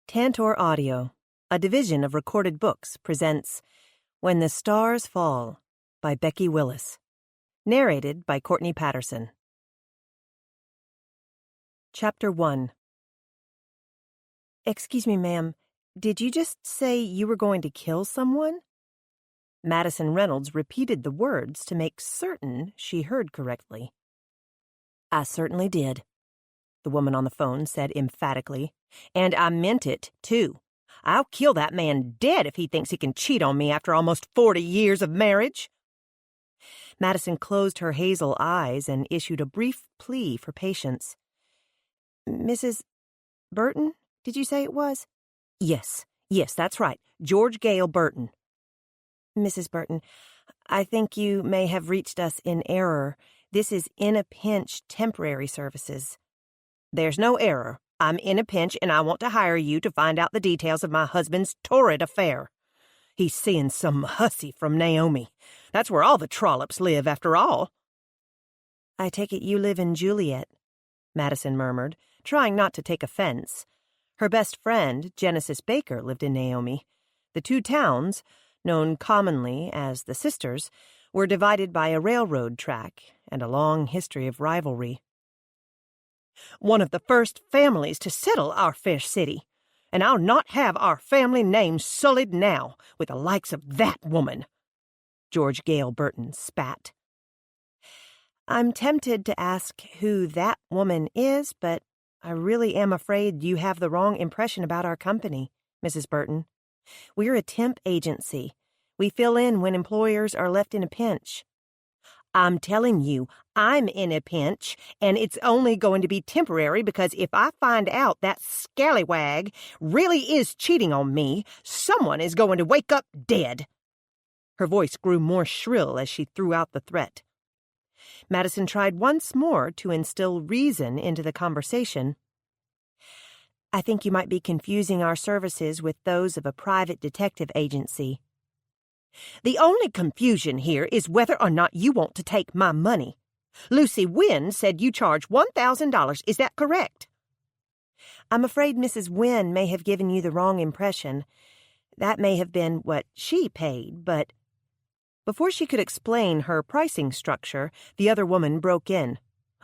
Tantor Audio, a division of Recorded Books, presents When the Stars Fall by Becki Willis. Narrated by Courtney Patterson. Chapter 1. Excuse me, ma'am. Did you just say you were going to kill someone? Madison Reynolds repeated the words to make certain she heard correctly. I certainly did, the woman on the phone said emphatically. And I meant it, too. I'll kill that man dead if he thinks he can cheat on me after almost 40 years of marriage. Madison closed her hazel eyes and issued a brief plea for patience. Mrs. Burton, did you say it was? Yes, that's right. George Gale Burton. Mrs. Burton, I think you may have reached us in error. This is In a Pinch Temporary Services. There's no error. I'm in a pinch, and I want to hire you to find out the details of my husband's torrid affair. He's seeing some hussy from Naomi. That's where all the trollops live, after all. I take it you live in Juliet, Madison murmured, trying not to take offense. Her best friend, Genesis Baker, lived in Naomi. The two towns, known commonly as the Sisters, were divided by a railroad track and a long history of rivalry. One of the first families to settle our fair city, and I'll not have our family name sullied now with the likes of that woman, George Gale Burton spat. I'm tempted to ask who that woman is, but I really am afraid you have the wrong impression about our company, Mrs. Burton. We're a temp agency. We fill in when employers are left in a pinch. I'm telling you, I'm in a pinch, and it's only going to be temporary because if I find out that scallywag really is cheating on me, someone is going to wake up dead. Her voice grew more shrill as she threw out the threat. Madison tried once more to instill reason into the conversation. I think you might be confusing our services with those of a private detective agency. The only confusion here is whether or not you want to take my money. Lucy Wynn said you charge $1,000. Is that correct? I'm afraid Mrs. Wynn may have given you the wrong impression. That may have been what she paid, but... Before she could explain her pricing structure, the other woman broke in.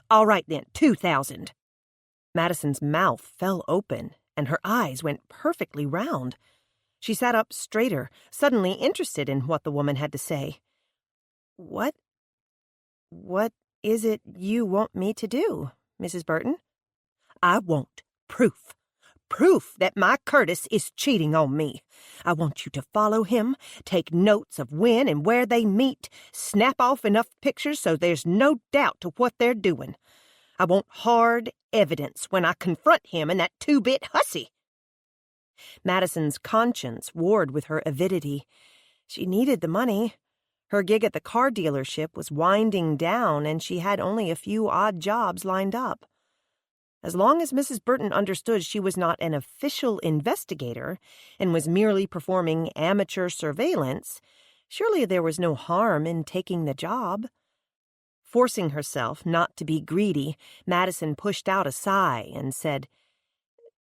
All right then, $2,000. Madison's mouth fell open, and her eyes went perfectly round. She sat up straighter, suddenly interested in what the woman had to say. What is it you want me to do, Mrs. Burton? I want proof. Proof that my Curtis is cheating on me. I want you to follow him, take notes of when and where they meet, snap off enough pictures so there's no doubt to what they're doing. I want hard evidence when I confront him and that two-bit hussy. Madison's conscience warred with her avidity. She needed the money. Her gig at the car dealership was winding down, and she had only a few odd jobs lined up. As long as Mrs. Burton understood she was not an official investigator and was merely performing amateur surveillance, surely there was no harm in taking the job. Forcing herself not to be greedy, Madison pushed out a sigh and said,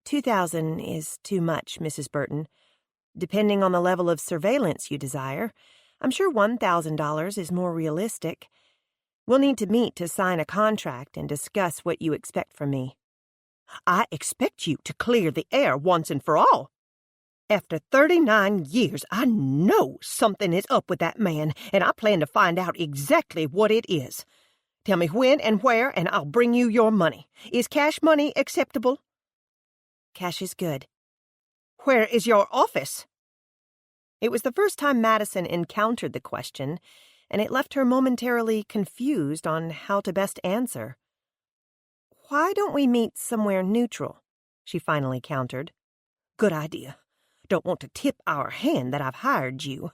$2,000 is too much, Mrs. Burton. Depending on the level of surveillance you desire, I'm sure $1,000 is more realistic. We'll need to meet to sign a contract and discuss what you expect from me. I expect you to clear the air once and for all. After 39 years, I know something is up with that man, and I plan to find out exactly what it is. Tell me when and where, and I'll bring you your money. Is cash money acceptable? Cash is good. Where is your office? It was the first time Madison encountered the question, and it left her momentarily confused on how to best answer. Why don't we meet somewhere neutral? She finally countered. Good idea. Don't want to tip our hand that I've hired you.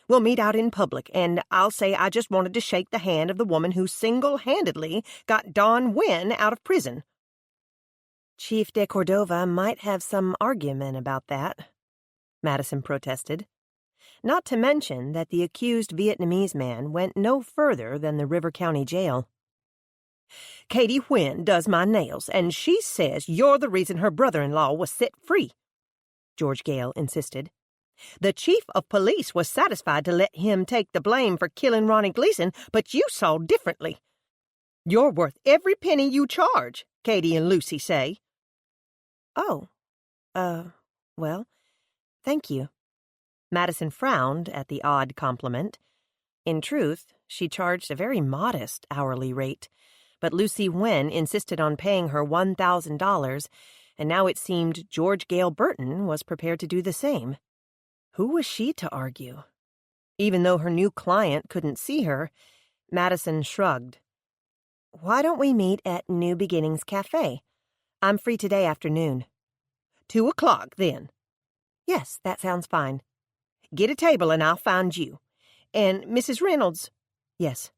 We'll meet out in public, and I'll say I just wanted to shake the hand of the woman who single-handedly got Don Wynn out of prison. Chief de Cordova might have some argument about that, Madison protested. Not to mention that the accused Vietnamese man went no further than the River County Jail. Katie Wynn does my nails, and she says you're the reason her brother-in-law was set free. George Gale insisted. "The chief of police was satisfied to let him take the blame for killing Ronnie Gleason, but you saw differently. You're worth every penny you charge, Katie and Lucy say." "Oh, well, thank you." Madison frowned at the odd compliment. In truth, she charged a very modest hourly rate, but Lucy Wen insisted on paying her $1,000, and now it seemed George Gale Burton was prepared to do the same. Who was she to argue? Even though her new client couldn't see her, Madison shrugged. "Why don't we meet at New Beginnings Cafe? I'm free today afternoon." 2 o'clock, then. "Yes, that sounds fine." "Get a table and I'll find you. And Mrs. Reynolds." "Yes."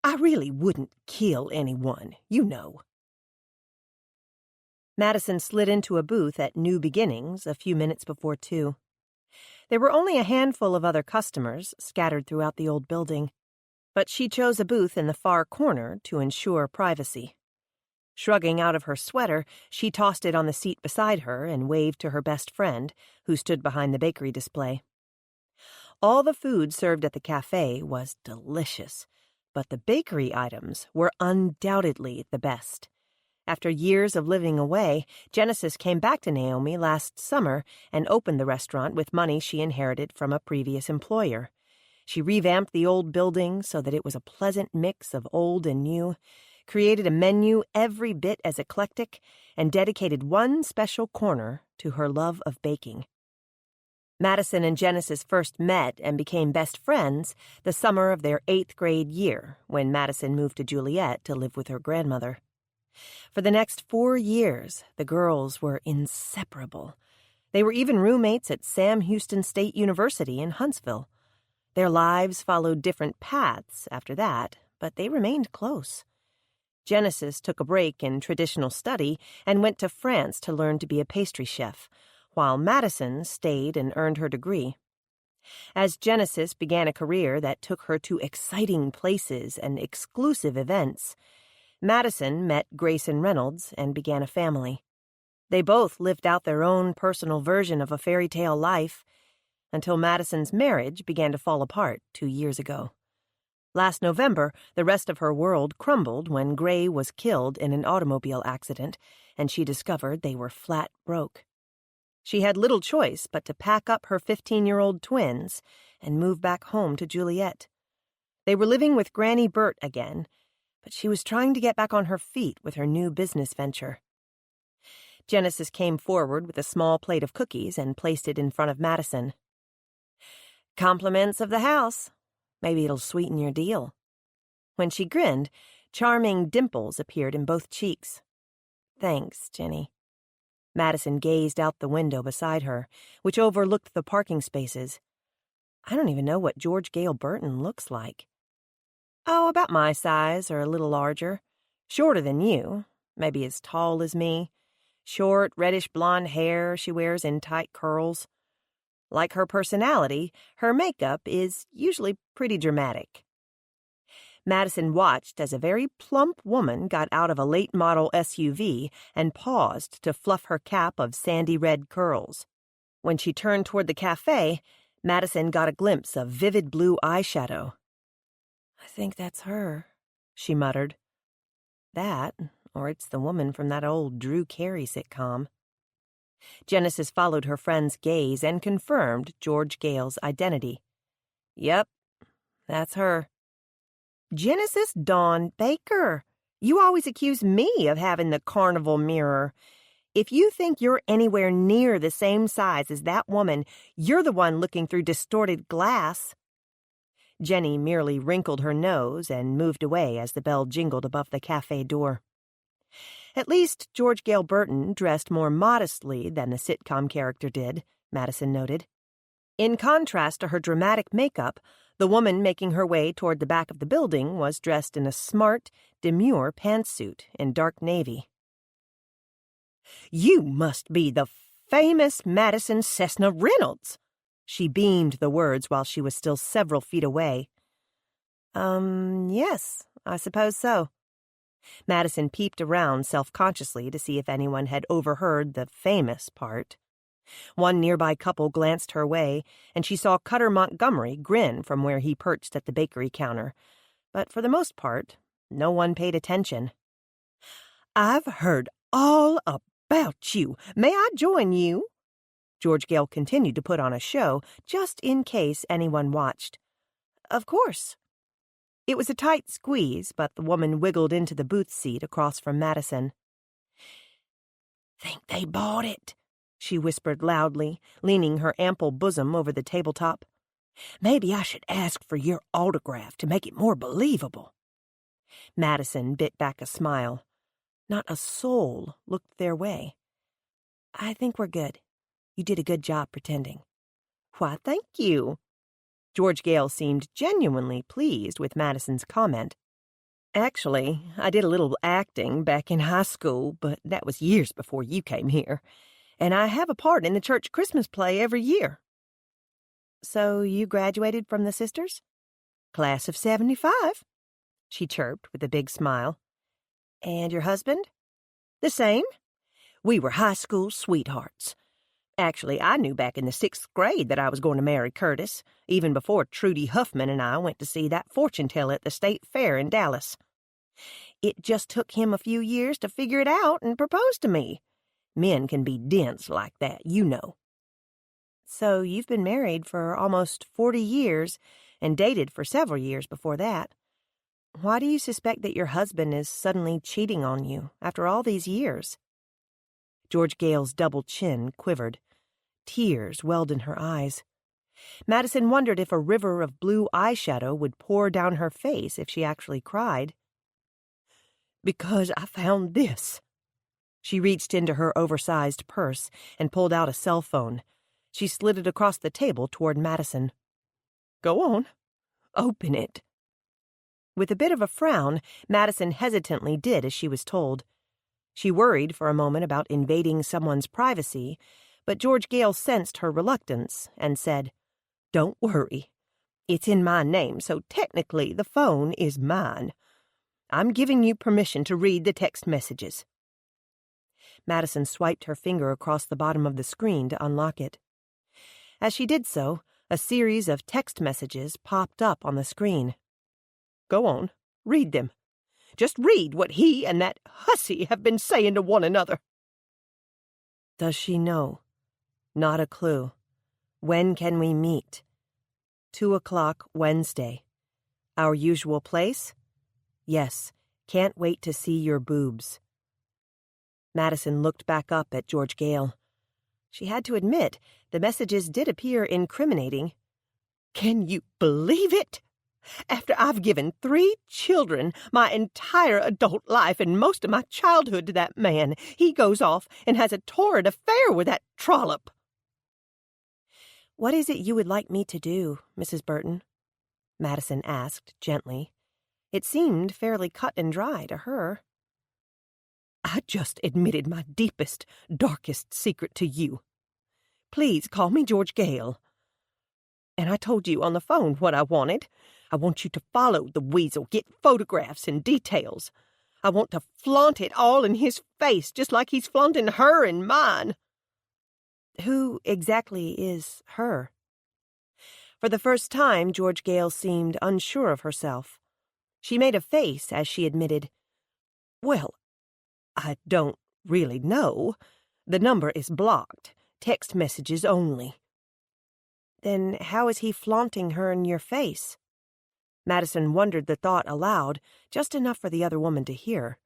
"I really wouldn't kill anyone, you know." Madison slid into a booth at New Beginnings a few minutes before 2. There were only a handful of other customers scattered throughout the old building, but she chose a booth in the far corner to ensure privacy. Shrugging out of her sweater, she tossed it on the seat beside her and waved to her best friend, who stood behind the bakery display. All the food served at the cafe was delicious, but the bakery items were undoubtedly the best. After years of living away, Genesis came back to Naomi last summer and opened the restaurant with money she inherited from a previous employer. She revamped the old building so that it was a pleasant mix of old and new, created a menu every bit as eclectic, and dedicated one special corner to her love of baking. Madison and Genesis first met and became best friends the summer of their 8th grade year, when Madison moved to Juliet to live with her grandmother. For the next 4 years, the girls were inseparable. They were even roommates at Sam Houston State University in Huntsville. Their lives followed different paths after that, but they remained close. Genesis took a break in traditional study and went to France to learn to be a pastry chef, while Madison stayed and earned her degree. As Genesis began a career that took her to exciting places and exclusive events, Madison met Grayson Reynolds and began a family. They both lived out their own personal version of a fairy tale life, until Madison's marriage began to fall apart 2 years ago. Last November, the rest of her world crumbled when Gray was killed in an automobile accident, and she discovered they were flat broke. She had little choice but to pack up her 15-year-old twins and move back home to Juliet. They were living with Granny Burt again, but she was trying to get back on her feet with her new business venture. Genesis came forward with a small plate of cookies and placed it in front of Madison. "Compliments of the house. Maybe it'll sweeten your deal." When she grinned, charming dimples appeared in both cheeks. "Thanks, Jenny." Madison gazed out the window beside her, which overlooked the parking spaces. "I don't even know what George Gale Burton looks like." "Oh, about my size or a little larger. Shorter than you, maybe as tall as me. Short, reddish blonde hair she wears in tight curls. Like her personality, her makeup is usually pretty dramatic." Madison watched as a very plump woman got out of a late-model SUV and paused to fluff her cap of sandy red curls. When she turned toward the cafe, Madison got a glimpse of vivid blue eyeshadow. "I think that's her," she muttered. "That, or it's the woman from that old Drew Carey sitcom." Genesis followed her friend's gaze and confirmed George Gale's identity. "Yep, that's her." "Genesis Dawn Baker, you always accuse me of having the carnival mirror. If you think you're anywhere near the same size as that woman, you're the one looking through distorted glass." Jenny merely wrinkled her nose and moved away as the bell jingled above the cafe door. At least George Gale Burton dressed more modestly than the sitcom character did, Madison noted. In contrast to her dramatic makeup, the woman making her way toward the back of the building was dressed in a smart, demure pantsuit in dark navy. "You must be the famous Madison Cessna Reynolds." She beamed the words while she was still several feet away. Yes, I suppose so." Madison peeped around self-consciously to see if anyone had overheard the famous part. One nearby couple glanced her way, and she saw Cutter Montgomery grin from where he perched at the bakery counter. But for the most part, no one paid attention. "I've heard all about you. May I join you?" George Gale continued to put on a show, just in case anyone watched. "Of course." It was a tight squeeze, but the woman wiggled into the booth seat across from Madison. "Think they bought it," she whispered loudly, leaning her ample bosom over the tabletop. "Maybe I should ask for your autograph to make it more believable." Madison bit back a smile. Not a soul looked their way. "I think we're good. You did a good job pretending." "Why, thank you." George Gale seemed genuinely pleased with Madison's comment. "Actually, I did a little acting back in high school, but that was years before you came here. And I have a part in the church Christmas play every year." "So you graduated from the sisters?" "Class of 75, she chirped with a big smile. "And your husband?" "The same. We were high school sweethearts. Actually, I knew back in the 6th grade that I was going to marry Curtis, even before Trudy Huffman and I went to see that fortune teller at the state fair in Dallas. It just took him a few years to figure it out and propose to me. Men can be dense like that, you know." "So you've been married for almost 40 years and dated for several years before that. Why do you suspect that your husband is suddenly cheating on you after all these years?" George Gale's double chin quivered. Tears welled in her eyes. Madison wondered if a river of blue eyeshadow would pour down her face if she actually cried. "Because I found this." She reached into her oversized purse and pulled out a cell phone. She slid it across the table toward Madison. "Go on. Open it." With a bit of a frown, Madison hesitantly did as she was told. She worried for a moment about invading someone's privacy, but George Gale sensed her reluctance and said, "Don't worry. It's in my name, so technically the phone is mine. I'm giving you permission to read the text messages." Madison swiped her finger across the bottom of the screen to unlock it. As she did so, a series of text messages popped up on the screen. "Go on, read them. Just read what he and that hussy have been saying to one another." "Does she know? Not a clue. When can we meet? 2:00 Wednesday. Our usual place? Yes, can't wait to see your boobs." Madison looked back up at George Gale. She had to admit, the messages did appear incriminating. "Can you believe it? After I've given 3 children, my entire adult life and most of my childhood to that man, he goes off and has a torrid affair with that trollop." "What is it you would like me to do, Mrs. Burton?" Madison asked gently. It seemed fairly cut and dry to her. "I just admitted my deepest, darkest secret to you. Please call me George Gale. And I told you on the phone what I wanted. I want you to follow the weasel, get photographs and details. I want to flaunt it all in his face, just like he's flaunting her in mine." "Who exactly is her?" For the first time, George Gale seemed unsure of herself. She made a face as she admitted, "Well, I don't really know. The number is blocked. Text messages only." "Then how is he flaunting her in your face?" Madison wondered the thought aloud, just enough for the other woman to hear.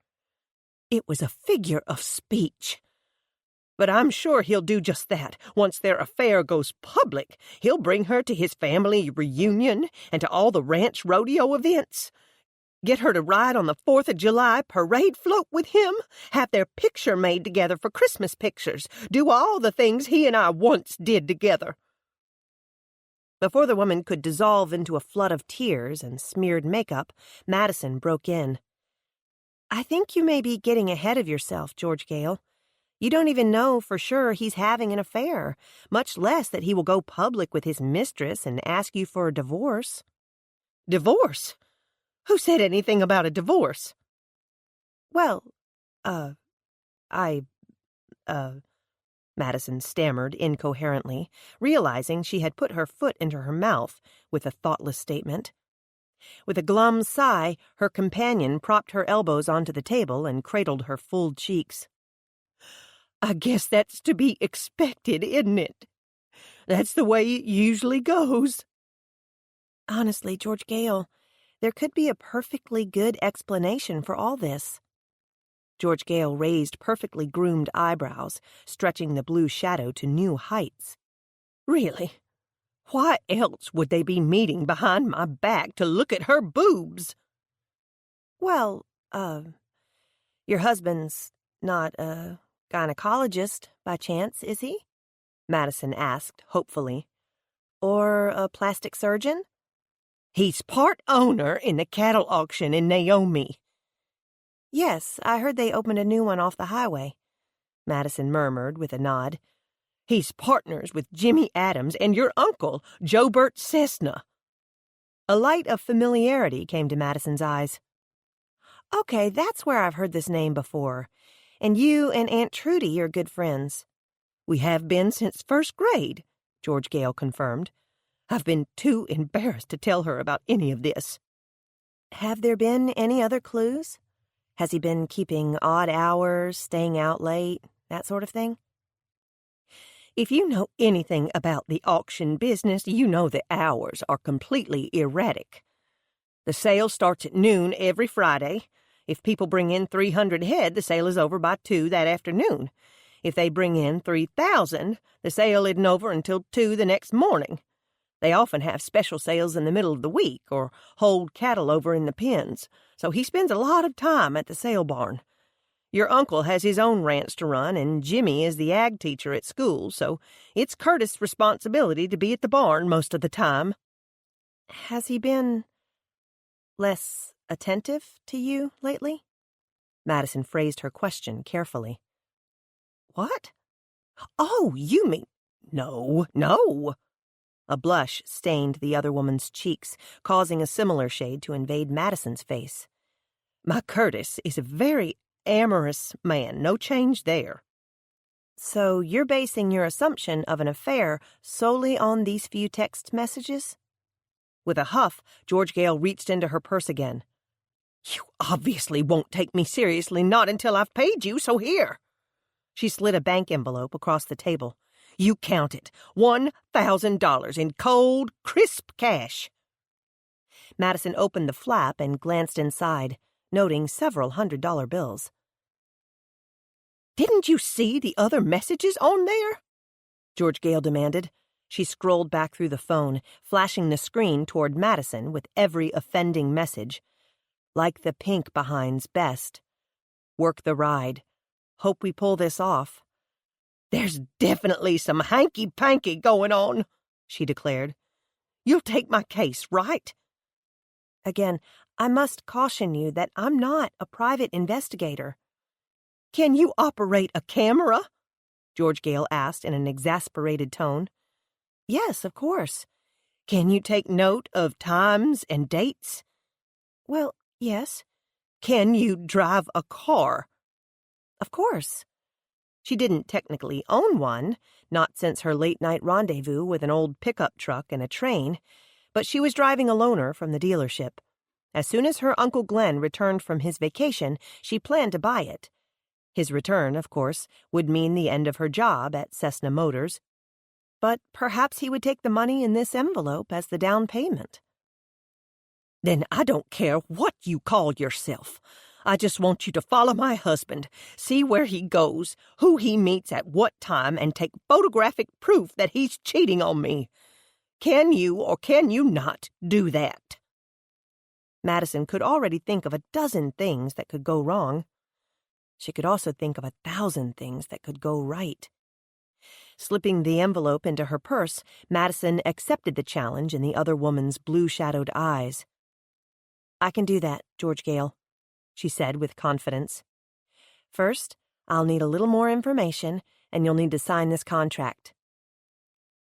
"It was a figure of speech. But I'm sure he'll do just that. Once their affair goes public, he'll bring her to his family reunion and to all the ranch rodeo events. Get her to ride on the 4th of July parade float with him, have their picture made together for Christmas pictures, do all the things he and I once did together." Before the woman could dissolve into a flood of tears and smeared makeup, Madison broke in. "I think you may be getting ahead of yourself, George Gale. You don't even know for sure he's having an affair, much less that he will go public with his mistress and ask you for a divorce." "Divorce? Who said anything about a divorce?" "Well, I Madison stammered incoherently, realizing she had put her foot into her mouth with a thoughtless statement. With a glum sigh, her companion propped her elbows onto the table and cradled her full cheeks. "I guess that's to be expected, isn't it? That's the way it usually goes." Honestly, George Gale, there could be a perfectly good explanation for all this. George Gale raised perfectly groomed eyebrows, stretching the blue shadow to new heights. Really? Why else would they be meeting behind my back to look at her boobs? Well, your husband's not a gynecologist by chance, is he? Madison asked hopefully. Or a plastic surgeon? He's part owner in the cattle auction in Naomi. Yes, I heard they opened a new one off the highway, Madison murmured with a nod. He's partners with Jimmy Adams and your uncle, Jobert Cessna. A light of familiarity came to Madison's eyes. Okay, that's where I've heard this name before. And you and Aunt Trudy are good friends. We have been since first grade, George Gale confirmed. I've been too embarrassed to tell her about any of this. Have there been any other clues? Has he been keeping odd hours, staying out late, that sort of thing? If you know anything about the auction business, you know the hours are completely erratic. The sale starts at noon every Friday. If people bring in 300 head, the sale is over by 2 that afternoon. If they bring in 3,000, the sale isn't over until 2 the next morning. They often have special sales in the middle of the week or hold cattle over in the pens, so he spends a lot of time at the sale barn. Your uncle has his own ranch to run, and Jimmy is the ag teacher at school, so it's Curtis' responsibility to be at the barn most of the time. Has he been less attentive to you lately? Madison phrased her question carefully. What? Oh, you mean... No. A blush stained the other woman's cheeks, causing a similar shade to invade Madison's face. My Curtis is a very amorous man, no change there. So you're basing your assumption of an affair solely on these few text messages? With a huff, George Gale reached into her purse again. You obviously won't take me seriously, not until I've paid you, so here. She slid a bank envelope across the table. You count it, $1,000 in cold, crisp cash. Madison opened the flap and glanced inside, noting several $100 bills. Didn't you see the other messages on there? George Gale demanded. She scrolled back through the phone, flashing the screen toward Madison with every offending message. Like the pink behind's best. Work the ride. Hope we pull this off. There's definitely some hanky-panky going on, she declared. You'll take my case, right? Again, I must caution you that I'm not a private investigator. Can you operate a camera? George Gale asked in an exasperated tone. Yes, of course. Can you take note of times and dates? Well, yes. Can you drive a car? Of course. She didn't technically own one, not since her late-night rendezvous with an old pickup truck and a train, but she was driving a loaner from the dealership. As soon as her Uncle Glenn returned from his vacation, she planned to buy it. His return, of course, would mean the end of her job at Cessna Motors. But perhaps he would take the money in this envelope as the down payment. Then I don't care what you call yourself. I just want you to follow my husband, see where he goes, who he meets at what time, and take photographic proof that he's cheating on me. Can you or can you not do that? Madison could already think of a dozen things that could go wrong. She could also think of 1,000 things that could go right. Slipping the envelope into her purse, Madison accepted the challenge in the other woman's blue-shadowed eyes. I can do that, George Gale, she said with confidence. First, I'll need a little more information, and you'll need to sign this contract.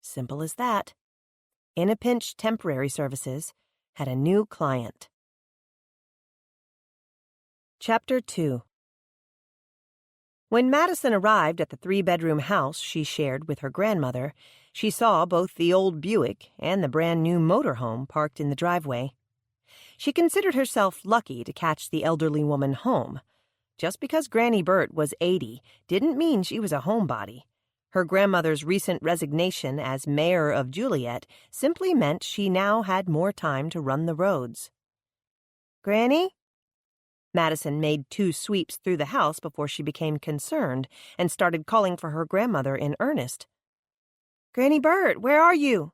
Simple as that. In a Pinch Temporary Services had a new client. Chapter 2. When Madison arrived at the 3-bedroom house she shared with her grandmother, she saw both the old Buick and the brand-new motorhome parked in the driveway. She considered herself lucky to catch the elderly woman home. Just because Granny Burt was 80 didn't mean she was a homebody. Her grandmother's recent resignation as mayor of Juliet simply meant she now had more time to run the roads. "Granny?" Madison made 2 sweeps through the house before she became concerned and started calling for her grandmother in earnest. "Granny Burt, where are you?"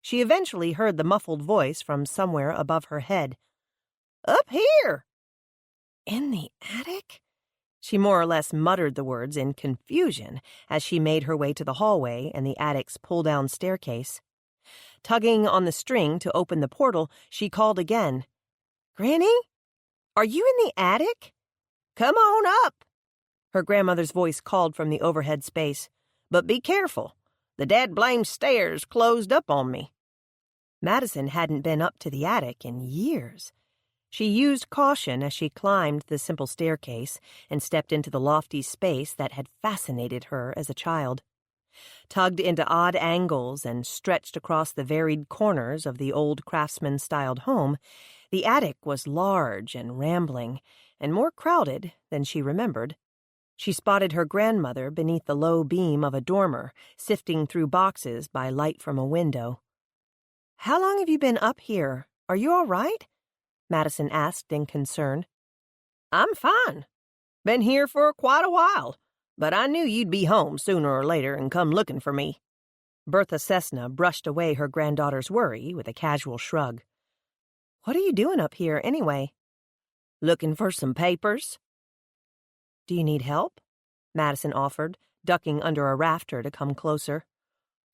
She eventually heard the muffled voice from somewhere above her head. "Up here." "In the attic?" She more or less muttered the words in confusion as she made her way to the hallway and the attic's pull-down staircase. Tugging on the string to open the portal, she called again. "Granny? Are you in the attic?" "Come on up," her grandmother's voice called from the overhead space. "But be careful. The dad-blamed stairs closed up on me." Madison hadn't been up to the attic in years. She used caution as she climbed the simple staircase and stepped into the lofty space that had fascinated her as a child. Tugged into odd angles and stretched across the varied corners of the old craftsman-styled home, the attic was large and rambling, and more crowded than she remembered. She spotted her grandmother beneath the low beam of a dormer, sifting through boxes by light from a window. "How long have you been up here? Are you all right?" Madison asked in concern. "I'm fine. Been here for quite a while, but I knew you'd be home sooner or later and come looking for me." Bertha Cessna brushed away her granddaughter's worry with a casual shrug. "What are you doing up here, anyway?" "Looking for some papers." "Do you need help?" Madison offered, ducking under a rafter to come closer.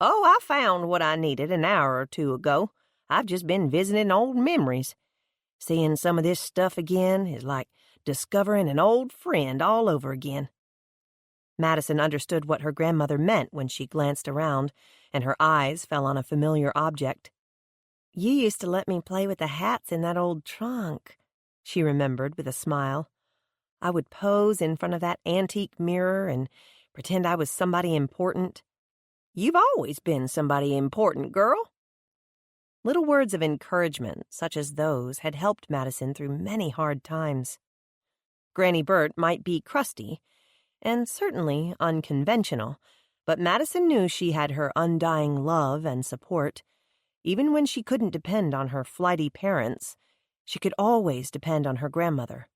"Oh, I found what I needed an hour or 2 ago. I've just been visiting old memories. Seeing some of this stuff again is like discovering an old friend all over again." Madison understood what her grandmother meant when she glanced around, and her eyes fell on a familiar object. "You used to let me play with the hats in that old trunk," she remembered with a smile. "I would pose in front of that antique mirror and pretend I was somebody important." "You've always been somebody important, girl." Little words of encouragement such as those had helped Madison through many hard times. Granny Burt might be crusty, and certainly unconventional, but Madison knew she had her undying love and support. Even when she couldn't depend on her flighty parents, she could always depend on her grandmother.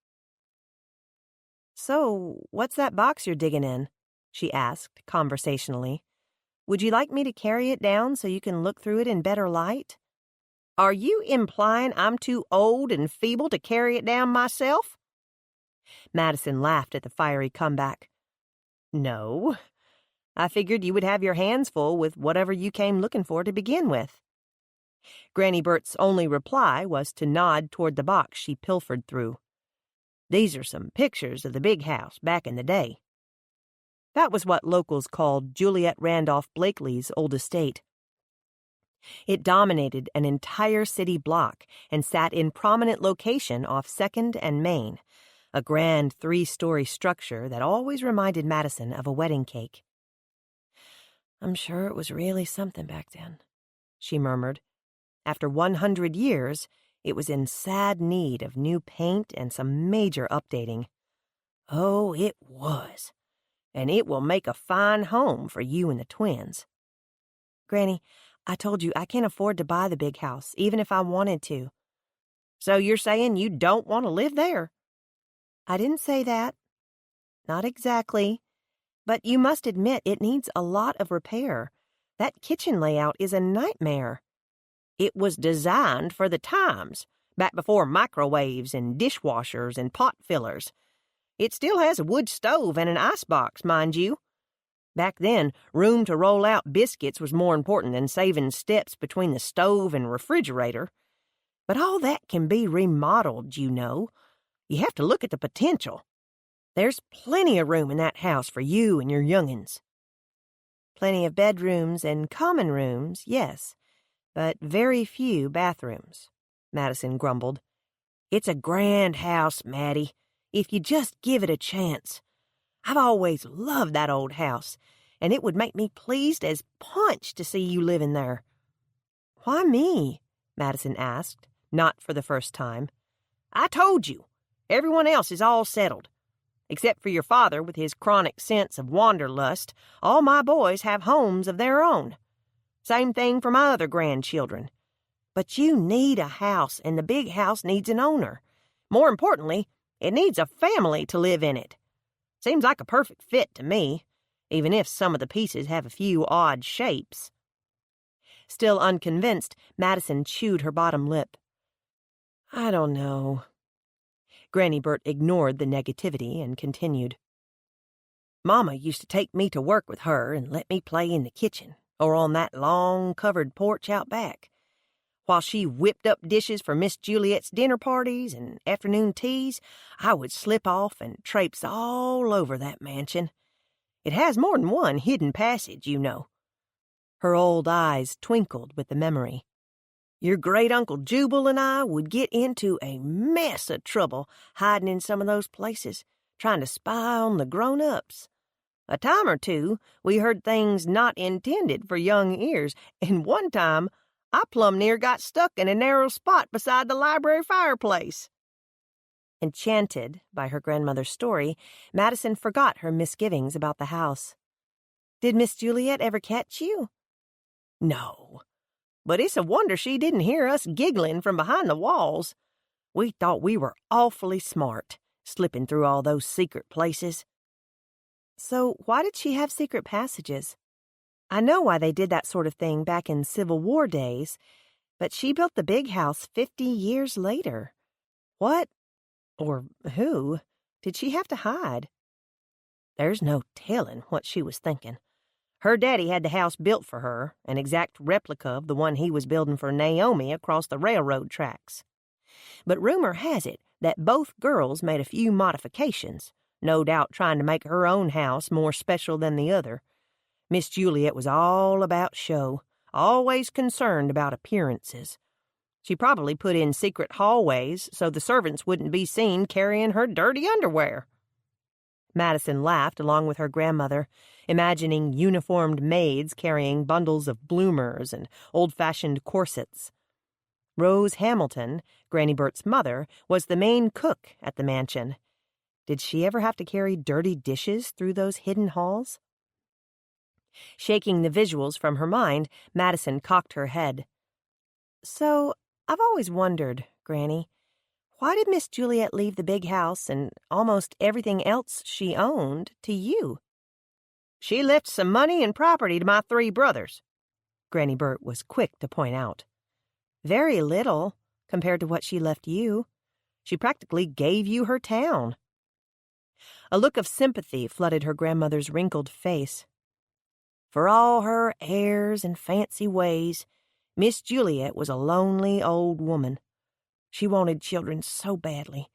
"So, what's that box you're digging in?" she asked conversationally. "Would you like me to carry it down so you can look through it in better light?" "Are you implying I'm too old and feeble to carry it down myself?" Madison laughed at the fiery comeback. "No. I figured you would have your hands full with whatever you came looking for to begin with." Granny Bert's only reply was to nod toward the box she pilfered through. "These are some pictures of the big house back in the day." That was what locals called Juliet Randolph Blakely's old estate. It dominated an entire city block and sat in prominent location off 2nd and Main, a grand 3-story structure that always reminded Madison of a wedding cake. "I'm sure it was really something back then," she murmured. After 100 years, it was in sad need of new paint and some major updating. "Oh, it was. And it will make a fine home for you and the twins." "Granny, I told you I can't afford to buy the big house, even if I wanted to." "So you're saying you don't want to live there?" "I didn't say that." "Not exactly. But you must admit it needs a lot of repair. That kitchen layout is a nightmare." "It was designed for the times, back before microwaves and dishwashers and pot fillers. It still has a wood stove and an icebox, mind you. Back then, room to roll out biscuits was more important than saving steps between the stove and refrigerator. But all that can be remodeled, you know. You have to look at the potential. There's plenty of room in that house for you and your young'uns." "Plenty of bedrooms and common rooms, yes, but very few bathrooms," Madison grumbled. "It's a grand house, Maddie, if you just give it a chance. I've always loved that old house, and it would make me pleased as punch to see you living there." "Why me?" Madison asked, not for the first time. "I told you. Everyone else is all settled. Except for your father with his chronic sense of wanderlust, all my boys have homes of their own. Same thing for my other grandchildren. But you need a house, and the big house needs an owner. More importantly, it needs a family to live in it. Seems like a perfect fit to me, even if some of the pieces have a few odd shapes." Still unconvinced, Madison chewed her bottom lip. "I don't know." Granny Burt ignored the negativity and continued. "Mama used to take me to work with her and let me play in the kitchen or on that long covered porch out back. While she whipped up dishes for Miss Juliet's dinner parties and afternoon teas, I would slip off and traipse all over that mansion. It has more than one hidden passage, you know." Her old eyes twinkled with the memory. "Your great-uncle Jubal and I would get into a mess of trouble hiding in some of those places, trying to spy on the grown-ups. A time or two, we heard things not intended for young ears, and one time I plumb near got stuck in a narrow spot beside the library fireplace." Enchanted by her grandmother's story, Madison forgot her misgivings about the house. "Did Miss Juliet ever catch you?" "No, but it's a wonder she didn't hear us giggling from behind the walls. We thought we were awfully smart, slipping through all those secret places." "So why did she have secret passages? I know why they did that sort of thing back in Civil War days, but she built the big house 50 years later. What, or who, did she have to hide?" There's no telling what she was thinking. Her daddy had the house built for her, an exact replica of the one he was building for Naomi across the railroad tracks. But rumor has it that both girls made a few modifications, no doubt trying to make her own house more special than the other. Miss Juliet was all about show, always concerned about appearances. She probably put in secret hallways so the servants wouldn't be seen carrying her dirty underwear. Madison laughed along with her grandmother, imagining uniformed maids carrying bundles of bloomers and old-fashioned corsets. Rose Hamilton, Granny Burt's mother, was the main cook at the mansion. Did she ever have to carry dirty dishes through those hidden halls? Shaking the visuals from her mind, Madison cocked her head. "So, I've always wondered, Granny, why did Miss Juliet leave the big house and almost everything else she owned to you?" "She left some money and property to my 3 brothers," Granny Burt was quick to point out. "Very little, compared to what she left you. She practically gave you her town." A look of sympathy flooded her grandmother's wrinkled face. "For all her airs and fancy ways, Miss Juliet was a lonely old woman. She wanted children so badly,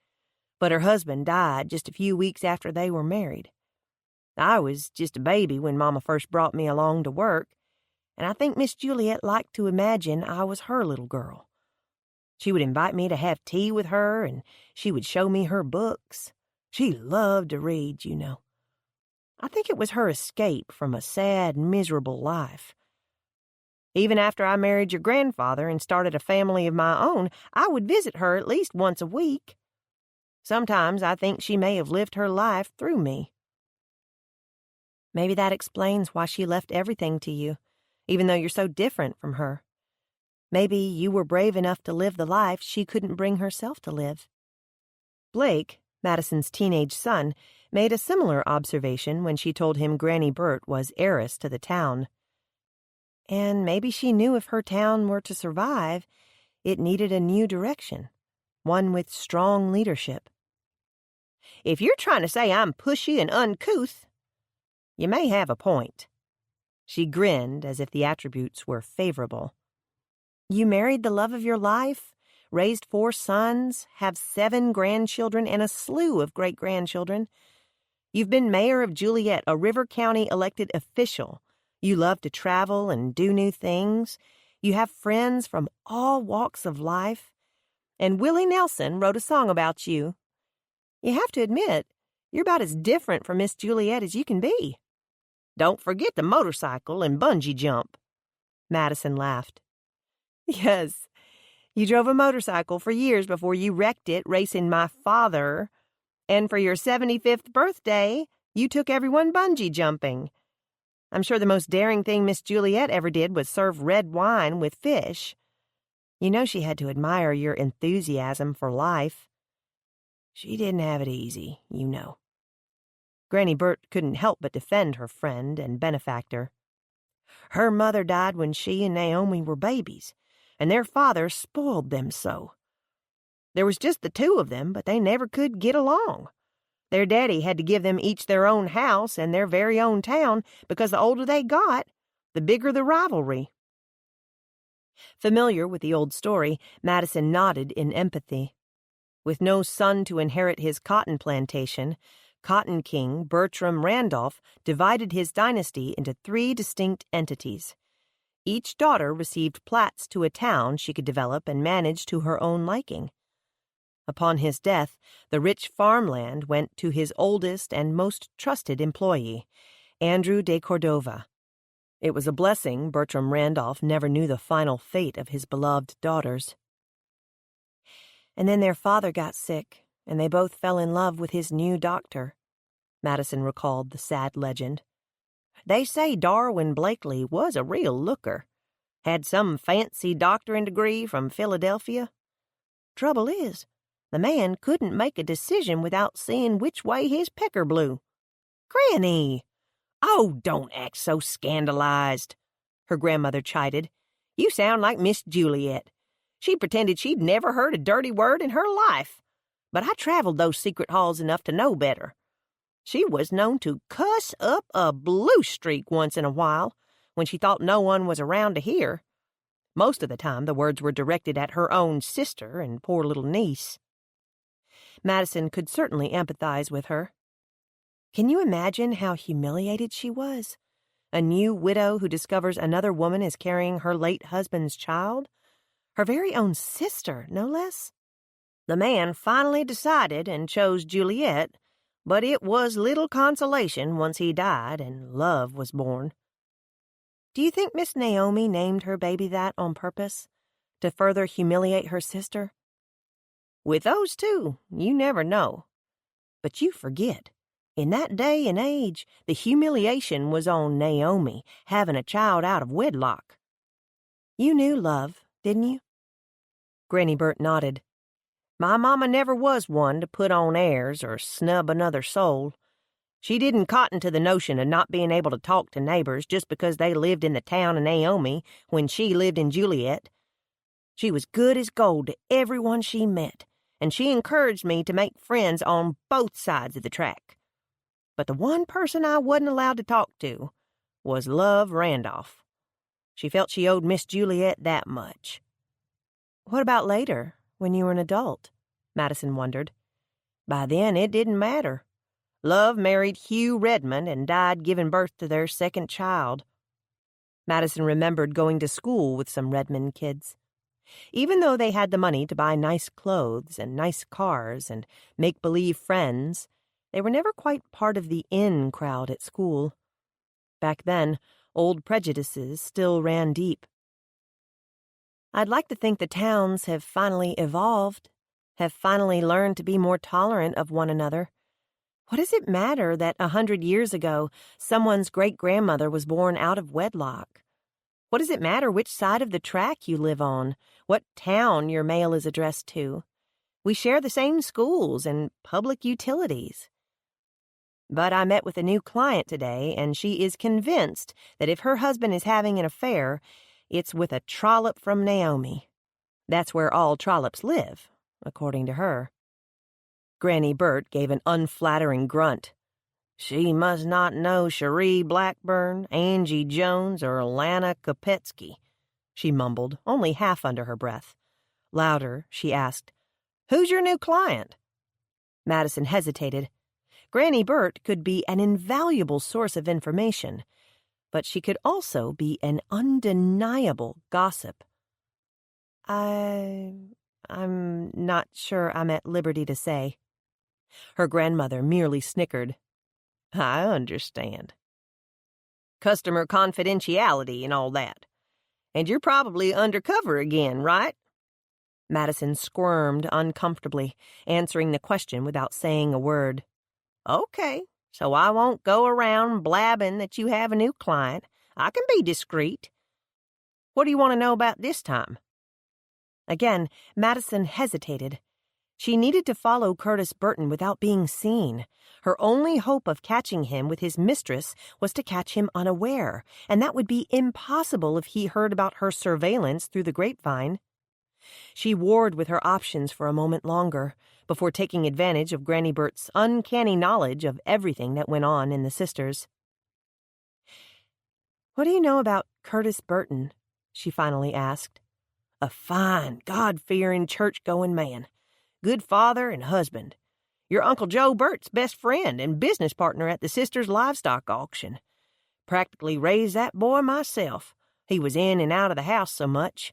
but her husband died just a few weeks after they were married. I was just a baby when Mama first brought me along to work, and I think Miss Juliet liked to imagine I was her little girl. She would invite me to have tea with her, and she would show me her books. She loved to read, you know. I think it was her escape from a sad, miserable life. Even after I married your grandfather and started a family of my own, I would visit her at least once a week. Sometimes I think she may have lived her life through me." "Maybe that explains why she left everything to you, even though you're so different from her. Maybe you were brave enough to live the life she couldn't bring herself to live." Blake, Madison's teenage son, made a similar observation when she told him Granny Burt was heiress to the town. And maybe she knew if her town were to survive, it needed a new direction, one with strong leadership. "If you're trying to say I'm pushy and uncouth, you may have a point." She grinned as if the attributes were favorable. "You married the love of your life, raised 4 sons, have 7 grandchildren and a slew of great-grandchildren. You've been mayor of Juliet, a River County elected official. You love to travel and do new things. You have friends from all walks of life. And Willie Nelson wrote a song about you. You have to admit, You're about as different from Miss Juliet as you can be. Don't forget the motorcycle and bungee jump." Madison laughed. "Yes, you drove a motorcycle for years before you wrecked it racing my father, and for your 75th birthday, you took everyone bungee jumping. I'm sure the most daring thing Miss Juliet ever did was serve red wine with fish. You know she had to admire your enthusiasm for life. She didn't have it easy, you know." Granny Burt couldn't help but defend her friend and benefactor. "Her mother died when she and Naomi were babies, and their father spoiled them so. There was just the two of them, but they never could get along. Their daddy had to give them each their own house and their very own town because the older they got, the bigger the rivalry." Familiar with the old story, Madison nodded in empathy. With no son to inherit his cotton plantation, Cotton King Bertram Randolph divided his dynasty into 3 distinct entities. Each daughter received plats to a town she could develop and manage to her own liking. Upon his death, the rich farmland went to his oldest and most trusted employee, Andrew de Cordova. It was a blessing Bertram Randolph never knew the final fate of his beloved daughters. "And then their father got sick, and they both fell in love with his new doctor," Madison recalled the sad legend. "They say Darwin Blakely was a real looker. Had some fancy doctoring degree from Philadelphia. Trouble is, the man couldn't make a decision without seeing which way his pecker blew." "Granny! Oh, don't act so scandalized," her grandmother chided. "You sound like Miss Juliet. She pretended she'd never heard a dirty word in her life. But I traveled those secret halls enough to know better. She was known to cuss up a blue streak once in a while when she thought no one was around to hear. Most of the time the words were directed at her own sister and poor little niece." Madison could certainly empathize with her. Can you imagine how humiliated she was? A new widow who discovers another woman is carrying her late husband's child? Her very own sister, no less? The man finally decided and chose Juliet, but it was little consolation once he died and love was born. Do you think Miss Naomi named her baby that on purpose, to further humiliate her sister? With those two, you never know. But you forget, in that day and age, the humiliation was on Naomi having a child out of wedlock. You knew love, didn't you? Granny Burt nodded. My mama never was one to put on airs or snub another soul. She didn't cotton to the notion of not being able to talk to neighbors just because they lived in the town of Naomi when she lived in Juliet. She was good as gold to everyone she met, and she encouraged me to make friends on both sides of the track. But the one person I wasn't allowed to talk to was Love Randolph. She felt she owed Miss Juliet that much. What about later, when you were an adult? Madison wondered. By then it didn't matter. Love married Hugh Redmond and died giving birth to their second child. Madison remembered going to school with some Redmond kids. Even though they had the money to buy nice clothes and nice cars and make-believe friends, they were never quite part of the in crowd at school. Back then, old prejudices still ran deep. I'd like to think the towns have finally evolved, have finally learned to be more tolerant of one another. What does it matter that 100 years ago someone's great-grandmother was born out of wedlock? What does it matter which side of the track you live on, what town your mail is addressed to? We share the same schools and public utilities. But I met with a new client today, and she is convinced that if her husband is having an affair, it's with a trollop from Naomi. That's where all trollops live, according to her. Granny Burt gave an unflattering grunt. She must not know Cherie Blackburn, Angie Jones, or Lana Kopetsky, she mumbled, only half under her breath. Louder, she asked, Who's your new client? Madison hesitated. Granny Burt could be an invaluable source of information, but she could also be an undeniable gossip. I'm not sure I'm at liberty to say. Her grandmother merely snickered. I understand. Customer confidentiality and all that. And you're probably undercover again, right? Madison squirmed uncomfortably, answering the question without saying a word. Okay, so I won't go around blabbing that you have a new client. I can be discreet. What do you want to know about this time? Again, Madison hesitated. She needed to follow Curtis Burton without being seen. Her only hope of catching him with his mistress was to catch him unaware, and that would be impossible if he heard about her surveillance through the grapevine. She warred with her options for a moment longer, before taking advantage of Granny Bert's uncanny knowledge of everything that went on in the sisters. What do you know about Curtis Burton? She finally asked. A fine, God-fearing, church-going man. Good father and husband. Your Uncle Joe Burt's best friend and business partner at the sisters' livestock auction. Practically raised that boy myself. He was in and out of the house so much.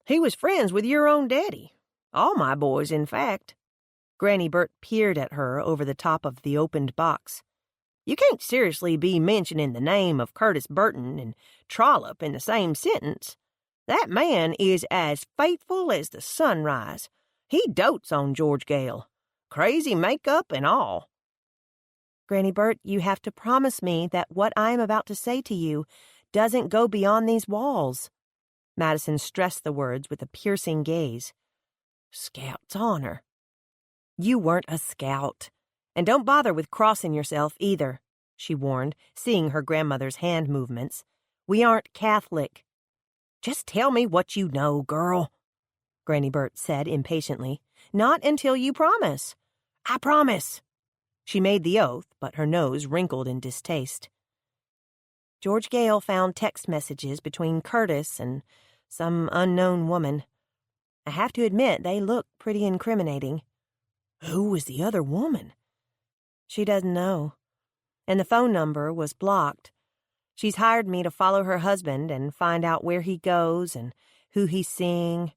He was friends with your own daddy. All my boys, in fact. Granny Bert peered at her over the top of the opened box. You can't seriously be mentioning the name of Curtis Burton and Trollope in the same sentence. That man is as faithful as the sunrise. He dotes on George Gale. Crazy makeup and all. Granny Bert, you have to promise me that what I am about to say to you doesn't go beyond these walls. Madison stressed the words with a piercing gaze. Scout's honor. You weren't a scout. And don't bother with crossing yourself either, she warned, seeing her grandmother's hand movements. We aren't Catholic. Just tell me what you know, girl, Granny Bert said impatiently. Not until you promise. I promise. She made the oath, but her nose wrinkled in distaste. George Gale found text messages between Curtis and some unknown woman. I have to admit they look pretty incriminating. Who was the other woman? She doesn't know. And the phone number was blocked. She's hired me to follow her husband and find out where he goes and who he's seeing.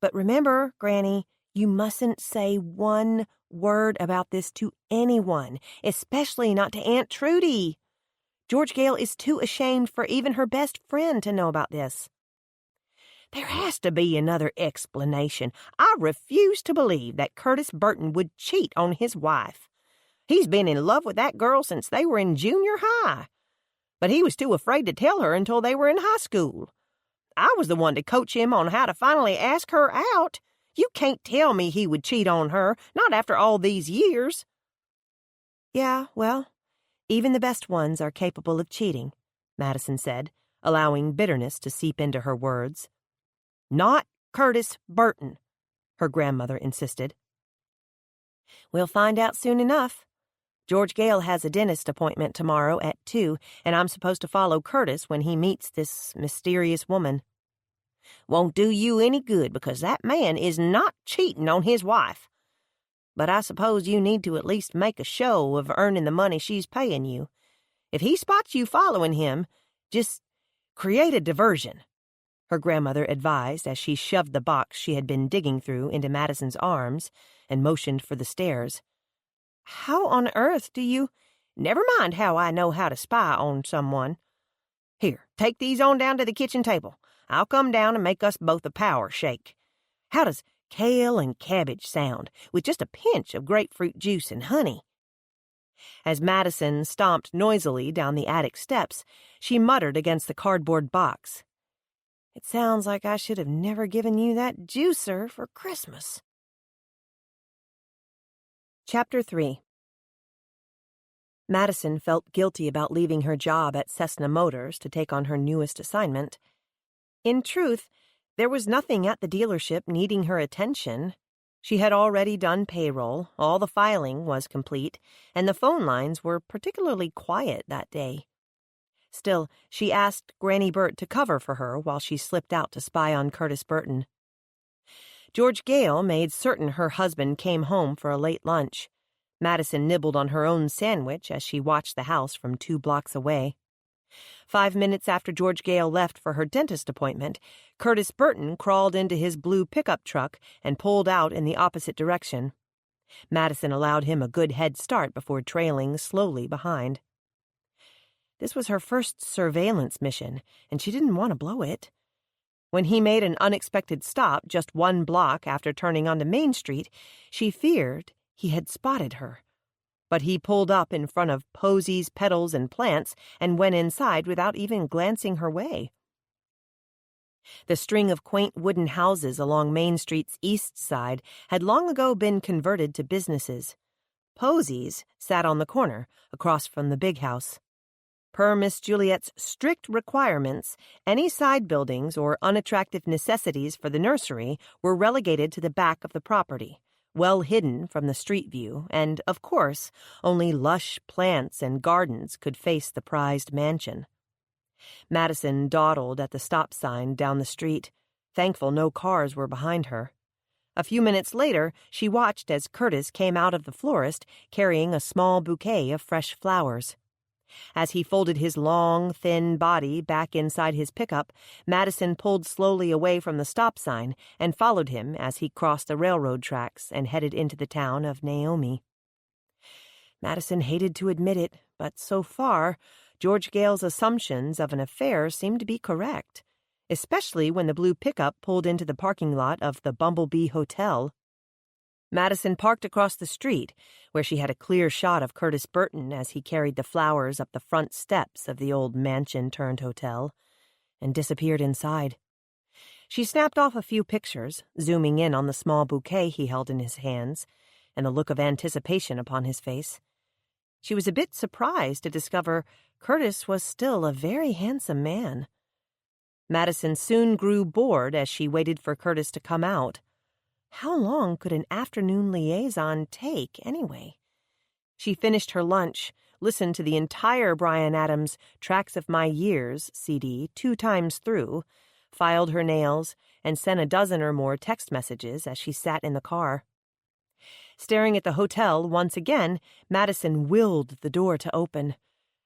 But remember, Granny, you mustn't say one word about this to anyone, especially not to Aunt Trudy. George Gale is too ashamed for even her best friend to know about this. There has to be another explanation. I refuse to believe that Curtis Burton would cheat on his wife. He's been in love with that girl since they were in junior high. But he was too afraid to tell her until they were in high school. I was the one to coach him on how to finally ask her out. You can't tell me he would cheat on her, not after all these years. Yeah, well, even the best ones are capable of cheating, Madison said, allowing bitterness to seep into her words. Not Curtis Burton, her grandmother insisted. We'll find out soon enough. George Gale has a dentist appointment tomorrow at 2, and I'm supposed to follow Curtis when he meets this mysterious woman. Won't do you any good because that man is not cheating on his wife. But I suppose you need to at least make a show of earning the money she's paying you. If he spots you following him, just create a diversion, her grandmother advised as she shoved the box she had been digging through into Madison's arms and motioned for the stairs. How on earth do you— Never mind how I know how to spy on someone. Here, take these on down to the kitchen table. I'll come down and make us both a power shake. How does kale and cabbage sound, with just a pinch of grapefruit juice and honey? As Madison stomped noisily down the attic steps, she muttered against the cardboard box. It sounds like I should have never given you that juicer for Christmas. Chapter 3. Madison felt guilty about leaving her job at Cessna Motors to take on her newest assignment. In truth, there was nothing at the dealership needing her attention. She had already done payroll, all the filing was complete, and the phone lines were particularly quiet that day. Still, she asked Granny Bert to cover for her while she slipped out to spy on Curtis Burton. George Gale made certain her husband came home for a late lunch. Madison nibbled on her own sandwich as she watched the house from 2 blocks away. 5 minutes after George Gale left for her dentist appointment, Curtis Burton crawled into his blue pickup truck and pulled out in the opposite direction. Madison allowed him a good head start before trailing slowly behind. This was her first surveillance mission, and she didn't want to blow it. When he made an unexpected stop just 1 block after turning onto Main Street, she feared he had spotted her. But he pulled up in front of posies, petals, and plants and went inside without even glancing her way. The string of quaint wooden houses along Main Street's east side had long ago been converted to businesses. Posies sat on the corner, across from the big house. Per Miss Juliet's strict requirements, any side buildings or unattractive necessities for the nursery were relegated to the back of the property, well hidden from the street view, and, of course, only lush plants and gardens could face the prized mansion. Madison dawdled at the stop sign down the street, thankful no cars were behind her. A few minutes later, she watched as Curtis came out of the florist carrying a small bouquet of fresh flowers. As he folded his long, thin body back inside his pickup, Madison pulled slowly away from the stop sign and followed him as he crossed the railroad tracks and headed into the town of Naomi. Madison hated to admit it, but so far, George Gale's assumptions of an affair seemed to be correct, especially when the blue pickup pulled into the parking lot of the Bumblebee Hotel. Madison parked across the street, where she had a clear shot of Curtis Burton as he carried the flowers up the front steps of the old mansion-turned-hotel, and disappeared inside. She snapped off a few pictures, zooming in on the small bouquet he held in his hands, and the look of anticipation upon his face. She was a bit surprised to discover Curtis was still a very handsome man. Madison soon grew bored as she waited for Curtis to come out. How long could an afternoon liaison take, anyway? She finished her lunch, listened to the entire Bryan Adams' Tracks of My Years CD 2 times through, filed her nails, and sent a dozen or more text messages as she sat in the car. Staring at the hotel once again, Madison willed the door to open.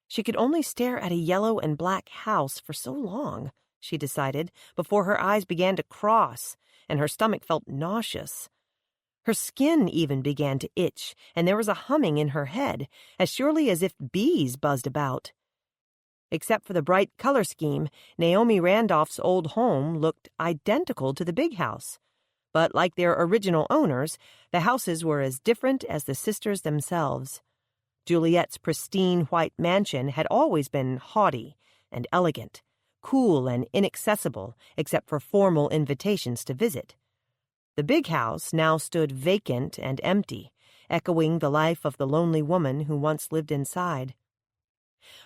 She could only stare at a yellow and black house for so long, she decided, before her eyes began to cross, and her stomach felt nauseous. Her skin even began to itch, and there was a humming in her head, as surely as if bees buzzed about. Except for the bright color scheme, Naomi Randolph's old home looked identical to the big house. But like their original owners, the houses were as different as the sisters themselves. Juliet's pristine white mansion had always been haughty and elegant, cool and inaccessible except for formal invitations to visit. The big house now stood vacant and empty, echoing the life of the lonely woman who once lived inside.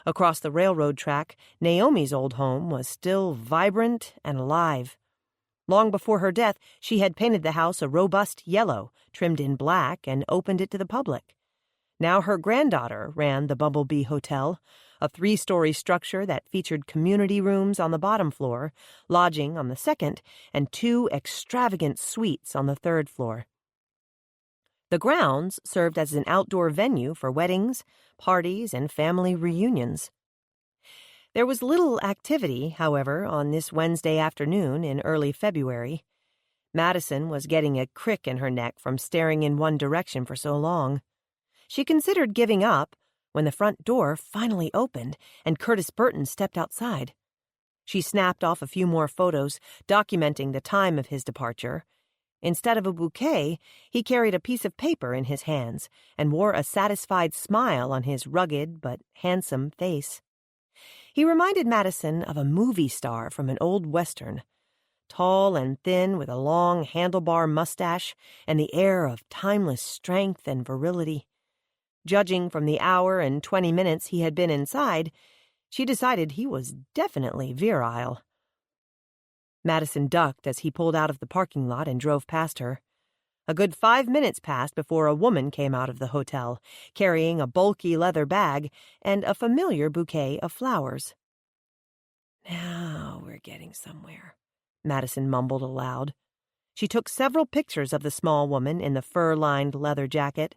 Across the railroad track, Naomi's old home was still vibrant and alive. Long before her death, she had painted the house a robust yellow, trimmed in black, and opened it to the public. Now her granddaughter ran the Bumblebee Hotel, a 3-story structure that featured community rooms on the bottom floor, lodging on the second, and 2 extravagant suites on the 3rd floor. The grounds served as an outdoor venue for weddings, parties, and family reunions. There was little activity, however, on this Wednesday afternoon in early February. Madison was getting a crick in her neck from staring in one direction for so long. She considered giving up when the front door finally opened and Curtis Burton stepped outside. She snapped off a few more photos, documenting the time of his departure. Instead of a bouquet, he carried a piece of paper in his hands and wore a satisfied smile on his rugged but handsome face. He reminded Madison of a movie star from an old Western, tall and thin with a long handlebar mustache and the air of timeless strength and virility. Judging from the hour and 20 minutes he had been inside, she decided he was definitely virile. Madison ducked as he pulled out of the parking lot and drove past her. A good 5 minutes passed before a woman came out of the hotel, carrying a bulky leather bag and a familiar bouquet of flowers. "Now we're getting somewhere," Madison mumbled aloud. She took several pictures of the small woman in the fur-lined leather jacket.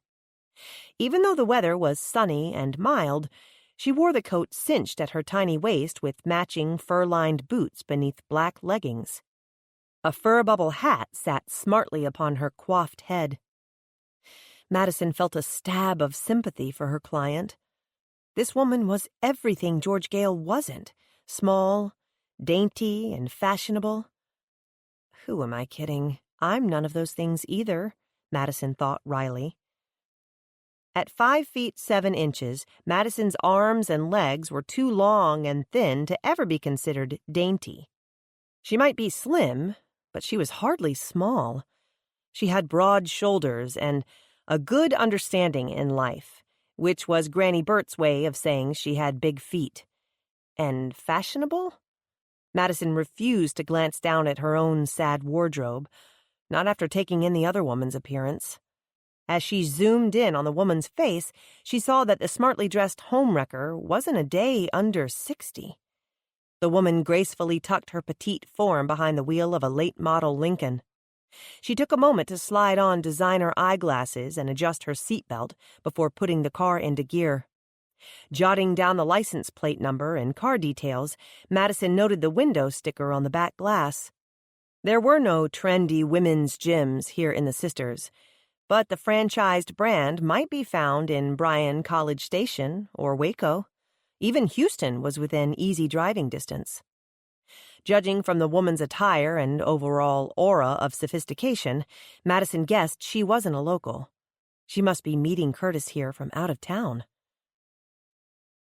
Even though the weather was sunny and mild, she wore the coat cinched at her tiny waist with matching fur-lined boots beneath black leggings. A fur bubble hat sat smartly upon her coiffed head. Madison felt a stab of sympathy for her client. This woman was everything George Gale wasn't. Small, dainty, and fashionable. Who am I kidding? I'm none of those things either, Madison thought wryly. At 5 feet 7 inches, Madison's arms and legs were too long and thin to ever be considered dainty. She might be slim, but she was hardly small. She had broad shoulders and a good understanding in life, which was Granny Bert's way of saying she had big feet. And fashionable? Madison refused to glance down at her own sad wardrobe, not after taking in the other woman's appearance. As she zoomed in on the woman's face, she saw that the smartly dressed homewrecker wasn't a day under 60. The woman gracefully tucked her petite form behind the wheel of a late-model Lincoln. She took a moment to slide on designer eyeglasses and adjust her seatbelt before putting the car into gear. Jotting down the license plate number and car details, Madison noted the window sticker on the back glass. There were no trendy women's gyms here in the Sisters, but the franchised brand might be found in Bryan College Station or Waco. Even Houston was within easy driving distance. Judging from the woman's attire and overall aura of sophistication, Madison guessed she wasn't a local. She must be meeting Curtis here from out of town.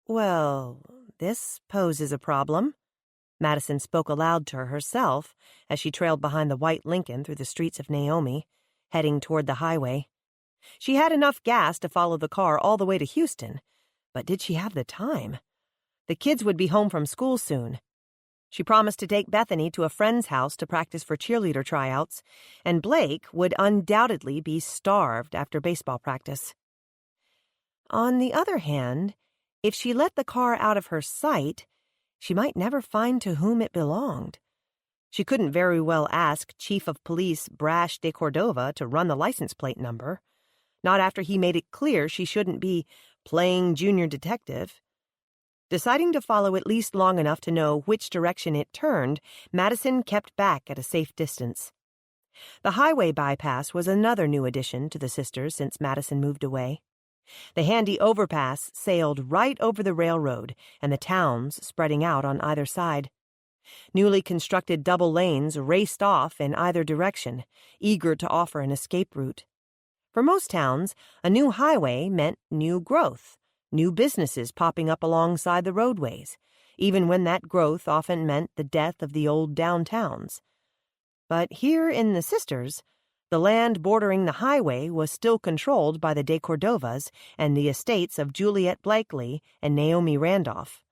Well, this poses a problem. Madison spoke aloud to herself as she trailed behind the white Lincoln through the streets of Naomi, heading toward the highway. She had enough gas to follow the car all the way to Houston, but did she have the time? The kids would be home from school soon. She promised to take Bethany to a friend's house to practice for cheerleader tryouts, and Blake would undoubtedly be starved after baseball practice. On the other hand, if she let the car out of her sight, she might never find to whom it belonged. She couldn't very well ask Chief of Police Brash de Cordova to run the license plate number, not after he made it clear she shouldn't be playing junior detective. Deciding to follow at least long enough to know which direction it turned, Madison kept back at a safe distance. The highway bypass was another new addition to the Sisters since Madison moved away. The handy overpass sailed right over the railroad and the towns spreading out on either side. Newly constructed double lanes raced off in either direction, eager to offer an escape route. For most towns, a new highway meant new growth, new businesses popping up alongside the roadways, even when that growth often meant the death of the old downtowns. But here in the Sisters, the land bordering the highway was still controlled by the de Cordovas and the estates of Juliet Blakely and Naomi Randolph.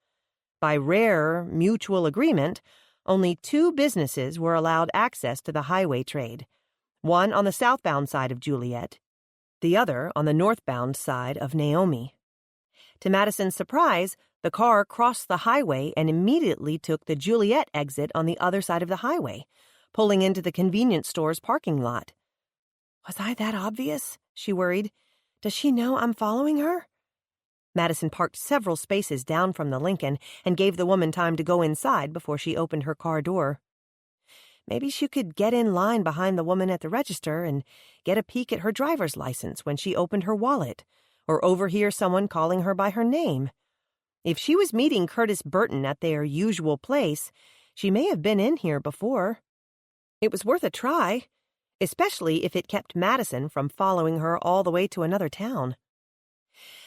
By rare mutual agreement, only 2 businesses were allowed access to the highway trade, one on the southbound side of Juliet, the other on the northbound side of Naomi. To Madison's surprise, the car crossed the highway and immediately took the Juliet exit on the other side of the highway, pulling into the convenience store's parking lot. Was I that obvious? She worried. Does she know I'm following her? Madison parked several spaces down from the Lincoln and gave the woman time to go inside before she opened her car door. Maybe she could get in line behind the woman at the register and get a peek at her driver's license when she opened her wallet, or overhear someone calling her by her name. If she was meeting Curtis Burton at their usual place, she may have been in here before. It was worth a try, especially if it kept Madison from following her all the way to another town.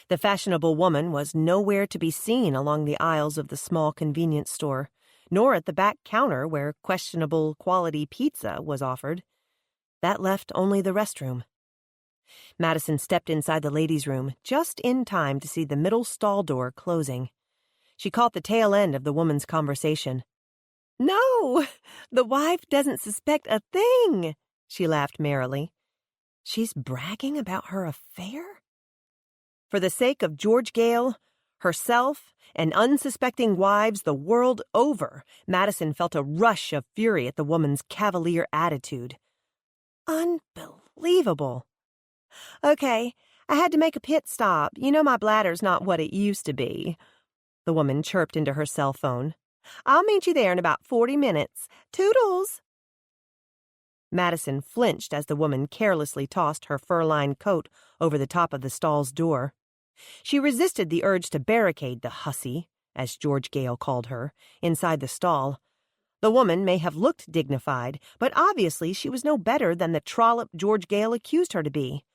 The fashionable woman was nowhere to be seen along the aisles of the small convenience store, nor at the back counter where questionable quality pizza was offered. That left only the restroom. Madison stepped inside the ladies' room just in time to see the middle stall door closing. She caught the tail end of the woman's conversation. "No, the wife doesn't suspect a thing," she laughed merrily. She's bragging about her affair? For the sake of George Gale, herself, and unsuspecting wives the world over, Madison felt a rush of fury at the woman's cavalier attitude. Unbelievable. "Okay, I had to make a pit stop. You know my bladder's not what it used to be," the woman chirped into her cell phone. "I'll meet you there in about 40 minutes. Toodles!" Madison flinched as the woman carelessly tossed her fur-lined coat over the top of the stall's door. She resisted the urge to barricade the hussy, as George Gale called her, inside the stall. The woman may have looked dignified, but obviously she was no better than the trollop George Gale accused her to be.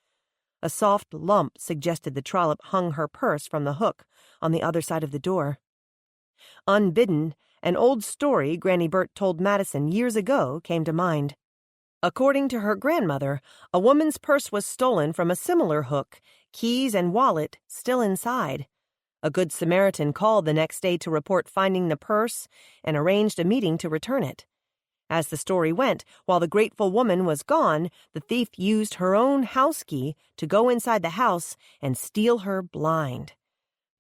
A soft lump suggested the trollop hung her purse from the hook on the other side of the door. Unbidden, an old story Granny Burt told Madison years ago came to mind. According to her grandmother, a woman's purse was stolen from a similar hook, keys and wallet still inside. A Good Samaritan called the next day to report finding the purse and arranged a meeting to return it. As the story went, while the grateful woman was gone, the thief used her own house key to go inside the house and steal her blind.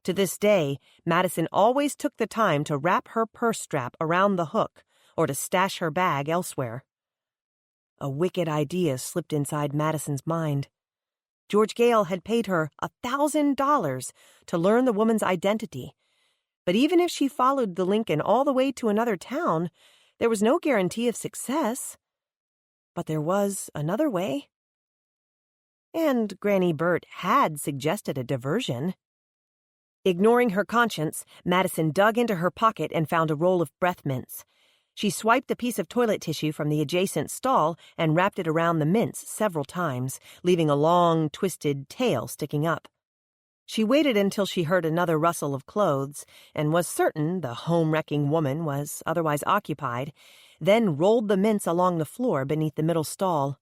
To this day, Madison always took the time to wrap her purse strap around the hook or to stash her bag elsewhere. A wicked idea slipped inside Madison's mind. George Gale had paid her $1,000 to learn the woman's identity. But even if she followed the Lincoln all the way to another town, there was no guarantee of success. But there was another way. And Granny Burt had suggested a diversion. Ignoring her conscience, Madison dug into her pocket and found a roll of breath mints. She swiped a piece of toilet tissue from the adjacent stall and wrapped it around the mints several times, leaving a long, twisted tail sticking up. She waited until she heard another rustle of clothes and was certain the home-wrecking woman was otherwise occupied, then rolled the mints along the floor beneath the middle stall.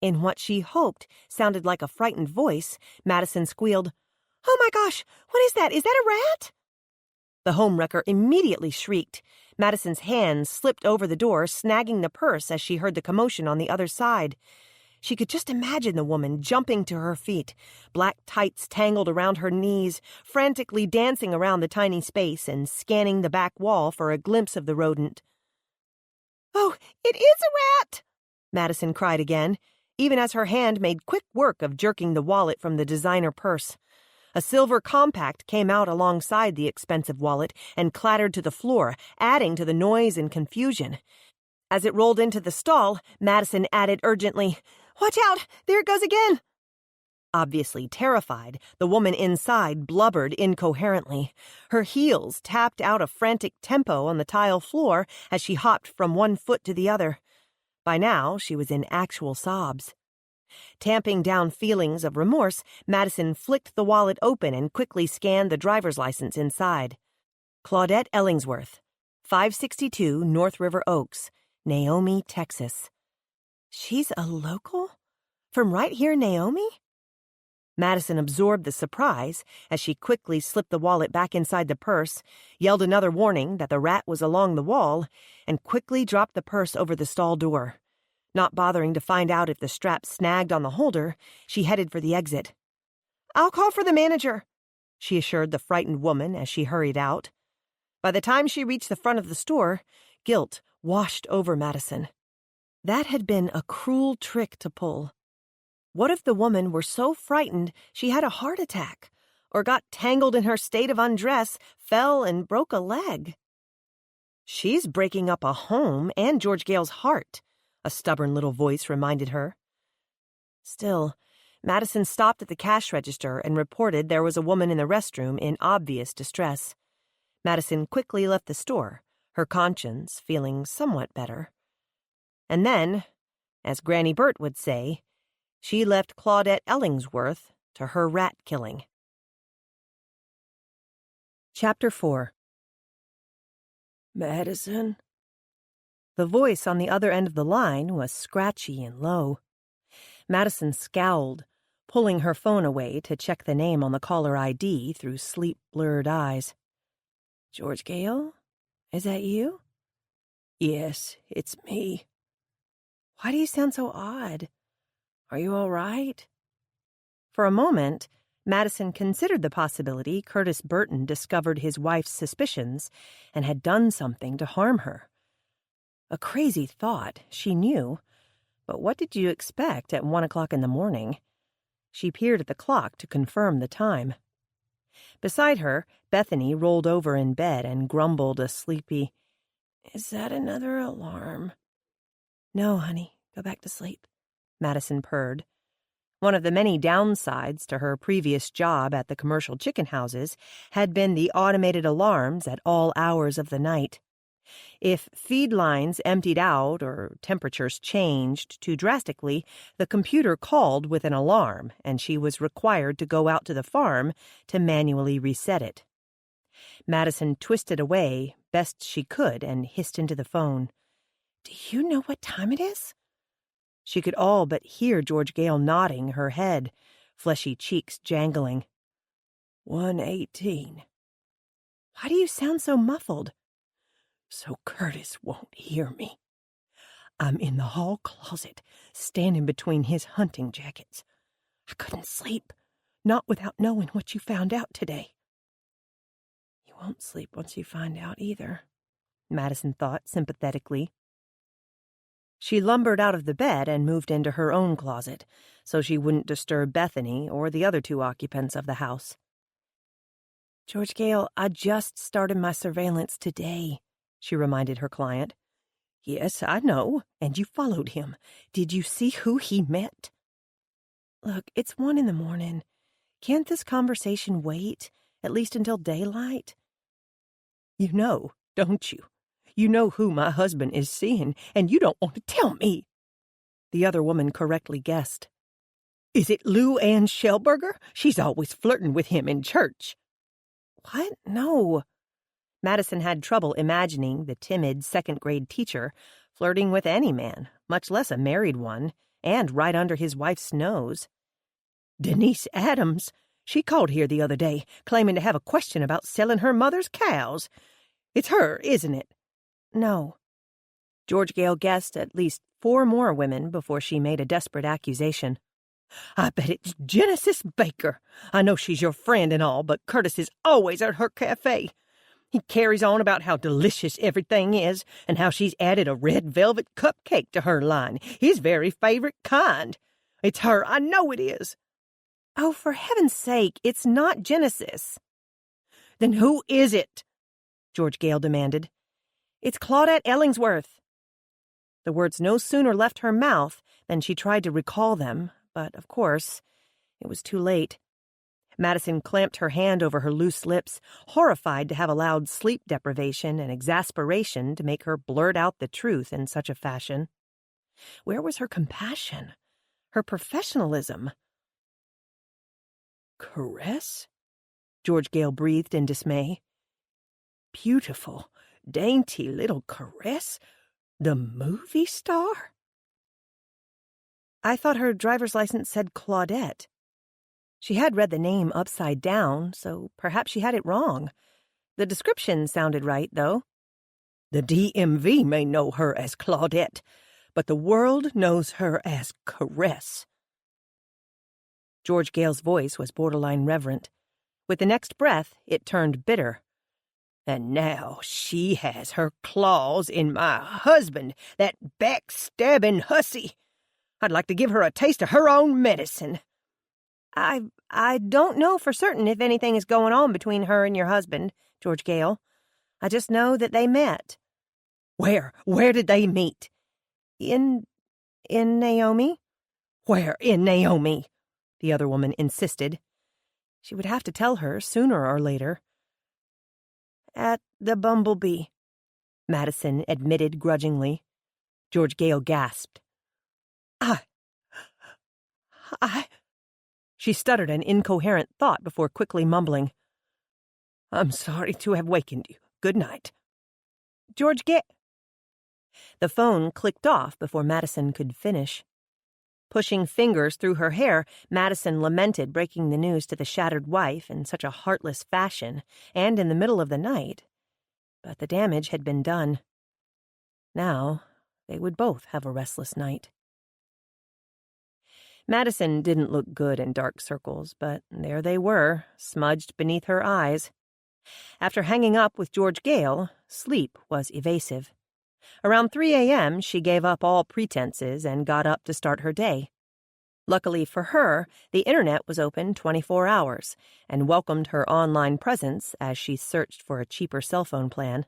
In what she hoped sounded like a frightened voice, Madison squealed, "Oh my gosh, what is that? Is that a rat?" The homewrecker immediately shrieked. Madison's hands slipped over the door, snagging the purse as she heard the commotion on the other side. She could just imagine the woman jumping to her feet, black tights tangled around her knees, frantically dancing around the tiny space and scanning the back wall for a glimpse of the rodent. "Oh, it is a rat!" Madison cried again, even as her hand made quick work of jerking the wallet from the designer purse. A silver compact came out alongside the expensive wallet and clattered to the floor, adding to the noise and confusion. As it rolled into the stall, Madison added urgently, "Watch out! There it goes again!" Obviously terrified, the woman inside blubbered incoherently. Her heels tapped out a frantic tempo on the tile floor as she hopped from one foot to the other. By now, she was in actual sobs. Tamping down feelings of remorse, Madison flicked the wallet open and quickly scanned the driver's license inside. Claudette Ellingsworth, 562 North River Oaks, Naomi, Texas. She's a local? From right here, Naomi? Madison absorbed the surprise as she quickly slipped the wallet back inside the purse, yelled another warning that the rat was along the wall, and quickly dropped the purse over the stall door. Not bothering to find out if the strap snagged on the holder, she headed for the exit. "I'll call for the manager," she assured the frightened woman as she hurried out. By the time she reached the front of the store, guilt washed over Madison. That had been a cruel trick to pull. What if the woman were so frightened she had a heart attack, or got tangled in her state of undress, fell and broke a leg? "She's breaking up a home and George Gale's heart," a stubborn little voice reminded her. Still, Madison stopped at the cash register and reported there was a woman in the restroom in obvious distress. Madison quickly left the store, her conscience feeling somewhat better. And then, as Granny Burt would say, she left Claudette Ellingsworth to her rat killing. Chapter 4. "Madison?" The voice on the other end of the line was scratchy and low. Madison scowled, pulling her phone away to check the name on the caller ID through sleep-blurred eyes. "George Gale? Is that you?" "Yes, it's me." "Why do you sound so odd? Are you all right?" For a moment, Madison considered the possibility Curtis Burton discovered his wife's suspicions and had done something to harm her. A crazy thought, she knew, but what did you expect at 1 o'clock in the morning? She peered at the clock to confirm the time. Beside her, Bethany rolled over in bed and grumbled a sleepy, "Is that another alarm?" "No, honey, Go back to sleep, Madison purred. One of the many downsides to her previous job at the commercial chicken houses had been the automated alarms at all hours of the night. If feed lines emptied out or temperatures changed too drastically, the computer called with an alarm, and she was required to go out to the farm to manually reset it. Madison twisted away best she could and hissed into the phone. "Do you know what time it is?" She could all but hear George Gale nodding her head, fleshy cheeks jangling. 1:18. Why do you sound so muffled? So Curtis won't hear me. I'm in the hall closet, standing between his hunting jackets. I couldn't sleep, not without knowing what you found out today. You won't sleep once you find out either, Madison thought sympathetically. She lumbered out of the bed and moved into her own closet, so she wouldn't disturb Bethany or the other two occupants of the house. George Gale, I just started my surveillance today, she reminded her client. Yes, I know, and you followed him. Did you see who he met? Look, it's 1 a.m. Can't this conversation wait, at least until daylight? You know, don't you? You know who my husband is seeing, and you don't want to tell me. The other woman correctly guessed. Is it Lou Ann Shellberger? She's always flirting with him in church. What? No. Madison had trouble imagining the timid second-grade teacher flirting with any man, much less a married one, and right under his wife's nose. Denise Adams. She called here the other day, claiming to have a question about selling her mother's cows. It's her, isn't it? No. George Gale guessed at least 4 more women before she made a desperate accusation. I bet it's Genesis Baker. I know she's your friend and all, but Curtis is always at her cafe. He carries on about how delicious everything is and how she's added a red velvet cupcake to her line, his very favorite kind. It's her, I know it is. Oh, for heaven's sake, it's not Genesis. Then who is it? George Gale demanded. It's Claudette Ellingsworth. The words no sooner left her mouth than she tried to recall them, but, of course, it was too late. Madison clamped her hand over her loose lips, horrified to have allowed sleep deprivation and exasperation to make her blurt out the truth in such a fashion. Where was her compassion? Her professionalism? Caress? George Gale breathed in dismay. Beautiful, dainty little Caress? The movie star? I thought her driver's license said Claudette. She had read the name upside down, so perhaps she had it wrong. The description sounded right, though. The DMV may know her as Claudette, but the world knows her as Caress. George Gale's voice was borderline reverent. With the next breath, it turned bitter. And now she has her claws in my husband, that backstabbing hussy. I'd like to give her a taste of her own medicine. I don't know for certain if anything is going on between her and your husband, George Gale. I just know that they met. Where did they meet? In Naomi? Where in Naomi? The other woman insisted. She would have to tell her sooner or later. At the Bumblebee, Madison admitted grudgingly. George Gale gasped. She stuttered an incoherent thought before quickly mumbling. I'm sorry to have wakened you. Good night. George Gale. The phone clicked off before Madison could finish. Pushing fingers through her hair, Madison lamented breaking the news to the shattered wife in such a heartless fashion, and in the middle of the night. But the damage had been done. Now, they would both have a restless night. Madison didn't look good in dark circles, but there they were, smudged beneath her eyes. After hanging up with George Gale, sleep was evasive. Around 3 a.m., she gave up all pretenses and got up to start her day. Luckily for her, the internet was open 24 hours and welcomed her online presence as she searched for a cheaper cell phone plan.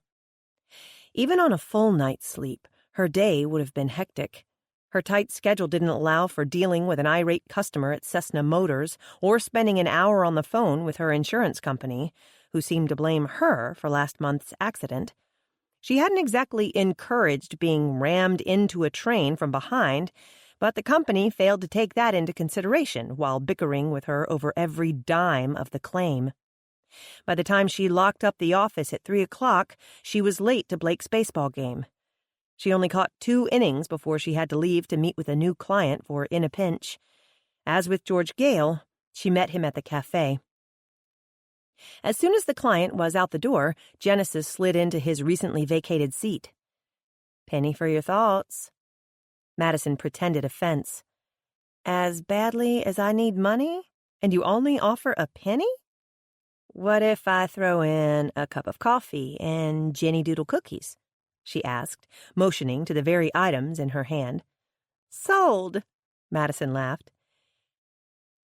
Even on a full night's sleep, her day would have been hectic. Her tight schedule didn't allow for dealing with an irate customer at Cessna Motors or spending an hour on the phone with her insurance company, who seemed to blame her for last month's accident. She hadn't exactly encouraged being rammed into a train from behind, but the company failed to take that into consideration while bickering with her over every dime of the claim. By the time she locked up the office at 3 o'clock, she was late to Blake's baseball game. She only caught 2 innings before she had to leave to meet with a new client for In a Pinch. As with George Gale, she met him at the cafe. As soon as the client was out the door, Genesis slid into his recently vacated seat. "Penny for your thoughts." Madison pretended offense. "As badly as I need money? And you only offer a penny? What if I throw in a cup of coffee and Jenny Doodle cookies?" she asked, motioning to the very items in her hand. "Sold," Madison laughed.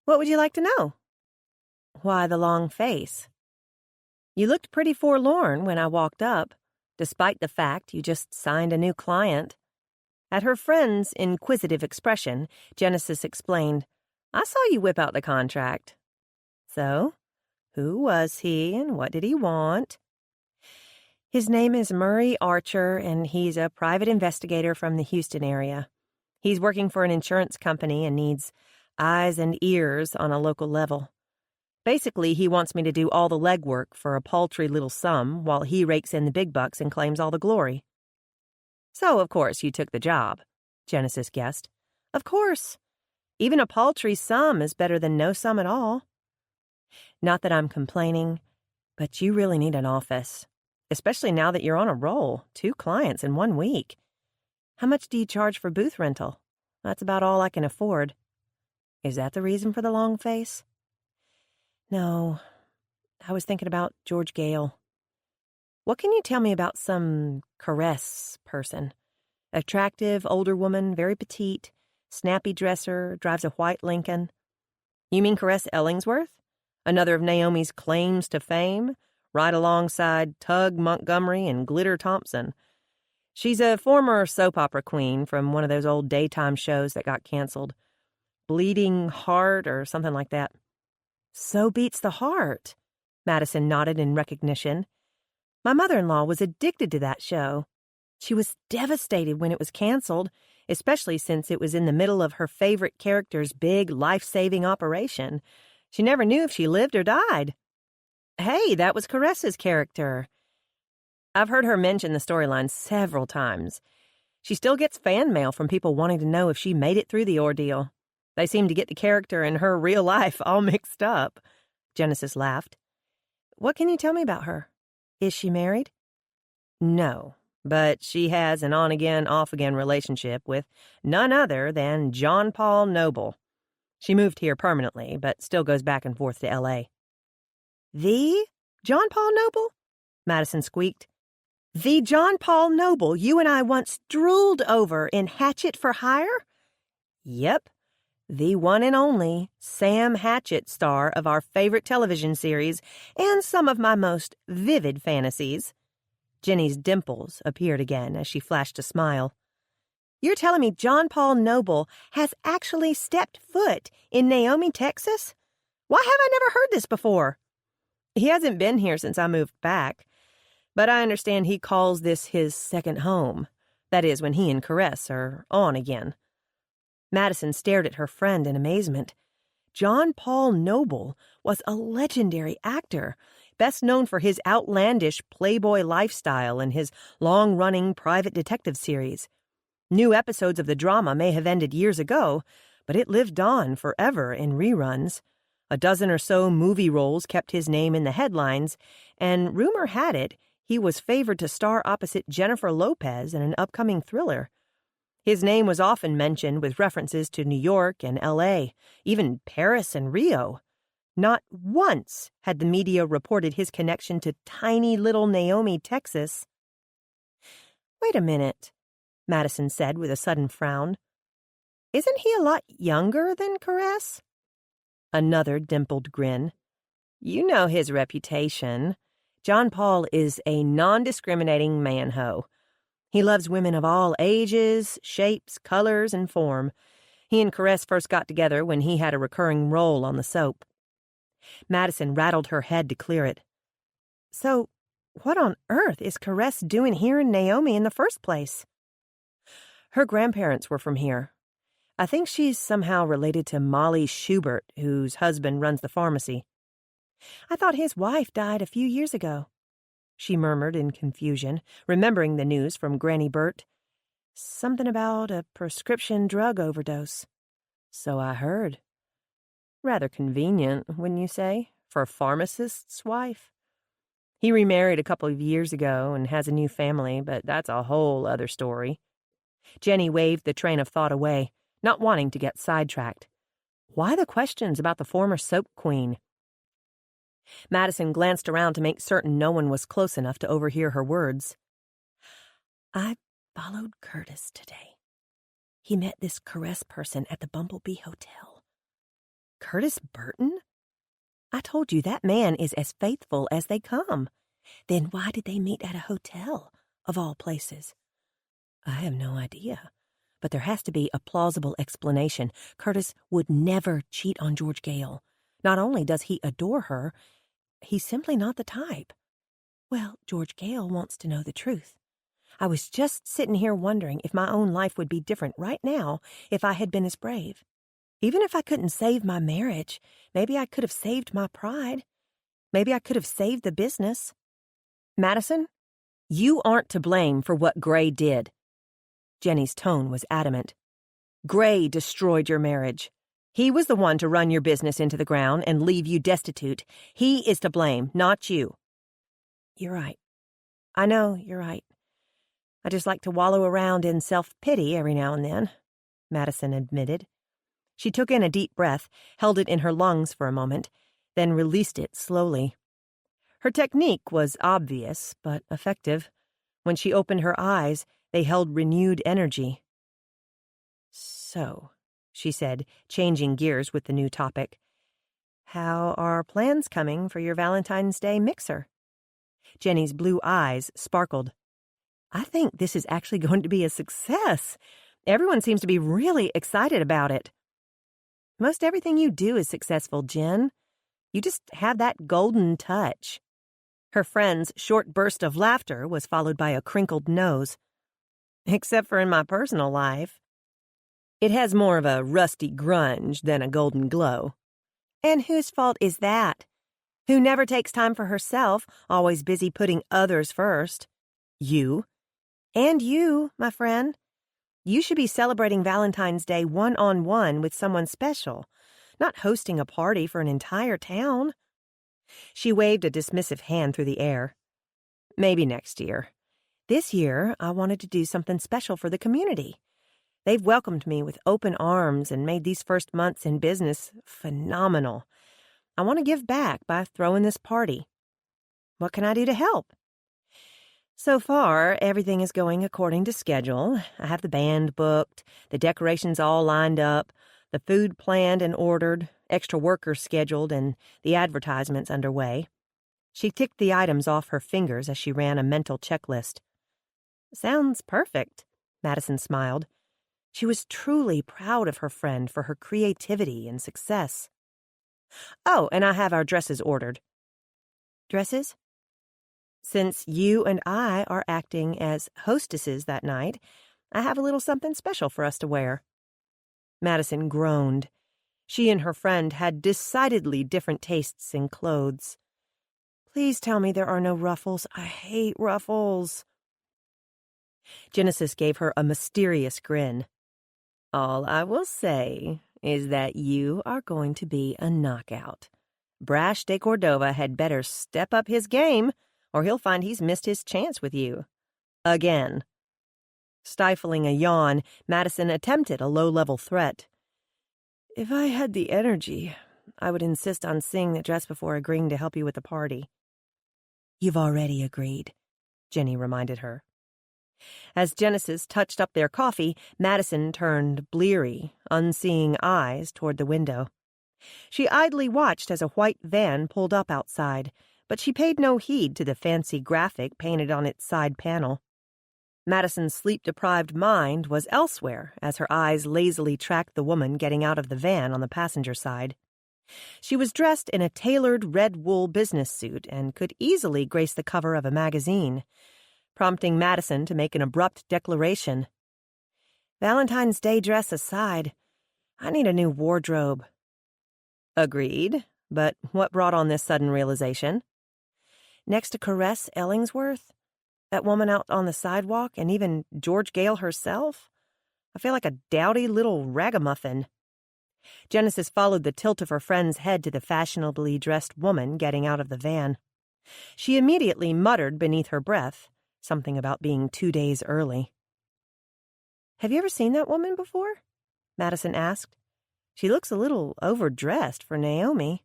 "What would you like to know?" "Why the long face? You looked pretty forlorn when I walked up, despite the fact you just signed a new client." At her friend's inquisitive expression, Genesis explained, "I saw you whip out the contract." "So, who was he and what did he want?" "His name is Murray Archer, and he's a private investigator from the Houston area. He's working for an insurance company and needs eyes and ears on a local level. Basically, he wants me to do all the legwork for a paltry little sum while he rakes in the big bucks and claims all the glory." "So, of course, you took the job," Genesis guessed. "Of course. Even a paltry sum is better than no sum at all." "Not that I'm complaining, but you really need an office, especially now that you're on a roll, 2 clients in 1 week. How much do you charge for booth rental? That's about all I can afford." "Is that the reason for the long face?" "No, I was thinking about George Gale. What can you tell me about some Caress person? Attractive, older woman, very petite, snappy dresser, drives a white Lincoln." "You mean Caress Ellingsworth? Another of Naomi's claims to fame, right alongside Tug Montgomery and Glitter Thompson. She's a former soap opera queen from one of those old daytime shows that got canceled. Bleeding Heart or something like that." "So Beats the Heart." Madison nodded in recognition. "My mother-in-law was addicted to that show. She was devastated when it was canceled, especially since it was in the middle of her favorite character's big life-saving operation. She never knew if she lived or died." "Hey, that was Caress's character." "I've heard her mention the storyline several times. She still gets fan mail from people wanting to know if she made it through the ordeal. They seem to get the character and her real life all mixed up." Genesis laughed. "What can you tell me about her? Is she married?" "No, but she has an on-again, off-again relationship with none other than John Paul Noble. She moved here permanently, but still goes back and forth to L.A. "The John Paul Noble?" Madison squeaked. "The John Paul Noble you and I once drooled over in Hatchet for Hire?" "Yep. The one and only Sam Hatchet, star of our favorite television series and some of my most vivid fantasies." Jenny's dimples appeared again as she flashed a smile. "You're telling me John Paul Noble has actually stepped foot in Naomi, Texas? Why have I never heard this before?" "He hasn't been here since I moved back, but I understand he calls this his second home. That is, when he and Caress are on again." Madison stared at her friend in amazement. John Paul Noble was a legendary actor, best known for his outlandish playboy lifestyle and his long-running private detective series. New episodes of the drama may have ended years ago, but it lived on forever in reruns. A dozen or so movie roles kept his name in the headlines, and rumor had it he was favored to star opposite Jennifer Lopez in an upcoming thriller. His name was often mentioned with references to New York and L.A., even Paris and Rio. Not once had the media reported his connection to tiny little Naomi, Texas. "Wait a minute," Madison said with a sudden frown. "Isn't he a lot younger than Caress?" Another dimpled grin. "You know his reputation. John Paul is a non-discriminating man-ho. He loves women of all ages, shapes, colors, and form. He and Caress first got together when he had a recurring role on the soap. Madison rattled her head to clear it. So, what on earth is Caress doing here in Naomi in the first place? Her grandparents were from here. I think she's somehow related to Molly Schubert, whose husband runs the pharmacy. I thought his wife died a few years ago, she murmured in confusion, remembering the news from Granny Burt. Something about a prescription drug overdose. So I heard. Rather convenient, wouldn't you say, for a pharmacist's wife? He remarried a couple of years ago and has a new family, but that's a whole other story. Jenny waved the train of thought away, not wanting to get sidetracked. Why the questions about the former soap queen? Madison glanced around to make certain no one was close enough to overhear her words. I followed Curtis today. He met this Caress person at the Bumblebee Hotel. Curtis Burton? I told you that man is as faithful as they come. Then why did they meet at a hotel, of all places? I have no idea, but there has to be a plausible explanation. Curtis would never cheat on George Gale. Not only does he adore her, he's simply not the type. Well, George Gale wants to know the truth. I was just sitting here wondering if my own life would be different right now if I had been as brave. Even if I couldn't save my marriage, maybe I could have saved my pride. Maybe I could have saved the business. Madison, you aren't to blame for what Gray did. Jenny's tone was adamant. Gray destroyed your marriage. He was the one to run your business into the ground and leave you destitute. He is to blame, not you. You're right. I know you're right. I just like to wallow around in self-pity every now and then, Madison admitted. She took in a deep breath, held it in her lungs for a moment, then released it slowly. Her technique was obvious, but effective. When she opened her eyes, they held renewed energy. So, she said, changing gears with the new topic, how are plans coming for your Valentine's Day mixer? Jenny's blue eyes sparkled. I think this is actually going to be a success. Everyone seems to be really excited about it. Most everything you do is successful, Jen. You just have that golden touch. Her friend's short burst of laughter was followed by a crinkled nose. Except for in my personal life. It has more of a rusty grunge than a golden glow. And whose fault is that? Who never takes time for herself, always busy putting others first? You. And you, my friend. You should be celebrating Valentine's Day one-on-one with someone special, not hosting a party for an entire town. She waved a dismissive hand through the air. Maybe next year. This year, I wanted to do something special for the community. They've welcomed me with open arms and made these first months in business phenomenal. I want to give back by throwing this party. What can I do to help? So far, everything is going according to schedule. I have the band booked, the decorations all lined up, the food planned and ordered, extra workers scheduled, and the advertisements underway. She ticked the items off her fingers as she ran a mental checklist. Sounds perfect, Madison smiled. She was truly proud of her friend for her creativity and success. Oh, and I have our dresses ordered. Dresses? Since you and I are acting as hostesses that night, I have a little something special for us to wear. Madison groaned. She and her friend had decidedly different tastes in clothes. Please tell me there are no ruffles. I hate ruffles. Genesis gave her a mysterious grin. All I will say is that you are going to be a knockout. Brash de Cordova had better step up his game, or he'll find he's missed his chance with you. Again. Stifling a yawn, Madison attempted a low-level threat. If I had the energy, I would insist on seeing the dress before agreeing to help you with the party. You've already agreed, Jenny reminded her. As Genesis touched up their coffee, Madison turned bleary, unseeing eyes toward the window. She idly watched as a white van pulled up outside, but she paid no heed to the fancy graphic painted on its side panel. Madison's sleep-deprived mind was elsewhere as her eyes lazily tracked the woman getting out of the van on the passenger side. She was dressed in a tailored red wool business suit and could easily grace the cover of a magazine, prompting Madison to make an abrupt declaration. "Valentine's Day dress aside, I need a new wardrobe." Agreed, but what brought on this sudden realization? Next to Caress Ellingsworth, that woman out on the sidewalk, and even George Gale herself, I feel like a dowdy little ragamuffin. Genesis followed the tilt of her friend's head to the fashionably dressed woman getting out of the van. She immediately muttered beneath her breath something about being 2 days early. "Have you ever seen that woman before?" Madison asked. "She looks a little overdressed for Naomi.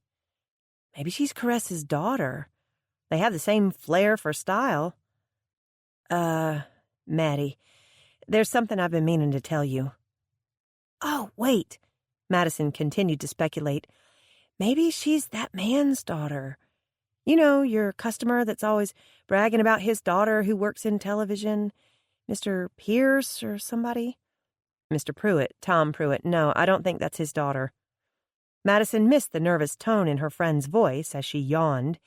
Maybe she's Caress's daughter. They have the same flair for style." Maddie, there's something I've been meaning to tell you." "Oh, wait," Madison continued to speculate. "Maybe she's that man's daughter. You know, your customer that's always bragging about his daughter who works in television, Mr. Pierce or somebody?" "Mr. Pruitt, Tom Pruitt. No, I don't think that's his daughter." Madison missed the nervous tone in her friend's voice as she yawned,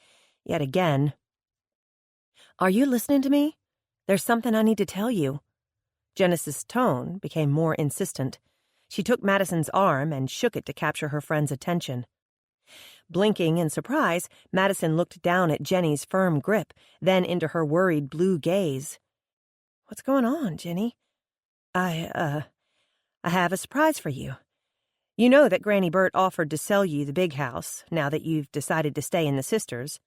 yet again. "Are you listening to me? There's something I need to tell you." Genesis' tone became more insistent. She took Madison's arm and shook it to capture her friend's attention. Blinking in surprise, Madison looked down at Jenny's firm grip, then into her worried blue gaze. "What's going on, Jenny?" I have a surprise for you. You know that Granny Burt offered to sell you the big house, now that you've decided to stay in the Sisters."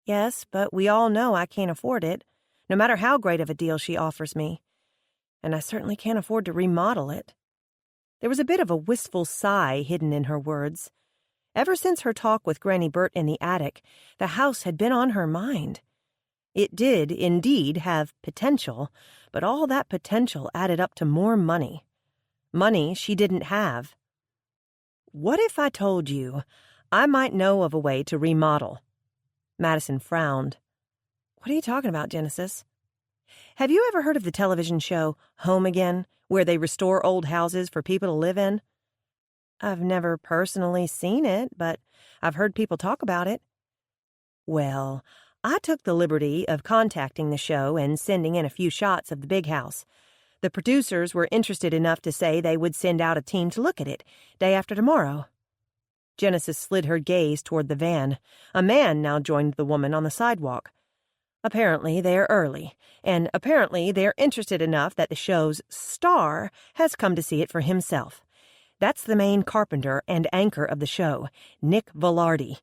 "Yes, but we all know I can't afford it, no matter how great of a deal she offers me. And I certainly can't afford to remodel it." There was a bit of a wistful sigh hidden in her words. Ever since her talk with Granny Burt in the attic, the house had been on her mind. It did, indeed, have potential, but all that potential added up to more money. Money she didn't have. "What if I told you I might know of a way to remodel?" Madison frowned. "What are you talking about, Genesis?" "Have you ever heard of the television show Home Again, where they restore old houses for people to live in?" "I've never personally seen it, but I've heard people talk about it." "Well, I took the liberty of contacting the show and sending in a few shots of the big house. The producers were interested enough to say they would send out a team to look at it, day after tomorrow." Genesis slid her gaze toward the van. A man now joined the woman on the sidewalk. "Apparently they're early, and apparently they're interested enough that the show's star has come to see it for himself. That's the main carpenter and anchor of the show, Nick Velarde."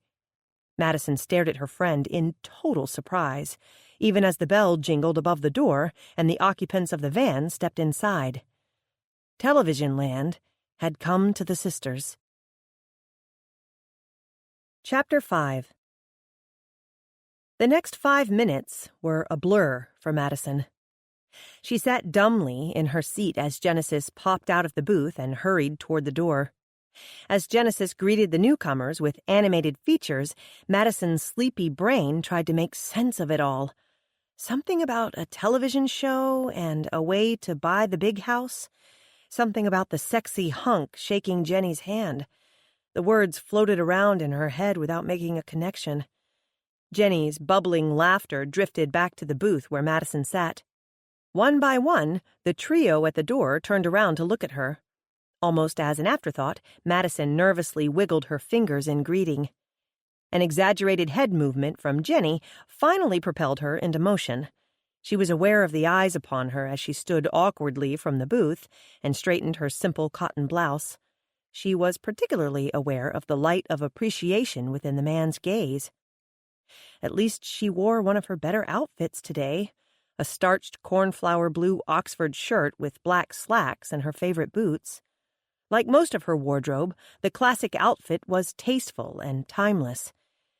Madison stared at her friend in total surprise, even as the bell jingled above the door and the occupants of the van stepped inside. Television land had come to the Sisters. Chapter 5. The next 5 minutes were a blur for Madison. She sat dumbly in her seat as Genesis popped out of the booth and hurried toward the door. As Genesis greeted the newcomers with animated features, Madison's sleepy brain tried to make sense of it all. Something about a television show and a way to buy the big house. Something about the sexy hunk shaking Jenny's hand. The words floated around in her head without making a connection. Jenny's bubbling laughter drifted back to the booth where Madison sat. One by one, the trio at the door turned around to look at her. Almost as an afterthought, Madison nervously wiggled her fingers in greeting. An exaggerated head movement from Jenny finally propelled her into motion. She was aware of the eyes upon her as she stood awkwardly from the booth and straightened her simple cotton blouse. She was particularly aware of the light of appreciation within the man's gaze. At least she wore one of her better outfits today, a starched cornflower blue Oxford shirt with black slacks and her favorite boots. Like most of her wardrobe, the classic outfit was tasteful and timeless.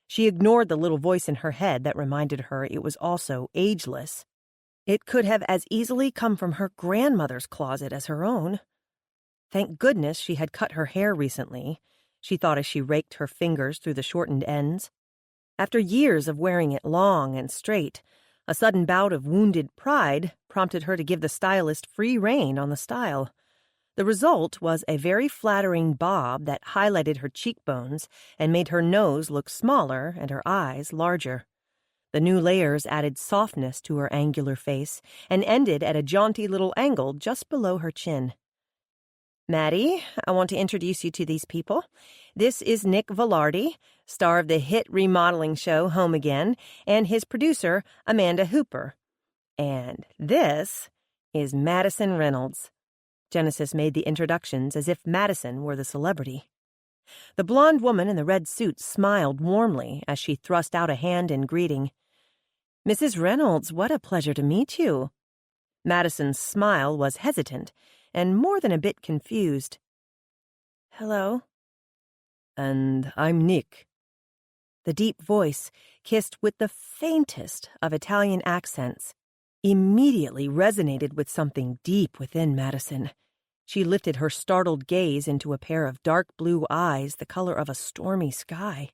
She ignored the little voice in her head that reminded her it was also ageless. It could have as easily come from her grandmother's closet as her own. Thank goodness she had cut her hair recently, she thought as she raked her fingers through the shortened ends. After years of wearing it long and straight, A sudden bout of wounded pride prompted her to give the stylist free rein on the style. The result was a very flattering bob that highlighted her cheekbones and made her nose look smaller and her eyes larger. The new layers added softness to her angular face and ended at a jaunty little angle just below her chin. Maddie, I want to introduce you to these people. This is Nick Velarde, star of the hit remodeling show Home Again, and his producer, Amanda Hooper. And this is Madison Reynolds. Genesis made the introductions as if Madison were the celebrity. The blonde woman in the red suit smiled warmly as she thrust out a hand in greeting. Mrs. Reynolds, what a pleasure to meet you. Madison's smile was hesitant and more than a bit confused. Hello. And I'm Nick. The deep voice, kissed with the faintest of Italian accents, immediately resonated with something deep within Madison. She lifted her startled gaze into a pair of dark blue eyes the color of a stormy sky.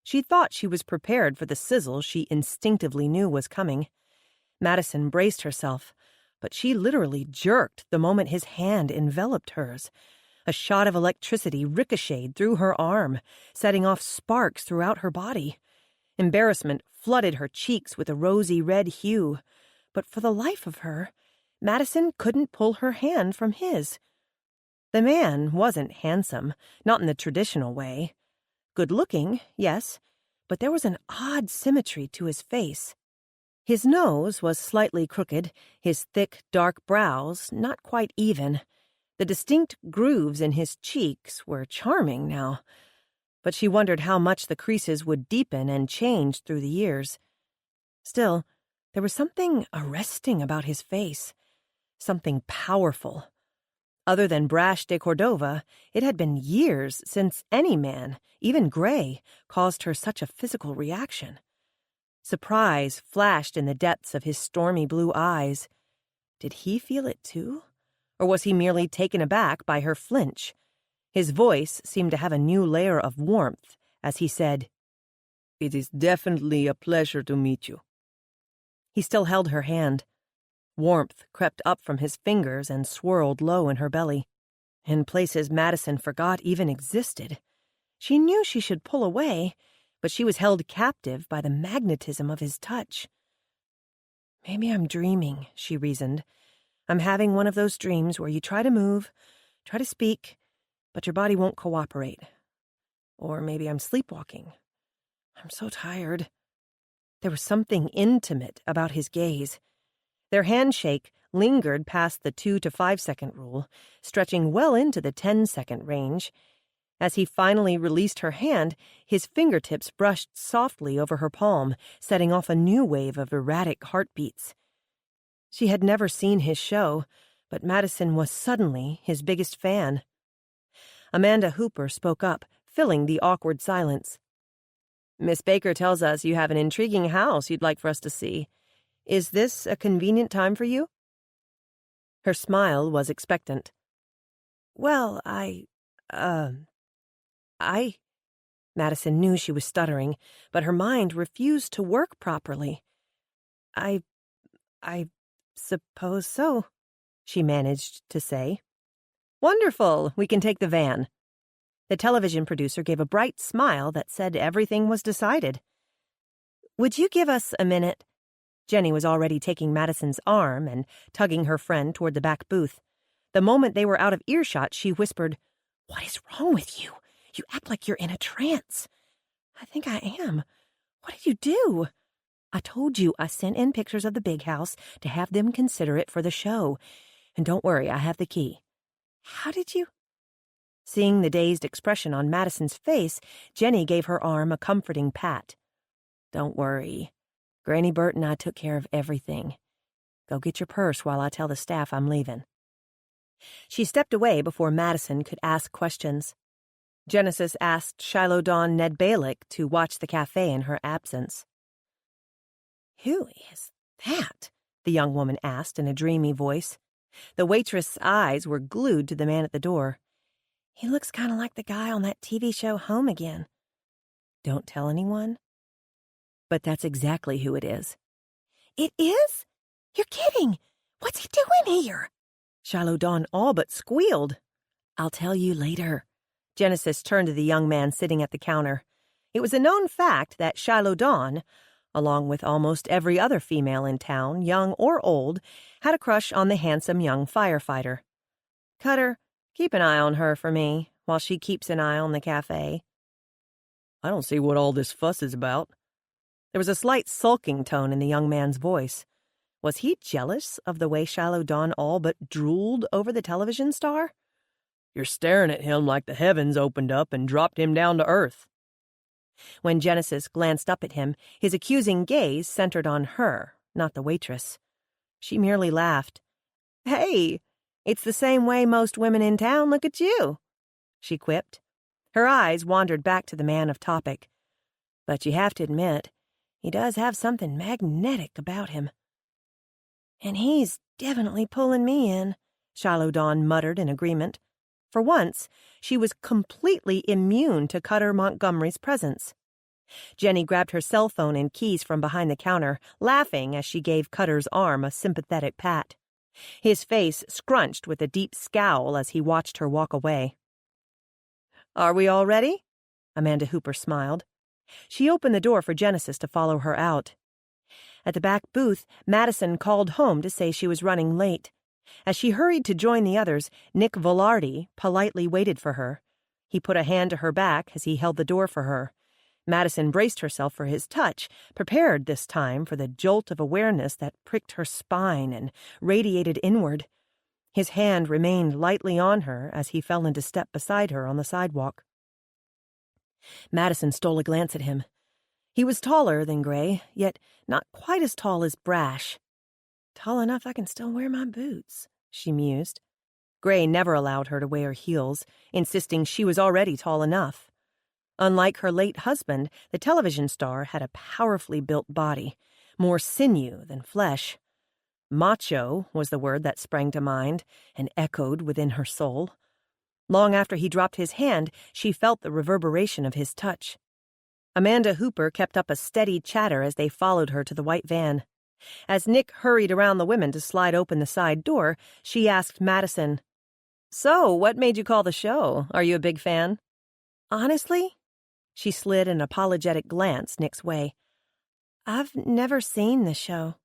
She thought she was prepared for the sizzle she instinctively knew was coming. Madison braced herself, but she literally jerked the moment his hand enveloped hers. A shot of electricity ricocheted through her arm, setting off sparks throughout her body. Embarrassment flooded her cheeks with a rosy red hue, but for the life of her, Madison couldn't pull her hand from his. The man wasn't handsome, not in the traditional way. Good-looking, yes, but there was an odd symmetry to his face. His nose was slightly crooked, his thick, dark brows not quite even. The distinct grooves in his cheeks were charming now, but she wondered how much the creases would deepen and change through the years. Still, there was something arresting about his face, something powerful. Other than Brash de Cordova, it had been years since any man, even Gray, caused her such a physical reaction. Surprise flashed in the depths of his stormy blue eyes. Did he feel it too? Or was he merely taken aback by her flinch? His voice seemed to have a new layer of warmth as he said, "It is definitely a pleasure to meet you." He still held her hand. Warmth crept up from his fingers and swirled low in her belly. In places Madison forgot even existed. She knew she should pull away, but she was held captive by the magnetism of his touch. Maybe I'm dreaming, she reasoned. I'm having one of those dreams where you try to move, try to speak, but your body won't cooperate. Or maybe I'm sleepwalking. I'm so tired. There was something intimate about his gaze. Their handshake lingered past the 2 to 5 second rule, stretching well into the 10-second range. As he finally released her hand, his fingertips brushed softly over her palm, setting off a new wave of erratic heartbeats. She had never seen his show, but Madison was suddenly his biggest fan. Amanda Hooper spoke up, filling the awkward silence. Miss Baker tells us you have an intriguing house you'd like for us to see. Is this a convenient time for you? Her smile was expectant. Well, Madison knew she was stuttering, but her mind refused to work properly. I suppose so, she managed to say. Wonderful, we can take the van. The television producer gave a bright smile that said everything was decided. Would you give us a minute? Jenny was already taking Madison's arm and tugging her friend toward the back booth. The moment they were out of earshot, she whispered, What is wrong with you? You act like you're in a trance. I think I am. What did you do? I told you I sent in pictures of the big house to have them consider it for the show. And don't worry, I have the key. How did you? Seeing the dazed expression on Madison's face, Jenny gave her arm a comforting pat. Don't worry. Granny Bert and I took care of everything. Go get your purse while I tell the staff I'm leaving. She stepped away before Madison could ask questions. Genesis asked Shiloh Dawn Ned Balick to watch the cafe in her absence. Who is that? The young woman asked in a dreamy voice. The waitress' eyes were glued to the man at the door. He looks kind of like the guy on that TV show Home Again. Don't tell anyone? But that's exactly who it is. It is? You're kidding. What's he doing here? Shiloh Dawn all but squealed. I'll tell you later. Genesis turned to the young man sitting at the counter. It was a known fact that Shiloh Dawn, along with almost every other female in town, young or old, had a crush on the handsome young firefighter. Cutter, keep an eye on her for me, while she keeps an eye on the cafe. I don't see what all this fuss is about. There was a slight sulking tone in the young man's voice. Was he jealous of the way Shiloh Dawn all but drooled over the television star? You're staring at him like the heavens opened up and dropped him down to earth. When Genesis glanced up at him, his accusing gaze centered on her, not the waitress. She merely laughed. Hey, it's the same way most women in town look at you, she quipped. Her eyes wandered back to the man of topic. But you have to admit, he does have something magnetic about him. And he's definitely pulling me in, Shiloh Dawn muttered in agreement. For once, she was completely immune to Cutter Montgomery's presence. Jenny grabbed her cell phone and keys from behind the counter, laughing as she gave Cutter's arm a sympathetic pat. His face scrunched with a deep scowl as he watched her walk away. Are we all ready? Amanda Hooper smiled. She opened the door for Genesis to follow her out. At the back booth, Madison called home to say she was running late. As she hurried to join the others, Nick Velarde politely waited for her. He put a hand to her back as he held the door for her. Madison braced herself for his touch, prepared this time for the jolt of awareness that pricked her spine and radiated inward. His hand remained lightly on her as he fell into step beside her on the sidewalk. Madison stole a glance at him. He was taller than Gray, yet not quite as tall as Brash. Tall enough I can still wear my boots, she mused. Gray never allowed her to wear heels, insisting she was already tall enough. Unlike her late husband, the television star had a powerfully built body, more sinew than flesh. Macho was the word that sprang to mind and echoed within her soul. Long after he dropped his hand, she felt the reverberation of his touch. Amanda Hooper kept up a steady chatter as they followed her to the white van. As Nick hurried around the women to slide open the side door, she asked Madison, So, what made you call the show? Are you a big fan? Honestly? She slid an apologetic glance Nick's way. I've never seen the show.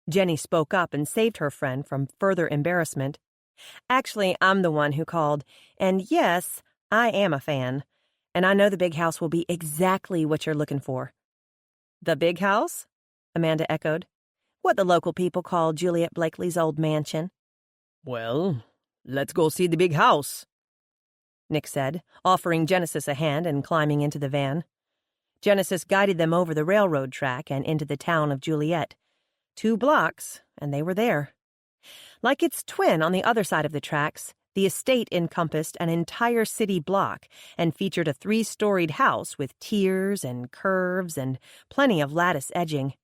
Jenny spoke up and saved her friend from further embarrassment. Actually, I'm the one who called, and yes, I am a fan. And I know the big house will be exactly what you're looking for. The big house? Amanda echoed. What the local people call Juliet Blakely's old mansion. Well, let's go see the big house, Nick said, offering Genesis a hand and climbing into the van. Genesis guided them over the railroad track and into the town of Juliet. 2 blocks, and they were there. Like its twin on the other side of the tracks, the estate encompassed an entire city block and featured a 3-storied house with tiers and curves and plenty of lattice edging.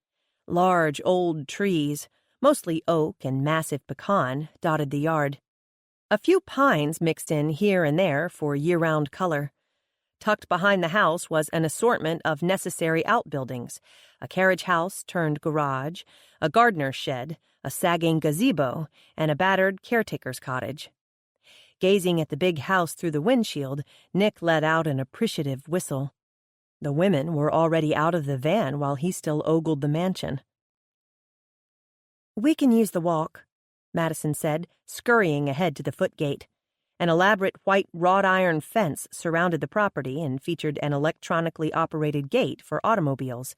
Large old trees, mostly oak and massive pecan, dotted the yard. A few pines mixed in here and there for year-round color. Tucked behind the house was an assortment of necessary outbuildings, a carriage house turned garage, a gardener's shed, a sagging gazebo, and a battered caretaker's cottage. Gazing at the big house through the windshield, Nick let out an appreciative whistle. The women were already out of the van while he still ogled the mansion. We can use the walk, Madison said, scurrying ahead to the footgate. An elaborate white wrought iron fence surrounded the property and featured an electronically operated gate for automobiles.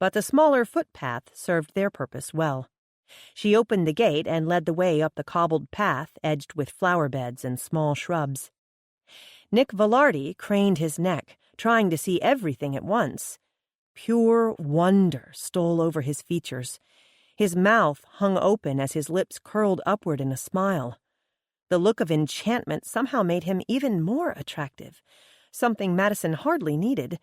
But the smaller footpath served their purpose well. She opened the gate and led the way up the cobbled path edged with flower beds and small shrubs. Nick Velarde craned his neck, trying to see everything at once. Pure wonder stole over his features. His mouth hung open as his lips curled upward in a smile. The look of enchantment somehow made him even more attractive, something Madison hardly needed.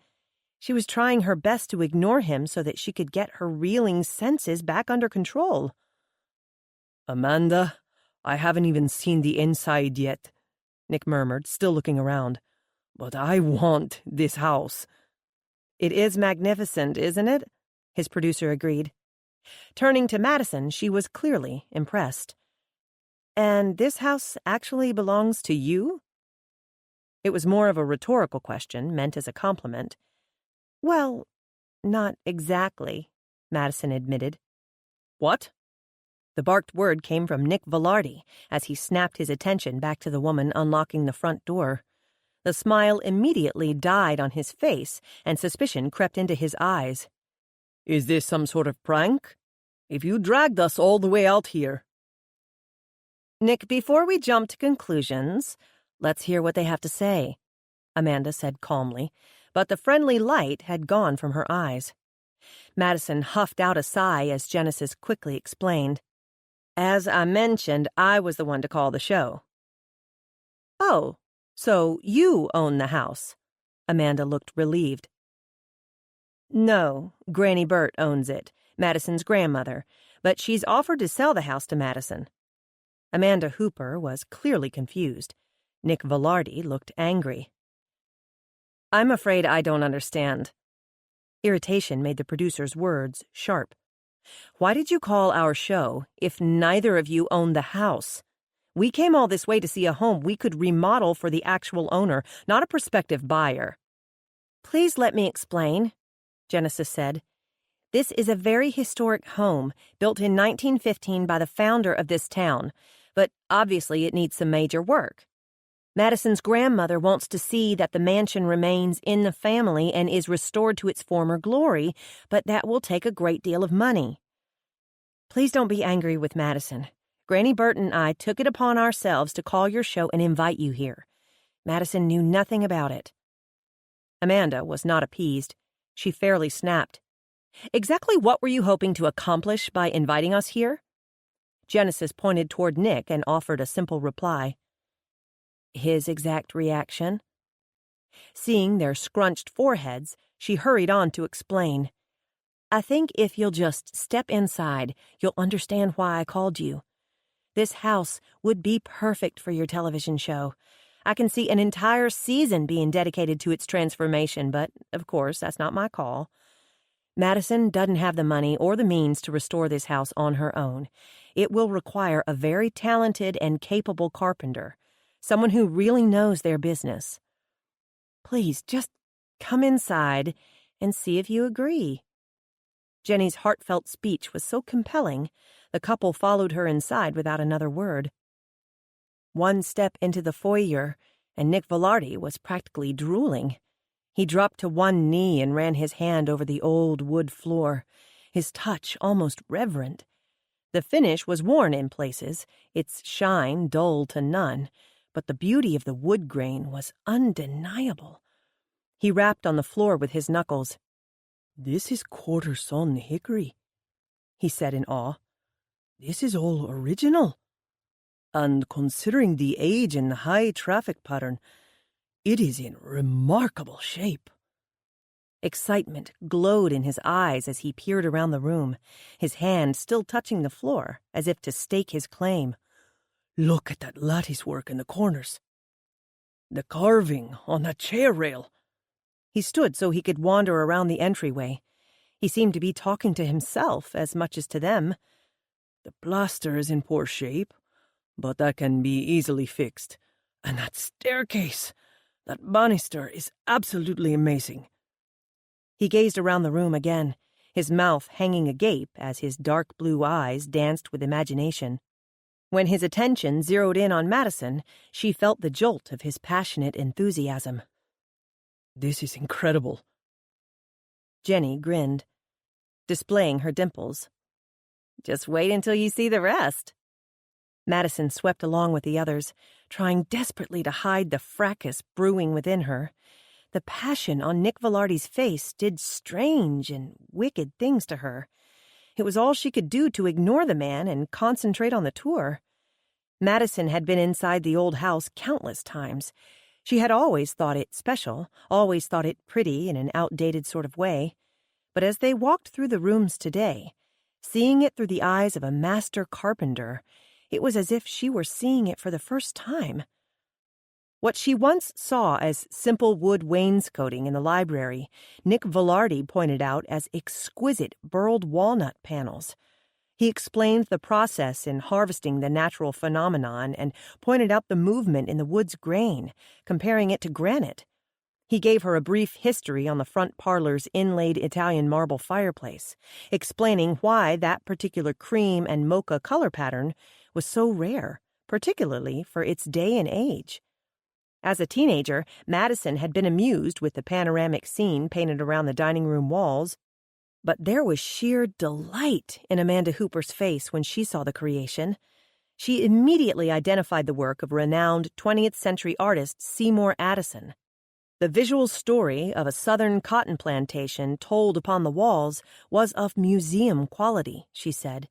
She was trying her best to ignore him so that she could get her reeling senses back under control. Amanda, I haven't even seen the inside yet, Nick murmured, still looking around. But I want this house. It is magnificent, isn't it? His producer agreed. Turning to Madison, she was clearly impressed. "And this house actually belongs to you?" It was more of a rhetorical question, meant as a compliment. "Well, not exactly," Madison admitted. "What?" The barked word came from Nick Velarde as he snapped his attention back to the woman unlocking the front door. The smile immediately died on his face, and suspicion crept into his eyes. "Is this some sort of prank? If you dragged us all the way out here—" "Nick, before we jump to conclusions, let's hear what they have to say," Amanda said calmly, but the friendly light had gone from her eyes. Madison huffed out a sigh as Genesis quickly explained. "As I mentioned, I was the one to call the show." "Oh, so you own the house?" Amanda looked relieved. "No, Granny Burt owns it, Madison's grandmother, but she's offered to sell the house to Madison." Amanda Hooper was clearly confused. Nick Velarde looked angry. "I'm afraid I don't understand." Irritation made the producer's words sharp. "Why did you call our show if neither of you owned the house? We came all this way to see a home we could remodel for the actual owner, not a prospective buyer." "Please let me explain," Genesis said. "This is a very historic home, built in 1915 by the founder of this town, but obviously it needs some major work. Madison's grandmother wants to see that the mansion remains in the family and is restored to its former glory, but that will take a great deal of money. Please don't be angry with Madison. Granny Burt and I took it upon ourselves to call your show and invite you here. Madison knew nothing about it." Amanda was not appeased. She fairly snapped. "Exactly what were you hoping to accomplish by inviting us here?" Genesis pointed toward Nick and offered a simple reply. His exact reaction? Seeing their scrunched foreheads, she hurried on to explain. "I think if you'll just step inside, you'll understand why I called you. This house would be perfect for your television show. I can see an entire season being dedicated to its transformation, but, of course, that's not my call. Madison doesn't have the money or the means to restore this house on her own. It will require a very talented and capable carpenter, someone who really knows their business. Please, just come inside and see if you agree." Jenny's heartfelt speech was so compelling, the couple followed her inside without another word. One step into the foyer, and Nick Velarde was practically drooling. He dropped to one knee and ran his hand over the old wood floor, his touch almost reverent. The finish was worn in places, its shine dull to none, but the beauty of the wood grain was undeniable. He rapped on the floor with his knuckles. "This is quarter-sawn hickory," he said in awe. "This is all original. And considering the age and high traffic pattern, it is in remarkable shape." Excitement glowed in his eyes as he peered around the room, his hand still touching the floor, as if to stake his claim. "Look at that lattice work in the corners. The carving on that chair rail." He stood so he could wander around the entryway. He seemed to be talking to himself as much as to them. "The plaster is in poor shape, but that can be easily fixed. And that staircase, that banister is absolutely amazing." He gazed around the room again, his mouth hanging agape as his dark blue eyes danced with imagination. When his attention zeroed in on Madison, she felt the jolt of his passionate enthusiasm. "This is incredible." Jenny grinned, displaying her dimples. "Just wait until you see the rest." Madison swept along with the others, trying desperately to hide the fracas brewing within her. The passion on Nick Velarde's face did strange and wicked things to her. It was all she could do to ignore the man and concentrate on the tour. Madison had been inside the old house countless times. She had always thought it special, always thought it pretty in an outdated sort of way. But as they walked through the rooms today, seeing it through the eyes of a master carpenter, it was as if she were seeing it for the first time. What she once saw as simple wood wainscoting in the library, Nick Velarde pointed out as exquisite burled walnut panels. He explained the process in harvesting the natural phenomenon and pointed out the movement in the wood's grain, comparing it to granite. He gave her a brief history on the front parlor's inlaid Italian marble fireplace, explaining why that particular cream and mocha color pattern was so rare, particularly for its day and age. As a teenager, Madison had been amused with the panoramic scene painted around the dining room walls, but there was sheer delight in Amanda Hooper's face when she saw the creation. She immediately identified the work of renowned 20th century artist Seymour Addison. The visual story of a southern cotton plantation told upon the walls was of museum quality, she said.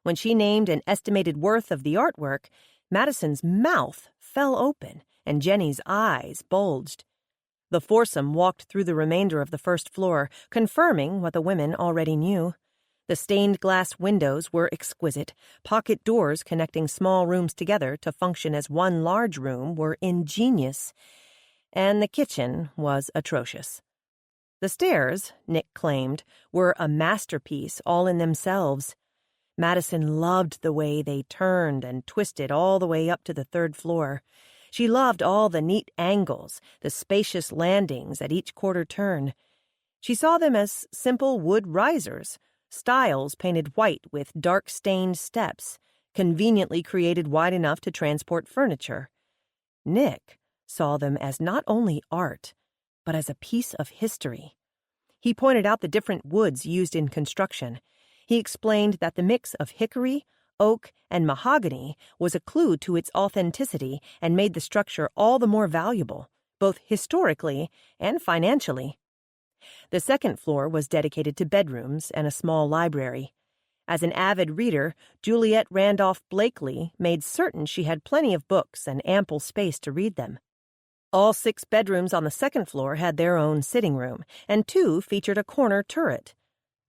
When she named an estimated worth of the artwork, Madison's mouth fell open and Jenny's eyes bulged. The foursome walked through the remainder of the first floor, confirming what the women already knew. The stained glass windows were exquisite. Pocket doors connecting small rooms together to function as one large room were ingenious. And the kitchen was atrocious. The stairs, Nick claimed, were a masterpiece all in themselves. Madison loved the way they turned and twisted all the way up to the third floor. She loved all the neat angles, the spacious landings at each quarter turn. She saw them as simple wood risers, stiles painted white with dark-stained steps, conveniently created wide enough to transport furniture. Nick saw them as not only art, but as a piece of history. He pointed out the different woods used in construction. He explained that the mix of hickory, oak, and mahogany was a clue to its authenticity and made the structure all the more valuable, both historically and financially. The second floor was dedicated to bedrooms and a small library. As an avid reader, Juliet Randolph Blakely made certain she had plenty of books and ample space to read them. All 6 bedrooms on the second floor had their own sitting room, and 2 featured a corner turret.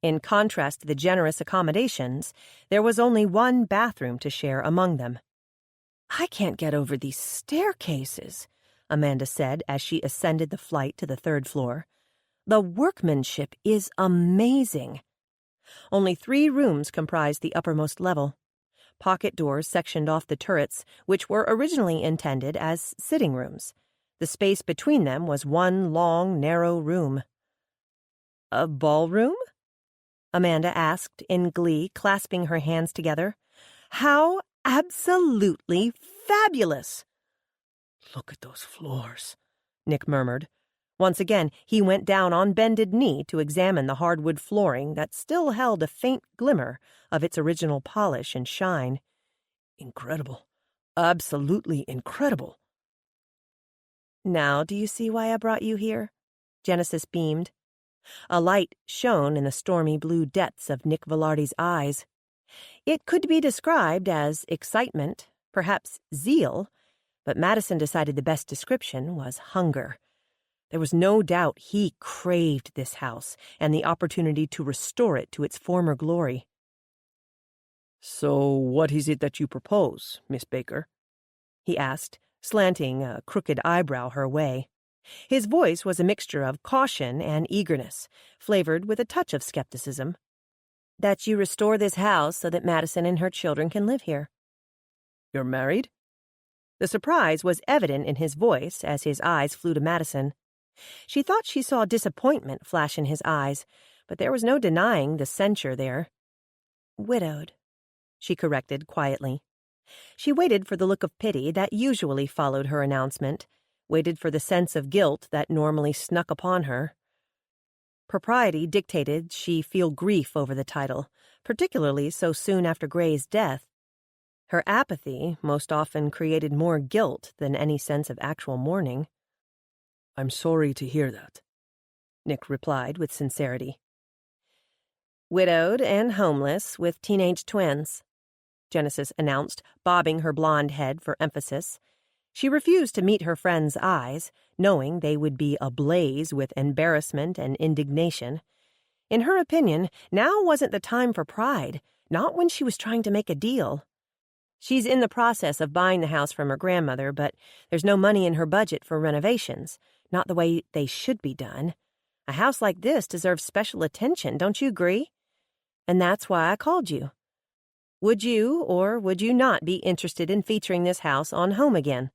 In contrast to the generous accommodations, there was only 1 bathroom to share among them. "I can't get over these staircases," Amanda said as she ascended the flight to the third floor. "The workmanship is amazing." Only 3 rooms comprised the uppermost level. Pocket doors sectioned off the turrets, which were originally intended as sitting rooms. The space between them was one long, narrow room. "A ballroom?" Amanda asked in glee, clasping her hands together. "How absolutely fabulous!" "Look at those floors," Nick murmured. Once again, he went down on bended knee to examine the hardwood flooring that still held a faint glimmer of its original polish and shine. "Incredible. Absolutely incredible." "Now do you see why I brought you here?" Genesis beamed. A light shone in the stormy blue depths of Nick Velarde's eyes. It could be described as excitement, perhaps zeal, but Madison decided the best description was hunger. There was no doubt he craved this house and the opportunity to restore it to its former glory. "So what is it that you propose, Miss Baker?" he asked, slanting a crooked eyebrow her way. His voice was a mixture of caution and eagerness, flavored with a touch of skepticism. "That you restore this house so that Madison and her children can live here." "You're married?" The surprise was evident in his voice as his eyes flew to Madison. She thought she saw disappointment flash in his eyes, but there was no denying the censure there. "Widowed," she corrected quietly. She waited for the look of pity that usually followed her announcement, waited for the sense of guilt that normally snuck upon her. Propriety dictated she feel grief over the title, particularly so soon after Gray's death. Her apathy most often created more guilt than any sense of actual mourning. "I'm sorry to hear that," Nick replied with sincerity. "Widowed and homeless with teenage twins," Genesis announced, bobbing her blonde head for emphasis. She refused to meet her friend's eyes, knowing they would be ablaze with embarrassment and indignation. In her opinion, now wasn't the time for pride, not when she was trying to make a deal. She's in the process of buying the house from her grandmother, but there's no money in her budget for renovations, not the way they should be done. A house like this deserves special attention, don't you agree? And that's why I called you. Would you or would you not be interested in featuring this house on Home Again?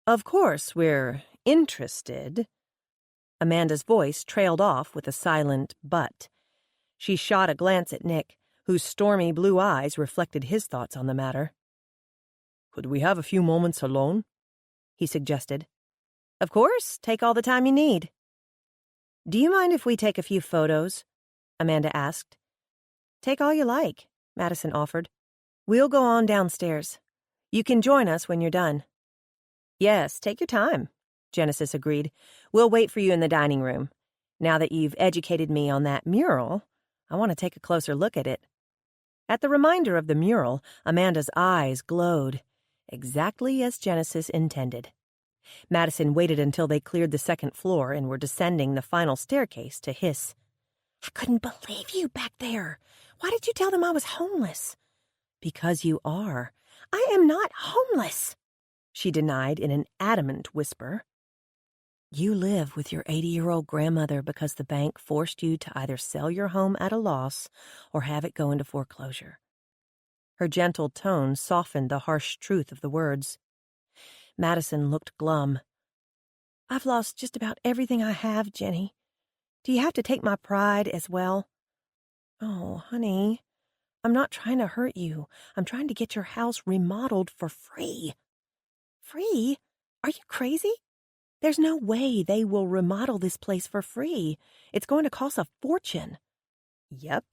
Of course we're interested. Amanda's voice trailed off with a silent but. She shot a glance at Nick, whose stormy blue eyes reflected his thoughts on the matter. Could we have a few moments alone? He suggested. Of course, take all the time you need. Do you mind if we take a few photos? Amanda asked. Take all you like, Madison offered. We'll go on downstairs. You can join us when you're done. Yes, take your time, Genesis agreed. We'll wait for you in the dining room. Now that you've educated me on that mural, I want to take a closer look at it. At the reminder of the mural, Amanda's eyes glowed, exactly as Genesis intended. Madison waited until they cleared the second floor and were descending the final staircase to hiss. I couldn't believe you back there. Why did you tell them I was homeless? Because you are. I am not homeless, she denied in an adamant whisper. You live with your 80-year-old grandmother because the bank forced you to either sell your home at a loss or have it go into foreclosure. Her gentle tone softened the harsh truth of the words. Madison looked glum. I've lost just about everything I have, Jenny. Do you have to take my pride as well? Oh, honey, I'm not trying to hurt you. I'm trying to get your house remodeled for free. Free? Are you crazy? There's no way they will remodel this place for free. It's going to cost a fortune. Yep,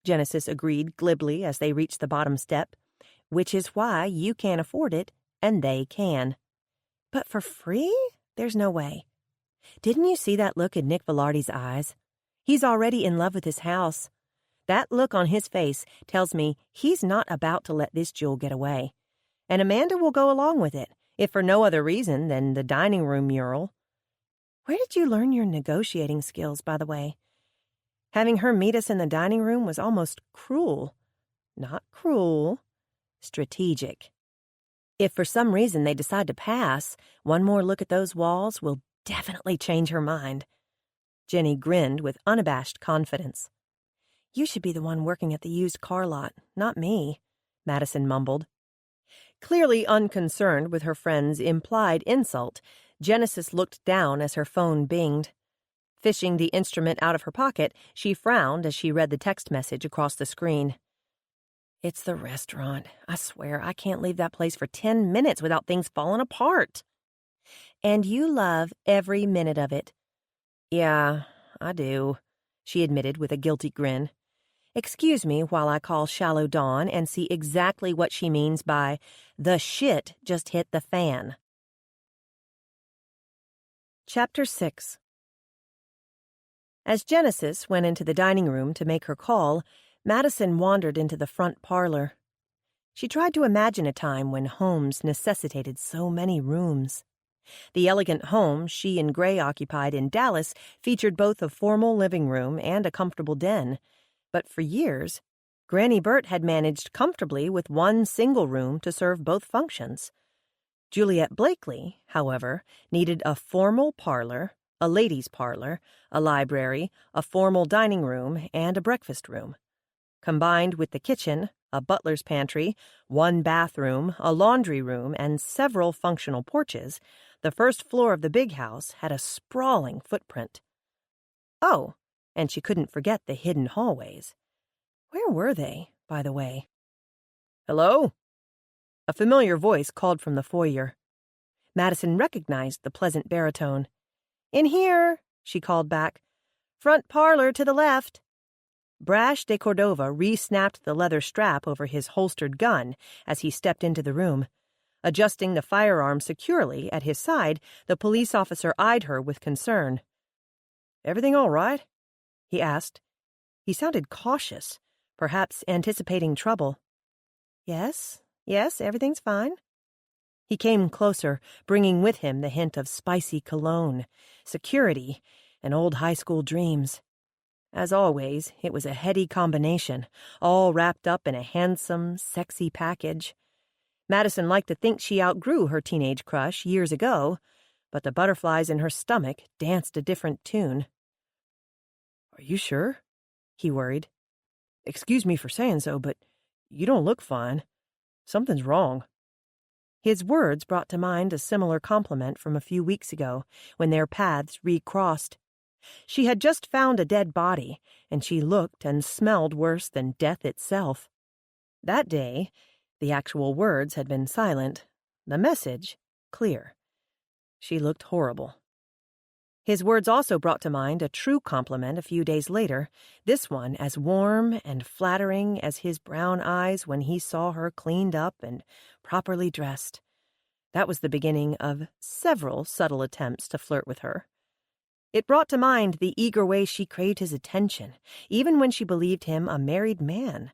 Genesis agreed glibly as they reached the bottom step, which is why you can't afford it and they can. But for free? There's no way. Didn't you see that look in Nick Velarde's eyes? He's already in love with his house. That look on his face tells me he's not about to let this jewel get away. And Amanda will go along with it, if for no other reason than the dining room mural. Where did you learn your negotiating skills, by the way? Having her meet us in the dining room was almost cruel. Not cruel, strategic. If for some reason they decide to pass, one more look at those walls will definitely change her mind. Jenny grinned with unabashed confidence. You should be the one working at the used car lot, not me, Madison mumbled. Clearly unconcerned with her friend's implied insult, Genesis looked down as her phone binged. Fishing the instrument out of her pocket, she frowned as she read the text message across the screen. It's the restaurant. I swear I can't leave that place for 10 minutes without things falling apart. And you love every minute of it. Yeah, I do, she admitted with a guilty grin. Excuse me while I call Shallow Dawn and see exactly what she means by the shit just hit the fan. Chapter 6. As Genesis went into the dining room to make her call, Madison wandered into the front parlor. She tried to imagine a time when homes necessitated so many rooms. The elegant home she and Gray occupied in Dallas featured both a formal living room and a comfortable den, but for years, Granny Burt had managed comfortably with one single room to serve both functions. Juliet Blakely, however, needed a formal parlor, a ladies' parlor, a library, a formal dining room, and a breakfast room. Combined with the kitchen, a butler's pantry, one bathroom, a laundry room, and several functional porches, the first floor of the big house had a sprawling footprint. Oh, and she couldn't forget the hidden hallways. Where were they, by the way? Hello? A familiar voice called from the foyer. Madison recognized the pleasant baritone. In here, she called back. Front parlor to the left. Brash de Cordova re-snapped the leather strap over his holstered gun as he stepped into the room. Adjusting the firearm securely at his side, the police officer eyed her with concern. Everything all right? He asked. He sounded cautious, perhaps anticipating trouble. Yes, everything's fine. He came closer, bringing with him the hint of spicy cologne, security, and old high school dreams. As always, it was a heady combination, all wrapped up in a handsome, sexy package. Madison liked to think she outgrew her teenage crush years ago, but the butterflies in her stomach danced a different tune. "Are you sure?" he worried. "Excuse me for saying so, but you don't look fine. Something's wrong." His words brought to mind a similar compliment from a few weeks ago, when their paths recrossed. She had just found a dead body, and she looked and smelled worse than death itself. That day, the actual words had been silent, the message clear. She looked horrible. His words also brought to mind a true compliment a few days later, this one as warm and flattering as his brown eyes when he saw her cleaned up and properly dressed. That was the beginning of several subtle attempts to flirt with her. It brought to mind the eager way she craved his attention, even when she believed him a married man.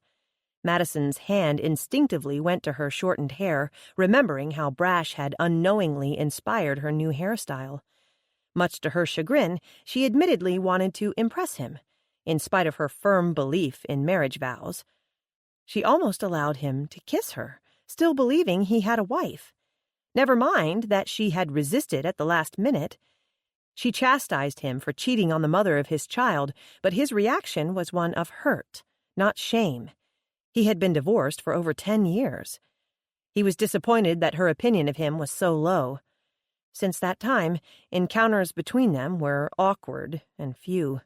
Madison's hand instinctively went to her shortened hair, remembering how Brash had unknowingly inspired her new hairstyle. Much to her chagrin, she admittedly wanted to impress him, in spite of her firm belief in marriage vows. She almost allowed him to kiss her, still believing he had a wife. Never mind that she had resisted at the last minute. She chastised him for cheating on the mother of his child, but his reaction was one of hurt, not shame. He had been divorced for over 10 years. He was disappointed that her opinion of him was so low. Since that time, encounters between them were awkward and few.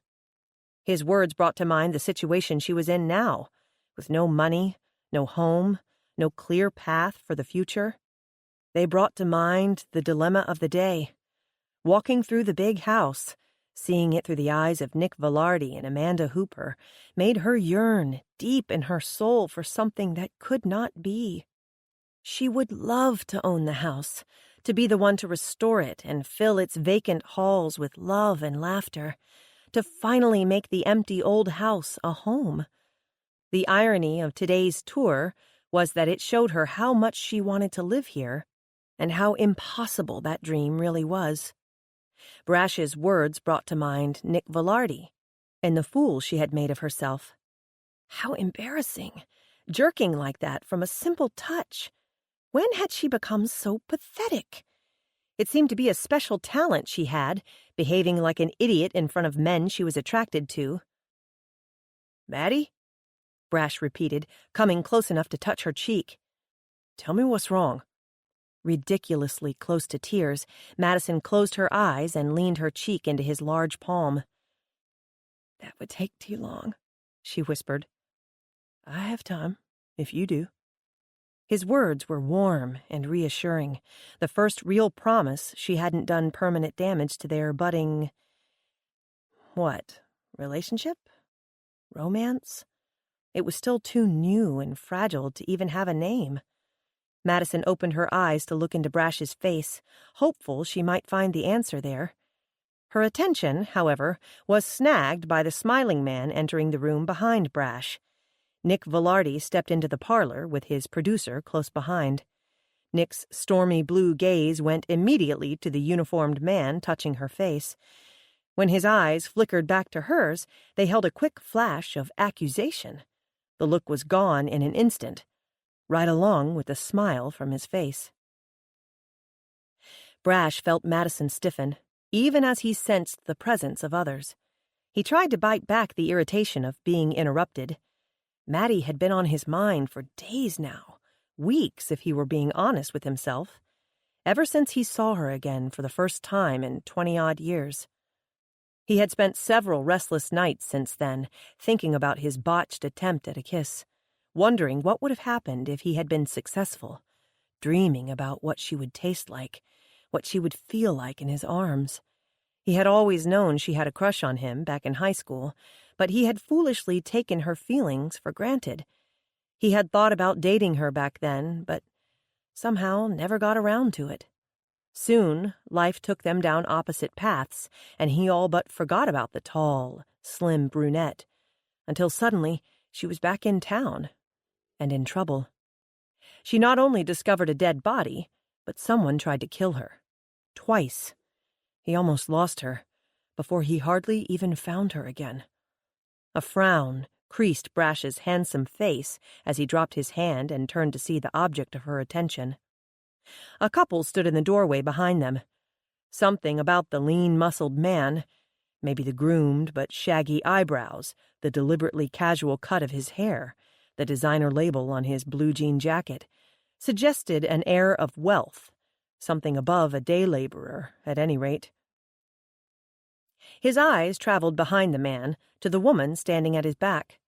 His words brought to mind the situation she was in now, with no money, no home, no clear path for the future. They brought to mind the dilemma of the day. Walking through the big house, seeing it through the eyes of Nick Velarde and Amanda Hooper, made her yearn deep in her soul for something that could not be. She would love to own the house, to be the one to restore it and fill its vacant halls with love and laughter, to finally make the empty old house a home. The irony of today's tour was that it showed her how much she wanted to live here and how impossible that dream really was. Brash's words brought to mind Nick Velarde and the fool she had made of herself. How embarrassing, jerking like that from a simple touch. When had she become so pathetic? It seemed to be a special talent she had, behaving like an idiot in front of men she was attracted to. "Maddie?" Brash repeated, coming close enough to touch her cheek. "Tell me what's wrong." Ridiculously close to tears, Madison closed her eyes and leaned her cheek into his large palm. "That would take too long," she whispered. "I have time, if you do." His words were warm and reassuring, the first real promise she hadn't done permanent damage to their budding... what? Relationship? Romance? It was still too new and fragile to even have a name. Madison opened her eyes to look into Brash's face, hopeful she might find the answer there. Her attention, however, was snagged by the smiling man entering the room behind Brash. Nick Velarde stepped into the parlor with his producer close behind. Nick's stormy blue gaze went immediately to the uniformed man touching her face. When his eyes flickered back to hers, they held a quick flash of accusation. The look was gone in an instant, right along with the smile from his face. Brash felt Madison stiffen, even as he sensed the presence of others. He tried to bite back the irritation of being interrupted. Maddie had been on his mind for days now, weeks if he were being honest with himself, ever since he saw her again for the first time in 20-odd years. He had spent several restless nights since then, thinking about his botched attempt at a kiss, wondering what would have happened if he had been successful, dreaming about what she would taste like, what she would feel like in his arms. He had always known she had a crush on him back in high school, but he had foolishly taken her feelings for granted. He had thought about dating her back then, but somehow never got around to it. Soon, life took them down opposite paths, and he all but forgot about the tall, slim brunette, until suddenly she was back in town, and in trouble. She not only discovered a dead body, but someone tried to kill her. Twice. He almost lost her, before he hardly even found her again. A frown creased Brash's handsome face as he dropped his hand and turned to see the object of her attention. A couple stood in the doorway behind them. Something about the lean-muscled man, maybe the groomed but shaggy eyebrows, the deliberately casual cut of his hair, the designer label on his blue jean jacket, suggested an air of wealth, something above a day laborer, at any rate. His eyes traveled behind the man to the woman standing at his back.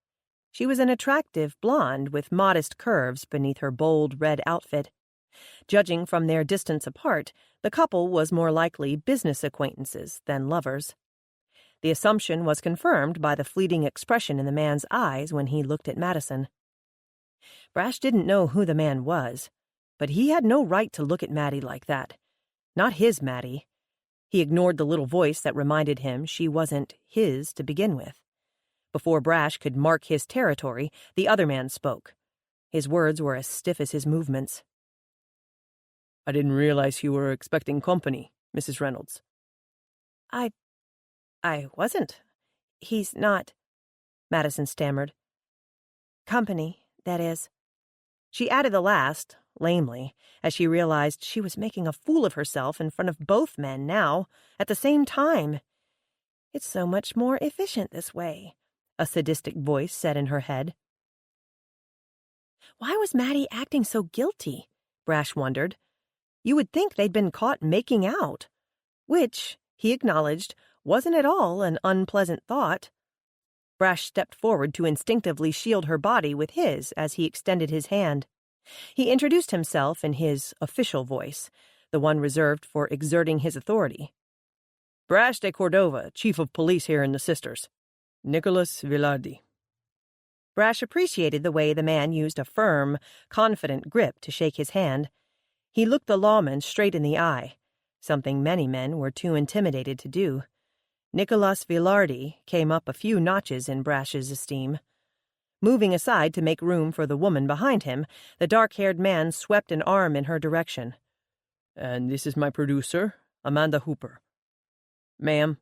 She was an attractive blonde with modest curves beneath her bold red outfit. Judging from their distance apart, the couple was more likely business acquaintances than lovers. The assumption was confirmed by the fleeting expression in the man's eyes when he looked at Madison. Brash didn't know who the man was, but he had no right to look at Maddie like that. Not his Maddie. He ignored the little voice that reminded him she wasn't his to begin with. Before Brash could mark his territory, the other man spoke. His words were as stiff as his movements. "I didn't realize you were expecting company, Mrs. Reynolds." I wasn't. He's not," Madison stammered. "Company, that is." She added the last, lamely, as she realized she was making a fool of herself in front of both men now, at the same time. "It's so much more efficient this way," a sadistic voice said in her head. Why was Maddie acting so guilty? Brash wondered. You would think they'd been caught making out, which, he acknowledged, wasn't at all an unpleasant thought. Brash stepped forward to instinctively shield her body with his as he extended his hand. He introduced himself in his official voice, the one reserved for exerting his authority. "Brash de Cordova, chief of police here in the Sisters. Nicholas Villardi." Brash appreciated the way the man used a firm, confident grip to shake his hand. He looked the lawman straight in the eye, something many men were too intimidated to do. Nicholas Villardi came up a few notches in Brash's esteem. Moving aside to make room for the woman behind him, the dark-haired man swept an arm in her direction. "And this is my producer, Amanda Hooper." "Ma'am."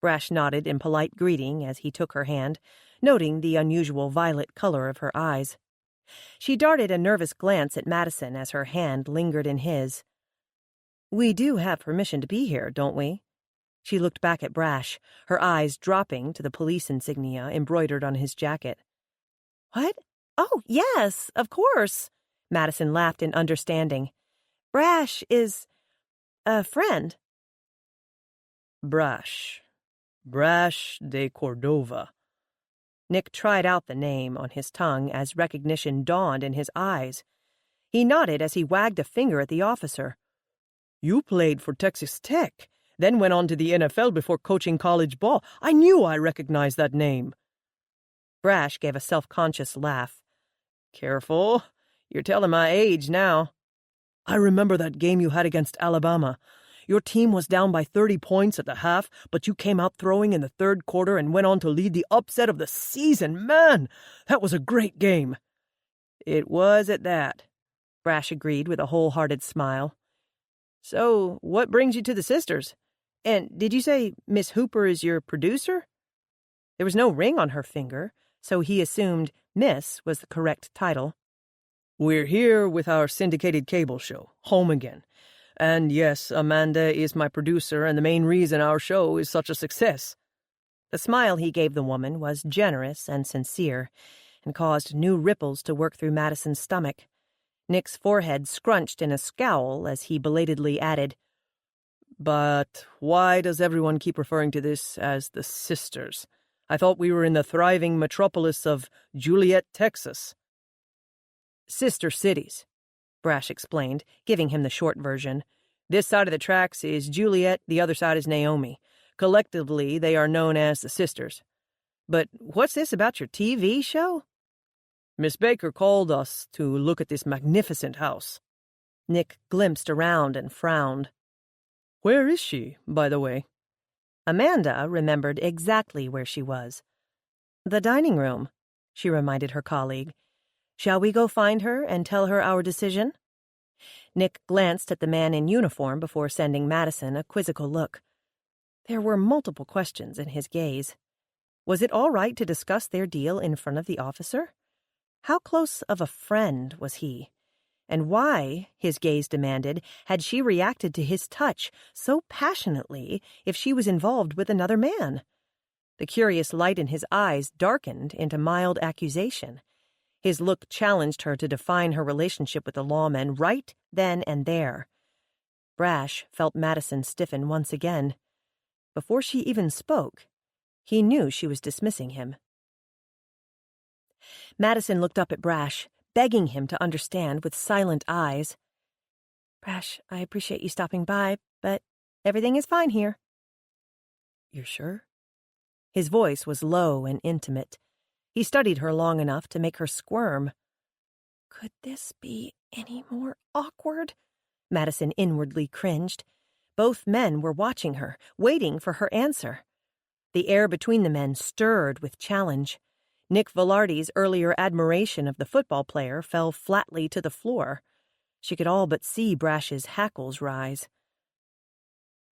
Brash nodded in polite greeting as he took her hand, noting the unusual violet color of her eyes. She darted a nervous glance at Madison as her hand lingered in his. "We do have permission to be here, don't we?" She looked back at Brash, her eyes dropping to the police insignia embroidered on his jacket. "What? Oh, yes, of course." Madison laughed in understanding. "Brash is a friend." Brash de Cordova. Nick tried out the name on his tongue as recognition dawned in his eyes. He nodded as he wagged a finger at the officer. "You played for Texas Tech, then went on to the NFL before coaching college ball. I knew I recognized that name." Brash gave a self-conscious laugh. "Careful, you're telling my age now." "I remember that game you had against Alabama. Your team was down by 30 points at the half, but you came out throwing in the third quarter and went on to lead the upset of the season. Man, that was a great game." "It was at that," Brash agreed with a wholehearted smile. "So, what brings you to the Sisters? And did you say Miss Hooper is your producer?" There was no ring on her finger, so he assumed Miss was the correct title. "We're here with our syndicated cable show, Home Again. And yes, Amanda is my producer and the main reason our show is such a success." The smile he gave the woman was generous and sincere, and caused new ripples to work through Madison's stomach. Nick's forehead scrunched in a scowl as he belatedly added, "But why does everyone keep referring to this as the Sisters? I thought we were in the thriving metropolis of Juliet, Texas." "Sister cities," Brash explained, giving him the short version. "This side of the tracks is Juliet, the other side is Naomi. Collectively, they are known as the Sisters. But what's this about your TV show?" "Miss Baker called us to look at this magnificent house." Nick glimpsed around and frowned. "Where is she, by the way?" Amanda remembered exactly where she was. "The dining room," she reminded her colleague. "Shall we go find her and tell her our decision?" Nick glanced at the man in uniform before sending Madison a quizzical look. There were multiple questions in his gaze. Was it all right to discuss their deal in front of the officer? How close of a friend was he? And why, his gaze demanded, had she reacted to his touch so passionately if she was involved with another man? The curious light in his eyes darkened into mild accusation. His look challenged her to define her relationship with the lawman right then and there. Brash felt Madison stiffen once again. Before she even spoke, he knew she was dismissing him. Madison looked up at Brash, begging him to understand with silent eyes. "Brash, I appreciate you stopping by, but everything is fine here." "You're sure?" His voice was low and intimate. He studied her long enough to make her squirm. Could this be any more awkward? Madison inwardly cringed. Both men were watching her, waiting for her answer. The air between the men stirred with challenge. Nick Velarde's earlier admiration of the football player fell flatly to the floor. She could all but see Brash's hackles rise.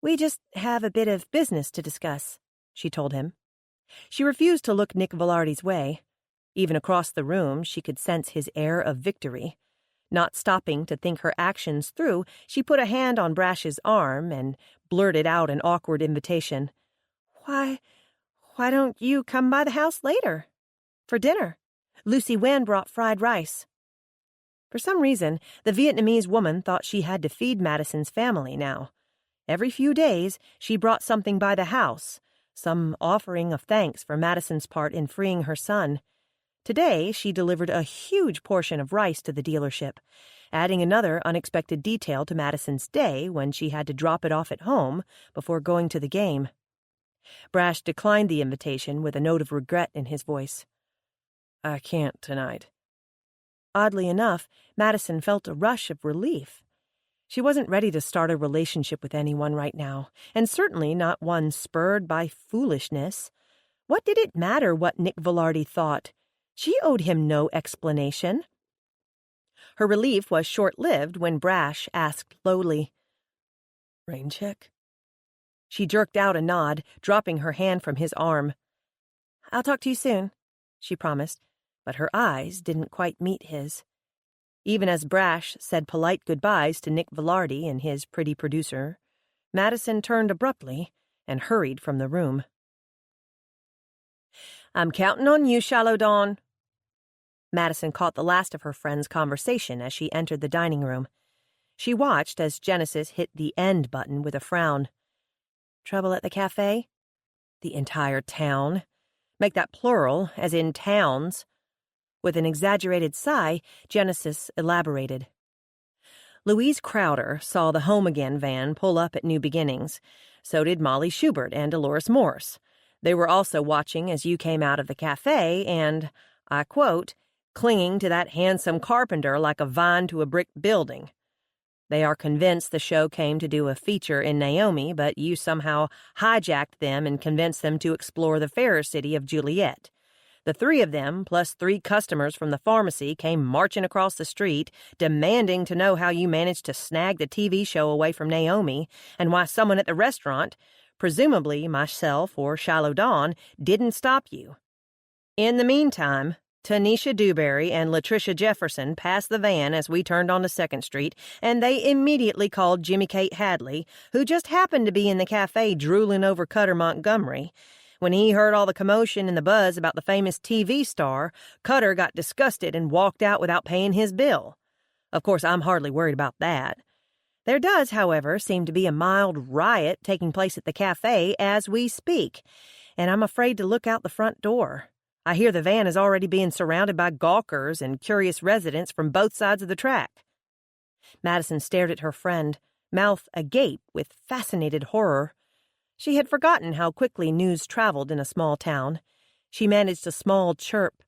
"We just have a bit of business to discuss," she told him. She refused to look Nick Velarde's way. Even across the room, she could sense his air of victory. Not stopping to think her actions through, she put a hand on Brash's arm and blurted out an awkward invitation. Why don't you come by the house later? For dinner. Lucy Wen brought fried rice." For some reason, the Vietnamese woman thought she had to feed Madison's family now. Every few days, she brought something by the house, some offering of thanks for Madison's part in freeing her son. Today, she delivered a huge portion of rice to the dealership, adding another unexpected detail to Madison's day when she had to drop it off at home before going to the game. Brash declined the invitation with a note of regret in his voice. "I can't tonight." Oddly enough, Madison felt a rush of relief. She wasn't ready to start a relationship with anyone right now, and certainly not one spurred by foolishness. What did it matter what Nick Velarde thought? She owed him no explanation. Her relief was short-lived when Brash asked lowly, "Rain check?" She jerked out a nod, dropping her hand from his arm. "I'll talk to you soon," she promised, but her eyes didn't quite meet his. Even as Brash said polite goodbyes to Nick Velarde and his pretty producer, Madison turned abruptly and hurried from the room. "I'm counting on you, Shallow Dawn." Madison caught the last of her friend's conversation as she entered the dining room. She watched as Genesis hit the end button with a frown. "Trouble at the cafe?" "The entire town. Make that plural, as in towns." With an exaggerated sigh, Genesis elaborated. Louise Crowder saw the Home Again van pull up at New Beginnings. So did Molly Schubert and Dolores Morse. They were also watching as you came out of the cafe and, I quote, "clinging to that handsome carpenter like a vine to a brick building." They are convinced the show came to do a feature in Naomi, but you somehow hijacked them and convinced them to explore the fairer city of Juliet. The three of them, plus 3 customers from the pharmacy, came marching across the street, demanding to know how you managed to snag the TV show away from Naomi, and why someone at the restaurant, presumably myself or Shallow Dawn, didn't stop you. In the meantime, Tanisha Dewberry and Latricia Jefferson passed the van as we turned onto 2nd Street, and they immediately called Jimmy Kate Hadley, who just happened to be in the cafe drooling over Cutter Montgomery. When he heard all the commotion and the buzz about the famous TV star, Cutter got disgusted and walked out without paying his bill. Of course, I'm hardly worried about that. There does, however, seem to be a mild riot taking place at the cafe as we speak, and I'm afraid to look out the front door. I hear the van is already being surrounded by gawkers and curious residents from both sides of the track. Madison stared at her friend, mouth agape with fascinated horror. She had forgotten how quickly news traveled in a small town. She managed a small chirp.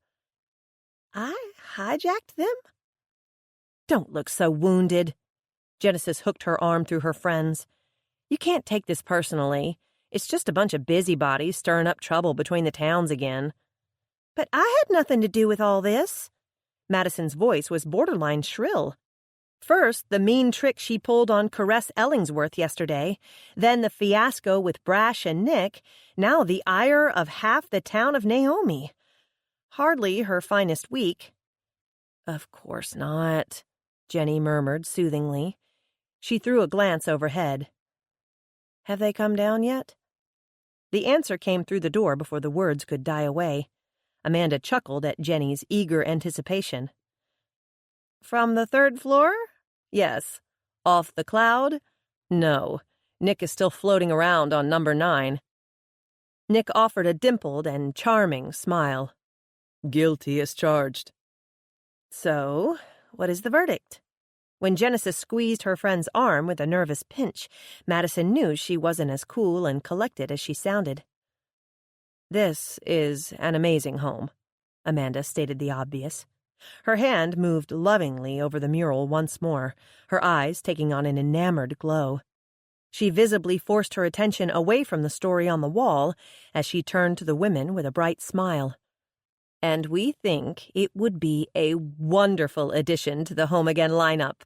"I hijacked them?" "Don't look so wounded." Genesis hooked her arm through her friend's. "You can't take this personally. It's just a bunch of busybodies stirring up trouble between the towns again." "But I had nothing to do with all this." Madison's voice was borderline shrill. First, the mean trick she pulled on Caress Ellingsworth yesterday, then the fiasco with Brash and Nick, now the ire of half the town of Naomi. Hardly her finest week. "Of course not," Jenny murmured soothingly. She threw a glance overhead. "Have they come down yet?" The answer came through the door before the words could die away. Amanda chuckled at Jenny's eager anticipation. "From the 3rd floor? Yes. Off the cloud? No. Nick is still floating around on number 9. Nick offered a dimpled and charming smile. "Guilty as charged." "So, what is the verdict?" When Genesis squeezed her friend's arm with a nervous pinch, Madison knew she wasn't as cool and collected as she sounded. "This is an amazing home," Amanda stated the obvious. Her hand moved lovingly over the mural once more, her eyes taking on an enamored glow. She visibly forced her attention away from the story on the wall as she turned to the women with a bright smile. "And we think it would be a wonderful addition to the Home Again lineup."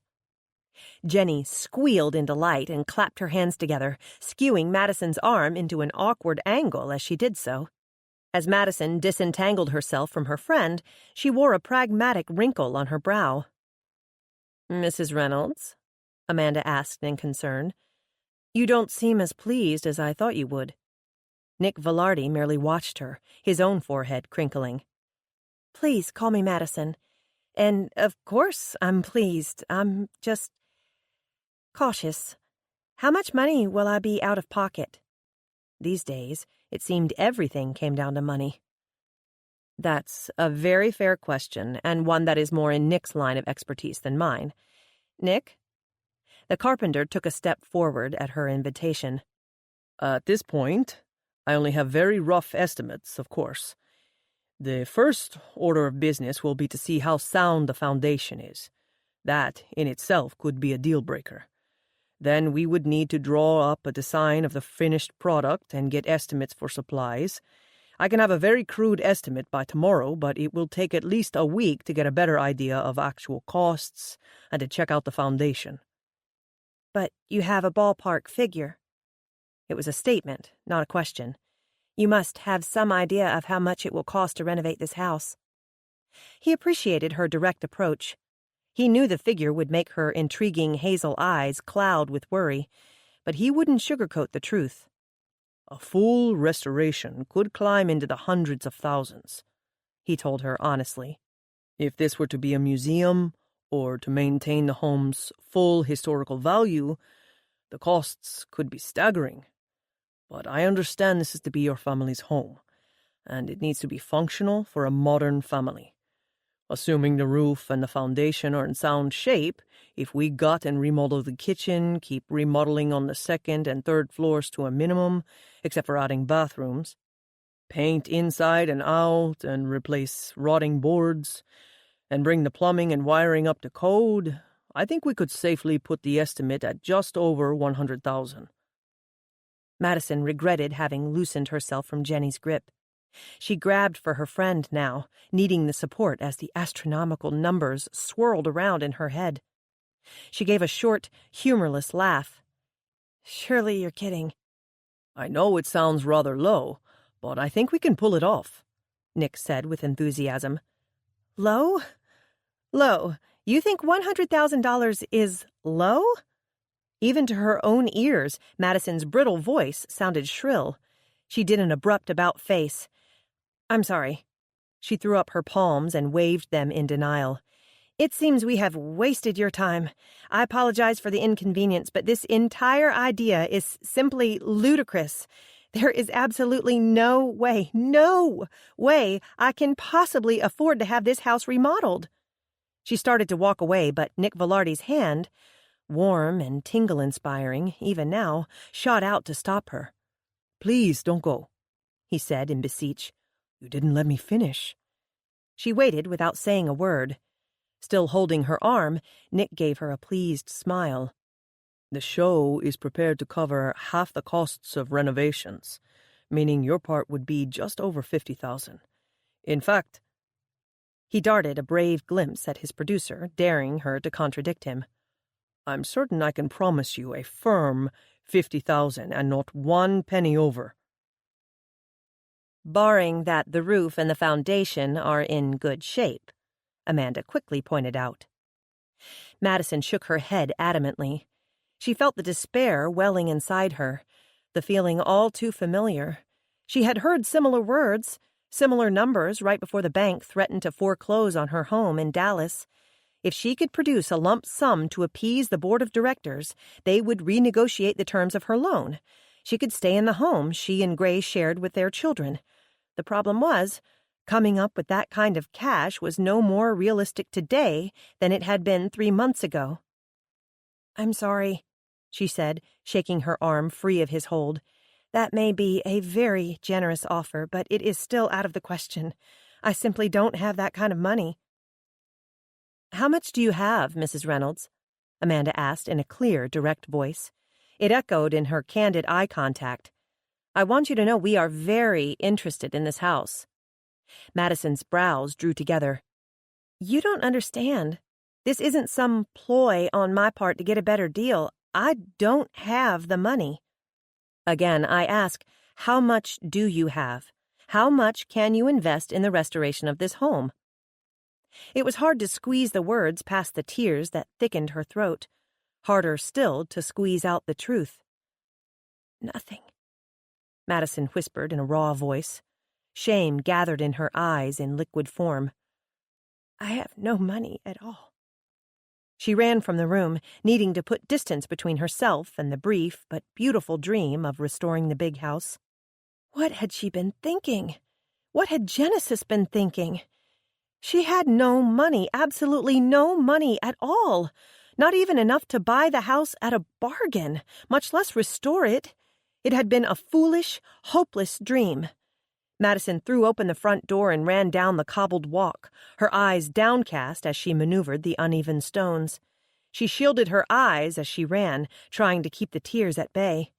Jenny squealed in delight and clapped her hands together, skewing Madison's arm into an awkward angle as she did so. As Madison disentangled herself from her friend, she wore a pragmatic wrinkle on her brow. "Mrs. Reynolds?" Amanda asked in concern. "You don't seem as pleased as I thought you would." Nick Velarde merely watched her, his own forehead crinkling. "Please call me Madison. And, of course, I'm pleased. I'm just cautious. How much money will I be out of pocket?" These days, it seemed everything came down to money. "That's a very fair question, and one that is more in Nick's line of expertise than mine. Nick?" The carpenter took a step forward at her invitation. "At this point, I only have very rough estimates, of course. The first order of business will be to see how sound the foundation is. That, in itself, could be a deal-breaker. Then we would need to draw up a design of the finished product and get estimates for supplies. I can have a very crude estimate by tomorrow, but it will take at least a week to get a better idea of actual costs and to check out the foundation." "But you have a ballpark figure." It was a statement, not a question. "You must have some idea of how much it will cost to renovate this house." He appreciated her direct approach. He knew the figure would make her intriguing hazel eyes cloud with worry, but he wouldn't sugarcoat the truth. "A full restoration could climb into the hundreds of thousands," he told her honestly. "If this were to be a museum or to maintain the home's full historical value, the costs could be staggering. But I understand this is to be your family's home, and it needs to be functional for a modern family. Assuming the roof and the foundation are in sound shape, if we gut and remodel the kitchen, keep remodeling on the 2nd and 3rd floors to a minimum, except for adding bathrooms, paint inside and out and replace rotting boards, and bring the plumbing and wiring up to code, I think we could safely put the estimate at just over $100,000. Madison regretted having loosened herself from Jenny's grip. She grabbed for her friend now, needing the support as the astronomical numbers swirled around in her head. She gave a short, humorless laugh. "Surely you're kidding." "I know it sounds rather low, but I think we can pull it off," Nick said with enthusiasm. "Low? Low? You think $100,000 is low?" Even to her own ears, Madison's brittle voice sounded shrill. She did an abrupt about-face. "I'm sorry." She threw up her palms and waved them in denial. "It seems we have wasted your time. I apologize for the inconvenience, but this entire idea is simply ludicrous. There is absolutely no way I can possibly afford to have this house remodeled." She started to walk away, but Nick Velarde's hand, warm and tingle-inspiring, even now, shot out to stop her. "Please don't go," he said in beseech. "You didn't let me finish." She waited without saying a word. Still holding her arm, Nick gave her a pleased smile. "The show is prepared to cover half the costs of renovations, meaning your part would be just over $50,000. In fact—" He darted a brave glimpse at his producer, daring her to contradict him. I'm certain I can promise you a firm 50,000 and not one penny over. Barring that the roof and the foundation are in good shape, Amanda quickly pointed out. Madison shook her head adamantly. She felt the despair welling inside her, the feeling all too familiar. She had heard similar words, similar numbers right before the bank threatened to foreclose on her home in Dallas. If she could produce a lump sum to appease the board of directors, they would renegotiate the terms of her loan. She could stay in the home she and Gray shared with their children. The problem was, coming up with that kind of cash was no more realistic today than it had been 3 months ago. "I'm sorry," she said, shaking her arm free of his hold. "That may be a very generous offer, but it is still out of the question. I simply don't have that kind of money." "How much do you have, Mrs. Reynolds?" Amanda asked in a clear, direct voice. It echoed in her candid eye contact. "I want you to know we are very interested in this house." Madison's brows drew together. "You don't understand. This isn't some ploy on my part to get a better deal. I don't have the money." "Again, I ask, how much do you have? How much can you invest in the restoration of this home?" It was hard to squeeze the words past the tears that thickened her throat. Harder still to squeeze out the truth. "Nothing," Madison whispered in a raw voice. Shame gathered in her eyes in liquid form. "I have no money at all." She ran from the room, needing to put distance between herself and the brief but beautiful dream of restoring the big house. What had she been thinking? What had Genesis been thinking? She had no money, absolutely no money at all. Not even enough to buy the house at a bargain, much less restore it. It had been a foolish, hopeless dream. Madison threw open the front door and ran down the cobbled walk, her eyes downcast as she maneuvered the uneven stones. She shielded her eyes as she ran, trying to keep the tears at bay.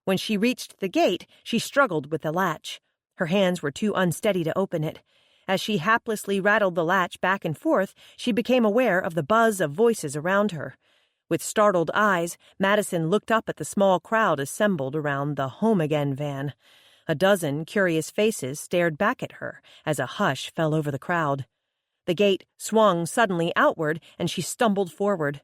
When she reached the gate, she struggled with the latch. Her hands were too unsteady to open it. As she haplessly rattled the latch back and forth, she became aware of the buzz of voices around her. With startled eyes, Madison looked up at the small crowd assembled around the Home Again van. A dozen curious faces stared back at her as a hush fell over the crowd. The gate swung suddenly outward, and she stumbled forward.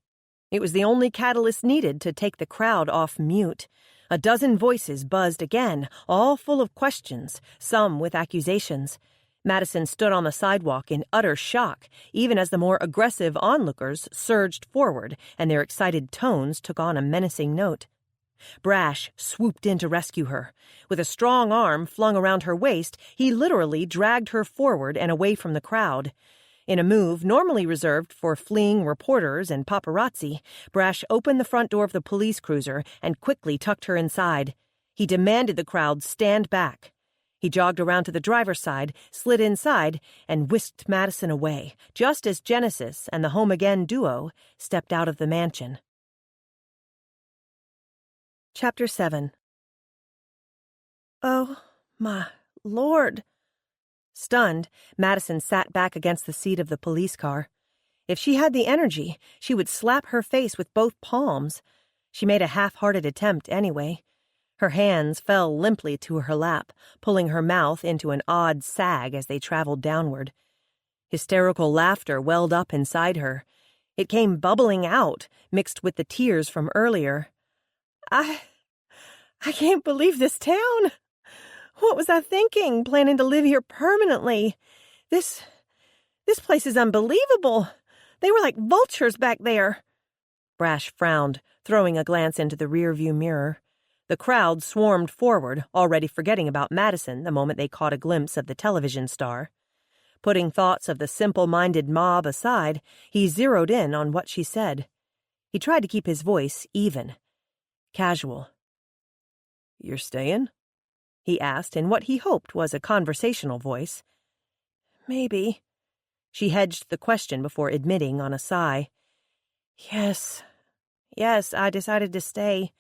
It was the only catalyst needed to take the crowd off mute. A dozen voices buzzed again, all full of questions, some with accusations. Madison stood on the sidewalk in utter shock, even as the more aggressive onlookers surged forward and their excited tones took on a menacing note. Brash swooped in to rescue her. With a strong arm flung around her waist, he literally dragged her forward and away from the crowd. In a move normally reserved for fleeing reporters and paparazzi, Brash opened the front door of the police cruiser and quickly tucked her inside. He demanded the crowd stand back. He jogged around to the driver's side, slid inside, and whisked Madison away, just as Genesis and the Home Again duo stepped out of the mansion. Chapter 7. "Oh, my Lord." Stunned, Madison sat back against the seat of the police car. If she had the energy, she would slap her face with both palms. She made a half-hearted attempt anyway. Her hands fell limply to her lap, pulling her mouth into an odd sag as they traveled downward. Hysterical laughter welled up inside her. It came bubbling out, mixed with the tears from earlier. I can't believe this town. What was I thinking, planning to live here permanently? This place is unbelievable. They were like vultures back there." Brash frowned, throwing a glance into the rearview mirror. The crowd swarmed forward, already forgetting about Madison the moment they caught a glimpse of the television star. Putting thoughts of the simple-minded mob aside, he zeroed in on what she said. He tried to keep his voice even, casual. "You're staying?" he asked in what he hoped was a conversational voice. "Maybe." She hedged the question before admitting on a sigh. Yes, I decided to stay.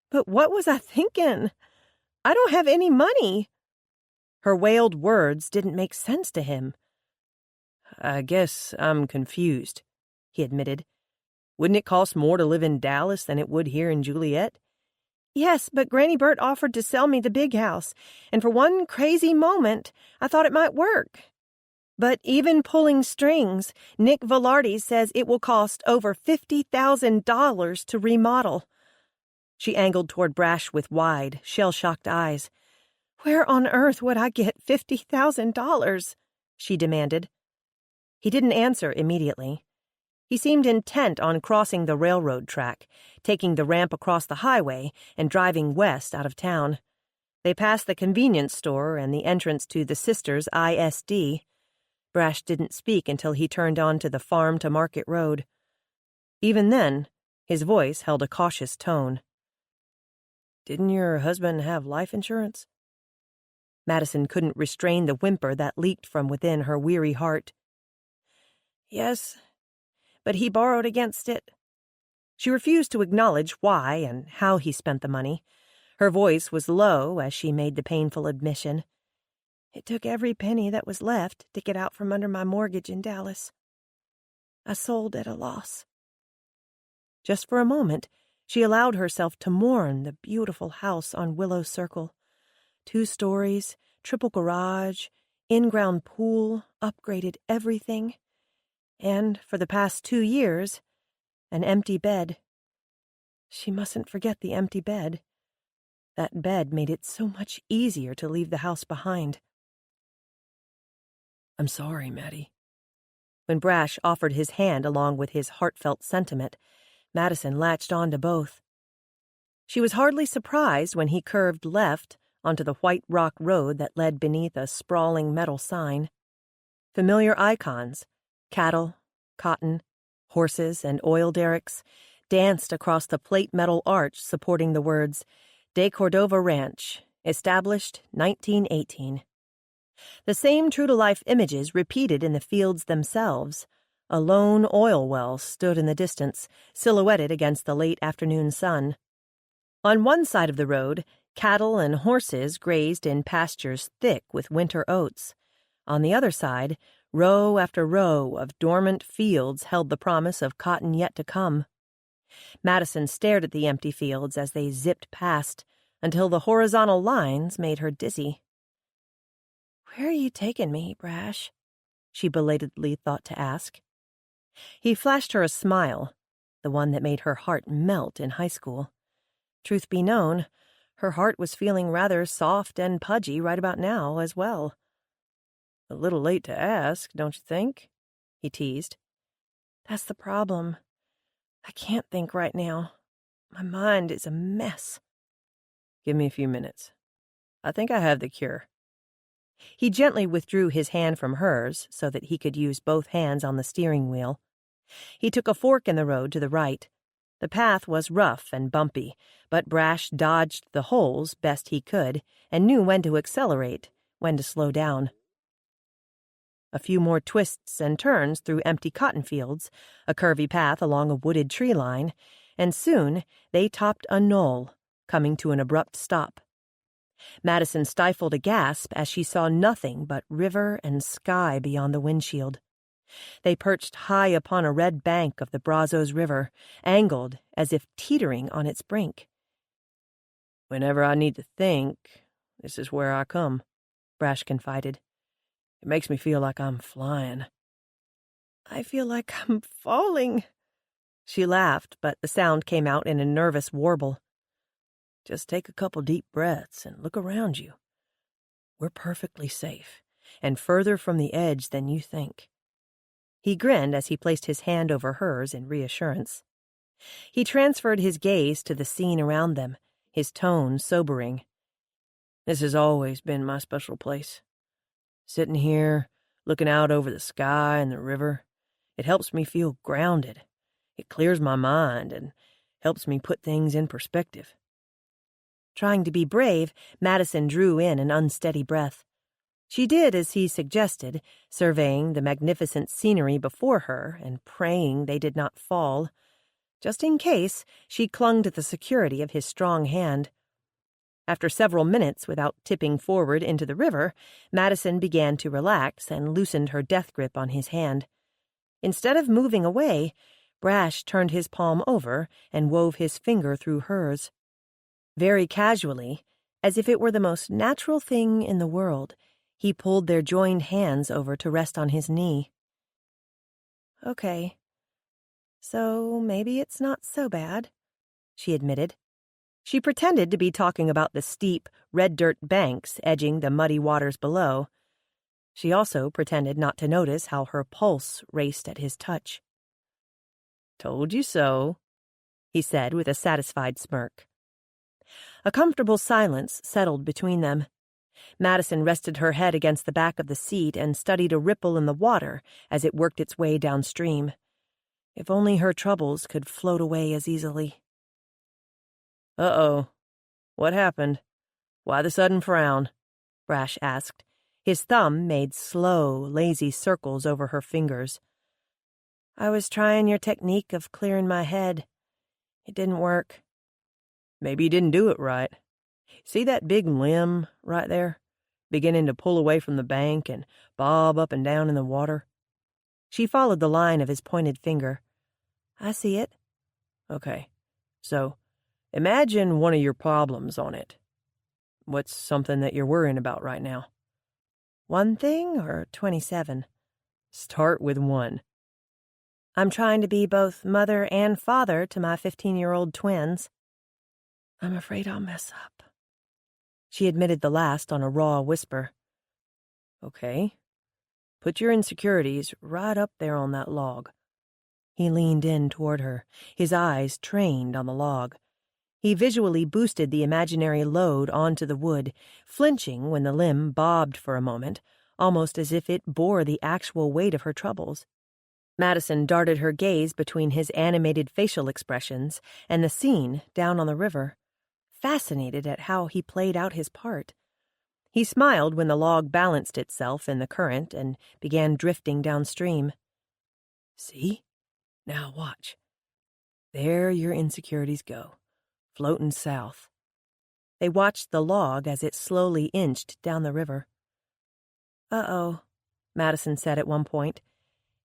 But what was I thinking? I don't have any money." Her wailed words didn't make sense to him. "I guess I'm confused," he admitted. Wouldn't it cost more to live in Dallas than it would here in Juliet? Yes, but Granny Bert offered to sell me the big house, and for one crazy moment, I thought it might work. But even pulling strings, Nick Velarde says it will cost over $50,000 to remodel. She angled toward Brash with wide, shell-shocked eyes. Where on earth would I get $50,000? She demanded. He didn't answer immediately. He seemed intent on crossing the railroad track, taking the ramp across the highway and driving west out of town. They passed the convenience store and the entrance to the Sisters ISD. Brash didn't speak until he turned onto the farm-to-market road. Even then, his voice held a cautious tone. Didn't your husband have life insurance? Madison couldn't restrain the whimper that leaked from within her weary heart. Yes, but he borrowed against it. She refused to acknowledge why and how he spent the money. Her voice was low as she made the painful admission. It took every penny that was left to get out from under my mortgage in Dallas. I sold at a loss. Just for a moment, she allowed herself to mourn the beautiful house on Willow Circle. 2 stories, triple garage, in-ground pool, upgraded everything. And, for the past 2 years, an empty bed. She mustn't forget the empty bed. That bed made it so much easier to leave the house behind. I'm sorry, Maddie. When Brash offered his hand along with his heartfelt sentiment, Madison latched on to both. She was hardly surprised when he curved left onto the white rock road that led beneath a sprawling metal sign. Familiar icons, cattle, cotton, horses, and oil derricks, danced across the plate metal arch supporting the words, De Cordova Ranch, established 1918. The same true-to-life images repeated in the fields themselves. A lone oil well stood in the distance, silhouetted against the late afternoon sun. On one side of the road, cattle and horses grazed in pastures thick with winter oats. On the other side, row after row of dormant fields held the promise of cotton yet to come. Madison stared at the empty fields as they zipped past, until the horizontal lines made her dizzy. "Where are you taking me, Brash?" she belatedly thought to ask. He flashed her a smile, the one that made her heart melt in high school. Truth be known, her heart was feeling rather soft and pudgy right about now as well. A little late to ask, don't you think? He teased. That's the problem. I can't think right now. My mind is a mess. Give me a few minutes. I think I have the cure. He gently withdrew his hand from hers so that he could use both hands on the steering wheel. He took a fork in the road to the right. The path was rough and bumpy, but Brash dodged the holes best he could and knew when to accelerate, when to slow down. A few more twists and turns through empty cotton fields, a curvy path along a wooded tree line, and soon they topped a knoll, coming to an abrupt stop. Madison stifled a gasp as she saw nothing but river and sky beyond the windshield. They perched high upon a red bank of the Brazos River, angled as if teetering on its brink. Whenever I need to think, this is where I come, Brash confided. It makes me feel like I'm flying. I feel like I'm falling. She laughed, but the sound came out in a nervous warble. Just take a couple deep breaths and look around you. We're perfectly safe, and further from the edge than you think. He grinned as he placed his hand over hers in reassurance. He transferred his gaze to the scene around them, his tone sobering. This has always been my special place. Sitting here, looking out over the sky and the river, it helps me feel grounded. It clears my mind and helps me put things in perspective. Trying to be brave, Madison drew in an unsteady breath. She did as he suggested, surveying the magnificent scenery before her and praying they did not fall. Just in case, she clung to the security of his strong hand. After several minutes without tipping forward into the river, Madison began to relax and loosened her death grip on his hand. Instead of moving away, Brash turned his palm over and wove his finger through hers. Very casually, as if it were the most natural thing in the world, he pulled their joined hands over to rest on his knee. "Okay, so maybe it's not so bad," she admitted. She pretended to be talking about the steep, red dirt banks edging the muddy waters below. She also pretended not to notice how her pulse raced at his touch. "Told you so," he said with a satisfied smirk. A comfortable silence settled between them. Madison rested her head against the back of the seat and studied a ripple in the water as it worked its way downstream. If only her troubles could float away as easily. "Uh-oh. What happened? Why the sudden frown?" Brash asked. His thumb made slow, lazy circles over her fingers. "I was trying your technique of clearing my head. It didn't work." "Maybe you didn't do it right. See that big limb right there, beginning to pull away from the bank and bob up and down in the water?" She followed the line of his pointed finger. "I see it." "Okay, so imagine one of your problems on it. What's something that you're worrying about right now?" "One thing or 27? Start with one." "I'm trying to be both mother and father to my 15-year-old twins." "I'm afraid I'll mess up." She admitted the last on a raw whisper. "Okay. Put your insecurities right up there on that log." He leaned in toward her, his eyes trained on the log. He visually boosted the imaginary load onto the wood, flinching when the limb bobbed for a moment, almost as if it bore the actual weight of her troubles. Madison darted her gaze between his animated facial expressions and the scene down on the river, fascinated at how he played out his part. He smiled when the log balanced itself in the current and began drifting downstream. "See? Now watch. There your insecurities go, floating south." They watched the log as it slowly inched down the river. "Uh-oh," Madison said at one point.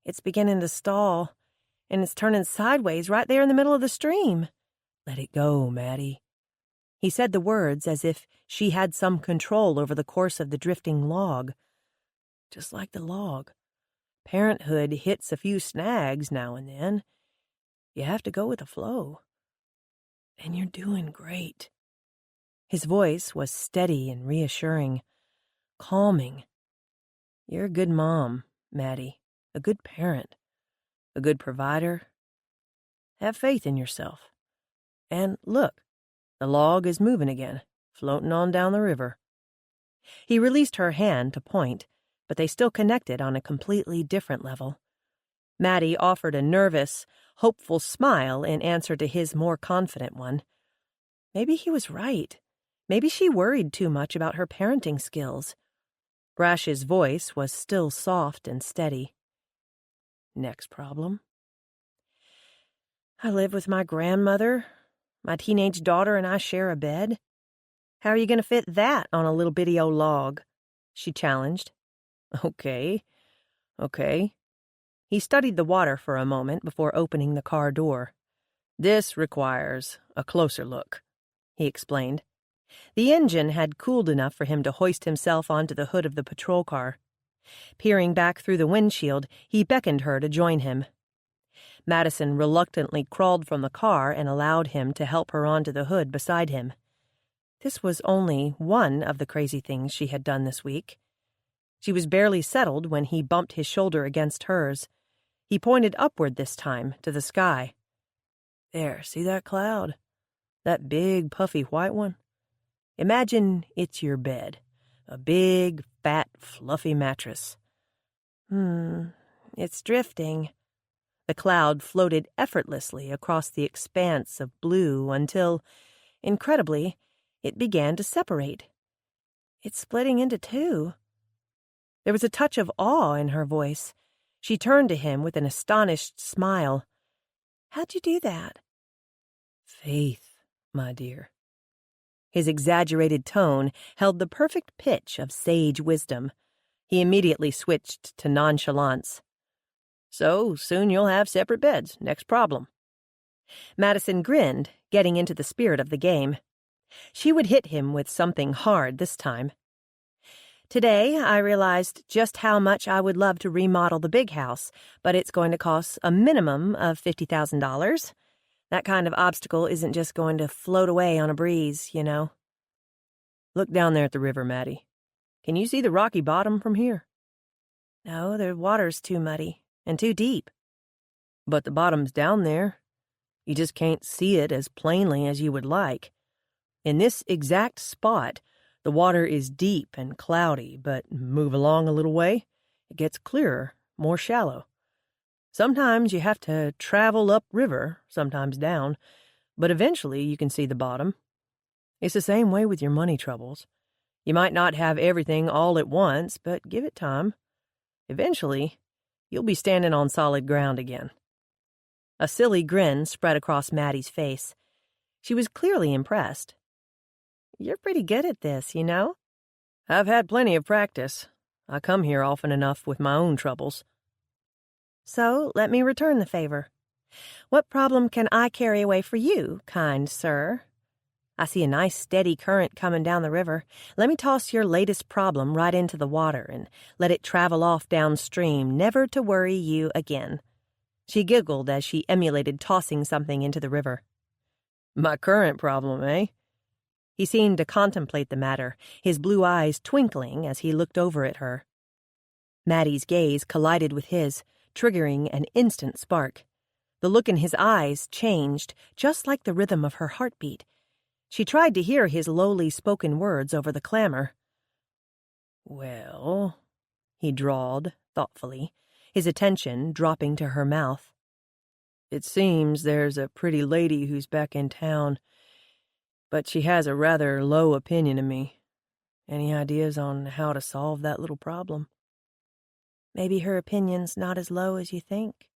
"It's beginning to stall, and it's turning sideways right there in the middle of the stream." "Let it go, Maddie." He said the words as if she had some control over the course of the drifting log. Just like the log. Parenthood hits a few snags now and then. You have to go with the flow. And you're doing great." His voice was steady and reassuring, calming. "You're a good mom, Maddie, a good parent, a good provider. Have faith in yourself. And look, the log is moving again, floating on down the river." He released her hand to point, but they still connected on a completely different level. Maddie offered a nervous, hopeful smile in answer to his more confident one. Maybe he was right. Maybe she worried too much about her parenting skills. Brash's voice was still soft and steady. "Next problem?" "I live with my grandmother. My teenage daughter and I share a bed. How are you going to fit that on a little bitty old log?" she challenged. Okay. He studied the water for a moment before opening the car door. "This requires a closer look," he explained. The engine had cooled enough for him to hoist himself onto the hood of the patrol car. Peering back through the windshield, he beckoned her to join him. Madison reluctantly crawled from the car and allowed him to help her onto the hood beside him. This was only one of the crazy things she had done this week. She was barely settled when he bumped his shoulder against hers. He pointed upward this time, to the sky. "There, see that cloud? That big, puffy white one? Imagine it's your bed, a big, fat, fluffy mattress." It's drifting." The cloud floated effortlessly across the expanse of blue until, incredibly, it began to separate. "It's splitting into two." There was a touch of awe in her voice. She turned to him with an astonished smile. "How'd you do that?" "Faith, my dear." His exaggerated tone held the perfect pitch of sage wisdom. He immediately switched to nonchalance. So soon you'll have separate beds. Next problem. Madison grinned, getting into the spirit of the game. She would hit him with something hard this time. Today, I realized just how much I would love to remodel the big house, but it's going to cost a minimum of $50,000. That kind of obstacle isn't just going to float away on a breeze, you know. Look down there at the river, Maddie. Can you see the rocky bottom from here? No, the water's too muddy and too deep. But the bottom's down there. You just can't see it as plainly as you would like. In this exact spot, the water is deep and cloudy, but move along a little way, it gets clearer, more shallow. Sometimes you have to travel upriver, sometimes down, but eventually you can see the bottom. It's the same way with your money troubles. You might not have everything all at once, but give it time. Eventually, you'll be standing on solid ground again. A silly grin spread across Maddie's face. She was clearly impressed. You're pretty good at this, you know? I've had plenty of practice. I come here often enough with my own troubles. So let me return the favor. What problem can I carry away for you, kind sir? I see a nice steady current coming down the river. Let me toss your latest problem right into the water and let it travel off downstream, never to worry you again. She giggled as she emulated tossing something into the river. My current problem, eh? He seemed to contemplate the matter, his blue eyes twinkling as he looked over at her. Maddie's gaze collided with his, triggering an instant spark. The look in his eyes changed, just like the rhythm of her heartbeat. She tried to hear his lowly spoken words over the clamor. Well, he drawled thoughtfully, his attention dropping to her mouth. It seems there's a pretty lady who's back in town, but she has a rather low opinion of me. Any ideas on how to solve that little problem? Maybe her opinion's not as low as you think,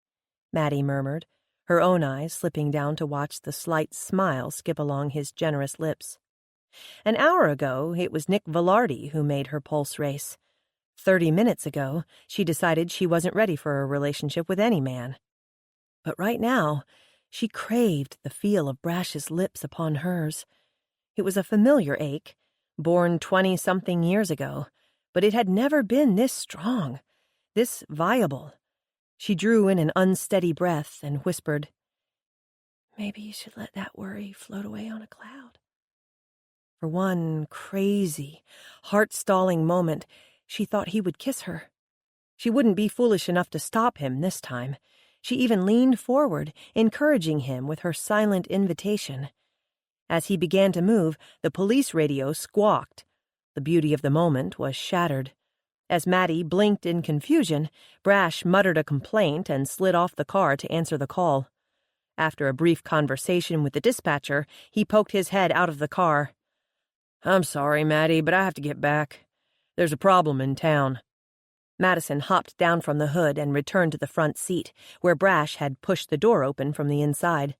Maddie murmured, her own eyes slipping down to watch the slight smile skip along his generous lips. An hour ago, it was Nick Velarde who made her pulse race. 30 minutes ago, she decided she wasn't ready for a relationship with any man. But right now, she craved the feel of Brash's lips upon hers. It was a familiar ache, born 20-something years ago, but it had never been this strong, this viable. She drew in an unsteady breath and whispered, "Maybe you should let that worry float away on a cloud." For one crazy, heart-stalling moment, she thought he would kiss her. She wouldn't be foolish enough to stop him this time. She even leaned forward, encouraging him with her silent invitation. As he began to move, the police radio squawked. The beauty of the moment was shattered. As Maddie blinked in confusion, Brash muttered a complaint and slid off the car to answer the call. After a brief conversation with the dispatcher, he poked his head out of the car. "I'm sorry, Maddie, but I have to get back. There's a problem in town." Madison hopped down from the hood and returned to the front seat, where Brash had pushed the door open from the inside.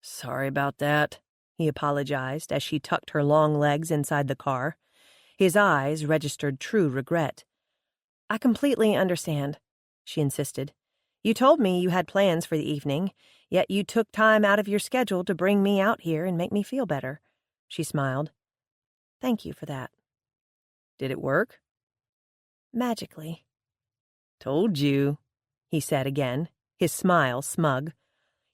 "Sorry about that," he apologized as she tucked her long legs inside the car. His eyes registered true regret. "I completely understand," she insisted. "You told me you had plans for the evening, yet you took time out of your schedule to bring me out here and make me feel better." She smiled. "Thank you for that." "Did it work?" "Magically." "Told you," he said again, his smile smug.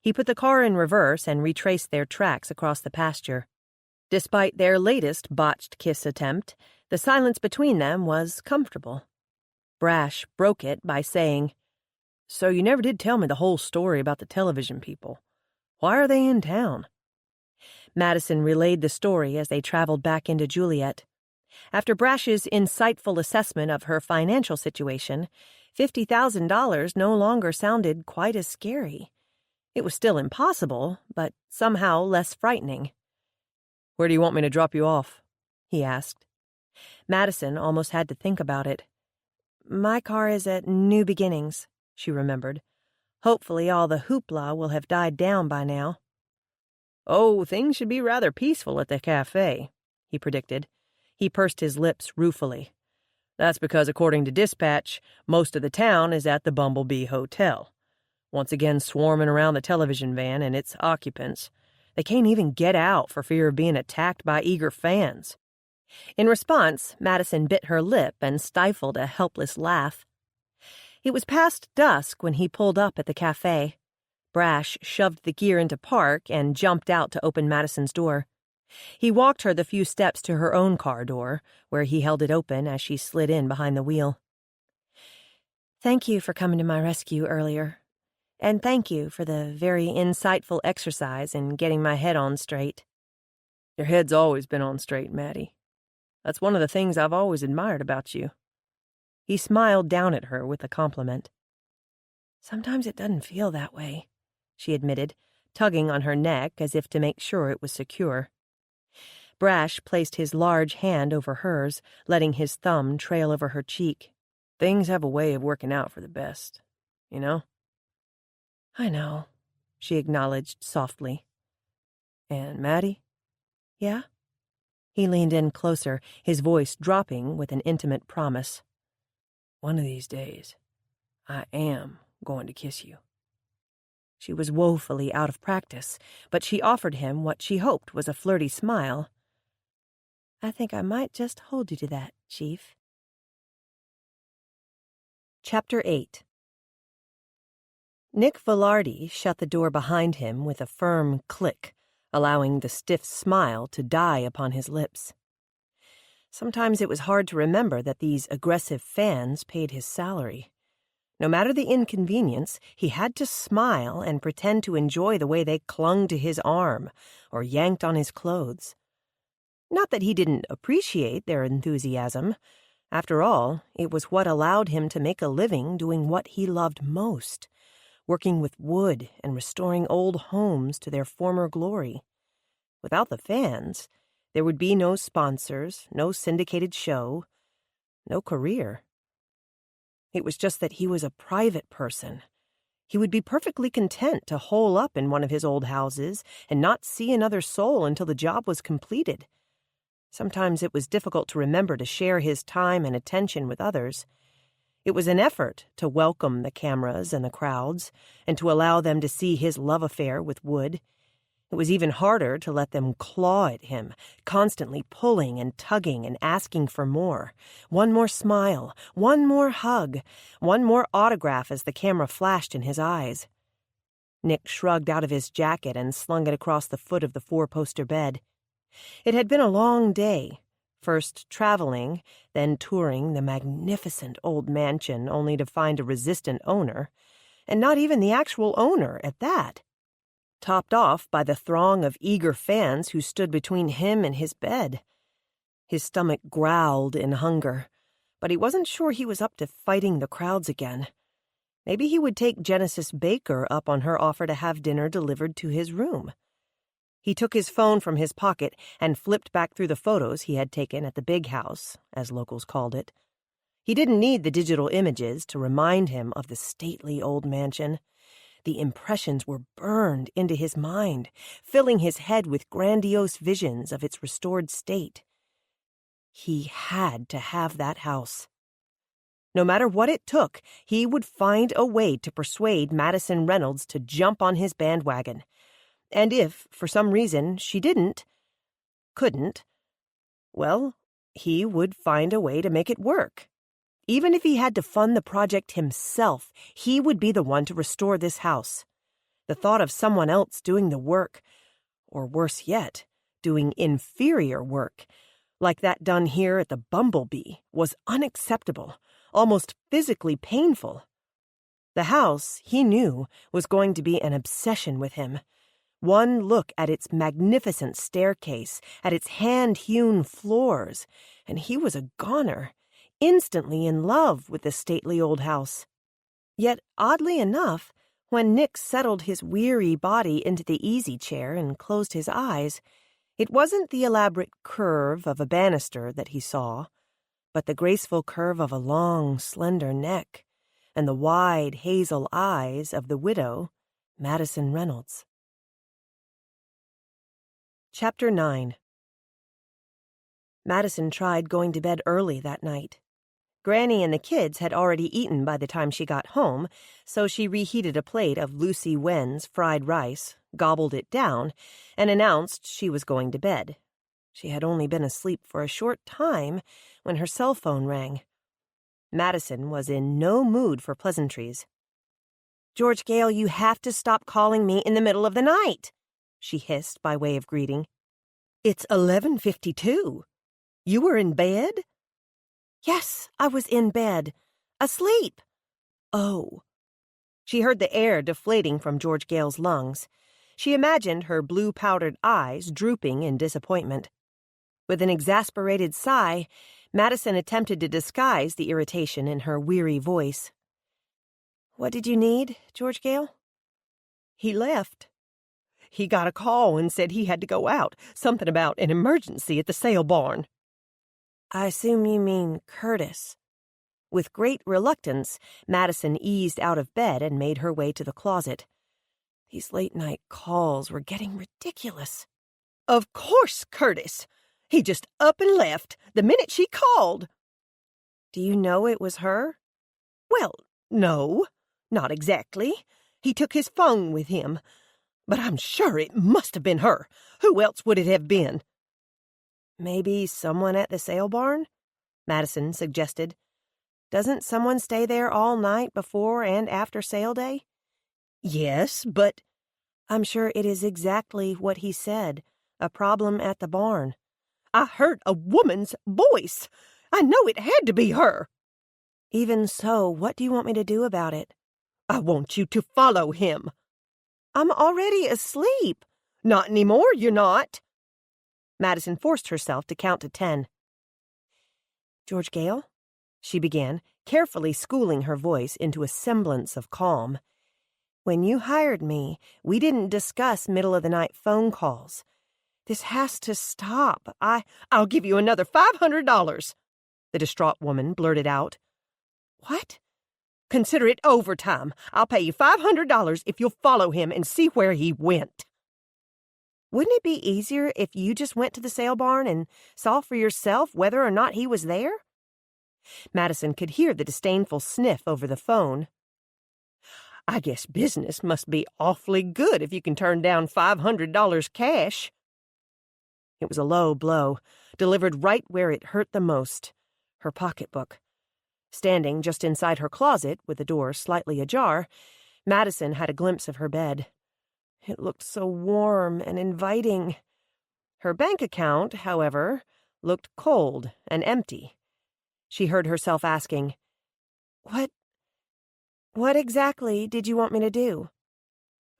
He put the car in reverse and retraced their tracks across the pasture. Despite their latest botched kiss attempt, the silence between them was comfortable. Brash broke it by saying, "So you never did tell me the whole story about the television people. Why are they in town?" Madison relayed the story as they traveled back into Juliet. After Brash's insightful assessment of her financial situation, $50,000 no longer sounded quite as scary. It was still impossible, but somehow less frightening. "Where do you want me to drop you off?" he asked. Madison almost had to think about it. "My car is at New Beginnings," she remembered. "Hopefully all the hoopla will have died down by now." "Oh, things should be rather peaceful at the cafe," he predicted. He pursed his lips ruefully. That's because, according to dispatch, most of the town is at the Bumblebee Hotel, once again swarming around the television van and its occupants. They can't even get out for fear of being attacked by eager fans. In response, Madison bit her lip and stifled a helpless laugh. It was past dusk when he pulled up at the cafe. Brash shoved the gear into park and jumped out to open Madison's door. He walked her the few steps to her own car door, where he held it open as she slid in behind the wheel. "Thank you for coming to my rescue earlier. And thank you for the very insightful exercise in getting my head on straight." Your head's always been on straight, Maddie. That's one of the things I've always admired about you. He smiled down at her with a compliment. "Sometimes it doesn't feel that way," she admitted, tugging on her neck as if to make sure it was secure. Brash placed his large hand over hers, letting his thumb trail over her cheek. Things have a way of working out for the best, you know? "I know," she acknowledged softly. "And Maddie?" "Yeah?" He leaned in closer, his voice dropping with an intimate promise. "One of these days, I am going to kiss you." She was woefully out of practice, but she offered him what she hoped was a flirty smile. "I think I might just hold you to that, Chief." Chapter 8. Nick Velarde shut the door behind him with a firm click, allowing the stiff smile to die upon his lips. Sometimes it was hard to remember that these aggressive fans paid his salary. No matter the inconvenience, he had to smile and pretend to enjoy the way they clung to his arm or yanked on his clothes. Not that he didn't appreciate their enthusiasm. After all, it was what allowed him to make a living doing what he loved most, working with wood and restoring old homes to their former glory. Without the fans, there would be no sponsors, no syndicated show, no career. It was just that he was a private person. He would be perfectly content to hole up in one of his old houses and not see another soul until the job was completed. Sometimes it was difficult to remember to share his time and attention with others. It was an effort to welcome the cameras and the crowds, and to allow them to see his love affair with wood. It was even harder to let them claw at him, constantly pulling and tugging and asking for more. One more smile, one more hug, one more autograph as the camera flashed in his eyes. Nick shrugged out of his jacket and slung it across the foot of the four-poster bed. It had been a long day, first traveling, then touring the magnificent old mansion only to find a resistant owner, and not even the actual owner at that. Topped off by the throng of eager fans who stood between him and his bed. His stomach growled in hunger, but he wasn't sure he was up to fighting the crowds again. Maybe he would take Genesis Baker up on her offer to have dinner delivered to his room. He took his phone from his pocket and flipped back through the photos he had taken at the big house, as locals called it. He didn't need the digital images to remind him of the stately old mansion. The impressions were burned into his mind, filling his head with grandiose visions of its restored state. He had to have that house. No matter what it took, he would find a way to persuade Madison Reynolds to jump on his bandwagon. And if, for some reason, she couldn't, well, he would find a way to make it work. Even if he had to fund the project himself, he would be the one to restore this house. The thought of someone else doing the work, or worse yet, doing inferior work, like that done here at the Bumblebee, was unacceptable, almost physically painful. The house, he knew, was going to be an obsession with him. One look at its magnificent staircase, at its hand-hewn floors, and he was a goner, instantly in love with the stately old house. Yet, oddly enough, when Nick settled his weary body into the easy chair and closed his eyes, it wasn't the elaborate curve of a banister that he saw, but the graceful curve of a long, slender neck, and the wide hazel eyes of the widow, Madison Reynolds. Chapter 9. Madison tried going to bed early that night. Granny and the kids had already eaten by the time she got home, so she reheated a plate of Lucy Wen's fried rice, gobbled it down, and announced she was going to bed. She had only been asleep for a short time when her cell phone rang. Madison was in no mood for pleasantries. "George Gale, you have to stop calling me in the middle of the night," she hissed by way of greeting. "It's 11:52. You were in bed?" "Yes, I was in bed, asleep." "Oh." She heard the air deflating from George Gale's lungs. She imagined her blue-powdered eyes drooping in disappointment. With an exasperated sigh, Madison attempted to disguise the irritation in her weary voice. "What did you need, George Gale?" "He left. He got a call and said he had to go out, something about an emergency at the sale barn." "I assume you mean Curtis." With great reluctance, Madison eased out of bed and made her way to the closet. These late-night calls were getting ridiculous. "Of course, Curtis. He just up and left the minute she called." "Do you know it was her?" "Well, no, not exactly. He took his phone with him. But I'm sure it must have been her. Who else would it have been?" "Maybe someone at the sale barn?" Madison suggested. "Doesn't someone stay there all night before and after sale day?" "Yes, but—" "I'm sure it is exactly what he said. A problem at the barn." "I heard a woman's voice. I know it had to be her." "Even so, what do you want me to do about it?" "I want you to follow him." "I'm already asleep." "Not anymore, you're not." Madison forced herself to count to 10. "George Gale?" she began, carefully schooling her voice into a semblance of calm. "When you hired me, we didn't discuss middle-of-the-night phone calls. This has to stop. I'll give you another $500, the distraught woman blurted out. "What?" "Consider it overtime. I'll pay you $500 if you'll follow him and see where he went." "Wouldn't it be easier if you just went to the sale barn and saw for yourself whether or not he was there?" Madison could hear the disdainful sniff over the phone. "I guess business must be awfully good if you can turn down $500 cash." It was a low blow, delivered right where it hurt the most, her pocketbook. Standing just inside her closet, with the door slightly ajar, Madison had a glimpse of her bed. It looked so warm and inviting. Her bank account, however, looked cold and empty. She heard herself asking, What exactly did you want me to do?"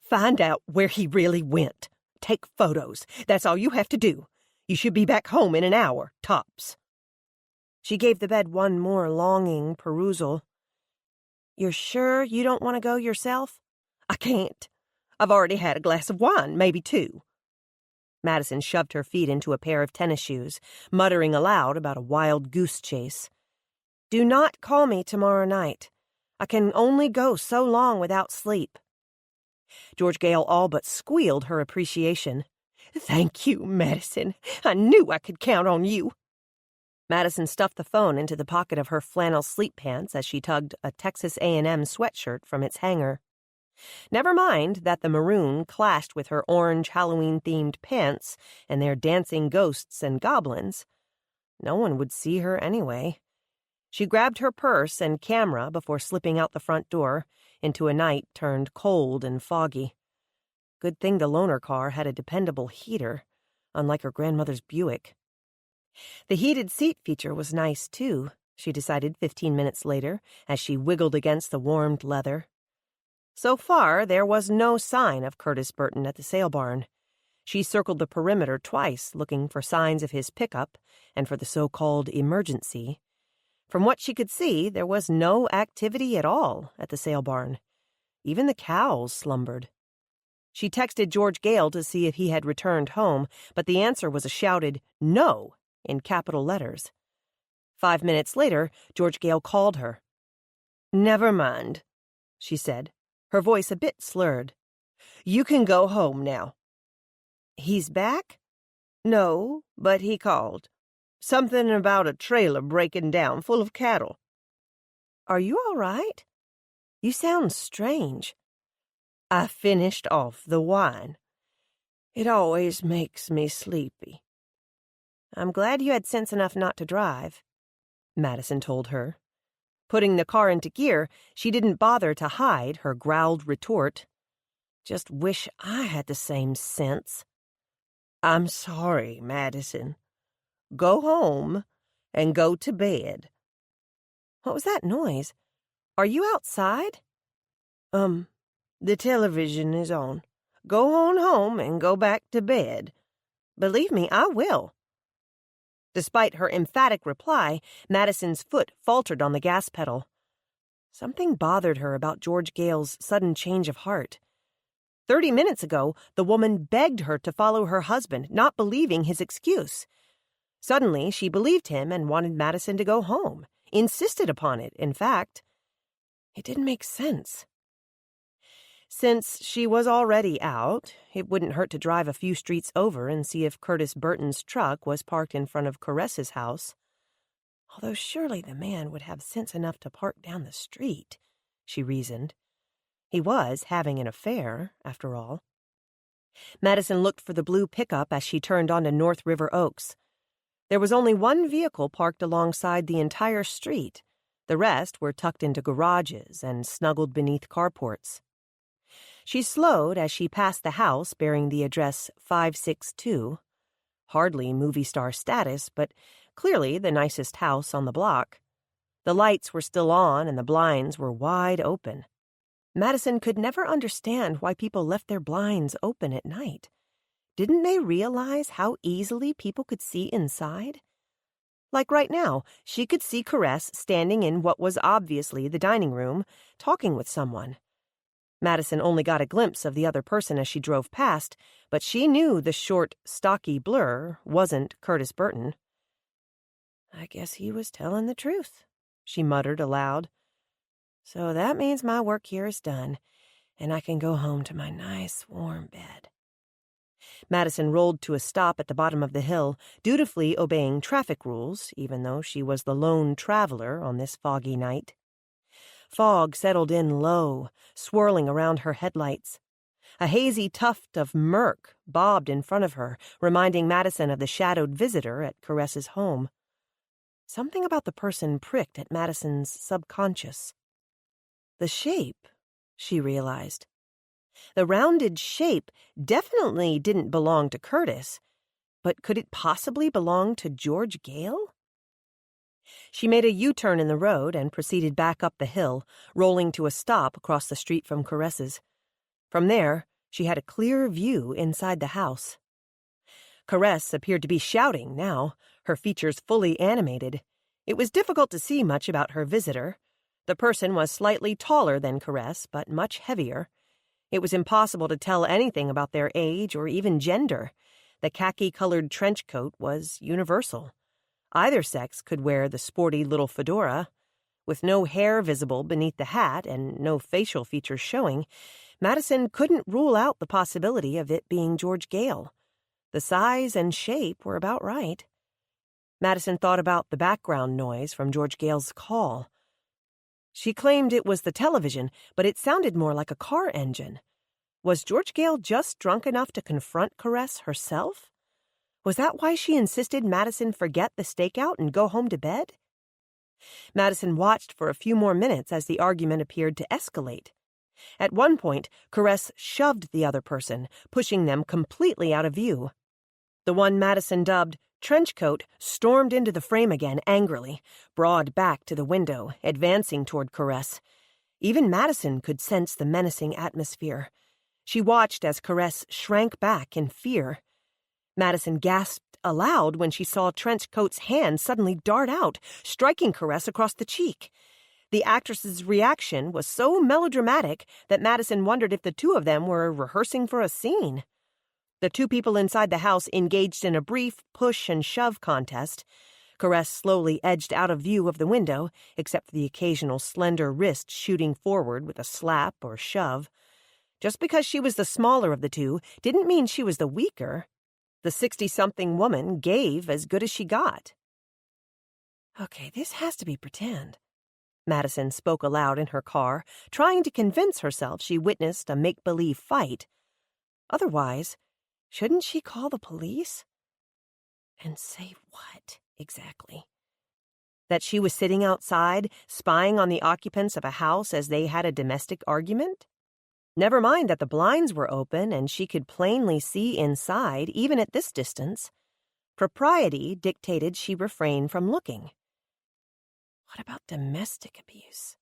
"Find out where he really went. Take photos. That's all you have to do. You should be back home in an hour, tops." She gave the bed one more longing perusal. "You're sure you don't want to go yourself?" "I can't. I've already had a glass of wine, maybe 2. Madison shoved her feet into a pair of tennis shoes, muttering aloud about a wild goose chase. "Do not call me tomorrow night. I can only go so long without sleep." George Gale all but squealed her appreciation. "Thank you, Madison. I knew I could count on you." Madison stuffed the phone into the pocket of her flannel sleep pants as she tugged a Texas A&M sweatshirt from its hanger. Never mind that the maroon clashed with her orange Halloween-themed pants and their dancing ghosts and goblins. No one would see her anyway. She grabbed her purse and camera before slipping out the front door into a night turned cold and foggy. Good thing the loaner car had a dependable heater, unlike her grandmother's Buick. The heated seat feature was nice, too, she decided 15 minutes later as she wiggled against the warmed leather. So far, there was no sign of Curtis Burton at the sale barn. She circled the perimeter twice, looking for signs of his pickup and for the so-called emergency. From what she could see, there was no activity at all at the sale barn. Even the cows slumbered. She texted George Gale to see if he had returned home, but the answer was a shouted "no" in capital letters. 5 minutes later, George Gale called her. "Never mind," she said, her voice a bit slurred. "You can go home now." "He's back?" "No, but he called. Something about a trailer breaking down full of cattle. Are you all right? You sound strange. I finished off the wine. It always makes me sleepy. I'm glad you had sense enough not to drive, Madison told her. Putting the car into gear, she didn't bother to hide her growled retort. Just wish I had the same sense. I'm sorry, Madison. Go home and go to bed. What was that noise? Are you outside? The television is on. Go on home and go back to bed. Believe me, I will. Despite her emphatic reply, Madison's foot faltered on the gas pedal. Something bothered her about George Gale's sudden change of heart. 30 minutes ago, the woman begged her to follow her husband, not believing his excuse. Suddenly, she believed him and wanted Madison to go home, insisted upon it, in fact. It didn't make sense. Since she was already out, it wouldn't hurt to drive a few streets over and see if Curtis Burton's truck was parked in front of Caress's house. Although surely the man would have sense enough to park down the street, she reasoned. He was having an affair, after all. Madison looked for the blue pickup as she turned onto North River Oaks. There was only one vehicle parked alongside the entire street. The rest were tucked into garages and snuggled beneath carports. She slowed as she passed the house bearing the address 562. Hardly movie star status, but clearly the nicest house on the block. The lights were still on and the blinds were wide open. Madison could never understand why people left their blinds open at night. Didn't they realize how easily people could see inside? Like right now, she could see Caress standing in what was obviously the dining room, talking with someone. Madison only got a glimpse of the other person as she drove past, but she knew the short, stocky blur wasn't Curtis Burton. I guess he was telling the truth, she muttered aloud. So that means my work here is done, and I can go home to my nice, warm bed. Madison rolled to a stop at the bottom of the hill, dutifully obeying traffic rules, even though she was the lone traveler on this foggy night. Fog settled in low, swirling around her headlights. A hazy tuft of murk bobbed in front of her, reminding Madison of the shadowed visitor at Caress's home. Something about the person pricked at Madison's subconscious. The shape, she realized. The rounded shape definitely didn't belong to Curtis, but could it possibly belong to George Gale? She made a U-turn in the road and proceeded back up the hill, rolling to a stop across the street from Caress's. From there, she had a clear view inside the house. Caress appeared to be shouting now, her features fully animated. It was difficult to see much about her visitor. The person was slightly taller than Caress, but much heavier. It was impossible to tell anything about their age or even gender. The khaki-colored trench coat was universal. Either sex could wear the sporty little fedora. With no hair visible beneath the hat and no facial features showing, Madison couldn't rule out the possibility of it being George Gale. The size and shape were about right. Madison thought about the background noise from George Gale's call. She claimed it was the television, but it sounded more like a car engine. Was George Gale just drunk enough to confront Caress herself? Was that why she insisted Madison forget the stakeout and go home to bed? Madison watched for a few more minutes as the argument appeared to escalate. At one point, Caress shoved the other person, pushing them completely out of view. The one Madison dubbed Trenchcoat stormed into the frame again angrily, broad back to the window, advancing toward Caress. Even Madison could sense the menacing atmosphere. She watched as Caress shrank back in fear. Madison gasped aloud when she saw Trenchcoat's hand suddenly dart out, striking Caress across the cheek. The actress's reaction was so melodramatic that Madison wondered if the two of them were rehearsing for a scene. The two people inside the house engaged in a brief push and shove contest. Caress slowly edged out of view of the window, except for the occasional slender wrist shooting forward with a slap or shove. Just because she was the smaller of the two didn't mean she was the weaker. The 60-something woman gave as good as she got. Okay, this has to be pretend. Madison spoke aloud in her car, trying to convince herself she witnessed a make-believe fight. Otherwise, shouldn't she call the police? And say what, exactly? That she was sitting outside, spying on the occupants of a house as they had a domestic argument? Never mind that the blinds were open and she could plainly see inside, even at this distance. Propriety dictated she refrain from looking. What about domestic abuse?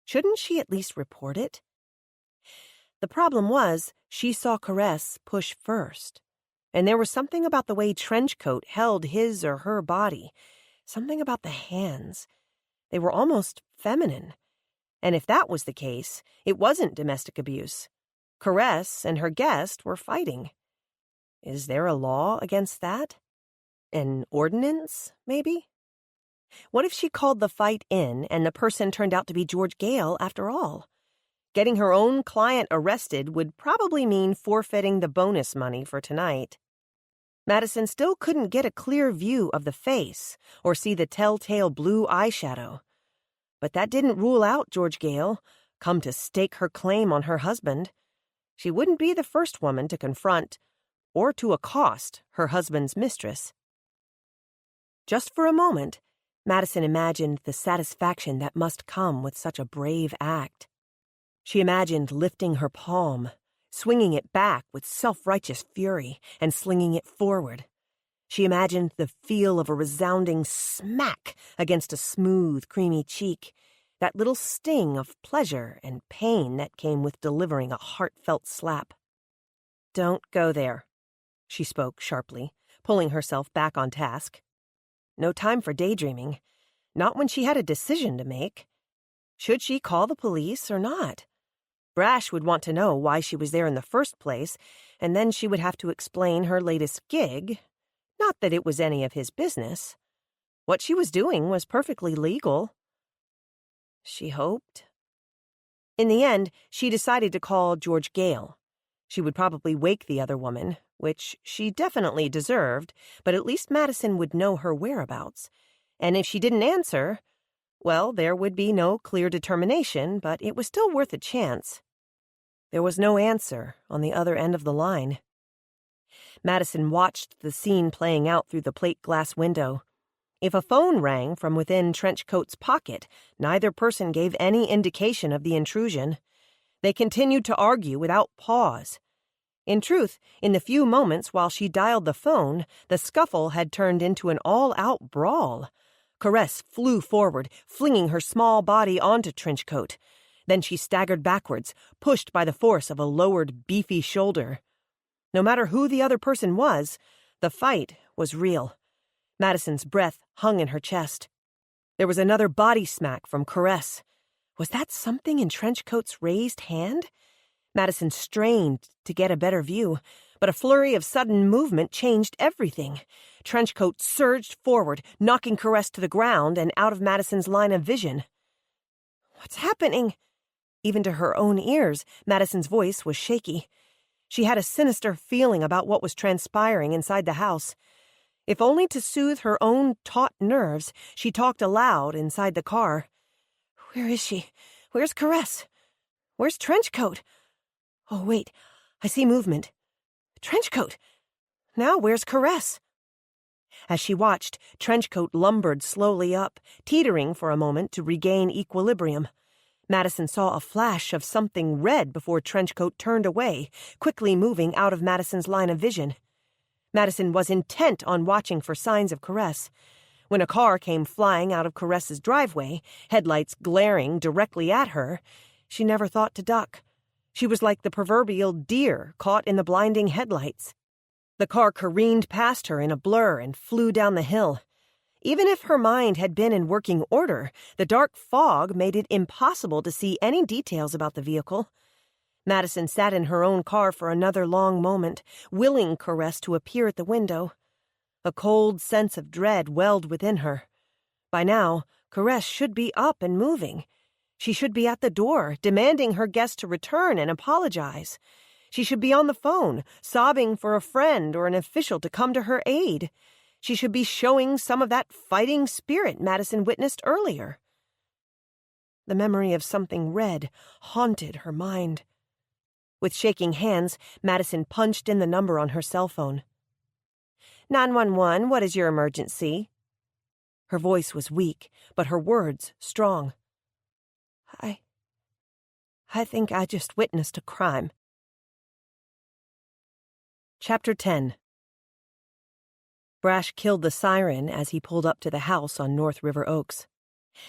Shouldn't she at least report it? The problem was, she saw Caress push first, and there was something about the way Trenchcoat held his or her body, something about the hands. They were almost feminine. And if that was the case, it wasn't domestic abuse. Caress and her guest were fighting. Is there a law against that? An ordinance, maybe? What if she called the fight in and the person turned out to be George Gale after all? Getting her own client arrested would probably mean forfeiting the bonus money for tonight. Madison still couldn't get a clear view of the face or see the telltale blue eyeshadow. But that didn't rule out George Gale, come to stake her claim on her husband. She wouldn't be the first woman to confront or to accost her husband's mistress. Just for a moment, Madison imagined the satisfaction that must come with such a brave act. She imagined lifting her palm, swinging it back with self-righteous fury, and slinging it forward. She imagined the feel of a resounding smack against a smooth, creamy cheek, that little sting of pleasure and pain that came with delivering a heartfelt slap. "Don't go there," she spoke sharply, pulling herself back on task. No time for daydreaming, not when she had a decision to make. Should she call the police or not? Brash would want to know why she was there in the first place, and then she would have to explain her latest gig. Not that it was any of his business. What she was doing was perfectly legal. She hoped. In the end, she decided to call George Gale. She would probably wake the other woman, which she definitely deserved, but at least Madison would know her whereabouts. And if she didn't answer, well, there would be no clear determination, but it was still worth a chance. There was no answer on the other end of the line. Madison watched the scene playing out through the plate glass window. If a phone rang from within Trenchcoat's pocket, neither person gave any indication of the intrusion. They continued to argue without pause. In truth, in the few moments while she dialed the phone, the scuffle had turned into an all-out brawl. Caress flew forward, flinging her small body onto Trenchcoat. Then she staggered backwards, pushed by the force of a lowered, beefy shoulder. No matter who the other person was, the fight was real. Madison's breath hung in her chest. There was another body smack from Caress. Was that something in Trenchcoat's raised hand? Madison strained to get a better view, but a flurry of sudden movement changed everything. Trenchcoat surged forward, knocking Caress to the ground and out of Madison's line of vision. What's happening? Even to her own ears, Madison's voice was shaky. She had a sinister feeling about what was transpiring inside the house. If only to soothe her own taut nerves, she talked aloud inside the car. Where is she? Where's Caress? Where's Trenchcoat? Oh, wait, I see movement. Trenchcoat! Now where's Caress? As she watched, Trenchcoat lumbered slowly up, teetering for a moment to regain equilibrium. Madison saw a flash of something red before Trenchcoat turned away, quickly moving out of Madison's line of vision. Madison was intent on watching for signs of Caress. When a car came flying out of Caress's driveway, headlights glaring directly at her, she never thought to duck. She was like the proverbial deer caught in the blinding headlights. The car careened past her in a blur and flew down the hill. Even if her mind had been in working order, the dark fog made it impossible to see any details about the vehicle. Madison sat in her own car for another long moment, willing Caress to appear at the window. A cold sense of dread welled within her. By now, Caress should be up and moving. She should be at the door, demanding her guest to return and apologize. She should be on the phone, sobbing for a friend or an official to come to her aid. She should be showing some of that fighting spirit Madison witnessed earlier. The memory of something red haunted her mind. With shaking hands, Madison punched in the number on her cell phone. 911, what is your emergency? Her voice was weak, but her words strong. I think I just witnessed a crime. Chapter 10. Brash killed the siren as he pulled up to the house on North River Oaks.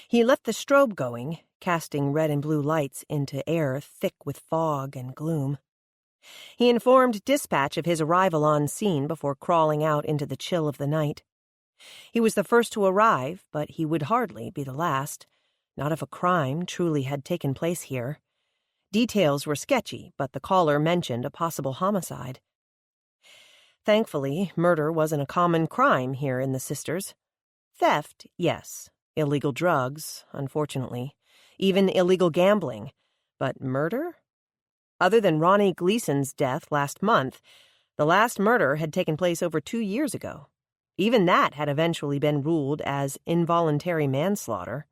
He left the strobe going, casting red and blue lights into air thick with fog and gloom. He informed dispatch of his arrival on scene before crawling out into the chill of the night. He was the first to arrive, but he would hardly be the last, not if a crime truly had taken place here. Details were sketchy, but the caller mentioned a possible homicide. Thankfully, murder wasn't a common crime here in the Sisters. Theft, yes. Illegal drugs, unfortunately. Even illegal gambling. But murder? Other than Ronnie Gleason's death last month, the last murder had taken place over 2 years ago. Even that had eventually been ruled as involuntary manslaughter.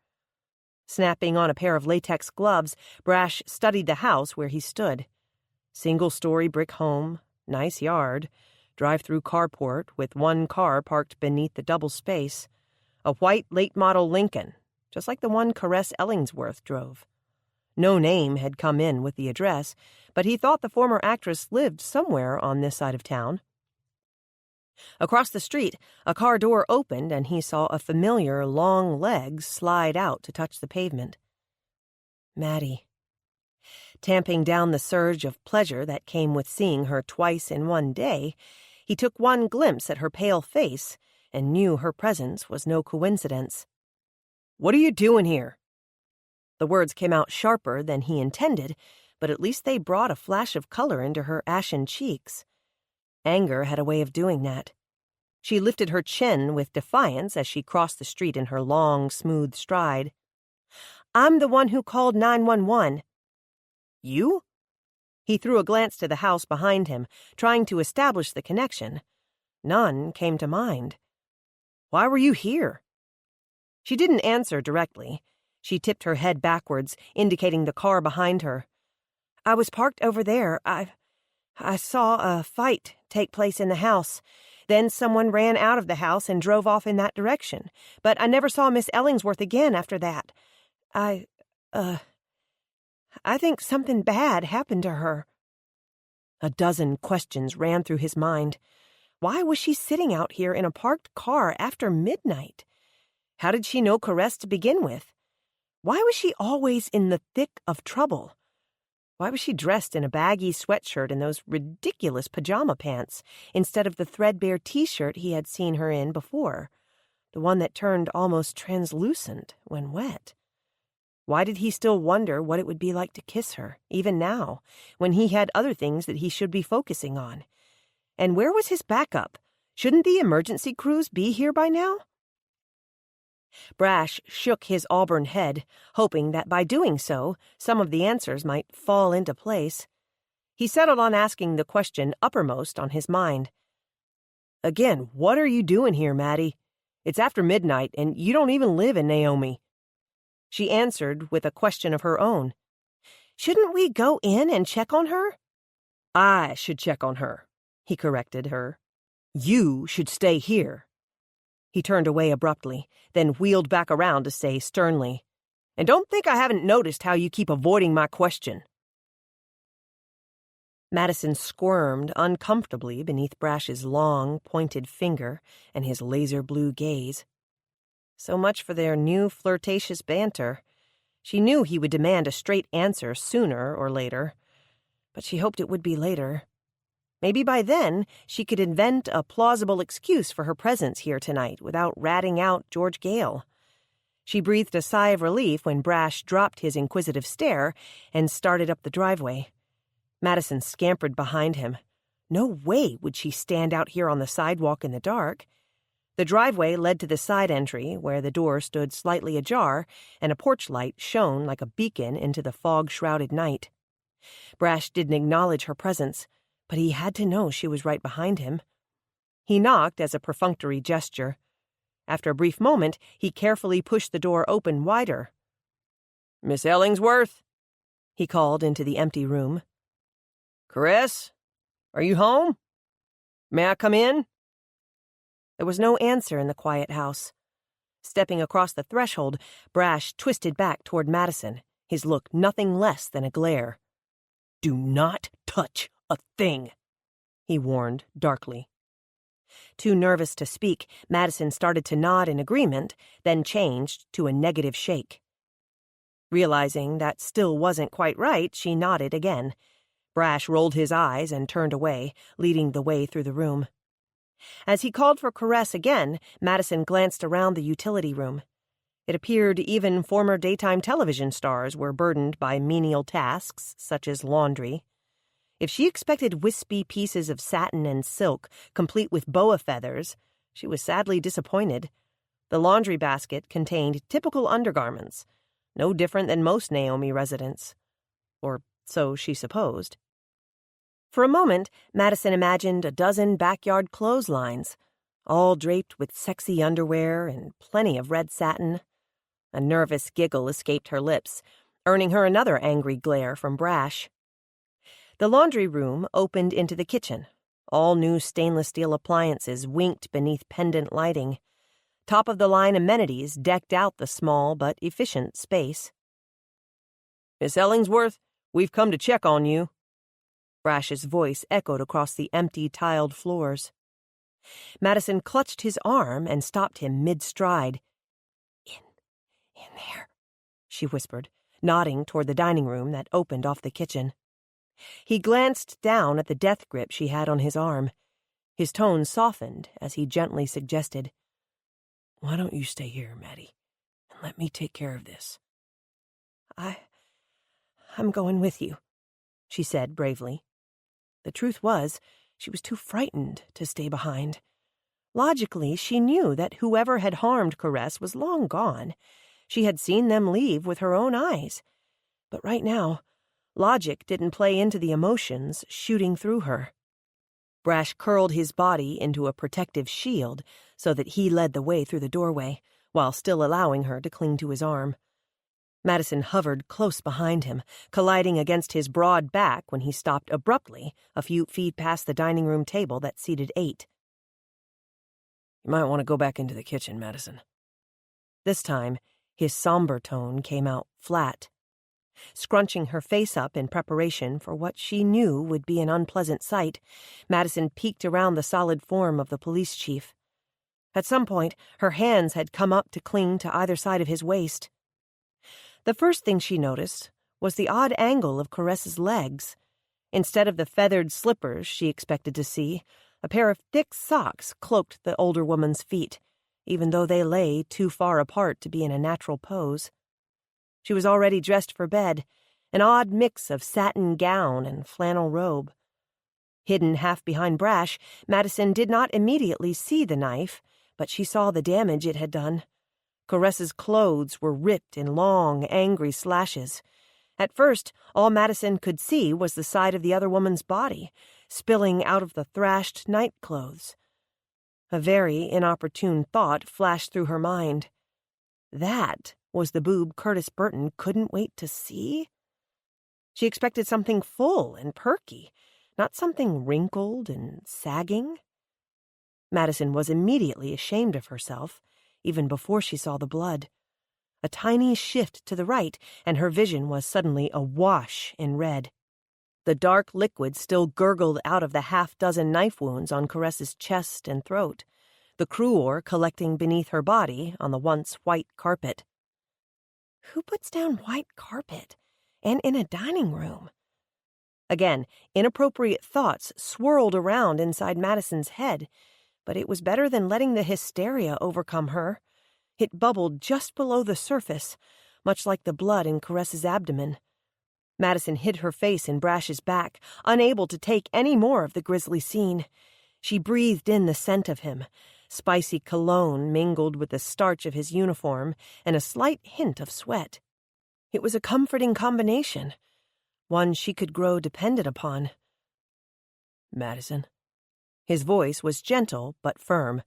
Snapping on a pair of latex gloves, Brash studied the house where he stood. Single-story brick home, nice yard, drive-through carport with one car parked beneath the double space. A white late-model Lincoln, just like the one Caress Ellingsworth drove. No name had come in with the address, but he thought the former actress lived somewhere on this side of town. Across the street, a car door opened and he saw a familiar long leg slide out to touch the pavement. Maddie. Tamping down the surge of pleasure that came with seeing her twice in one day, he took one glimpse at her pale face and knew her presence was no coincidence. "What are you doing here?" The words came out sharper than he intended, but at least they brought a flash of color into her ashen cheeks. Anger had a way of doing that. She lifted her chin with defiance as she crossed the street in her long, smooth stride. "I'm the one who called 911. "You?" He threw a glance to the house behind him, trying to establish the connection. None came to mind. "Why were you here?" She didn't answer directly. She tipped her head backwards, indicating the car behind her. "I was parked over there. I saw a fight take place in the house. Then someone ran out of the house and drove off in that direction. But I never saw Miss Ellingsworth again after that. I think something bad happened to her." A dozen questions ran through his mind. Why was she sitting out here in a parked car after midnight? How did she know Caress to begin with? Why was she always in the thick of trouble? Why was she dressed in a baggy sweatshirt and those ridiculous pajama pants instead of the threadbare t-shirt he had seen her in before, the one that turned almost translucent when wet? Why did he still wonder what it would be like to kiss her, even now, when he had other things that he should be focusing on? And where was his backup? Shouldn't the emergency crews be here by now? Brash shook his auburn head, hoping that by doing so, some of the answers might fall into place. He settled on asking the question uppermost on his mind. "Again, what are you doing here, Maddie? It's after midnight, and you don't even live in Naomi." She answered with a question of her own. "Shouldn't we go in and check on her?" "I should check on her," he corrected her. "You should stay here." He turned away abruptly, then wheeled back around to say sternly, "And don't think I haven't noticed how you keep avoiding my question." Madison squirmed uncomfortably beneath Brash's long, pointed finger and his laser-blue gaze. So much for their new flirtatious banter. She knew he would demand a straight answer sooner or later, but she hoped it would be later. Maybe by then she could invent a plausible excuse for her presence here tonight without ratting out George Gale. She breathed a sigh of relief when Brash dropped his inquisitive stare and started up the driveway. Madison scampered behind him. No way would she stand out here on the sidewalk in the dark. The driveway led to the side entry, where the door stood slightly ajar and a porch light shone like a beacon into the fog-shrouded night. Brash didn't acknowledge her presence, but he had to know she was right behind him. He knocked as a perfunctory gesture. After a brief moment, he carefully pushed the door open wider. Miss Ellingsworth? He called into the empty room. Caress? Are you home? May I come in? There was no answer in the quiet house. Stepping across the threshold, Brash twisted back toward Madison, his look nothing less than a glare. Do not touch a thing, he warned darkly. Too nervous to speak, Madison started to nod in agreement, then changed to a negative shake. Realizing that still wasn't quite right, she nodded again. Brash rolled his eyes and turned away, leading the way through the room. As he called for Caress again, Madison glanced around the utility room. It appeared even former daytime television stars were burdened by menial tasks, such as laundry. If she expected wispy pieces of satin and silk, complete with boa feathers, she was sadly disappointed. The laundry basket contained typical undergarments, no different than most Naomi residents. Or so she supposed. For a moment, Madison imagined a dozen backyard clotheslines, all draped with sexy underwear and plenty of red satin. A nervous giggle escaped her lips, earning her another angry glare from Brash. The laundry room opened into the kitchen. All new stainless steel appliances winked beneath pendant lighting. Top-of-the-line amenities decked out the small but efficient space. Miss Ellingsworth, we've come to check on you. Brash's voice echoed across the empty, tiled floors. Madison clutched his arm and stopped him mid-stride. In there, she whispered, nodding toward the dining room that opened off the kitchen. He glanced down at the death grip she had on his arm. His tone softened as he gently suggested, Why don't you stay here, Maddie, and let me take care of this? I'm going with you, she said bravely. The truth was, she was too frightened to stay behind. Logically, she knew that whoever had harmed Caress was long gone. She had seen them leave with her own eyes. But right now, logic didn't play into the emotions shooting through her. Brash curled his body into a protective shield so that he led the way through the doorway, while still allowing her to cling to his arm. Madison hovered close behind him, colliding against his broad back when he stopped abruptly a few feet past the dining room table that seated 8. You might want to go back into the kitchen, Madison. This time, his somber tone came out flat. Scrunching her face up in preparation for what she knew would be an unpleasant sight, Madison peeked around the solid form of the police chief. At some point, her hands had come up to cling to either side of his waist. The first thing she noticed was the odd angle of Caress's legs. Instead of the feathered slippers she expected to see, a pair of thick socks cloaked the older woman's feet, even though they lay too far apart to be in a natural pose. She was already dressed for bed, an odd mix of satin gown and flannel robe. Hidden half behind Brash, Madison did not immediately see the knife, but she saw the damage it had done. Caress's clothes were ripped in long, angry slashes. At first, all Madison could see was the side of the other woman's body, spilling out of the thrashed nightclothes. A very inopportune thought flashed through her mind. That was the boob Curtis Burton couldn't wait to see? She expected something full and perky, not something wrinkled and sagging. Madison was immediately ashamed of herself, even before she saw the blood. A tiny shift to the right, and her vision was suddenly awash in red. The dark liquid still gurgled out of the half-dozen knife wounds on Caress's chest and throat, the cruor collecting beneath her body on the once white carpet. Who puts down white carpet? And in a dining room? Again, inappropriate thoughts swirled around inside Madison's head, but it was better than letting the hysteria overcome her. It bubbled just below the surface, much like the blood in Caress's abdomen. Madison hid her face in Brash's back, unable to take any more of the grisly scene. She breathed in the scent of him, spicy cologne mingled with the starch of his uniform and a slight hint of sweat. It was a comforting combination, one she could grow dependent upon. Madison. His voice was gentle but firm.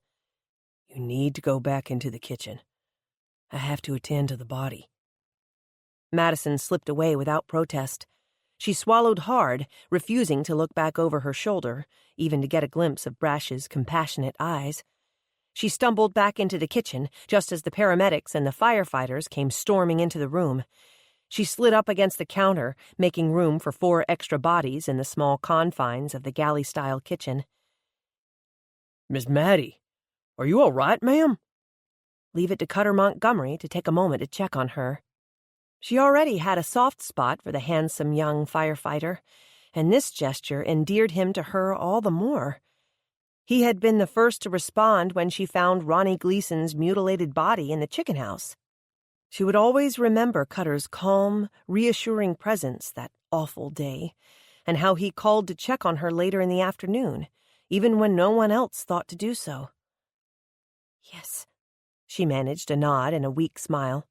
You need to go back into the kitchen. I have to attend to the body. Madison slipped away without protest. She swallowed hard, refusing to look back over her shoulder, even to get a glimpse of Brash's compassionate eyes. She stumbled back into the kitchen just as the paramedics and the firefighters came storming into the room. She slid up against the counter, making room for 4 extra bodies in the small confines of the galley-style kitchen. Miss Maddie, are you all right, ma'am? Leave it to Cutter Montgomery to take a moment to check on her. She already had a soft spot for the handsome young firefighter, and this gesture endeared him to her all the more. He had been the first to respond when she found Ronnie Gleason's mutilated body in the chicken house. She would always remember Cutter's calm, reassuring presence that awful day, and how he called to check on her later in the afternoon, even when no one else thought to do so. "Yes," she managed a nod and a weak smile.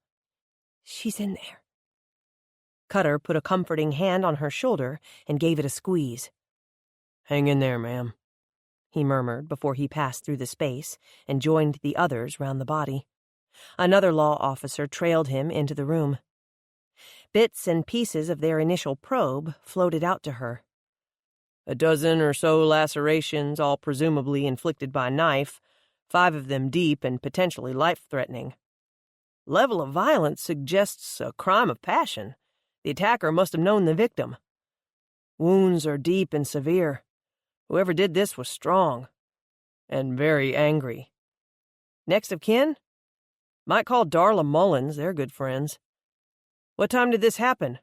"She's in there." Cutter put a comforting hand on her shoulder and gave it a squeeze. "Hang in there, ma'am," he murmured before he passed through the space and joined the others round the body. Another law officer trailed him into the room. Bits and pieces of their initial probe floated out to her. A dozen or so lacerations, all presumably inflicted by knife, 5 of them deep and potentially life-threatening. Level of violence suggests a crime of passion. The attacker must have known the victim. Wounds are deep and severe. Whoever did this was strong. And very angry. Next of kin? Might call Darla Mullins, they're good friends. What time did this happen?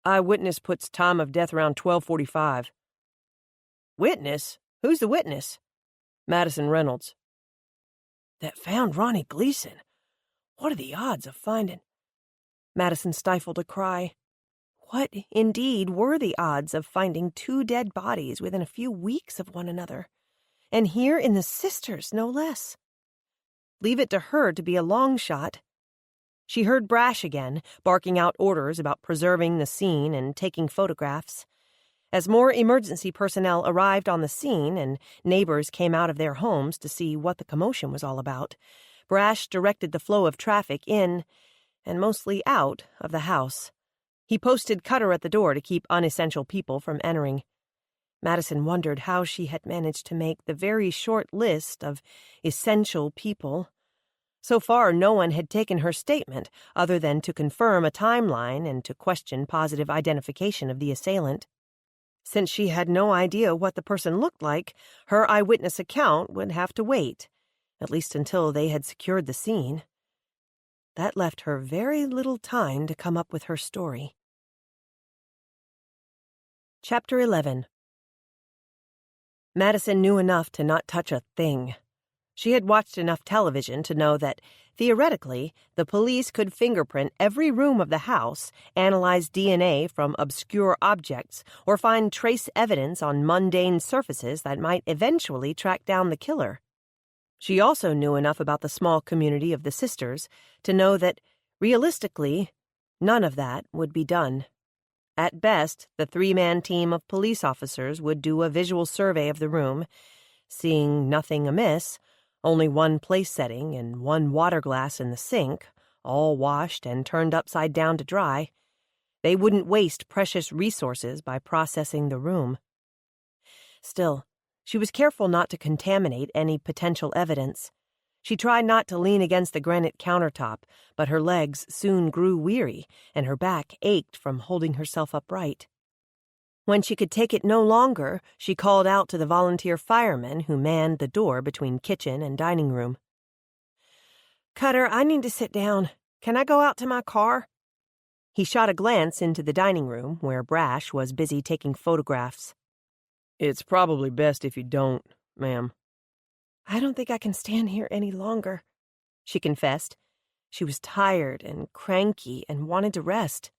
Eyewitness puts time of death around 12:45. Witness? Who's the witness? Madison Reynolds. That found Ronnie Gleason. What are the odds of finding? Madison stifled a cry. What, indeed, were the odds of finding 2 dead bodies within a few weeks of one another? And here in the Sisters, no less. Leave it to her to be a long shot. She heard Brash again, barking out orders about preserving the scene and taking photographs. As more emergency personnel arrived on the scene and neighbors came out of their homes to see what the commotion was all about, Brash directed the flow of traffic in, and mostly out, of the house. He posted Cutter at the door to keep unessential people from entering. Madison wondered how she had managed to make the very short list of essential people. So far, no one had taken her statement other than to confirm a timeline and to question positive identification of the assailant. Since she had no idea what the person looked like, her eyewitness account would have to wait, at least until they had secured the scene. That left her very little time to come up with her story. Chapter 11. Madison knew enough to not touch a thing. She had watched enough television to know that, theoretically, the police could fingerprint every room of the house, analyze DNA from obscure objects, or find trace evidence on mundane surfaces that might eventually track down the killer. She also knew enough about the small community of the Sisters to know that, realistically, none of that would be done. At best, the 3-man team of police officers would do a visual survey of the room. Seeing nothing amiss, only 1 place setting and 1 water glass in the sink, all washed and turned upside down to dry, they wouldn't waste precious resources by processing the room. Still, she was careful not to contaminate any potential evidence. She tried not to lean against the granite countertop, but her legs soon grew weary, and her back ached from holding herself upright. When she could take it no longer, she called out to the volunteer firemen who manned the door between kitchen and dining room. "Cutter, I need to sit down. Can I go out to my car?" He shot a glance into the dining room, where Brash was busy taking photographs. "It's probably best if you don't, ma'am." "I don't think I can stand here any longer," she confessed. She was tired and cranky and wanted to rest.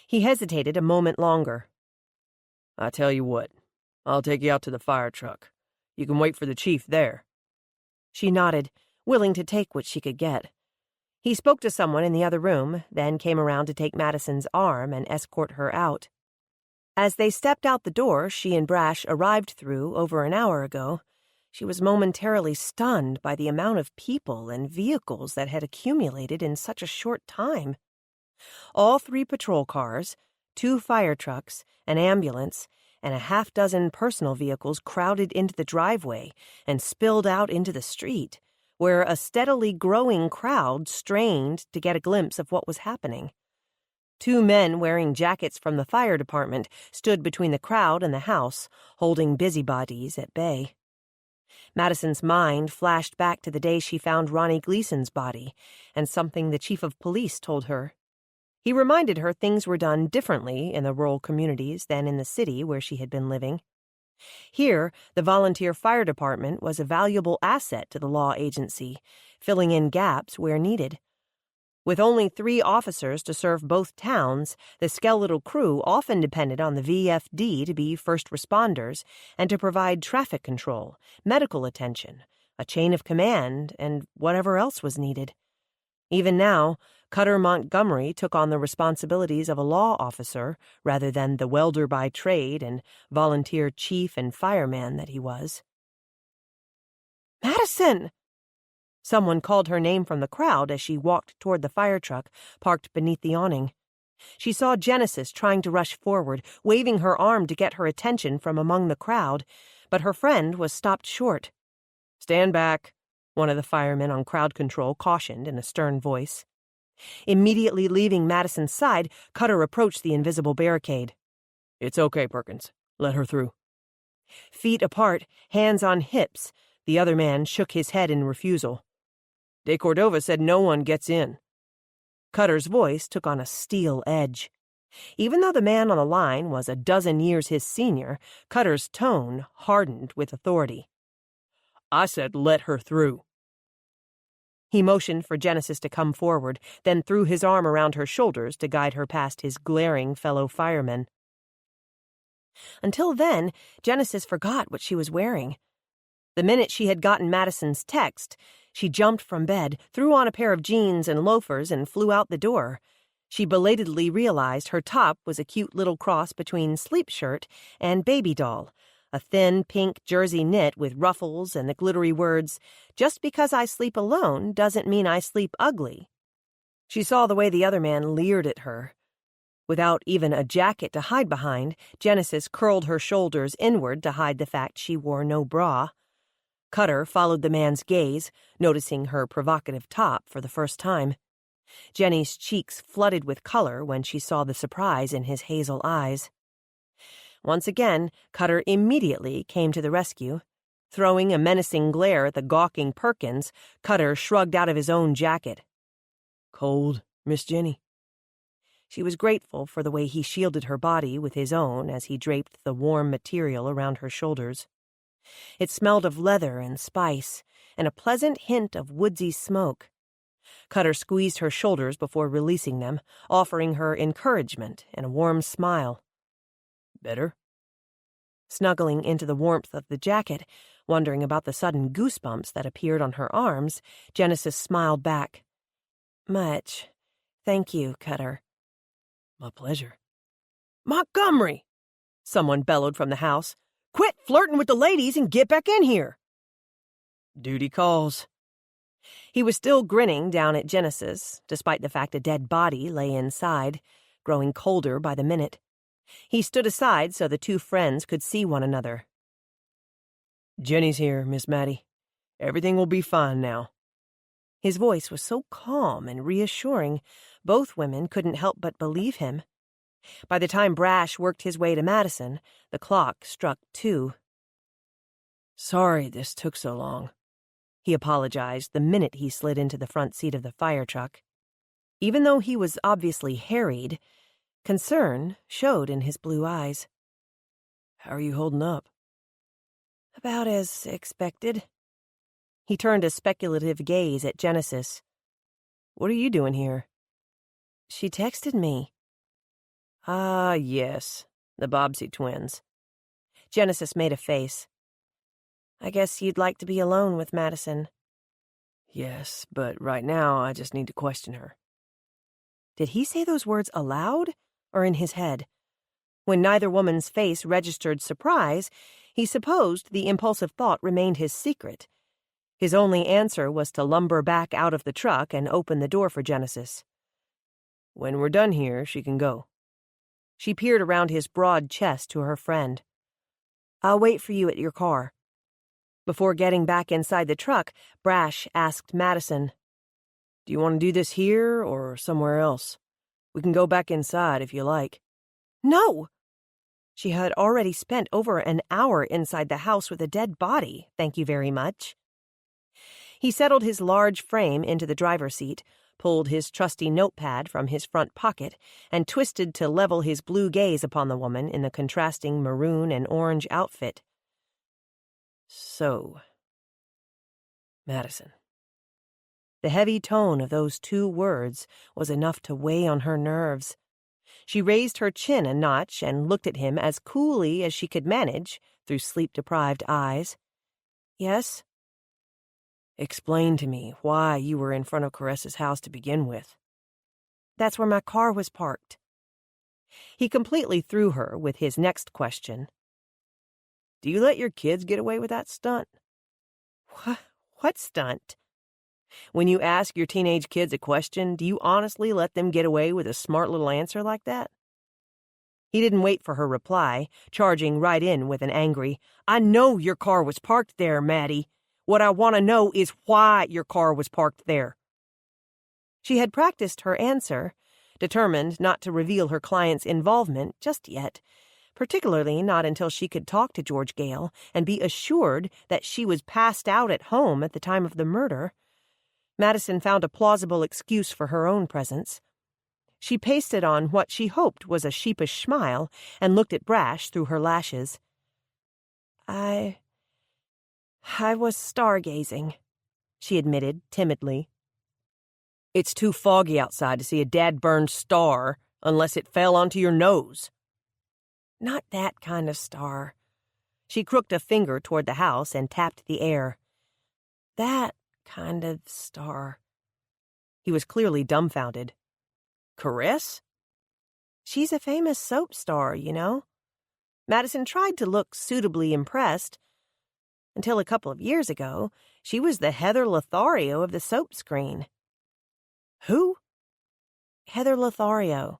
He hesitated a moment longer. "I tell you what, I'll take you out to the fire truck. You can wait for the chief there." She nodded, willing to take what she could get. He spoke to someone in the other room, then came around to take Madison's arm and escort her out. As they stepped out the door she and Brash arrived through over an hour ago, she was momentarily stunned by the amount of people and vehicles that had accumulated in such a short time. All 3 patrol cars, 2 fire trucks, an ambulance, and a half-dozen personal vehicles crowded into the driveway and spilled out into the street, where a steadily growing crowd strained to get a glimpse of what was happening. 2 men wearing jackets from the fire department stood between the crowd and the house, holding busybodies at bay. Madison's mind flashed back to the day she found Ronnie Gleason's body and something the chief of police told her. He reminded her things were done differently in the rural communities than in the city where she had been living. Here, the volunteer fire department was a valuable asset to the law agency, filling in gaps where needed. With only 3 officers to serve both towns, the skeletal crew often depended on the VFD to be first responders and to provide traffic control, medical attention, a chain of command, and whatever else was needed. Even now, Cutter Montgomery took on the responsibilities of a law officer rather than the welder by trade and volunteer chief and fireman that he was. "Madison!" Someone called her name from the crowd as she walked toward the fire truck parked beneath the awning. She saw Genesis trying to rush forward, waving her arm to get her attention from among the crowd, but her friend was stopped short. "Stand back," one of the firemen on crowd control cautioned in a stern voice. Immediately leaving Madison's side, Cutter approached the invisible barricade. "It's okay, Perkins. Let her through." Feet apart, hands on hips, the other man shook his head in refusal. "De Cordova said no one gets in." Cutter's voice took on a steel edge. Even though the man on the line was a dozen years his senior, Cutter's tone hardened with authority. "I said let her through." He motioned for Genesis to come forward, then threw his arm around her shoulders to guide her past his glaring fellow firemen. Until then, Genesis forgot what she was wearing. The minute she had gotten Madison's text, she jumped from bed, threw on a pair of jeans and loafers, and flew out the door. She belatedly realized her top was a cute little cross between sleep shirt and baby doll, a thin pink jersey knit with ruffles and the glittery words, "Just because I sleep alone doesn't mean I sleep ugly." She saw the way the other man leered at her. Without even a jacket to hide behind, Genesis curled her shoulders inward to hide the fact she wore no bra. Cutter followed the man's gaze, noticing her provocative top for the first time. Jenny's cheeks flooded with color when she saw the surprise in his hazel eyes. Once again, Cutter immediately came to the rescue. Throwing a menacing glare at the gawking Perkins, Cutter shrugged out of his own jacket. "Cold, Miss Jenny?" She was grateful for the way he shielded her body with his own as he draped the warm material around her shoulders. It smelled of leather and spice, and a pleasant hint of woodsy smoke. Cutter squeezed her shoulders before releasing them, offering her encouragement and a warm smile. "Better?" Snuggling into the warmth of the jacket, wondering about the sudden goosebumps that appeared on her arms, Genesis smiled back. "Much. Thank you, Cutter." "My pleasure." "Montgomery!" someone bellowed from the house. "Quit flirting with the ladies and get back in here." "Duty calls." He was still grinning down at Genesis, despite the fact a dead body lay inside, growing colder by the minute. He stood aside so the 2 friends could see one another. "Jenny's here, Miss Mattie. Everything will be fine now." His voice was so calm and reassuring, both women couldn't help but believe him. By the time Brash worked his way to Madison, the clock struck 2. "Sorry this took so long," he apologized the minute he slid into the front seat of the fire truck. Even though he was obviously harried, concern showed in his blue eyes. "How are you holding up?" "About as expected." He turned a speculative gaze at Genesis. "What are you doing here?" "She texted me." "Ah, yes, the Bobbsey twins." Genesis made a face. "I guess you'd like to be alone with Madison." "Yes, but right now I just need to question her." Did he say those words aloud or in his head? When neither woman's face registered surprise, he supposed the impulsive thought remained his secret. His only answer was to lumber back out of the truck and open the door for Genesis. When we're done here, she can go. She peered around his broad chest to her friend. I'll wait for you at your car. Before getting back inside the truck, Brash asked Madison, Do you want to do this here or somewhere else? We can go back inside if you like. No! She had already spent over an hour inside the house with a dead body, thank you very much. He settled his large frame into the driver's seat, pulled his trusty notepad from his front pocket, and twisted to level his blue gaze upon the woman in the contrasting maroon and orange outfit. So, Madison. The heavy tone of those two words was enough to weigh on her nerves. She raised her chin a notch and looked at him as coolly as she could manage through sleep-deprived eyes. Yes? Explain to me why you were in front of Caress's house to begin with. That's where my car was parked. He completely threw her with his next question. Do you let your kids get away with that stunt? What stunt? When you ask your teenage kids a question, do you honestly let them get away with a smart little answer like that? He didn't wait for her reply, charging right in with an angry, I know your car was parked there, Maddie. What I want to know is why your car was parked there. She had practiced her answer, determined not to reveal her client's involvement just yet, particularly not until she could talk to George Gale and be assured that she was passed out at home at the time of the murder. Madison found a plausible excuse for her own presence. She pasted on what she hoped was a sheepish smile and looked at Brash through her lashes. I was stargazing, she admitted timidly. It's too foggy outside to see a dad-burned star unless it fell onto your nose. Not that kind of star. She crooked a finger toward the house and tapped the air. That kind of star. He was clearly dumbfounded. Caress? She's a famous soap star, you know. Madison tried to look suitably impressed. Until a couple of years ago, she was the Heather Lothario of the soap screen. Who? Heather Lothario.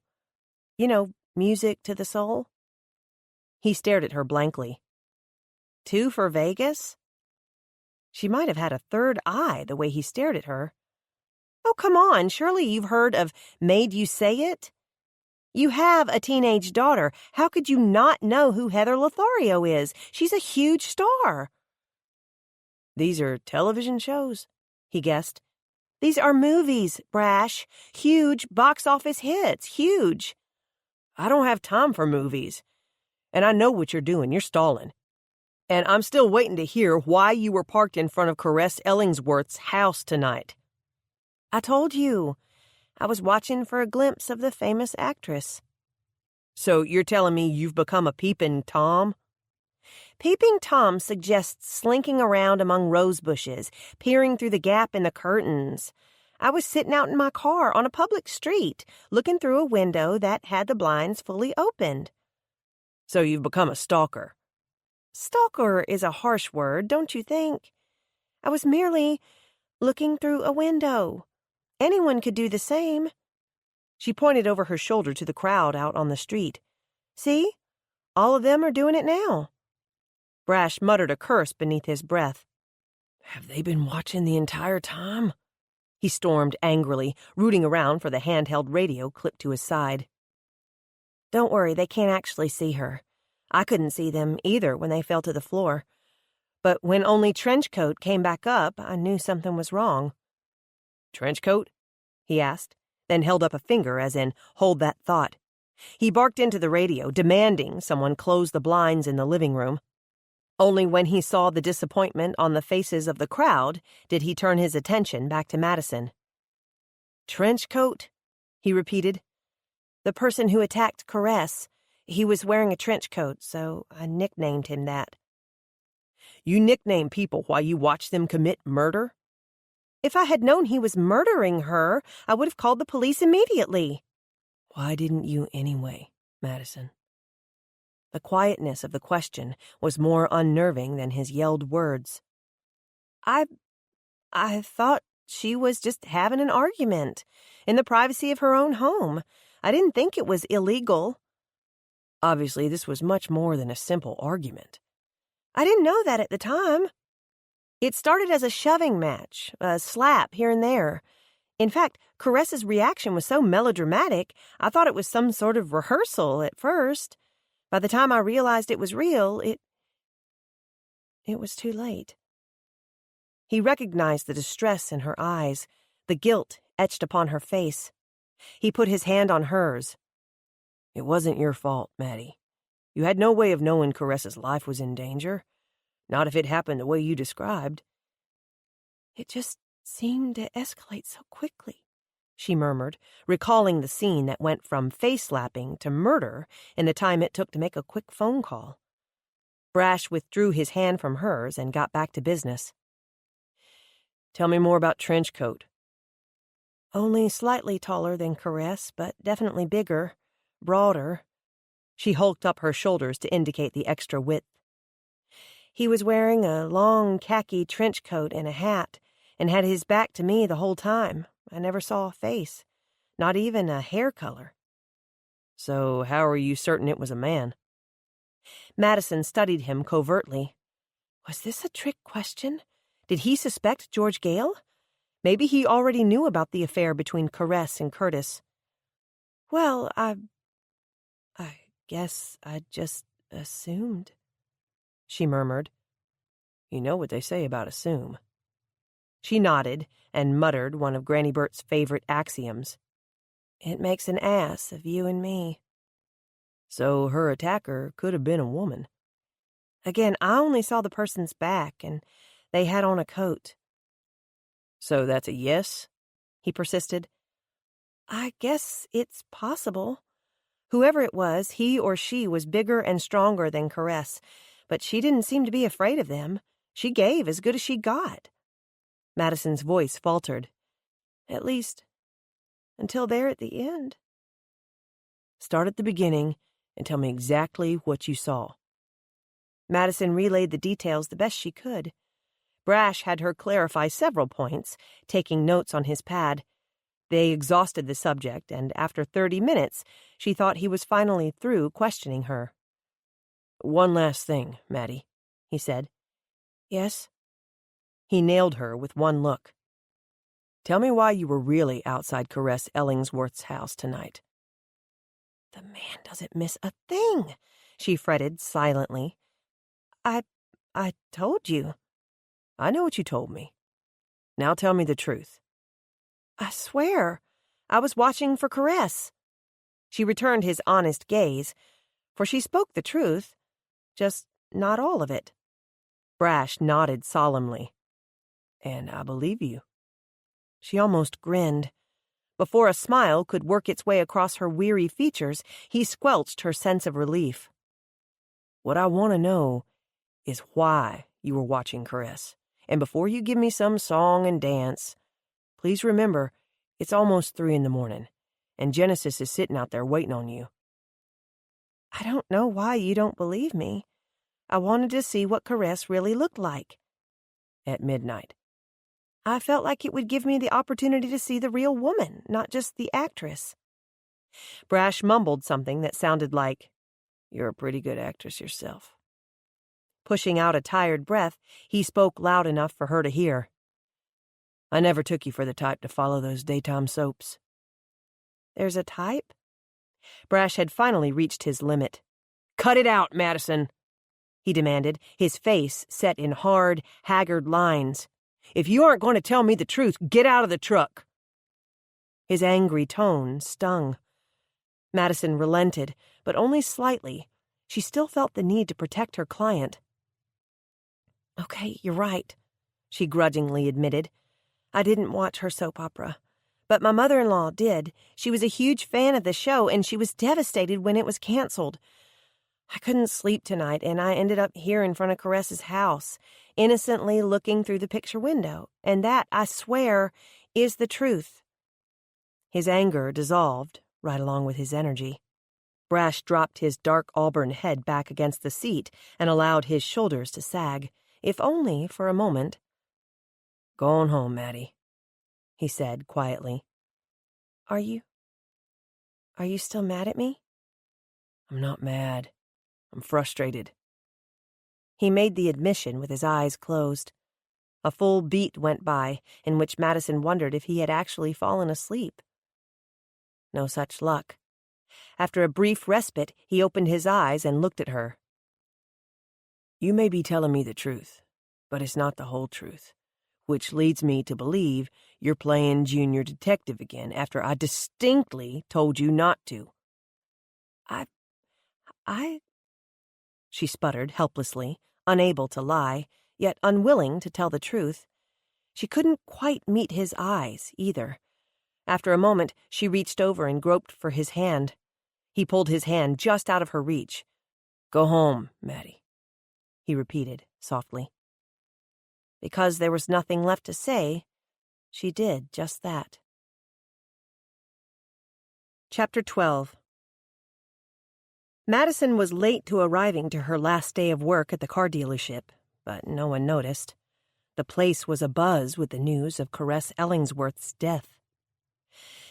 You know, Music to the Soul. He stared at her blankly. 2 for Vegas? She might have had a third eye the way he stared at her. Oh, come on, surely you've heard of Made You Say It? You have a teenage daughter. How could you not know who Heather Lothario is? She's a huge star. These are television shows, he guessed. These are movies, Brash. Huge box office hits. Huge. I don't have time for movies. And I know what you're doing. You're stalling. And I'm still waiting to hear why you were parked in front of Caress Ellingsworth's house tonight. I told you. I was watching for a glimpse of the famous actress. So you're telling me you've become a peeping Tom? Peeping Tom suggests slinking around among rose bushes, peering through the gap in the curtains. I was sitting out in my car on a public street, looking through a window that had the blinds fully opened. So you've become a stalker. Stalker is a harsh word, don't you think? I was merely looking through a window. Anyone could do the same. She pointed over her shoulder to the crowd out on the street. See? All of them are doing it now. Brash muttered a curse beneath his breath. Have they been watching the entire time? He stormed angrily, rooting around for the handheld radio clipped to his side. Don't worry, they can't actually see her. I couldn't see them either when they fell to the floor. But when only Trenchcoat came back up, I knew something was wrong. Trenchcoat? He asked, then held up a finger as in, hold that thought. He barked into the radio, demanding someone close the blinds in the living room. Only when he saw the disappointment on the faces of the crowd did he turn his attention back to Madison. Trenchcoat? He repeated. The person who attacked Caress. He was wearing a trench coat, so I nicknamed him that. You nickname people while you watch them commit murder? If I had known he was murdering her, I would have called the police immediately. Why didn't you anyway, Madison? The quietness of the question was more unnerving than his yelled words. I thought she was just having an argument in the privacy of her own home. I didn't think it was illegal. Obviously, this was much more than a simple argument. I didn't know that at the time. It started as a shoving match, a slap here and there. In fact, Caress's reaction was so melodramatic, I thought it was some sort of rehearsal at first. By the time I realized it was real, it was too late. He recognized the distress in her eyes, the guilt etched upon her face. He put his hand on hers. It wasn't your fault, Maddie. You had no way of knowing Caress's life was in danger. Not if it happened the way you described. It just seemed to escalate so quickly, she murmured, recalling the scene that went from face-slapping to murder in the time it took to make a quick phone call. Brash withdrew his hand from hers and got back to business. Tell me more about Trenchcoat. Only slightly taller than Caress, but definitely bigger, broader. She hulked up her shoulders to indicate the extra width. He was wearing a long khaki trench coat and a hat, and had his back to me the whole time. I never saw a face, not even a hair color. So how are you certain it was a man? Madison studied him covertly. Was this a trick question? Did he suspect George Gale? Maybe he already knew about the affair between Caress and Curtis. Well, I guess I just assumed, she murmured. You know what they say about assume. She nodded and muttered one of Granny Bert's favorite axioms. It makes an ass of you and me. So her attacker could have been a woman. Again, I only saw the person's back, and they had on a coat. So that's a yes? He persisted. I guess it's possible. Whoever it was, he or she was bigger and stronger than Caress, but she didn't seem to be afraid of them. She gave as good as she got. Madison's voice faltered. At least, until there at the end. Start at the beginning and tell me exactly what you saw. Madison relayed the details the best she could. Brash had her clarify several points, taking notes on his pad. They exhausted the subject, and after 30 minutes, she thought he was finally through questioning her. One last thing, Maddie, he said. Yes? He nailed her with one look. Tell me why you were really outside Caress Ellingsworth's house tonight. The man doesn't miss a thing, she fretted silently. I told you. I know what you told me. Now tell me the truth. I swear, I was watching for Caress. She returned his honest gaze, for she spoke the truth, just not all of it. Brash nodded solemnly. And I believe you. She almost grinned. Before a smile could work its way across her weary features, he squelched her sense of relief. What I want to know is why you were watching Caress. And before you give me some song and dance, please remember, it's almost 3 a.m, and Genesis is sitting out there waiting on you. I don't know why you don't believe me. I wanted to see what Caress really looked like. At midnight. I felt like it would give me the opportunity to see the real woman, not just the actress. Brash mumbled something that sounded like, You're a pretty good actress yourself. Pushing out a tired breath, he spoke loud enough for her to hear. I never took you for the type to follow those daytime soaps. There's a type? Brash had finally reached his limit. Cut it out, Madison, he demanded, his face set in hard, haggard lines. If you aren't going to tell me the truth, get out of the truck. His angry tone stung. Madison relented, but only slightly. She still felt the need to protect her client. Okay, you're right, she grudgingly admitted. I didn't watch her soap opera. But my mother-in-law did. She was a huge fan of the show, and she was devastated when it was canceled. I couldn't sleep tonight, and I ended up here in front of Caress's house, innocently looking through the picture window. And that, I swear, is the truth. His anger dissolved, right along with his energy. Brash dropped his dark auburn head back against the seat and allowed his shoulders to sag, if only for a moment. Go on home, Maddie. he said quietly. Are you still mad at me? I'm not mad. I'm frustrated. He made the admission with his eyes closed. A full beat went by, in which Madison wondered if he had actually fallen asleep. No such luck. After a brief respite, he opened his eyes and looked at her. You may be telling me the truth, but it's not the whole truth, which leads me to believe you're playing junior detective again after I distinctly told you not to. She sputtered helplessly, unable to lie, yet unwilling to tell the truth. She couldn't quite meet his eyes, either. After a moment, she reached over and groped for his hand. He pulled his hand just out of her reach. Go home, Maddie, he repeated softly. Because there was nothing left to say, she did just that. Chapter 12. Madison was late to arriving to her last day of work at the car dealership, but no one noticed. The place was abuzz with the news of Caress Ellingsworth's death.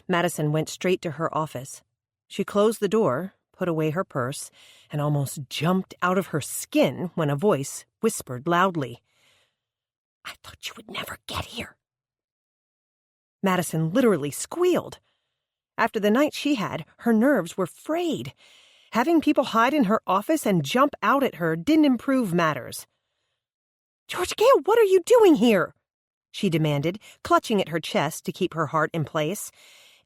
Madison went straight to her office. She closed the door, put away her purse, and almost jumped out of her skin when a voice whispered loudly, "I thought you would never get here." Madison literally squealed. After the night she had, her nerves were frayed. Having people hide in her office and jump out at her didn't improve matters. "George Gale, what are you doing here?" she demanded, clutching at her chest to keep her heart in place.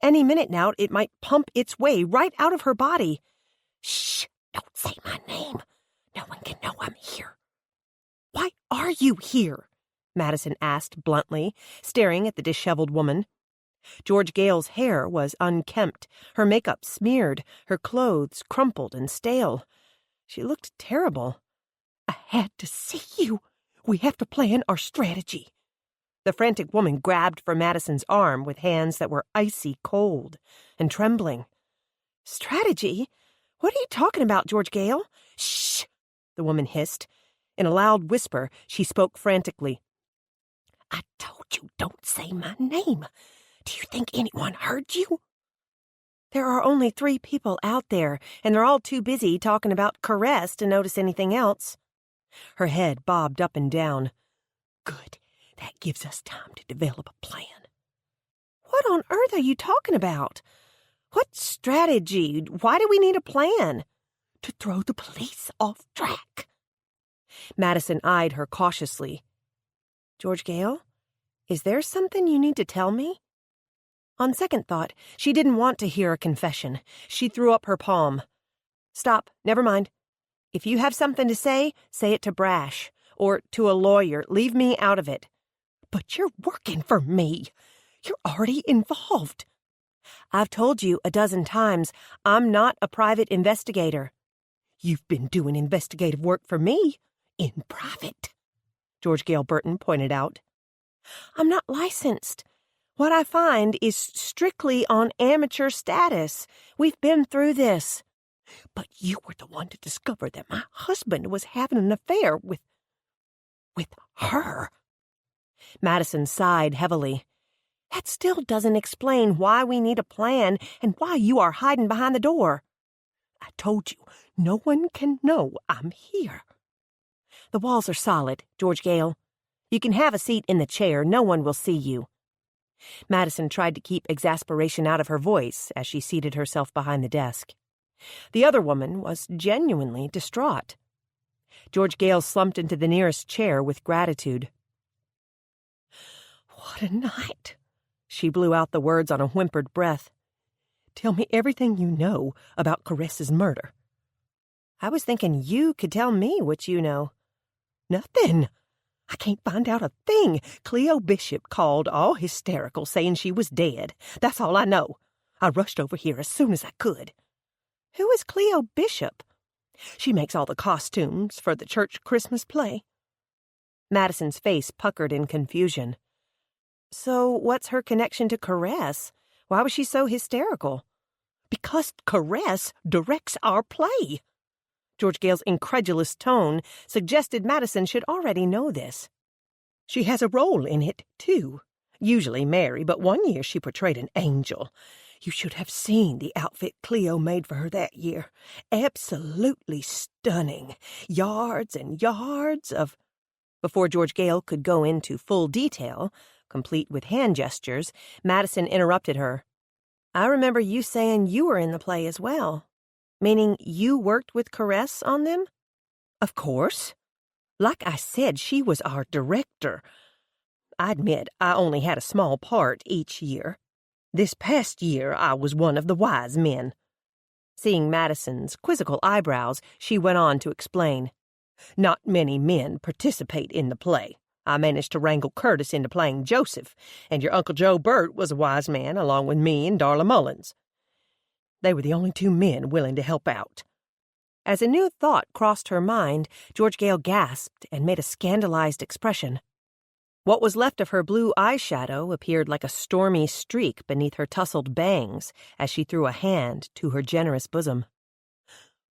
Any minute now it might pump its way right out of her body. "Shh, don't say my name. No one can know I'm here." "Why are you here?" Madison asked bluntly, staring at the disheveled woman. George Gale's hair was unkempt, her makeup smeared, her clothes crumpled and stale. She looked terrible. "I had to see you. We have to plan our strategy." The frantic woman grabbed for Madison's arm with hands that were icy cold and trembling. "Strategy? What are you talking about, George Gale?" "Shh!" the woman hissed. In a loud whisper, she spoke frantically. "I told you don't say my name. Do you think anyone heard you?" "There are only 3 people out there, and they're all too busy talking about Caress to notice anything else." Her head bobbed up and down. "Good. That gives us time to develop a plan." "What on earth are you talking about? What strategy? Why do we need a plan?" "To throw the police off track." Madison eyed her cautiously. "George Gale, is there something you need to tell me?" On second thought, she didn't want to hear a confession. She threw up her palm. "Stop, never mind. If you have something to say it to Brash, or to a lawyer. Leave me out of it." "But you're working for me. You're already involved." "I've told you a dozen times, I'm not a private investigator." "You've been doing investigative work for me, in private," George Gale Burton pointed out. "I'm not licensed. What I find is strictly on amateur status. We've been through this." "But you were the one to discover that my husband was having an affair with her." Madison sighed heavily. "That still doesn't explain why we need a plan and why you are hiding behind the door." "I told you, no one can know I'm here." "The walls are solid, George Gale. You can have a seat in the chair. No one will see you." Madison tried to keep exasperation out of her voice as she seated herself behind the desk. The other woman was genuinely distraught. George Gale slumped into the nearest chair with gratitude. "What a night!" She blew out the words on a whimpered breath. "Tell me everything you know about Caress's murder." "I was thinking you could tell me what you know." "Nothing. I can't find out a thing. Cleo Bishop called all hysterical saying she was dead. That's all I know. I rushed over here as soon as I could." "Who is Cleo Bishop?" "She makes all the costumes for the church Christmas play." Madison's face puckered in confusion. "So what's her connection to Caress? Why was she so hysterical?" "Because Caress directs our play." George Gale's incredulous tone suggested Madison should already know this. "She has a role in it, too. Usually Mary, but one year she portrayed an angel. You should have seen the outfit Cleo made for her that year. Absolutely stunning. Yards and yards of... Before George Gale could go into full detail, complete with hand gestures, Madison interrupted her. I remember you saying you were in the play as well. Meaning you worked with Caress on them? Of course. Like I said, she was our director. I admit I only had a small part each year. This past year I was one of the wise men. Seeing Madison's quizzical eyebrows, she went on to explain. Not many men participate in the play. I managed to wrangle Curtis into playing Joseph, and your Uncle Joe Burt was a wise man along with me and Darla Mullins. They were the only two men willing to help out. As a new thought crossed her mind, George Gale gasped and made a scandalized expression. What was left of her blue eyeshadow appeared like a stormy streak beneath her tousled bangs as she threw a hand to her generous bosom.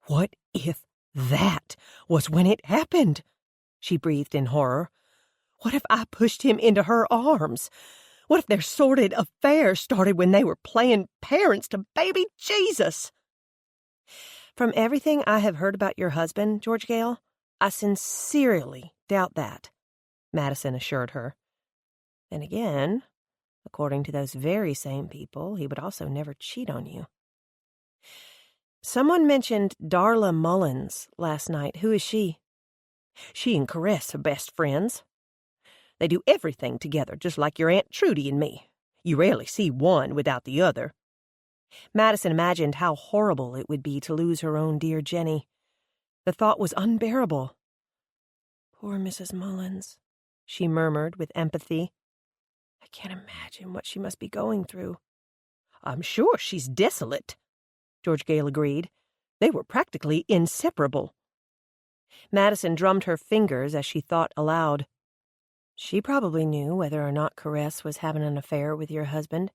What if that was when it happened? She breathed in horror. What if I pushed him into her arms? What if their sordid affair started when they were playing parents to baby Jesus? From everything I have heard about your husband, George Gale, I sincerely doubt that, Madison assured her. And again, according to those very same people, he would also never cheat on you. Someone mentioned Darla Mullins last night. Who is she? She and Caress are best friends. They do everything together, just like your Aunt Trudy and me. You rarely see one without the other. Madison imagined how horrible it would be to lose her own dear Jenny. The thought was unbearable. Poor Mrs. Mullins, she murmured with empathy. I can't imagine what she must be going through. I'm sure she's desolate, George Gale agreed. They were practically inseparable. Madison drummed her fingers as she thought aloud. She probably knew whether or not Caress was having an affair with your husband.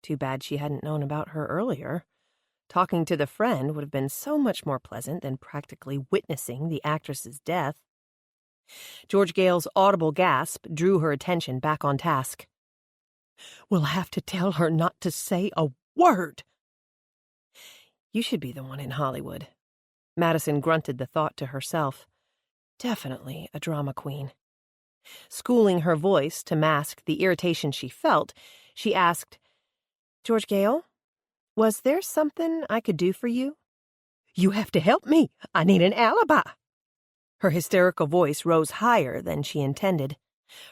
Too bad she hadn't known about her earlier. Talking to the friend would have been so much more pleasant than practically witnessing the actress's death. George Gale's audible gasp drew her attention back on task. We'll have to tell her not to say a word. You should be the one in Hollywood. Madison grunted the thought to herself. Definitely a drama queen. Schooling her voice to mask the irritation she felt, she asked, George Gale, was there something I could do for you? You have to help me. I need an alibi. Her hysterical voice rose higher than she intended.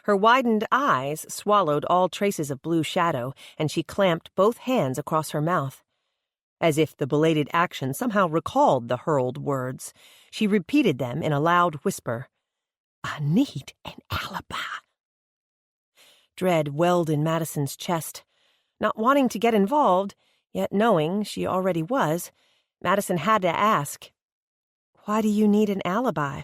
Her widened eyes swallowed all traces of blue shadow, and she clamped both hands across her mouth. As if the belated action somehow recalled the hurled words, she repeated them in a loud whisper. I need an alibi. Dread welled in Madison's chest. Not wanting to get involved, yet knowing she already was, Madison had to ask, Why do you need an alibi?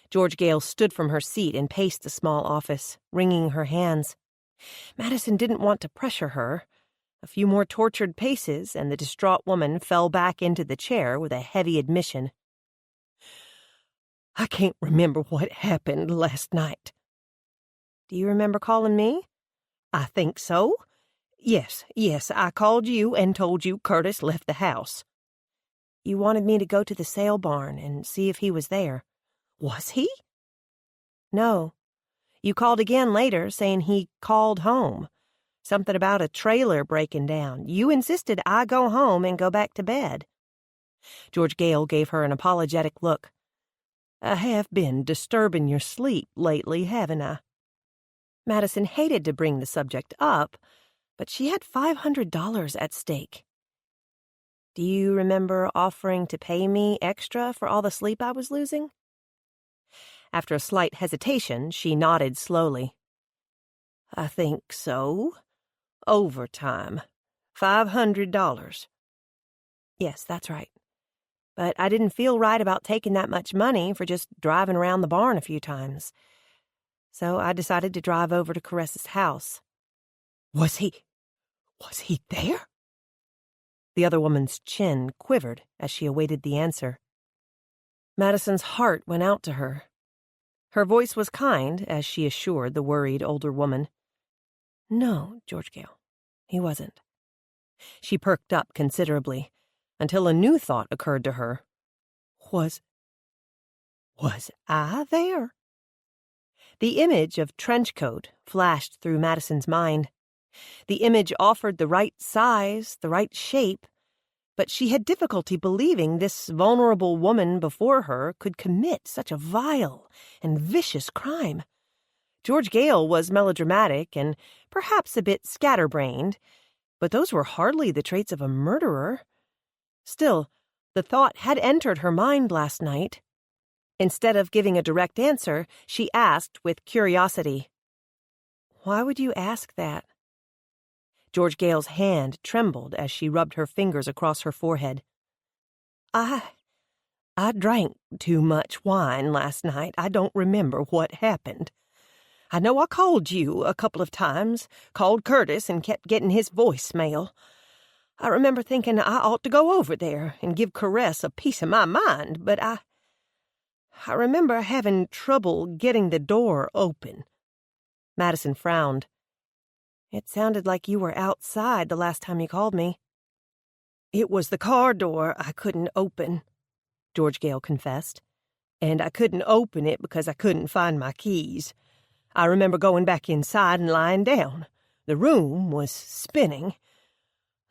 George Gale stood from her seat and paced the small office, wringing her hands. Madison didn't want to pressure her. A few more tortured paces, and the distraught woman fell back into the chair with a heavy admission. I can't remember what happened last night. Do you remember calling me? I think so. Yes, I called you and told you Curtis left the house. You wanted me to go to the sale barn and see if he was there. Was he? No. You called again later saying he called home. Something about a trailer breaking down. You insisted I go home and go back to bed. George Gale gave her an apologetic look. I have been disturbing your sleep lately, haven't I? Madison hated to bring the subject up, but she had $500 at stake. Do you remember offering to pay me extra for all the sleep I was losing? After a slight hesitation, she nodded slowly. I think so. Overtime. $500. Yes, that's right. But I didn't feel right about taking that much money for just driving around the barn a few times. So I decided to drive over to Caress's house. Was he there? The other woman's chin quivered as she awaited the answer. Madison's heart went out to her. Her voice was kind as she assured the worried older woman. No, George Gale, he wasn't. She perked up considerably, until a new thought occurred to her. Was I there? The image of Trenchcoat flashed through Madison's mind. The image offered the right size, the right shape, but she had difficulty believing this vulnerable woman before her could commit such a vile and vicious crime. George Gale was melodramatic and perhaps a bit scatterbrained, but those were hardly the traits of a murderer. Still, the thought had entered her mind last night. Instead of giving a direct answer, she asked with curiosity, "Why would you ask that?" George Gale's hand trembled as she rubbed her fingers across her forehead. I drank too much wine last night. I don't remember what happened. I know I called you a couple of times, called Curtis and kept getting his voicemail. I remember thinking I ought to go over there and give Caress a piece of my mind, but I remember having trouble getting the door open. Madison frowned. It sounded like you were outside the last time you called me. It was the car door I couldn't open, George Gale confessed, and I couldn't open it because I couldn't find my keys. I remember going back inside and lying down. The room was spinning.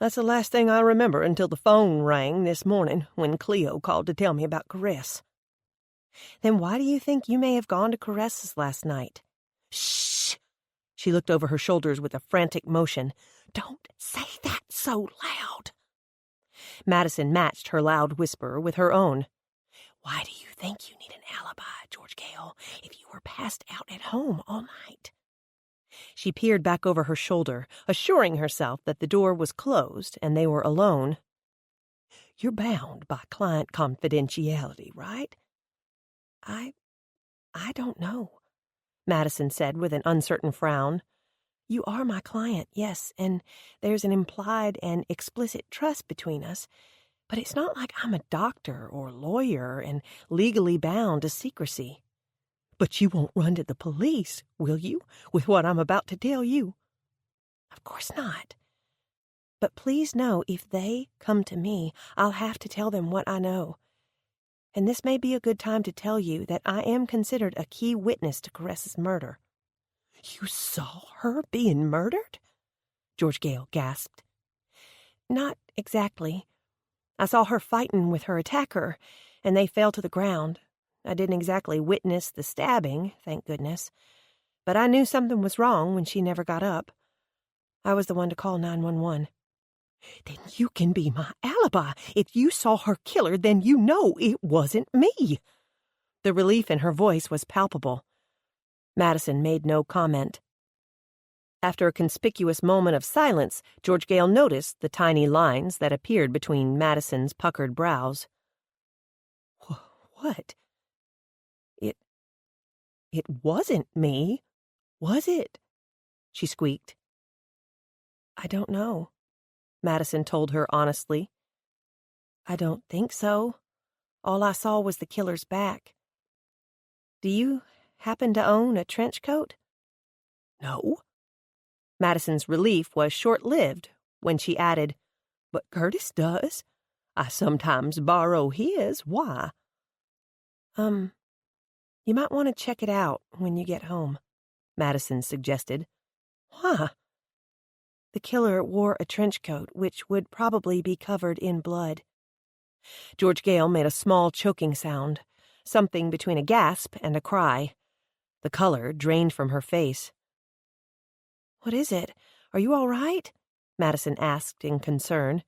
That's the last thing I remember until the phone rang this morning when Cleo called to tell me about Caress. Then why do you think you may have gone to Caress's last night? Shh! She looked over her shoulders with a frantic motion. Don't say that so loud. Madison matched her loud whisper with her own. Why do you think you need an alibi, George Gale, if you were passed out at home all night? She peered back over her shoulder, assuring herself that the door was closed and they were alone. You're bound by client confidentiality, right? I don't know, Madison said with an uncertain frown. You are my client, yes, and there's an implied and explicit trust between us, but it's not like I'm a doctor or lawyer and legally bound to secrecy. But you won't run to the police, will you, with what I'm about to tell you? Of course not. But please know, if they come to me, I'll have to tell them what I know. And this may be a good time to tell you that I am considered a key witness to Caress's murder. You saw her being murdered? George Gale gasped. Not exactly. I saw her fighting with her attacker, and they fell to the ground. I didn't exactly witness the stabbing, thank goodness. But I knew something was wrong when she never got up. I was the one to call 911. Then you can be my alibi. If you saw her kill her, then you know it wasn't me. The relief in her voice was palpable. Madison made no comment. After a conspicuous moment of silence, George Gale noticed the tiny lines that appeared between Madison's puckered brows. What? It wasn't me, was it? She squeaked. I don't know, Madison told her honestly. I don't think so. All I saw was the killer's back. Do you happen to own a trench coat? No. Madison's relief was short-lived when she added, But Curtis does. I sometimes borrow his. Why? You might want to check it out when you get home, Madison suggested. Why? The killer wore a trench coat, which would probably be covered in blood. George Gale made a small choking sound, something between a gasp and a cry. The color drained from her face. What is it? Are you all right? Madison asked in concern.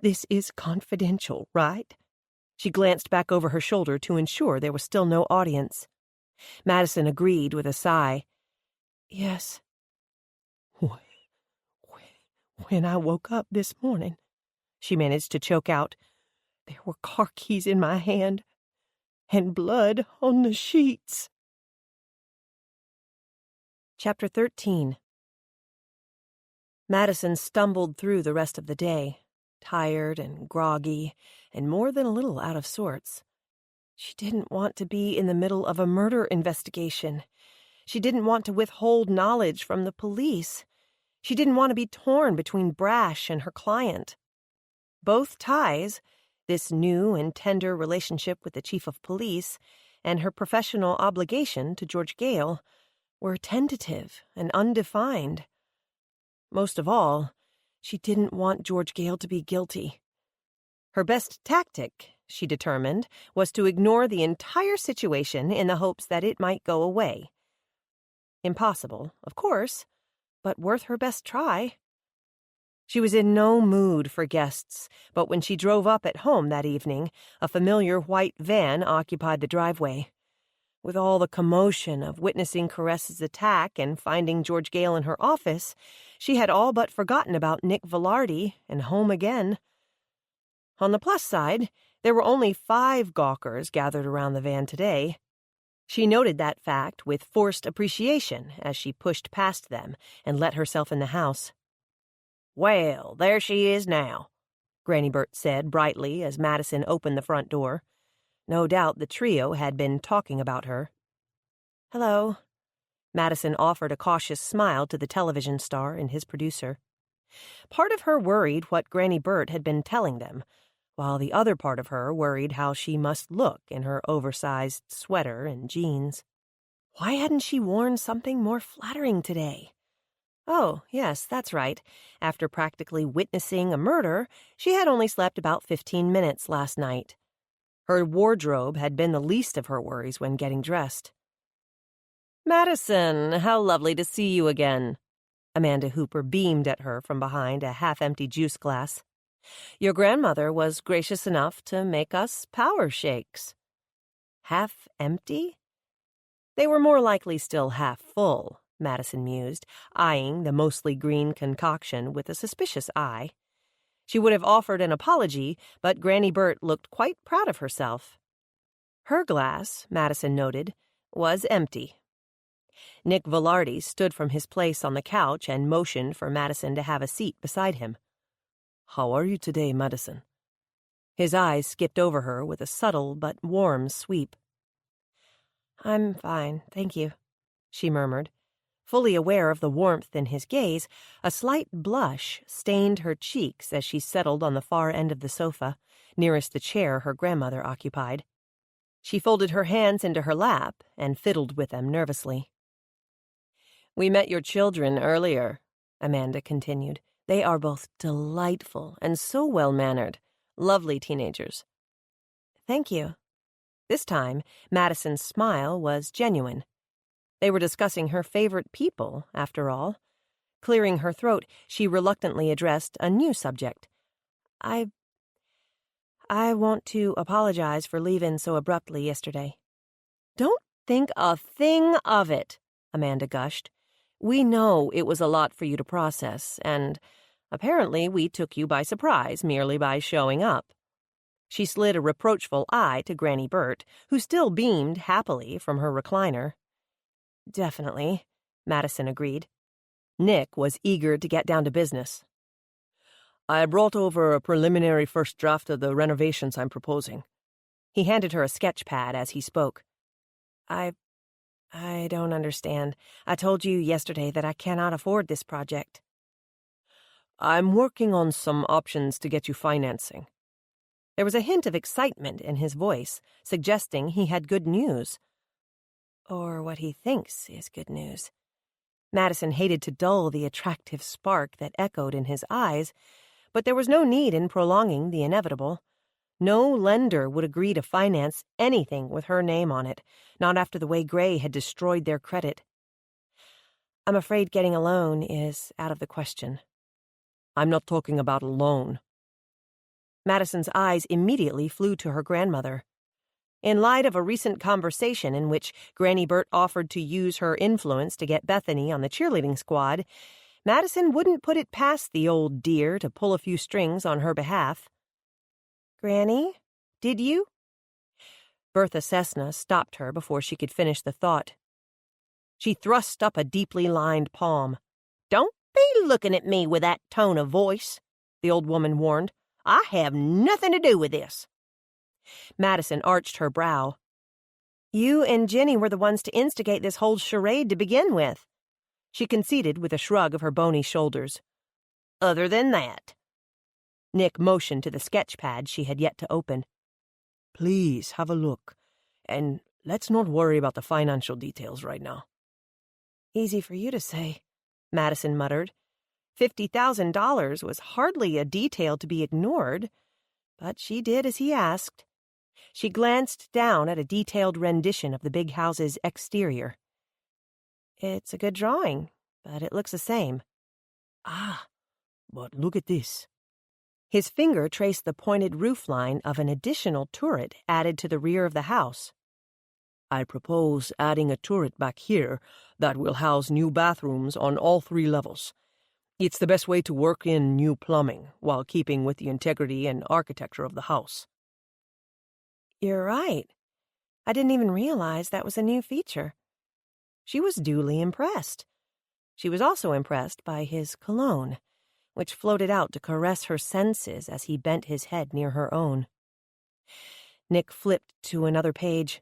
This is confidential, right? She glanced back over her shoulder to ensure there was still no audience. Madison agreed with a sigh. Yes. When I woke up this morning, she managed to choke out, there were car keys in my hand and blood on the sheets. Chapter 13. Madison stumbled through the rest of the day, tired and groggy, and more than a little out of sorts. She didn't want to be in the middle of a murder investigation. She didn't want to withhold knowledge from the police. She didn't want to be torn between Brash and her client. Both ties, this new and tender relationship with the chief of police and her professional obligation to George Gale, were tentative and undefined. Most of all, she didn't want George Gale to be guilty. Her best tactic, she determined, was to ignore the entire situation in the hopes that it might go away. Impossible, of course, but worth her best try. She was in no mood for guests, but when she drove up at home that evening, a familiar white van occupied the driveway. With all the commotion of witnessing Caress's attack and finding George Gale in her office, she had all but forgotten about Nick Velarde and home again. On the plus side, there were only 5 gawkers gathered around the van today. She noted that fact with forced appreciation as she pushed past them and let herself in the house. "Well, there she is now," Granny Burt said brightly as Madison opened the front door. No doubt the trio had been talking about her. "Hello." Madison offered a cautious smile to the television star and his producer. Part of her worried what Granny Burt had been telling them, while the other part of her worried how she must look in her oversized sweater and jeans. Why hadn't she worn something more flattering today? Oh, yes, that's right. After practically witnessing a murder, she had only slept about 15 minutes last night. Her wardrobe had been the least of her worries when getting dressed. "Madison, how lovely to see you again." Amanda Hooper beamed at her from behind a half-empty juice glass. "Your grandmother was gracious enough to make us power shakes." Half-empty? They were more likely still half-full, Madison mused, eyeing the mostly green concoction with a suspicious eye. She would have offered an apology, but Granny Burt looked quite proud of herself. Her glass, Madison noted, was empty. Nick Velarde stood from his place on the couch and motioned for Madison to have a seat beside him. "How are you today, Madison?" His eyes skipped over her with a subtle but warm sweep. "I'm fine, thank you," she murmured. Fully aware of the warmth in his gaze, a slight blush stained her cheeks as she settled on the far end of the sofa, nearest the chair her grandmother occupied. She folded her hands into her lap and fiddled with them nervously. "We met your children earlier," Amanda continued. "They are both delightful and so well-mannered. Lovely teenagers." "Thank you." This time, Madison's smile was genuine. They were discussing her favorite people, after all. Clearing her throat, she reluctantly addressed a new subject. I want to apologize for leaving so abruptly yesterday." "Don't think a thing of it," Amanda gushed. "We know it was a lot for you to process, and apparently we took you by surprise merely by showing up." She slid a reproachful eye to Granny Burt, who still beamed happily from her recliner. "Definitely," Madison agreed. Nick was eager to get down to business. "I brought over a preliminary first draft of the renovations I'm proposing." He handed her a sketch pad as he spoke. I don't understand. I told you yesterday that I cannot afford this project." "I'm working on some options to get you financing." There was a hint of excitement in his voice, suggesting he had good news. Or what he thinks is good news. Madison hated to dull the attractive spark that echoed in his eyes, but there was no need in prolonging the inevitable. No lender would agree to finance anything with her name on it, not after the way Gray had destroyed their credit. "I'm afraid getting a loan is out of the question." "I'm not talking about a loan." Madison's eyes immediately flew to her grandmother. In light of a recent conversation in which Granny Burt offered to use her influence to get Bethany on the cheerleading squad, Madison wouldn't put it past the old dear to pull a few strings on her behalf. "Granny, did you?" Bertha Cessna stopped her before she could finish the thought. She thrust up a deeply lined palm. "Don't be looking at me with that tone of voice," the old woman warned. "I have nothing to do with this." Madison arched her brow. You and Jenny were the ones to instigate this whole charade to begin with, she conceded with a shrug of her bony shoulders. Other than that. Nick motioned to the sketch pad she had yet to open. Please have a look, and let's not worry about the financial details right now. Easy for you to say, Madison muttered. $50,000 was hardly a detail to be ignored, but she did as he asked. She glanced down at a detailed rendition of the big house's exterior. It's a good drawing, but it looks the same. Ah, but look at this. His finger traced the pointed roofline of an additional turret added to the rear of the house. I propose adding a turret back here that will house new bathrooms on all 3 levels. It's the best way to work in new plumbing while keeping with the integrity and architecture of the house. You're right. I didn't even realize that was a new feature. She was duly impressed. She was also impressed by his cologne, which floated out to caress her senses as he bent his head near her own. Nick flipped to another page.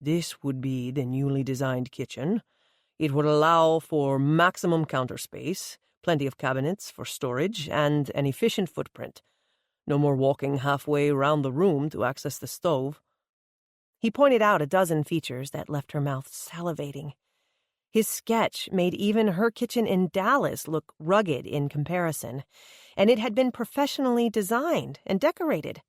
This would be the newly designed kitchen. It would allow for maximum counter space, plenty of cabinets for storage, and an efficient footprint. No more walking halfway around the room to access the stove. He pointed out a dozen features that left her mouth salivating. His sketch made even her kitchen in Dallas look rugged in comparison, and it had been professionally designed and decorated.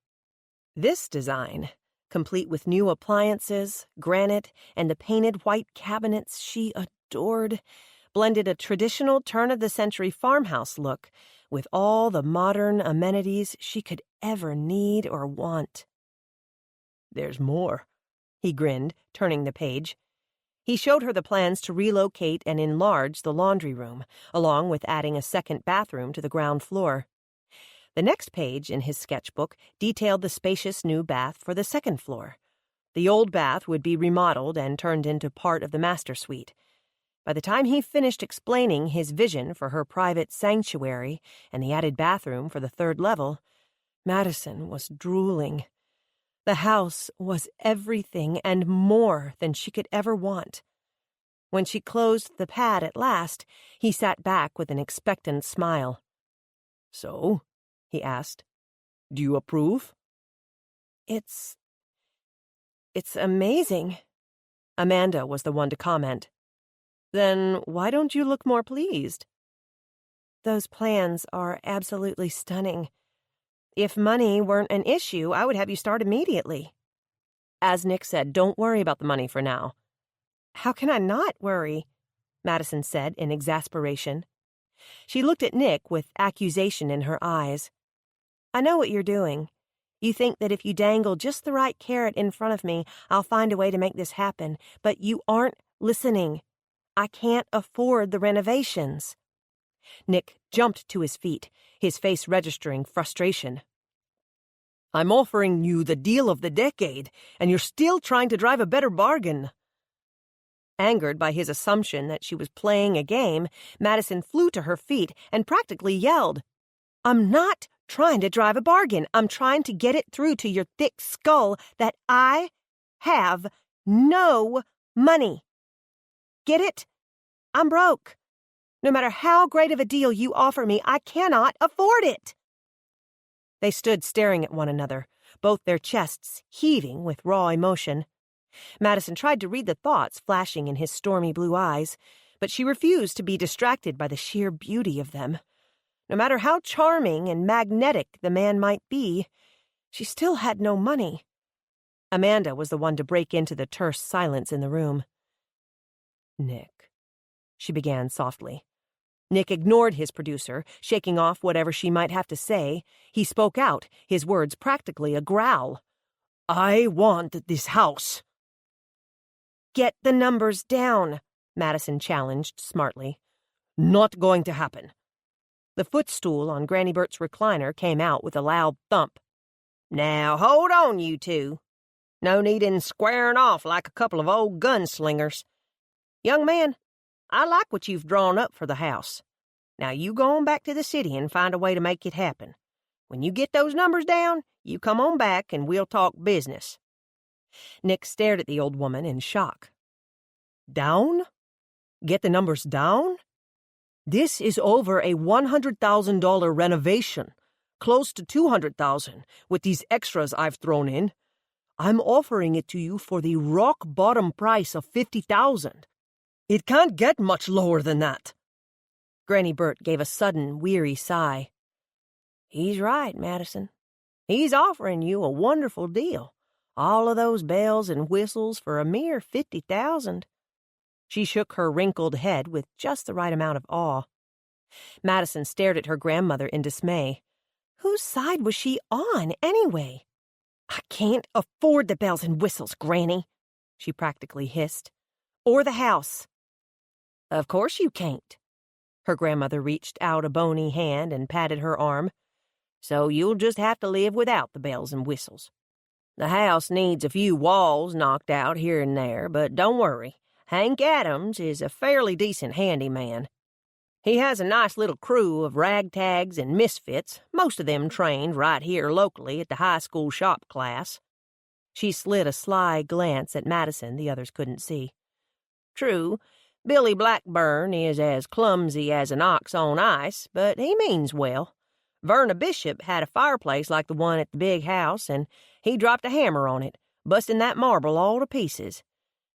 This design, complete with new appliances, granite, and the painted white cabinets she adored, blended a traditional turn-of-the-century farmhouse look with all the modern amenities she could ever need or want. There's more, he grinned, turning the page. He showed her the plans to relocate and enlarge the laundry room, along with adding a second bathroom to the ground floor. The next page in his sketchbook detailed the spacious new bath for the second floor. The old bath would be remodeled and turned into part of the master suite. By the time he finished explaining his vision for her private sanctuary and the added bathroom for the third level, Madison was drooling. The house was everything and more than she could ever want. When she closed the pad at last, he sat back with an expectant smile. So, he asked, do you approve? It's amazing. Amanda was the one to comment. Then why don't you look more pleased? Those plans are absolutely stunning. If money weren't an issue, I would have you start immediately. As Nick said, don't worry about the money for now. How can I not worry? Madison said in exasperation. She looked at Nick with accusation in her eyes. I know what you're doing. You think that if you dangle just the right carrot in front of me, I'll find a way to make this happen, but you aren't listening. I can't afford the renovations. Nick jumped to his feet, his face registering frustration. I'm offering you the deal of the decade, and you're still trying to drive a better bargain. Angered by his assumption that she was playing a game, Madison flew to her feet and practically yelled, I'm not trying to drive a bargain. I'm trying to get it through to your thick skull that I have no money. Get it? I'm broke. No matter how great of a deal you offer me, I cannot afford it. They stood staring at one another, both their chests heaving with raw emotion. Madison tried to read the thoughts flashing in his stormy blue eyes, but she refused to be distracted by the sheer beauty of them. No matter how charming and magnetic the man might be, she still had no money. Amanda was the one to break into the terse silence in the room. Nick, she began softly. Nick ignored his producer, shaking off whatever she might have to say. He spoke out, his words practically a growl. I want this house. Get the numbers down, Madison challenged smartly. Not going to happen. The footstool on Granny Bert's recliner came out with a loud thump. Now hold on, you two. No need in squaring off like a couple of old gunslingers. Young man, I like what you've drawn up for the house. Now you go on back to the city and find a way to make it happen. When you get those numbers down, you come on back and we'll talk business. Nick stared at the old woman in shock. Down? Get the numbers down? This is over a $100,000 renovation, close to $200,000 with these extras I've thrown in. I'm offering it to you for the rock-bottom price of $50,000. It can't get much lower than that. Granny Burt gave a sudden, weary sigh. He's right, Madison. He's offering you a wonderful deal. All of those bells and whistles for a mere $50,000. She shook her wrinkled head with just the right amount of awe. Madison stared at her grandmother in dismay. Whose side was she on, anyway? I can't afford the bells and whistles, Granny, she practically hissed. Or the house. Of course you can't. Her grandmother reached out a bony hand and patted her arm. So you'll just have to live without the bells and whistles. The house needs a few walls knocked out here and there, but don't worry. Hank Adams is a fairly decent handyman. He has a nice little crew of ragtags and misfits, most of them trained right here locally at the high school shop class. She slid a sly glance at Madison the others couldn't see. True, Billy Blackburn is as clumsy as an ox on ice, but he means well. Verna Bishop had a fireplace like the one at the big house, and he dropped a hammer on it, busting that marble all to pieces.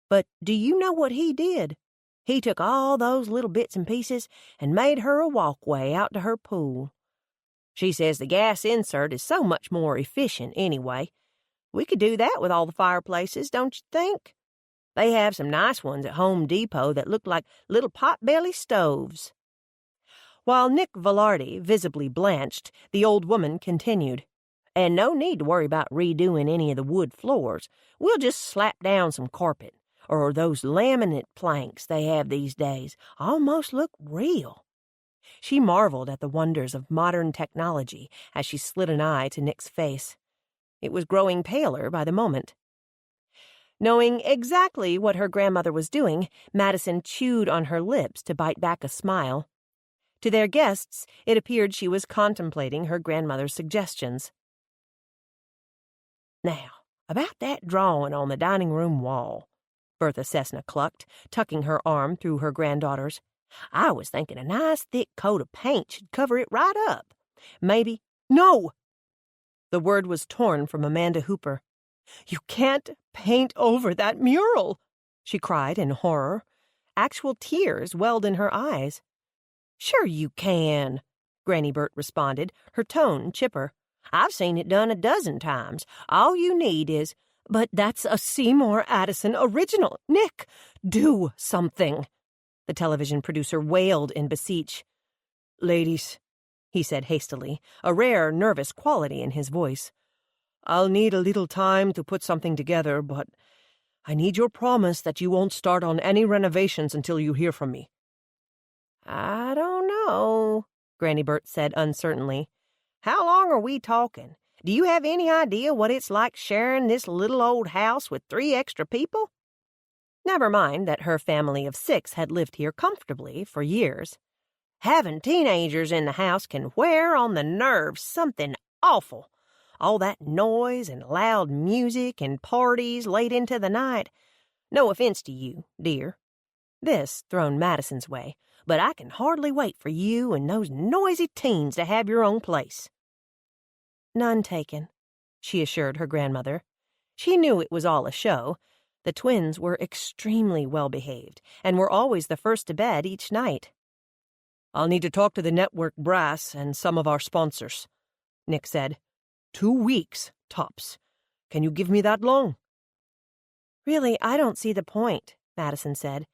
But do you know what he did? He took all those little bits and pieces and made her a walkway out to her pool. She says the gas insert is so much more efficient anyway. We could do that with all the fireplaces, don't you think? They have some nice ones at Home Depot that look like little pot-belly stoves. While Nick Velarde visibly blanched, the old woman continued. And no need to worry about redoing any of the wood floors. We'll just slap down some carpet, or those laminate planks they have these days. Almost look real. She marveled at the wonders of modern technology as she slid an eye to Nick's face. It was growing paler by the moment. Knowing exactly what her grandmother was doing, Madison chewed on her lips to bite back a smile. To their guests, it appeared she was contemplating her grandmother's suggestions. Now, about that drawing on the dining room wall, Bertha Cessna clucked, tucking her arm through her granddaughter's. I was thinking a nice thick coat of paint should cover it right up. Maybe— No! The word was torn from Amanda Hooper. You can't paint over that mural, she cried in horror. Actual tears welled in her eyes. Sure you can, Granny Burt responded, her tone chipper. I've seen it done a dozen times. All you need is— But that's a Seymour Addison original. Nick, do something, the television producer wailed in beseech. Ladies, he said hastily, a rare nervous quality in his voice. I'll need a little time to put something together, but I need your promise that you won't start on any renovations until you hear from me. I don't know, Granny Burt said uncertainly. How long are we talking? Do you have any idea what it's like sharing this little old house with 3 extra people? Never mind that her family of 6 had lived here comfortably for years. Having teenagers in the house can wear on the nerves something awful. All that noise and loud music and parties late into the night. No offense to you, dear. This thrown Madison's way, but I can hardly wait for you and those noisy teens to have your own place. None taken, she assured her grandmother. She knew it was all a show. The twins were extremely well-behaved and were always the first to bed each night. I'll need to talk to the network brass and some of our sponsors, Nick said. 2 weeks, tops. Can you give me that long? Really, I don't see the point, Madison said.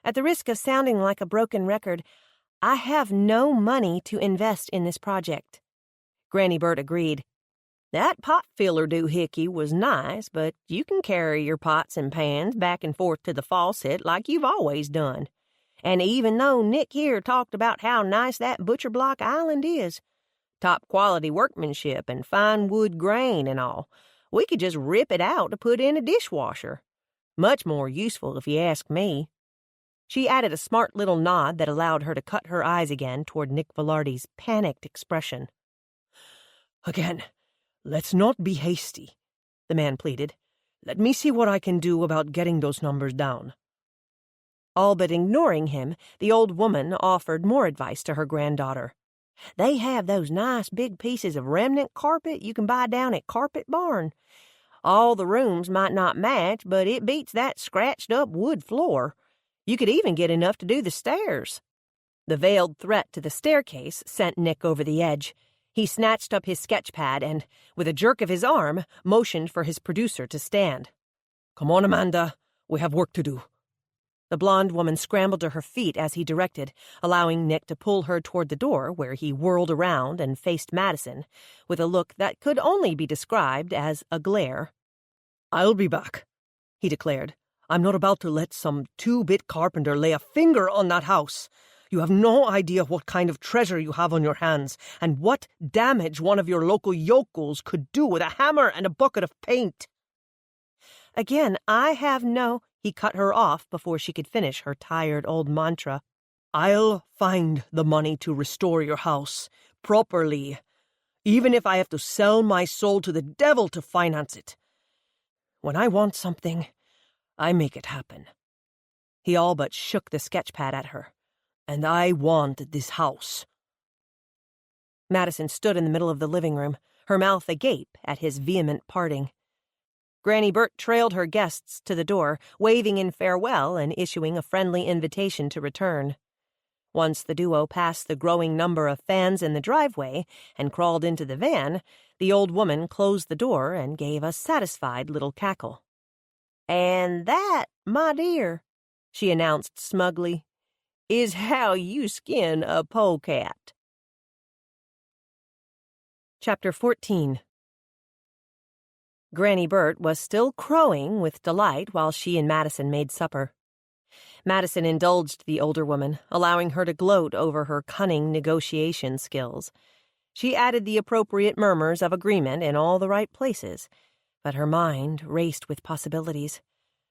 At the risk of sounding like a broken record, I have no money to invest in this project. Granny Burt agreed. That pot filler doohickey was nice, but you can carry your pots and pans back and forth to the faucet like you've always done. And even though Nick here talked about how nice that Butcher Block Island is, top quality workmanship and fine wood grain and all, we could just rip it out to put in a dishwasher. Much more useful if you ask me. She added a smart little nod that allowed her to cut her eyes again toward Nick Velarde's panicked expression. Again, let's not be hasty, the man pleaded. Let me see what I can do about getting those numbers down. All but ignoring him, the old woman offered more advice to her granddaughter. They have those nice big pieces of remnant carpet you can buy down at Carpet Barn. All the rooms might not match, but it beats that scratched-up wood floor. You could even get enough to do the stairs. The veiled threat to the staircase sent Nick over the edge. He snatched up his sketch pad and, with a jerk of his arm, motioned for his producer to stand. Come on, Amanda. We have work to do. The blonde woman scrambled to her feet as he directed, allowing Nick to pull her toward the door, where he whirled around and faced Madison, with a look that could only be described as a glare. I'll be back, he declared. I'm not about to let some two-bit carpenter lay a finger on that house. You have no idea what kind of treasure you have on your hands, and what damage one of your local yokels could do with a hammer and a bucket of paint. Again, I have no... He cut her off before she could finish her tired old mantra. I'll find the money to restore your house, properly, even if I have to sell my soul to the devil to finance it. When I want something, I make it happen. He all but shook the sketch pad at her. And I want this house. Madison stood in the middle of the living room, her mouth agape at his vehement parting. Granny Burt trailed her guests to the door, waving in farewell and issuing a friendly invitation to return. Once the duo passed the growing number of fans in the driveway and crawled into the van, the old woman closed the door and gave a satisfied little cackle. "And that, my dear," she announced smugly, "is how you skin a polecat." Chapter 14. Granny Burt was still crowing with delight while she and Madison made supper. Madison indulged the older woman, allowing her to gloat over her cunning negotiation skills. She added the appropriate murmurs of agreement in all the right places, but her mind raced with possibilities.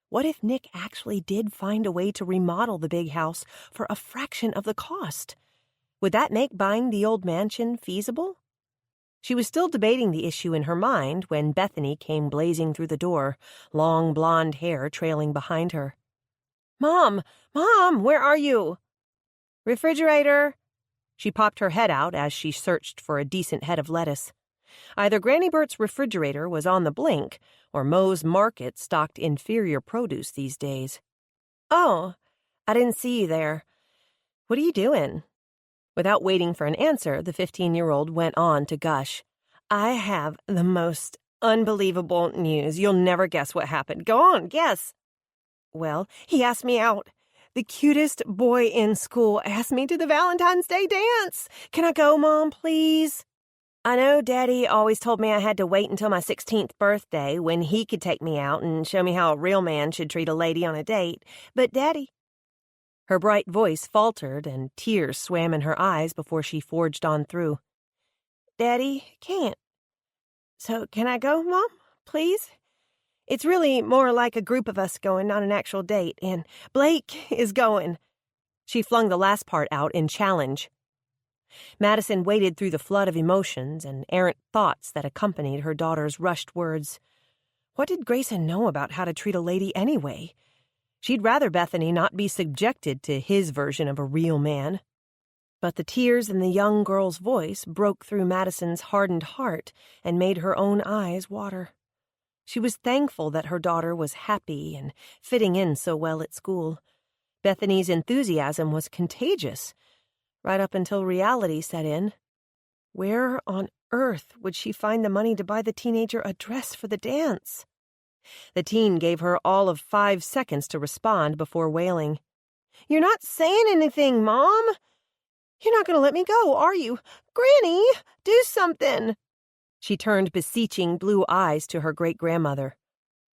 What if Nick actually did find a way to remodel the big house for a fraction of the cost? Would that make buying the old mansion feasible? She was still debating the issue in her mind when Bethany came blazing through the door, long blonde hair trailing behind her. "Mom! Mom, where are you?" "Refrigerator." She popped her head out as she searched for a decent head of lettuce. Either Granny Burt's refrigerator was on the blink, or Moe's Market stocked inferior produce these days. "Oh, I didn't see you there. What are you doing?" Without waiting for an answer, the 15-year-old went on to gush. "I have the most unbelievable news. You'll never guess what happened. Go on, guess." "Well, he asked me out. The cutest boy in school asked me to the Valentine's Day dance. Can I go, Mom, please?" "I know Daddy always told me I had to wait until my 16th birthday when he could take me out and show me how a real man should treat a lady on a date. But Daddy..." Her bright voice faltered and tears swam in her eyes before she forged on through. "Daddy can't. So can I go, Mom? Please? It's really more like a group of us going on an actual date, and Blake is going." She flung the last part out in challenge. Madison waded through the flood of emotions and errant thoughts that accompanied her daughter's rushed words. What did Grayson know about how to treat a lady anyway? She'd rather Bethany not be subjected to his version of a real man. But the tears in the young girl's voice broke through Madison's hardened heart and made her own eyes water. She was thankful that her daughter was happy and fitting in so well at school. Bethany's enthusiasm was contagious, right up until reality set in. Where on earth would she find the money to buy the teenager a dress for the dance? The teen gave her all of 5 seconds to respond before wailing. "You're not saying anything, Mom. You're not going to let me go, are you? Granny, do something." She turned beseeching blue eyes to her great-grandmother.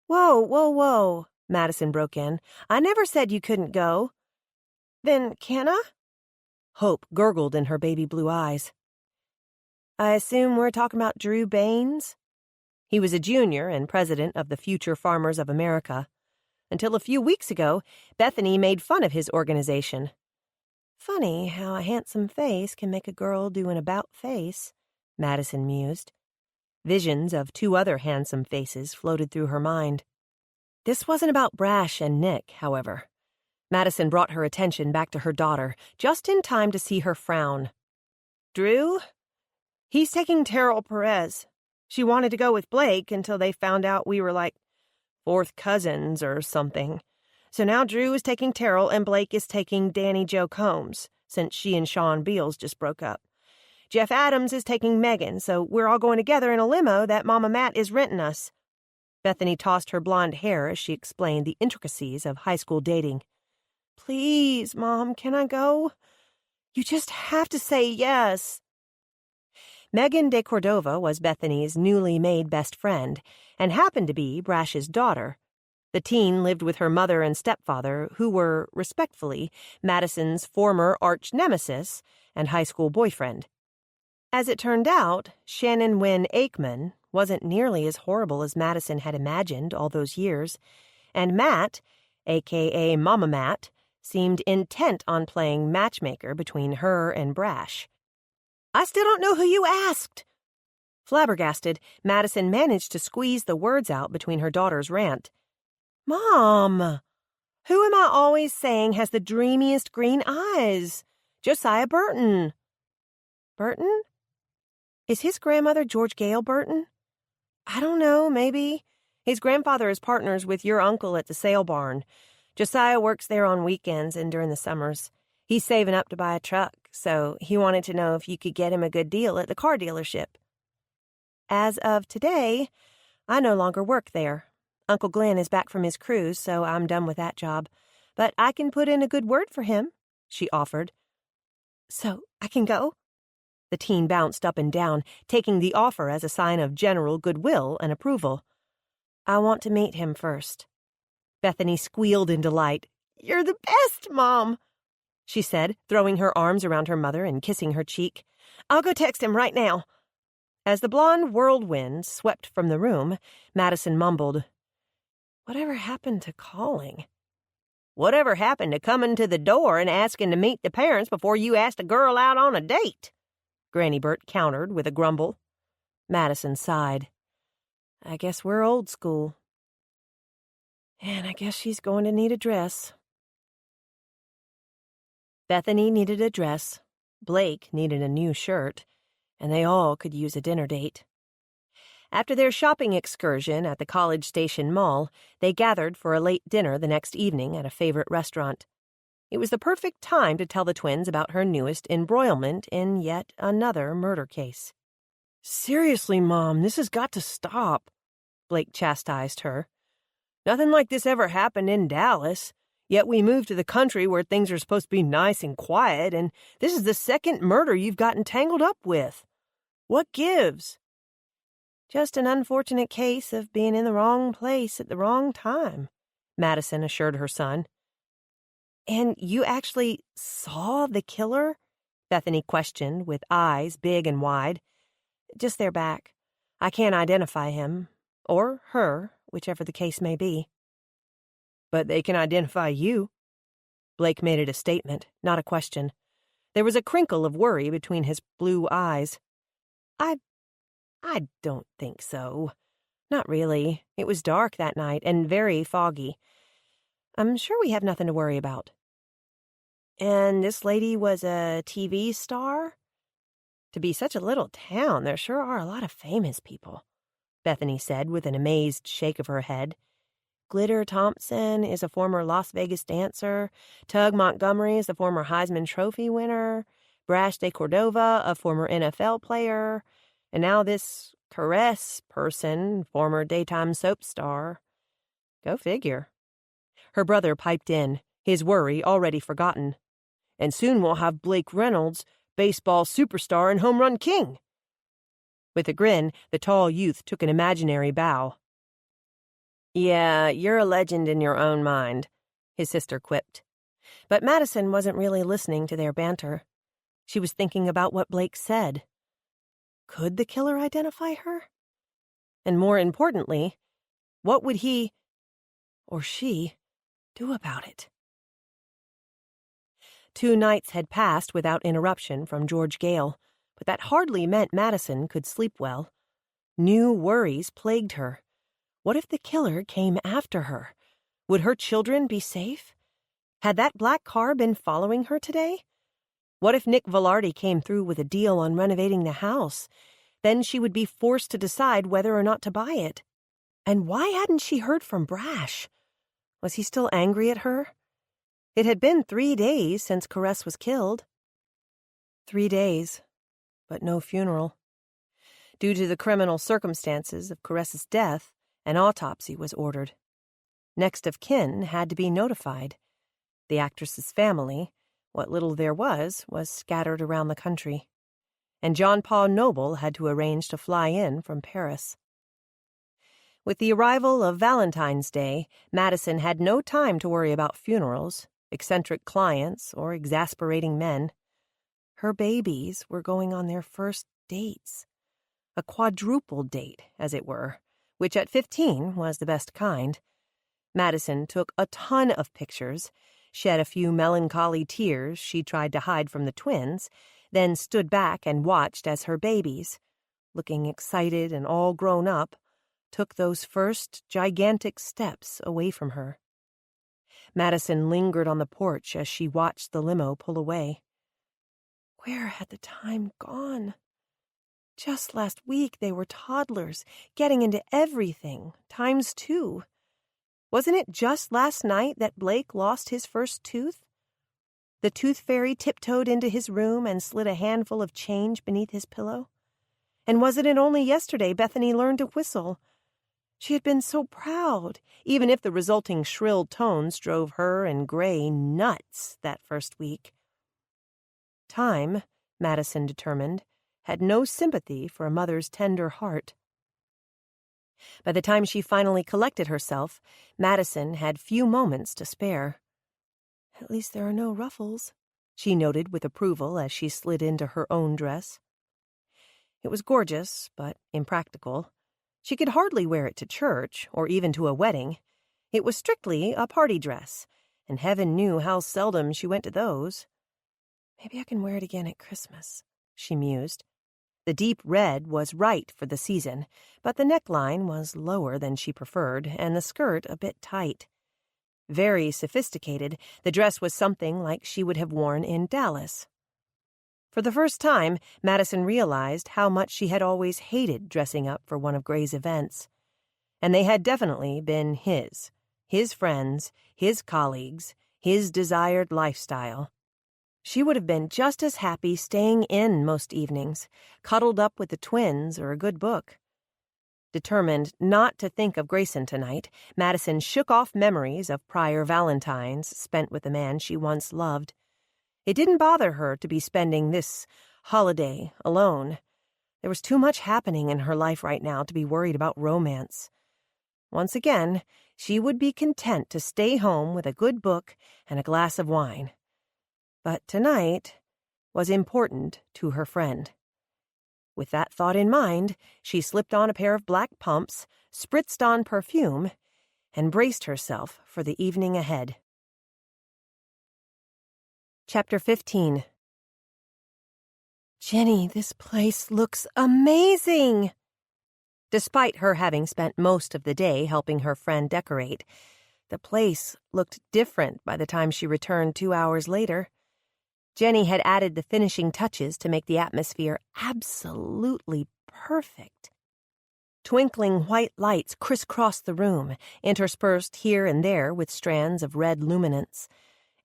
"Whoa, whoa, whoa," Madison broke in. "I never said you couldn't go." "Then can I?" Hope gurgled in her baby blue eyes. "I assume we're talking about Drew Baines?" He was a junior and president of the Future Farmers of America. Until a few weeks ago, Bethany made fun of his organization. Funny how a handsome face can make a girl do an about-face, Madison mused. Visions of 2 other handsome faces floated through her mind. This wasn't about Brash and Nick, however. Madison brought her attention back to her daughter, just in time to see her frown. Drew? He's taking Terrell Perez. She wanted to go with Blake until they found out we were like fourth cousins or something. So now Drew is taking Terrell and Blake is taking Danny Jo Combs, since she and Sean Beals just broke up. Jeff Adams is taking Megan, so we're all going together in a limo that Mama Matt is renting us. Bethany tossed her blonde hair as she explained the intricacies of high school dating. Please, Mom, can I go? You just have to say yes. Megan de Cordova was Bethany's newly made best friend and happened to be Brash's daughter. The teen lived with her mother and stepfather, who were, respectfully, Madison's former arch-nemesis and high school boyfriend. As it turned out, Shannon Wynne Aikman wasn't nearly as horrible as Madison had imagined all those years, and Matt, a.k.a. Mama Matt, seemed intent on playing matchmaker between her and Brash. I still don't know who you asked. Flabbergasted, Madison managed to squeeze the words out between her daughter's rant. Mom, who am I always saying has the dreamiest green eyes? Josiah Burton. Burton? Is his grandmother George Gale Burton? I don't know, maybe. His grandfather is partners with your uncle at the sale barn. Josiah works there on weekends and during the summers. He's saving up to buy a truck, so he wanted to know if you could get him a good deal at the car dealership. As of today, I no longer work there. Uncle Glenn is back from his cruise, so I'm done with that job. But I can put in a good word for him, she offered. So I can go? The teen bounced up and down, taking the offer as a sign of general goodwill and approval. I want to meet him first. Bethany squealed in delight. You're the best, Mom, she said, throwing her arms around her mother and kissing her cheek. I'll go text him right now. As the blonde whirlwind swept from the room, Madison mumbled, Whatever happened to calling? Whatever happened to coming to the door and asking to meet the parents before you asked a girl out on a date? Granny Burt countered with a grumble. Madison sighed. I guess we're old school. And I guess she's going to need a dress. Bethany needed a dress, Blake needed a new shirt, and they all could use a dinner date. After their shopping excursion at the College Station Mall, they gathered for a late dinner the next evening at a favorite restaurant. It was the perfect time to tell the twins about her newest embroilment in yet another murder case. Seriously, Mom, this has got to stop, Blake chastised her. Nothing like this ever happened in Dallas. Yet we moved to the country where things are supposed to be nice and quiet, and this is the second murder you've gotten tangled up with. What gives? Just an unfortunate case of being in the wrong place at the wrong time, Madison assured her son. And you actually saw the killer? Bethany questioned, with eyes big and wide. Just their back. I can't identify him, or her, whichever the case may be. But they can identify you. Blake made it a statement, not a question. There was a crinkle of worry between his blue eyes. I don't think so. Not really. It was dark that night and very foggy. I'm sure we have nothing to worry about. And this lady was a TV star? To be such a little town, there sure are a lot of famous people, Bethany said with an amazed shake of her head. Glitter Thompson is a former Las Vegas dancer. Tug Montgomery is a former Heisman Trophy winner. Brash de Cordova, a former NFL player. And now this Caress person, former daytime soap star. Go figure. Her brother piped in, his worry already forgotten. And soon we'll have Blake Reynolds, baseball superstar and home run king. With a grin, the tall youth took an imaginary bow. Yeah, you're a legend in your own mind, his sister quipped. But Madison wasn't really listening to their banter. She was thinking about what Blake said. Could the killer identify her? And more importantly, what would he, or she, do about it? 2 nights had passed without interruption from George Gale, but that hardly meant Madison could sleep well. New worries plagued her. What if the killer came after her, Would her children be safe? Had that black car been following her today? What if Nick Velarde came through with a deal on renovating the house? Then she would be forced to decide whether or not to buy it. And why hadn't she heard from Brash? Was he still angry at her? It had been 3 days since Caress was killed. 3 days, but no funeral. Due to the criminal circumstances of Caress's death, an autopsy was ordered. Next of kin had to be notified. The actress's family, what little there was scattered around the country. And John Paul Noble had to arrange to fly in from Paris. With the arrival of Valentine's Day, Madison had no time to worry about funerals, eccentric clients, or exasperating men. Her babies were going on their first dates. A quadruple date, as it were, which at 15 was the best kind. Madison took a ton of pictures, shed a few melancholy tears she tried to hide from the twins, then stood back and watched as her babies, looking excited and all grown up, took those first gigantic steps away from her. Madison lingered on the porch as she watched the limo pull away. Where had the time gone? Just last week they were toddlers, getting into everything, ×2. Wasn't it just last night that Blake lost his first tooth? The tooth fairy tiptoed into his room and slid a handful of change beneath his pillow. And wasn't it only yesterday Bethany learned to whistle? She had been so proud, even if the resulting shrill tones drove her and Gray nuts that first week. Time, Madison determined, had no sympathy for a mother's tender heart. By the time she finally collected herself, Madison had few moments to spare. At least there are no ruffles, she noted with approval as she slid into her own dress. It was gorgeous, but impractical. She could hardly wear it to church, or even to a wedding. It was strictly a party dress, and heaven knew how seldom she went to those. Maybe I can wear it again at Christmas, she mused. The deep red was right for the season, but the neckline was lower than she preferred, and the skirt a bit tight. Very sophisticated, the dress was something like she would have worn in Dallas. For the first time, Madison realized how much she had always hated dressing up for one of Gray's events. And they had definitely been his friends, his colleagues, his desired lifestyle. She would have been just as happy staying in most evenings, cuddled up with the twins or a good book. Determined not to think of Grayson tonight, Madison shook off memories of prior Valentines spent with the man she once loved. It didn't bother her to be spending this holiday alone. There was too much happening in her life right now to be worried about romance. Once again, she would be content to stay home with a good book and a glass of wine. But tonight was important to her friend. With that thought in mind, she slipped on a pair of black pumps, spritzed on perfume, and braced herself for the evening ahead. Chapter 15. Jenny, this place looks amazing! Despite her having spent most of the day helping her friend decorate, the place looked different by the time she returned 2 hours later. Jenny had added the finishing touches to make the atmosphere absolutely perfect. Twinkling white lights crisscrossed the room, interspersed here and there with strands of red luminance.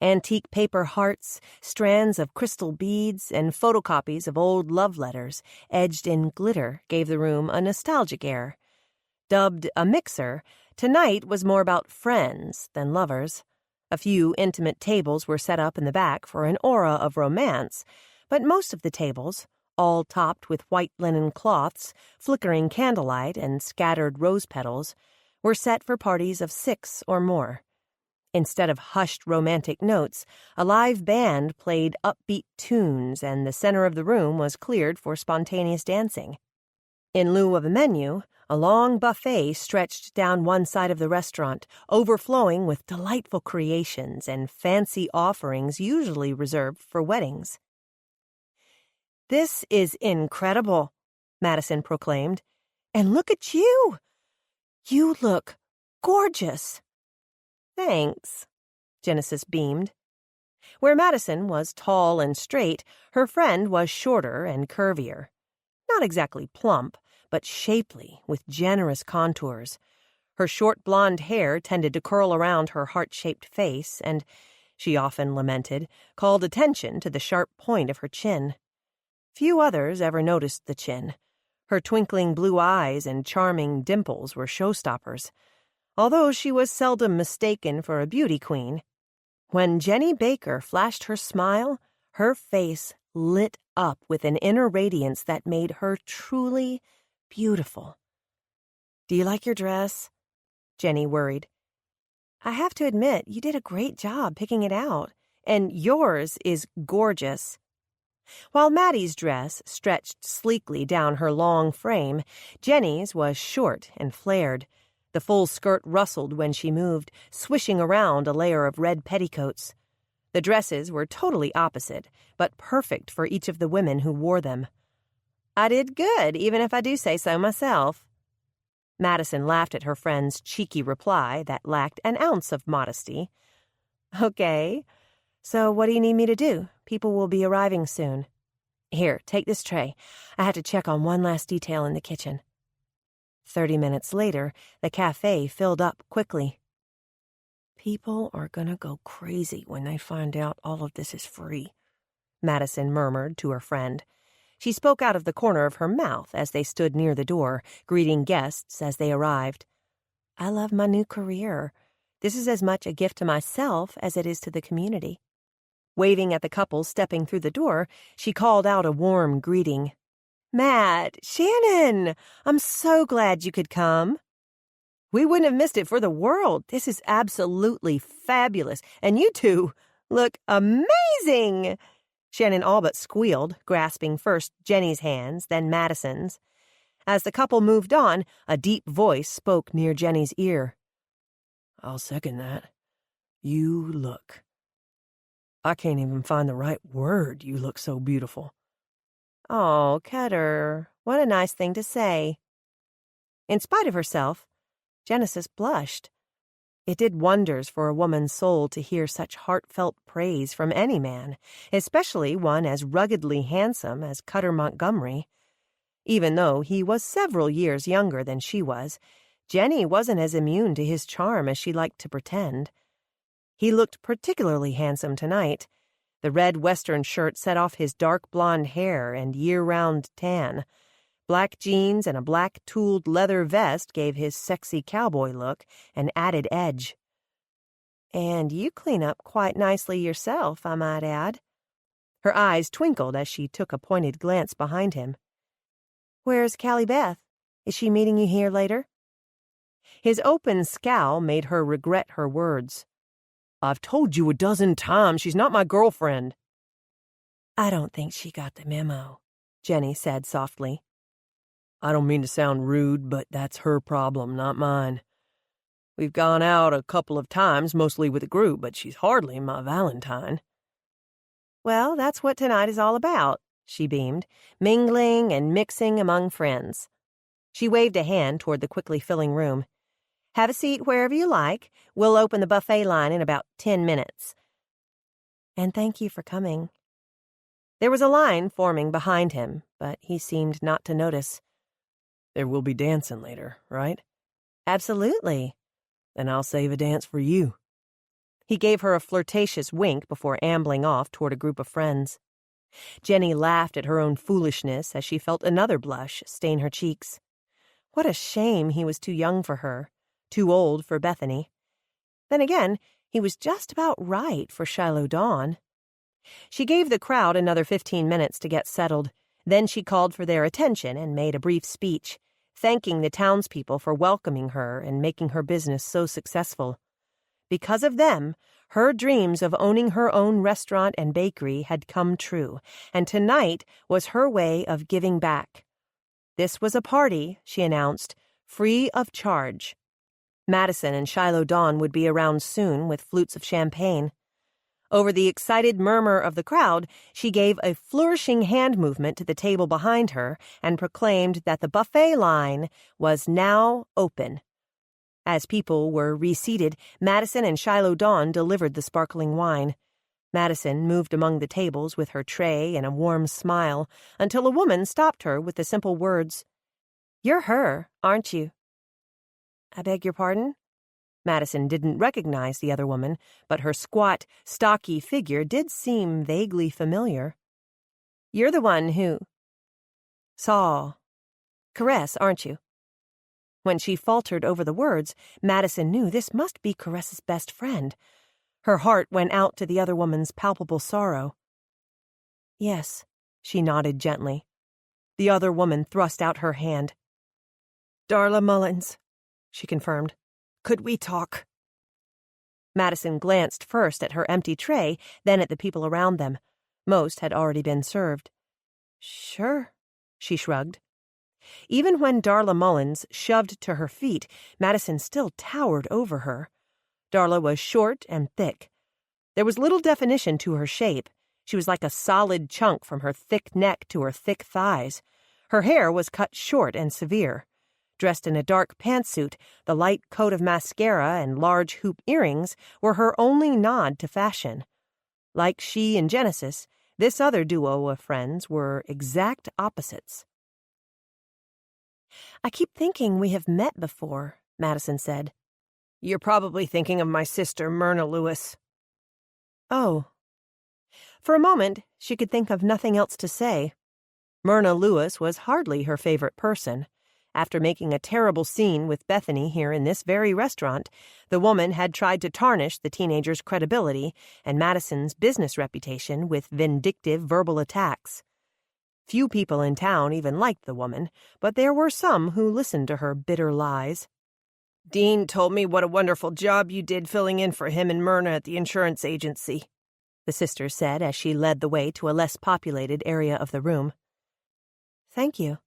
Antique paper hearts, strands of crystal beads, and photocopies of old love letters edged in glitter gave the room a nostalgic air. Dubbed a mixer, tonight was more about friends than lovers. A few intimate tables were set up in the back for an aura of romance, but most of the tables, all topped with white linen cloths, flickering candlelight, and scattered rose petals, were set for parties of 6 or more. Instead of hushed romantic notes, a live band played upbeat tunes, and the center of the room was cleared for spontaneous dancing. In lieu of a menu, a long buffet stretched down one side of the restaurant, overflowing with delightful creations and fancy offerings usually reserved for weddings. "This is incredible," Madison proclaimed. "And look at you! You look gorgeous." Thanks, Genesis beamed. Where Madison was tall and straight, her friend was shorter and curvier. Not exactly plump, but shapely, with generous contours. Her short blonde hair tended to curl around her heart-shaped face and, she often lamented, called attention to the sharp point of her chin. Few others ever noticed the chin. Her twinkling blue eyes and charming dimples were showstoppers, although she was seldom mistaken for a beauty queen. When Jenny Baker flashed her smile, her face lit up with an inner radiance that made her truly beautiful. "Do you like your dress?" Jenny worried. "I have to admit, you did a great job picking it out, and yours is gorgeous." While Maddie's dress stretched sleekly down her long frame, Jenny's was short and flared. The full skirt rustled when she moved, swishing around a layer of red petticoats. The dresses were totally opposite, but perfect for each of the women who wore them. "I did good, even if I do say so myself." Madison laughed at her friend's cheeky reply that lacked an ounce of modesty. "Okay. So what do you need me to do? People will be arriving soon. Here, take this tray. I have to check on one last detail in the kitchen." 30 minutes later, the cafe filled up quickly. "People are gonna go crazy when they find out all of this is free," Madison murmured to her friend. She spoke out of the corner of her mouth as they stood near the door, greeting guests as they arrived. "I love my new career. This is as much a gift to myself as it is to the community." Waving at the couple stepping through the door, she called out a warm greeting. "Matt, Shannon, I'm so glad you could come." "We wouldn't have missed it for the world. This is absolutely fabulous, and you two look amazing." Shannon all but squealed, grasping first Jenny's hands, then Madison's. As the couple moved on, a deep voice spoke near Jenny's ear. "I'll second that. You look. I can't even find the right word. You look so beautiful." "Oh, Cutter, what a nice thing to say." In spite of herself, Genesis blushed. It did wonders for a woman's soul to hear such heartfelt praise from any man, especially one as ruggedly handsome as Cutter Montgomery. Even though he was several years younger than she was, Jenny wasn't as immune to his charm as she liked to pretend. He looked particularly handsome tonight. The red Western shirt set off his dark blonde hair and year-round tan. Black jeans and a black tooled leather vest gave his sexy cowboy look an added edge. "And you clean up quite nicely yourself, I might add." Her eyes twinkled as she took a pointed glance behind him. "Where's Callie Beth? Is she meeting you here later?" His open scowl made her regret her words. "I've told you a dozen times she's not my girlfriend." "I don't think she got the memo," Jenny said softly. "I don't mean to sound rude, but that's her problem, not mine. We've gone out a couple of times, mostly with a group, but she's hardly my Valentine." "Well, that's what tonight is all about," she beamed, "mingling and mixing among friends." She waved a hand toward the quickly filling room. "Have a seat wherever you like. We'll open the buffet line in about 10 minutes. And thank you for coming." There was a line forming behind him, but he seemed not to notice. "There will be dancing later, right?" "Absolutely." "Then I'll save a dance for you." He gave her a flirtatious wink before ambling off toward a group of friends. Jenny laughed at her own foolishness as she felt another blush stain her cheeks. What a shame he was too young for her, too old for Bethany. Then again, he was just about right for Shiloh Dawn. She gave the crowd another 15 minutes to get settled. Then she called for their attention and made a brief speech, thanking the townspeople for welcoming her and making her business so successful. Because of them, her dreams of owning her own restaurant and bakery had come true, and tonight was her way of giving back. This was a party, she announced, free of charge. Madison and Shiloh Dawn would be around soon with flutes of champagne. Over the excited murmur of the crowd, she gave a flourishing hand movement to the table behind her and proclaimed that the buffet line was now open. As people were reseated, Madison and Shiloh Dawn delivered the sparkling wine. Madison moved among the tables with her tray and a warm smile until a woman stopped her with the simple words, "You're her, aren't you?" "I beg your pardon?" Madison didn't recognize the other woman, but her squat, stocky figure did seem vaguely familiar. "You're the one who saw Caress, aren't you?" When she faltered over the words, Madison knew this must be Caress's best friend. Her heart went out to the other woman's palpable sorrow. "Yes," she nodded gently. The other woman thrust out her hand. "Darla Mullins," she confirmed. "Could we talk?" Madison glanced first at her empty tray, then at the people around them. Most had already been served. "Sure," she shrugged. Even when Darla Mullins shoved to her feet, Madison still towered over her. Darla was short and thick. There was little definition to her shape. She was like a solid chunk from her thick neck to her thick thighs. Her hair was cut short and severe. Dressed in a dark pantsuit, the light coat of mascara and large hoop earrings were her only nod to fashion. Like she and Genesis, this other duo of friends were exact opposites. "I keep thinking we have met before," Madison said. "You're probably thinking of my sister, Myrna Lewis." "Oh." For a moment, she could think of nothing else to say. Myrna Lewis was hardly her favorite person. After making a terrible scene with Bethany here in this very restaurant, the woman had tried to tarnish the teenager's credibility and Madison's business reputation with vindictive verbal attacks. Few people in town even liked the woman, but there were some who listened to her bitter lies. "Dean told me what a wonderful job you did filling in for him and Myrna at the insurance agency," the sister said as she led the way to a less populated area of the room. "Thank you."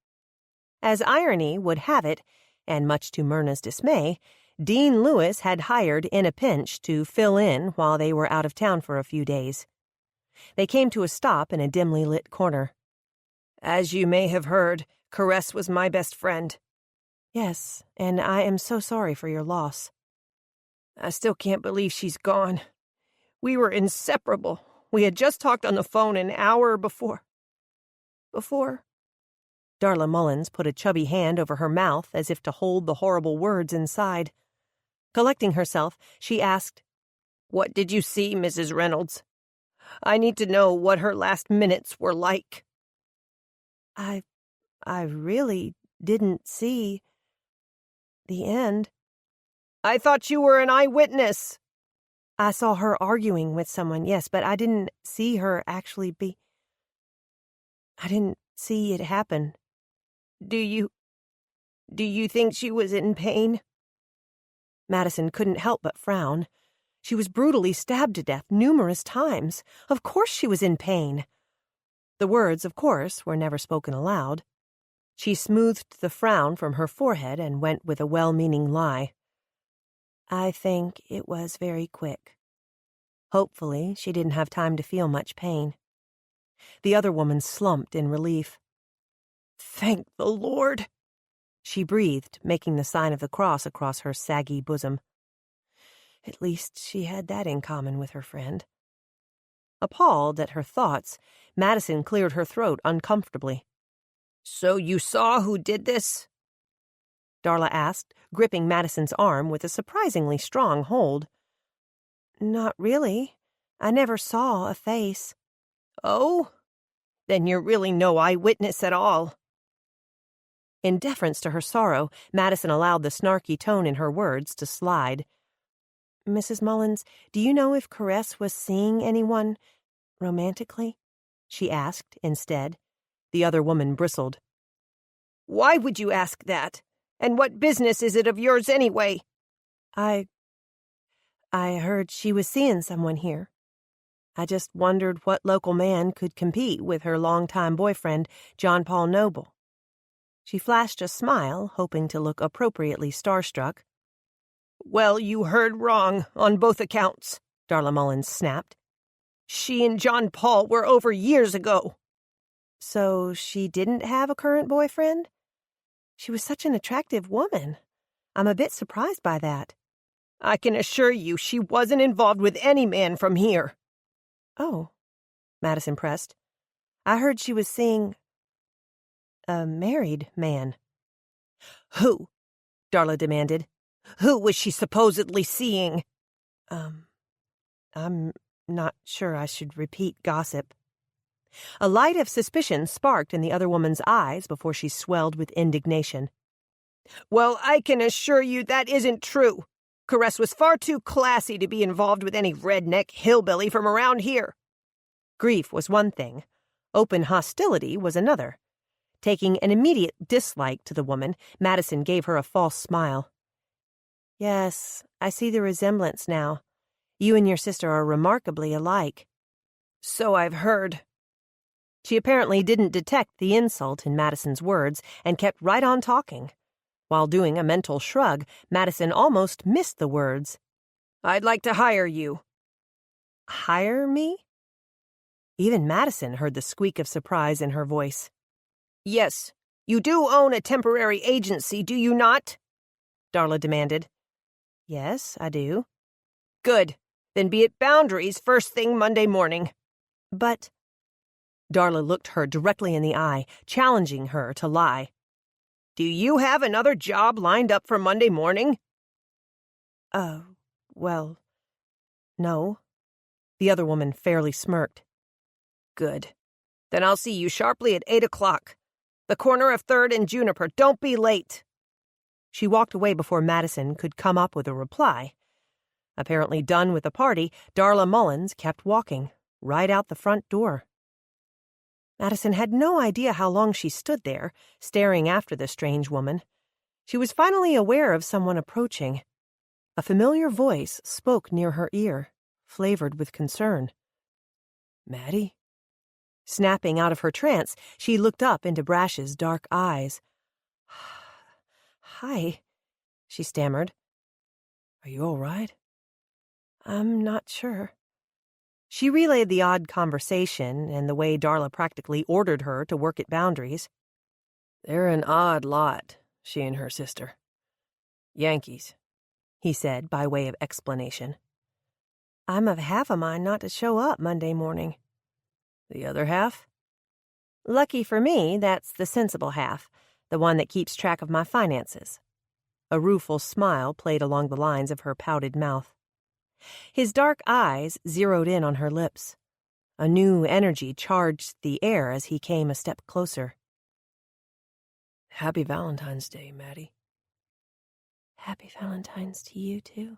As irony would have it, and much to Myrna's dismay, Dean Lewis had hired in a pinch to fill in while they were out of town for a few days. They came to a stop in a dimly lit corner. "As you may have heard, Caress was my best friend." "Yes, and I am so sorry for your loss." "I still can't believe she's gone. We were inseparable. We had just talked on the phone an hour before." "Before?" Darla Mullins put a chubby hand over her mouth as if to hold the horrible words inside. Collecting herself, she asked, "What did you see, Mrs. Reynolds? I need to know what her last minutes were like." I really didn't see the end." "I thought you were an eyewitness." "I saw her arguing with someone, yes, but I didn't see her actually I didn't see it happen." Do you think she was in pain?" Madison couldn't help but frown. She was brutally stabbed to death numerous times. Of course she was in pain. The words, of course, were never spoken aloud. She smoothed the frown from her forehead and went with a well-meaning lie. "I think it was very quick." Hopefully, she didn't have time to feel much pain. The other woman slumped in relief. "Thank the Lord," she breathed, making the sign of the cross across her saggy bosom. At least she had that in common with her friend. Appalled at her thoughts, Madison cleared her throat uncomfortably. "So you saw who did this?" Darla asked, gripping Madison's arm with a surprisingly strong hold. "Not really. I never saw a face." "Oh? Then you're really no eyewitness at all." In deference to her sorrow, Madison allowed the snarky tone in her words to slide. "Mrs. Mullins, do you know if Caress was seeing anyone romantically?" she asked instead. The other woman bristled. "Why would you ask that? And what business is it of yours anyway?" I heard she was seeing someone here. I just wondered what local man could compete with her longtime boyfriend, John Paul Noble." She flashed a smile, hoping to look appropriately starstruck. "Well, you heard wrong on both accounts," Darla Mullins snapped. "She and John Paul were over years ago." "So she didn't have a current boyfriend? She was such an attractive woman. I'm a bit surprised by that. I can assure you she wasn't involved with any man from here. Oh, Madison pressed. I heard she was seeing a married man. Who? Darla demanded. Who was she supposedly seeing? I'm not sure I should repeat gossip. A light of suspicion sparked in the other woman's eyes before she swelled with indignation. Well, I can assure you that isn't true. Caress was far too classy to be involved with any redneck hillbilly from around here. Grief was one thing. Open hostility was another. Taking an immediate dislike to the woman, Madison gave her a false smile. Yes, I see the resemblance now. You and your sister are remarkably alike. So I've heard. She apparently didn't detect the insult in Madison's words and kept right on talking. While doing a mental shrug, Madison almost missed the words. I'd like to hire you. Hire me? Even Madison heard the squeak of surprise in her voice. Yes, you do own a temporary agency, do you not? Darla demanded. Yes, I do. Good. Then be at Boundaries first thing Monday morning. But... Darla looked her directly in the eye, challenging her to lie. Do you have another job lined up for Monday morning? Well, no. The other woman fairly smirked. Good. Then I'll see you sharply at 8 o'clock. The corner of 3rd and Juniper. Don't be late. She walked away before Madison could come up with a reply. Apparently done with the party, Darla Mullins kept walking, right out the front door. Madison had no idea how long she stood there, staring after the strange woman. She was finally aware of someone approaching. A familiar voice spoke near her ear, flavored with concern. Maddie? Snapping out of her trance, she looked up into Brash's dark eyes. Hi, she stammered. Are you all right? I'm not sure. She relayed the odd conversation and the way Darla practically ordered her to work at Boundaries. They're an odd lot, she and her sister. Yankees, he said by way of explanation. I'm of half a mind not to show up Monday morning. The other half? Lucky for me, that's the sensible half, the one that keeps track of my finances. A rueful smile played along the lines of her pouted mouth. His dark eyes zeroed in on her lips. A new energy charged the air as he came a step closer. Happy Valentine's Day, Maddie. Happy Valentine's to you, too.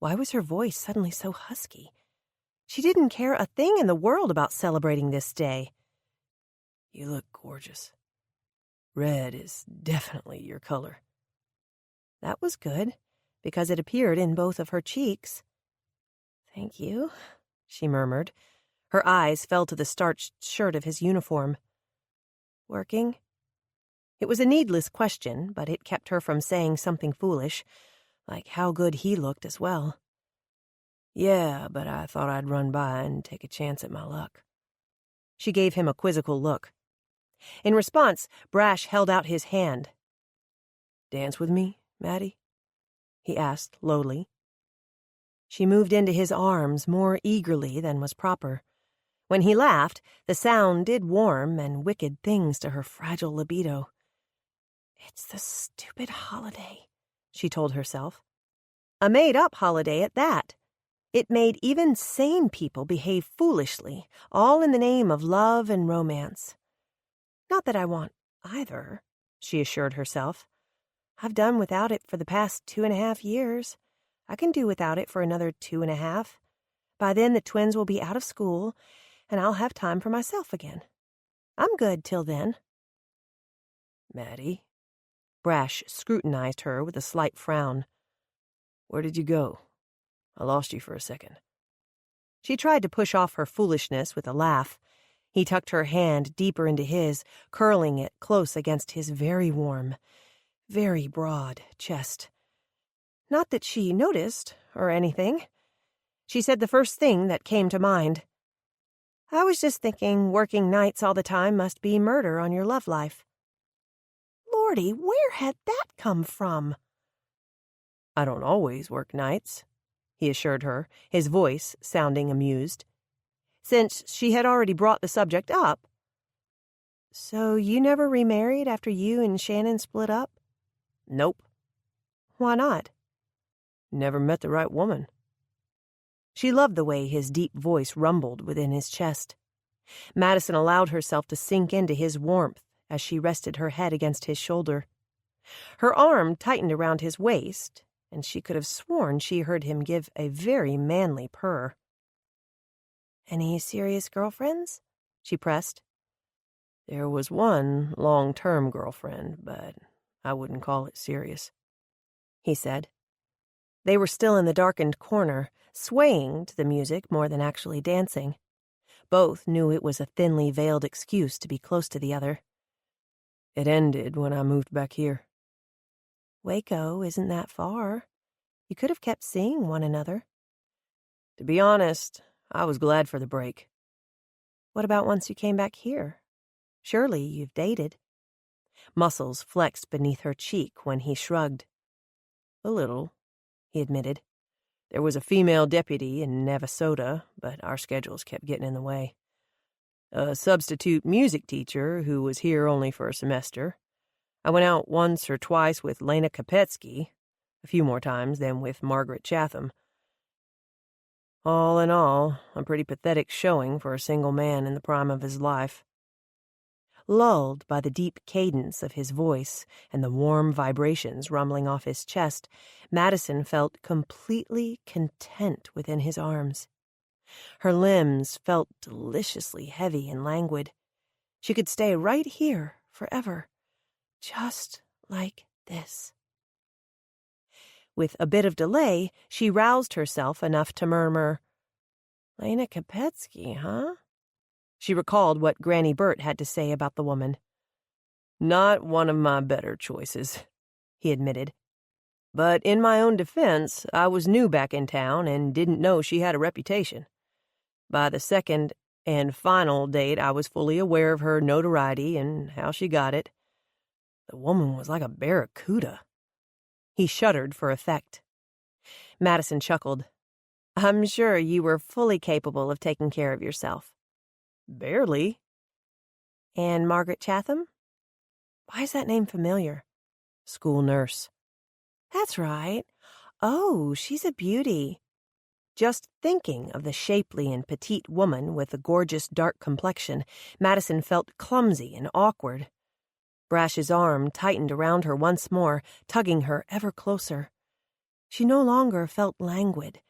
Why was her voice suddenly so husky? She didn't care a thing in the world about celebrating this day. You look gorgeous. Red is definitely your color. That was good, because it appeared in both of her cheeks. Thank you, she murmured. Her eyes fell to the starched shirt of his uniform. Working? It was a needless question, but it kept her from saying something foolish, like how good he looked as well. Yeah, but I thought I'd run by and take a chance at my luck. She gave him a quizzical look. In response, Brash held out his hand. Dance with me, Maddie? He asked lowly. She moved into his arms more eagerly than was proper. When he laughed, the sound did warm and wicked things to her fragile libido. It's the stupid holiday, she told herself. A made-up holiday at that. It made even sane people behave foolishly, all in the name of love and romance. Not that I want either, she assured herself. I've done without it for the past 2.5 years. I can do without it for another 2.5. By then the twins will be out of school, and I'll have time for myself again. I'm good till then. Maddie? Brash scrutinized her with a slight frown. Where did you go? I lost you for a second. She tried to push off her foolishness with a laugh. He tucked her hand deeper into his, curling it close against his very warm, very broad chest. Not that she noticed, or anything. She said the first thing that came to mind. I was just thinking working nights all the time must be murder on your love life. Lordy, where had that come from? I don't always work nights, he assured her, his voice sounding amused. Since she had already brought the subject up. So you never remarried after you and Shannon split up? Nope. Why not? Never met the right woman. She loved the way his deep voice rumbled within his chest. Madison allowed herself to sink into his warmth as she rested her head against his shoulder. Her arm tightened around his waist, and she could have sworn she heard him give a very manly purr. Any serious girlfriends? She pressed. There was one long-term girlfriend, but I wouldn't call it serious, he said. They were still in the darkened corner, swaying to the music more than actually dancing. Both knew it was a thinly veiled excuse to be close to the other. It ended when I moved back here. Waco isn't that far. You could have kept seeing one another. To be honest, I was glad for the break. What about once you came back here? Surely you've dated. Muscles flexed beneath her cheek when he shrugged. A little, he admitted. There was a female deputy in Navasota, but our schedules kept getting in the way. A substitute music teacher who was here only for a semester. I went out once or twice with Lena Kopetsky, a few more times than with Margaret Chatham. All in all, a pretty pathetic showing for a single man in the prime of his life. Lulled by the deep cadence of his voice and the warm vibrations rumbling off his chest, Madison felt completely content within his arms. Her limbs felt deliciously heavy and languid. She could stay right here forever, just like this. With a bit of delay, she roused herself enough to murmur, Lena Kopetsky, huh? She recalled what Granny Burt had to say about the woman. Not one of my better choices, he admitted. But in my own defense, I was new back in town and didn't know she had a reputation. By the second and final date, I was fully aware of her notoriety and how she got it. The woman was like a barracuda. He shuddered for effect. Madison chuckled. I'm sure you were fully capable of taking care of yourself. Barely. And Margaret Chatham? Why is that name familiar? School nurse. That's right. Oh, she's a beauty. Just thinking of the shapely and petite woman with the gorgeous dark complexion, Madison felt clumsy and awkward. Brash's arm tightened around her once more, tugging her ever closer. She no longer felt languid.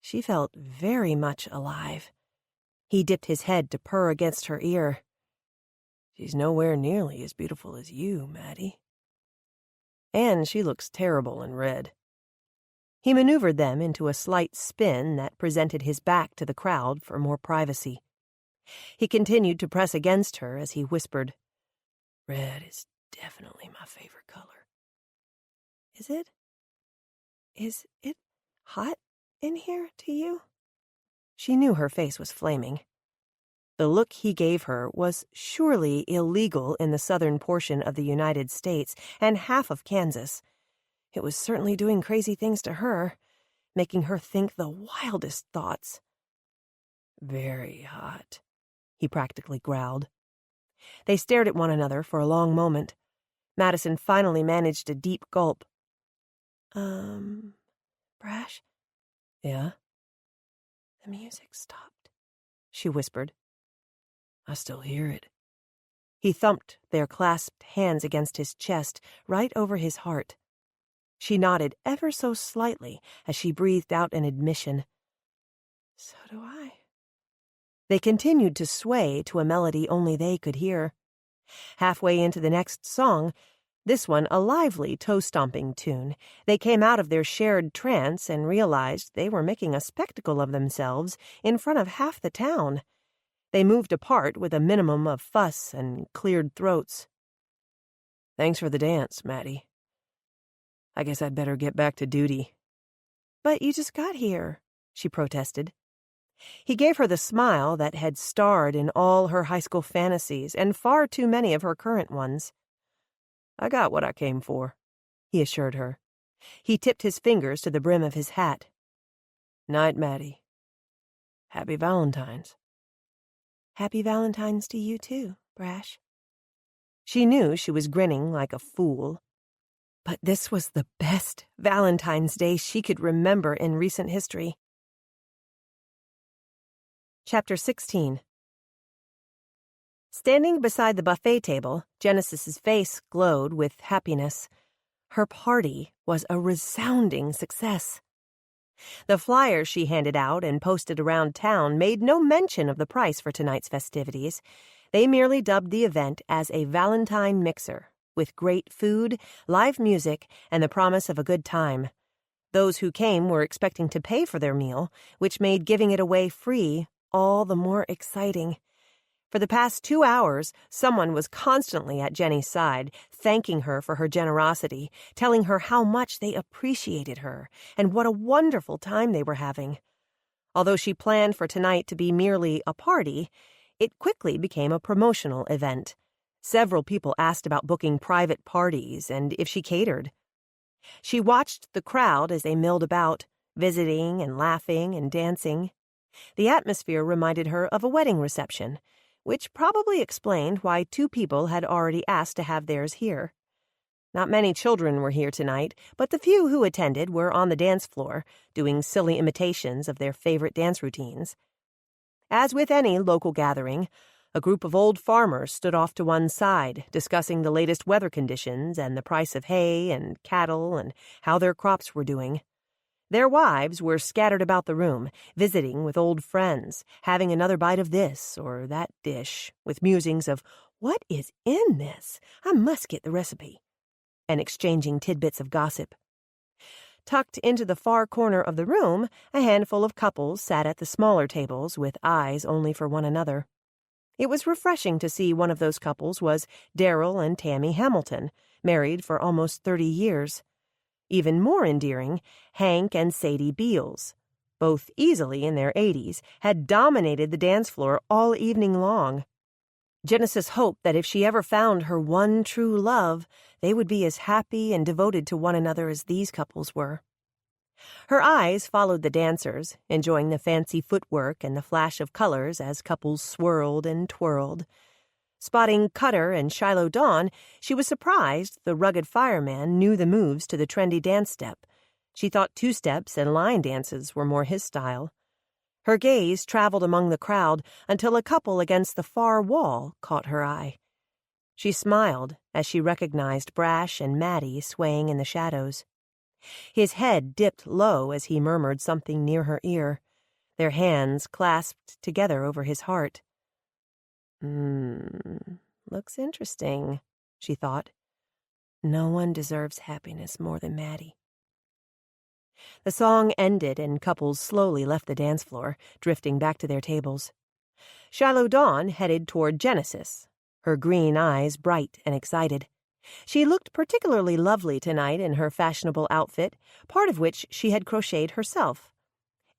She felt very much alive. He dipped his head to purr against her ear. She's nowhere nearly as beautiful as you, Maddie. And she looks terrible in red. He maneuvered them into a slight spin that presented his back to the crowd for more privacy. He continued to press against her as he whispered, Red is definitely my favorite color. Is it? Is it hot in here to you? She knew her face was flaming. The look he gave her was surely illegal in the southern portion of the United States and half of Kansas. It was certainly doing crazy things to her, making her think the wildest thoughts. Very hot, he practically growled. They stared at one another for a long moment. Madison finally managed a deep gulp. Brash? Yeah? The music stopped, she whispered. I still hear it. He thumped their clasped hands against his chest, right over his heart. She nodded ever so slightly as she breathed out an admission. So do I. They continued to sway to a melody only they could hear. Halfway into the next song, this one a lively toe-stomping tune, they came out of their shared trance and realized they were making a spectacle of themselves in front of half the town. They moved apart with a minimum of fuss and cleared throats. Thanks for the dance, Maddie. I guess I'd better get back to duty. But you just got here, she protested. He gave her the smile that had starred in all her high school fantasies and far too many of her current ones. I got what I came for," he assured her. He tipped his fingers to the brim of his hat. "Night, Maddie. Happy Valentine's." Happy Valentine's to you too, Brash. She knew she was grinning like a fool. But this was the best Valentine's Day she could remember in recent history. Chapter 16. Standing beside the buffet table, Genesis's face glowed with happiness. Her party was a resounding success. The flyers she handed out and posted around town made no mention of the price for tonight's festivities. They merely dubbed the event as a Valentine Mixer, with great food, live music, and the promise of a good time. Those who came were expecting to pay for their meal, which made giving it away free all the more exciting. For the past 2 hours, someone was constantly at Jenny's side, thanking her for her generosity, telling her how much they appreciated her, and what a wonderful time they were having. Although she planned for tonight to be merely a party, it quickly became a promotional event. Several people asked about booking private parties and if she catered. She watched the crowd as they milled about, visiting and laughing and dancing. The atmosphere reminded her of a wedding reception, which probably explained why 2 people had already asked to have theirs here. Not many children were here tonight, but the few who attended were on the dance floor, doing silly imitations of their favorite dance routines. As with any local gathering, a group of old farmers stood off to one side, discussing the latest weather conditions and the price of hay and cattle and how their crops were doing. Their wives were scattered about the room, visiting with old friends, having another bite of this or that dish, with musings of, "What is in this? I must get the recipe," and exchanging tidbits of gossip. Tucked into the far corner of the room, a handful of couples sat at the smaller tables with eyes only for one another. It was refreshing to see one of those couples was Darrell and Tammy Hamilton, married for almost 30 years. Even more endearing, Hank and Sadie Beals, both easily in their 80s, had dominated the dance floor all evening long. Genesis hoped that if she ever found her one true love, they would be as happy and devoted to one another as these couples were. Her eyes followed the dancers, enjoying the fancy footwork and the flash of colors as couples swirled and twirled. Spotting Cutter and Shiloh Dawn, she was surprised the rugged fireman knew the moves to the trendy dance step. She thought two-steps and line dances were more his style. Her gaze traveled among the crowd until a couple against the far wall caught her eye. She smiled as she recognized Brash and Maddie swaying in the shadows. His head dipped low as he murmured something near her ear, their hands clasped together over his heart. Looks interesting, she thought. No one deserves happiness more than Maddie. The song ended and couples slowly left the dance floor, drifting back to their tables. Shiloh Dawn headed toward Genesis, her green eyes bright and excited. She looked particularly lovely tonight in her fashionable outfit, part of which she had crocheted herself.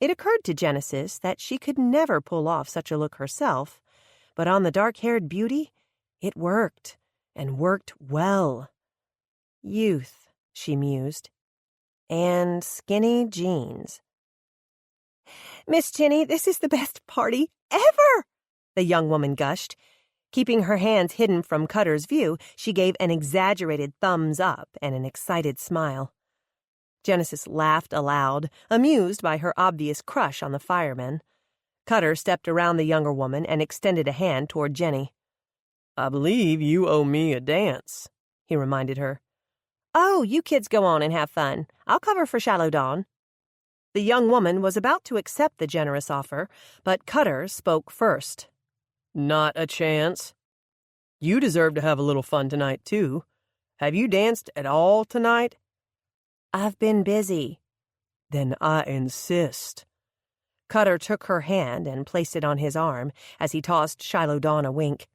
It occurred to Genesis that she could never pull off such a look herself, but on the dark-haired beauty, it worked, and worked well. Youth, she mused, and skinny jeans. "Miss Jenny, this is the best party ever!" the young woman gushed. Keeping her hands hidden from Cutter's view, she gave an exaggerated thumbs up and an excited smile. Genesis laughed aloud, amused by her obvious crush on the fireman. Cutter stepped around the younger woman and extended a hand toward Jenny. "I believe you owe me a dance," he reminded her. "Oh, you kids go on and have fun. I'll cover for Shiloh Dawn." The young woman was about to accept the generous offer, but Cutter spoke first. "Not a chance. You deserve to have a little fun tonight, too. Have you danced at all tonight?" "I've been busy." "Then I insist." Cutter took her hand and placed it on his arm as he tossed Shiloh Dawn a wink.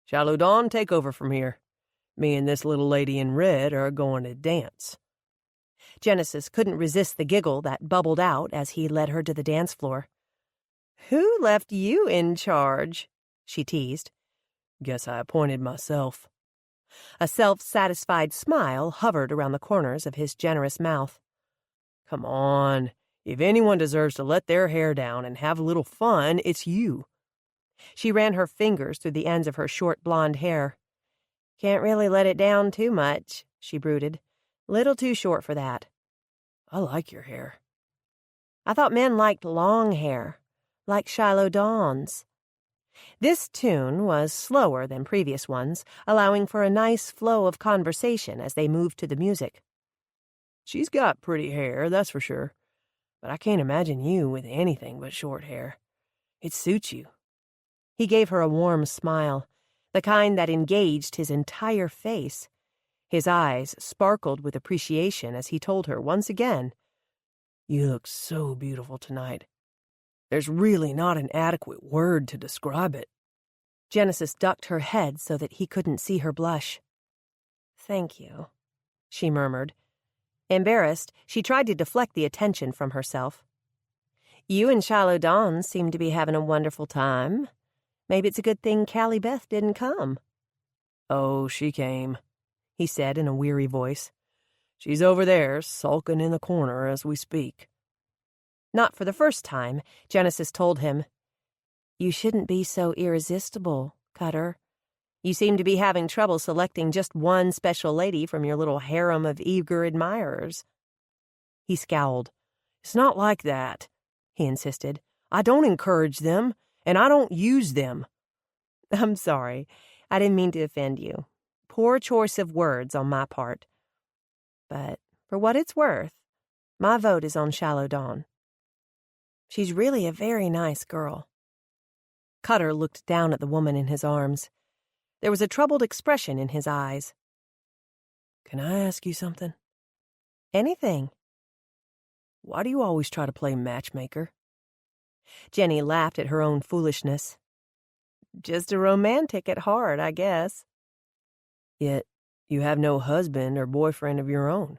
"Shiloh Dawn, take over from here. Me and this little lady in red are going to dance." Genesis couldn't resist the giggle that bubbled out as he led her to the dance floor. "Who left you in charge?" she teased. "Guess I appointed myself." A self-satisfied smile hovered around the corners of his generous mouth. Come on. If anyone deserves to let their hair down and have a little fun, it's you. She ran her fingers through the ends of her short blonde hair. Can't really let it down too much, she brooded. Little too short for that. I like your hair. I thought men liked long hair, like Shiloh Dawn's. This tune was slower than previous ones, allowing for a nice flow of conversation as they moved to the music. She's got pretty hair, that's for sure. But I can't imagine you with anything but short hair. It suits you. He gave her a warm smile, the kind that engaged his entire face. His eyes sparkled with appreciation as he told her once again, You look so beautiful tonight. There's really not an adequate word to describe it. Genesis ducked her head so that he couldn't see her blush. Thank you, she murmured. Embarrassed, she tried to deflect the attention from herself. You and Shiloh Dawn seem to be having a wonderful time. Maybe it's a good thing Callie Beth didn't come. Oh, she came, he said in a weary voice. She's over there, sulking in the corner as we speak. Not for the first time, Genesis told him, You shouldn't be so irresistible, Cutter. You seem to be having trouble selecting just one special lady from your little harem of eager admirers. He scowled. It's not like that, he insisted. I don't encourage them, and I don't use them. I'm sorry. I didn't mean to offend you. Poor choice of words on my part. But for what it's worth, my vote is on Shiloh Dawn. She's really a very nice girl. Cutter looked down at the woman in his arms. There was a troubled expression in his eyes. Can I ask you something? Anything. Why do you always try to play matchmaker? Jenny laughed at her own foolishness. Just a romantic at heart, I guess. Yet you have no husband or boyfriend of your own.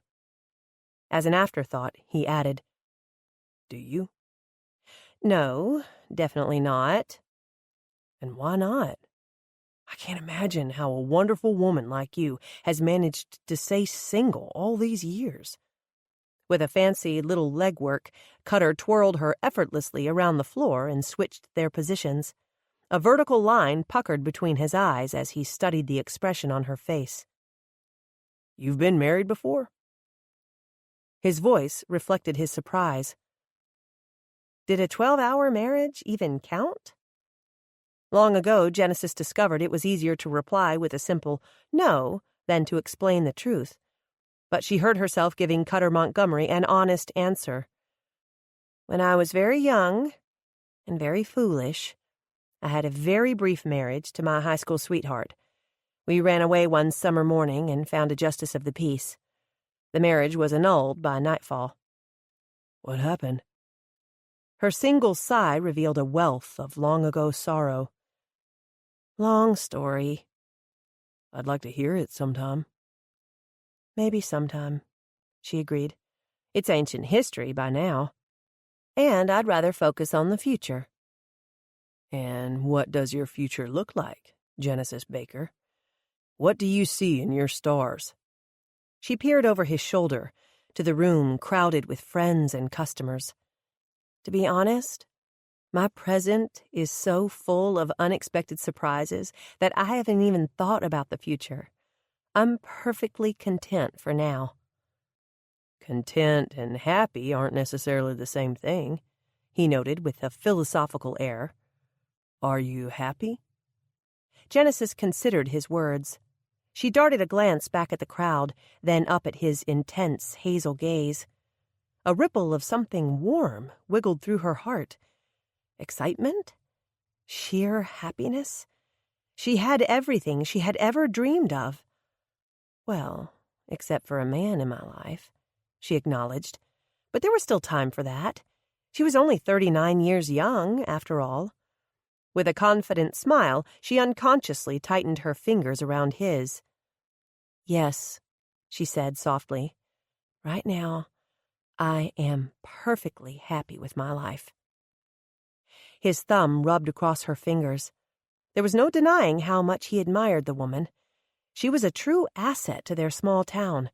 As an afterthought, he added, Do you? No, definitely not. And why not? I can't imagine how a wonderful woman like you has managed to stay single all these years. With a fancy little legwork, Cutter twirled her effortlessly around the floor and switched their positions. A vertical line puckered between his eyes as he studied the expression on her face. You've been married before? His voice reflected his surprise. Did a 12-hour marriage even count? Long ago, Genesis discovered it was easier to reply with a simple no than to explain the truth. But she heard herself giving Cutter Montgomery an honest answer. When I was very young and very foolish, I had a very brief marriage to my high school sweetheart. We ran away one summer morning and found a justice of the peace. The marriage was annulled by nightfall. What happened? Her single sigh revealed a wealth of long-ago sorrow. Long story. I'd like to hear it sometime. Maybe sometime, she agreed. It's ancient history by now. And I'd rather focus on the future. And what does your future look like, Genesis Baker? What do you see in your stars? She peered over his shoulder to the room crowded with friends and customers. To be honest, my present is so full of unexpected surprises that I haven't even thought about the future. I'm perfectly content for now. Content and happy aren't necessarily the same thing, he noted with a philosophical air. Are you happy? Genesis considered his words. She darted a glance back at the crowd, then up at his intense hazel gaze. A ripple of something warm wiggled through her heart. Excitement? Sheer happiness? She had everything she had ever dreamed of. Well, except for a man in my life, she acknowledged. But there was still time for that. She was only 39 years young, after all. With a confident smile, she unconsciously tightened her fingers around his. Yes, she said softly. Right now, I am perfectly happy with my life. His thumb rubbed across her fingers. There was no denying how much he admired the woman. She was a true asset to their small town.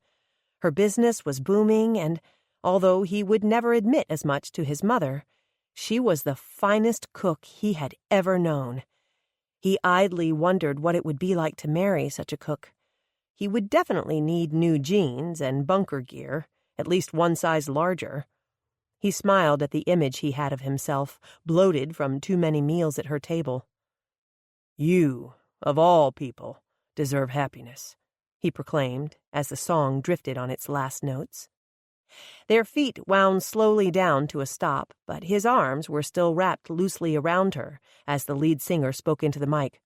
Her business was booming, and although he would never admit as much to his mother, she was the finest cook he had ever known. He idly wondered what it would be like to marry such a cook. He would definitely need new jeans and bunker gear, at least one size larger. He smiled at the image he had of himself, bloated from too many meals at her table. "You, of all people, deserve happiness," he proclaimed as the song drifted on its last notes. Their feet wound slowly down to a stop, but his arms were still wrapped loosely around her as the lead singer spoke into the mic.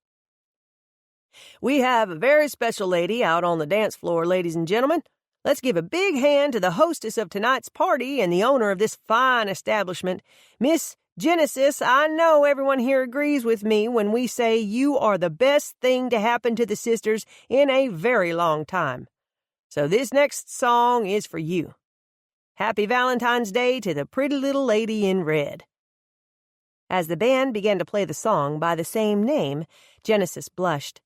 "We have a very special lady out on the dance floor, ladies and gentlemen. Let's give a big hand to the hostess of tonight's party and the owner of this fine establishment, Miss Genesis. I know everyone here agrees with me when we say you are the best thing to happen to the sisters in a very long time. So this next song is for you. Happy Valentine's Day to the pretty little lady in red." As the band began to play the song by the same name, Genesis blushed.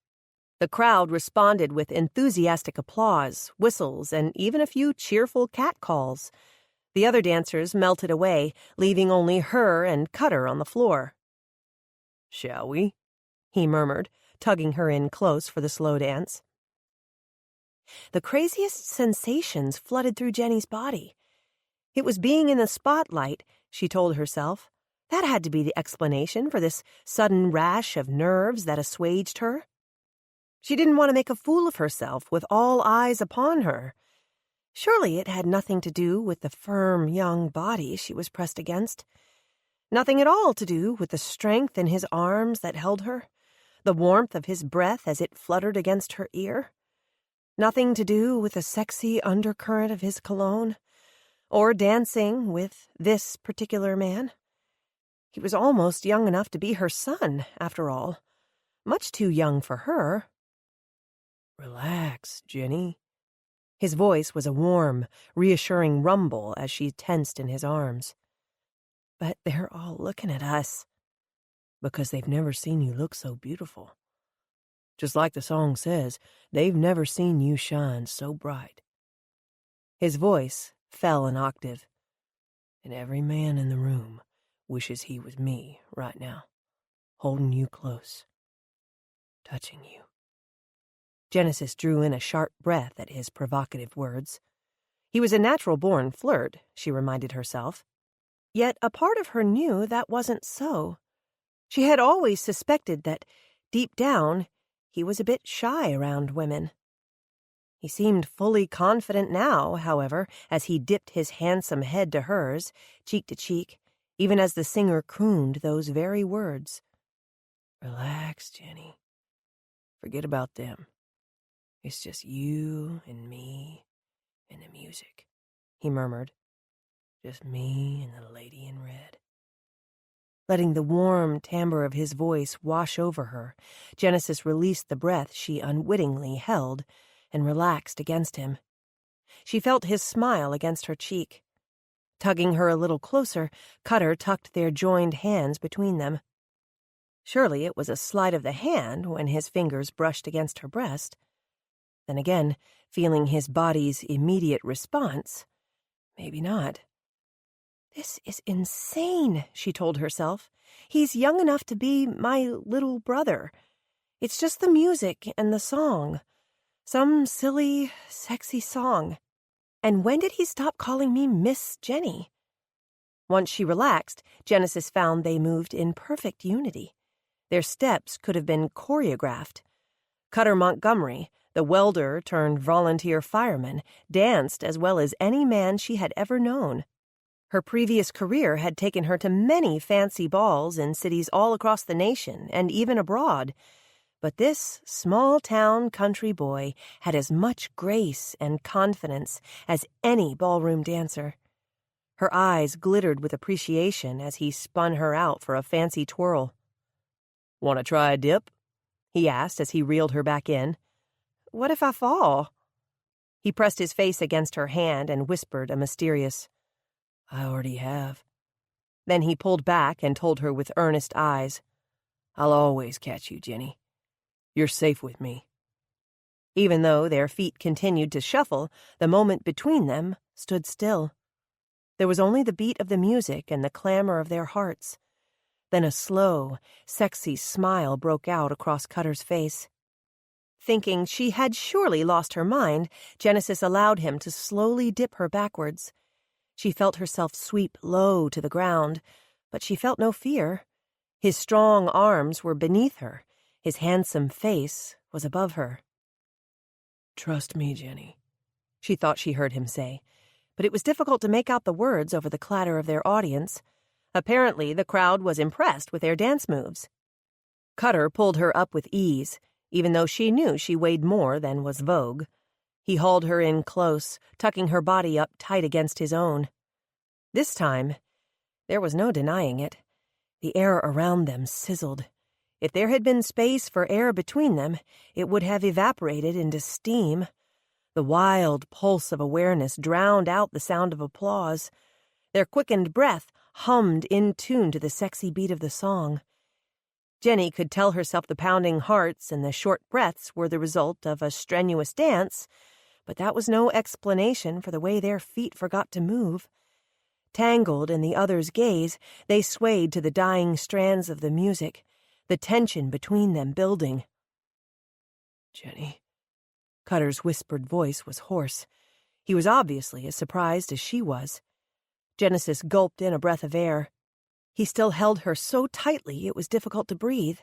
The crowd responded with enthusiastic applause, whistles, and even a few cheerful catcalls. The other dancers melted away, leaving only her and Cutter on the floor. "Shall we?" he murmured, tugging her in close for the slow dance. The craziest sensations flooded through Jenny's body. It was being in the spotlight, she told herself. That had to be the explanation for this sudden rash of nerves that assuaged her. She didn't want to make a fool of herself with all eyes upon her. Surely it had nothing to do with the firm young body she was pressed against. Nothing at all to do with the strength in his arms that held her, the warmth of his breath as it fluttered against her ear. Nothing to do with the sexy undercurrent of his cologne, or dancing with this particular man. He was almost young enough to be her son, after all. Much too young for her. "Relax, Jenny." His voice was a warm, reassuring rumble as she tensed in his arms. "But they're all looking at us." "Because they've never seen you look so beautiful. Just like the song says, they've never seen you shine so bright." His voice fell an octave. "And every man in the room wishes he was me right now, holding you close, touching you." Genesis drew in a sharp breath at his provocative words. He was a natural-born flirt, she reminded herself. Yet a part of her knew that wasn't so. She had always suspected that, deep down, he was a bit shy around women. He seemed fully confident now, however, as he dipped his handsome head to hers, cheek to cheek, even as the singer crooned those very words. "Relax, Jenny. Forget about them. It's just you and me and the music," he murmured. "Just me and the lady in red." Letting the warm timbre of his voice wash over her, Genesis released the breath she unwittingly held and relaxed against him. She felt his smile against her cheek. Tugging her a little closer, Cutter tucked their joined hands between them. Surely it was a sleight of the hand when his fingers brushed against her breast. Then again, feeling his body's immediate response, maybe not. "This is insane," she told herself. "He's young enough to be my little brother. It's just the music and the song. Some silly, sexy song. And when did he stop calling me Miss Jenny?" Once she relaxed, Genesis found they moved in perfect unity. Their steps could have been choreographed. Cutter Montgomery, the welder turned volunteer fireman, danced as well as any man she had ever known. Her previous career had taken her to many fancy balls in cities all across the nation and even abroad. But this small-town country boy had as much grace and confidence as any ballroom dancer. Her eyes glittered with appreciation as he spun her out for a fancy twirl. "Want to try a dip?" he asked as he reeled her back in. "What if I fall?" He pressed his face against her hand and whispered a mysterious, "I already have." Then he pulled back and told her with earnest eyes, "I'll always catch you, Jenny. You're safe with me." Even though their feet continued to shuffle, the moment between them stood still. There was only the beat of the music and the clamor of their hearts. Then a slow, sexy smile broke out across Cutter's face. Thinking she had surely lost her mind, Genesis allowed him to slowly dip her backwards. She felt herself sweep low to the ground, but she felt no fear. His strong arms were beneath her. His handsome face was above her. "Trust me, Jenny," she thought she heard him say, but it was difficult to make out the words over the clatter of their audience. Apparently, the crowd was impressed with their dance moves. Cutter pulled her up with ease, even though she knew she weighed more than was vogue. He hauled her in close, tucking her body up tight against his own. This time, there was no denying it. The air around them sizzled. If there had been space for air between them, it would have evaporated into steam. The wild pulse of awareness drowned out the sound of applause. Their quickened breath hummed in tune to the sexy beat of the song. Jenny could tell herself the pounding hearts and the short breaths were the result of a strenuous dance, but that was no explanation for the way their feet forgot to move. Tangled in the other's gaze, they swayed to the dying strands of the music, the tension between them building. "Jenny." Cutter's whispered voice was hoarse. He was obviously as surprised as she was. Genesis gulped in a breath of air. He still held her so tightly it was difficult to breathe.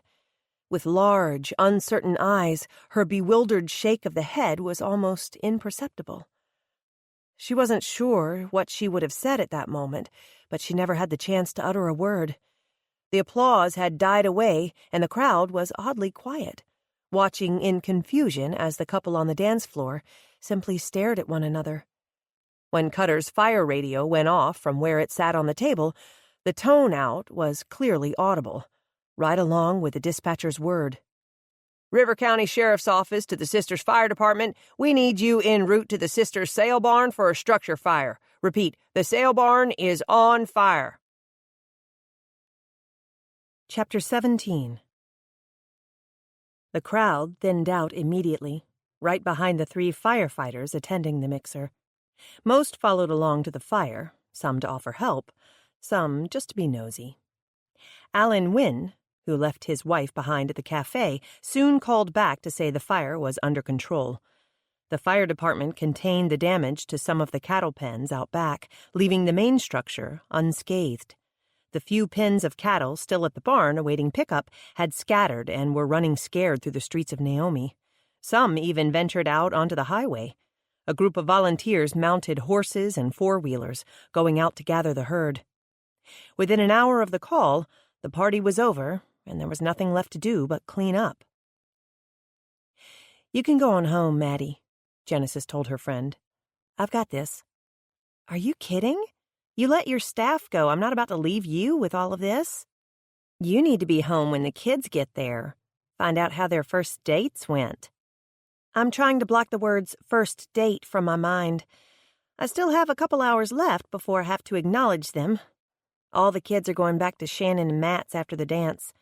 With large, uncertain eyes, her bewildered shake of the head was almost imperceptible. She wasn't sure what she would have said at that moment, but she never had the chance to utter a word. The applause had died away, and the crowd was oddly quiet, watching in confusion as the couple on the dance floor simply stared at one another. When Cutter's fire radio went off from where it sat on the table, the tone out was clearly audible, right along with the dispatcher's word. "River County Sheriff's Office to the Sisters Fire Department. We need you en route to the Sisters Sale Barn for a structure fire. Repeat, the sale barn is on fire." Chapter 17. The crowd thinned out immediately, right behind the 3 firefighters attending the mixer. Most followed along to the fire, some to offer help, some just to be nosy. Alan Wynne, who left his wife behind at the cafe, soon called back to say the fire was under control. The fire department contained the damage to some of the cattle pens out back, leaving the main structure unscathed. The few pens of cattle still at the barn awaiting pickup had scattered and were running scared through the streets of Naomi. Some even ventured out onto the highway. A group of volunteers mounted horses and four-wheelers, going out to gather the herd. Within an hour of the call, the party was over, and there was nothing left to do but clean up. "You can go on home, Maddie," Genesis told her friend. "I've got this." "Are you kidding? You let your staff go. I'm not about to leave you with all of this." "You need to be home when the kids get there. Find out how their first dates went." I'm trying to block the words first date from my mind. I still have a couple hours left before I have to acknowledge them. All the kids are going back to Shannon and Matt's after the dance.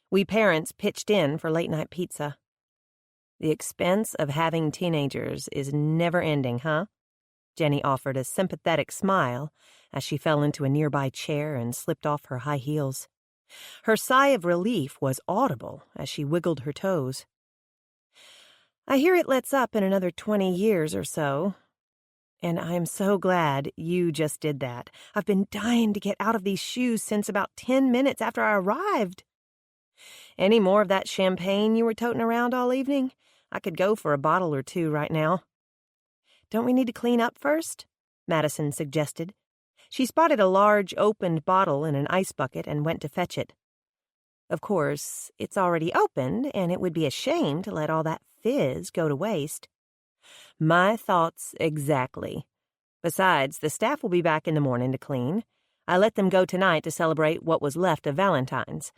We parents pitched in for late-night pizza. The expense of having teenagers is never ending, huh? Jenny offered a sympathetic smile as she fell into a nearby chair and slipped off her high heels. Her sigh of relief was audible as she wiggled her toes. I hear it lets up in another 20 years or so. And I'm so glad you just did that. I've been dying to get out of these shoes since about 10 minutes after I arrived. Any more of that champagne you were toting around all evening? I could go for a bottle or 2 right now. Don't we need to clean up first? Madison suggested. She spotted a large opened bottle in an ice bucket and went to fetch it. Of course, it's already opened, and it would be a shame to let all that fizz go to waste. My thoughts exactly. Besides, the staff will be back in the morning to clean. I let them go tonight to celebrate what was left of Valentine's.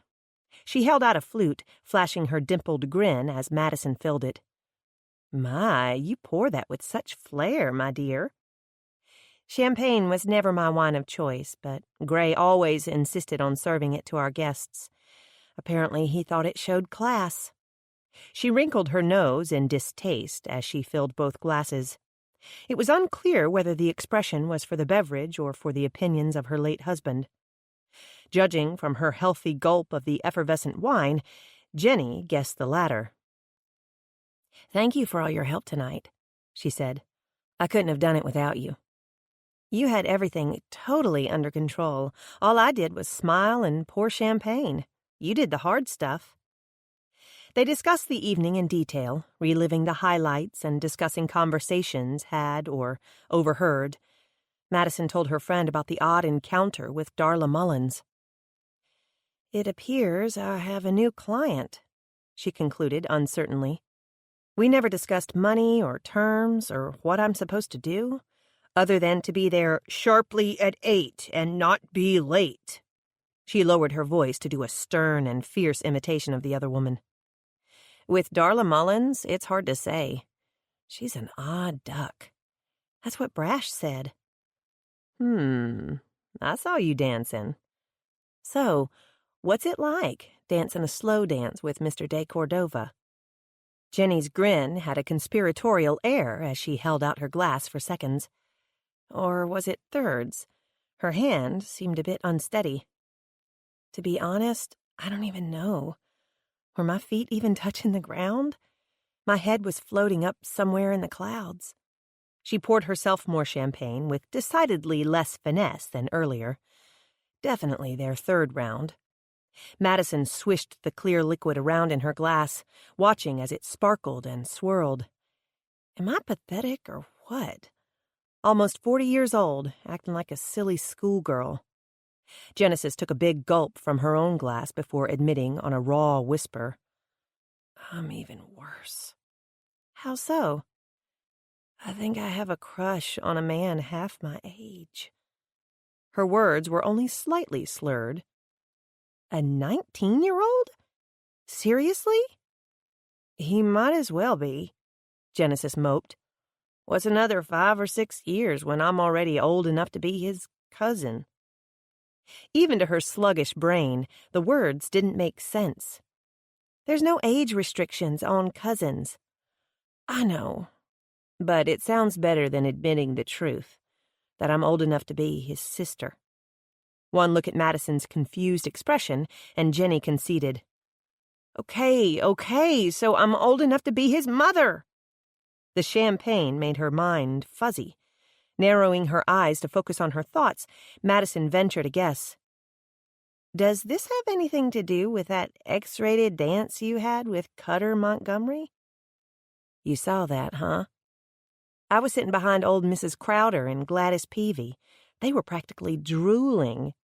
She held out a flute, flashing her dimpled grin as Madison filled it. My, you pour that with such flair, my dear. Champagne was never my wine of choice, but Gray always insisted on serving it to our guests. Apparently he thought it showed class. She wrinkled her nose in distaste as she filled both glasses. It was unclear whether the expression was for the beverage or for the opinions of her late husband. Judging from her healthy gulp of the effervescent wine, Jenny guessed the latter. "Thank you for all your help tonight," she said. "I couldn't have done it without you. You had everything totally under control. All I did was smile and pour champagne. You did the hard stuff." They discussed the evening in detail, reliving the highlights and discussing conversations had or overheard. Madison told her friend about the odd encounter with Darla Mullins. "It appears I have a new client," she concluded uncertainly. "We never discussed money or terms or what I'm supposed to do, other than to be there sharply at 8 and not be late." She lowered her voice to do a stern and fierce imitation of the other woman. "With Darla Mullins, it's hard to say. She's an odd duck. That's what Brash said." I saw you dancing. So, what's it like, dancing a slow dance with Mr. de Cordova?" Jenny's grin had a conspiratorial air as she held out her glass for seconds. Or was it thirds? Her hand seemed a bit unsteady. "To be honest, I don't even know. Were my feet even touching the ground? My head was floating up somewhere in the clouds." She poured herself more champagne with decidedly less finesse than earlier. Definitely their third round. Madison swished the clear liquid around in her glass, watching as it sparkled and swirled. Am I pathetic or what? Almost 40 years old, acting like a silly schoolgirl. Genesis took a big gulp from her own glass before admitting on a raw whisper, "I'm even worse." "How so?" "I think I have a crush on a man half my age." Her words were only slightly slurred. "A 19-year-old? Seriously?" "He might as well be," Genesis moped. "What's another 5 or 6 years when I'm already old enough to be his cousin?" Even to her sluggish brain, the words didn't make sense. "There's no age restrictions on cousins." "I know, but it sounds better than admitting the truth, that I'm old enough to be his sister." One look at Madison's confused expression, and Jenny conceded. Okay, so I'm old enough to be his mother." The champagne made her mind fuzzy. Narrowing her eyes to focus on her thoughts, Madison ventured a guess. "Does this have anything to do with that X-rated dance you had with Cutter Montgomery?" "You saw that, huh?" "I was sitting behind old Mrs. Crowder and Gladys Peavy. They were practically drooling.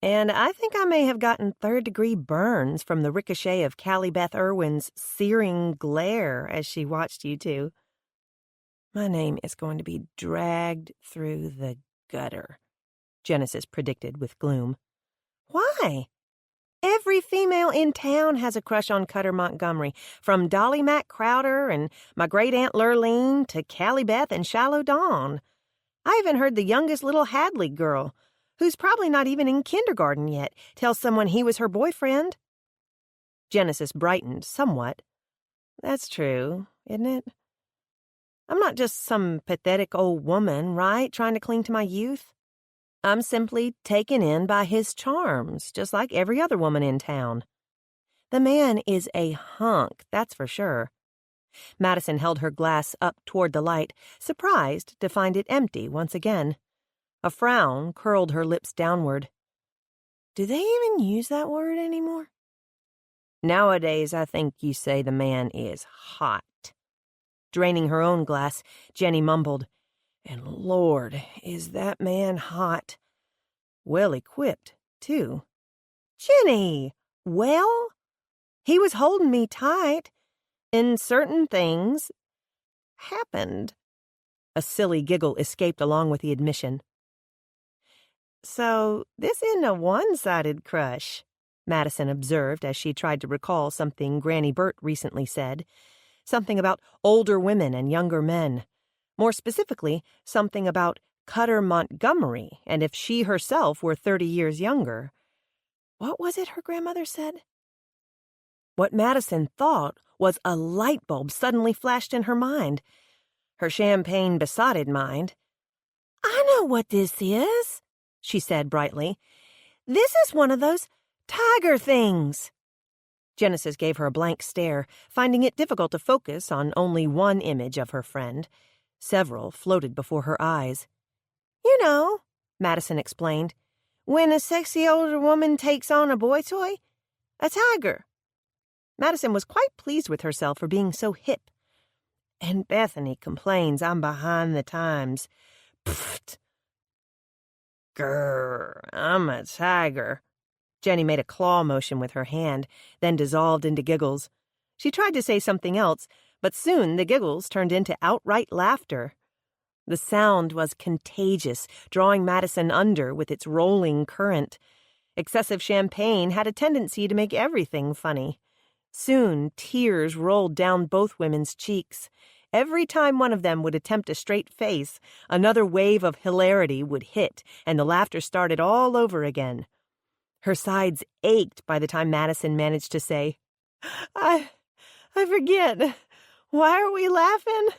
And I think I may have gotten third-degree burns from the ricochet of Callie Beth Irwin's searing glare as she watched you two. My name is going to be dragged through the gutter," Genesis predicted with gloom. "Why? Every female in town has a crush on Cutter Montgomery, from Dolly Mac Crowder and my great-aunt Lurleen to Callie Beth and Shiloh Dawn. I even heard the youngest little Hadley girl, who's probably not even in kindergarten yet, tell someone he was her boyfriend." Genesis brightened somewhat. "That's true, isn't it? I'm not just some pathetic old woman, right, trying to cling to my youth. I'm simply taken in by his charms, just like every other woman in town. The man is a hunk, that's for sure." Madison held her glass up toward the light, surprised to find it empty once again. A frown curled her lips downward. "Do they even use that word anymore?" "Nowadays, I think you say the man is hot." Draining her own glass, Jenny mumbled, "And Lord, is that man hot. Well equipped, too." "Jenny! Well? He was holding me tight, and certain things happened." A silly giggle escaped along with the admission. "So this isn't a one-sided crush," Madison observed as she tried to recall something Granny Burt recently said. Something about older women and younger men. More specifically, something about Cutter Montgomery, and if she herself were 30 years younger. What was it her grandmother said? What Madison thought was a light bulb suddenly flashed in her mind. Her champagne-besotted mind. "I know what this is," she said brightly. "This is one of those tiger things." Genesis gave her a blank stare, finding it difficult to focus on only one image of her friend. Several floated before her eyes. "You know," Madison explained, "when a sexy older woman takes on a boy toy, a tiger." Madison was quite pleased with herself for being so hip. "And Bethany complains I'm behind the times. Pfft. Grr, I'm a tiger." Jenny made a claw motion with her hand, then dissolved into giggles. She tried to say something else, but soon the giggles turned into outright laughter. The sound was contagious, drawing Madison under with its rolling current. Excessive champagne had a tendency to make everything funny. Soon, tears rolled down both women's cheeks. Every time one of them would attempt a straight face, another wave of hilarity would hit, and the laughter started all over again. Her sides ached by the time Madison managed to say, I forget. Why are we laughing?"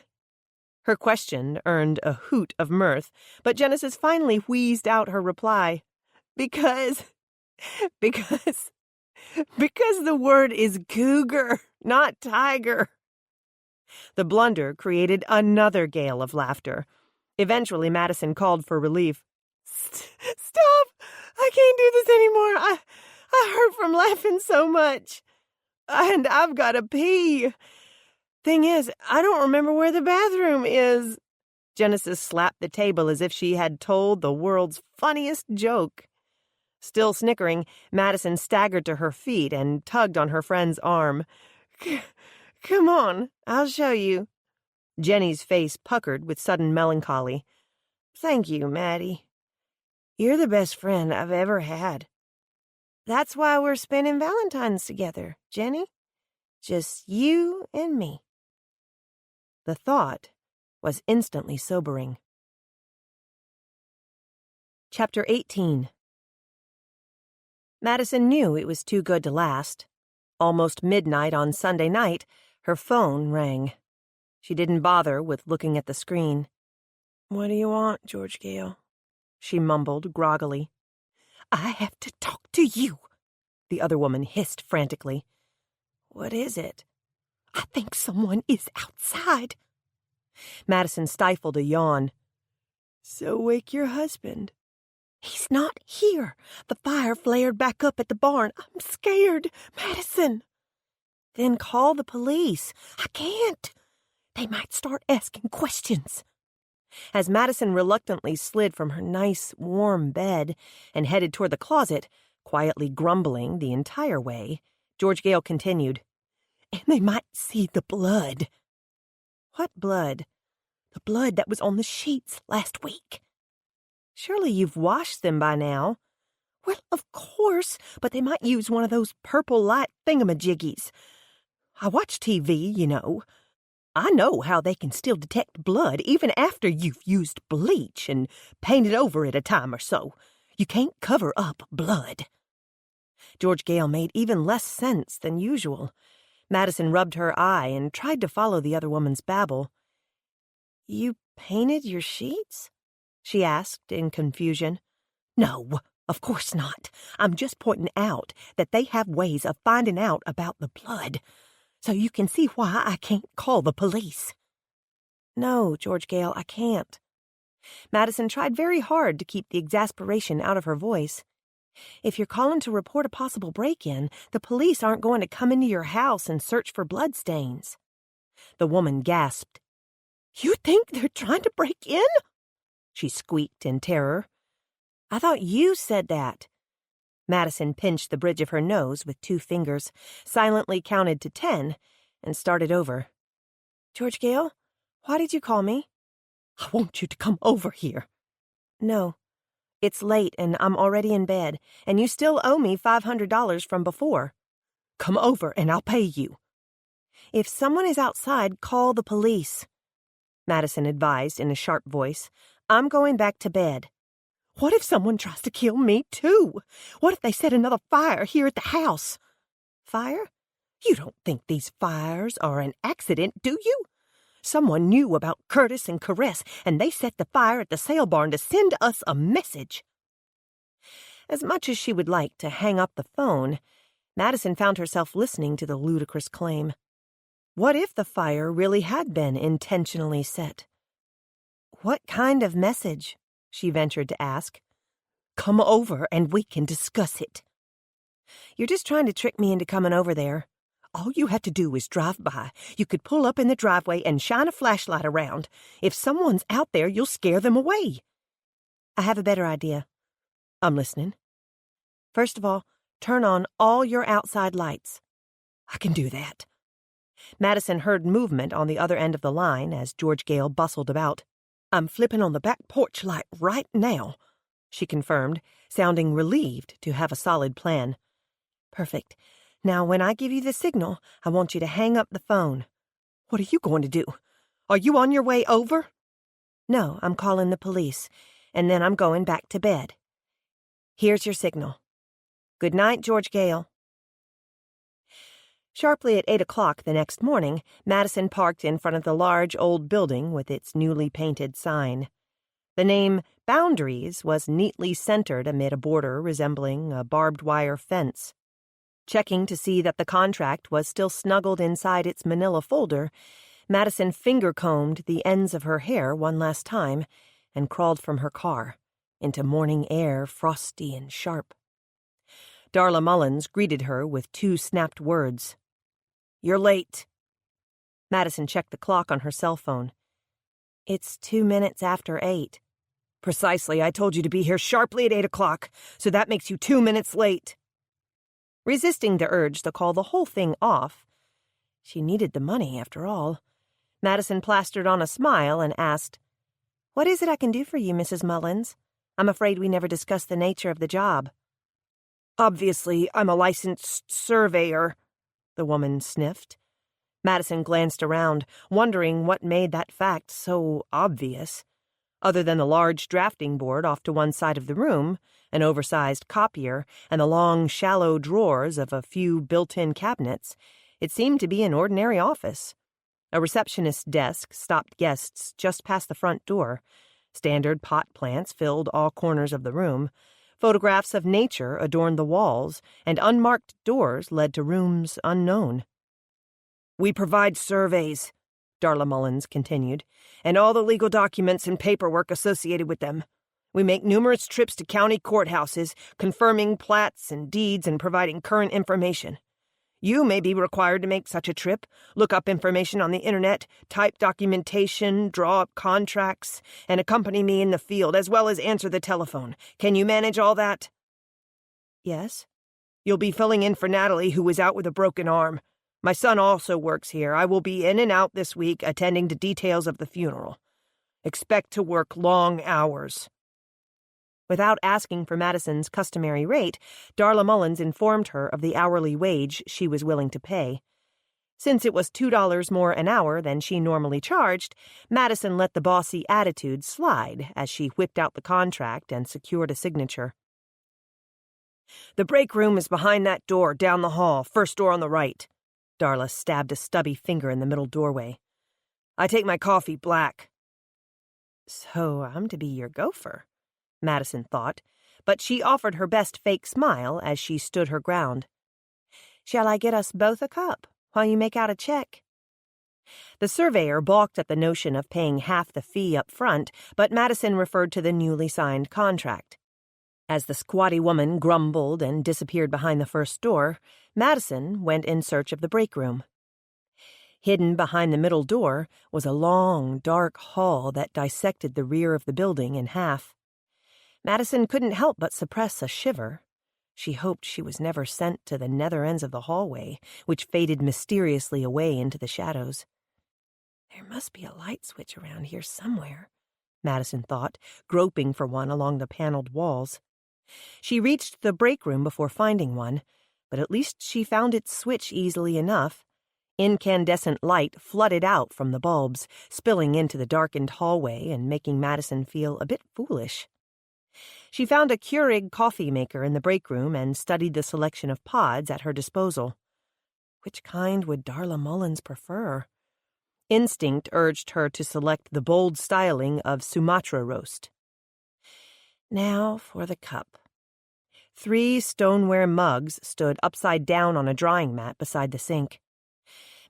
Her question earned a hoot of mirth, but Genesis finally wheezed out her reply. Because the word is cougar, not tiger." The blunder created another gale of laughter. Eventually, Madison called for relief. "Stop! I can't do this anymore. I hurt from laughing so much. And I've got to pee. Thing is, I don't remember where the bathroom is." Genesis slapped the table as if she had told the world's funniest joke. Still snickering, Madison staggered to her feet and tugged on her friend's arm. "Come on, I'll show you." Jenny's face puckered with sudden melancholy. "Thank you, Maddie. You're the best friend I've ever had. That's why we're spending Valentine's together, Jenny. Just you and me." The thought was instantly sobering. Chapter 18. Madison knew it was too good to last. Almost midnight on Sunday night, her phone rang. She didn't bother with looking at the screen. "What do you want, George Gale?" she mumbled groggily. "I have to talk to you," the other woman hissed frantically. "What is it?" "I think someone is outside." Madison stifled a yawn. "So wake your husband." "He's not here. The fire flared back up at the barn. I'm scared, Madison." "Then call the police." "I can't. They might start asking questions." As Madison reluctantly slid from her nice, warm bed and headed toward the closet, quietly grumbling the entire way, George Gale continued, "And they might see the blood." "What blood?" "The blood that was on the sheets last week." "Surely you've washed them by now." "Well, of course, but they might use one of those purple light thingamajiggies. I watch TV, you know. I know how they can still detect blood even after you've used bleach and painted over it a time or so. You can't cover up blood." George Gale made even less sense than usual. Madison rubbed her eye and tried to follow the other woman's babble. "You painted your sheets?" she asked in confusion. "No, of course not. I'm just pointing out that they have ways of finding out about the blood. So you can see why I can't call the police." "No, George Gale, I can't." Madison tried very hard to keep the exasperation out of her voice. "If you're calling to report a possible break-in, the police aren't going to come into your house and search for bloodstains." The woman gasped. "You think they're trying to break in?" she squeaked in terror. "I thought you said that." Madison pinched the bridge of her nose with 2 fingers, silently counted to 10, and started over. "George Gale, why did you call me?" "I want you to come over here." "No. It's late and I'm already in bed, and you still owe me $500 from before." "Come over and I'll pay you." "If someone is outside, call the police," Madison advised in a sharp voice. "I'm going back to bed." "What if someone tries to kill me, too? What if they set another fire here at the house?" "Fire? You don't think these fires are an accident, do you? Someone knew about Curtis and Caress, and they set the fire at the sale barn to send us a message. As much as she would like to hang up the phone, Madison found herself listening to the ludicrous claim. What if the fire really had been intentionally set? What kind of message? She ventured to ask. Come over and we can discuss it. You're just trying to trick me into coming over there. All you have to do is drive by. You could pull up in the driveway and shine a flashlight around. If someone's out there, you'll scare them away. I have a better idea. I'm listening. First of all, turn on all your outside lights. I can do that. Madison heard movement on the other end of the line as George Gale bustled about. I'm flipping on the back porch light right now, she confirmed, sounding relieved to have a solid plan. Perfect. Now, when I give you the signal, I want you to hang up the phone. What are you going to do? Are you on your way over? No, I'm calling the police, and then I'm going back to bed. Here's your signal. Good night, George Gale. Sharply at 8 o'clock the next morning, Madison parked in front of the large old building with its newly painted sign. The name Boundaries was neatly centered amid a border resembling a barbed wire fence. Checking to see that the contract was still snuggled inside its manila folder, Madison finger-combed the ends of her hair one last time and crawled from her car, into morning air frosty and sharp. Darla Mullins greeted her with 2 snapped words. You're late. Madison checked the clock on her cell phone. It's 2 minutes after 8. Precisely, I told you to be here sharply at 8 o'clock, so that makes you 2 minutes late. Resisting the urge to call the whole thing off, she needed the money after all, Madison plastered on a smile and asked, What is it I can do for you, Mrs. Mullins? I'm afraid we never discussed the nature of the job. Obviously, I'm a licensed surveyor, the woman sniffed. Madison glanced around, wondering what made that fact so obvious. Other than the large drafting board off to one side of the room, an oversized copier, and the long, shallow drawers of a few built-in cabinets, it seemed to be an ordinary office. A receptionist's desk stopped guests just past the front door. Standard pot plants filled all corners of the room. Photographs of nature adorned the walls, and unmarked doors led to rooms unknown. We provide surveys, Darla Mullins continued, and all the legal documents and paperwork associated with them. We make numerous trips to county courthouses, confirming plats and deeds and providing current information. You may be required to make such a trip, look up information on the internet, type documentation, draw up contracts, and accompany me in the field, as well as answer the telephone. Can you manage all that? Yes. You'll be filling in for Natalie, who is out with a broken arm. My son also works here. I will be in and out this week, attending to details of the funeral. Expect to work long hours. Without asking for Madison's customary rate, Darla Mullins informed her of the hourly wage she was willing to pay. Since it was $2 more an hour than she normally charged, Madison let the bossy attitude slide as she whipped out the contract and secured a signature. The break room is behind that door, down the hall, first door on the right. Darla stabbed a stubby finger in the middle doorway. I take my coffee black. So I'm to be your gopher, Madison thought, but she offered her best fake smile as she stood her ground. Shall I get us both a cup while you make out a check? The surveyor balked at the notion of paying half the fee up front, but Madison referred to the newly signed contract. As the squatty woman grumbled and disappeared behind the first door, Madison went in search of the break room. Hidden behind the middle door was a long, dark hall that dissected the rear of the building in half. Madison couldn't help but suppress a shiver. She hoped she was never sent to the nether ends of the hallway, which faded mysteriously away into the shadows. There must be a light switch around here somewhere, Madison thought, groping for one along the paneled walls. She reached the break room before finding one, but at least she found its switch easily enough. Incandescent light flooded out from the bulbs, spilling into the darkened hallway and making Madison feel a bit foolish. She found a Keurig coffee maker in the break room and studied the selection of pods at her disposal. Which kind would Darla Mullins prefer? Instinct urged her to select the bold styling of Sumatra roast. Now for the cup. 3 stoneware mugs stood upside down on a drying mat beside the sink.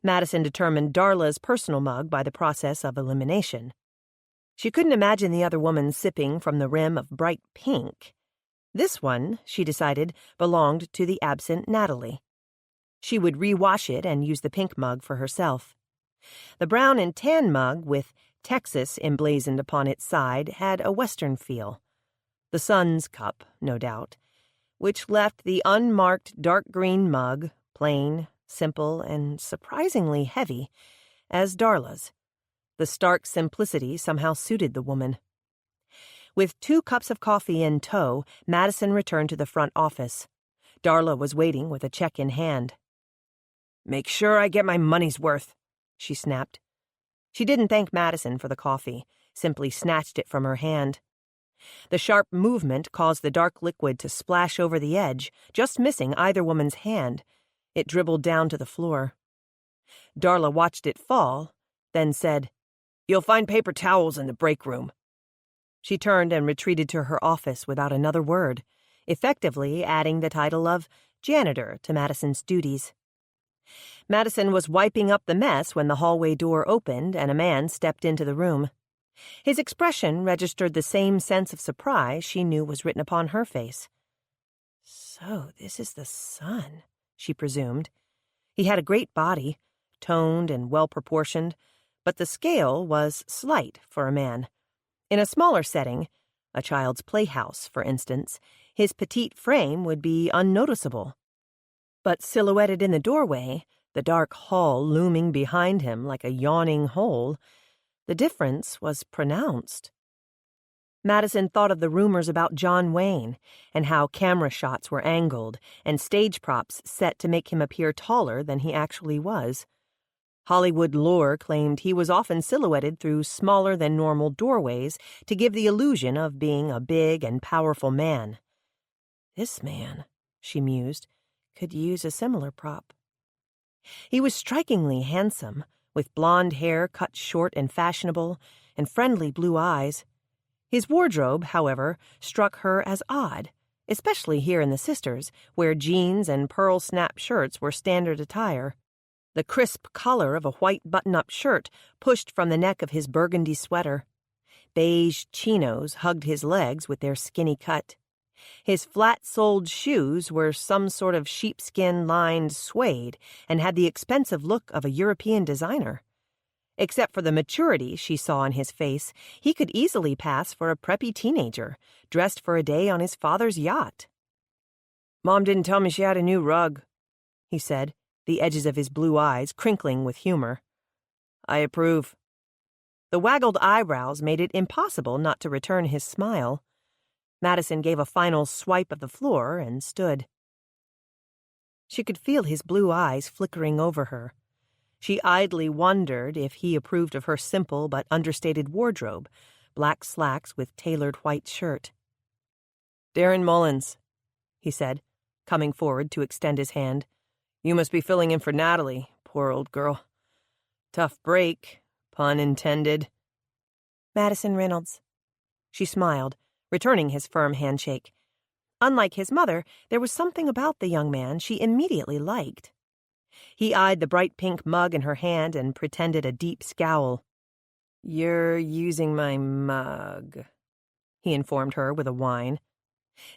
Madison determined Darla's personal mug by the process of elimination. She couldn't imagine the other woman sipping from the rim of bright pink. This one, she decided, belonged to the absent Natalie. She would rewash it and use the pink mug for herself. The brown and tan mug with Texas emblazoned upon its side had a Western feel. The sun's cup, no doubt, which left the unmarked dark green mug, plain, simple, and surprisingly heavy, as Darla's. The stark simplicity somehow suited the woman. With 2 cups of coffee in tow, Madison returned to the front office. Darla was waiting with a check in hand. "Make sure I get my money's worth," she snapped. She didn't thank Madison for the coffee, simply snatched it from her hand. The sharp movement caused the dark liquid to splash over the edge, just missing either woman's hand. It dribbled down to the floor. Darla watched it fall, then said, "You'll find paper towels in the break room." She turned and retreated to her office without another word, effectively adding the title of janitor to Madison's duties. Madison was wiping up the mess when the hallway door opened and a man stepped into the room. His expression registered the same sense of surprise she knew was written upon her face. So this is the son, she presumed. He had a great body, toned and well-proportioned, but the scale was slight for a man. In a smaller setting, a child's playhouse, for instance, his petite frame would be unnoticeable. But silhouetted in the doorway, the dark hall looming behind him like a yawning hole, the difference was pronounced. Madison thought of the rumors about John Wayne and how camera shots were angled and stage props set to make him appear taller than he actually was. Hollywood lore claimed he was often silhouetted through smaller-than-normal doorways to give the illusion of being a big and powerful man. This man, she mused, could use a similar prop. He was strikingly handsome, with blonde hair cut short and fashionable, and friendly blue eyes. His wardrobe, however, struck her as odd, especially here in the Sisters, where jeans and pearl-snap shirts were standard attire. The crisp collar of a white button-up shirt pushed from the neck of his burgundy sweater. Beige chinos hugged his legs with their skinny cut. His flat-soled shoes were some sort of sheepskin-lined suede and had the expensive look of a European designer. Except for the maturity she saw in his face, he could easily pass for a preppy teenager, dressed for a day on his father's yacht. "Mom didn't tell me she had a new rug," he said, the edges of his blue eyes crinkling with humor. "I approve." The waggled eyebrows made it impossible not to return his smile. Madison gave a final swipe of the floor and stood. She could feel his blue eyes flickering over her. She idly wondered if he approved of her simple but understated wardrobe, black slacks with tailored white shirt. "Darren Mullins," he said, coming forward to extend his hand. "You must be filling in for Natalie, poor old girl. Tough break, pun intended." "Madison Reynolds." She smiled, returning his firm handshake. Unlike his mother, there was something about the young man she immediately liked. He eyed the bright pink mug in her hand and pretended a deep scowl. "You're using my mug," he informed her with a whine.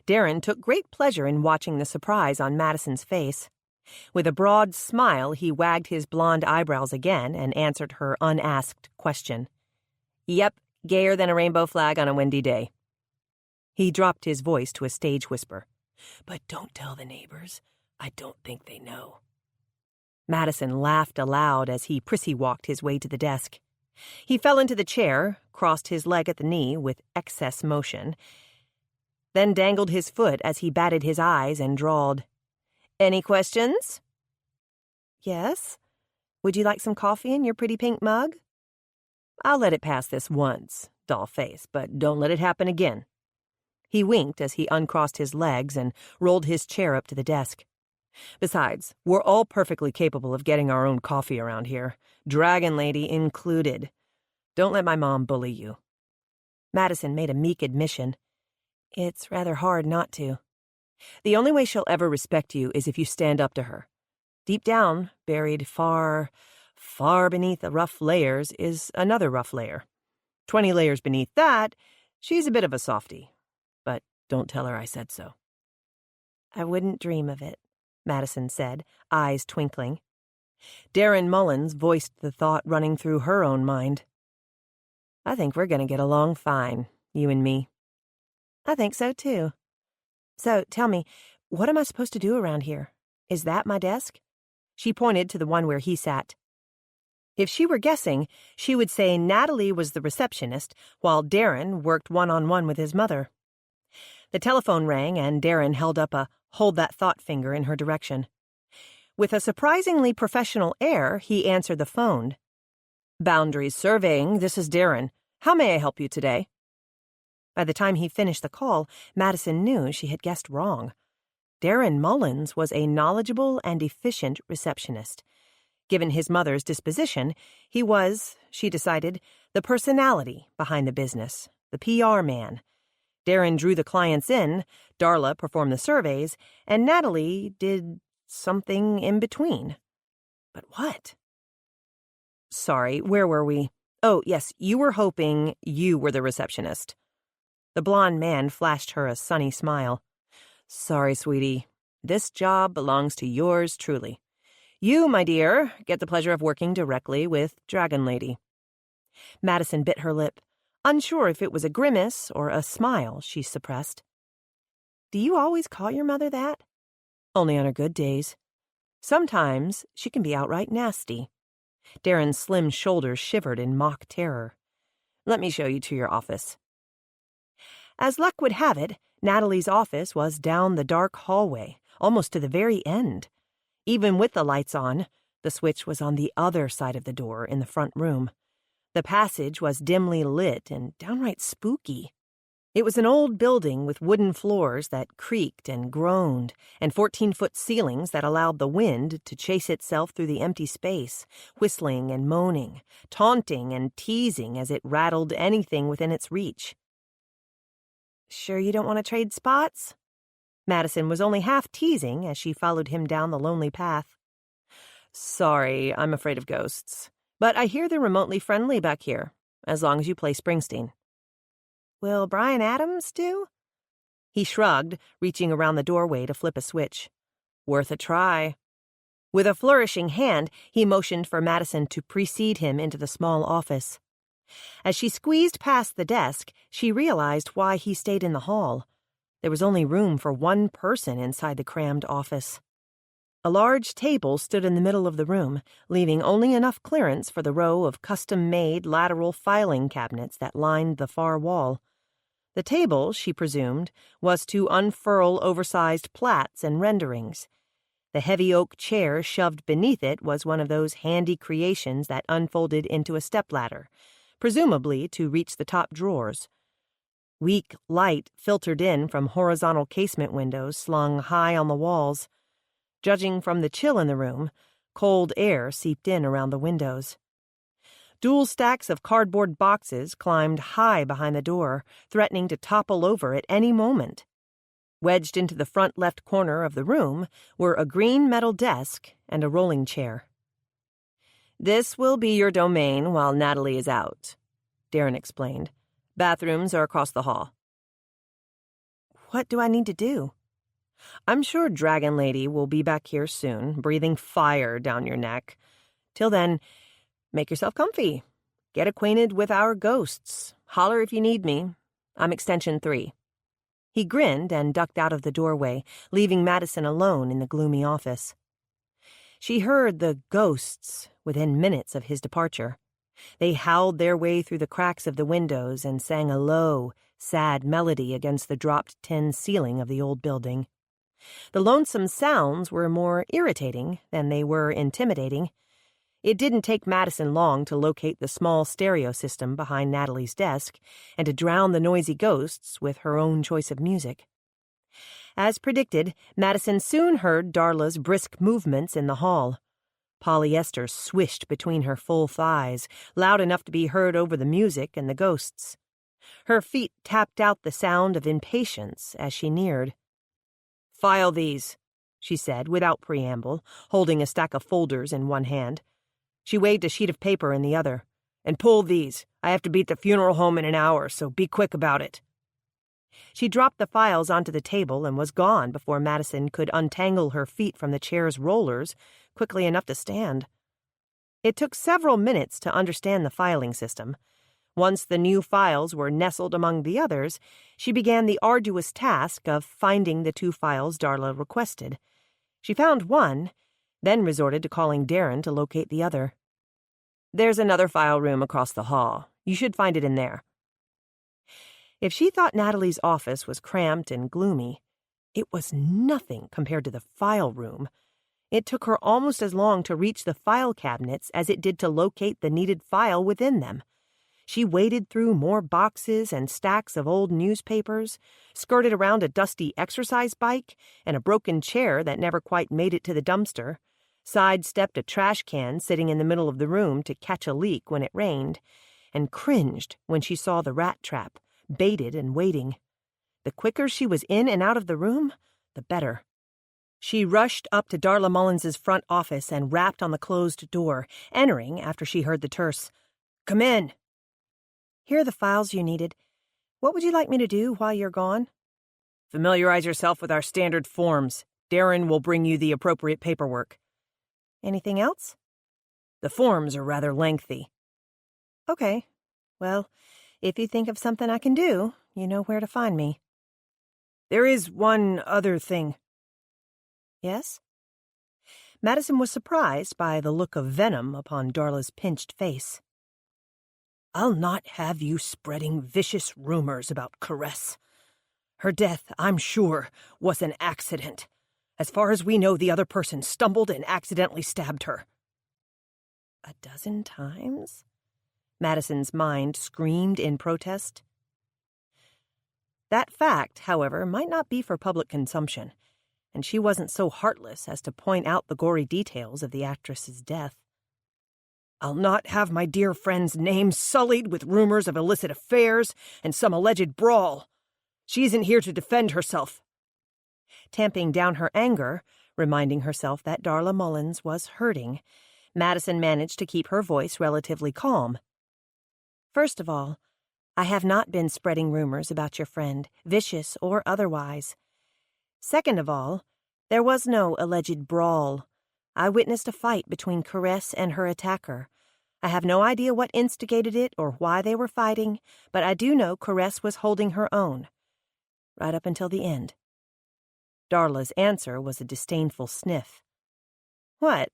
Darren took great pleasure in watching the surprise on Madison's face. With a broad smile, he wagged his blonde eyebrows again and answered her unasked question. "Yep, gayer than a rainbow flag on a windy day." He dropped his voice to a stage whisper. "But don't tell the neighbors. I don't think they know." Madison laughed aloud as he prissy-walked his way to the desk. He fell into the chair, crossed his leg at the knee with excess motion, then dangled his foot as he batted his eyes and drawled, "Any questions?" "Yes. Would you like some coffee in your pretty pink mug?" "I'll let it pass this once, doll face, but don't let it happen again." He winked as he uncrossed his legs and rolled his chair up to the desk. Besides, we're all perfectly capable of getting our own coffee around here, Dragon Lady included. Don't let my mom bully you." Madison made a meek admission. "It's rather hard not to. The only way she'll ever respect you is if you stand up to her. Deep down, buried far, far beneath the rough layers, is another rough layer. 20 layers beneath that, she's a bit of a softie. But don't tell her I said so." "I wouldn't dream of it," Madison said, eyes twinkling. Darren Mullins voiced the thought running through her own mind. "I think we're going to get along fine, you and me." "I think so, too. So, tell me, what am I supposed to do around here? Is that my desk?" She pointed to the one where he sat. If she were guessing, she would say Natalie was the receptionist, while Darren worked one-on-one with his mother. The telephone rang, and Darren held up a hold-that-thought finger in her direction. With a surprisingly professional air, he answered the phone. "Boundaries Surveying, this is Darren. How may I help you today?" By the time he finished the call, Madison knew she had guessed wrong. Darren Mullins was a knowledgeable and efficient receptionist. Given his mother's disposition, he was, she decided, the personality behind the business, the PR man. Darren drew the clients in, Darla performed the surveys, and Natalie did something in between. But what? "Sorry, where were we? Oh, yes, you were hoping you were the receptionist." The blonde man flashed her a sunny smile. "Sorry, sweetie. This job belongs to yours truly. You, my dear, get the pleasure of working directly with Dragon Lady." Madison bit her lip, unsure if it was a grimace or a smile she suppressed. "Do you always call your mother that?" "Only on her good days. Sometimes she can be outright nasty." Darren's slim shoulders shivered in mock terror. "Let me show you to your office." As luck would have it, Natalie's office was down the dark hallway, almost to the very end. Even with the lights on, the switch was on the other side of the door in the front room. The passage was dimly lit and downright spooky. It was an old building with wooden floors that creaked and groaned, and 14-foot ceilings that allowed the wind to chase itself through the empty space, whistling and moaning, taunting and teasing as it rattled anything within its reach. "Sure you don't want to trade spots?" Madison was only half teasing as she followed him down the lonely path. "Sorry, I'm afraid of ghosts. But I hear they're remotely friendly back here, as long as you play Springsteen." "Will Bryan Adams do?" He shrugged, reaching around the doorway to flip a switch. "Worth a try." With a flourishing hand, he motioned for Madison to precede him into the small office. As she squeezed past the desk, she realized why he stayed in the hall. There was only room for one person inside the crammed office. A large table stood in the middle of the room, leaving only enough clearance for the row of custom-made lateral filing cabinets that lined the far wall. The table, she presumed, was to unfurl oversized plats and renderings. The heavy oak chair shoved beneath it was one of those handy creations that unfolded into a stepladder, presumably to reach the top drawers. Weak light filtered in from horizontal casement windows slung high on the walls. Judging from the chill in the room, cold air seeped in around the windows. Dual stacks of cardboard boxes climbed high behind the door, threatening to topple over at any moment. Wedged into the front left corner of the room were a green metal desk and a rolling chair. "This will be your domain while Natalie is out," Darren explained. "Bathrooms are across the hall." "What do I need to do?" "I'm sure Dragon Lady will be back here soon, breathing fire down your neck. Till then, make yourself comfy. Get acquainted with our ghosts. Holler if you need me. I'm extension 3. He grinned and ducked out of the doorway, leaving Madison alone in the gloomy office. She heard the ghosts within minutes of his departure. They howled their way through the cracks of the windows and sang a low, sad melody against the dropped tin ceiling of the old building. The lonesome sounds were more irritating than they were intimidating. It didn't take Madison long to locate the small stereo system behind Natalie's desk and to drown the noisy ghosts with her own choice of music. As predicted, Madison soon heard Darla's brisk movements in the hall. Polyester swished between her full thighs, loud enough to be heard over the music and the ghosts. Her feet tapped out the sound of impatience as she neared. "File these," she said without preamble, holding a stack of folders in one hand. She waved a sheet of paper in the other. "And pull these. I have to be at the funeral home in an hour, so be quick about it." She dropped the files onto the table and was gone before Madison could untangle her feet from the chair's rollers quickly enough to stand. It took several minutes to understand the filing system. Once the new files were nestled among the others, she began the arduous task of finding the 2 files Darla requested. She found one, then resorted to calling Darren to locate the other. "There's another file room across the hall. You should find it in there." If she thought Natalie's office was cramped and gloomy, it was nothing compared to the file room. It took her almost as long to reach the file cabinets as it did to locate the needed file within them. She waded through more boxes and stacks of old newspapers, skirted around a dusty exercise bike and a broken chair that never quite made it to the dumpster, sidestepped a trash can sitting in the middle of the room to catch a leak when it rained, and cringed when she saw the rat trap, baited and waiting. The quicker she was in and out of the room, the better. She rushed up to Darla Mullins's front office and rapped on the closed door, entering after she heard the terse, "Come in." "Here are the files you needed. What would you like me to do while you're gone?" "Familiarize yourself with our standard forms. Darren will bring you the appropriate paperwork." "Anything else?" "The forms are rather lengthy." "Okay. Well, if you think of something I can do, you know where to find me." "There is one other thing." "Yes?" Madison was surprised by the look of venom upon Darla's pinched face. "I'll not have you spreading vicious rumors about Caress. Her death, I'm sure, was an accident. As far as we know, the other person stumbled and accidentally stabbed her." 12 times? Madison's mind screamed in protest. That fact, however, might not be for public consumption, and she wasn't so heartless as to point out the gory details of the actress's death. "I'll not have my dear friend's name sullied with rumors of illicit affairs and some alleged brawl. She isn't here to defend herself." Tamping down her anger, reminding herself that Darla Mullins was hurting, Madison managed to keep her voice relatively calm. "First of all, I have not been spreading rumors about your friend, vicious or otherwise. Second of all, there was no alleged brawl. I witnessed a fight between Caress and her attacker. I have no idea what instigated it or why they were fighting, but I do know Caress was holding her own. Right up until the end." Darla's answer was a disdainful sniff. "What?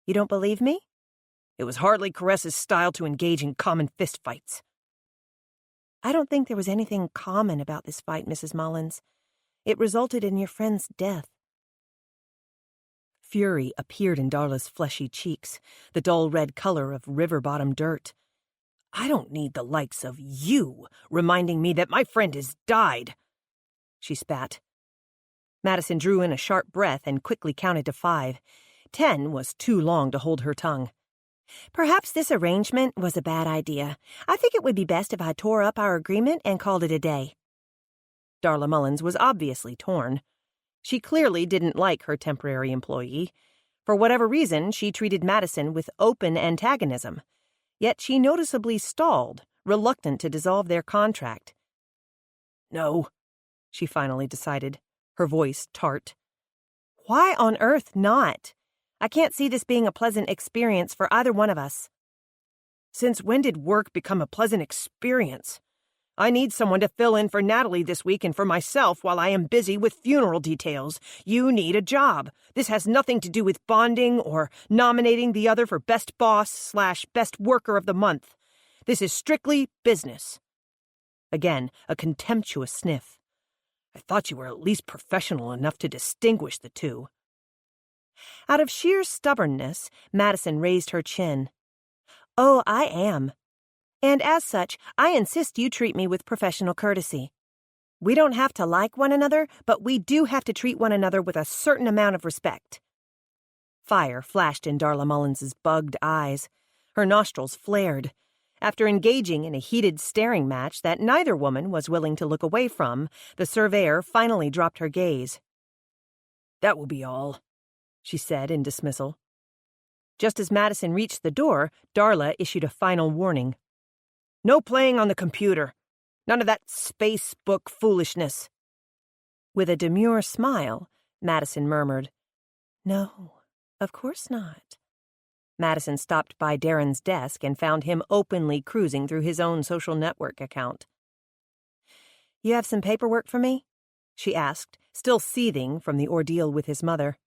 You don't believe me?" "It was hardly Caress's style to engage in common fistfights." "I don't think there was anything common about this fight, Mrs. Mullins. It resulted in your friend's death." Fury appeared in Darla's fleshy cheeks, the dull red color of river-bottom dirt. "I don't need the likes of you reminding me that my friend has died," she spat. Madison drew in a sharp breath and quickly counted to 5. 10 was too long to hold her tongue. "Perhaps this arrangement was a bad idea. I think it would be best if I tore up our agreement and called it a day." Darla Mullins was obviously torn. She clearly didn't like her temporary employee. For whatever reason, she treated Madison with open antagonism. Yet she noticeably stalled, reluctant to dissolve their contract. "No," she finally decided, her voice tart. "Why on earth not? I can't see this being a pleasant experience for either one of us." "Since when did work become a pleasant experience? I need someone to fill in for Natalie this week and for myself while I am busy with funeral details. You need a job. This has nothing to do with bonding or nominating the other for best boss/best worker of the month. This is strictly business." Again, a contemptuous sniff. "I thought you were at least professional enough to distinguish the two." Out of sheer stubbornness, Madison raised her chin. "Oh, I am. And as such, I insist you treat me with professional courtesy." We don't have to like one another, but we do have to treat one another with a certain amount of respect. Fire flashed in Darla Mullins's bugged eyes. Her nostrils flared. After engaging in a heated staring match that neither woman was willing to look away from, the surveyor finally dropped her gaze. "That will be all," she said in dismissal. Just as Madison reached the door, Darla issued a final warning. "No playing on the computer. None of that space book foolishness." With a demure smile, Madison murmured, "No, of course not." Madison stopped by Darren's desk and found him openly cruising through his own social network account. "You have some paperwork for me?" she asked, still seething from the ordeal with his mother.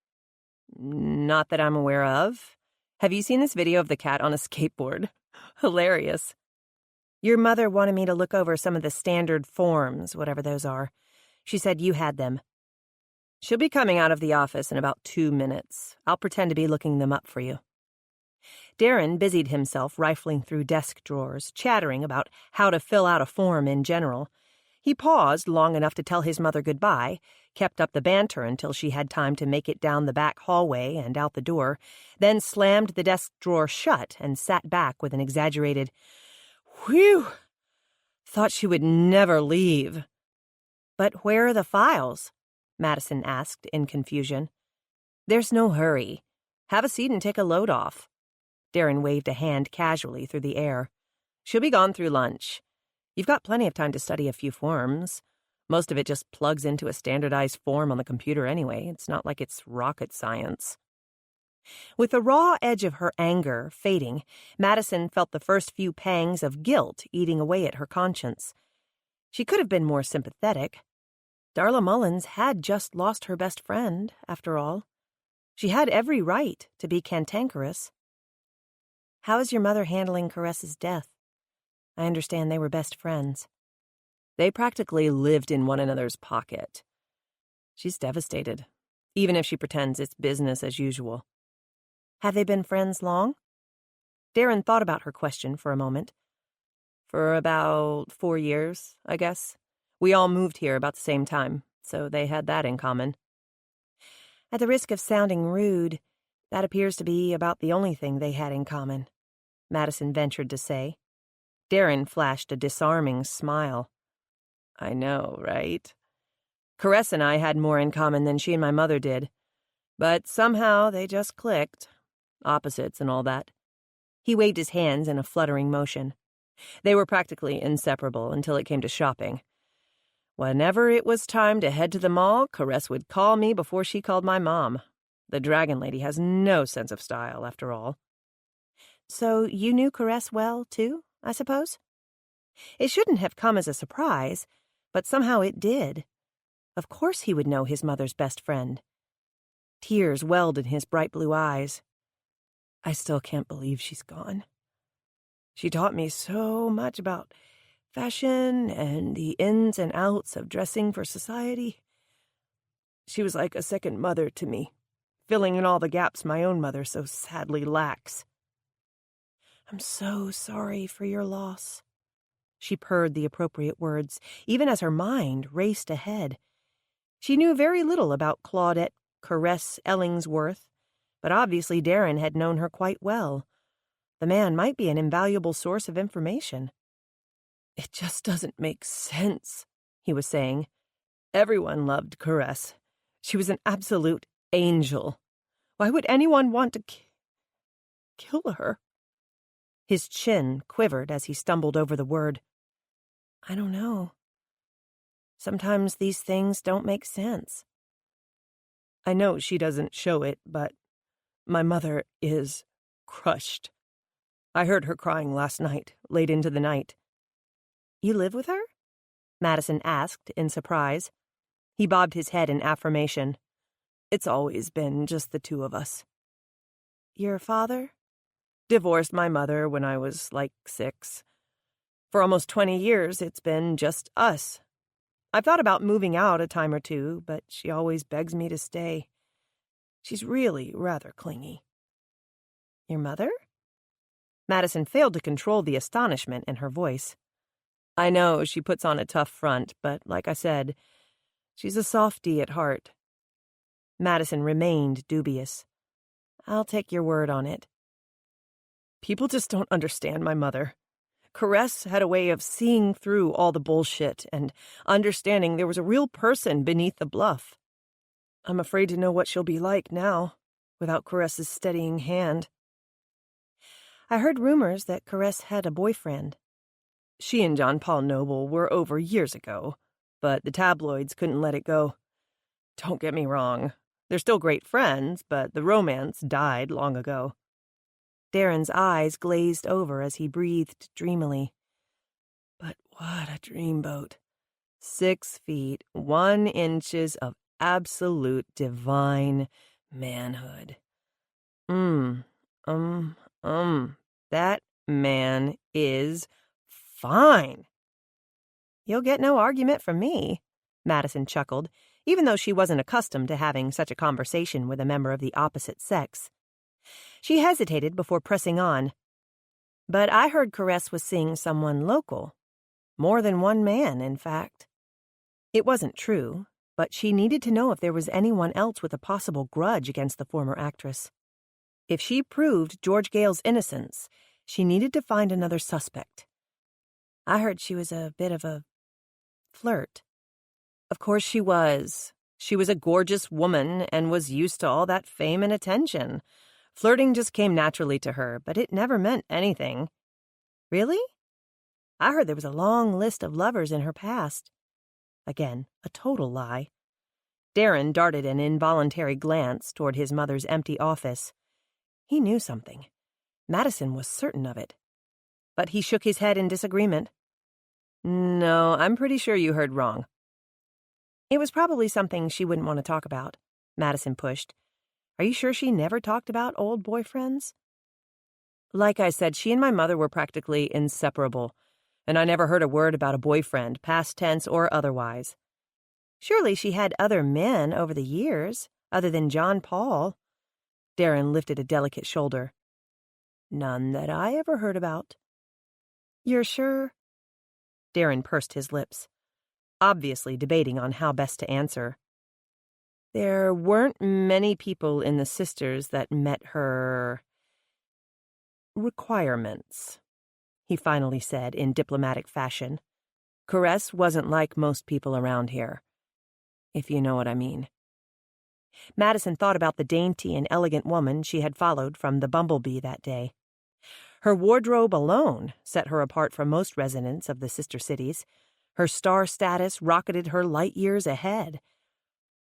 "Not that I'm aware of. Have you seen this video of the cat on a skateboard? Hilarious." "Your mother wanted me to look over some of the standard forms, whatever those are. She said you had them." "She'll be coming out of the office in about 2 minutes. I'll pretend to be looking them up for you." Darren busied himself rifling through desk drawers, chattering about how to fill out a form in general. He paused long enough to tell his mother goodbye, kept up the banter until she had time to make it down the back hallway and out the door, then slammed the desk drawer shut and sat back with an exaggerated, "Whew! Thought she would never leave." "But where are the files?" Madison asked in confusion. "There's no hurry. Have a seat and take a load off." Darren waved a hand casually through the air. "She'll be gone through lunch. You've got plenty of time to study a few forms. Most of it just plugs into a standardized form on the computer anyway. It's not like it's rocket science." With the raw edge of her anger fading, Madison felt the first few pangs of guilt eating away at her conscience. She could have been more sympathetic. Darla Mullins had just lost her best friend, after all. She had every right to be cantankerous. "How is your mother handling Caress's death? I understand they were best friends." "They practically lived in one another's pocket. She's devastated, even if she pretends it's business as usual." "Have they been friends long?" Darren thought about her question for a moment. "For about 4 years, I guess. We all moved here about the same time, so they had that in common." "At the risk of sounding rude, that appears to be about the only thing they had in common," Madison ventured to say. Darren flashed a disarming smile. "I know, right? Caress and I had more in common than she and my mother did. But somehow they just clicked. Opposites and all that." He waved his hands in a fluttering motion. "They were practically inseparable until it came to shopping. Whenever it was time to head to the mall, Caress would call me before she called my mom. The Dragon Lady has no sense of style, after all." "So you knew Caress well, too, I suppose?" It shouldn't have come as a surprise, but somehow it did. Of course he would know his mother's best friend. Tears welled in his bright blue eyes. "I still can't believe she's gone. She taught me so much about fashion and the ins and outs of dressing for society. She was like a second mother to me, filling in all the gaps my own mother so sadly lacks." "I'm so sorry for your loss." She purred the appropriate words, even as her mind raced ahead. She knew very little about Claudette Caress Ellingsworth, but obviously Darren had known her quite well. The man might be an invaluable source of information. "It just doesn't make sense," he was saying. "Everyone loved Caress. She was an absolute angel. Why would anyone want to kill her?" His chin quivered as he stumbled over the word. "I don't know. Sometimes these things don't make sense." "I know she doesn't show it, but my mother is crushed. I heard her crying last night, late into the night." "You live with her?" Madison asked in surprise. He bobbed his head in affirmation. "It's always been just the two of us." "Your father?" "Divorced my mother when I was like 6. For almost 20 years, it's been just us. I've thought about moving out a time or two, but she always begs me to stay. She's really rather clingy." "Your mother?" Madison failed to control the astonishment in her voice. I know she puts on a tough front, but like I said, she's a softie at heart. Madison remained dubious. I'll take your word on it. People just don't understand my mother. Caress had a way of seeing through all the bullshit and understanding there was a real person beneath the bluff. I'm afraid to know what she'll be like now, without Caress's steadying hand. I heard rumors that Caress had a boyfriend. She and John Paul Noble were over years ago, but the tabloids couldn't let it go. Don't get me wrong. They're still great friends, but the romance died long ago. Darren's eyes glazed over as he breathed dreamily. But what a dreamboat. 6 feet, 1 inches of absolute divine manhood. That man is fine. You'll get no argument from me, Madison chuckled, even though she wasn't accustomed to having such a conversation with a member of the opposite sex. She hesitated before pressing on. But I heard Caress was seeing someone local. More than one man, in fact. It wasn't true, but she needed to know if there was anyone else with a possible grudge against the former actress. If she proved George Gale's innocence, she needed to find another suspect. I heard she was a bit of a flirt. Of course she was. She was a gorgeous woman and was used to all that fame and attention. Flirting just came naturally to her, but it never meant anything. Really? I heard there was a long list of lovers in her past. Again, a total lie. Darren darted an involuntary glance toward his mother's empty office. He knew something. Madison was certain of it. But he shook his head in disagreement. No, I'm pretty sure you heard wrong. It was probably something she wouldn't want to talk about, Madison pushed. Are you sure she never talked about old boyfriends? Like I said, she and my mother were practically inseparable, and I never heard a word about a boyfriend, past tense or otherwise. Surely she had other men over the years, other than John Paul. Darren lifted a delicate shoulder. None that I ever heard about. You're sure? Darren pursed his lips, obviously debating on how best to answer. There weren't many people in the sisters that met her requirements, he finally said in diplomatic fashion. Caress wasn't like most people around here, if you know what I mean. Madison thought about the dainty and elegant woman she had followed from the Bumblebee that day. Her wardrobe alone set her apart from most residents of the sister cities. Her star status rocketed her light years ahead.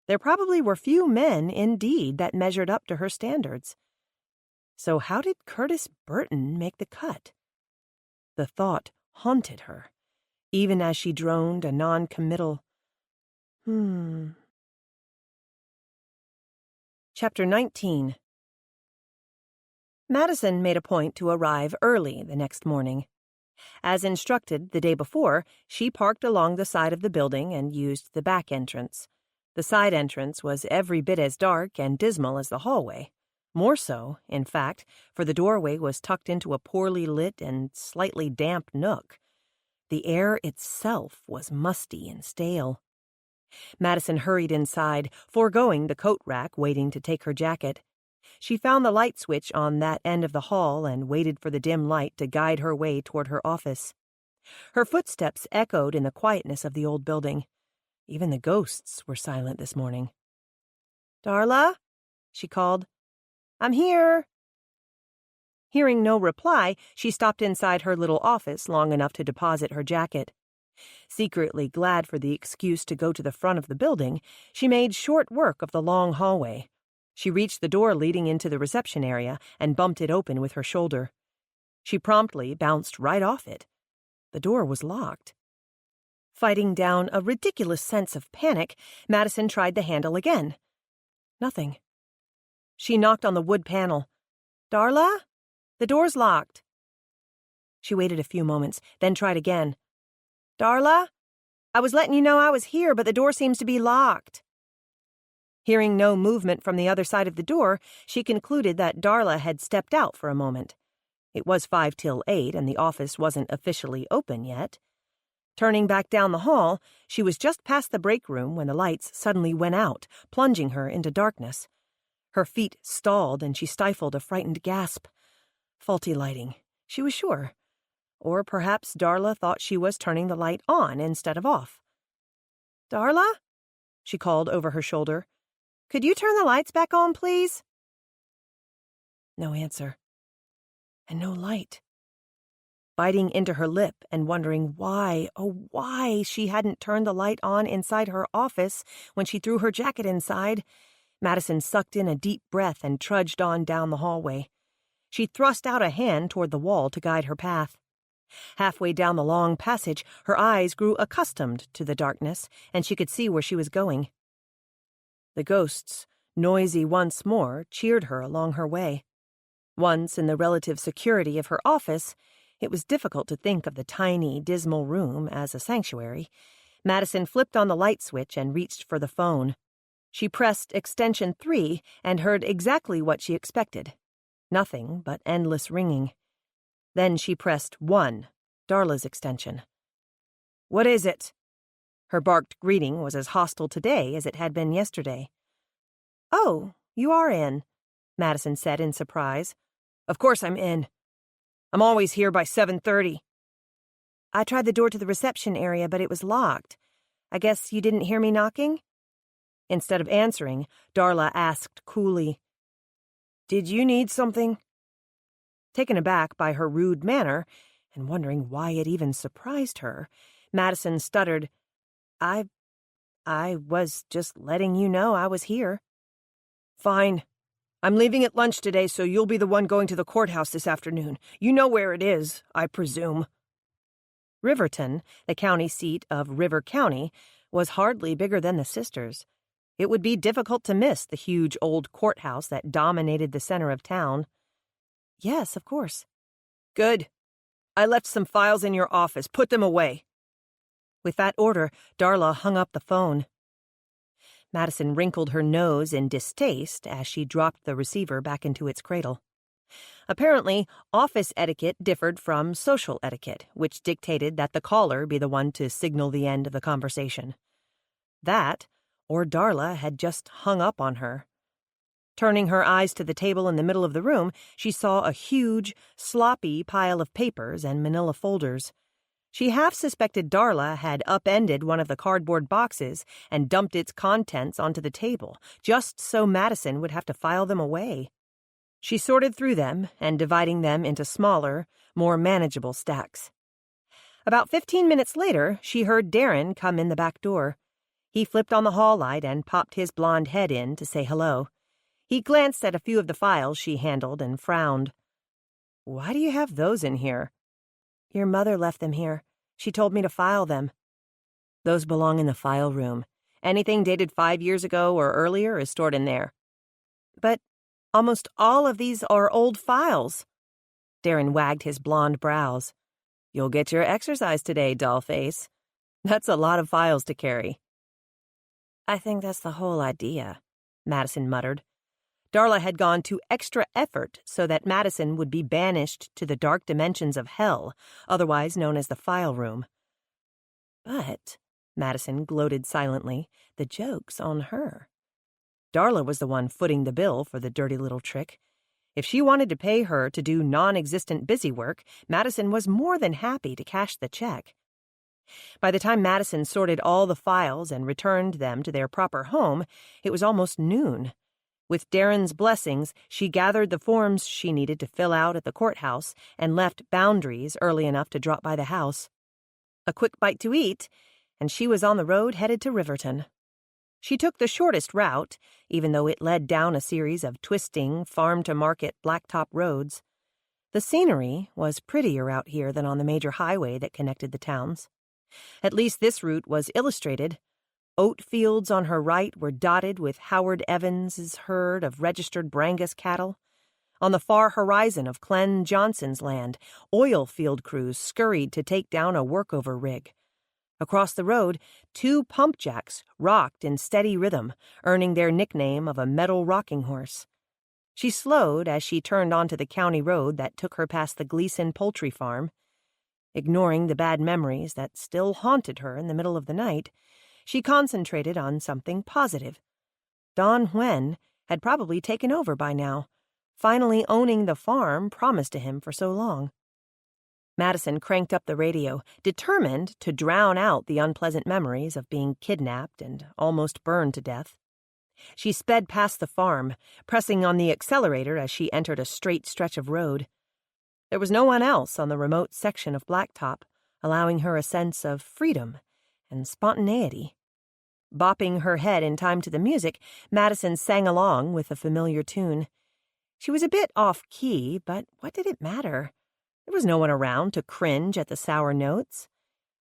There probably were few men, indeed, that measured up to her standards. So how did Curtis Burton make the cut? The thought haunted her, even as she droned a non-committal, Chapter 19. Madison made a point to arrive early the next morning. As instructed the day before, she parked along the side of the building and used the back entrance. The side entrance was every bit as dark and dismal as the hallway. More so, in fact, for the doorway was tucked into a poorly lit and slightly damp nook. The air itself was musty and stale. Madison hurried inside, foregoing the coat rack waiting to take her jacket. She found the light switch on that end of the hall and waited for the dim light to guide her way toward her office. Her footsteps echoed in the quietness of the old building. Even the ghosts were silent this morning. "Darla?" she called. "I'm here." Hearing no reply, she stopped inside her little office long enough to deposit her jacket. Secretly glad for the excuse to go to the front of the building, she made short work of the long hallway. She reached the door leading into the reception area and bumped it open with her shoulder. She promptly bounced right off it. The door was locked. Fighting down a ridiculous sense of panic, Madison tried the handle again. Nothing. She knocked on the wood panel. "Darla? The door's locked." She waited a few moments, then tried again. "Darla? I was letting you know I was here, but the door seems to be locked." Hearing no movement from the other side of the door, she concluded that Darla had stepped out for a moment. It was 5 till 8, and the office wasn't officially open yet. Turning back down the hall, she was just past the break room when the lights suddenly went out, plunging her into darkness. Her feet stalled and she stifled a frightened gasp. Faulty lighting, she was sure. Or perhaps Darla thought she was turning the light on instead of off. "Darla?" she called over her shoulder. "Could you turn the lights back on, please?" No answer. And no light. Biting into her lip and wondering why, oh why, she hadn't turned the light on inside her office when she threw her jacket inside, Madison sucked in a deep breath and trudged on down the hallway. She thrust out a hand toward the wall to guide her path. Halfway down the long passage, her eyes grew accustomed to the darkness, and she could see where she was going. The ghosts, noisy once more, cheered her along her way. Once in the relative security of her office, it was difficult to think of the tiny, dismal room as a sanctuary. Madison flipped on the light switch and reached for the phone. She pressed extension 3 and heard exactly what she expected. Nothing but endless ringing. Then she pressed 1, Darla's extension. "What is it?" Her barked greeting was as hostile today as it had been yesterday. "Oh, you are in," Madison said in surprise. "Of course I'm in. I'm always here by 7:30. "I tried the door to the reception area, but it was locked. I guess you didn't hear me knocking?" Instead of answering, Darla asked coolly, "Did you need something?" Taken aback by her rude manner, and wondering why it even surprised her, Madison stuttered, I was just letting you know I was here." "Fine. I'm leaving at lunch today, so you'll be the one going to the courthouse this afternoon. You know where it is, I presume." Riverton, the county seat of River County, was hardly bigger than the sisters. It would be difficult to miss the huge old courthouse that dominated the center of town. "Yes, of course." "Good. I left some files in your office. Put them away." With that order, Darla hung up the phone. Madison wrinkled her nose in distaste as she dropped the receiver back into its cradle. Apparently, office etiquette differed from social etiquette, which dictated that the caller be the one to signal the end of the conversation. That, or Darla had just hung up on her. Turning her eyes to the table in the middle of the room, she saw a huge, sloppy pile of papers and manila folders. She half suspected Darla had upended one of the cardboard boxes and dumped its contents onto the table, just so Madison would have to file them away. She sorted through them and dividing them into smaller, more manageable stacks. About 15 minutes later, she heard Darren come in the back door. He flipped on the hall light and popped his blonde head in to say hello. He glanced at a few of the files she handled and frowned. "Why do you have those in here?" "Your mother left them here. She told me to file them." "Those belong in the file room. Anything dated 5 years ago or earlier is stored in there." "But almost all of these are old files." Darren wagged his blonde brows. "You'll get your exercise today, dollface. That's a lot of files to carry." "I think that's the whole idea," Madison muttered. Darla had gone to extra effort so that Madison would be banished to the dark dimensions of hell, otherwise known as the file room. But, Madison gloated silently, the joke's on her. Darla was the one footing the bill for the dirty little trick. If she wanted to pay her to do non-existent busy work, Madison was more than happy to cash the check. By the time Madison sorted all the files and returned them to their proper home, it was almost noon. With Darren's blessings, she gathered the forms she needed to fill out at the courthouse and left Boundaries early enough to drop by the house. A quick bite to eat, and she was on the road headed to Riverton. She took the shortest route, even though it led down a series of twisting, farm-to-market blacktop roads. The scenery was prettier out here than on the major highway that connected the towns. At least this route was illustrated. Oat fields on her right were dotted with Howard Evans's herd of registered Brangus cattle. On the far horizon of Clem Johnson's land, oil field crews scurried to take down a workover rig. Across the road, 2 pump jacks rocked in steady rhythm, earning their nickname of a metal rocking horse. She slowed as she turned onto the county road that took her past the Gleason poultry farm. Ignoring the bad memories that still haunted her in the middle of the night, she concentrated on something positive. Don Huen had probably taken over by now, finally owning the farm promised to him for so long. Madison cranked up the radio, determined to drown out the unpleasant memories of being kidnapped and almost burned to death. She sped past the farm, pressing on the accelerator as she entered a straight stretch of road. There was no one else on the remote section of blacktop, allowing her a sense of freedom and spontaneity. Bopping her head in time to the music, Madison sang along with a familiar tune. She was a bit off-key, but what did it matter? There was no one around to cringe at the sour notes.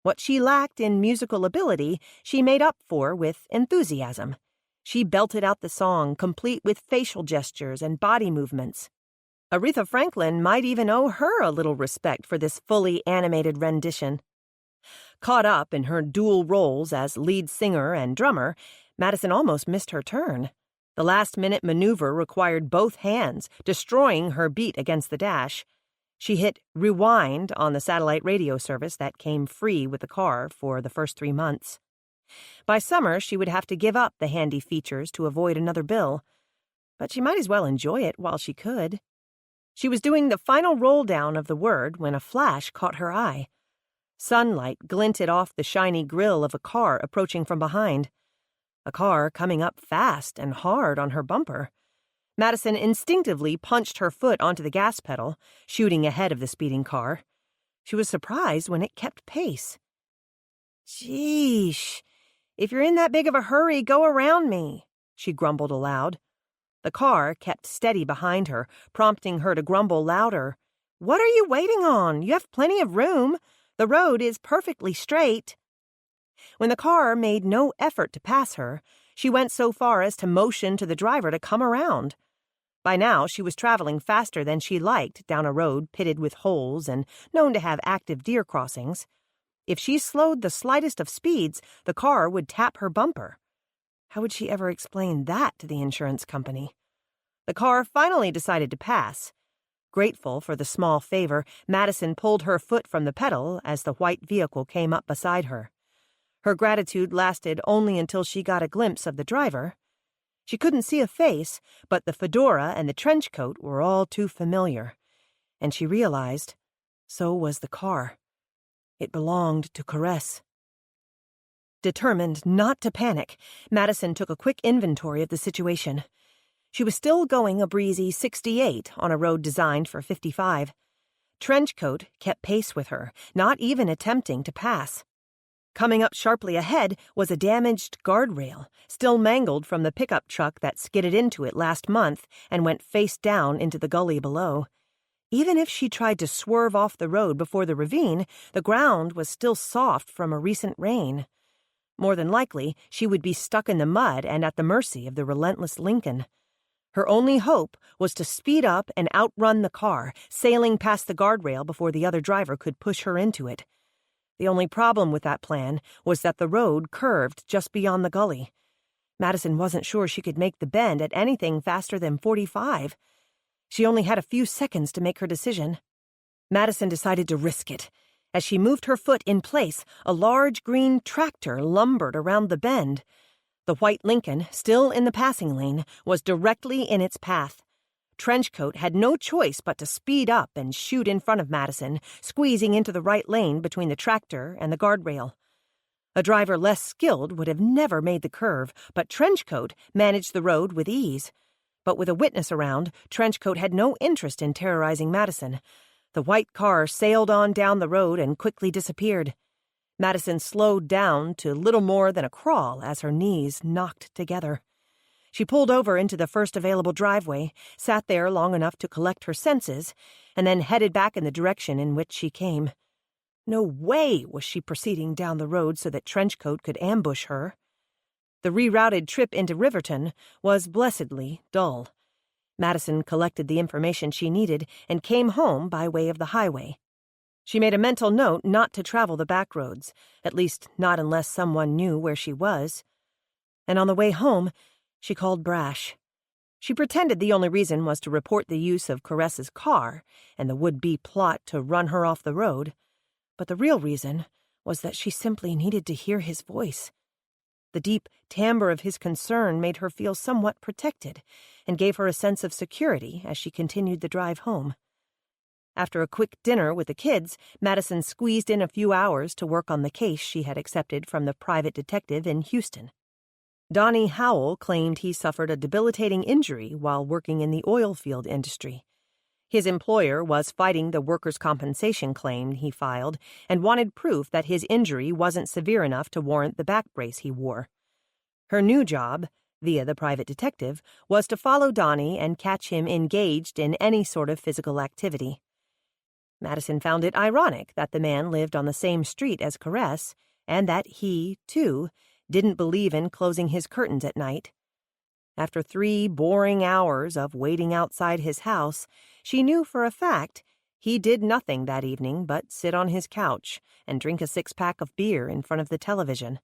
What she lacked in musical ability, she made up for with enthusiasm. She belted out the song, complete with facial gestures and body movements. Aretha Franklin might even owe her a little respect for this fully animated rendition. Caught up in her dual roles as lead singer and drummer, Madison almost missed her turn. The last-minute maneuver required both hands, destroying her beat against the dash. She hit rewind on the satellite radio service that came free with the car for the first 3 months. By summer, she would have to give up the handy features to avoid another bill. But she might as well enjoy it while she could. She was doing the final roll-down of the word when a flash caught her eye. Sunlight glinted off the shiny grille of a car approaching from behind. A car coming up fast and hard on her bumper. Madison instinctively punched her foot onto the gas pedal, shooting ahead of the speeding car. She was surprised when it kept pace. "Sheesh, if you're in that big of a hurry, go around me," she grumbled aloud. The car kept steady behind her, prompting her to grumble louder. "What are you waiting on? You have plenty of room. The road is perfectly straight." When the car made no effort to pass her, she went so far as to motion to the driver to come around. By now, she was traveling faster than she liked down a road pitted with holes and known to have active deer crossings. If she slowed the slightest of speeds, the car would tap her bumper. How would she ever explain that to the insurance company? The car finally decided to pass. Grateful for the small favor, Madison pulled her foot from the pedal as the white vehicle came up beside her. Her gratitude lasted only until she got a glimpse of the driver. She couldn't see a face, but the fedora and the trench coat were all too familiar. And she realized, so was the car. It belonged to Caress. Determined not to panic, Madison took a quick inventory of the situation. She was still going a breezy 68 on a road designed for 55. Trenchcoat kept pace with her, not even attempting to pass. Coming up sharply ahead was a damaged guardrail, still mangled from the pickup truck that skidded into it last month and went face down into the gully below. Even if she tried to swerve off the road before the ravine, the ground was still soft from a recent rain. More than likely, she would be stuck in the mud and at the mercy of the relentless Lincoln. Her only hope was to speed up and outrun the car, sailing past the guardrail before the other driver could push her into it. The only problem with that plan was that the road curved just beyond the gully. Madison wasn't sure she could make the bend at anything faster than 45. She only had a few seconds to make her decision. Madison decided to risk it. As she moved her foot in place, a large green tractor lumbered around the bend. The white Lincoln, still in the passing lane, was directly in its path. Trenchcoat had no choice but to speed up and shoot in front of Madison, squeezing into the right lane between the tractor and the guardrail. A driver less skilled would have never made the curve, but Trenchcoat managed the road with ease. But with a witness around, Trenchcoat had no interest in terrorizing Madison. The white car sailed on down the road and quickly disappeared. Madison slowed down to little more than a crawl as her knees knocked together. She pulled over into the first available driveway, sat there long enough to collect her senses, and then headed back in the direction in which she came. No way was she proceeding down the road so that Trenchcoat could ambush her. The rerouted trip into Riverton was blessedly dull. Madison collected the information she needed and came home by way of the highway. She made a mental note not to travel the back roads, at least not unless someone knew where she was. And on the way home, she called Brash. She pretended the only reason was to report the use of Caress's car and the would-be plot to run her off the road. But the real reason was that she simply needed to hear his voice. The deep timbre of his concern made her feel somewhat protected and gave her a sense of security as she continued the drive home. After a quick dinner with the kids, Madison squeezed in a few hours to work on the case she had accepted from the private detective in Houston. Donnie Howell claimed he suffered a debilitating injury while working in the oil field industry. His employer was fighting the workers' compensation claim he filed and wanted proof that his injury wasn't severe enough to warrant the back brace he wore. Her new job, via the private detective, was to follow Donnie and catch him engaged in any sort of physical activity. Madison found it ironic that the man lived on the same street as Caress, and that he, too, didn't believe in closing his curtains at night. After 3 boring hours of waiting outside his house, she knew for a fact he did nothing that evening but sit on his couch and drink a 6-pack of beer in front of the television.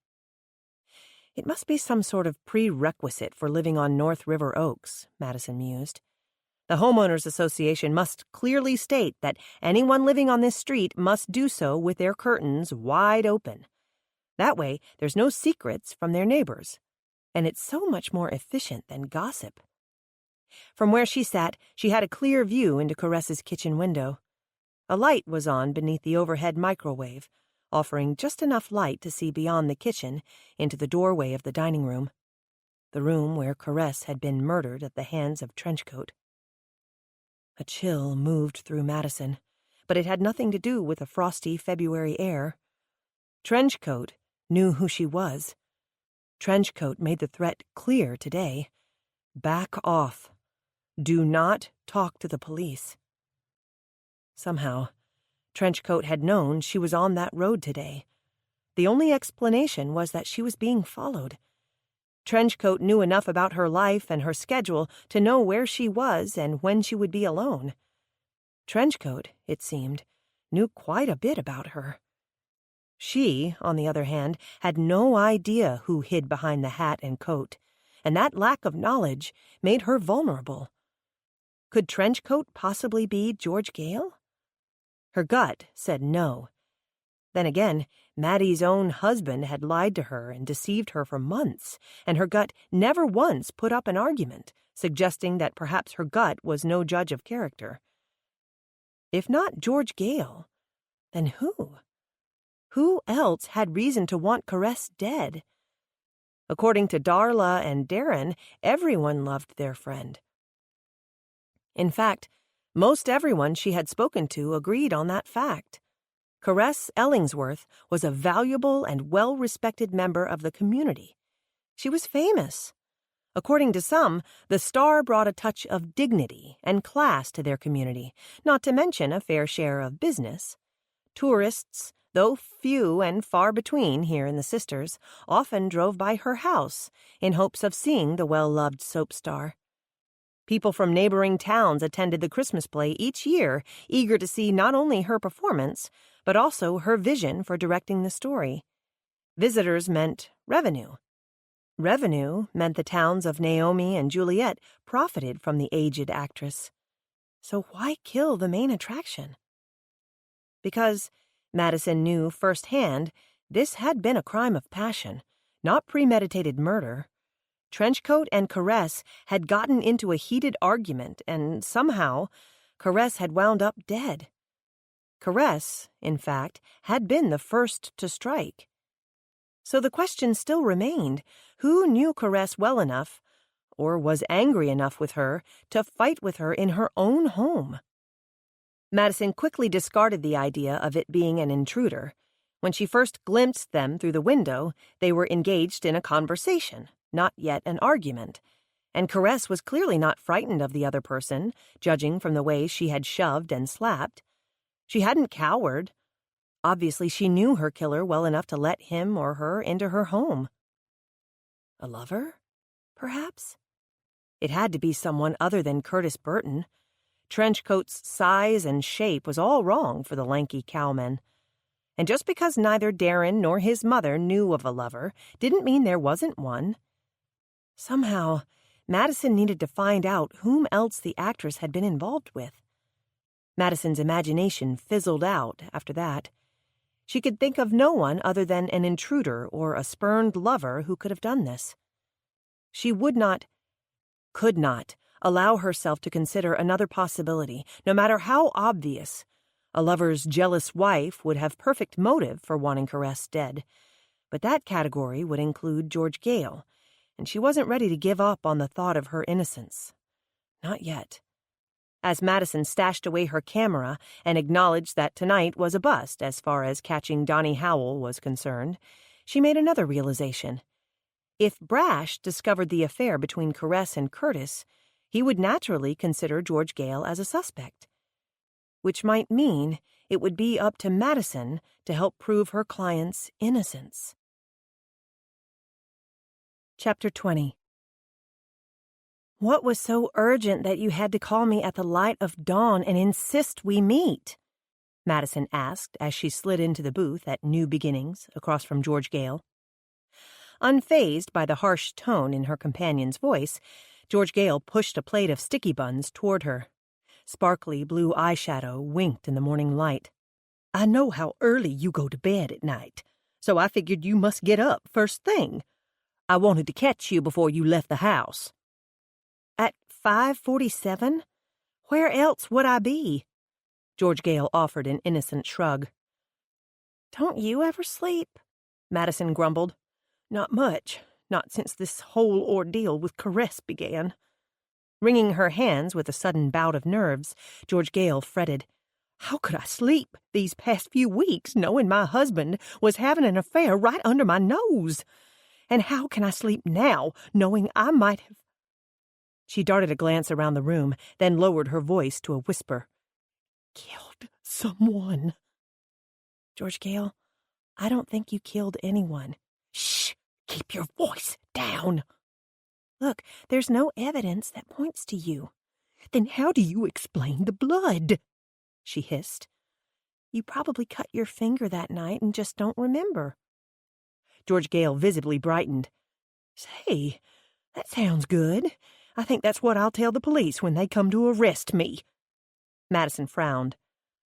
It must be some sort of prerequisite for living on North River Oaks, Madison mused. The Homeowners Association must clearly state that anyone living on this street must do so with their curtains wide open. That way, there's no secrets from their neighbors, and it's so much more efficient than gossip. From where she sat, she had a clear view into Caress's kitchen window. A light was on beneath the overhead microwave, offering just enough light to see beyond the kitchen into the doorway of the dining room, the room where Caress had been murdered at the hands of Trenchcoat. A chill moved through Madison, but it had nothing to do with the frosty February air. Trenchcoat knew who she was. Trenchcoat made the threat clear today. Back off. Do not talk to the police. Somehow, Trenchcoat had known she was on that road today. The only explanation was that she was being followed. Trenchcoat knew enough about her life and her schedule to know where she was and when she would be alone. Trenchcoat, it seemed, knew quite a bit about her. She, on the other hand, had no idea who hid behind the hat and coat, and that lack of knowledge made her vulnerable. Could Trenchcoat possibly be George Gale? Her gut said no. Then again, Maddie's own husband had lied to her and deceived her for months, and her gut never once put up an argument, suggesting that perhaps her gut was no judge of character. If not George Gale, then who? Who else had reason to want Caress dead? According to Darla and Darren, everyone loved their friend. In fact, most everyone she had spoken to agreed on that fact. Caress Ellingsworth was a valuable and well-respected member of the community. She was famous. According to some, the star brought a touch of dignity and class to their community, not to mention a fair share of business. Tourists, though few and far between here in the Sisters, often drove by her house in hopes of seeing the well-loved soap star. People from neighboring towns attended the Christmas play each year, eager to see not only her performance, but also her vision for directing the story. Visitors meant revenue. Revenue meant the towns of Naomi and Juliet profited from the aged actress. So why kill the main attraction? Because, Madison knew firsthand, this had been a crime of passion, not premeditated murder. Trenchcoat and Caress had gotten into a heated argument, and somehow, Caress had wound up dead. Caress, in fact, had been the first to strike. So the question still remained, who knew Caress well enough, or was angry enough with her, to fight with her in her own home? Madison quickly discarded the idea of it being an intruder. When she first glimpsed them through the window, they were engaged in a conversation, not yet an argument, and Caress was clearly not frightened of the other person, judging from the way she had shoved and slapped. She hadn't cowered. Obviously, she knew her killer well enough to let him or her into her home. A lover, perhaps? It had to be someone other than Curtis Burton. Trenchcoat's size and shape was all wrong for the lanky cowman. And just because neither Darren nor his mother knew of a lover didn't mean there wasn't one. Somehow, Madison needed to find out whom else the actress had been involved with. Madison's imagination fizzled out after that. She could think of no one other than an intruder or a spurned lover who could have done this. She could not, allow herself to consider another possibility, no matter how obvious. A lover's jealous wife would have perfect motive for wanting Caress dead, but that category would include George Gale, and she wasn't ready to give up on the thought of her innocence. Not yet. As Madison stashed away her camera and acknowledged that tonight was a bust as far as catching Donnie Howell was concerned, she made another realization. If Brash discovered the affair between Caress and Curtis, he would naturally consider George Gale as a suspect, which might mean it would be up to Madison to help prove her client's innocence. Chapter 20. What was so urgent that you had to call me at the light of dawn and insist we meet? Madison asked as she slid into the booth at New Beginnings across from George Gale. Unfazed by the harsh tone in her companion's voice, George Gale pushed a plate of sticky buns toward her. Sparkly blue eyeshadow winked in the morning light. I know how early you go to bed at night, so I figured you must get up first thing. I wanted to catch you before you left the house. At 5:47? Where else would I be? George Gale offered an innocent shrug. Don't you ever sleep? Madison grumbled. Not much, not since this whole ordeal with Caress began. Wringing her hands with a sudden bout of nerves, George Gale fretted. How could I sleep these past few weeks knowing my husband was having an affair right under my nose? And how can I sleep now knowing I might have... She darted a glance around the room, then lowered her voice to a whisper. Killed someone. George Gale, I don't think you killed anyone. Shh! Keep your voice down. Look, there's no evidence that points to you. Then how do you explain the blood? She hissed. You probably cut your finger that night and just don't remember. George Gale visibly brightened. Say, that sounds good. I think that's what I'll tell the police when they come to arrest me. Madison frowned.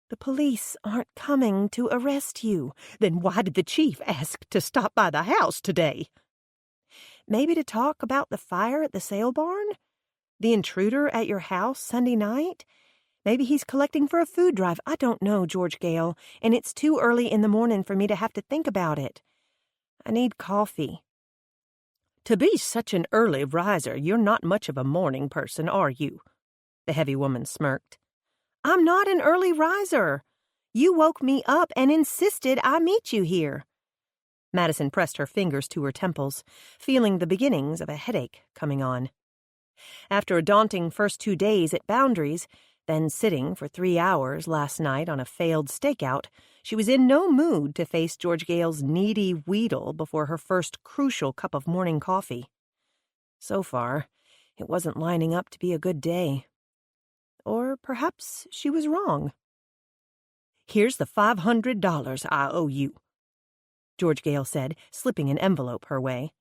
The police aren't coming to arrest you. Then why did the chief ask to stop by the house today? Maybe to talk about the fire at the sale barn? The intruder at your house Sunday night? Maybe he's collecting for a food drive. I don't know, George Gale, and it's too early in the morning for me to have to think about it. I need coffee. To be such an early riser, you're not much of a morning person, are you? The heavy woman smirked. I'm not an early riser. You woke me up and insisted I meet you here. Madison pressed her fingers to her temples, feeling the beginnings of a headache coming on. After a daunting first 2 days at Boundaries, then sitting for 3 hours last night on a failed stakeout, she was in no mood to face George Gale's needy wheedle before her first crucial cup of morning coffee. So far, it wasn't lining up to be a good day. Or perhaps she was wrong. Here's the $500 I owe you, George Gale said, slipping an envelope her way.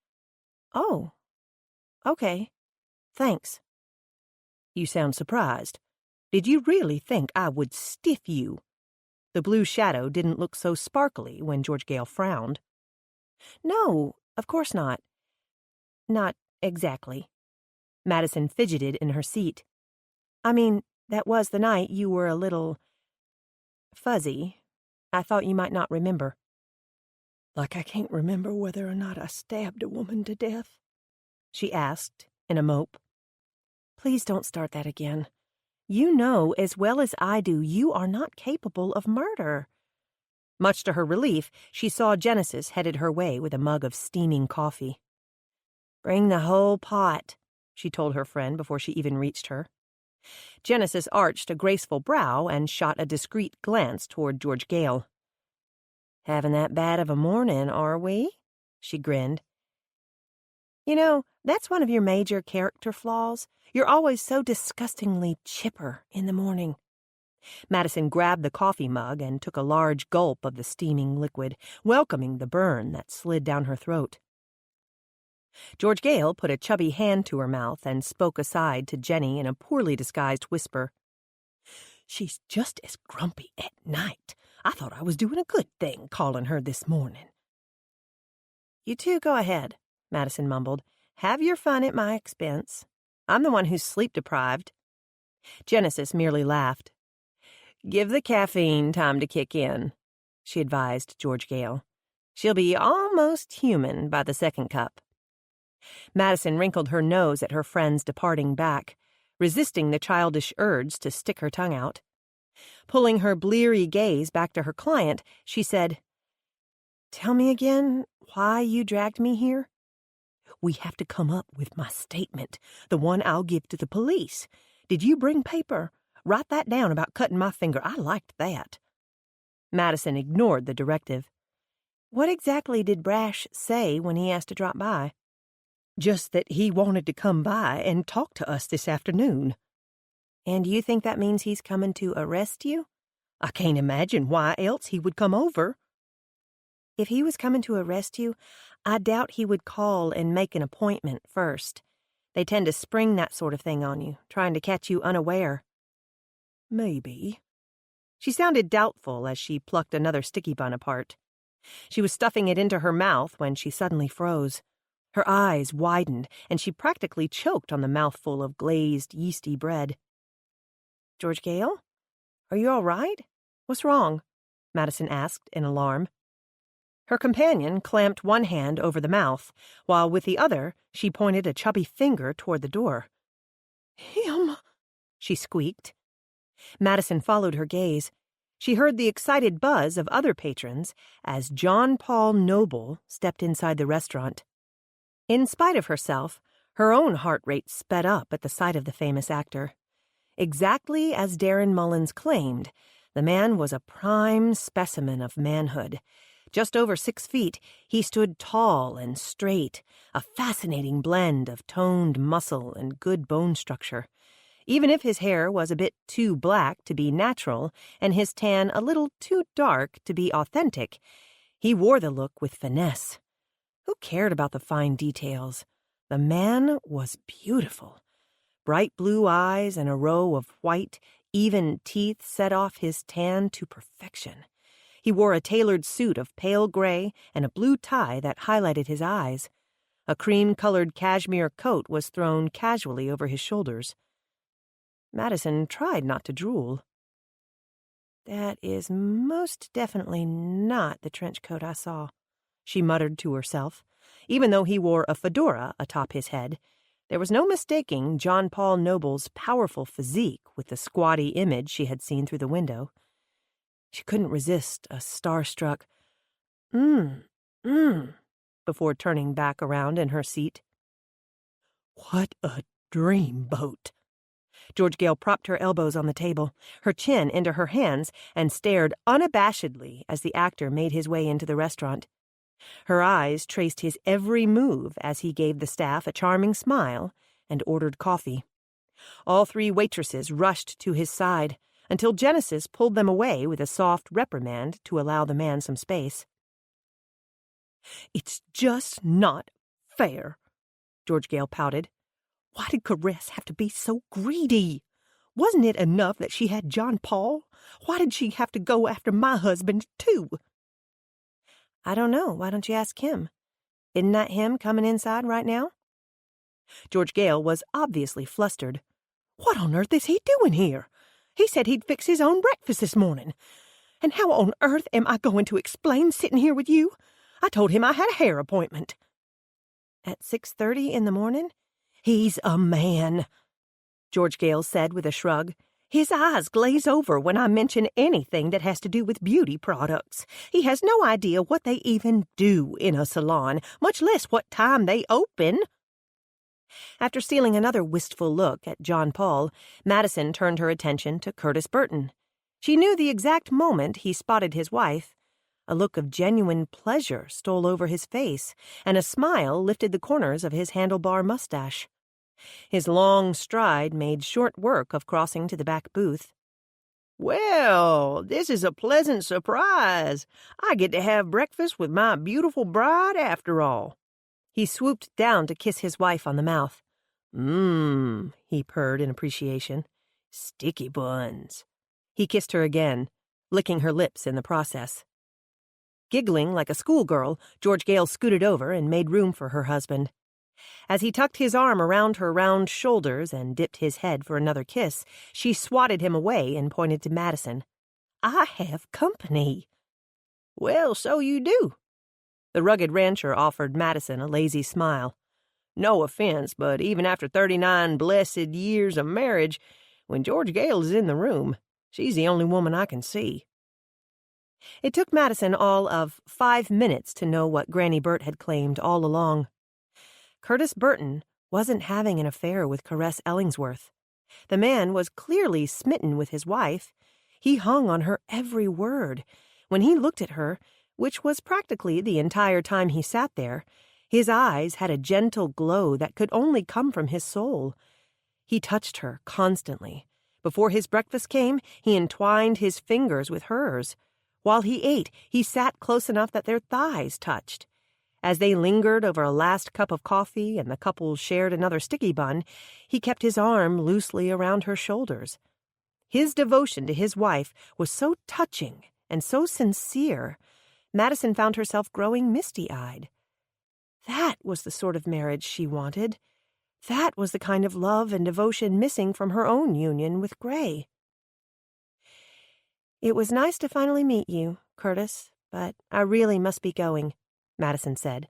Oh, okay. Thanks. You sound surprised. Did you really think I would stiff you? The blue shadow didn't look so sparkly when George Gale frowned. No, of course not. Not exactly. Madison fidgeted in her seat. I mean, that was the night you were a little... fuzzy. I thought you might not remember. Like I can't remember whether or not I stabbed a woman to death? She asked in a mope. Please don't start that again. You know as well as I do you are not capable of murder. Much to her relief, she saw Genesis headed her way with a mug of steaming coffee. Bring the whole pot, she told her friend before she even reached her. Genesis arched a graceful brow and shot a discreet glance toward George Gale. Having that bad of a morning, are we? She grinned. You know, that's one of your major character flaws. You're always so disgustingly chipper in the morning. Madison grabbed the coffee mug and took a large gulp of the steaming liquid, welcoming the burn that slid down her throat. George Gale put a chubby hand to her mouth and spoke aside to Jenny in a poorly disguised whisper. She's just as grumpy at night. I thought I was doing a good thing calling her this morning." "You two go ahead," Madison mumbled. "Have your fun at my expense. I'm the one who's sleep-deprived." Genesis merely laughed. "Give the caffeine time to kick in," she advised George Gale. "She'll be almost human by the second cup." Madison wrinkled her nose at her friend's departing back, resisting the childish urge to stick her tongue out. Pulling her bleary gaze back to her client, she said, "Tell me again why you dragged me here." "We have to come up with my statement, the one I'll give to the police. Did you bring paper? Write that down about cutting my finger. I liked that." Madison ignored the directive. "What exactly did Brash say when he asked to drop by?" "Just that he wanted to come by and talk to us this afternoon." "And you think that means he's coming to arrest you?" "I can't imagine why else he would come over." "If he was coming to arrest you, I doubt he would call and make an appointment first. They tend to spring that sort of thing on you, trying to catch you unaware." "Maybe." She sounded doubtful as she plucked another sticky bun apart. She was stuffing it into her mouth when she suddenly froze. Her eyes widened, and she practically choked on the mouthful of glazed, yeasty bread. "George Gale? Are you all right? What's wrong?" Madison asked in alarm. Her companion clamped one hand over the mouth, while with the other she pointed a chubby finger toward the door. "Him!" she squeaked. Madison followed her gaze. She heard the excited buzz of other patrons as John Paul Noble stepped inside the restaurant. In spite of herself, her own heart rate sped up at the sight of the famous actor. Exactly as Darren Mullins claimed, the man was a prime specimen of manhood. Just over 6 feet, he stood tall and straight, a fascinating blend of toned muscle and good bone structure. Even if his hair was a bit too black to be natural and his tan a little too dark to be authentic, he wore the look with finesse. Who cared about the fine details? The man was beautiful. Bright blue eyes and a row of white, even teeth set off his tan to perfection. He wore a tailored suit of pale gray and a blue tie that highlighted his eyes. A cream-colored cashmere coat was thrown casually over his shoulders. Madison tried not to drool. "That is most definitely not the trench coat I saw," she muttered to herself. Even though he wore a fedora atop his head, there was no mistaking John Paul Noble's powerful physique with the squatty image she had seen through the window. She couldn't resist a starstruck, before turning back around in her seat. "What a dreamboat!" George Gale propped her elbows on the table, her chin into her hands, and stared unabashedly as the actor made his way into the restaurant. Her eyes traced his every move as he gave the staff a charming smile and ordered coffee. All 3 waitresses rushed to his side, until Genesis pulled them away with a soft reprimand to allow the man some space. "It's just not fair," George Gale pouted. "Why did Caress have to be so greedy? Wasn't it enough that she had John Paul? Why did she have to go after my husband, too?" "I don't know. Why don't you ask him? Isn't that him coming inside right now?" George Gale was obviously flustered. "What on earth is he doing here? He said he'd fix his own breakfast this morning. And how on earth am I going to explain sitting here with you? I told him I had a hair appointment." "At 6:30 in the morning?" "He's a man," George Gale said with a shrug. "His eyes glaze over when I mention anything that has to do with beauty products. He has no idea what they even do in a salon, much less what time they open." After stealing another wistful look at John Paul, Madison turned her attention to Curtis Burton. She knew the exact moment he spotted his wife. A look of genuine pleasure stole over his face, and a smile lifted the corners of his handlebar mustache. His long stride made short work of crossing to the back booth. "Well, this is a pleasant surprise. I get to have breakfast with my beautiful bride after all." He swooped down to kiss his wife on the mouth. He purred in appreciation. "Sticky buns." He kissed her again. licking her lips in the process. Giggling like a schoolgirl, George Gale scooted over and made room for her husband. As he tucked his arm around her round shoulders and dipped his head for another kiss, she swatted him away and pointed to Madison. "I have company." "Well, so you do." The rugged rancher offered Madison a lazy smile. "No offense, but even after 39 blessed years of marriage, when George Gale is in the room, she's the only woman I can see." It took Madison all of 5 minutes to know what Granny Burt had claimed all along. Curtis Burton wasn't having an affair with Caress Ellingsworth. The man was clearly smitten with his wife. He hung on her every word. When he looked at her, which was practically the entire time he sat there, his eyes had a gentle glow that could only come from his soul. He touched her constantly. Before his breakfast came, he entwined his fingers with hers. While he ate, he sat close enough that their thighs touched. As they lingered over a last cup of coffee and the couple shared another sticky bun, he kept his arm loosely around her shoulders. His devotion to his wife was so touching and so sincere, Madison found herself growing misty-eyed. That was the sort of marriage she wanted. That was the kind of love and devotion missing from her own union with Gray. "It was nice to finally meet you, Curtis, but I really must be going," Madison said.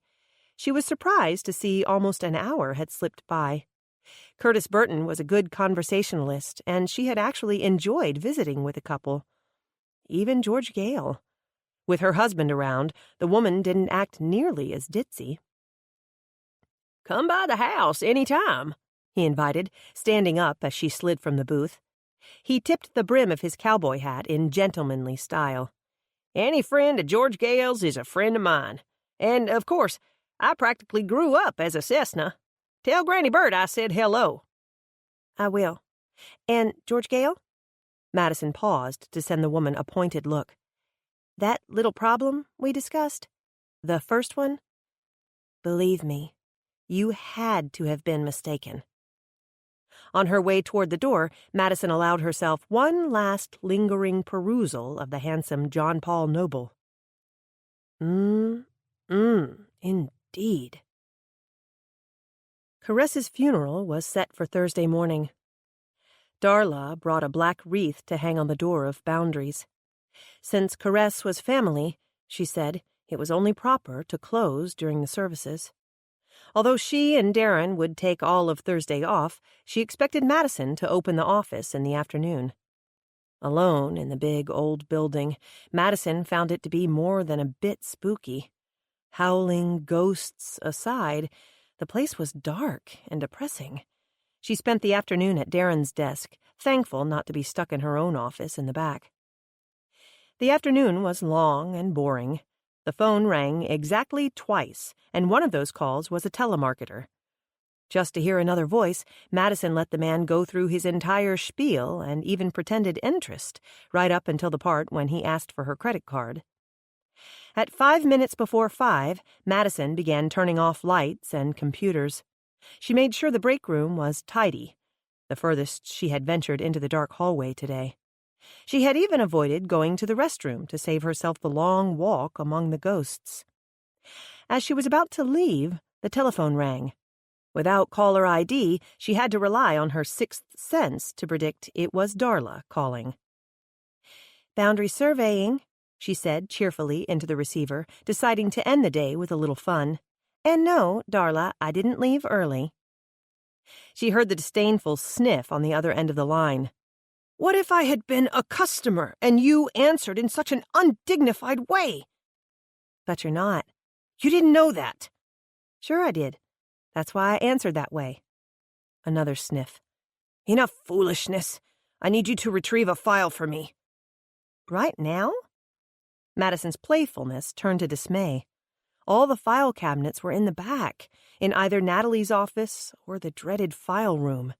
She was surprised to see almost an hour had slipped by. Curtis Burton was a good conversationalist, and she had actually enjoyed visiting with the couple. Even George Gale. With her husband around, the woman didn't act nearly as ditzy. "Come by the house any time," he invited, standing up as she slid from the booth. He tipped the brim of his cowboy hat in gentlemanly style. "Any friend of George Gale's is a friend of mine. And, of course, I practically grew up as a Cessna. Tell Granny Burt I said hello." "I will. And George Gale?" Madison paused to send the woman a pointed look. "That little problem we discussed? The first one? Believe me, you had to have been mistaken." On her way toward the door, Madison allowed herself one last lingering perusal of the handsome John Paul Noble. Indeed. Caress's funeral was set for Thursday morning. Darla brought a black wreath to hang on the door of Boundaries. Since Caress was family, she said, it was only proper to close during the services. Although she and Darren would take all of Thursday off, she expected Madison to open the office in the afternoon. Alone in the big old building, Madison found it to be more than a bit spooky. Howling ghosts aside, the place was dark and depressing. She spent the afternoon at Darren's desk, thankful not to be stuck in her own office in the back. The afternoon was long and boring. The phone rang exactly twice, and one of those calls was a telemarketer. Just to hear another voice, Madison let the man go through his entire spiel and even pretended interest, right up until the part when he asked for her credit card. At 5 minutes before 5, Madison began turning off lights and computers. She made sure the break room was tidy, the furthest she had ventured into the dark hallway today. She had even avoided going to the restroom to save herself the long walk among the ghosts. As she was about to leave, the telephone rang. Without caller ID, she had to rely on her sixth sense to predict it was Darla calling. "Boundary surveying," she said cheerfully into the receiver, deciding to end the day with a little fun. "And no, Darla, I didn't leave early." She heard the disdainful sniff on the other end of the line. "What if I had been a customer and you answered in such an undignified way?" "But you're not." "You didn't know that." "Sure I did. That's why I answered that way." Another sniff. "Enough foolishness. I need you to retrieve a file for me." "Right now?" Madison's playfulness turned to dismay. All the file cabinets were in the back, in either Natalie's office or the dreaded file room.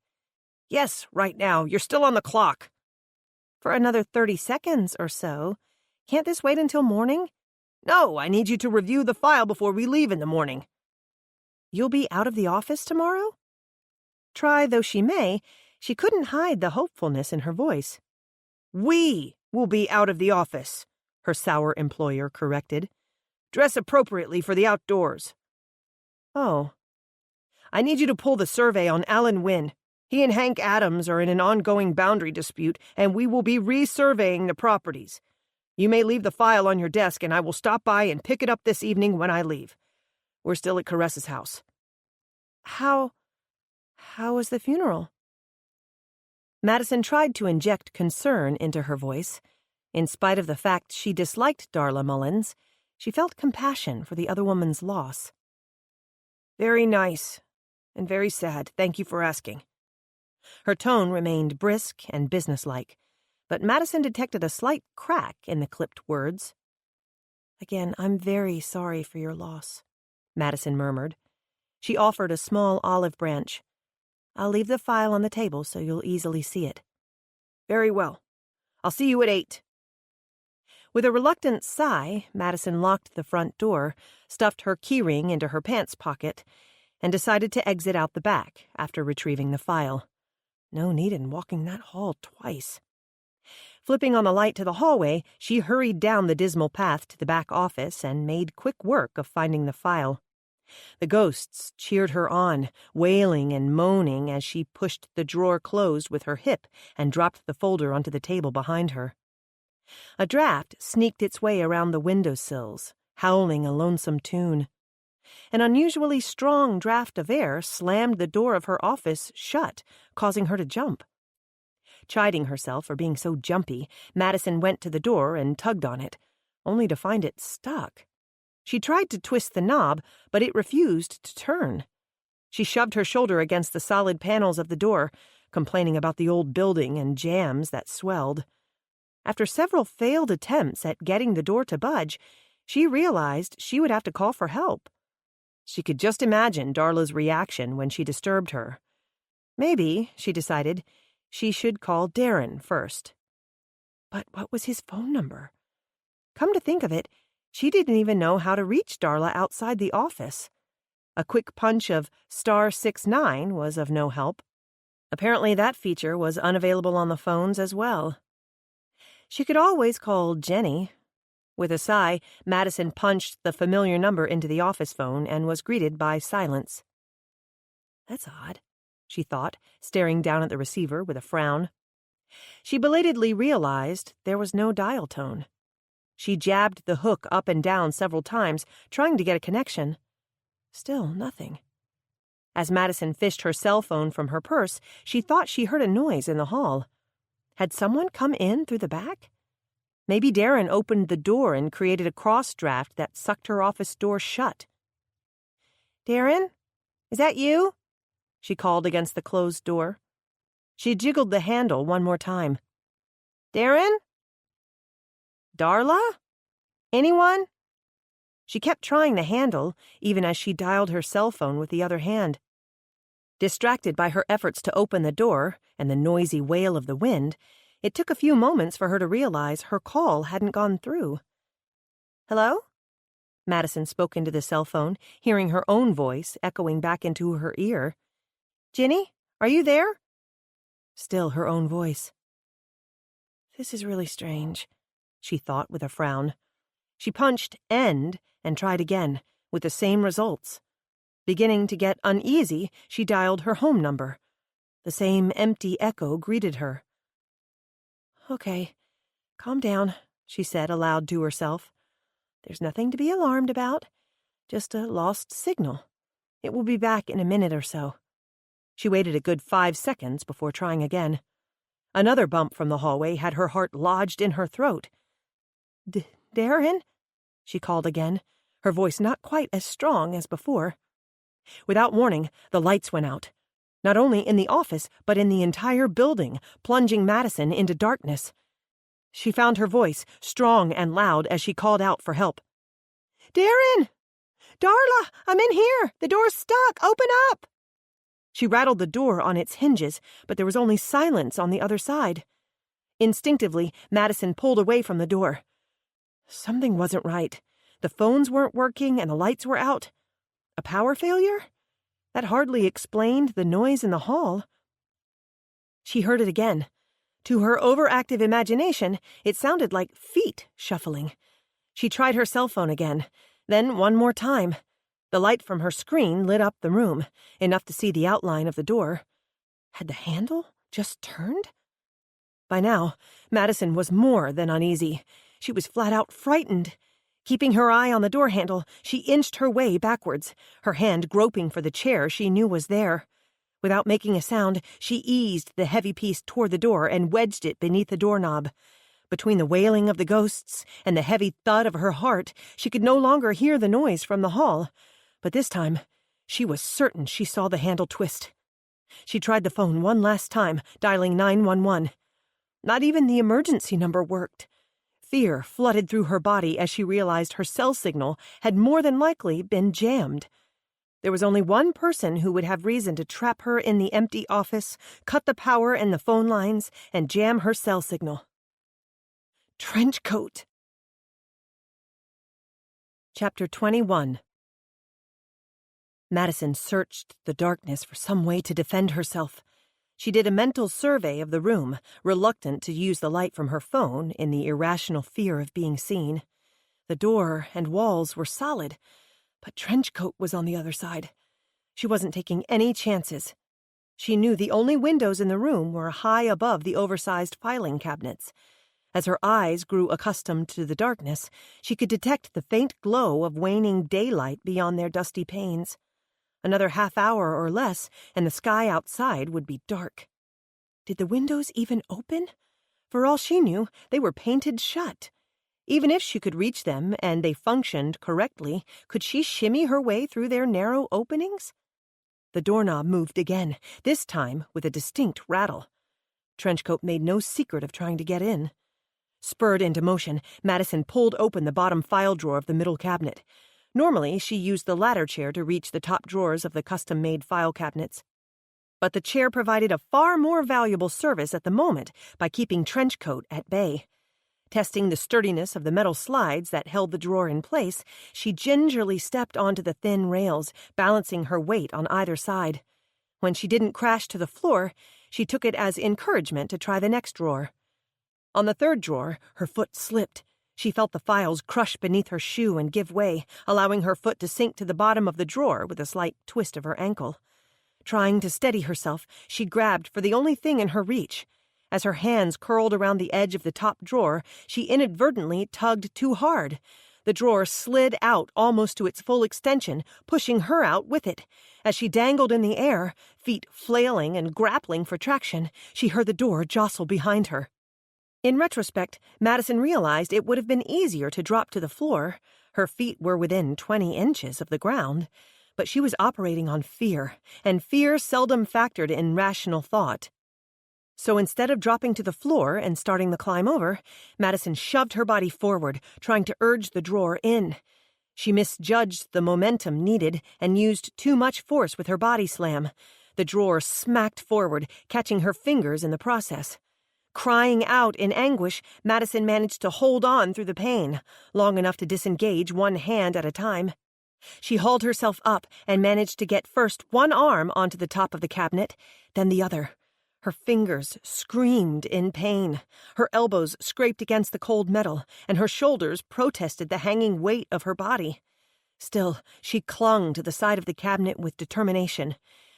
"Yes, right now. You're still on the clock." "For another 30 seconds or so. Can't this wait until morning?" "No, I need you to review the file before we leave in the morning." "You'll be out of the office tomorrow?" Try though she may, she couldn't hide the hopefulness in her voice. We will be out of the office," her sour employer corrected. "Dress appropriately for the outdoors." "Oh. I need you to pull the survey on Alan Wynne. He and Hank Adams are in an ongoing boundary dispute, and we will be resurveying the properties. You may leave the file on your desk, and I will stop by and pick it up this evening when I leave. We're still at Caressa's house." How was the funeral?" Madison tried to inject concern into her voice. In spite of the fact she disliked Darla Mullins, she felt compassion for the other woman's loss. "Very nice, and very sad. Thank you for asking." Her tone remained brisk and businesslike, but Madison detected a slight crack in the clipped words. "Again, I'm very sorry for your loss," Madison murmured. She offered a small olive branch. "I'll leave the file on the table so you'll easily see it." "Very well. I'll see you at 8. With a reluctant sigh, Madison locked the front door, stuffed her keyring into her pants pocket, and decided to exit out the back after retrieving the file. No need in walking that hall twice. Flipping on the light to the hallway, she hurried down the dismal path to the back office and made quick work of finding the file. The ghosts cheered her on, wailing and moaning as she pushed the drawer closed with her hip and dropped the folder onto the table behind her. A draft sneaked its way around the windowsills, howling a lonesome tune. An unusually strong draft of air slammed the door of her office shut, causing her to jump. Chiding herself for being so jumpy, Madison went to the door and tugged on it, only to find it stuck. She tried to twist the knob, but it refused to turn. She shoved her shoulder against the solid panels of the door, complaining about the old building and jams that swelled. After several failed attempts at getting the door to budge, she realized she would have to call for help. She could just imagine Darla's reaction when she disturbed her. Maybe, she decided, she should call Darren first. But what was his phone number? Come to think of it, she didn't even know how to reach Darla outside the office. A quick punch of *69 was of no help. Apparently that feature was unavailable on the phones as well. She could always call Jenny. With a sigh, Madison punched the familiar number into the office phone and was greeted by silence. "That's odd," she thought, staring down at the receiver with a frown. She belatedly realized there was no dial tone. She jabbed the hook up and down several times, trying to get a connection. Still nothing. As Madison fished her cell phone from her purse, she thought she heard a noise in the hall. Had someone come in through the back? Maybe Darren opened the door and created a cross-draft that sucked her office door shut. "Darren? Is that you?" she called against the closed door. She jiggled the handle one more time. "Darren? Darla? Anyone?" She kept trying the handle, even as she dialed her cell phone with the other hand. Distracted by her efforts to open the door and the noisy wail of the wind, it took a few moments for her to realize her call hadn't gone through. "Hello?" Madison spoke into the cell phone, hearing her own voice echoing back into her ear. "Ginny, are you there?" Still her own voice. "This is really strange," she thought with a frown. She punched end and tried again, with the same results. Beginning to get uneasy, she dialed her home number. The same empty echo greeted her. "Okay, calm down," she said aloud to herself. "There's nothing to be alarmed about, just a lost signal. It will be back in a minute or so." She waited a good 5 seconds before trying again. Another bump from the hallway had her heart lodged in her throat. "Darren?" she called again, her voice not quite as strong as before. Without warning, the lights went out. Not only in the office, but in the entire building, plunging Madison into darkness. She found her voice, strong and loud, as she called out for help. "Darren! Darla, I'm in here! The door's stuck! Open up!" She rattled the door on its hinges, but there was only silence on the other side. Instinctively, Madison pulled away from the door. Something wasn't right. The phones weren't working and the lights were out. A power failure? That hardly explained the noise in the hall. She heard it again. To her overactive imagination, it sounded like feet shuffling. She tried her cell phone again, then one more time. The light from her screen lit up the room, enough to see the outline of the door. Had the handle just turned? By now, Madison was more than uneasy. She was flat out frightened. Keeping her eye on the door handle, she inched her way backwards, her hand groping for the chair she knew was there. Without making a sound, she eased the heavy piece toward the door and wedged it beneath the doorknob. Between the wailing of the ghosts and the heavy thud of her heart, she could no longer hear the noise from the hall. But this time, she was certain she saw the handle twist. She tried the phone one last time, dialing 911. Not even the emergency number worked. Fear flooded through her body as she realized her cell signal had more than likely been jammed. There was only one person who would have reason to trap her in the empty office, cut the power and the phone lines, and jam her cell signal. Trenchcoat. Chapter 21. Madison searched the darkness for some way to defend herself. She did a mental survey of the room, reluctant to use the light from her phone in the irrational fear of being seen. The door and walls were solid, but Trenchcoat was on the other side. She wasn't taking any chances. She knew the only windows in the room were high above the oversized filing cabinets. As her eyes grew accustomed to the darkness, she could detect the faint glow of waning daylight beyond their dusty panes. Another half hour or less, and the sky outside would be dark. Did the windows even open? For all she knew, they were painted shut. Even if she could reach them and they functioned correctly, could she shimmy her way through their narrow openings? The doorknob moved again, this time with a distinct rattle. Trenchcoat made no secret of trying to get in. Spurred into motion, Madison pulled open the bottom file drawer of the middle cabinet. Normally, she used the ladder chair to reach the top drawers of the custom-made file cabinets. But the chair provided a far more valuable service at the moment by keeping Trenchcoat at bay. Testing the sturdiness of the metal slides that held the drawer in place, she gingerly stepped onto the thin rails, balancing her weight on either side. When she didn't crash to the floor, she took it as encouragement to try the next drawer. On the third drawer, her foot slipped. She felt the files crush beneath her shoe and give way, allowing her foot to sink to the bottom of the drawer with a slight twist of her ankle. Trying to steady herself, she grabbed for the only thing in her reach. As her hands curled around the edge of the top drawer, she inadvertently tugged too hard. The drawer slid out almost to its full extension, pushing her out with it. As she dangled in the air, feet flailing and grappling for traction, she heard the door jostle behind her. In retrospect, Madison realized it would have been easier to drop to the floor. Her feet were within 20 inches of the ground. But she was operating on fear, and fear seldom factored in rational thought. So instead of dropping to the floor and starting the climb over, Madison shoved her body forward, trying to urge the drawer in. She misjudged the momentum needed and used too much force with her body slam. The drawer smacked forward, catching her fingers in the process. Crying out in anguish, Madison managed to hold on through the pain, long enough to disengage one hand at a time. She hauled herself up and managed to get first one arm onto the top of the cabinet, then the other. Her fingers screamed in pain. Her elbows scraped against the cold metal, and her shoulders protested the hanging weight of her body. Still, she clung to the side of the cabinet with determination.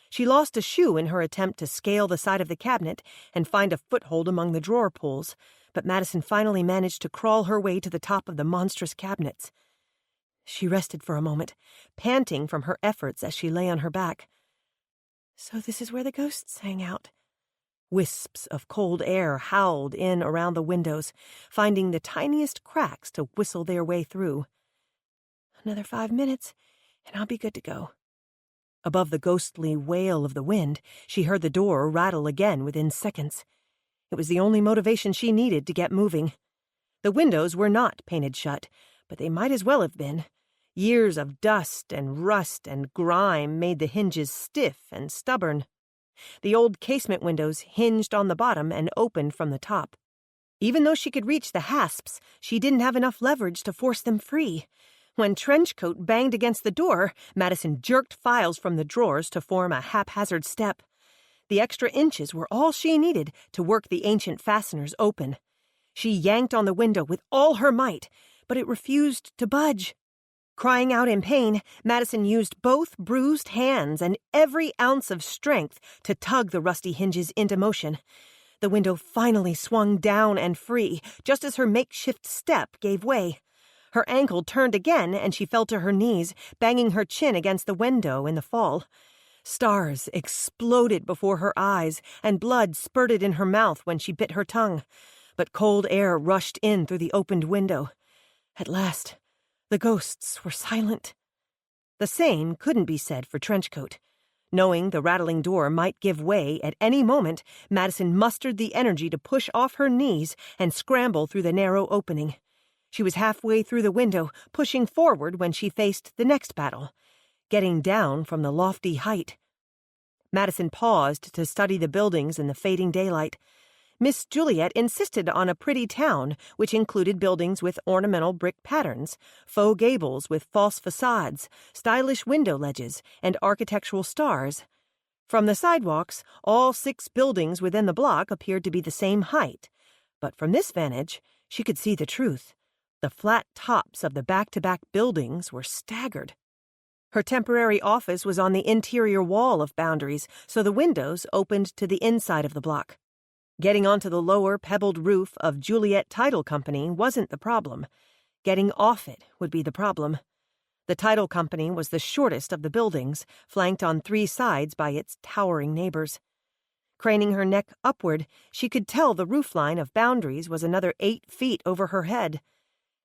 She lost a shoe in her attempt to scale the side of the cabinet and find a foothold among the drawer pulls, but Madison finally managed to crawl her way to the top of the monstrous cabinets. She rested for a moment, panting from her efforts as she lay on her back. So this is where the ghosts hang out. Wisps of cold air howled in around the windows, finding the tiniest cracks to whistle their way through. Another 5 minutes, and I'll be good to go. Above the ghostly wail of the wind, she heard the door rattle again within seconds. It was the only motivation she needed to get moving. The windows were not painted shut, but they might as well have been. Years of dust and rust and grime made the hinges stiff and stubborn. The old casement windows hinged on the bottom and opened from the top. Even though she could reach the hasps, she didn't have enough leverage to force them free. When Trenchcoat banged against the door, Madison jerked files from the drawers to form a haphazard step. The extra inches were all she needed to work the ancient fasteners open. She yanked on the window with all her might, but it refused to budge. Crying out in pain, Madison used both bruised hands and every ounce of strength to tug the rusty hinges into motion. The window finally swung down and free, just as her makeshift step gave way. Her ankle turned again, and she fell to her knees, banging her chin against the window in the fall. Stars exploded before her eyes, and blood spurted in her mouth when she bit her tongue. But cold air rushed in through the opened window. At last, the ghosts were silent. The same couldn't be said for Trenchcoat. Knowing the rattling door might give way at any moment, Madison mustered the energy to push off her knees and scramble through the narrow opening. She was halfway through the window, pushing forward when she faced the next battle, getting down from the lofty height. Madison paused to study the buildings in the fading daylight. Miss Juliet insisted on a pretty town, which included buildings with ornamental brick patterns, faux gables with false facades, stylish window ledges, and architectural stars. From the sidewalks, all 6 buildings within the block appeared to be the same height. But from this vantage, she could see the truth. The flat tops of the back-to-back buildings were staggered. Her temporary office was on the interior wall of Boundaries, so the windows opened to the inside of the block. Getting onto the lower, pebbled roof of Juliet Title Company wasn't the problem. Getting off it would be the problem. The title company was the shortest of the buildings, flanked on 3 sides by its towering neighbors. Craning her neck upward, she could tell the roofline of Boundaries was another 8 feet over her head.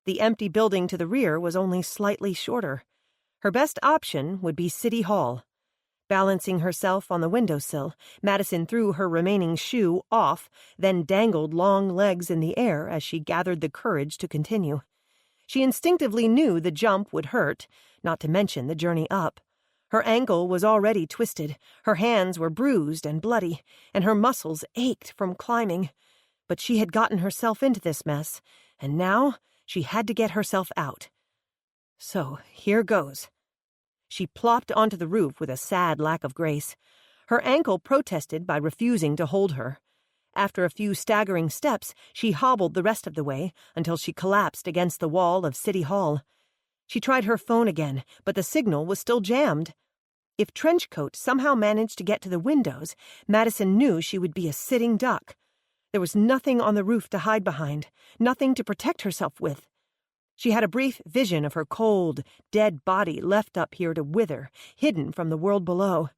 The empty building to the rear was only slightly shorter. Her best option would be City Hall. Balancing herself on the windowsill, Madison threw her remaining shoe off, then dangled long legs in the air as she gathered the courage to continue. She instinctively knew the jump would hurt, not to mention the journey up. Her ankle was already twisted, her hands were bruised and bloody, and her muscles ached from climbing. But she had gotten herself into this mess, and now she had to get herself out. So here goes. She plopped onto the roof with a sad lack of grace. Her ankle protested by refusing to hold her. After a few staggering steps, she hobbled the rest of the way until she collapsed against the wall of City Hall. She tried her phone again, but the signal was still jammed. If Trenchcoat somehow managed to get to the windows, Madison knew she would be a sitting duck. There was nothing on the roof to hide behind, nothing to protect herself with. She had a brief vision of her cold, dead body left up here to wither, hidden from the world below.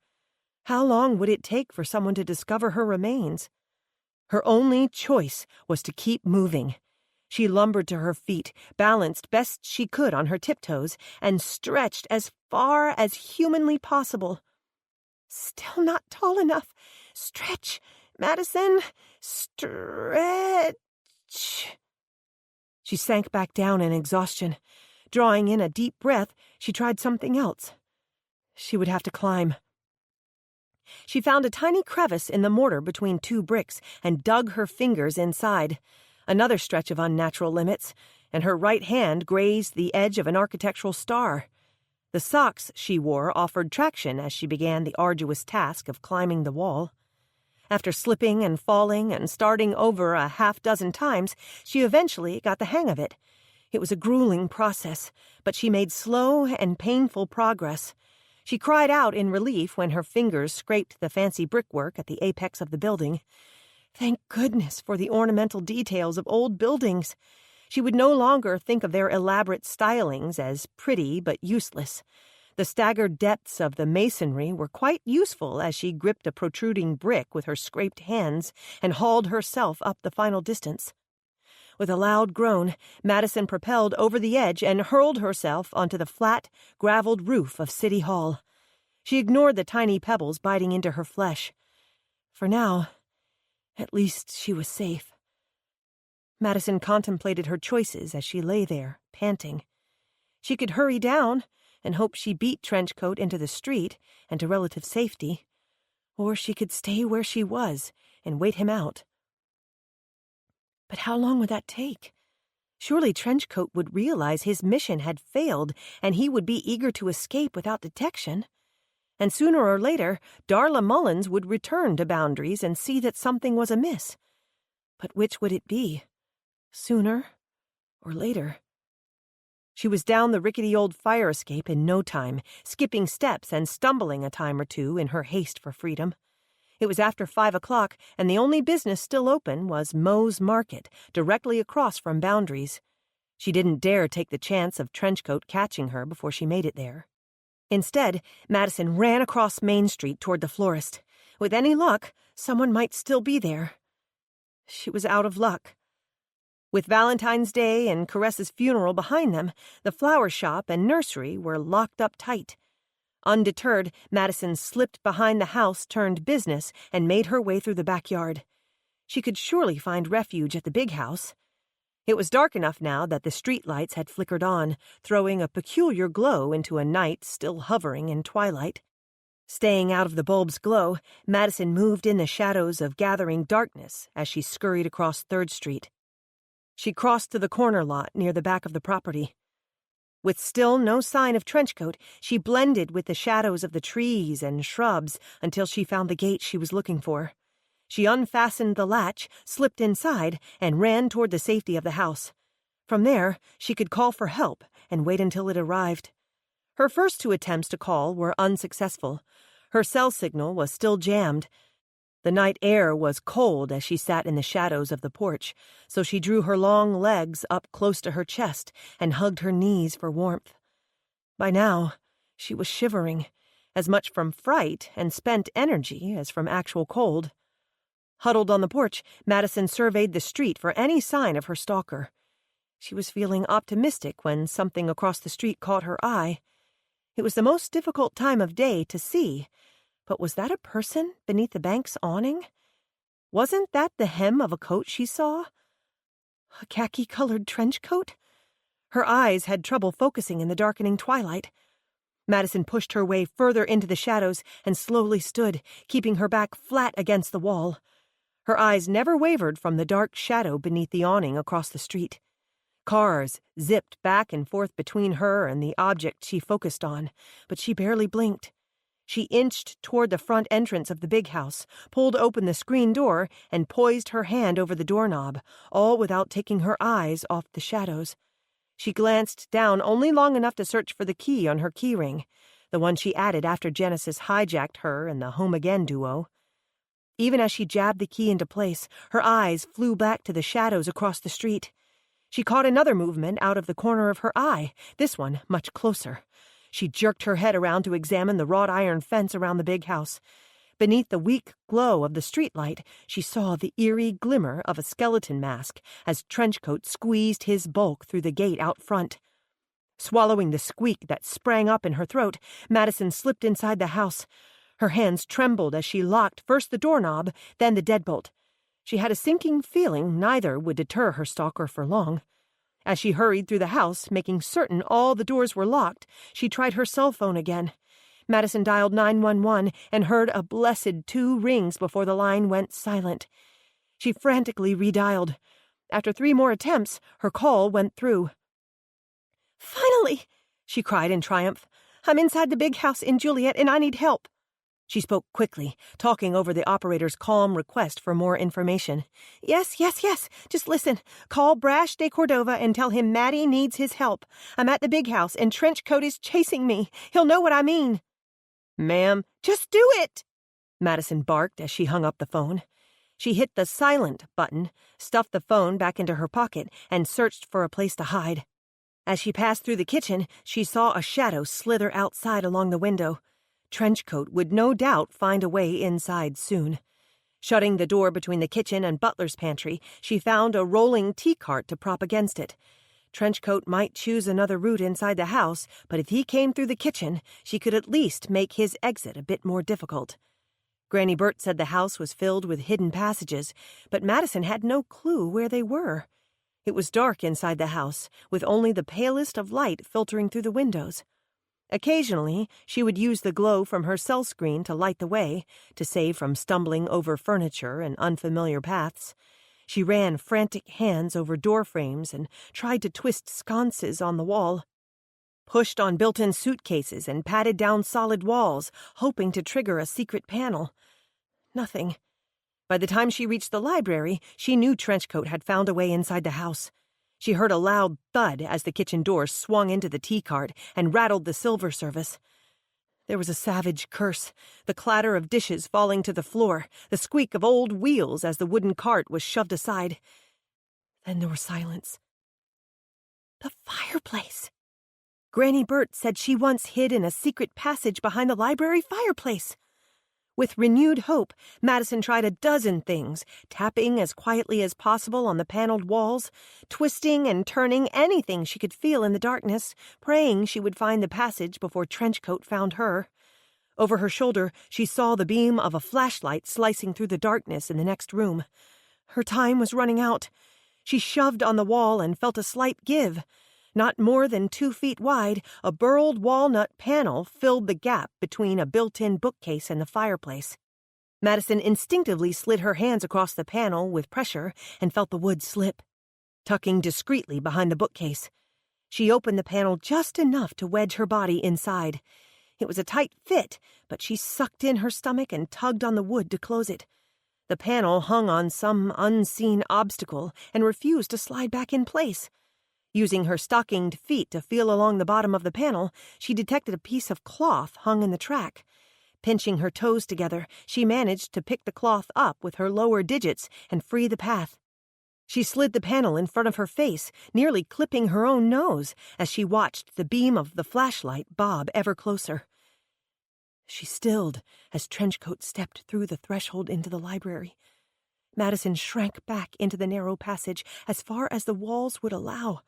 How long would it take for someone to discover her remains? Her only choice was to keep moving. She lumbered to her feet, balanced best she could on her tiptoes, and stretched as far as humanly possible. Still not tall enough. Stretch, Madison. Stretch. She sank back down in exhaustion. Drawing in a deep breath, she tried something else. She would have to climb. She found a tiny crevice in the mortar between 2 bricks and dug her fingers inside. Another stretch of unnatural limits, and her right hand grazed the edge of an architectural star. The socks she wore offered traction as she began the arduous task of climbing the wall. After slipping and falling and starting over a 6 times, she eventually got the hang of it. It was a grueling process, but she made slow and painful progress. She cried out in relief when her fingers scraped the fancy brickwork at the apex of the building. Thank goodness for the ornamental details of old buildings. She would no longer think of their elaborate stylings as pretty but useless. The staggered depths of the masonry were quite useful as she gripped a protruding brick with her scraped hands and hauled herself up the final distance. With a loud groan, Madison propelled over the edge and hurled herself onto the flat, graveled roof of City Hall. She ignored the tiny pebbles biting into her flesh. For now, at least she was safe. Madison contemplated her choices as she lay there, panting. She could hurry down and hope she beat Trenchcoat into the street and to relative safety, or she could stay where she was and wait him out. But how long would that take? Surely Trenchcoat would realize his mission had failed, and he would be eager to escape without detection. And sooner or later, Darla Mullins would return to Boundaries and see that something was amiss. But which would it be? Sooner or later? She was down the rickety old fire escape in no time, skipping steps and stumbling a time or two in her haste for freedom. It was after 5 o'clock, and the only business still open was Moe's Market, directly across from Boundaries. She didn't dare take the chance of Trenchcoat catching her before she made it there. Instead, Madison ran across Main Street toward the florist. With any luck, someone might still be there. She was out of luck. With Valentine's Day and Caressa's funeral behind them, the flower shop and nursery were locked up tight. Undeterred, Madison slipped behind the house-turned-business and made her way through the backyard. She could surely find refuge at the big house. It was dark enough now that the street lights had flickered on, throwing a peculiar glow into a night still hovering in twilight. Staying out of the bulb's glow, Madison moved in the shadows of gathering darkness as she scurried across 3rd Street. She crossed to the corner lot near the back of the property. With still no sign of Trenchcoat, she blended with the shadows of the trees and shrubs until she found the gate she was looking for. She unfastened the latch, slipped inside, and ran toward the safety of the house. From there, she could call for help and wait until it arrived. Her first 2 attempts to call were unsuccessful. Her cell signal was still jammed. The night air was cold as she sat in the shadows of the porch, so she drew her long legs up close to her chest and hugged her knees for warmth. By now, she was shivering, as much from fright and spent energy as from actual cold. Huddled on the porch, Madison surveyed the street for any sign of her stalker. She was feeling optimistic when something across the street caught her eye. It was the most difficult time of day to see, but was that a person beneath the bank's awning? Wasn't that the hem of a coat she saw? A khaki-colored trench coat? Her eyes had trouble focusing in the darkening twilight. Madison pushed her way further into the shadows and slowly stood, keeping her back flat against the wall. Her eyes never wavered from the dark shadow beneath the awning across the street. Cars zipped back and forth between her and the object she focused on, but she barely blinked. She inched toward the front entrance of the big house, pulled open the screen door, and poised her hand over the doorknob, all without taking her eyes off the shadows. She glanced down only long enough to search for the key on her keyring, the one she added after Genesis hijacked her and the Home Again duo. Even as she jabbed the key into place, her eyes flew back to the shadows across the street. She caught another movement out of the corner of her eye, this one much closer. She jerked her head around to examine the wrought iron fence around the big house. Beneath the weak glow of the streetlight, she saw the eerie glimmer of a skeleton mask as Trenchcoat squeezed his bulk through the gate out front. Swallowing the squeak that sprang up in her throat, Madison slipped inside the house. Her hands trembled as she locked first the doorknob, then the deadbolt. She had a sinking feeling neither would deter her stalker for long. As she hurried through the house, making certain all the doors were locked, she tried her cell phone again. Madison dialed 911 and heard a blessed 2 rings before the line went silent. She frantically redialed. After 3 more attempts, her call went through. "Finally!" she cried in triumph. "I'm inside the big house in Juliet and I need help." She spoke quickly, talking over the operator's calm request for more information. Yes. Just listen. Call Brash de Cordova and tell him Maddie needs his help. I'm at the big house and Trenchcoat is chasing me. He'll know what I mean." "Ma'am, just do it!" Madison barked as she hung up the phone. She hit the silent button, stuffed the phone back into her pocket, and searched for a place to hide. As she passed through the kitchen, she saw a shadow slither outside along the window. Trenchcoat would no doubt find a way inside soon. Shutting the door between the kitchen and butler's pantry, she found a rolling tea cart to prop against it. Trenchcoat might choose another route inside the house, but if he came through the kitchen, she could at least make his exit a bit more difficult. Granny Burt said the house was filled with hidden passages, but Madison had no clue where they were. It was dark inside the house, with only the palest of light filtering through the windows. Occasionally, she would use the glow from her cell screen to light the way, to save from stumbling over furniture and unfamiliar paths. She ran frantic hands over door frames and tried to twist sconces on the wall. pushed on built-in suitcases and patted down solid walls, hoping to trigger a secret panel. Nothing. By the time she reached the library, she knew Trenchcoat had found a way inside the house. She heard a loud thud as the kitchen door swung into the tea cart and rattled the silver service. There was a savage curse, the clatter of dishes falling to the floor, the squeak of old wheels as the wooden cart was shoved aside. Then there was silence. The fireplace! Granny Bert said she once hid in a secret passage behind the library fireplace. With renewed hope, Madison tried a dozen things, tapping as quietly as possible on the paneled walls, twisting and turning anything she could feel in the darkness, praying she would find the passage before Trenchcoat found her. Over her shoulder, she saw the beam of a flashlight slicing through the darkness in the next room. Her time was running out. She shoved on the wall and felt a slight give. Not more than 2 feet wide, a burled walnut panel filled the gap between a built-in bookcase and the fireplace. Madison instinctively slid her hands across the panel with pressure and felt the wood slip, tucking discreetly behind the bookcase. She opened the panel just enough to wedge her body inside. It was a tight fit, but she sucked in her stomach and tugged on the wood to close it. The panel hung on some unseen obstacle and refused to slide back in place. Using her stockinged feet to feel along the bottom of the panel, she detected a piece of cloth hung in the track. Pinching her toes together, she managed to pick the cloth up with her lower digits and free the path. She slid the panel in front of her face, nearly clipping her own nose, as she watched the beam of the flashlight bob ever closer. She stilled as Trenchcoat stepped through the threshold into the library. Madison shrank back into the narrow passage as far as the walls would allow.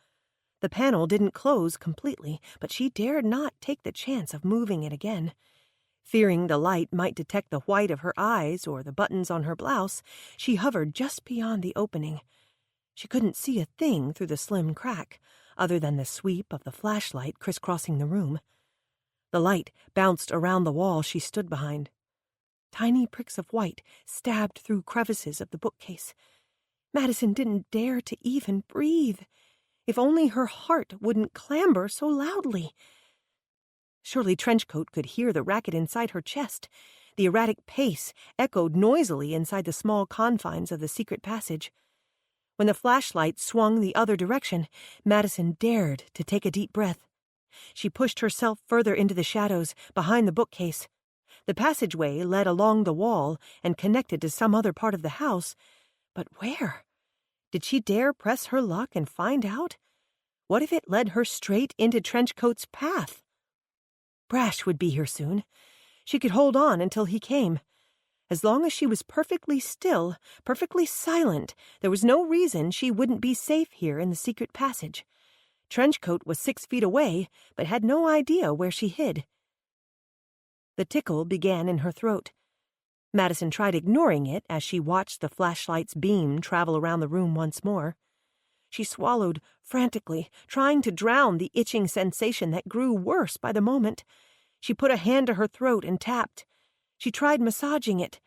The panel didn't close completely, but she dared not take the chance of moving it again. Fearing the light might detect the white of her eyes or the buttons on her blouse, she hovered just beyond the opening. She couldn't see a thing through the slim crack, other than the sweep of the flashlight crisscrossing the room. The light bounced around the wall she stood behind. Tiny pricks of white stabbed through crevices of the bookcase. Madison didn't dare to even breathe. If only her heart wouldn't clamber so loudly. Surely Trenchcoat could hear the racket inside her chest. The erratic pace echoed noisily inside the small confines of the secret passage. When the flashlight swung the other direction, Madison dared to take a deep breath. She pushed herself further into the shadows, behind the bookcase. The passageway led along the wall and connected to some other part of the house. But where? Did she dare press her luck and find out? What if it led her straight into Trenchcoat's path? Brash would be here soon. She could hold on until he came. As long as she was perfectly still, perfectly silent, there was no reason she wouldn't be safe here in the secret passage. Trenchcoat was 6 feet away, but had no idea where she hid. The tickle began in her throat. Madison tried ignoring it as she watched the flashlight's beam travel around the room once more. She swallowed frantically, trying to drown the itching sensation that grew worse by the moment. She put a hand to her throat and tapped. She tried massaging it.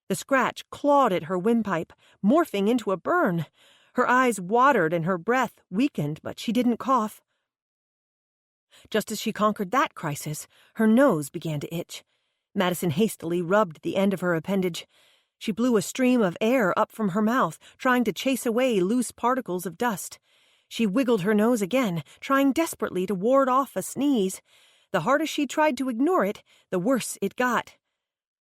The scratch clawed at her windpipe, morphing into a burn. Her eyes watered and her breath weakened, but she didn't cough. Just as she conquered that crisis, her nose began to itch. Madison hastily rubbed the end of her appendage. She blew a stream of air up from her mouth, trying to chase away loose particles of dust. She wiggled her nose again, trying desperately to ward off a sneeze. The harder she tried to ignore it, the worse it got.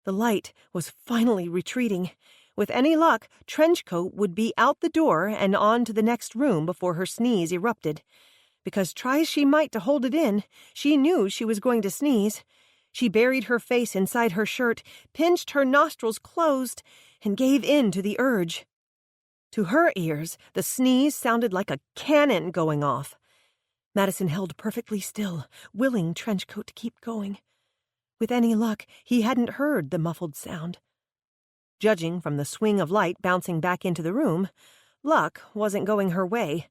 The light was finally retreating. With any luck, Trenchcoat would be out the door and on to the next room before her sneeze erupted. Because try as she might to hold it in, she knew she was going to sneeze. She buried her face inside her shirt, pinched her nostrils closed, and gave in to the urge. To her ears, the sneeze sounded like a cannon going off. Madison held perfectly still, willing Trenchcoat to keep going. With any luck, he hadn't heard the muffled sound. Judging from the swing of light bouncing back into the room, luck wasn't going her way.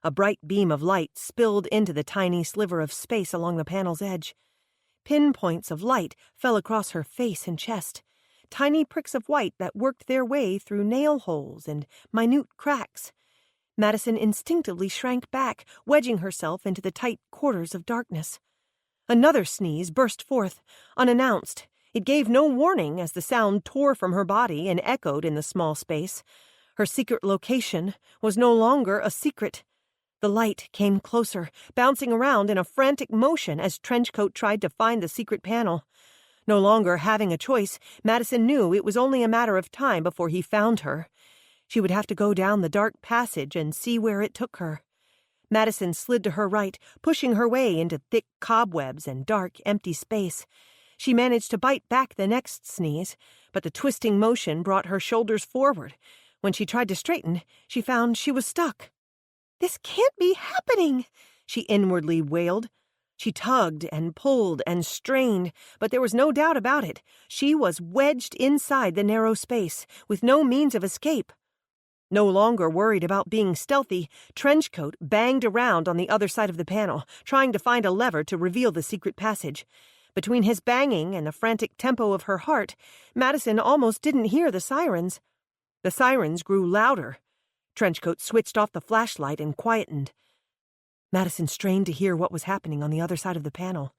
A bright beam of light spilled into the tiny sliver of space along the panel's edge. Pinpoints of light fell across her face and chest, tiny pricks of white that worked their way through nail holes and minute cracks. Madison instinctively shrank back, wedging herself into the tight quarters of darkness. Another sneeze burst forth, unannounced. It gave no warning as the sound tore from her body and echoed in the small space. Her secret location was no longer a secret. The light came closer, bouncing around in a frantic motion as Trenchcoat tried to find the secret panel. No longer having a choice, Madison knew it was only a matter of time before he found her. She would have to go down the dark passage and see where it took her. Madison slid to her right, pushing her way into thick cobwebs and dark, empty space. She managed to bite back the next sneeze, but the twisting motion brought her shoulders forward. When she tried to straighten, she found she was stuck. "This can't be happening," she inwardly wailed. She tugged and pulled and strained, but there was no doubt about it. She was wedged inside the narrow space, with no means of escape. No longer worried about being stealthy, Trenchcoat banged around on the other side of the panel, trying to find a lever to reveal the secret passage. Between his banging and the frantic tempo of her heart, Madison almost didn't hear the sirens. The sirens grew louder. Trenchcoat switched off the flashlight and quietened. Madison strained to hear what was happening on the other side of the panel.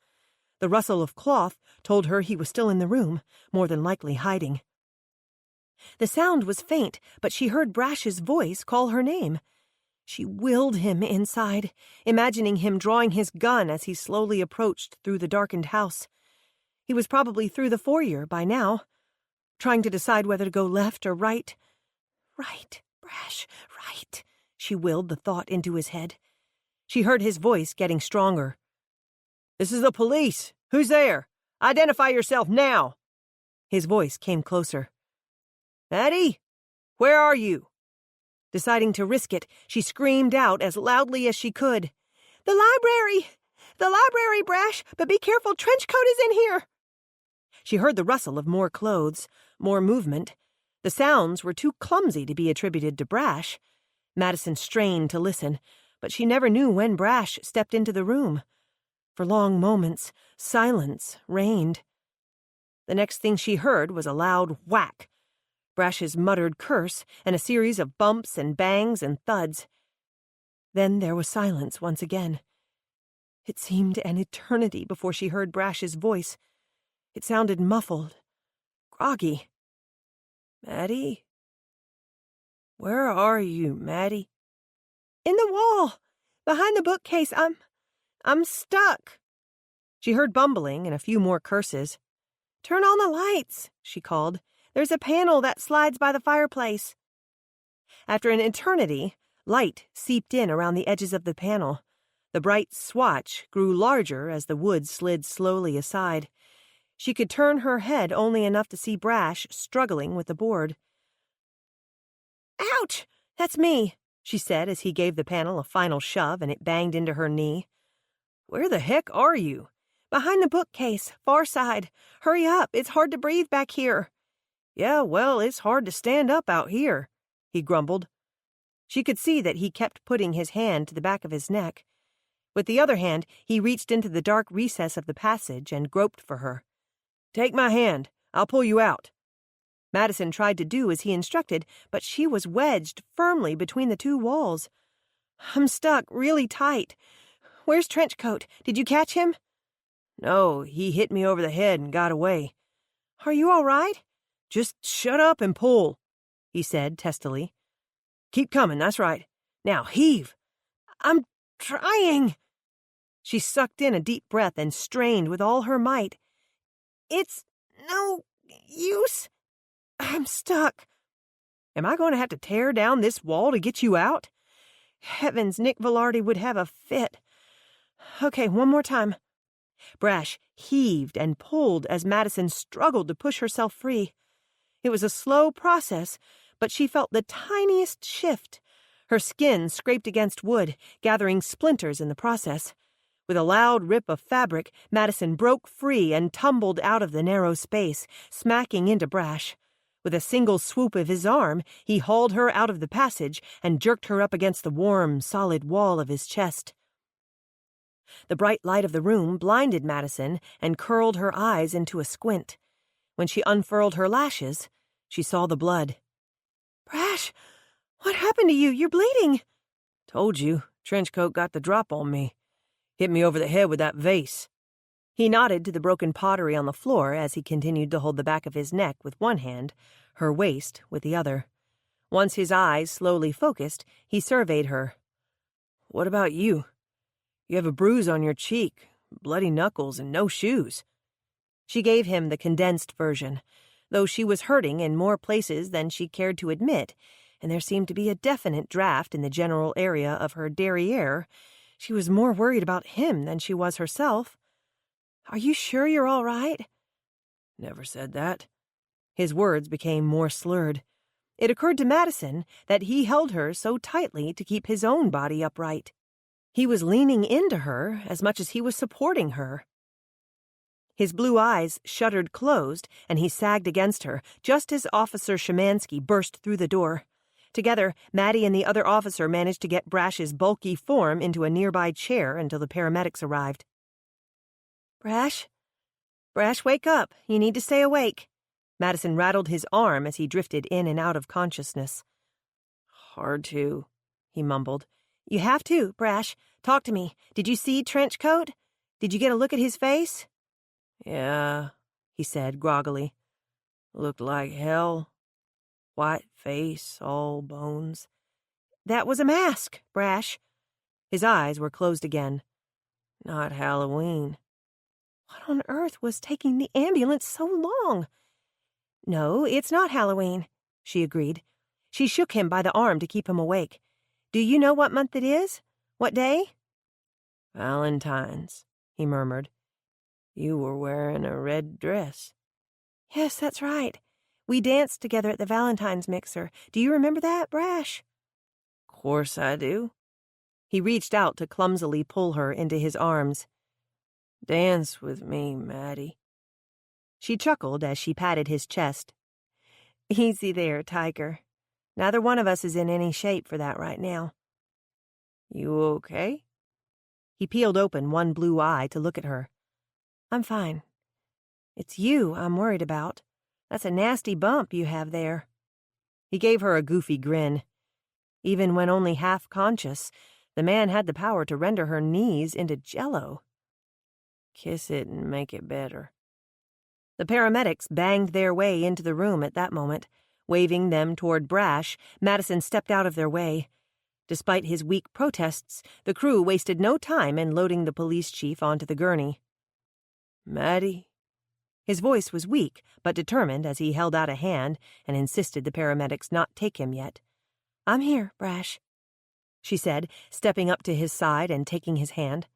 The rustle of cloth told her he was still in the room, more than likely hiding. The sound was faint, but she heard Brash's voice call her name. She willed him inside, imagining him drawing his gun as he slowly approached through the darkened house. He was probably through the foyer by now, trying to decide whether to go left or right. "Right, Brash, right," she willed the thought into his head. She heard his voice getting stronger. "This is the police. Who's there? Identify yourself now." His voice came closer. "Maddie, where are you?" Deciding to risk it, she screamed out as loudly as she could. "The library! The library, Brash, but be careful, Trenchcoat is in here!" She heard the rustle of more clothes, more movement. The sounds were too clumsy to be attributed to Brash. Madison strained to listen, but she never knew when Brash stepped into the room. For long moments, silence reigned. The next thing she heard was a loud whack, Brash's muttered curse, and a series of bumps and bangs and thuds. Then there was silence once again. It seemed an eternity before she heard Brash's voice. It sounded muffled, groggy. "Maddie? Where are you, Maddie?" "In the wall, behind the bookcase. I'm stuck." She heard bumbling and a few more curses. "Turn on the lights," she called. "There's a panel that slides by the fireplace." After an eternity, light seeped in around the edges of the panel. The bright swatch grew larger as the wood slid slowly aside. She could turn her head only enough to see Brash struggling with the board. "Ouch! That's me," she said as he gave the panel a final shove and it banged into her knee. "Where the heck are you?" "Behind the bookcase, far side. Hurry up, it's hard to breathe back here." "Yeah, well, it's hard to stand up out here," he grumbled. She could see that he kept putting his hand to the back of his neck. With the other hand, he reached into the dark recess of the passage and groped for her. "Take my hand. I'll pull you out." Madison tried to do as he instructed, but she was wedged firmly between the two walls. "I'm stuck really tight. Where's Trenchcoat? Did you catch him?" "No, he hit me over the head and got away." "Are you all right?" "Just shut up and pull," he said testily. "Keep coming, that's right. Now heave." "I'm trying." She sucked in a deep breath and strained with all her might. "It's no use. I'm stuck." "Am I going to have to tear down this wall to get you out?" Heavens, Nick Velarde would have a fit. "Okay, one more time." Brash heaved and pulled as Madison struggled to push herself free. It was a slow process, but she felt the tiniest shift. Her skin scraped against wood, gathering splinters in the process. With a loud rip of fabric, Madison broke free and tumbled out of the narrow space, smacking into Brash. With a single swoop of his arm, he hauled her out of the passage and jerked her up against the warm, solid wall of his chest. The bright light of the room blinded Madison and curled her eyes into a squint. When she unfurled her lashes, she saw the blood. "Brash, what happened to you? You're bleeding." Told you, Trenchcoat got the drop on me. Hit me over the head with that vase. He nodded to the broken pottery on the floor as he continued to hold the back of his neck with one hand, her waist with the other. Once his eyes slowly focused, he surveyed her. What about you? You have a bruise on your cheek, bloody knuckles, and no shoes. She gave him the condensed version, though she was hurting in more places than she cared to admit, and there seemed to be a definite draft in the general area of her derriere. She was more worried about him than she was herself. Are you sure you're all right? Never said that. His words became more slurred. It occurred to Madison that he held her so tightly to keep his own body upright. He was leaning into her as much as he was supporting her. His blue eyes shuttered closed, and he sagged against her, just as Officer Szymanski burst through the door. Together, Maddie and the other officer managed to get Brash's bulky form into a nearby chair until the paramedics arrived. Brash, wake up. You need to stay awake. Madison rattled his arm as he drifted in and out of consciousness. Hard to, he mumbled. You have to, Brash. Talk to me. Did you see Trenchcoat? Did you get a look at his face? Yeah, he said groggily. Looked like hell. White face, all bones. That was a mask, Brash. His eyes were closed again. Not Halloween. What on earth was taking the ambulance so long? No, it's not Halloween, she agreed. She shook him by the arm to keep him awake. Do you know what month it is? What day? Valentine's, he murmured. You were wearing a red dress. Yes, that's right. We danced together at the Valentine's mixer. Do you remember that, Brash? Course I do. He reached out to clumsily pull her into his arms. Dance with me, Maddie. She chuckled as she patted his chest. Easy there, Tiger. Neither one of us is in any shape for that right now. You okay? He peeled open one blue eye to look at her. I'm fine. It's you I'm worried about. That's a nasty bump you have there. He gave her a goofy grin. Even when only half conscious, the man had the power to render her knees into jello. Kiss it and make it better. The paramedics banged their way into the room at that moment. Waving them toward Brash, Madison stepped out of their way. Despite his weak protests, the crew wasted no time in loading the police chief onto the gurney. Maddie? His voice was weak, but determined as he held out a hand and insisted the paramedics not take him yet. I'm here, Brash, she said, stepping up to his side and taking his hand.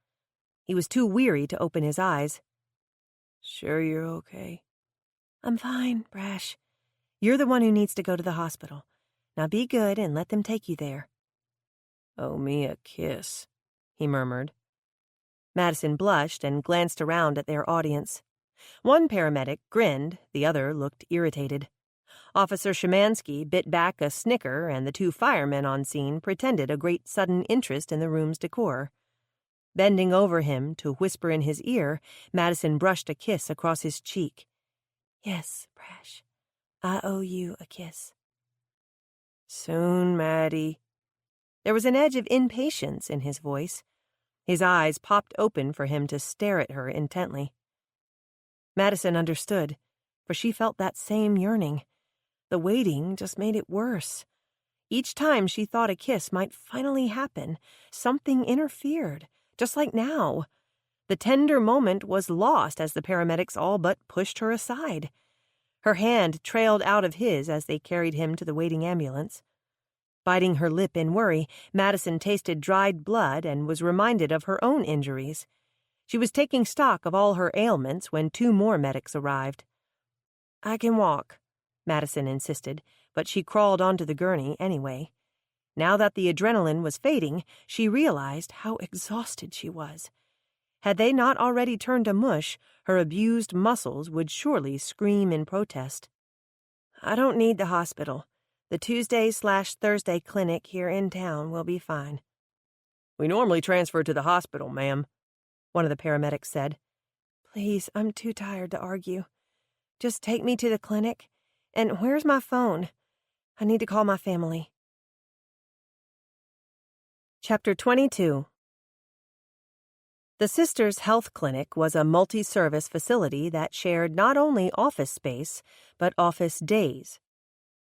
He was too weary to open his eyes. Sure you're okay? I'm fine, Brash. You're the one who needs to go to the hospital. Now be good and let them take you there. Owe me a kiss, he murmured. Madison blushed and glanced around at their audience. One paramedic grinned, the other looked irritated. Officer Szymanski bit back a snicker, and the two firemen on scene pretended a great sudden interest in the room's decor. Bending over him to whisper in his ear, Madison brushed a kiss across his cheek. Yes, Brash, I owe you a kiss. Soon, Maddie. There was an edge of impatience in his voice. His eyes popped open for him to stare at her intently. Madison understood, for she felt that same yearning. The waiting just made it worse. Each time she thought a kiss might finally happen, something interfered, just like now. The tender moment was lost as the paramedics all but pushed her aside. Her hand trailed out of his as they carried him to the waiting ambulance. Biting her lip in worry, Madison tasted dried blood and was reminded of her own injuries. She was taking stock of all her ailments when two more medics arrived. I can walk, Madison insisted, but she crawled onto the gurney anyway. Now that the adrenaline was fading, she realized how exhausted she was. Had they not already turned to mush, her abused muscles would surely scream in protest. I don't need the hospital. The Tuesday/Thursday clinic here in town will be fine. We normally transfer to the hospital, ma'am, one of the paramedics said. Please, I'm too tired to argue. Just take me to the clinic. And where's my phone? I need to call my family. Chapter 22. The Sisters' Health Clinic was a multi-service facility that shared not only office space, but office days.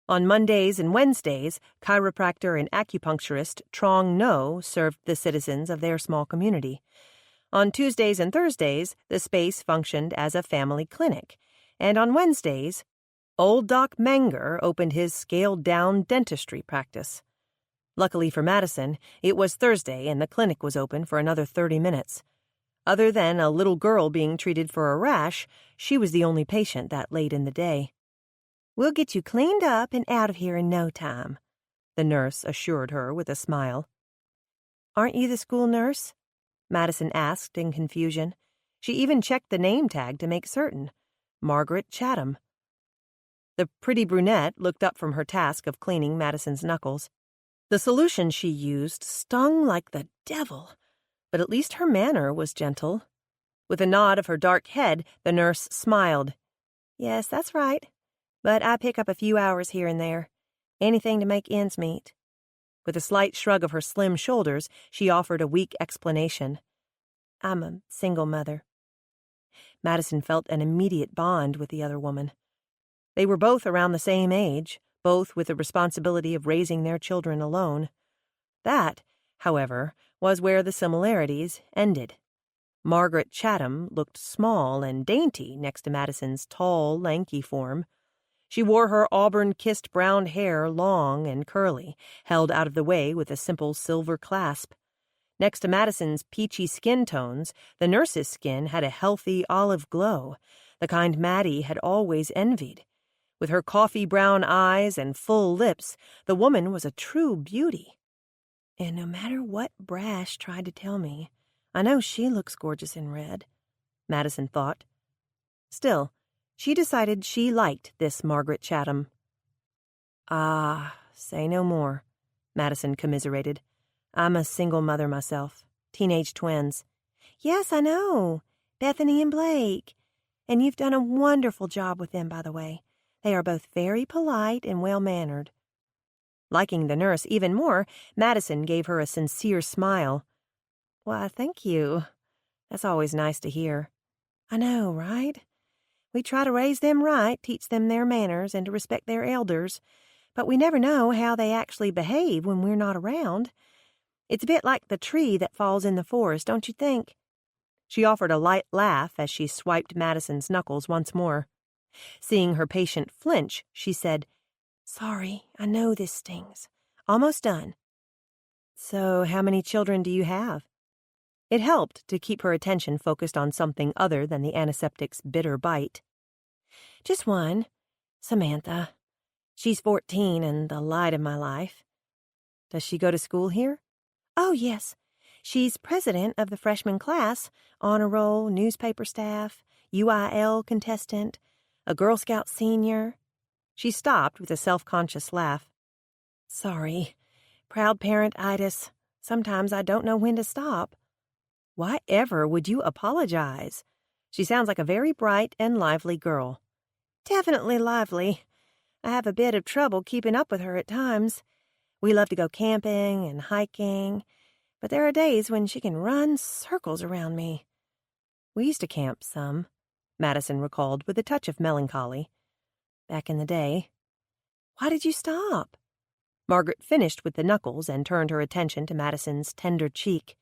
On Mondays and Wednesdays, chiropractor and acupuncturist Trong No served the citizens of their small community. On Tuesdays and Thursdays, the space functioned as a family clinic, and on Wednesdays, Old Doc Menger opened his scaled-down dentistry practice. Luckily for Madison, it was Thursday and the clinic was open for another 30 minutes. Other than a little girl being treated for a rash, she was the only patient that late in the day. "We'll get you cleaned up and out of here in no time," the nurse assured her with a smile. "Aren't you the school nurse?" Madison asked in confusion. She even checked the name tag to make certain. Margaret Chatham. The pretty brunette looked up from her task of cleaning Madison's knuckles. The solution she used stung like the devil, but at least her manner was gentle. With a nod of her dark head, the nurse smiled. "Yes, that's right. But I pick up a few hours here and there. Anything to make ends meet." With a slight shrug of her slim shoulders, she offered a weak explanation. "I'm a single mother." Madison felt an immediate bond with the other woman. They were both around the same age, both with the responsibility of raising their children alone. That, however, was where the similarities ended. Margaret Chatham looked small and dainty next to Madison's tall, lanky form. She wore her auburn-kissed brown hair long and curly, held out of the way with a simple silver clasp. Next to Madison's peachy skin tones, the nurse's skin had a healthy olive glow, the kind Maddie had always envied. With her coffee-brown eyes and full lips, the woman was a true beauty. And no matter what Brash tried to tell me, I know she looks gorgeous in red, Madison thought. Still, she decided she liked this Margaret Chatham. "Ah, say no more," Madison commiserated. "I'm a single mother myself. Teenage twins." "Yes, I know. Bethany and Blake. And you've done a wonderful job with them, by the way. They are both very polite and well-mannered." Liking the nurse even more, Madison gave her a sincere smile. "Why, thank you. That's always nice to hear." "I know, right? We try to raise them right, teach them their manners, and to respect their elders, but we never know how they actually behave when we're not around. It's a bit like the tree that falls in the forest, don't you think?" She offered a light laugh as she swiped Madison's knuckles once more. Seeing her patient flinch, she said, "Sorry, I know this stings. Almost done." "So how many children do you have?" It helped to keep her attention focused on something other than the antiseptic's bitter bite. "Just one, Samantha. She's 14 and the light of my life." "Does she go to school here?" "Oh, yes. She's president of the freshman class, honor roll, newspaper staff, UIL contestant, a Girl Scout senior." She stopped with a self-conscious laugh. "Sorry. Proud parent-itis. Sometimes I don't know when to stop." "Why ever would you apologize? She sounds like a very bright and lively girl." "Definitely lively. I have a bit of trouble keeping up with her at times. We love to go camping and hiking, but there are days when she can run circles around me." "We used to camp some," Madison recalled with a touch of melancholy. "Back in the day." "Why did you stop?" Margaret finished with the knuckles and turned her attention to Madison's tender cheek.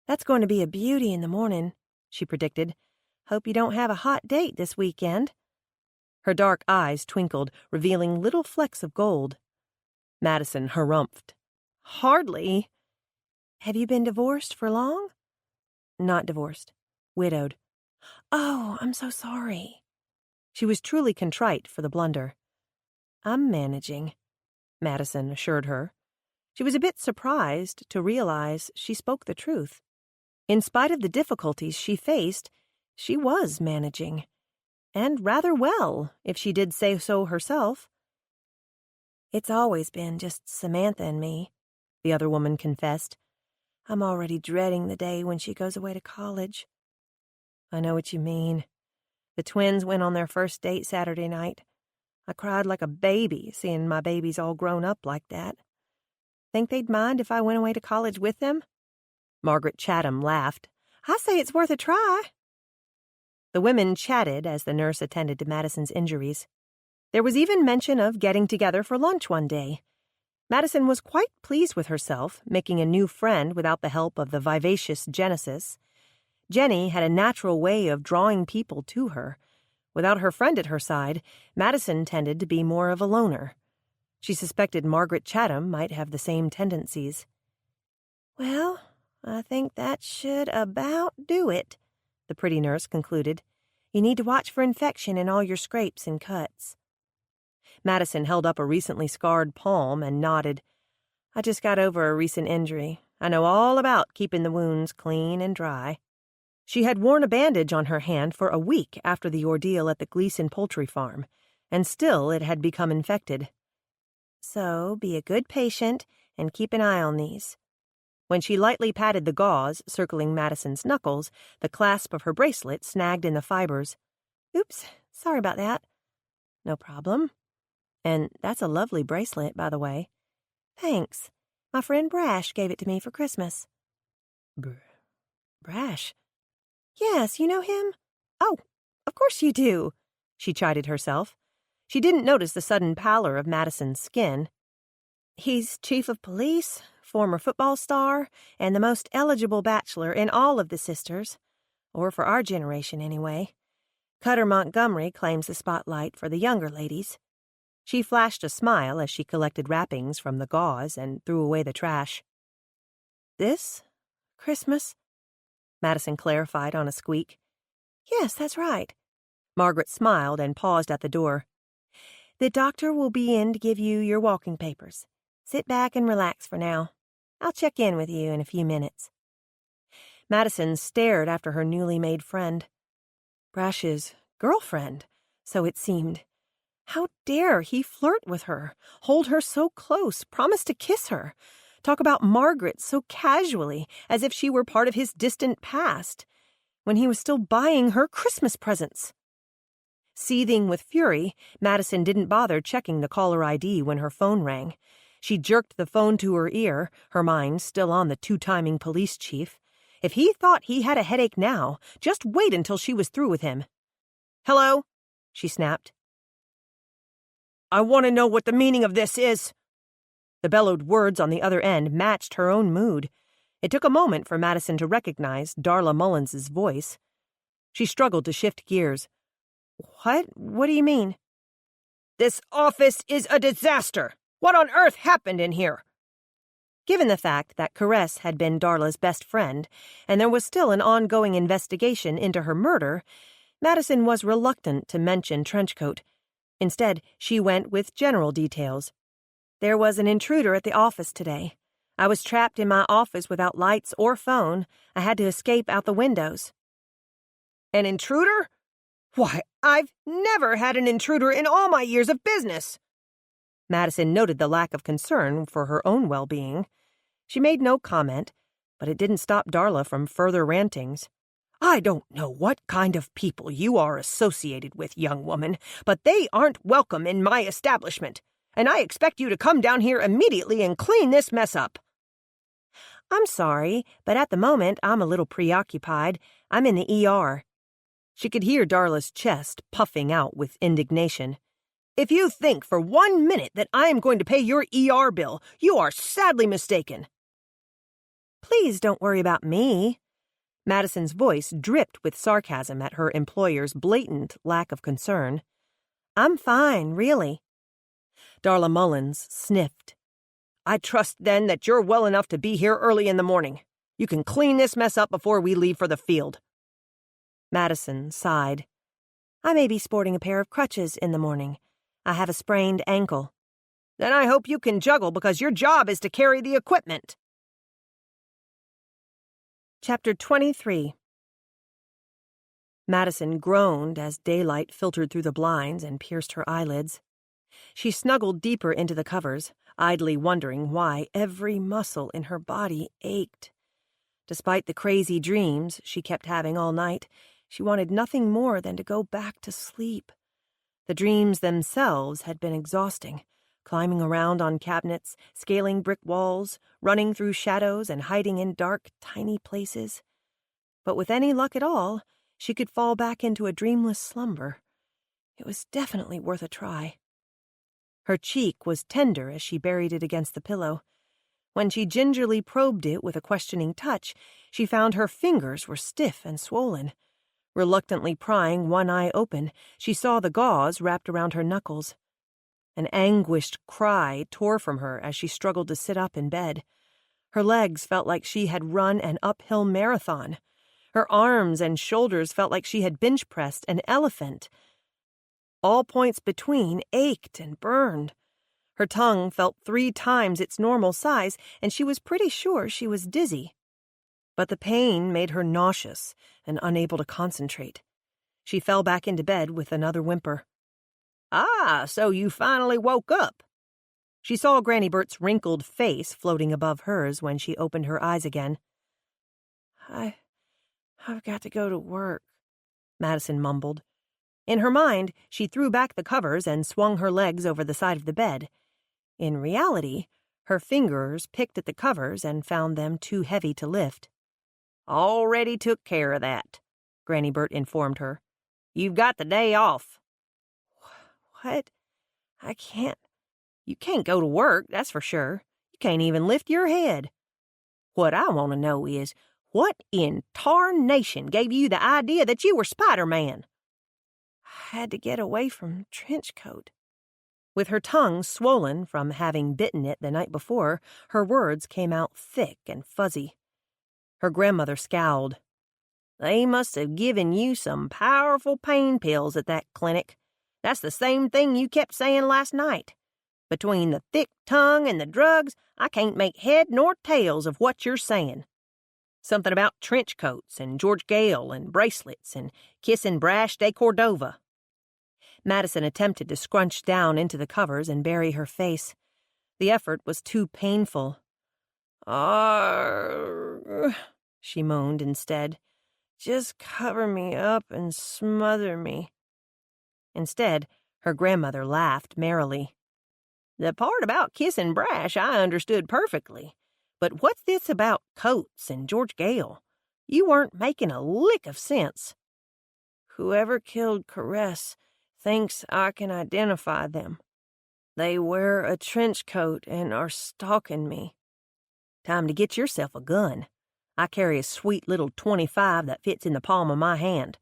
"That's going to be a beauty in the morning," she predicted. "Hope you don't have a hot date this weekend." Her dark eyes twinkled, revealing little flecks of gold. Madison harumphed. "Hardly." "Have you been divorced for long?" "Not divorced. Widowed." "Oh, I'm so sorry." She was truly contrite for the blunder. "I'm managing," Madison assured her. She was a bit surprised to realize she spoke the truth. In spite of the difficulties she faced, she was managing. And rather well, if she did say so herself. "It's always been just Samantha and me," the other woman confessed. "I'm already dreading the day when she goes away to college." "I know what you mean. The twins went on their first date Saturday night. I cried like a baby seeing my babies all grown up like that. think they'd mind if I went away to college with them?" Margaret Chatham laughed. "I say it's worth a try." The women chatted as the nurse attended to Madison's injuries. There was even mention of getting together for lunch one day. Madison was quite pleased with herself, making a new friend without the help of the vivacious Genesis. Jenny had a natural way of drawing people to her. Without her friend at her side, Madison tended to be more of a loner. She suspected Margaret Chatham might have the same tendencies. "Well, I think that should about do it," the pretty nurse concluded. "You need to watch for infection in all your scrapes and cuts." Madison held up a recently scarred palm and nodded. "I just got over a recent injury. I know all about keeping the wounds clean and dry." She had worn a bandage on her hand for a week after the ordeal at the Gleason poultry farm, and still it had become infected. "So be a good patient and keep an eye on these." When she lightly patted the gauze circling Madison's knuckles, the clasp of her bracelet snagged in the fibers. "Oops, sorry about that." "No problem. And that's a lovely bracelet, by the way." "Thanks. My friend Brash gave it to me for Christmas." Brash? Yes, you know him? Oh, of course you do," she chided herself. She didn't notice the sudden pallor of Madison's skin. "He's chief of police, former football star, and the most eligible bachelor in all of the sisters, or for our generation anyway. Cutter Montgomery claims the spotlight for the younger ladies." She flashed a smile as she collected wrappings from the gauze and threw away the trash. "This? Christmas?" Madison clarified on a squeak. "Yes, that's right." Margaret smiled and paused at the door. "The doctor will be in to give you your walking papers. Sit back and relax for now. I'll check in with you in a few minutes." Madison stared after her newly made friend. Brash's girlfriend, so it seemed. How dare he flirt with her, hold her so close, promise to kiss her, talk about Margaret so casually, as if she were part of his distant past, when he was still buying her Christmas presents. Seething with fury, Madison didn't bother checking the caller ID when her phone rang. She jerked the phone to her ear, her mind still on the two-timing police chief. If he thought he had a headache now, just wait until she was through with him. "Hello?" she snapped. "I want to know what the meaning of this is." The bellowed words on the other end matched her own mood. It took a moment for Madison to recognize Darla Mullins's voice. She struggled to shift gears. What do you mean?" "This office is a disaster. What on earth happened in here?" Given the fact that Caress had been Darla's best friend, and there was still an ongoing investigation into her murder, Madison was reluctant to mention Trenchcoat. Instead, she went with general details. "There was an intruder at the office today. I was trapped in my office without lights or phone. I had to escape out the windows." "An intruder? Why, I've never had an intruder in all my years of business." Madison noted the lack of concern for her own well-being. She made no comment, but it didn't stop Darla from further rantings. "I don't know what kind of people you are associated with, young woman, but they aren't welcome in my establishment, and I expect you to come down here immediately and clean this mess up." "I'm sorry, but at the moment I'm a little preoccupied. I'm in the ER." She could hear Darla's chest puffing out with indignation. "If you think for 1 minute that I am going to pay your ER bill, you are sadly mistaken." "Please don't worry about me." Madison's voice dripped with sarcasm at her employer's blatant lack of concern. "I'm fine, really." Darla Mullins sniffed. "I trust, then, that you're well enough to be here early in the morning. You can clean this mess up before we leave for the field." Madison sighed. "I may be sporting a pair of crutches in the morning. I have a sprained ankle." "Then I hope you can juggle, because your job is to carry the equipment." Chapter 23. Madison groaned as daylight filtered through the blinds and pierced her eyelids. She snuggled deeper into the covers, idly wondering why every muscle in her body ached. Despite the crazy dreams she kept having all night, she wanted nothing more than to go back to sleep. The dreams themselves had been exhausting, climbing around on cabinets, scaling brick walls, running through shadows and hiding in dark, tiny places. But with any luck at all, she could fall back into a dreamless slumber. It was definitely worth a try. Her cheek was tender as she buried it against the pillow. When she gingerly probed it with a questioning touch, she found her fingers were stiff and swollen. Reluctantly prying one eye open, she saw the gauze wrapped around her knuckles. An anguished cry tore from her as she struggled to sit up in bed. Her legs felt like she had run an uphill marathon. Her arms and shoulders felt like she had bench-pressed an elephant. All points between ached and burned. Her tongue felt 3 times its normal size, and she was pretty sure she was dizzy. But the pain made her nauseous and unable to concentrate. She fell back into bed with another whimper. "Ah, so you finally woke up." She saw Granny Bert's wrinkled face floating above hers when she opened her eyes again. I've got to go to work," Madison mumbled. In her mind, she threw back the covers and swung her legs over the side of the bed. In reality, her fingers picked at the covers and found them too heavy to lift. "Already took care of that," Granny Bert informed her. "You've got the day off." "What? You can't go to work, that's for sure. You can't even lift your head." "What I want to know is, what in tarnation gave you the idea that you were Spider-Man?" "I had to get away from Trenchcoat." With her tongue swollen from having bitten it the night before, her words came out thick and fuzzy. Her grandmother scowled. "They must have given you some powerful pain pills at that clinic. That's the same thing you kept saying last night. Between the thick tongue and the drugs, I can't make head nor tails of what you're saying. Something about trench coats and George Gale and bracelets and kissing Brash de Cordova." Madison attempted to scrunch down into the covers and bury her face. The effort was too painful. "Arrgh," she moaned instead. "Just cover me up and smother me." Instead, her grandmother laughed merrily. "The part about kissing Brash I understood perfectly. But what's this about coats and George Gale? You weren't making a lick of sense." "Whoever killed Caress thinks I can identify them. They wear a trench coat and are stalking me." "Time to get yourself a gun. I carry a sweet little .25 that fits in the palm of my hand."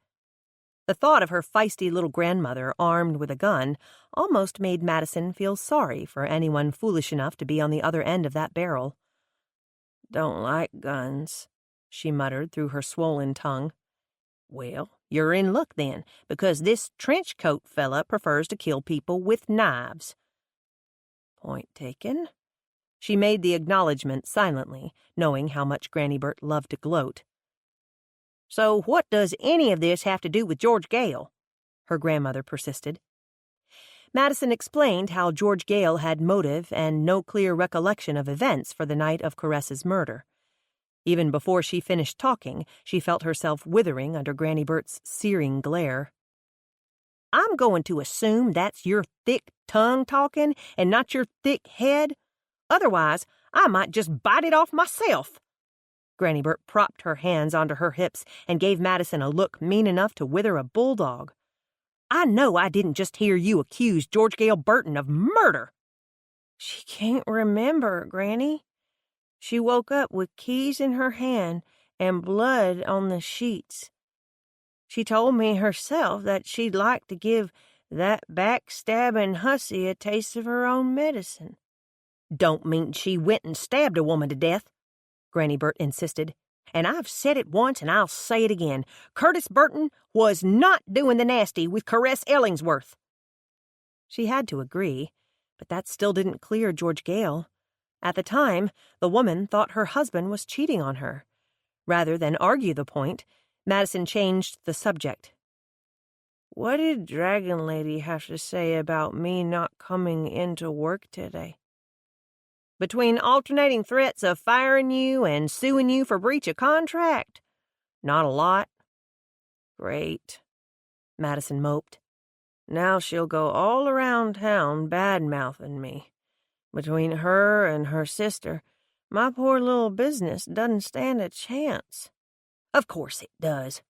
The thought of her feisty little grandmother armed with a gun almost made Madison feel sorry for anyone foolish enough to be on the other end of that barrel. "Don't like guns," she muttered through her swollen tongue. "Well, you're in luck then, because this trench coat fella prefers to kill people with knives." "Point taken." She made the acknowledgement silently, knowing how much Granny Bert loved to gloat. "So what does any of this have to do with George Gale?" her grandmother persisted. Madison explained how George Gale had motive and no clear recollection of events for the night of Caress's murder. Even before she finished talking, she felt herself withering under Granny Bert's searing glare. "I'm going to assume that's your thick tongue talking and not your thick head. Otherwise, I might just bite it off myself." Granny Bert propped her hands onto her hips and gave Madison a look mean enough to wither a bulldog. "I know I didn't just hear you accuse George Gale Burton of murder." "She can't remember, Granny. She woke up with keys in her hand and blood on the sheets. She told me herself that she'd like to give that backstabbing hussy a taste of her own medicine." "Don't mean she went and stabbed a woman to death," Granny Bert insisted. "And I've said it once and I'll say it again. Curtis Burton was not doing the nasty with Caress Ellingsworth." She had to agree, but that still didn't clear George Gale. At the time, the woman thought her husband was cheating on her. Rather than argue the point, Madison changed the subject. "What did Dragon Lady have to say about me not coming into work today?" "Between alternating threats of firing you and suing you for breach of contract? Not a lot." "Great," Madison moped. "Now she'll go all around town bad-mouthing me. Between her and her sister, my poor little business doesn't stand a chance." Of course it does.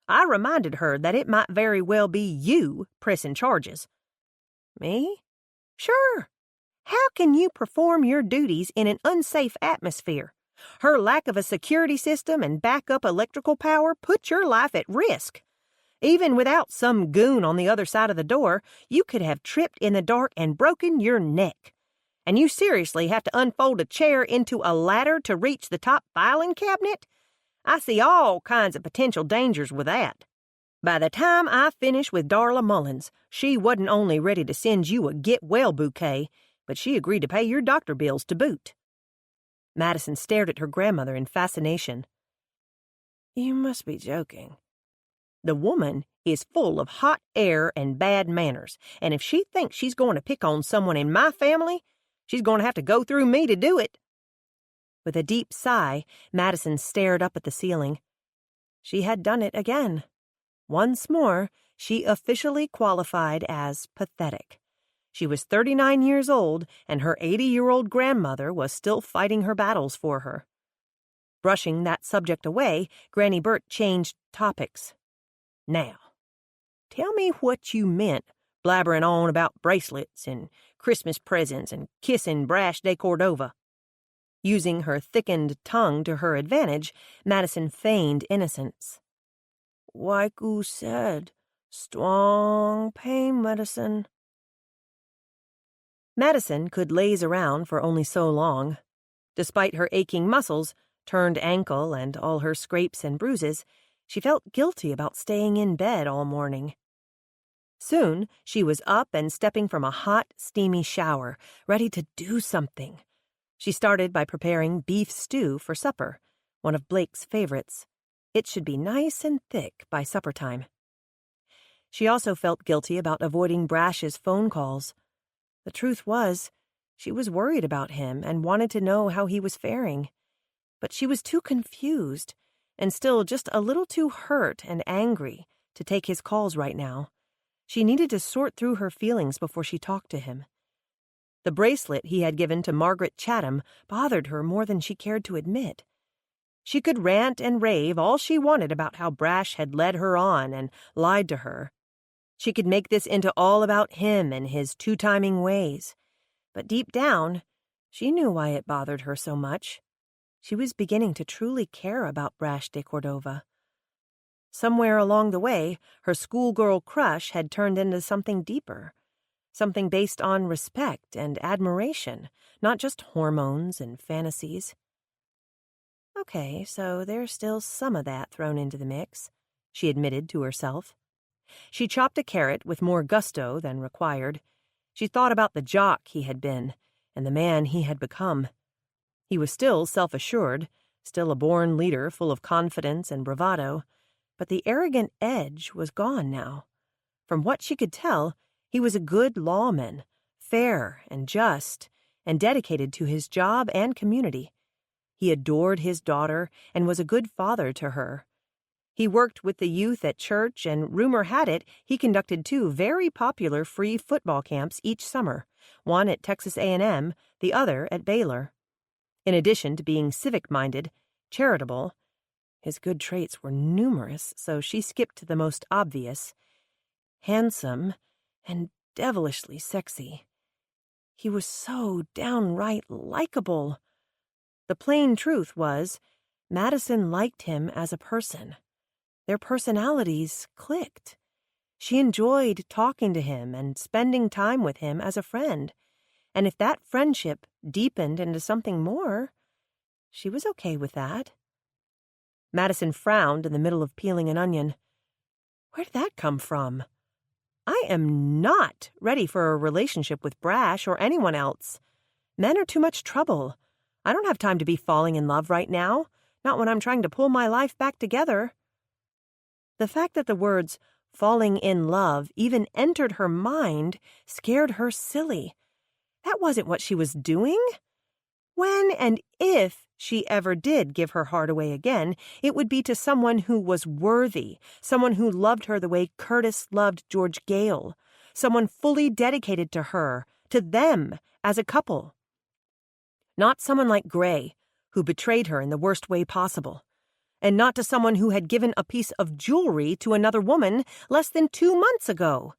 I reminded her that it might very well be you pressing charges. Me? Sure. How can you perform your duties in an unsafe atmosphere? Her lack of a security system and backup electrical power put your life at risk. Even without some goon on the other side of the door, you could have tripped in the dark and broken your neck. And you seriously have to unfold a chair into a ladder to reach the top filing cabinet? I see all kinds of potential dangers with that. By the time I finished with Darla Mullins, she wasn't only ready to send you a get-well bouquet, but she agreed to pay your doctor bills to boot. Madison stared at her grandmother in fascination. You must be joking. The woman is full of hot air and bad manners, and if she thinks she's going to pick on someone in my family, she's going to have to go through me to do it. With a deep sigh, Madison stared up at the ceiling. She had done it again. Once more, she officially qualified as pathetic. She was 39 years old, and her 80-year-old grandmother was still fighting her battles for her. Brushing that subject away, Granny Burt changed topics. Now, tell me what you meant blabbering on about bracelets and Christmas presents and kissing Brash de Cordova. Using her thickened tongue to her advantage, Madison feigned innocence. Like said, strong pain medicine. Madison could laze around for only so long. Despite her aching muscles, turned ankle, and all her scrapes and bruises, she felt guilty about staying in bed all morning. Soon, she was up and stepping from a hot, steamy shower, ready to do something. She started by preparing beef stew for supper, one of Blake's favorites. It should be nice and thick by supper time. She also felt guilty about avoiding Brash's phone calls. The truth was, she was worried about him and wanted to know how he was faring. But she was too confused, and still just a little too hurt and angry to take his calls right now. She needed to sort through her feelings before she talked to him. The bracelet he had given to Margaret Chatham bothered her more than she cared to admit. She could rant and rave all she wanted about how Brash had led her on and lied to her. She could make this into all about him and his two-timing ways. But deep down, she knew why it bothered her so much. She was beginning to truly care about Brash de Cordova. Somewhere along the way, her schoolgirl crush had turned into something deeper. Something based on respect and admiration, not just hormones and fantasies. Okay, so there's still some of that thrown into the mix, she admitted to herself. She chopped a carrot with more gusto than required. She thought about the jock he had been and the man he had become. He was still self-assured, still a born leader full of confidence and bravado, but the arrogant edge was gone now. From what she could tell, he was a good lawman, fair and just, and dedicated to his job and community. He adored his daughter and was a good father to her. He worked with the youth at church, and rumor had it he conducted 2 very popular free football camps each summer, one at Texas A&M, the other at Baylor. In addition to being civic-minded, charitable, his good traits were numerous, so she skipped to the most obvious. Handsome and devilishly sexy. He was so downright likable. The plain truth was, Madison liked him as a person. Their personalities clicked. She enjoyed talking to him and spending time with him as a friend. And if that friendship deepened into something more, she was okay with that. Madison frowned in the middle of peeling an onion. Where did that come from? I am not ready for a relationship with Brash or anyone else. Men are too much trouble. I don't have time to be falling in love right now, not when I'm trying to pull my life back together. The fact that the words falling in love even entered her mind scared her silly. That wasn't what she was doing. When and if she ever did give her heart away again, it would be to someone who was worthy, someone who loved her the way Curtis loved George Gale, someone fully dedicated to her, to them as a couple. Not someone like Gray, who betrayed her in the worst way possible. And not to someone who had given a piece of jewelry to another woman less than 2 months ago.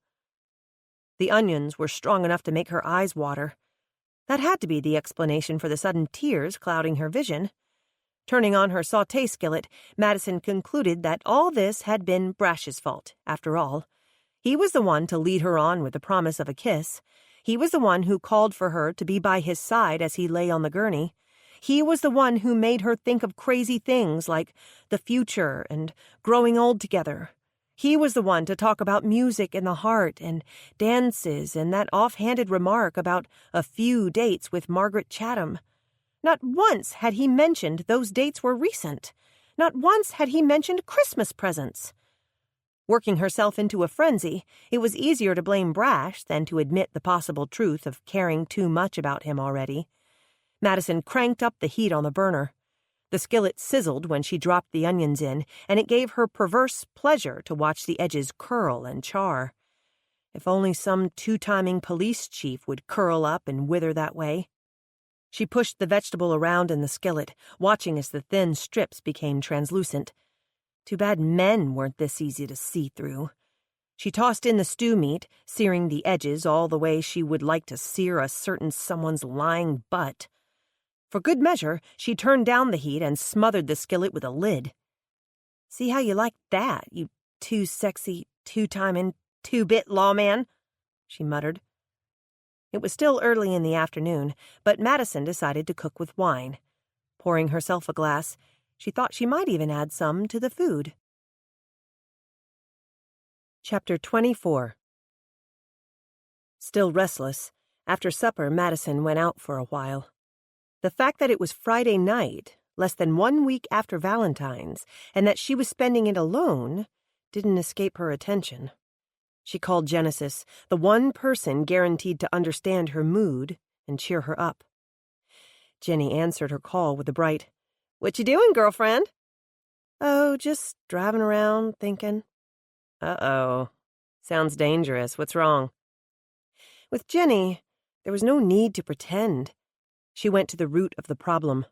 The onions were strong enough to make her eyes water. That had to be the explanation for the sudden tears clouding her vision. Turning on her sauté skillet, Madison concluded that all this had been Brash's fault, after all. He was the one to lead her on with the promise of a kiss. He was the one who called for her to be by his side as he lay on the gurney. He was the one who made her think of crazy things like the future and growing old together. He was the one to talk about music and the heart and dances and that offhanded remark about a few dates with Margaret Chatham. Not once had he mentioned those dates were recent. Not once had he mentioned Christmas presents. Working herself into a frenzy, it was easier to blame Brash than to admit the possible truth of caring too much about him already. Madison cranked up the heat on the burner. The skillet sizzled when she dropped the onions in, and it gave her perverse pleasure to watch the edges curl and char. If only some two-timing police chief would curl up and wither that way. She pushed the vegetable around in the skillet, watching as the thin strips became translucent. Too bad men weren't this easy to see through. She tossed in the stew meat, searing the edges all the way she would like to sear a certain someone's lying butt. For good measure, she turned down the heat and smothered the skillet with a lid. "See how you like that, you too sexy, two-timing, two-bit lawman," she muttered. It was still early in the afternoon, but Madison decided to cook with wine. Pouring herself a glass, she thought she might even add some to the food. Chapter 24. Still restless, after supper Madison went out for a while. The fact that it was Friday night, less than 1 week after Valentine's, and that she was spending it alone, didn't escape her attention. She called Genesis, the one person guaranteed to understand her mood and cheer her up. Jenny answered her call with a bright, "What you doing, girlfriend?" "Oh, just driving around, thinking." "Uh-oh. Sounds dangerous. What's wrong?" With Jenny, there was no need to pretend. She went to the root of the problem.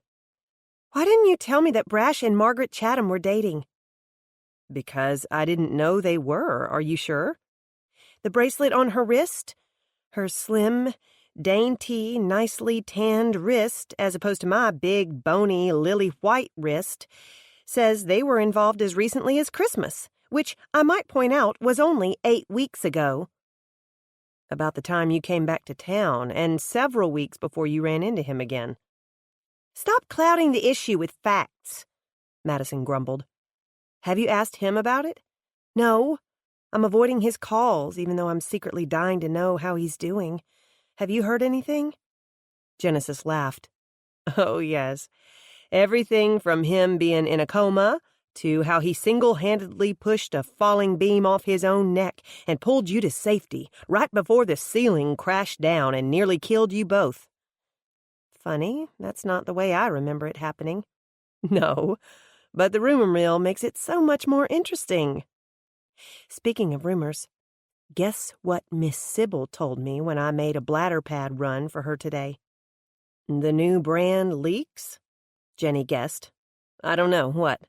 "Why didn't you tell me that Brash and Margaret Chatham were dating?" "Because I didn't know they were. Are you sure?" The bracelet on her wrist, her slim, dainty, nicely tanned wrist, as opposed to my big, bony, lily-white wrist, says they were involved as recently as Christmas, which, I might point out, was only 8 weeks ago. About the time you came back to town, and several weeks before you ran into him again. "Stop clouding the issue with facts," Madison grumbled. "Have you asked him about it?" "No. I'm avoiding his calls, even though I'm secretly dying to know how he's doing. Have you heard anything?" Genesis laughed. "Oh, yes. Everything from him being in a coma to how he single-handedly pushed a falling beam off his own neck and pulled you to safety right before the ceiling crashed down and nearly killed you both." "Funny, that's not the way I remember it happening." "No, but the rumor mill makes it so much more interesting." Speaking of rumors, guess what Miss Sybil told me when I made a bladder pad run for her today? "The new brand leaks?" Jenny guessed. "I don't know, what?"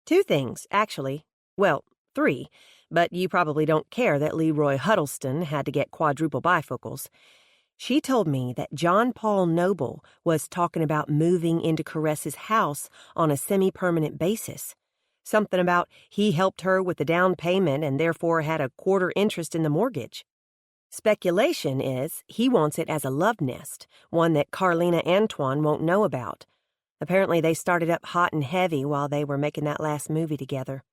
"2 things, actually. Well, 3, but you probably don't care that Leroy Huddleston had to get quadruple bifocals. She told me that John Paul Noble was talking about moving into Caress's house on a semi-permanent basis. Something about he helped her with the down payment and therefore had a quarter interest in the mortgage. Speculation is he wants it as a love nest, one that Carlina Antoine won't know about. Apparently they started up hot and heavy while they were making that last movie together."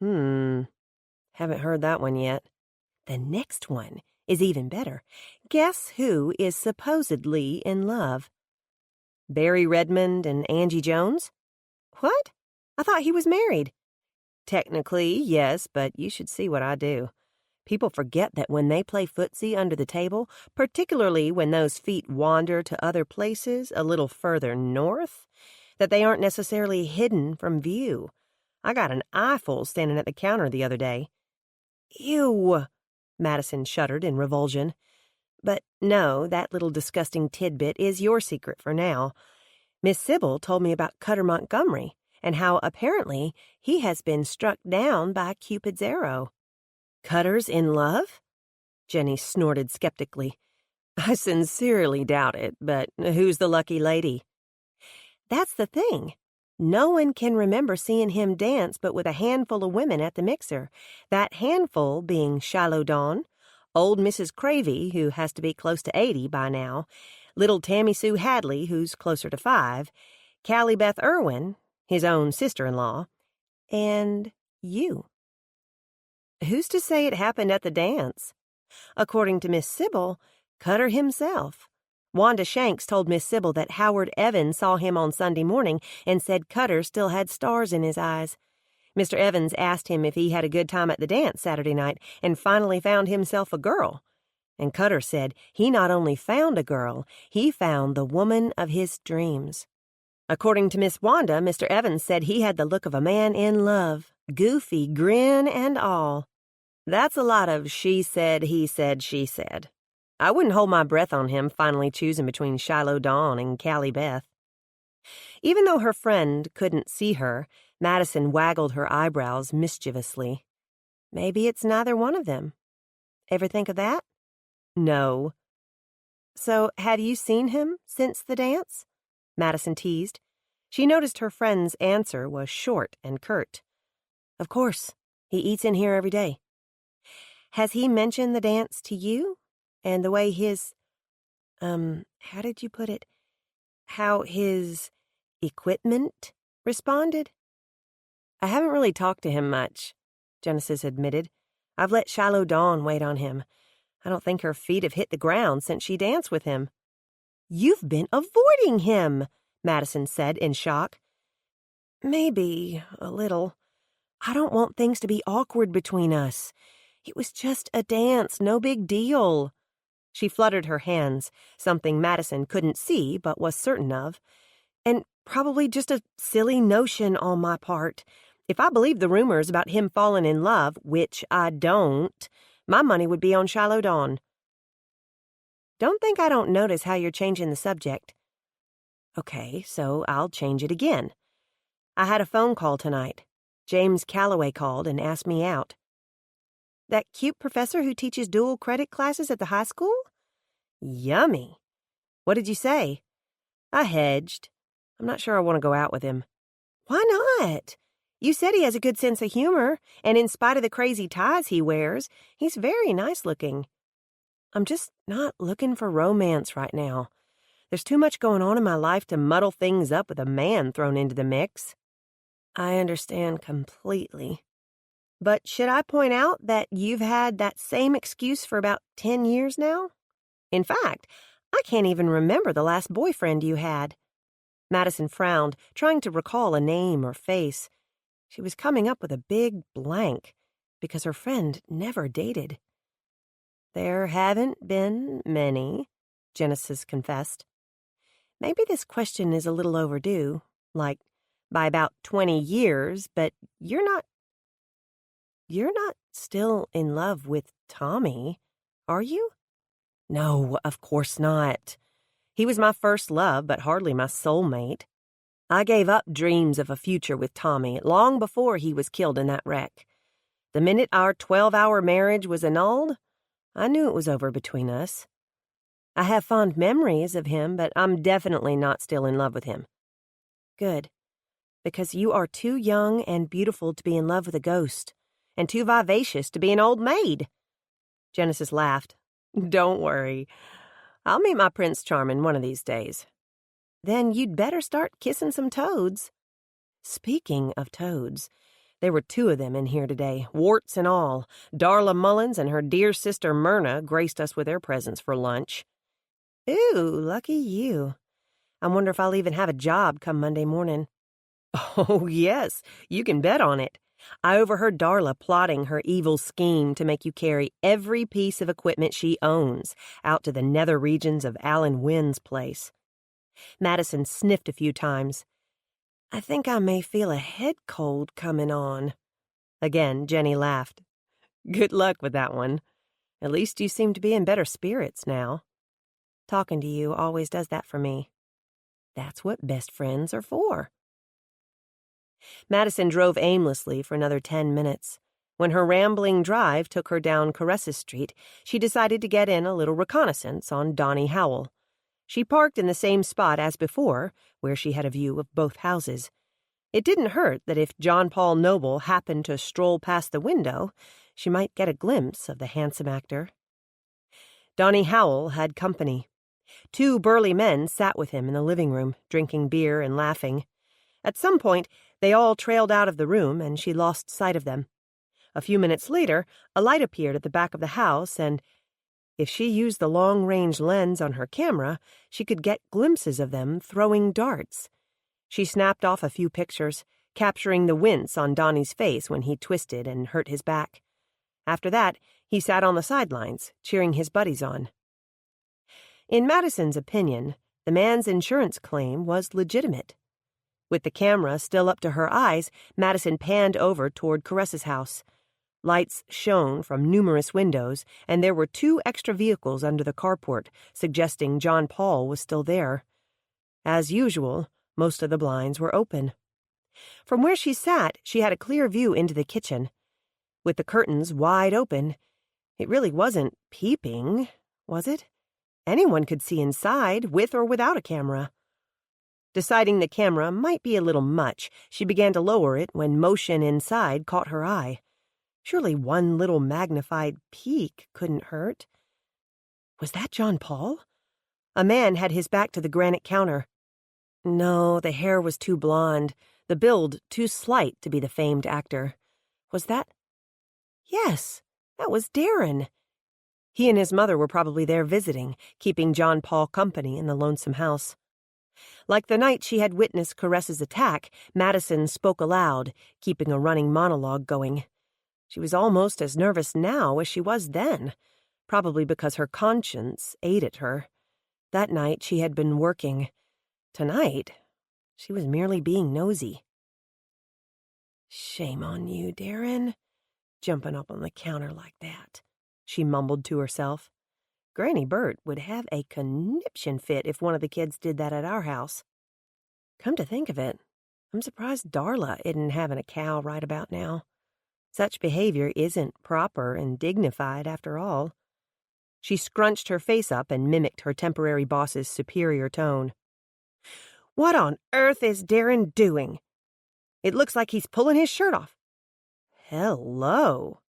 Haven't heard that one yet. The next one is even better. Guess who is supposedly in love? Barry Redmond and Angie Jones? What? I thought he was married. Technically, yes, but you should see what I do. People forget that when they play footsie under the table, particularly when those feet wander to other places a little further north, that they aren't necessarily hidden from view. I got an eyeful standing at the counter the other day. "Ew," Madison shuddered in revulsion. But no, that little disgusting tidbit is your secret for now. Miss Sybil told me about Cutter Montgomery and how apparently he has been struck down by Cupid's arrow. Cutter's in love? Jenny snorted skeptically. I sincerely doubt it, but who's the lucky lady? That's the thing. No one can remember seeing him dance but with a handful of women at the mixer, that handful being Shiloh Dawn, old Mrs. Cravey, who has to be close to 80 by now, little Tammy Sue Hadley, who's closer to 5, Callie Beth Irwin, his own sister-in-law, and you. Who's to say it happened at the dance? According to Miss Sybil, Cutter himself. Wanda Shanks told Miss Sybil that Howard Evans saw him on Sunday morning and said Cutter still had stars in his eyes. Mr. Evans asked him if he had a good time at the dance Saturday night and finally found himself a girl. And Cutter said he not only found a girl, he found the woman of his dreams. According to Miss Wanda, Mr. Evans said he had the look of a man in love, goofy grin and all. That's a lot of she said, he said, she said. I wouldn't hold my breath on him finally choosing between Shiloh Dawn and Callie Beth. Even though her friend couldn't see her, Madison waggled her eyebrows mischievously. Maybe it's neither one of them. Ever think of that? No. So, have you seen him since the dance? Madison teased. She noticed her friend's answer was short and curt. Of course. He eats in here every day. Has he mentioned the dance to you? And the way his, how did you put it? How his equipment responded? I haven't really talked to him much, Genesis admitted. I've let Shiloh Dawn wait on him. I don't think her feet have hit the ground since she danced with him. You've been avoiding him, Madison said in shock. Maybe a little. I don't want things to be awkward between us. It was just a dance, no big deal. She fluttered her hands, something Madison couldn't see but was certain of. And probably just a silly notion on my part. If I believed the rumors about him falling in love, which I don't, my money would be on Shiloh Dawn. Don't think I don't notice how you're changing the subject. Okay, so I'll change it again. I had a phone call tonight. James Calloway called and asked me out. That cute professor who teaches dual credit classes at the high school? Yummy. What did you say? I hedged. I'm not sure I want to go out with him. Why not? You said he has a good sense of humor, and in spite of the crazy ties he wears, he's very nice looking. I'm just not looking for romance right now. There's too much going on in my life to muddle things up with a man thrown into the mix. I understand completely. But should I point out that you've had that same excuse for about 10 years now? In fact, I can't even remember the last boyfriend you had. Madison frowned, trying to recall a name or face. She was coming up with a big blank, because her friend never dated. There haven't been many, Genesis confessed. Maybe this question is a little overdue, like by about 20 years, but you're not still in love with Tommy, are you? No, of course not. He was my first love, but hardly my soulmate. I gave up dreams of a future with Tommy long before he was killed in that wreck. The minute our 12-hour marriage was annulled, I knew it was over between us. I have fond memories of him, but I'm definitely not still in love with him. Good, because you are too young and beautiful to be in love with a ghost, and too vivacious to be an old maid. Genesis laughed. Don't worry. I'll meet my Prince Charming one of these days. Then you'd better start kissing some toads. Speaking of toads, there were 2 of them in here today, warts and all. Darla Mullins and her dear sister Myrna graced us with their presence for lunch. Ooh, lucky you. I wonder if I'll even have a job come Monday morning. Oh, yes, you can bet on it. I overheard Darla plotting her evil scheme to make you carry every piece of equipment she owns out to the nether regions of Alan Wynn's place. Madison sniffed a few times. I think I may feel a head cold coming on. Again, Jenny laughed. Good luck with that one. At least you seem to be in better spirits now. Talking to you always does that for me. That's what best friends are for." Madison drove aimlessly for another 10 minutes. When her rambling drive took her down Caresses Street, she decided to get in a little reconnaissance on Donnie Howell. She parked in the same spot as before, where she had a view of both houses. It didn't hurt that if John Paul Noble happened to stroll past the window, she might get a glimpse of the handsome actor. Donnie Howell had company. 2 burly men sat with him in the living room, drinking beer and laughing. At some point, they all trailed out of the room, and she lost sight of them. A few minutes later, a light appeared at the back of the house, and if she used the long-range lens on her camera, she could get glimpses of them throwing darts. She snapped off a few pictures, capturing the wince on Donnie's face when he twisted and hurt his back. After that, he sat on the sidelines, cheering his buddies on. In Madison's opinion, the man's insurance claim was legitimate. With the camera still up to her eyes, Madison panned over toward Caresses' house. Lights shone from numerous windows, and there were 2 extra vehicles under the carport, suggesting John Paul was still there. As usual, most of the blinds were open. From where she sat, she had a clear view into the kitchen. With the curtains wide open, it really wasn't peeping, was it? Anyone could see inside, with or without a camera. Deciding the camera might be a little much, she began to lower it when motion inside caught her eye. Surely one little magnified peek couldn't hurt. Was that John Paul? A man had his back to the granite counter. No, the hair was too blonde, the build too slight to be the famed actor. Was that? Yes, that was Darren. He and his mother were probably there visiting, keeping John Paul company in the lonesome house. Like the night she had witnessed Caresses' attack, Madison spoke aloud, keeping a running monologue going. She was almost as nervous now as she was then, probably because her conscience ate at her. That night she had been working. Tonight, she was merely being nosy. "Shame on you, Darren, jumping up on the counter like that," she mumbled to herself. "Granny Bert would have a conniption fit if one of the kids did that at our house. Come to think of it, I'm surprised Darla isn't having a cow right about now. Such behavior isn't proper and dignified after all." She scrunched her face up and mimicked her temporary boss's superior tone. "What on earth is Darren doing? It looks like he's pulling his shirt off. Hello."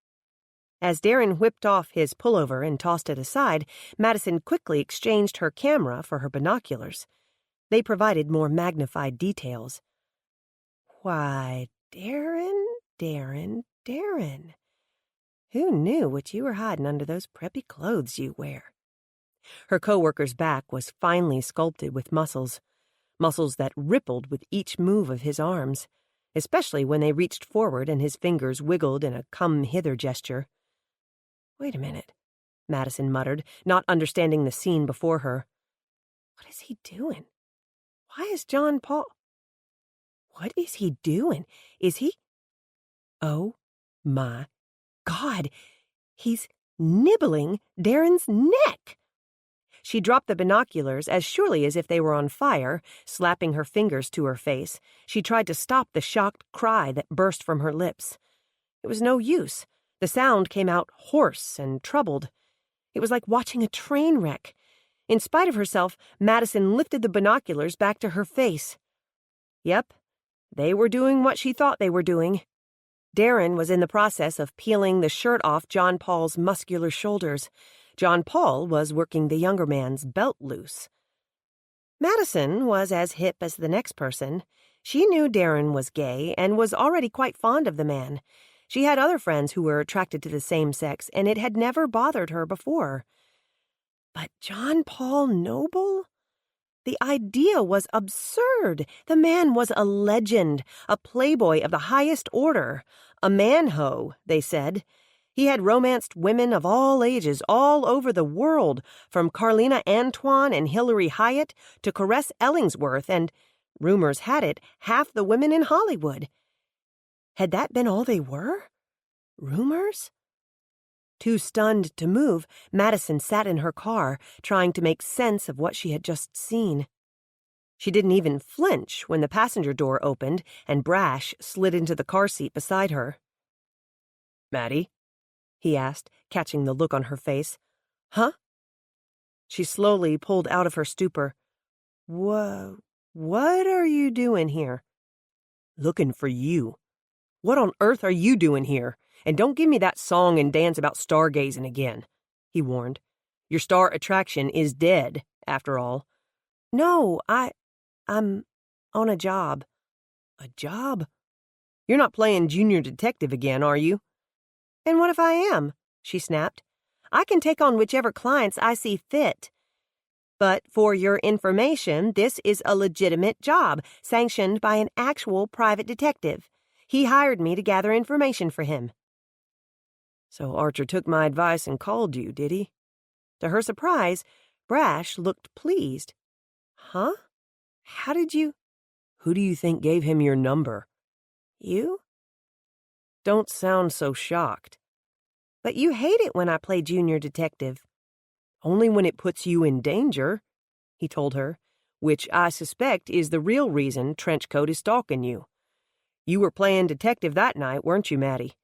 As Darren whipped off his pullover and tossed it aside, Madison quickly exchanged her camera for her binoculars. They provided more magnified details. "Why, Darren, Darren, Darren. Who knew what you were hiding under those preppy clothes you wear?" Her coworker's back was finely sculpted with muscles that rippled with each move of his arms, especially when they reached forward and his fingers wiggled in a come-hither gesture. "Wait a minute," Madison muttered, not understanding the scene before her. "What is he doing? Why is John Paul... What is he doing? Is he... Oh, my God! He's nibbling Darren's neck!" She dropped the binoculars as surely as if they were on fire, slapping her fingers to her face. She tried to stop the shocked cry that burst from her lips. It was no use. The sound came out hoarse and troubled. It was like watching a train wreck. In spite of herself, Madison lifted the binoculars back to her face. Yep, they were doing what she thought they were doing. Darren was in the process of peeling the shirt off John Paul's muscular shoulders. John Paul was working the younger man's belt loose. Madison was as hip as the next person. She knew Darren was gay and was already quite fond of the man. She had other friends who were attracted to the same sex, and it had never bothered her before. But John Paul Noble? The idea was absurd. The man was a legend, a playboy of the highest order, a man-ho, they said. He had romanced women of all ages all over the world, from Carlina Antoine and Hilary Hyatt to Caress Ellingsworth and, rumors had it, half the women in Hollywood. Had that been all they were? Rumors? Too stunned to move, Madison sat in her car, trying to make sense of what she had just seen. She didn't even flinch when the passenger door opened and Brash slid into the car seat beside her. "Maddie?" he asked, catching the look on her face. "Huh?" She slowly pulled out of her stupor. What are you doing here?" "Looking for you. What on earth are you doing here? And don't give me that song and dance about stargazing again," he warned. "Your star attraction is dead, after all." "No, I'm on a job." "A job? You're not playing junior detective again, are you?" "And what if I am?" she snapped. "I can take on whichever clients I see fit. But for your information, this is a legitimate job, sanctioned by an actual private detective. He hired me to gather information for him." "So Archer took my advice and called you, did he?" To her surprise, Brash looked pleased. "Huh? How did you—" "Who do you think gave him your number?" "You? Don't sound so shocked." But you hate it when I play junior detective." "Only when it puts you in danger," he told her, "which I suspect is the real reason Trenchcoat is stalking you. You were playing detective that night, weren't you, Maddie?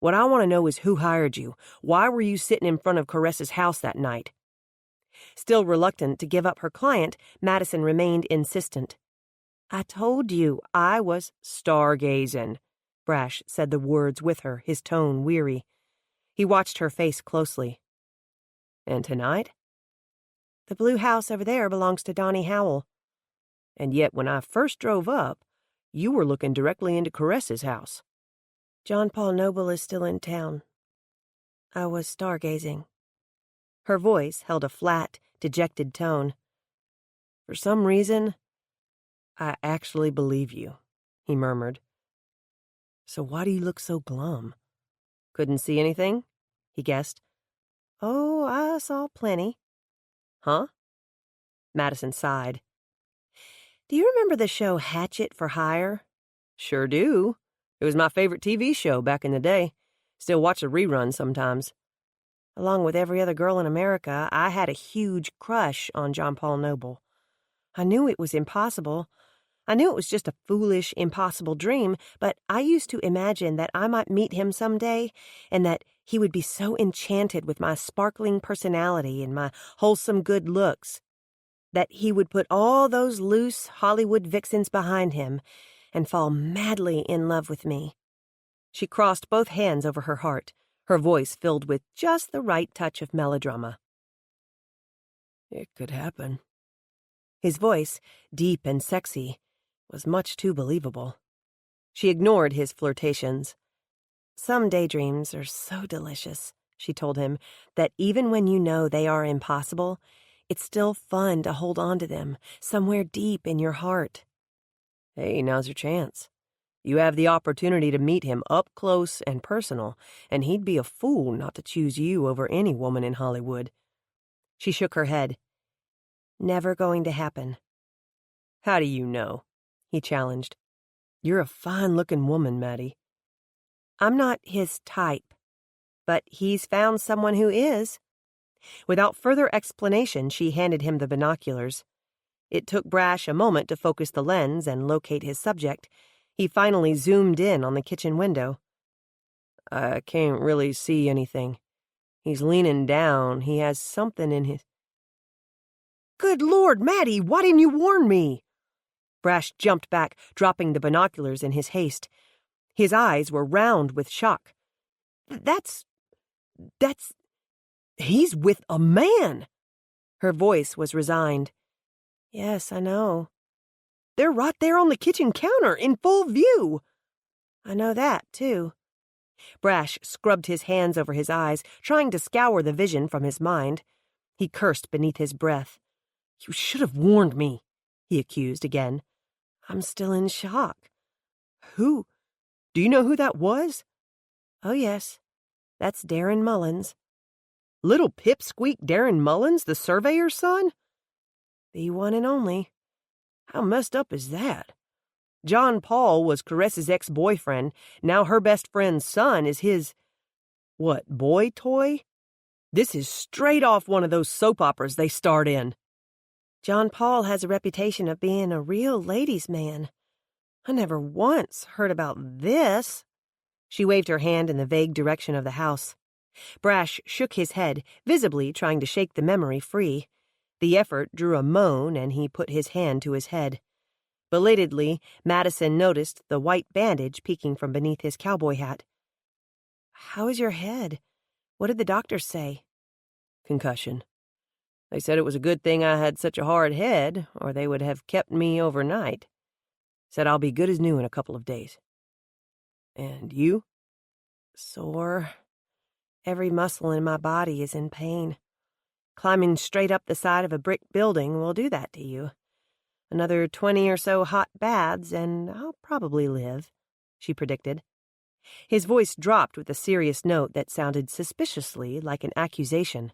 What I want to know is who hired you. Why were you sitting in front of Caressa's house that night?" Still reluctant to give up her client, Madison remained insistent. "I told you I was—" "Stargazing." Brash said the words with her, his tone weary. He watched her face closely. "And tonight?" "The blue house over there belongs to Donnie Howell." "And yet when I first drove up, you were looking directly into Caressa's house." "John Paul Noble is still in town. I was stargazing." Her voice held a flat, dejected tone. "For some reason, I actually believe you," he murmured. "So why do you look so glum?" "Couldn't see anything?" he guessed. "Oh, I saw plenty." "Huh?" Madison sighed. "Do you remember the show Hatchet for Hire?" "Sure do. It was my favorite TV show back in the day. Still watch the reruns sometimes." "Along with every other girl in America, I had a huge crush on John Paul Noble. I knew it was impossible. I knew it was just a foolish, impossible dream, but I used to imagine that I might meet him someday, and that he would be so enchanted with my sparkling personality and my wholesome good looks, that he would put all those loose Hollywood vixens behind him and fall madly in love with me." She crossed both hands over her heart, her voice filled with just the right touch of melodrama. "It could happen." His voice, deep and sexy, was much too believable. She ignored his flirtations. "Some daydreams are so delicious," she told him, "that even when you know they are impossible, it's still fun to hold on to them, somewhere deep in your heart." "Hey, now's your chance. You have the opportunity to meet him up close and personal, and he'd be a fool not to choose you over any woman in Hollywood." She shook her head. "Never going to happen." "How do you know?" he challenged. "You're a fine-looking woman, Maddie." "I'm not his type, but he's found someone who is." Without further explanation, she handed him the binoculars. It took Brash a moment to focus the lens and locate his subject. He finally zoomed in on the kitchen window. "I can't really see anything. He's leaning down. He has something in his—" "Good Lord, Maddie, why didn't you warn me?" Brash jumped back, dropping the binoculars in his haste. His eyes were round with shock. That's... He's with a man!" Her voice was resigned. "Yes, I know." "They're right there on the kitchen counter, in full view." "I know that, too." Brash scrubbed his hands over his eyes, trying to scour the vision from his mind. He cursed beneath his breath. "You should have warned me," he accused again. "I'm still in shock." "Who? Do you know who that was?" "Oh, yes. That's Darren Mullins." "Little pipsqueak Darren Mullins, the surveyor's son?" "The one and only." "How messed up is that? John Paul was Caressa's ex-boyfriend. Now her best friend's son is his—" What, boy toy? This is straight off one of those soap operas they starred in. John Paul has a reputation of being a real ladies' man. I never once heard about this. She waved her hand in the vague direction of the house. Brash shook his head, visibly trying to shake the memory free. The effort drew a moan, and he put his hand to his head. Belatedly, Madison noticed the white bandage peeking from beneath his cowboy hat. "How is your head? What did the doctors say?" "Concussion. They said it was a good thing I had such a hard head, or they would have kept me overnight. Said I'll be good as new in a couple of days. And you?" "Sore. Every muscle in my body is in pain. Climbing straight up the side of a brick building will do that to you. Another 20 or so hot baths, and I'll probably live," she predicted. His voice dropped with a serious note that sounded suspiciously like an accusation.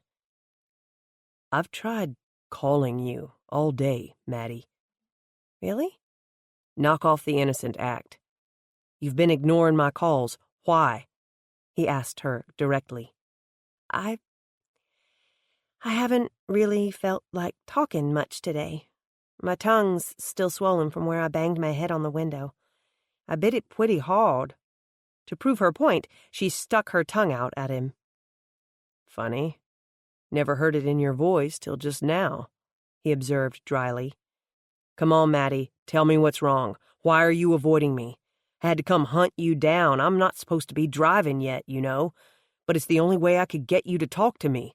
"I've tried calling you all day, Maddie." "Really?" "Knock off the innocent act. You've been ignoring my calls. Why?" he asked her directly. I haven't really felt like talking much today. My tongue's still swollen from where I banged my head on the window. I bit it pretty hard." To prove her point, she stuck her tongue out at him. "Funny. Never heard it in your voice till just now," he observed dryly. "Come on, Maddie. Tell me what's wrong. Why are you avoiding me? I had to come hunt you down. I'm not supposed to be driving yet, you know, but it's the only way I could get you to talk to me."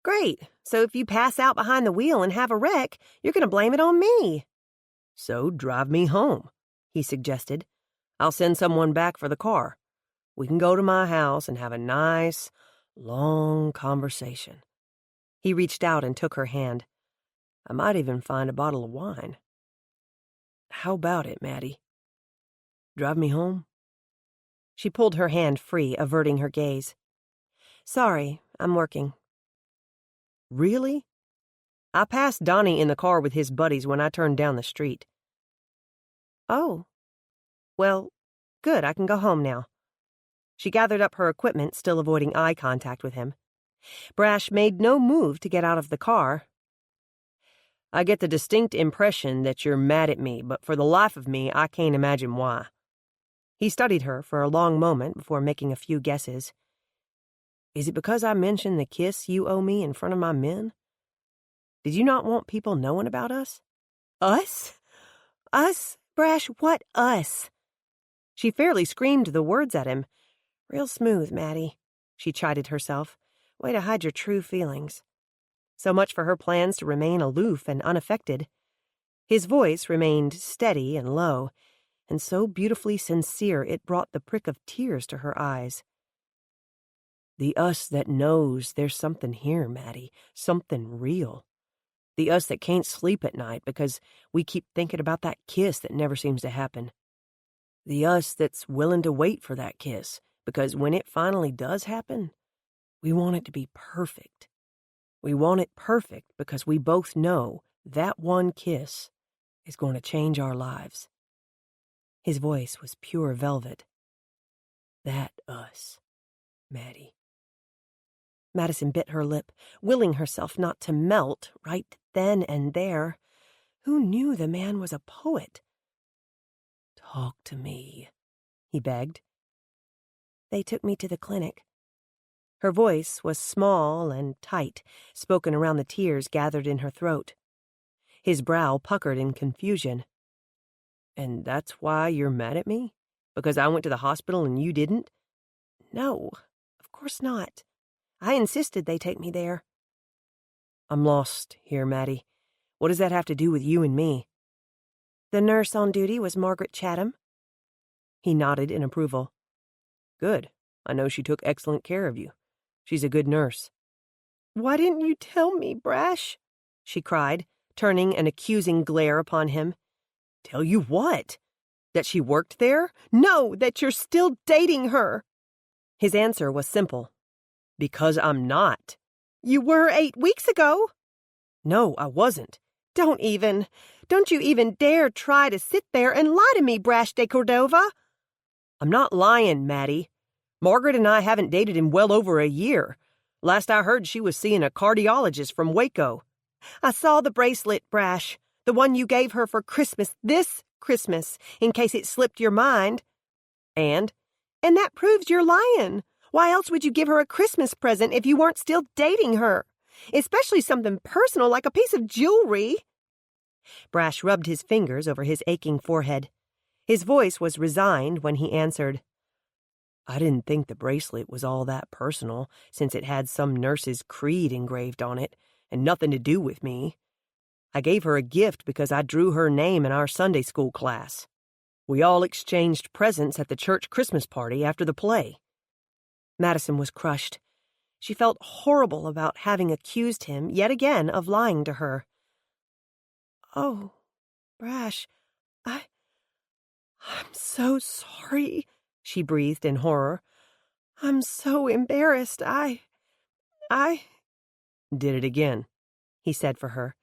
"Great. So if you pass out behind the wheel and have a wreck, you're going to blame it on me." "So drive me home," he suggested. "I'll send someone back for the car. We can go to my house and have a nice, long conversation." He reached out and took her hand. "I might even find a bottle of wine. How about it, Maddie? Drive me home?" She pulled her hand free, averting her gaze. "Sorry, I'm working." "Really?" "I passed Donnie in the car with his buddies when I turned down the street." "Oh. Well, good, I can go home now." She gathered up her equipment, still avoiding eye contact with him. Brash made no move to get out of the car. "I get the distinct impression that you're mad at me, but for the life of me, I can't imagine why." He studied her for a long moment before making a few guesses. "Is it because I mentioned the kiss you owe me in front of my men? Did you not want people knowing about us?" "Us? Us? Brash, what us?" She fairly screamed the words at him. "Real smooth, Maddie," she chided herself. "Way to hide your true feelings." So much for her plans to remain aloof and unaffected. His voice remained steady and low, and so beautifully sincere it brought the prick of tears to her eyes. "The us that knows there's something here, Maddie, something real. The us that can't sleep at night because we keep thinking about that kiss that never seems to happen. The us that's willing to wait for that kiss, because when it finally does happen, we want it to be perfect. We want it perfect because we both know that one kiss is going to change our lives." His voice was pure velvet. "That us, Maddie." Madison bit her lip, willing herself not to melt right then and there. Who knew the man was a poet? "Talk to me," he begged. "They took me to the clinic." Her voice was small and tight, spoken around the tears gathered in her throat. His brow puckered in confusion. "And that's why you're mad at me? Because I went to the hospital and you didn't?" "No, of course not. I insisted they take me there." "I'm lost here, Maddie. What does that have to do with you and me?" "The nurse on duty was Margaret Chatham." He nodded in approval. "Good. I know she took excellent care of you. She's a good nurse." "Why didn't you tell me, Brash?" she cried, turning an accusing glare upon him. "Tell you what? That she worked there?" "No, that you're still dating her." His answer was simple. "Because I'm not." "You were 8 weeks ago." "No, I wasn't." Don't you even dare try to sit there and lie to me, Brash de Cordova." "I'm not lying, Maddie. Margaret and I haven't dated in well over a year. Last I heard, she was seeing a cardiologist from Waco. I saw the bracelet, Brash. The one you gave her for Christmas this Christmas, in case it slipped your mind. And that proves you're lying. Why else would you give her a Christmas present if you weren't still dating her? Especially something personal like a piece of jewelry. Brash rubbed his fingers over his aching forehead. His voice was resigned when he answered, I didn't think the bracelet was all that personal, since it had some nurse's creed engraved on it, and nothing to do with me. I gave her a gift because I drew her name in our Sunday school class. We all exchanged presents at the church Christmas party after the play. Madison was crushed. She felt horrible about having accused him yet again of lying to her. Oh, Brash, I'm so sorry, she breathed in horror. I'm so embarrassed. I Did it again, he said for her.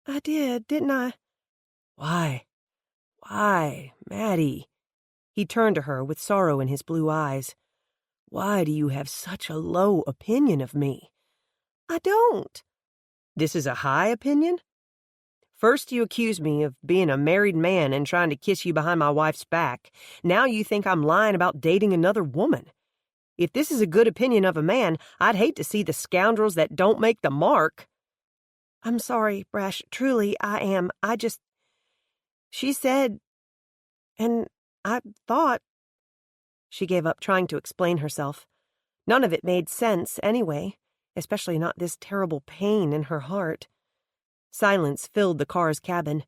I did, didn't I? Why, Maddie? He turned to her with sorrow in his blue eyes. Why do you have such a low opinion of me? I don't. This is a high opinion? First you accuse me of being a married man and trying to kiss you behind my wife's back. Now you think I'm lying about dating another woman. If this is a good opinion of a man, I'd hate to see the scoundrels that don't make the mark. I'm sorry, Brash. Truly, I am. She said, and I thought. She gave up trying to explain herself. None of it made sense anyway, especially not this terrible pain in her heart. Silence filled the car's cabin.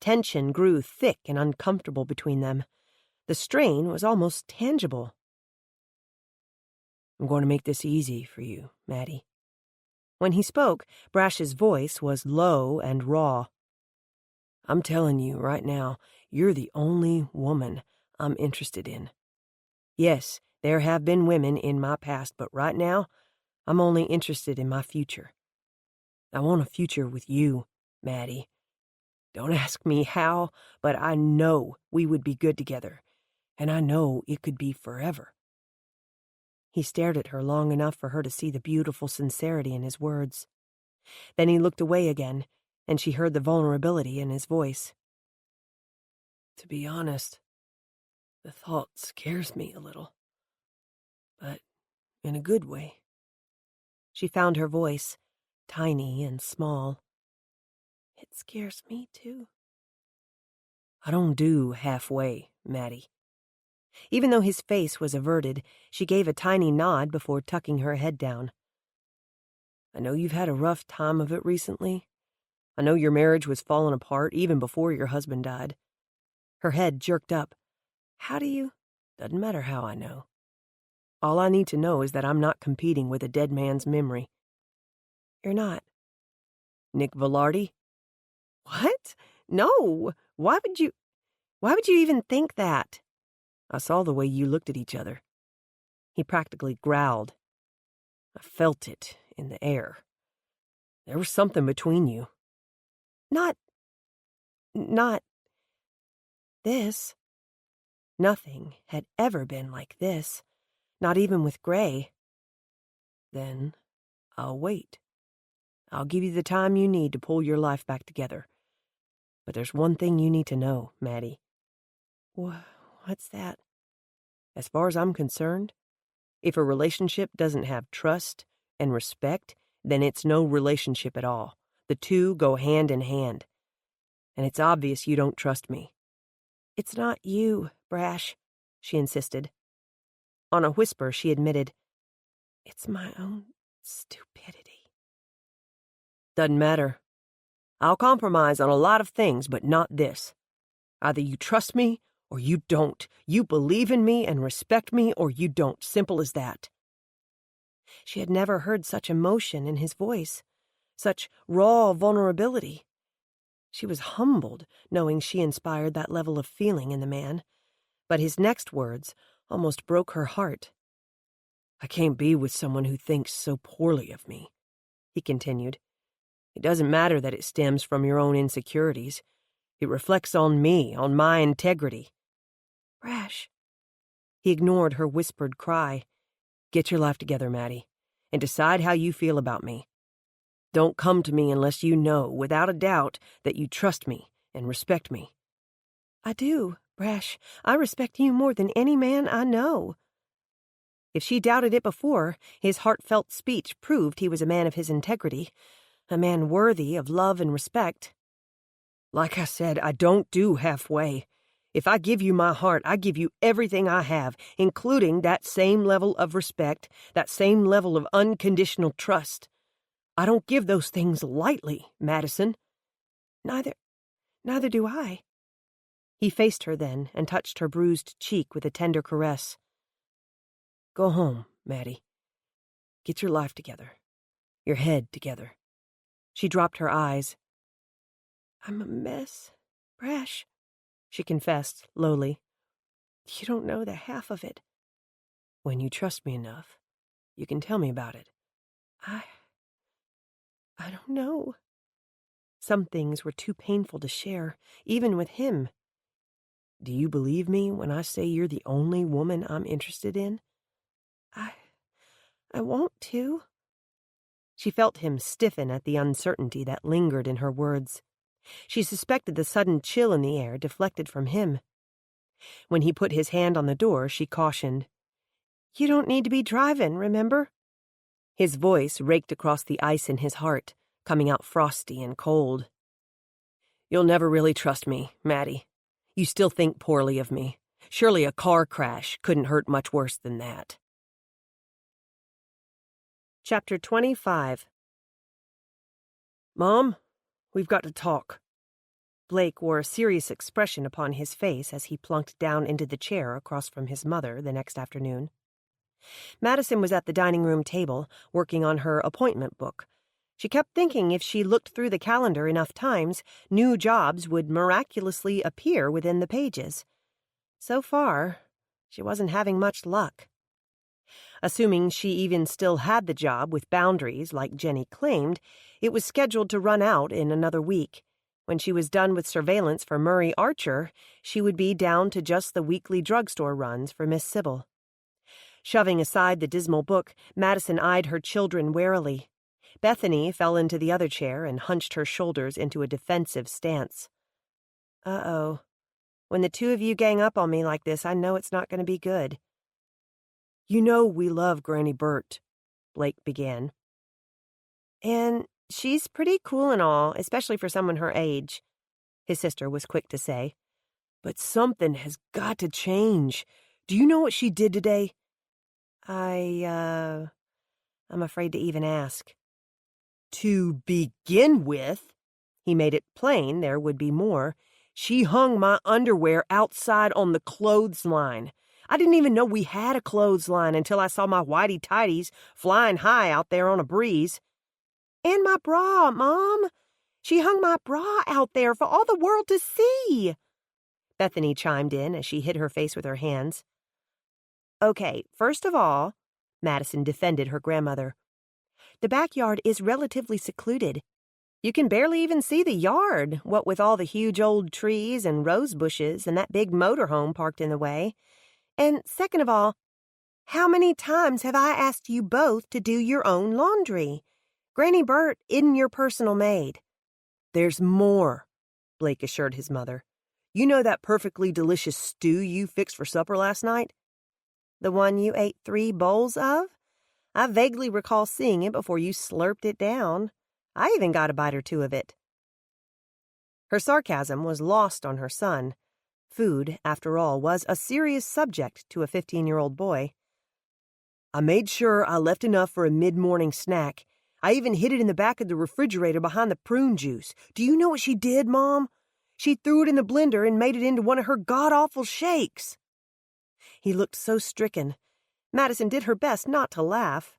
Tension grew thick and uncomfortable between them. The strain was almost tangible. I'm going to make this easy for you, Maddie. When he spoke, Brash's voice was low and raw. I'm telling you right now, you're the only woman I'm interested in. Yes, there have been women in my past, but right now, I'm only interested in my future. I want a future with you, Maddie. Don't ask me how, but I know we would be good together, and I know it could be forever. He stared at her long enough for her to see the beautiful sincerity in his words. Then he looked away again, and she heard the vulnerability in his voice. To be honest, the thought scares me a little, but in a good way. She found her voice, tiny and small. It scares me too. I don't do halfway, Maddie. Even though his face was averted, she gave a tiny nod before tucking her head down. I know you've had a rough time of it recently. I know your marriage was falling apart even before your husband died. Her head jerked up. How do you? Doesn't matter how I know. All I need to know is that I'm not competing with a dead man's memory. You're not. Nick Velarde? What? No. Why would you even think that? I saw the way you looked at each other. He practically growled. I felt it in the air. There was something between you. Not this. Nothing had ever been like this, not even with Gray. Then I'll wait. I'll give you the time you need to pull your life back together. But there's one thing you need to know, Maddie. What's that? As far as I'm concerned, if a relationship doesn't have trust and respect, then it's no relationship at all. The two go hand in hand. And it's obvious you don't trust me. It's not you, Brash, she insisted. On a whisper, she admitted, It's my own stupidity. Doesn't matter. I'll compromise on a lot of things, but not this. Either you trust me or you don't. You believe in me and respect me or you don't. Simple as that. She had never heard such emotion in his voice, such raw vulnerability. She was humbled, knowing she inspired that level of feeling in the man. But his next words almost broke her heart. I can't be with someone who thinks so poorly of me, he continued. It doesn't matter that it stems from your own insecurities. It reflects on me, on my integrity. Brash. He ignored her whispered cry. Get your life together, Maddie, and decide how you feel about me. Don't come to me unless you know, without a doubt, that you trust me and respect me. I do, Brash. I respect you more than any man I know. If she doubted it before, his heartfelt speech proved he was a man of his integrity, a man worthy of love and respect. Like I said, I don't do halfway. If I give you my heart, I give you everything I have, including that same level of respect, that same level of unconditional trust. I don't give those things lightly, Madison. Neither do I. He faced her then and touched her bruised cheek with a tender caress. Go home, Maddie. Get your life together. Your head together. She dropped her eyes. I'm a mess, Brash, she confessed, lowly. You don't know the half of it. When you trust me enough, you can tell me about it. I don't know. Some things were too painful to share, even with him. Do you believe me when I say you're the only woman I'm interested in? I want to. She felt him stiffen at the uncertainty that lingered in her words. She suspected the sudden chill in the air deflected from him. When he put his hand on the door, she cautioned, You don't need to be driving, remember? His voice raked across the ice in his heart, coming out frosty and cold. You'll never really trust me, Maddie. You still think poorly of me. Surely a car crash couldn't hurt much worse than that. Chapter 25. Mom, we've got to talk. Blake wore a serious expression upon his face as he plunked down into the chair across from his mother the next afternoon. Madison was at the dining room table, working on her appointment book. She kept thinking if she looked through the calendar enough times, new jobs would miraculously appear within the pages. So far, she wasn't having much luck. Assuming she even still had the job with boundaries like Jenny claimed, it was scheduled to run out in another week. When she was done with surveillance for Murray Archer, she would be down to just the weekly drugstore runs for Miss Sybil. Shoving aside the dismal book, Madison eyed her children warily. Bethany fell into the other chair and hunched her shoulders into a defensive stance. Uh-oh. When the two of you gang up on me like this, I know it's not going to be good. You know we love Granny Burt, Blake began. And she's pretty cool and all, especially for someone her age, his sister was quick to say. But something has got to change. Do you know what she did today? I'm afraid to even ask. To begin with, he made it plain there would be more. She hung my underwear outside on the clothesline. I didn't even know we had a clothesline until I saw my whitey-tighties flying high out there on a breeze. And my bra, Mom. She hung my bra out there for all the world to see. Bethany chimed in as she hid her face with her hands. Okay, first of all, Madison defended her grandmother, the backyard is relatively secluded. You can barely even see the yard, what with all the huge old trees and rose bushes and that big motorhome parked in the way. And second of all, how many times have I asked you both to do your own laundry? Granny Burt isn't your personal maid. There's more, Blake assured his mother. You know that perfectly delicious stew you fixed for supper last night? The one you ate 3 bowls of? I vaguely recall seeing it before you slurped it down. I even got a bite or two of it. Her sarcasm was lost on her son. Food, after all, was a serious subject to a 15-year-old boy. I made sure I left enough for a mid-morning snack. I even hid it in the back of the refrigerator behind the prune juice. Do you know what she did, Mom? She threw it in the blender and made it into one of her god-awful shakes. He looked so stricken. Madison did her best not to laugh.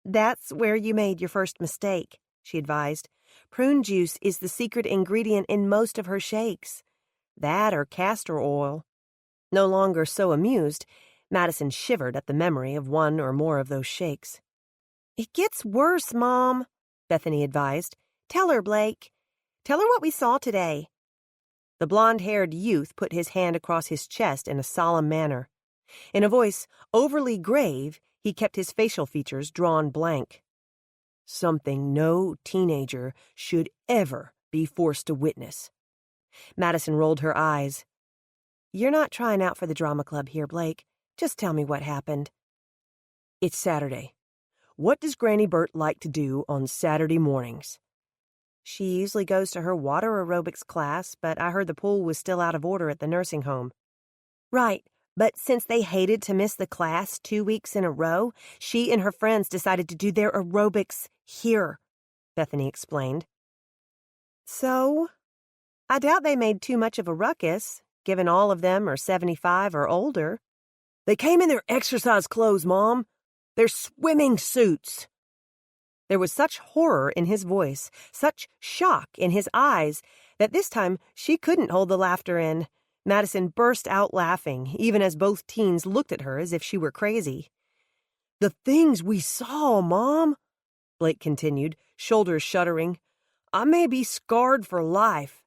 That's where you made your first mistake, she advised. Prune juice is the secret ingredient in most of her shakes. That or castor oil. No longer so amused, Madison shivered at the memory of one or more of those shakes. It gets worse, Mom, Bethany advised. Tell her, Blake. Tell her what we saw today. The blonde-haired youth put his hand across his chest in a solemn manner. In a voice overly grave, He kept his facial features drawn blank. Something no teenager should ever be forced to witness. Madison rolled her eyes. You're not trying out for the drama club here, Blake. Just tell me what happened. It's Saturday. What does Granny Burt like to do on Saturday mornings? She usually goes to her water aerobics class, but I heard the pool was still out of order at the nursing home. Right, but since they hated to miss the class 2 weeks in a row, she and her friends decided to do their aerobics here, Bethany explained. So, I doubt they made too much of a ruckus, given all of them are 75 or older. They came in their exercise clothes, Mom. They're swimming suits. There was such horror in his voice, such shock in his eyes, that this time she couldn't hold the laughter in. Madison burst out laughing, even as both teens looked at her as if she were crazy. The things we saw, Mom, Blake continued, shoulders shuddering. I may be scarred for life.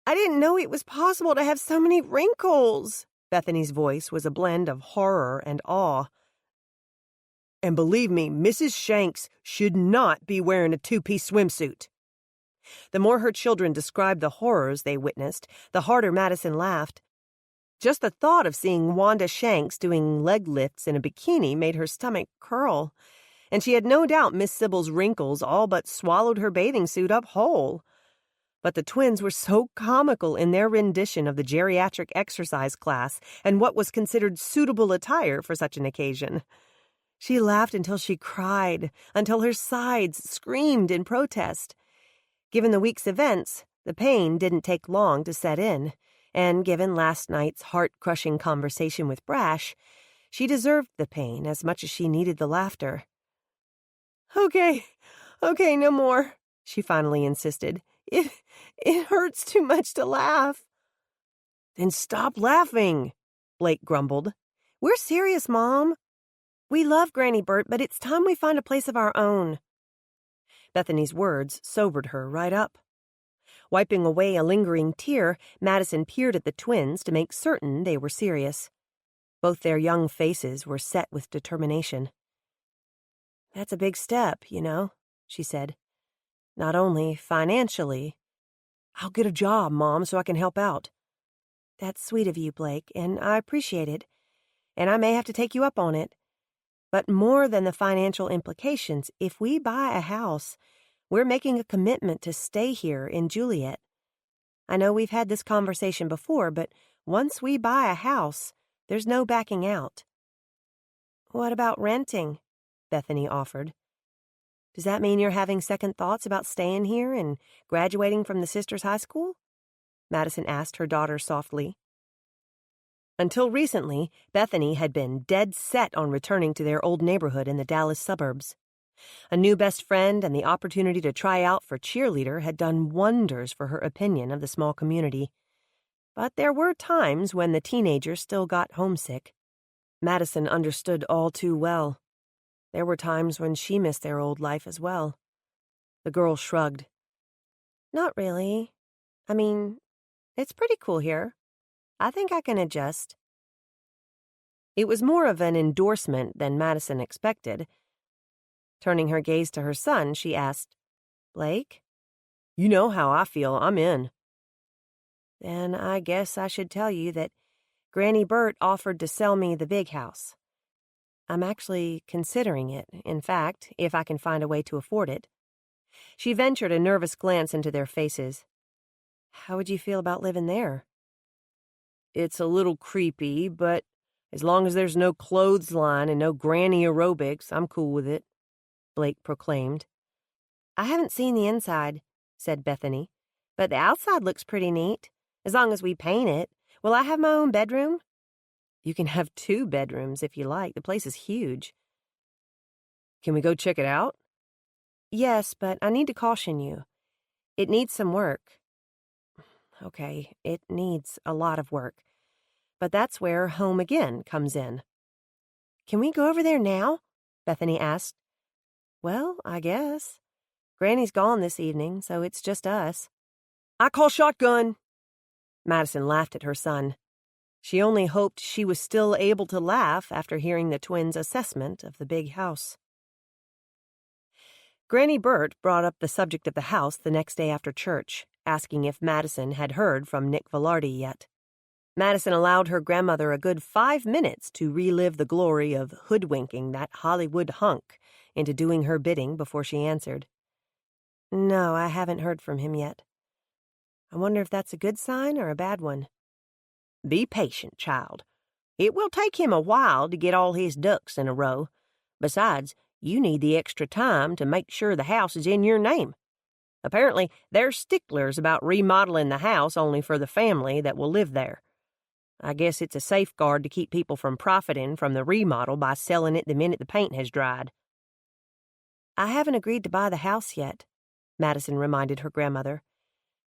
I didn't know it was possible to have so many wrinkles. Bethany's voice was a blend of horror and awe. And believe me, Mrs. Shanks should not be wearing a two-piece swimsuit. The more her children described the horrors they witnessed, the harder Madison laughed. Just the thought of seeing Wanda Shanks doing leg lifts in a bikini made her stomach curl, and she had no doubt Miss Sybil's wrinkles all but swallowed her bathing suit up whole. But the twins were so comical in their rendition of the geriatric exercise class and what was considered suitable attire for such an occasion. She laughed until she cried, until her sides screamed in protest. Given the week's events, the pain didn't take long to set in, and given last night's heart-crushing conversation with Brash, she deserved the pain as much as she needed the laughter. Okay, no more, she finally insisted. It hurts too much to laugh. Then stop laughing, Blake grumbled. We're serious, Mom. We love Granny Burt, but it's time we find a place of our own. Bethany's words sobered her right up. Wiping away a lingering tear, Madison peered at the twins to make certain they were serious. Both their young faces were set with determination. That's a big step, you know, she said. Not only financially. I'll get a job, Mom, so I can help out. That's sweet of you, Blake, and I appreciate it. And I may have to take you up on it. But more than the financial implications, if we buy a house, we're making a commitment to stay here in Juliet. I know we've had this conversation before, but once we buy a house, there's no backing out. What about renting? Bethany offered. Does that mean you're having second thoughts about staying here and graduating from the sisters' high school? Madison asked her daughter softly. Until recently, Bethany had been dead set on returning to their old neighborhood in the Dallas suburbs. A new best friend and the opportunity to try out for cheerleader had done wonders for her opinion of the small community. But there were times when the teenager still got homesick. Madison understood all too well. There were times when she missed their old life as well. The girl shrugged. Not really. I mean, it's pretty cool here. I think I can adjust. It was more of an endorsement than Madison expected. Turning her gaze to her son, she asked, Blake? You know how I feel. I'm in. Then I guess I should tell you that Granny Burt offered to sell me the big house. I'm actually considering it, in fact, if I can find a way to afford it. She ventured a nervous glance into their faces. How would you feel about living there? It's a little creepy, but as long as there's no clothesline and no granny aerobics, I'm cool with it, Blake proclaimed. I haven't seen the inside, said Bethany, but the outside looks pretty neat, as long as we paint it. Will I have my own bedroom? You can have 2 bedrooms if you like. The place is huge. Can we go check it out? Yes, but I need to caution you. It needs some work. Okay, it needs a lot of work. But that's where Home Again comes in. Can we go over there now? Bethany asked. Well, I guess. Granny's gone this evening, so it's just us. I call shotgun. Madison laughed at her son. She only hoped she was still able to laugh after hearing the twins' assessment of the big house. Granny Burt brought up the subject of the house the next day after church, asking if Madison had heard from Nick Velarde yet. Madison allowed her grandmother a good 5 minutes to relive the glory of hoodwinking that Hollywood hunk into doing her bidding before she answered. "No, I haven't heard from him yet. I wonder if that's a good sign or a bad one." "Be patient, child. It will take him a while to get all his ducks in a row. Besides, you need the extra time to make sure the house is in your name. Apparently, they're sticklers about remodeling the house only for the family that will live there. I guess it's a safeguard to keep people from profiting from the remodel by selling it the minute the paint has dried." "I haven't agreed to buy the house yet," Madison reminded her grandmother.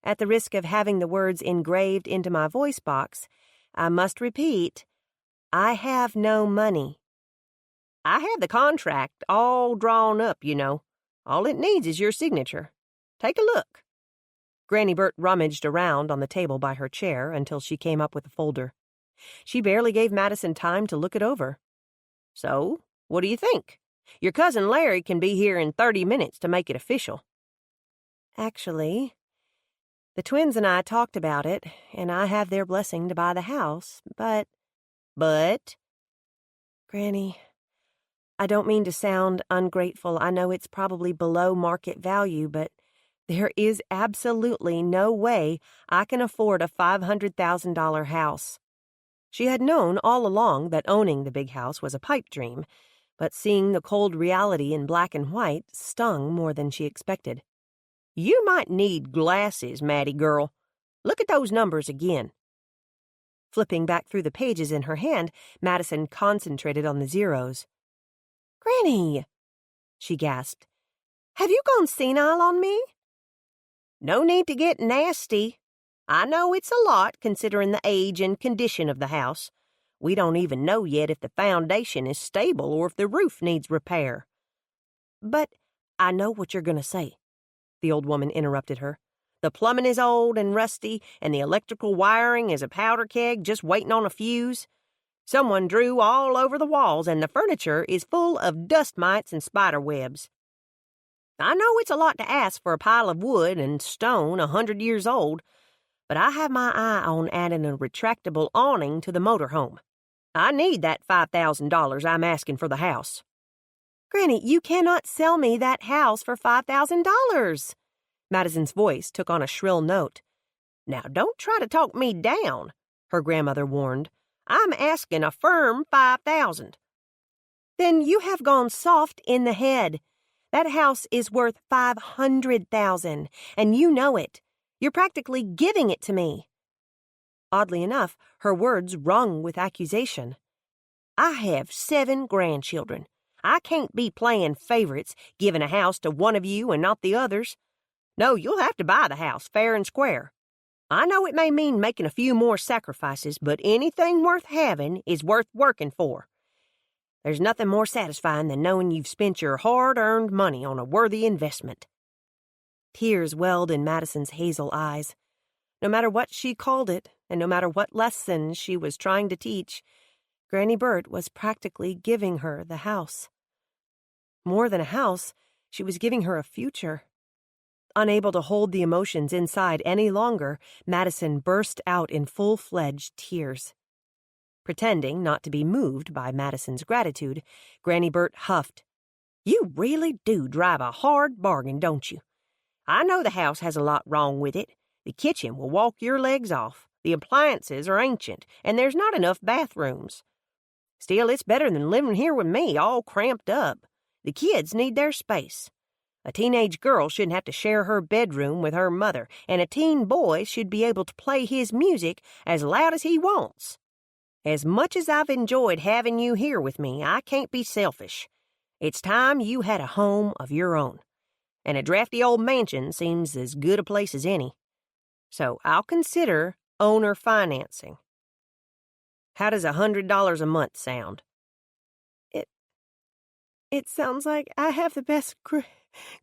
"At the risk of having the words engraved into my voice box, I must repeat, I have no money." "I have the contract all drawn up, you know. All it needs is your signature. Take a look." Granny Burt rummaged around on the table by her chair until she came up with a folder. She barely gave Madison time to look it over. "So, what do you think? Your cousin Larry can be here in 30 minutes to make it official." "Actually, the twins and I talked about it, and I have their blessing to buy the house, but—" "But?" "Granny, I don't mean to sound ungrateful. I know it's probably below market value, but there is absolutely no way I can afford a $500,000 house." She had known all along that owning the big house was a pipe dream, but seeing the cold reality in black and white stung more than she expected. "You might need glasses, Maddie girl. Look at those numbers again." Flipping back through the pages in her hand, Madison concentrated on the zeros. "Granny," she gasped, "have you gone senile on me?" "No need to get nasty. I know it's a lot considering the age and condition of the house. We don't even know yet if the foundation is stable or if the roof needs repair." "But I know what you're going to say," the old woman interrupted her. "The plumbing is old and rusty, and the electrical wiring is a powder keg just waiting on a fuse. Someone drew all over the walls, and the furniture is full of dust mites and spider webs. I know it's a lot to ask for a pile of wood and stone 100 years old, but I have my eye on adding a retractable awning to the motorhome. I need that $5,000 I'm asking for the house." "Granny, you cannot sell me that house for $5,000. Madison's voice took on a shrill note. "Now don't try to talk me down," her grandmother warned. "I'm asking a firm $5,000. "Then you have gone soft in the head. That house is worth $500,000, and you know it. You're practically giving it to me." Oddly enough, her words rung with accusation. "I have 7 grandchildren. I can't be playing favorites, giving a house to one of you and not the others. No, you'll have to buy the house fair and square. I know it may mean making a few more sacrifices, but anything worth having is worth working for. There's nothing more satisfying than knowing you've spent your hard-earned money on a worthy investment." Tears welled in Madison's hazel eyes. No matter what she called it, and no matter what lesson she was trying to teach, Granny Burt was practically giving her the house. More than a house, she was giving her a future. Unable to hold the emotions inside any longer, Madison burst out in full-fledged tears. Pretending not to be moved by Madison's gratitude, Granny Burt huffed. "You really do drive a hard bargain, don't you? I know the house has a lot wrong with it. The kitchen will walk your legs off. The appliances are ancient, and there's not enough bathrooms. Still, it's better than living here with me, all cramped up. The kids need their space. A teenage girl shouldn't have to share her bedroom with her mother, and a teen boy should be able to play his music as loud as he wants. As much as I've enjoyed having you here with me, I can't be selfish. It's time you had a home of your own, and a drafty old mansion seems as good a place as any. So I'll consider owner financing. How does $100 a month sound?" It sounds like I have the best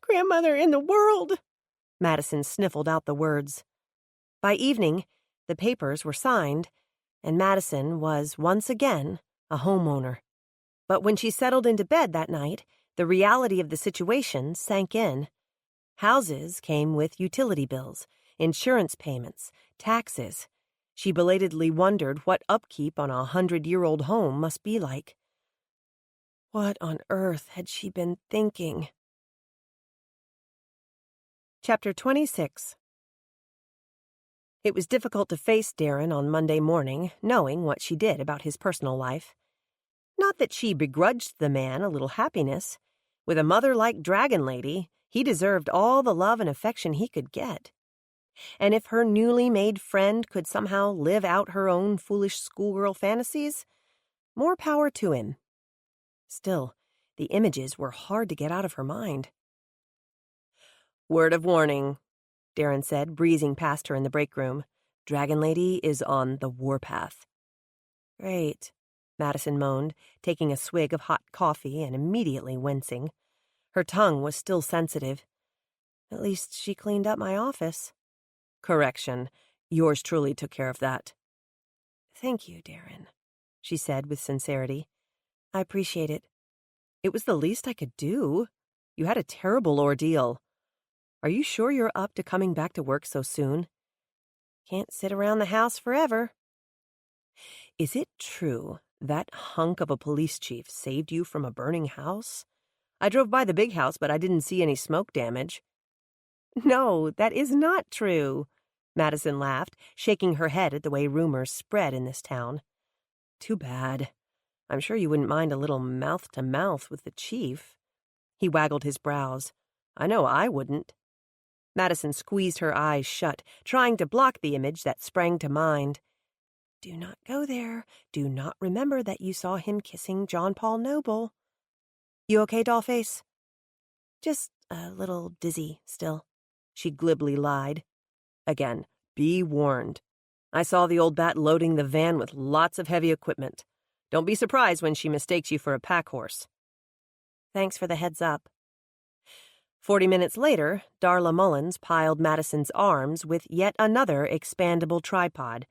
grandmother in the world." Madison sniffled out the words. By evening, the papers were signed, and Madison was once again a homeowner. But when she settled into bed that night, the reality of the situation sank in. Houses came with utility bills, insurance payments, taxes. She belatedly wondered what upkeep on a 100-year-old home must be like. What on earth had she been thinking? Chapter 26. It was difficult to face Darren on Monday morning, knowing what she did about his personal life. Not that she begrudged the man a little happiness. With a mother like Dragon Lady, he deserved all the love and affection he could get. And if her newly made friend could somehow live out her own foolish schoolgirl fantasies, more power to him. Still, the images were hard to get out of her mind. "Word of warning," Darren said, breezing past her in the break room. "Dragon Lady is on the warpath." "Great," Madison moaned, taking a swig of hot coffee and immediately wincing. Her tongue was still sensitive. "At least she cleaned up my office." "Correction. Yours truly took care of that." "Thank you, Darren," she said with sincerity. "I appreciate it." "It was the least I could do. You had a terrible ordeal. Are you sure you're up to coming back to work so soon?" "Can't sit around the house forever." "Is it true that hunk of a police chief saved you from a burning house? I drove by the big house, but I didn't see any smoke damage." "No, that is not true," Madison laughed, shaking her head at the way rumors spread in this town. "Too bad. I'm sure you wouldn't mind a little mouth-to-mouth with the chief." He waggled his brows. "I know I wouldn't." Madison squeezed her eyes shut, trying to block the image that sprang to mind. "Do not go there. Do not remember that you saw him kissing John Paul Noble." "You okay, Dollface?" "Just a little dizzy still," she glibly lied. Again, be warned. I saw the old bat loading the van with lots of heavy equipment. Don't be surprised when she mistakes you for a pack horse." "Thanks for the heads up." 40 minutes later, Darla Mullins piled Madison's arms with yet another expandable tripod.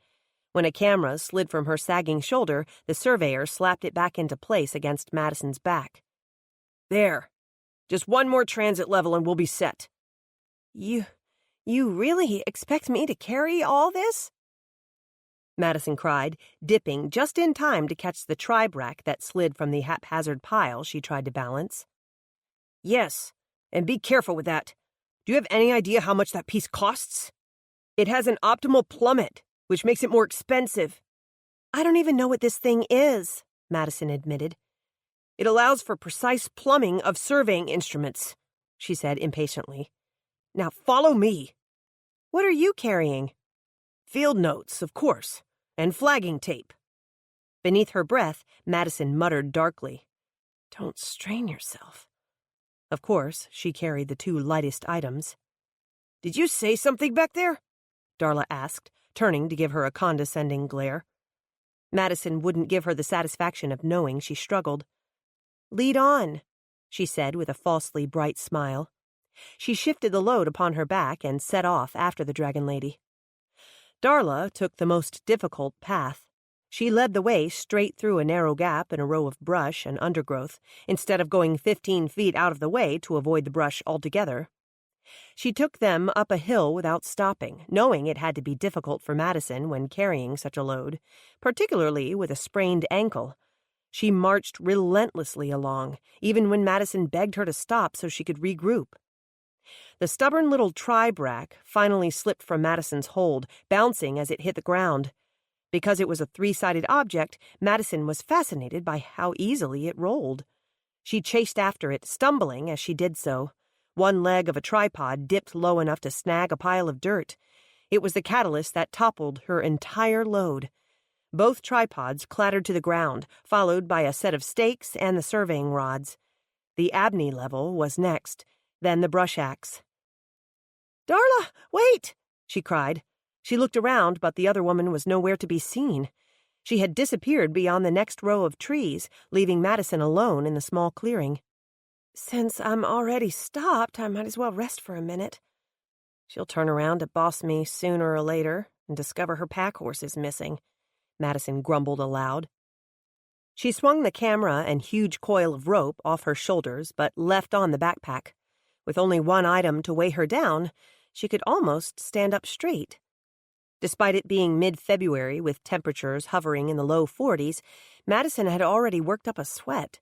When a camera slid from her sagging shoulder, the surveyor slapped it back into place against Madison's back. "There. Just one more transit level and we'll be set." You really expect me to carry all this?" Madison cried, dipping just in time to catch the tribrack that slid from the haphazard pile she tried to balance. "Yes, and be careful with that. Do you have any idea how much that piece costs? It has an optimal plummet, which makes it more expensive." "I don't even know what this thing is," Madison admitted. "It allows for precise plumbing of surveying instruments," she said impatiently. "Now follow me." "What are you carrying?" "Field notes, of course, and flagging tape." Beneath her breath, Madison muttered darkly, "Don't strain yourself." Of course, she carried the two lightest items. "Did you say something back there?" Darla asked, turning to give her a condescending glare. Madison wouldn't give her the satisfaction of knowing she struggled. "Lead on," she said with a falsely bright smile. She shifted the load upon her back and set off after the Dragon Lady. Darla took the most difficult path. She led the way straight through a narrow gap in a row of brush and undergrowth, instead of going 15 feet out of the way to avoid the brush altogether. She took them up a hill without stopping, knowing it had to be difficult for Madison when carrying such a load, particularly with a sprained ankle. She marched relentlessly along, even when Madison begged her to stop so she could regroup. The stubborn little tribrack finally slipped from Madison's hold, bouncing as it hit the ground. Because it was a 3-sided object, Madison was fascinated by how easily it rolled. She chased after it, stumbling as she did so. One leg of a tripod dipped low enough to snag a pile of dirt. It was the catalyst that toppled her entire load. Both tripods clattered to the ground, followed by a set of stakes and the surveying rods. The Abney level was next, then the brush axe. "Darla, wait!" she cried. She looked around, but the other woman was nowhere to be seen. She had disappeared beyond the next row of trees, leaving Madison alone in the small clearing. "Since I'm already stopped, I might as well rest for a minute. She'll turn around to boss me sooner or later and discover her pack horse is missing," Madison grumbled aloud. She swung the camera and huge coil of rope off her shoulders but left on the backpack. With only one item to weigh her down, she could almost stand up straight. Despite it being mid-February with temperatures hovering in the low 40s, Madison had already worked up a sweat.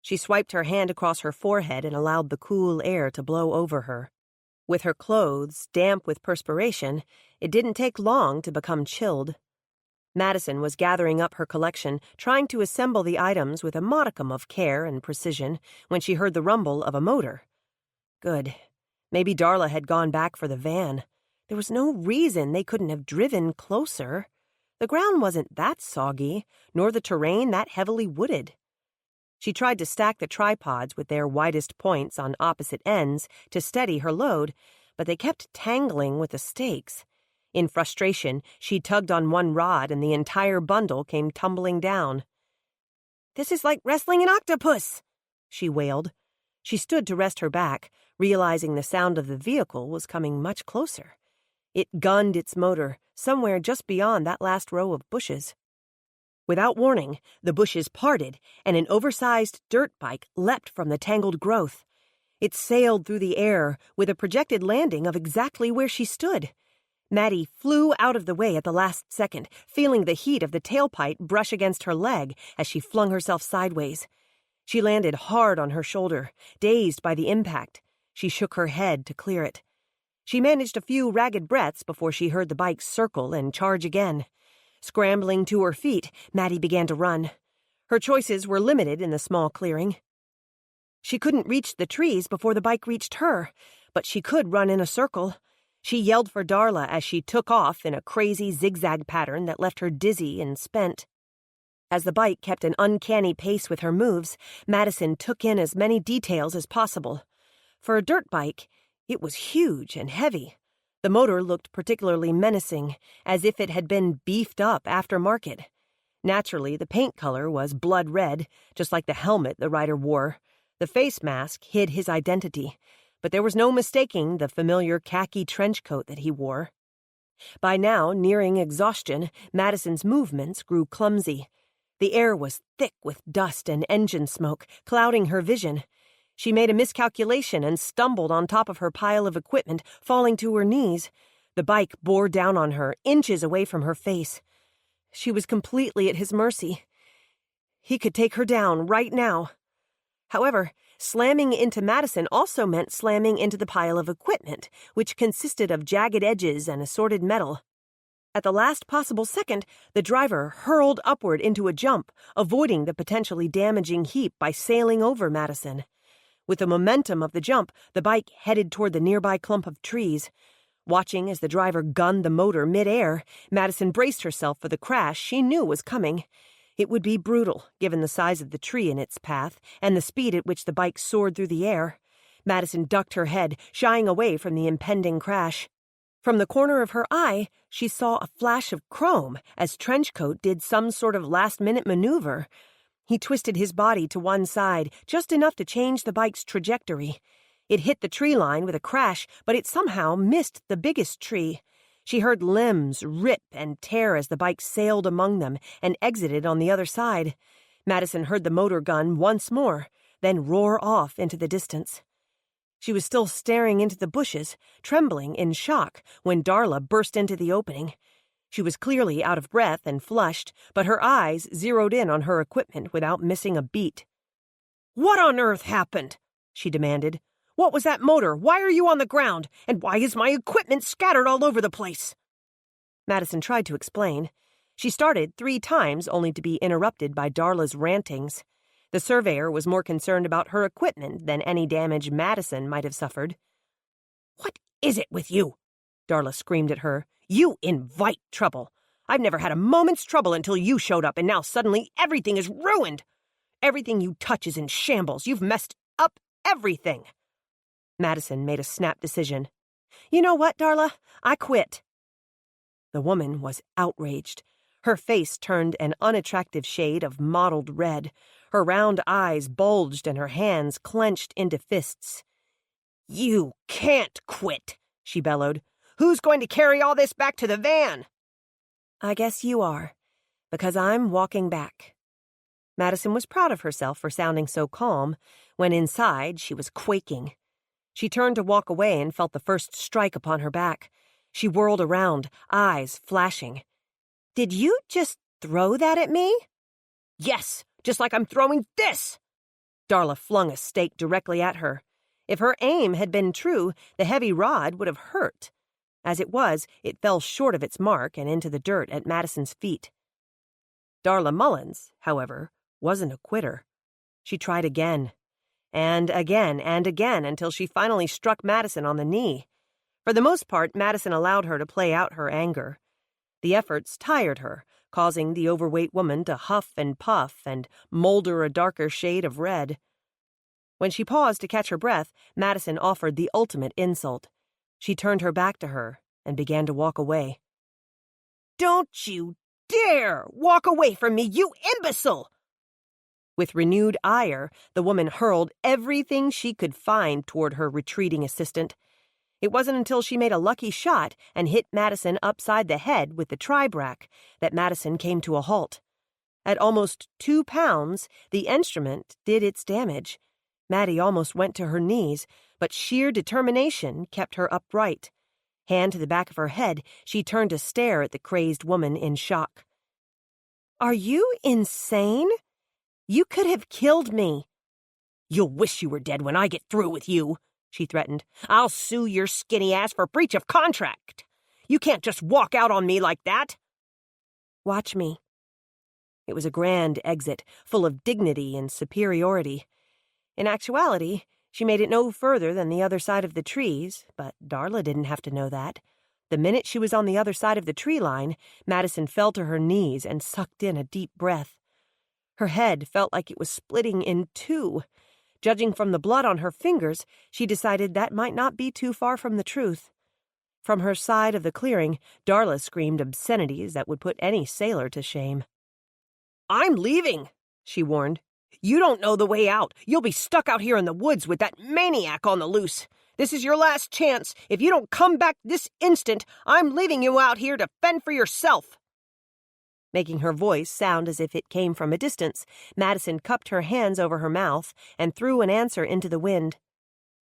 She swiped her hand across her forehead and allowed the cool air to blow over her. With her clothes damp with perspiration, it didn't take long to become chilled. Madison was gathering up her collection, trying to assemble the items with a modicum of care and precision, when she heard the rumble of a motor. Good. Maybe Darla had gone back for the van. There was no reason they couldn't have driven closer. The ground wasn't that soggy, nor the terrain that heavily wooded. She tried to stack the tripods with their widest points on opposite ends to steady her load, but they kept tangling with the stakes. In frustration, she tugged on one rod and the entire bundle came tumbling down. "This is like wrestling an octopus," she wailed. She stood to rest her back, realizing the sound of the vehicle was coming much closer. It gunned its motor, somewhere just beyond that last row of bushes. Without warning, the bushes parted, and an oversized dirt bike leapt from the tangled growth. It sailed through the air, with a projected landing of exactly where she stood. Maddie flew out of the way at the last second, feeling the heat of the tailpipe brush against her leg as she flung herself sideways. She landed hard on her shoulder, dazed by the impact. She shook her head to clear it. She managed a few ragged breaths before she heard the bike circle and charge again. Scrambling to her feet, Maddie began to run. Her choices were limited in the small clearing. She couldn't reach the trees before the bike reached her, but she could run in a circle. She yelled for Darla as she took off in a crazy zigzag pattern that left her dizzy and spent. As the bike kept an uncanny pace with her moves, Madison took in as many details as possible. For a dirt bike, it was huge and heavy. The motor looked particularly menacing, as if it had been beefed up aftermarket. Naturally, the paint color was blood red, just like the helmet the rider wore. The face mask hid his identity, but there was no mistaking the familiar khaki trench coat that he wore. By now, nearing exhaustion, Madison's movements grew clumsy. The air was thick with dust and engine smoke, clouding her vision. She made a miscalculation and stumbled on top of her pile of equipment, falling to her knees. The bike bore down on her, inches away from her face. She was completely at his mercy. He could take her down right now. However, slamming into Madison also meant slamming into the pile of equipment, which consisted of jagged edges and assorted metal. At the last possible second, the driver hurled upward into a jump, avoiding the potentially damaging heap by sailing over Madison. With the momentum of the jump, the bike headed toward the nearby clump of trees. Watching as the driver gunned the motor mid-air, Madison braced herself for the crash she knew was coming. It would be brutal, given the size of the tree in its path and the speed at which the bike soared through the air. Madison ducked her head, shying away from the impending crash. From the corner of her eye, she saw a flash of chrome as Trenchcoat did some sort of last-minute maneuver. He twisted his body to one side, just enough to change the bike's trajectory. It hit the tree line with a crash, but it somehow missed the biggest tree. She heard limbs rip and tear as the bike sailed among them and exited on the other side. Madison heard the motor gun once more, then roar off into the distance. She was still staring into the bushes, trembling in shock, when Darla burst into the opening. She was clearly out of breath and flushed, but her eyes zeroed in on her equipment without missing a beat. "What on earth happened?" she demanded. "What was that motor? Why are you on the ground? And why is my equipment scattered all over the place?" Madison tried to explain. She started 3 times only to be interrupted by Darla's rantings. The surveyor was more concerned about her equipment than any damage Madison might have suffered. "What is it with you?" Darla screamed at her. "You invite trouble. I've never had a moment's trouble until you showed up, and now suddenly everything is ruined. Everything you touch is in shambles. You've messed up everything." Madison made a snap decision. "You know what, Darla? I quit." The woman was outraged. Her face turned an unattractive shade of mottled red. Her round eyes bulged and her hands clenched into fists. "You can't quit," she bellowed. "Who's going to carry all this back to the van?" "I guess you are." Because I'm walking back." Madison was proud of herself for sounding so calm, when inside she was quaking. She turned to walk away and felt the first strike upon her back. She whirled around, eyes flashing. "Did you just throw that at me?" "Yes, just like I'm throwing this!" Darla flung a stake directly at her. If her aim had been true, the heavy rod would have hurt. As it was, it fell short of its mark and into the dirt at Madison's feet. Darla Mullins, however, wasn't a quitter. She tried again, and again, and again, until she finally struck Madison on the knee. For the most part, Madison allowed her to play out her anger. The efforts tired her, causing the overweight woman to huff and puff and molder a darker shade of red. When she paused to catch her breath, Madison offered the ultimate insult. She turned her back to her and began to walk away. "Don't you dare walk away from me, you imbecile!" With renewed ire, the woman hurled everything she could find toward her retreating assistant. It wasn't until she made a lucky shot and hit Madison upside the head with the tribrac that Madison came to a halt. At almost 2 pounds, the instrument did its damage. Maddie almost went to her knees, but sheer determination kept her upright. Hand to the back of her head, she turned to stare at the crazed woman in shock. "Are you insane? You could have killed me." "You'll wish you were dead when I get through with you," she threatened. "I'll sue your skinny ass for breach of contract. You can't just walk out on me like that." "Watch me." It was a grand exit, full of dignity and superiority. In actuality, she made it no further than the other side of the trees, but Darla didn't have to know that. The minute she was on the other side of the tree line, Madison fell to her knees and sucked in a deep breath. Her head felt like it was splitting in two. Judging from the blood on her fingers, she decided that might not be too far from the truth. From her side of the clearing, Darla screamed obscenities that would put any sailor to shame. "I'm leaving," she warned. "You don't know the way out. You'll be stuck out here in the woods with that maniac on the loose. This is your last chance. If you don't come back this instant, I'm leaving you out here to fend for yourself." Making her voice sound as if it came from a distance, Madison cupped her hands over her mouth and threw an answer into the wind.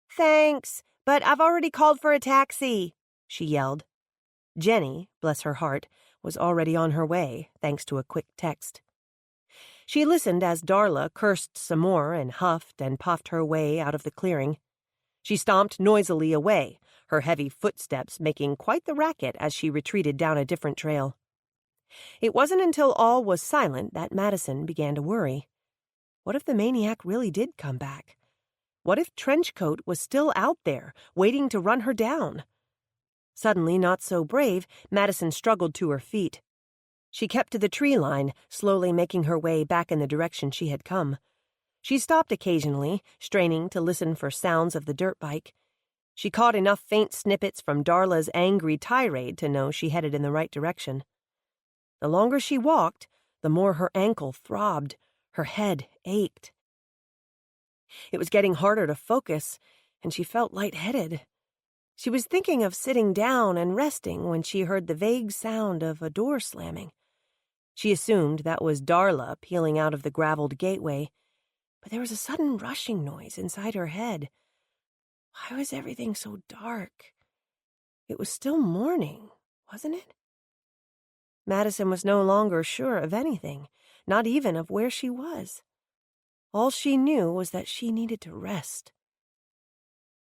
"Thanks, but I've already called for a taxi," she yelled. Jenny, bless her heart, was already on her way, thanks to a quick text. She listened as Darla cursed some more and huffed and puffed her way out of the clearing. She stomped noisily away, her heavy footsteps making quite the racket as she retreated down a different trail. It wasn't until all was silent that Madison began to worry. What if the maniac really did come back? What if Trenchcoat was still out there, waiting to run her down? Suddenly, not so brave, Madison struggled to her feet. She kept to the tree line, slowly making her way back in the direction she had come. She stopped occasionally, straining to listen for sounds of the dirt bike. She caught enough faint snippets from Darla's angry tirade to know she headed in the right direction. The longer she walked, the more her ankle throbbed, her head ached. It was getting harder to focus, and she felt lightheaded. She was thinking of sitting down and resting when she heard the vague sound of a door slamming. She assumed that was Darla peeling out of the graveled gateway, but there was a sudden rushing noise inside her head. Why was everything so dark? It was still morning, wasn't it? Madison was no longer sure of anything, not even of where she was. All she knew was that she needed to rest.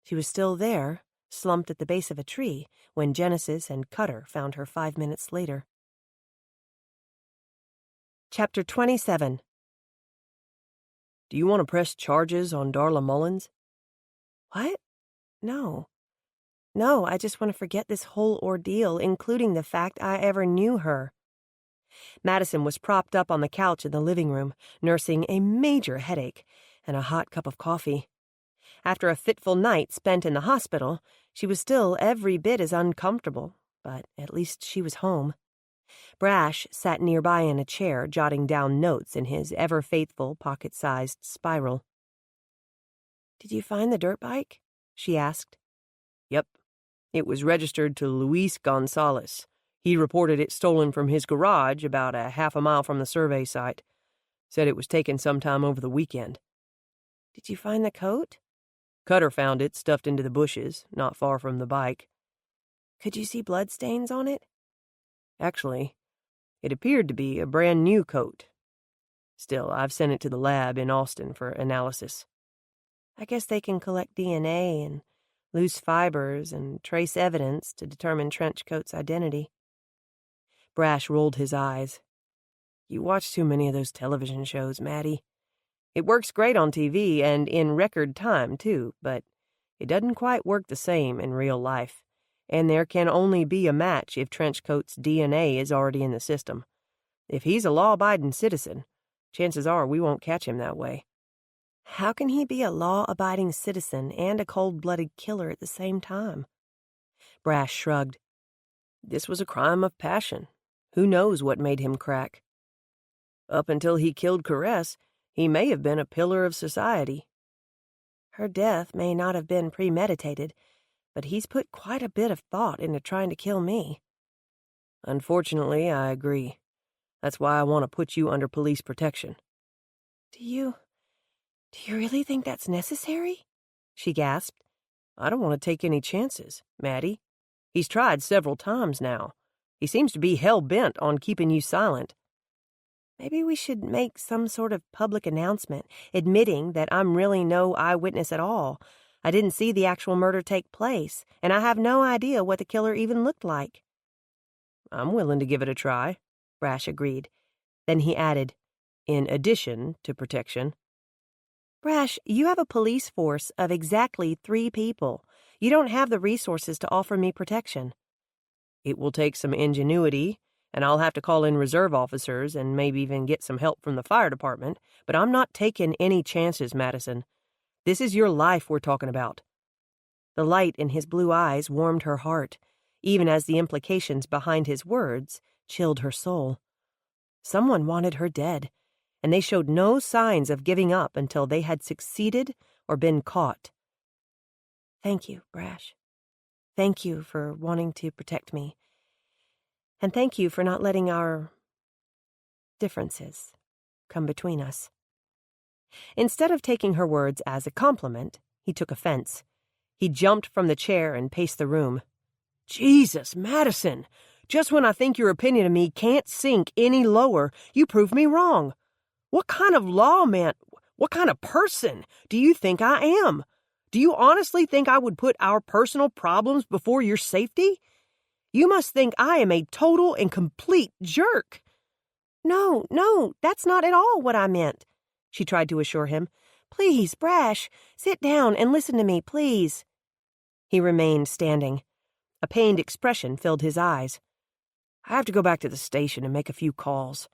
She was still there, slumped at the base of a tree, when Genesis and Cutter found her 5 minutes later. Chapter 27. "Do you want to press charges on Darla Mullins?" What? No. No, I just want to forget this whole ordeal, including the fact I ever knew her. Madison was propped up on the couch in the living room, nursing a major headache and a hot cup of coffee. After a fitful night spent in the hospital, she was still every bit as uncomfortable, but at least she was home. Brash sat nearby in a chair, jotting down notes in his ever-faithful pocket-sized spiral. "Did you find the dirt bike?" she asked. "Yep. It was registered to Luis Gonzalez. He reported it stolen from his garage about a half a mile from the survey site. Said it was taken sometime over the weekend. Did you find the coat? Cutter found it stuffed into the bushes, not far from the bike. Could you see bloodstains on it? Actually, it appeared to be a brand new coat. Still, I've sent it to the lab in Austin for analysis. I guess they can collect DNA and loose fibers and trace evidence to determine Trenchcoat's identity. Brash rolled his eyes. You watch too many of those television shows, Maddie. It works great on TV and in record time, too, but it doesn't quite work the same in real life, and there can only be a match if Trenchcoat's DNA is already in the system. If he's a law-abiding citizen, chances are we won't catch him that way. How can he be a law-abiding citizen and a cold-blooded killer at the same time? Brash shrugged. This was a crime of passion. Who knows what made him crack? Up until he killed Caress, he may have been a pillar of society. Her death may not have been premeditated, but he's put quite a bit of thought into trying to kill me. Unfortunately, I agree. That's why I want to put you under police protection. Do you really think that's necessary? She gasped. I don't want to take any chances, Maddie. He's tried several times now. He seems to be hell-bent on keeping you silent. Maybe we should make some sort of public announcement, admitting that I'm really no eyewitness at all. I didn't see the actual murder take place, and I have no idea what the killer even looked like. I'm willing to give it a try, Brash agreed. Then he added, in addition to protection. Brash, you have a police force of exactly 3 people. You don't have the resources to offer me protection. It will take some ingenuity, and I'll have to call in reserve officers and maybe even get some help from the fire department, but I'm not taking any chances, Madison. This is your life we're talking about. The light in his blue eyes warmed her heart, even as the implications behind his words chilled her soul. Someone wanted her dead, and they showed no signs of giving up until they had succeeded or been caught. Thank you, Brash. Thank you for wanting to protect me. And thank you for not letting our differences come between us. Instead of taking her words as a compliment, he took offense. He jumped from the chair and paced the room. Jesus, Madison! Just when I think your opinion of me can't sink any lower, you prove me wrong. What kind of lawman, what kind of person do you think I am? Do you honestly think I would put our personal problems before your safety? You must think I am a total and complete jerk. No, that's not at all what I meant, she tried to assure him. Please, Brash, sit down and listen to me, please. He remained standing. A pained expression filled his eyes. I have to go back to the station and make a few calls.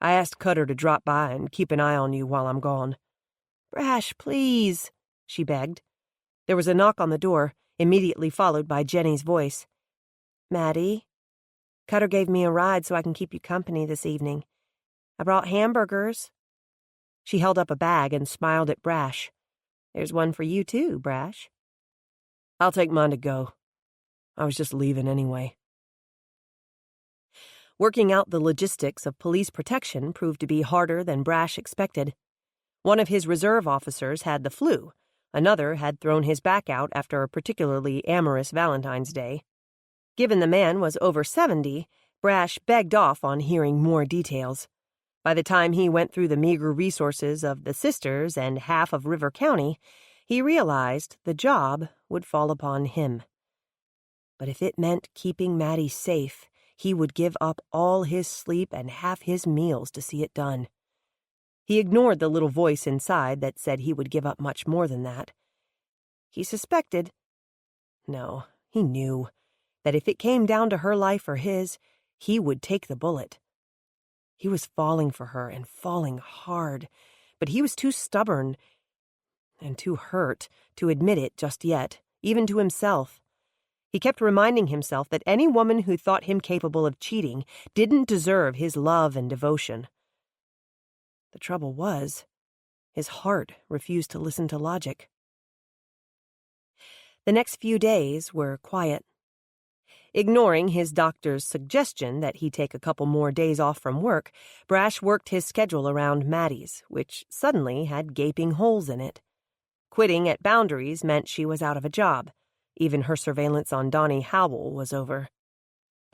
I asked Cutter to drop by and keep an eye on you while I'm gone. Brash, please, she begged. There was a knock on the door, immediately followed by Jenny's voice. Maddie, Cutter gave me a ride so I can keep you company this evening. I brought hamburgers. She held up a bag and smiled at Brash. There's one for you too, Brash. I'll take mine to go. I was just leaving anyway. Working out the logistics of police protection proved to be harder than Brash expected. One of his reserve officers had the flu. Another had thrown his back out after a particularly amorous Valentine's Day. Given the man was over 70, Brash begged off on hearing more details. By the time he went through the meager resources of the sisters and half of River County, he realized the job would fall upon him. But if it meant keeping Maddie safe, he would give up all his sleep and half his meals to see it done. He ignored the little voice inside that said he would give up much more than that. He suspected, no, he knew, that if it came down to her life or his, he would take the bullet. He was falling for her and falling hard, but he was too stubborn and too hurt to admit it just yet, even to himself. He kept reminding himself that any woman who thought him capable of cheating didn't deserve his love and devotion. The trouble was, his heart refused to listen to logic. The next few days were quiet. Ignoring his doctor's suggestion that he take a couple more days off from work, Brash worked his schedule around Maddie's, which suddenly had gaping holes in it. Quitting at Boundaries meant she was out of a job. Even her surveillance on Donnie Howell was over.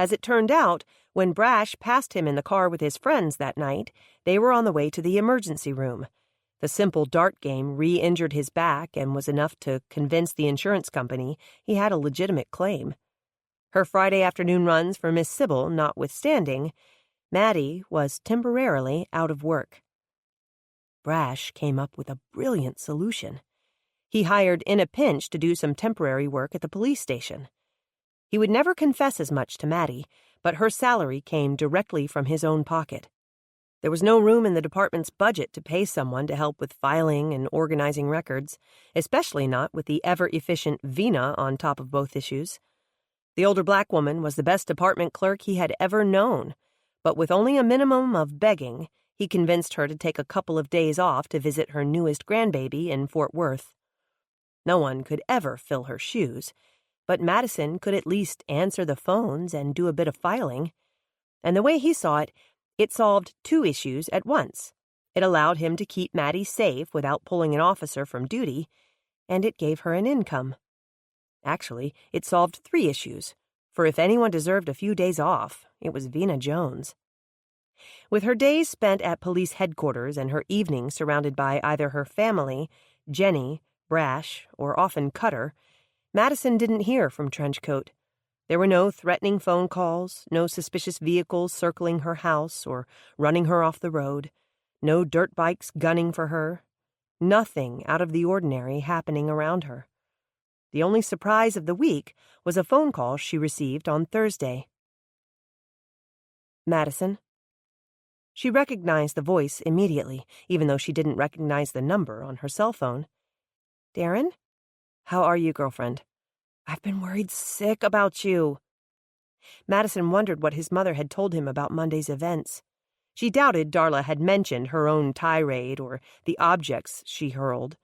As it turned out, when Brash passed him in the car with his friends that night, they were on the way to the emergency room. The simple dart game re-injured his back and was enough to convince the insurance company he had a legitimate claim. Her Friday afternoon runs for Miss Sybil notwithstanding, Maddie was temporarily out of work. Brash came up with a brilliant solution. He hired in a pinch to do some temporary work at the police station. He would never confess as much to Maddie, but her salary came directly from his own pocket. There was no room in the department's budget to pay someone to help with filing and organizing records, especially not with the ever-efficient Vina on top of both issues. The older black woman was the best department clerk he had ever known, but with only a minimum of begging, he convinced her to take a couple of days off to visit her newest grandbaby in Fort Worth. No one could ever fill her shoes, but Madison could at least answer the phones and do a bit of filing. And the way he saw it, it solved two issues at once. It allowed him to keep Maddie safe without pulling an officer from duty, and it gave her an income. Actually, it solved three issues, for if anyone deserved a few days off, it was Vina Jones. With her days spent at police headquarters and her evenings surrounded by either her family, Jenny, Brash, or often Cutter, Madison didn't hear from Trenchcoat. There were no threatening phone calls, no suspicious vehicles circling her house or running her off the road, no dirt bikes gunning for her, nothing out of the ordinary happening around her. The only surprise of the week was a phone call she received on Thursday. Madison. She recognized the voice immediately, even though she didn't recognize the number on her cell phone. Darren? How are you, girlfriend? I've been worried sick about you. Madison wondered what his mother had told him about Monday's events. She doubted Darla had mentioned her own tirade or the objects she hurled.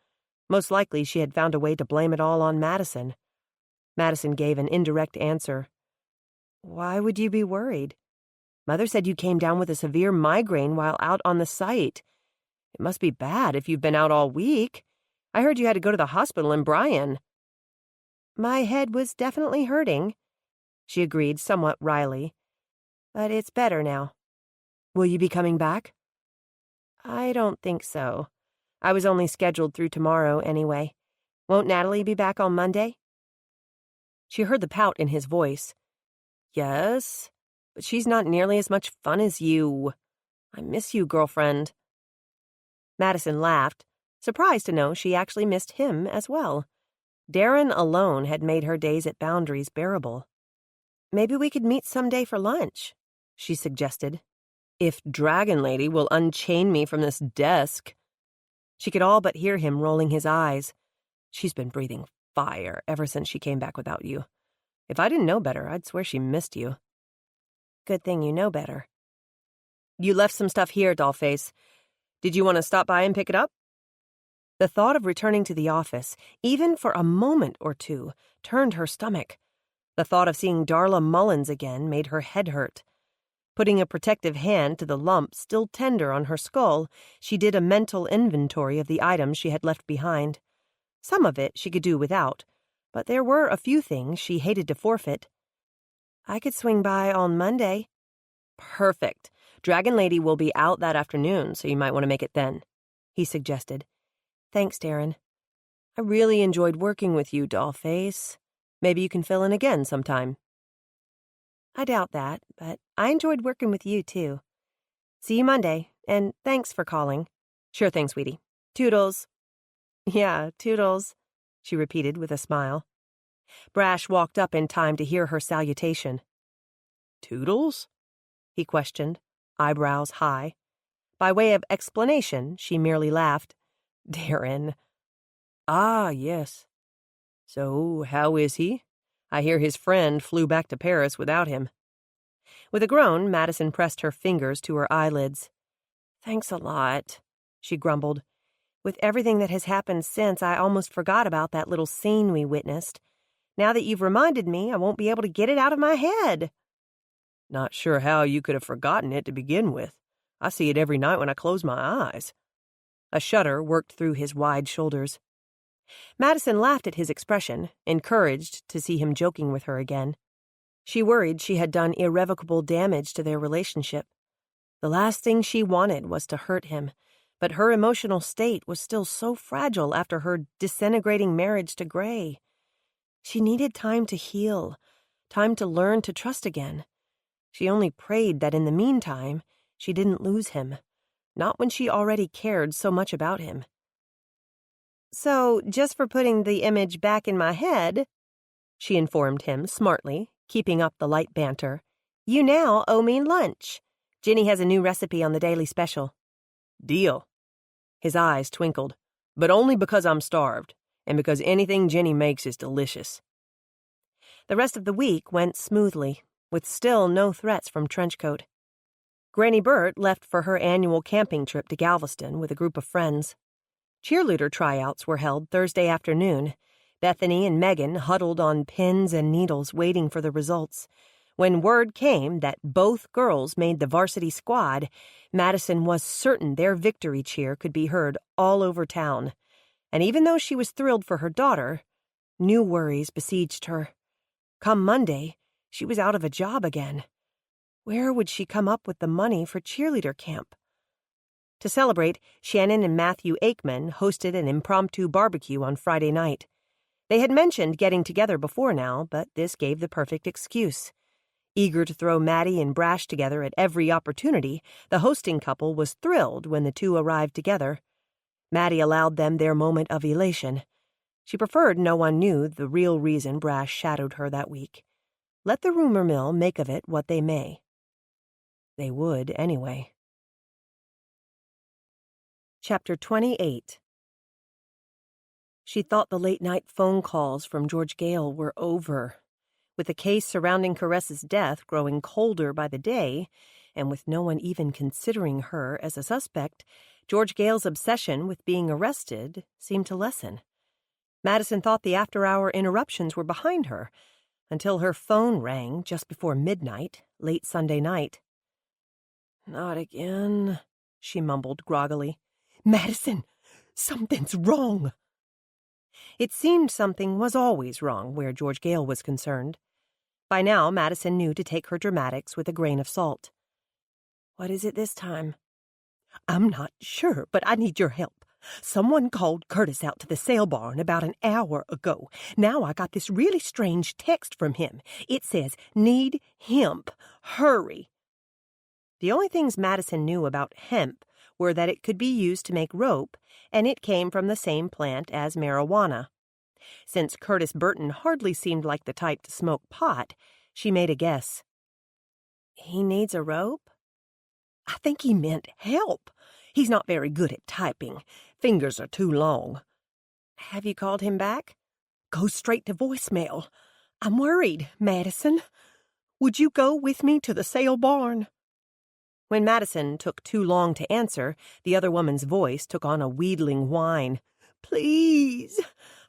Most likely she had found a way to blame it all on Madison. Madison gave an indirect answer. Why would you be worried? Mother said you came down with a severe migraine while out on the site. It must be bad if you've been out all week. I heard you had to go to the hospital in Bryan. My head was definitely hurting, she agreed somewhat wryly. But it's better now. Will you be coming back? I don't think so. I was only scheduled through tomorrow anyway. Won't Natalie be back on Monday? She heard the pout in his voice. Yes, but she's not nearly as much fun as you. I miss you, girlfriend. Madison laughed, surprised to know she actually missed him as well. Darren alone had made her days at Boundaries bearable. Maybe we could meet someday for lunch, she suggested. If Dragon Lady will unchain me from this desk. She could all but hear him rolling his eyes. She's been breathing fire ever since she came back without you. If I didn't know better, I'd swear she missed you. Good thing you know better. You left some stuff here, Dollface. Did you want to stop by and pick it up? The thought of returning to the office, even for a moment or two, turned her stomach. The thought of seeing Darla Mullins again made her head hurt. Putting a protective hand to the lump still tender on her skull, she did a mental inventory of the items she had left behind. Some of it she could do without, but there were a few things she hated to forfeit. I could swing by on Monday. Perfect. Dragon Lady will be out that afternoon, so you might want to make it then, he suggested. Thanks, Darren. I really enjoyed working with you, Dollface. Maybe you can fill in again sometime. I doubt that, but I enjoyed working with you, too. See you Monday, and thanks for calling. Sure thing, sweetie. Toodles. Yeah, toodles, she repeated with a smile. Brash walked up in time to hear her salutation. Toodles? He questioned, eyebrows high. By way of explanation, she merely laughed. Darren. Ah, yes. So, how is he? I hear his friend flew back to Paris without him. With a groan, Madison pressed her fingers to her eyelids. Thanks a lot, she grumbled. With everything that has happened since, I almost forgot about that little scene we witnessed. Now that you've reminded me, I won't be able to get it out of my head. Not sure how you could have forgotten it to begin with. I see it every night when I close my eyes. A shudder worked through his wide shoulders. Madison laughed at his expression, encouraged to see him joking with her again. She worried she had done irrevocable damage to their relationship. The last thing she wanted was to hurt him, but her emotional state was still so fragile after her disintegrating marriage to Gray. She needed time to heal, time to learn to trust again. She only prayed that in the meantime, she didn't lose him, not when she already cared so much about him. So, just for putting the image back in my head, she informed him smartly, keeping up the light banter, you now owe me lunch. Ginny has a new recipe on the daily special. Deal. His eyes twinkled, but only because I'm starved, and because anything Ginny makes is delicious. The rest of the week went smoothly, with still no threats from Trenchcoat. Granny Burt left for her annual camping trip to Galveston with a group of friends. Cheerleader tryouts were held Thursday afternoon. Bethany and Megan huddled on pins and needles waiting for the results. When word came that both girls made the varsity squad, Madison was certain their victory cheer could be heard all over town. And even though she was thrilled for her daughter, new worries besieged her. Come Monday, she was out of a job again. Where would she come up with the money for cheerleader camp? To celebrate, Shannon and Matthew Aikman hosted an impromptu barbecue on Friday night. They had mentioned getting together before now, but this gave the perfect excuse. Eager to throw Maddie and Brash together at every opportunity, the hosting couple was thrilled when the two arrived together. Maddie allowed them their moment of elation. She preferred no one knew the real reason Brash shadowed her that week. Let the rumor mill make of it what they may. They would anyway. Chapter 28. She thought the late-night phone calls from George Gale were over. With the case surrounding Caress's death growing colder by the day, and with no one even considering her as a suspect, George Gale's obsession with being arrested seemed to lessen. Madison thought the after-hour interruptions were behind her, until her phone rang just before midnight, late Sunday night. Not again, she mumbled groggily. Madison, something's wrong. It seemed something was always wrong where George Gale was concerned. By now, Madison knew to take her dramatics with a grain of salt. What is it this time? I'm not sure, but I need your help. Someone called Curtis out to the sale barn about an hour ago. Now I got this really strange text from him. It says, need hemp. Hurry. The only things Madison knew about hemp were that it could be used to make rope, and it came from the same plant as marijuana. Since Curtis Burton hardly seemed like the type to smoke pot, she made a guess. He needs a rope? I think he meant help. He's not very good at typing. Fingers are too long. Have you called him back? Go straight to voicemail. I'm worried, Madison. Would you go with me to the sale barn? When Madison took too long to answer, the other woman's voice took on a wheedling whine. Please,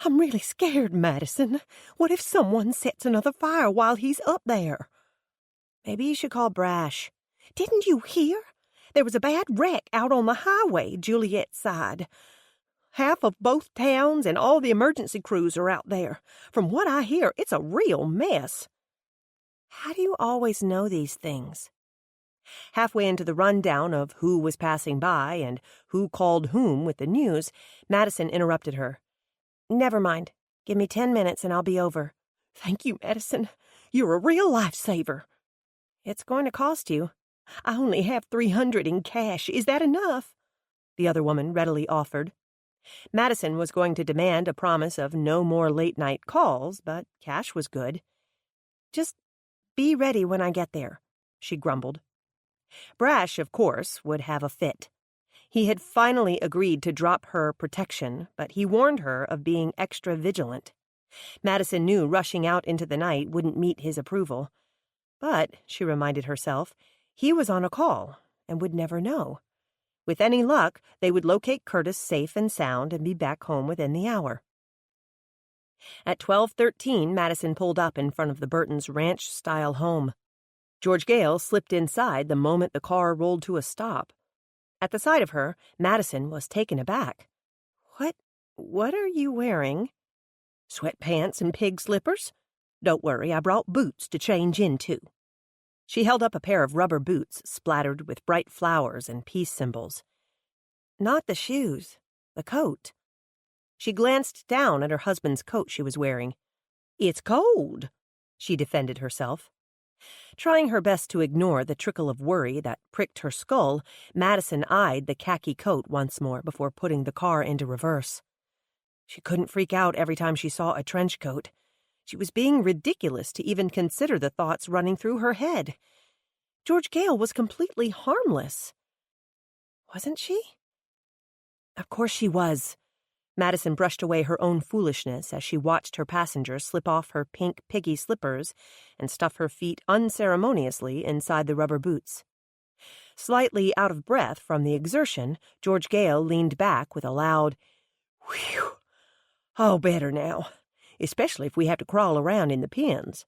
I'm really scared, Madison. What if someone sets another fire while he's up there? Maybe you should call Brash. Didn't you hear? There was a bad wreck out on the highway, Juliet's side. Half of both towns and all the emergency crews are out there. From what I hear, it's a real mess. How do you always know these things? Halfway into the rundown of who was passing by and who called whom with the news, Madison interrupted her. Never mind. Give me 10 minutes and I'll be over. Thank you, Madison. You're a real lifesaver. It's going to cost you. I only have $300 in cash. Is that enough? The other woman readily offered. Madison was going to demand a promise of no more late-night calls, but cash was good. Just be ready when I get there, she grumbled. Brash, of course, would have a fit. He had finally agreed to drop her protection, but he warned her of being extra vigilant. Madison knew rushing out into the night wouldn't meet his approval. But, she reminded herself, he was on a call and would never know. With any luck, they would locate Curtis safe and sound and be back home within the hour. At 12:13, Madison pulled up in front of the Burtons' ranch-style home. George Gale slipped inside the moment the car rolled to a stop. At the sight of her, Madison was taken aback. What are you wearing?" "Sweatpants and pig slippers. Don't worry, I brought boots to change into." She held up a pair of rubber boots splattered with bright flowers and peace symbols. "Not the shoes, the coat." She glanced down at her husband's coat she was wearing. "It's cold," she defended herself. Trying her best to ignore the trickle of worry that pricked her skull, Madison eyed the khaki coat once more before putting the car into reverse. She couldn't freak out every time she saw a trench coat. She was being ridiculous to even consider the thoughts running through her head. George Gale was completely harmless. Wasn't she? Of course she was. Madison brushed away her own foolishness as she watched her passenger slip off her pink piggy slippers and stuff her feet unceremoniously inside the rubber boots. Slightly out of breath from the exertion, George Gale leaned back with a loud, "Whew! Oh, better now, especially if we have to crawl around in the pens."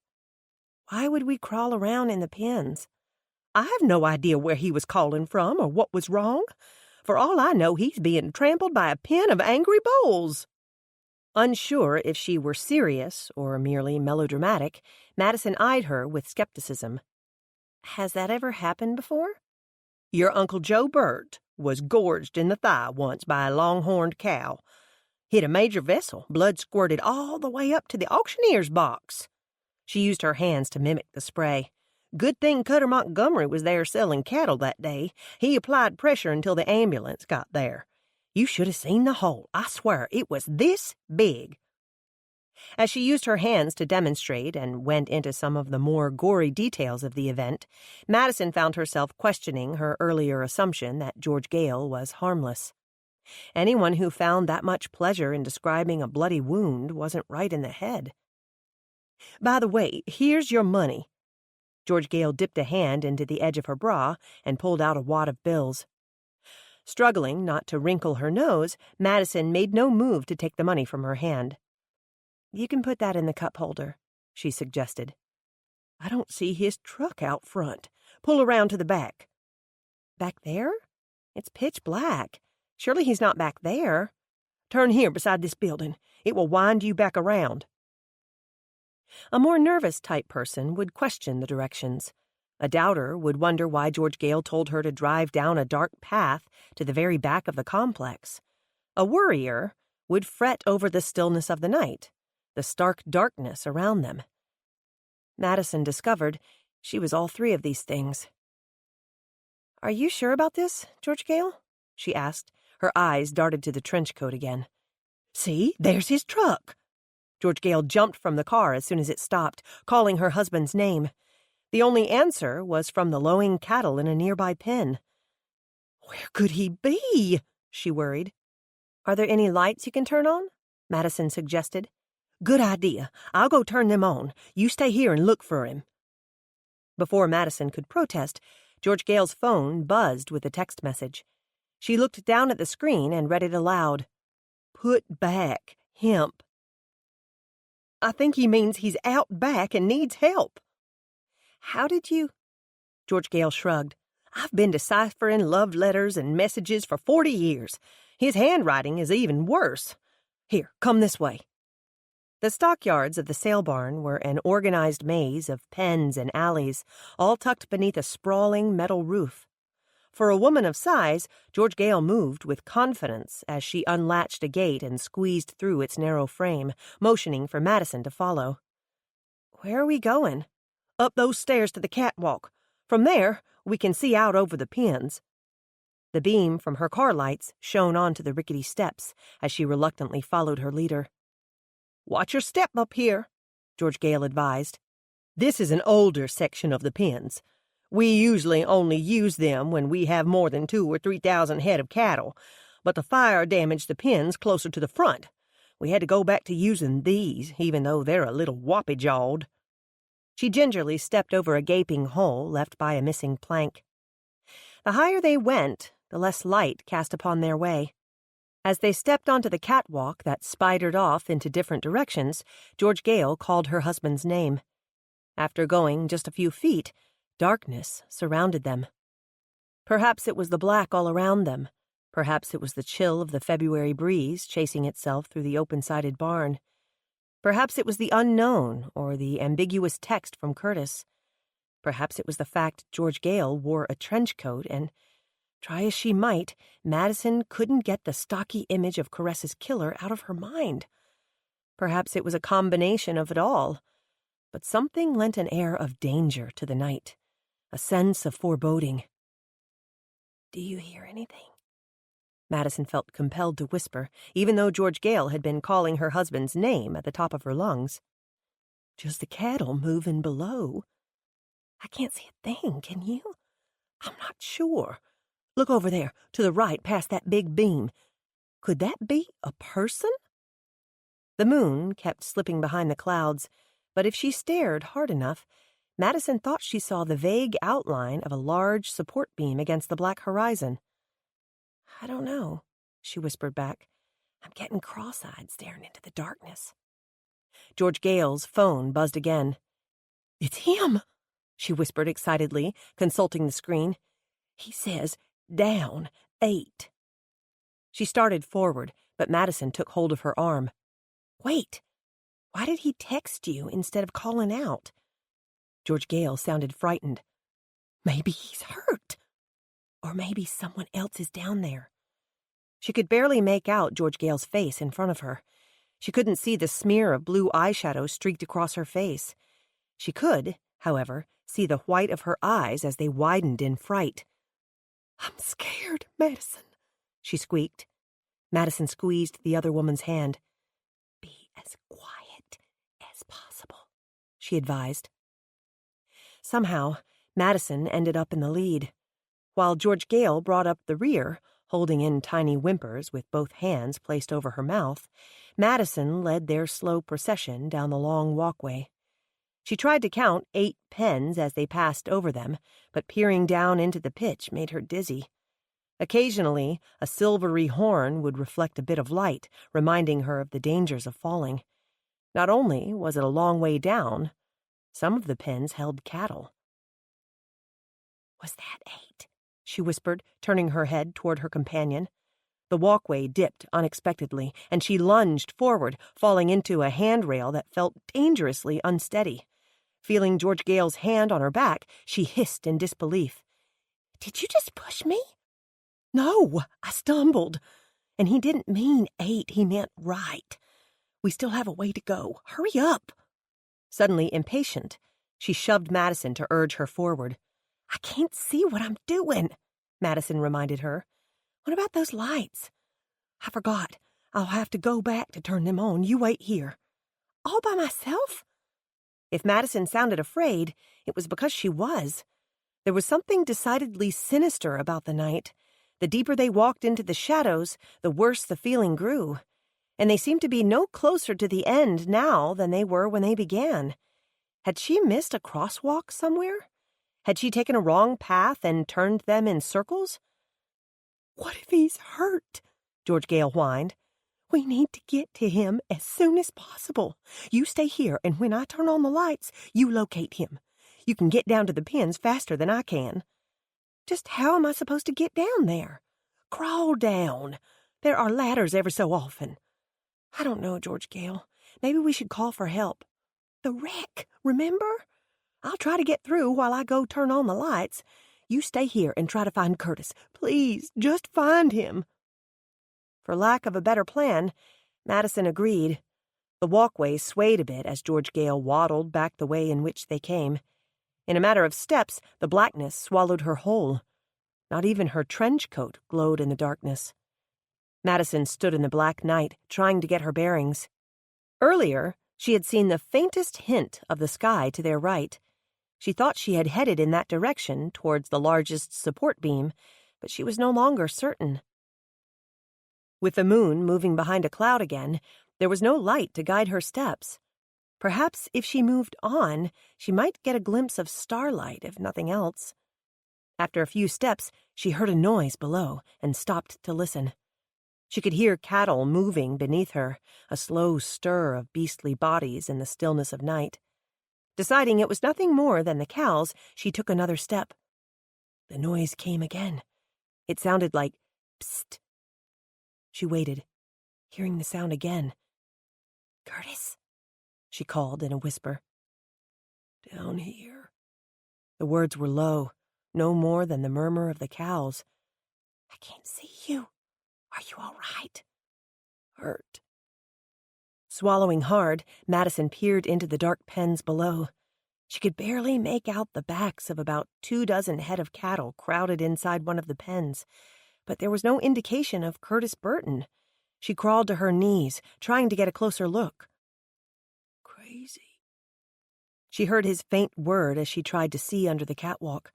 "Why would we crawl around in the pens?" "I have no idea where he was calling from or what was wrong. For all I know, he's being trampled by a pen of angry bulls." Unsure if she were serious or merely melodramatic, Madison eyed her with skepticism. "Has that ever happened before?" "Your Uncle Joe Burt was gorged in the thigh once by a longhorned cow. Hit a major vessel, blood squirted all the way up to the auctioneer's box." She used her hands to mimic the spray. "Good thing Cutter Montgomery was there selling cattle that day. He applied pressure until the ambulance got there. You should have seen the hole. I swear, it was this big." As she used her hands to demonstrate and went into some of the more gory details of the event, Madison found herself questioning her earlier assumption that George Gale was harmless. Anyone who found that much pleasure in describing a bloody wound wasn't right in the head. "By the way, here's your money." George Gale dipped a hand into the edge of her bra and pulled out a wad of bills. Struggling not to wrinkle her nose, Madison made no move to take the money from her hand. "You can put that in the cup holder," she suggested. "I don't see his truck out front. Pull around to the back." "Back there? It's pitch black. Surely he's not back there." "Turn here beside this building. It will wind you back around." A more nervous type person would question the directions. A doubter would wonder why George Gale told her to drive down a dark path to the very back of the complex. A worrier would fret over the stillness of the night, the stark darkness around them. Madison discovered she was all three of these things. "Are you sure about this, George Gale?" she asked. Her eyes darted to the trench coat again. "See, there's his truck." George Gale jumped from the car as soon as it stopped, calling her husband's name. The only answer was from the lowing cattle in a nearby pen. "Where could he be?" she worried. "Are there any lights you can turn on?" Madison suggested. "Good idea. I'll go turn them on. You stay here and look for him." Before Madison could protest, George Gale's phone buzzed with a text message. She looked down at the screen and read it aloud. "Put back, hemp." "I think he means he's out back and needs help." "How did you—" George Gale shrugged. "I've been deciphering love letters and messages for 40 years. His handwriting is even worse. Here, come this way." The stockyards of the sale barn were an organized maze of pens and alleys, all tucked beneath a sprawling metal roof. For a woman of size, George Gale moved with confidence as she unlatched a gate and squeezed through its narrow frame, motioning for Madison to follow. "Where are we going?" "Up those stairs to the catwalk. From there, we can see out over the pens." The beam from her car lights shone onto the rickety steps as she reluctantly followed her leader. "Watch your step up here," George Gale advised. "This is an older section of the pens. We usually only use them when we have more than 2,000 or 3,000 head of cattle, but the fire damaged the pens closer to the front. We had to go back to using these, even though they're a little whoppy-jawed." She gingerly stepped over a gaping hole left by a missing plank. The higher they went, the less light cast upon their way. As they stepped onto the catwalk that spidered off into different directions, George Gale called her husband's name. After going just a few feet, darkness surrounded them. Perhaps it was the black all around them. Perhaps it was the chill of the February breeze chasing itself through the open-sided barn. Perhaps it was the unknown or the ambiguous text from Curtis. Perhaps it was the fact George Gale wore a trench coat and, try as she might, Madison couldn't get the stocky image of Caress's killer out of her mind. Perhaps it was a combination of it all. But something lent an air of danger to the night, a sense of foreboding. "Do you hear anything?" Madison felt compelled to whisper, even though George Gale had been calling her husband's name at the top of her lungs. "Just the cattle moving below." "I can't see a thing, can you?" "I'm not sure. Look over there, to the right, past that big beam. Could that be a person?" The moon kept slipping behind the clouds, but if she stared hard enough, Madison thought she saw the vague outline of a large support beam against the black horizon. "I don't know," she whispered back. "I'm getting cross-eyed staring into the darkness." George Gale's phone buzzed again. "It's him," she whispered excitedly, consulting the screen. "He says, down 8. She started forward, but Madison took hold of her arm. "Wait. Why did he text you instead of calling out?" George Gale sounded frightened. "Maybe he's hurt. Or maybe someone else is down there." She could barely make out George Gale's face in front of her. She couldn't see the smear of blue eyeshadow streaked across her face. She could, however, see the white of her eyes as they widened in fright. "I'm scared, Madison," she squeaked. Madison squeezed the other woman's hand. "Be as quiet as possible," she advised. Somehow, Madison ended up in the lead, while George Gale brought up the rear, holding in tiny whimpers with both hands placed over her mouth. Madison led their slow procession down the long walkway. She tried to count 8 pens as they passed over them, but peering down into the pitch made her dizzy. Occasionally, a silvery horn would reflect a bit of light, reminding her of the dangers of falling. Not only was it a long way down, some of the pens held cattle. "Was that 8?" she whispered, turning her head toward her companion. The walkway dipped unexpectedly, and she lunged forward, falling into a handrail that felt dangerously unsteady. Feeling George Gale's hand on her back, she hissed in disbelief. "Did you just push me?" "No, I stumbled. And he didn't mean 8, he meant right. We still have a way to go. Hurry up." Suddenly impatient, she shoved Madison to urge her forward. "I can't see what I'm doing," Madison reminded her. "What about those lights?" "I forgot. I'll have to go back to turn them on. You wait here." "All by myself?" If Madison sounded afraid, it was because she was. There was something decidedly sinister about the night. The deeper they walked into the shadows, the worse the feeling grew. And they seemed to be no closer to the end now than they were when they began. Had she missed a crosswalk somewhere? Had she taken a wrong path and turned them in circles? "What if he's hurt?" George Gale whined. "We need to get to him as soon as possible. You stay here, and when I turn on the lights, you locate him. You can get down to the pens faster than I can." "Just how am I supposed to get down there?" "Crawl down. There are ladders ever so often." "I don't know, George Gale. Maybe we should call for help." "The wreck, remember? I'll try to get through while I go turn on the lights. You stay here and try to find Curtis. Please, just find him." For lack of a better plan, Madison agreed. The walkway swayed a bit as George Gale waddled back the way in which they came. In a matter of steps, the blackness swallowed her whole. Not even her trench coat glowed in the darkness. Madison stood in the black night, trying to get her bearings. Earlier, she had seen the faintest hint of the sky to their right. She thought she had headed in that direction towards the largest support beam, but she was no longer certain. With the moon moving behind a cloud again, there was no light to guide her steps. Perhaps if she moved on, she might get a glimpse of starlight, if nothing else. After a few steps, she heard a noise below and stopped to listen. She could hear cattle moving beneath her, a slow stir of beastly bodies in the stillness of night. Deciding it was nothing more than the cows, she took another step. The noise came again. It sounded like psst. She waited, hearing the sound again. "Curtis," she called in a whisper. "Down here." The words were low, no more than the murmur of the cows. "I can't see you. Are you all right?" "Hurt." Swallowing hard, Madison peered into the dark pens below. She could barely make out the backs of about 24 head of cattle crowded inside one of the pens, but there was no indication of Curtis Burton. She crawled to her knees, trying to get a closer look. "Crazy." She heard his faint word as she tried to see under the catwalk.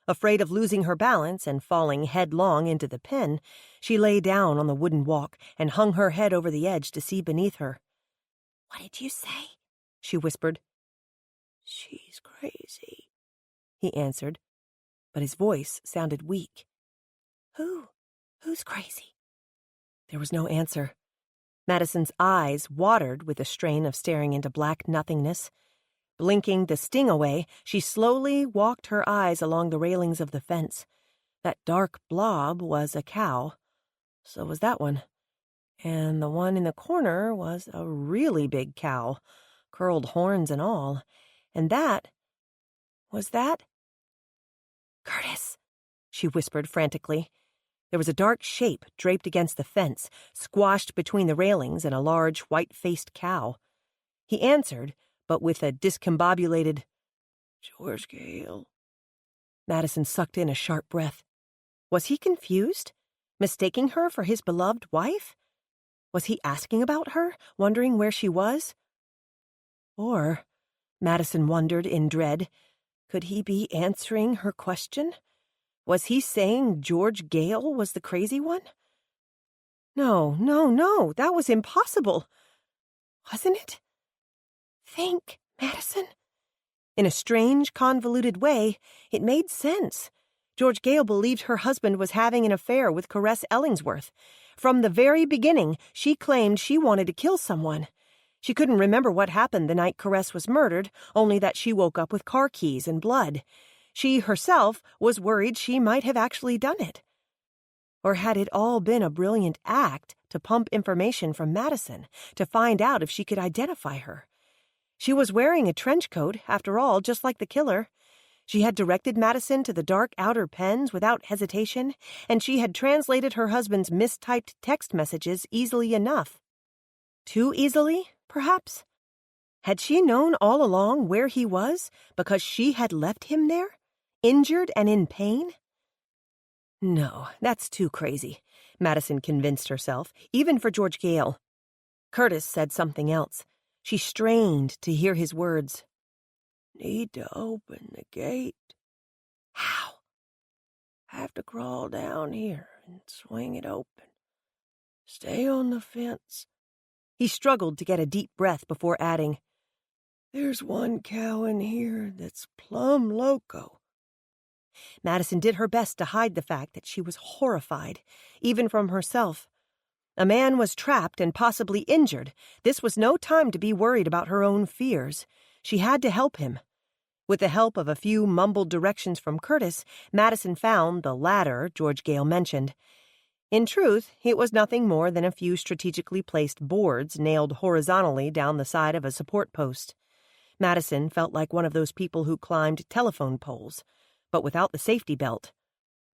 Afraid of losing her balance and falling headlong into the pen, she lay down on the wooden walk and hung her head over the edge to see beneath her. "What did you say?" she whispered. "She's crazy," he answered, but his voice sounded weak. Who's crazy?" There was no answer. Madison's eyes watered with the strain of staring into black nothingness. Blinking the sting away, she slowly walked her eyes along the railings of the fence. That dark blob was a cow. So was that one. And the one in the corner was a really big cow, curled horns and all. And was that? "Curtis," she whispered frantically. There was a dark shape draped against the fence, squashed between the railings and a large, white-faced cow. He answered, but with a discombobulated, "George Gale." Madison sucked in a sharp breath. Was he confused? Mistaking her for his beloved wife? Was he asking about her, wondering where she was? Or, Madison wondered in dread, could he be answering her question? Was he saying George Gale was the crazy one? No, that was impossible. Wasn't it? Think, Madison. In a strange, convoluted way, it made sense. George Gale believed her husband was having an affair with Caress Ellingsworth. From the very beginning, she claimed she wanted to kill someone. She couldn't remember what happened the night Caress was murdered, only that she woke up with car keys and blood. She herself was worried she might have actually done it. Or had it all been a brilliant act to pump information from Madison, to find out if she could identify her? She was wearing a trench coat, after all, just like the killer. She had directed Madison to the dark outer pens without hesitation, and she had translated her husband's mistyped text messages easily enough. Too easily, perhaps? Had she known all along where he was because she had left him there, injured and in pain? No, that's too crazy, Madison convinced herself, even for George Gale. Curtis said something else. She strained to hear his words. "Need to open the gate." "How?" "Have to crawl down here and swing it open. Stay on the fence." He struggled to get a deep breath before adding, "There's one cow in here that's plumb loco." Madison did her best to hide the fact that she was horrified, even from herself. A man was trapped and possibly injured. This was no time to be worried about her own fears. She had to help him. With the help of a few mumbled directions from Curtis, Madison found the ladder George Gale mentioned. In truth, it was nothing more than a few strategically placed boards nailed horizontally down the side of a support post. Madison felt like one of those people who climbed telephone poles, but without the safety belt.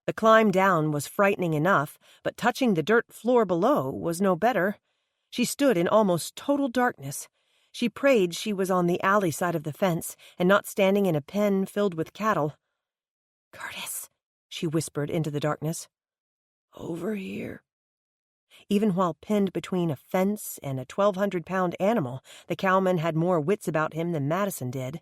The climb down was frightening enough, but touching the dirt floor below was no better. She stood in almost total darkness. She prayed she was on the alley side of the fence and not standing in a pen filled with cattle. "Curtis," she whispered into the darkness. "Over here." Even while pinned between a fence and a 1,200-pound animal, the cowman had more wits about him than Madison did.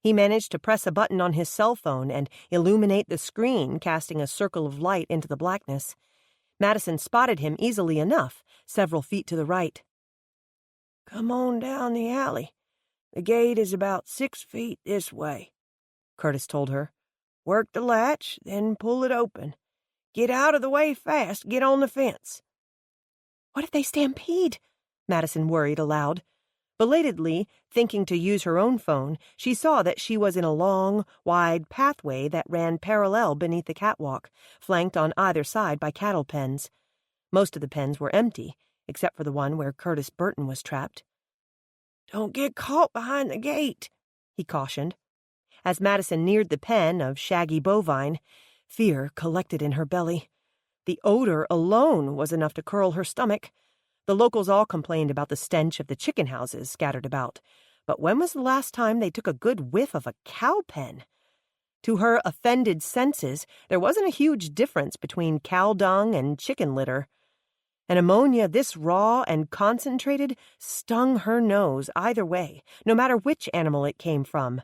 He managed to press a button on his cell phone and illuminate the screen, casting a circle of light into the blackness. Madison spotted him easily enough, several feet to the right. "Come on down the alley. The gate is about 6 feet this way," Curtis told her. "Work the latch, then pull it open. Get out of the way fast. Get on the fence." What if they stampede? Madison worried aloud. Belatedly, thinking to use her own phone, she saw that she was in a long, wide pathway that ran parallel beneath the catwalk, flanked on either side by cattle pens. Most of the pens were empty, except for the one where Curtis Burton was trapped. "Don't get caught behind the gate," he cautioned. As Madison neared the pen of shaggy bovine, fear collected in her belly. The odor alone was enough to curl her stomach. The locals all complained about the stench of the chicken houses scattered about, but when was the last time they took a good whiff of a cow pen? To her offended senses, there wasn't a huge difference between cow dung and chicken litter. An ammonia this raw and concentrated stung her nose either way, no matter which animal it came from.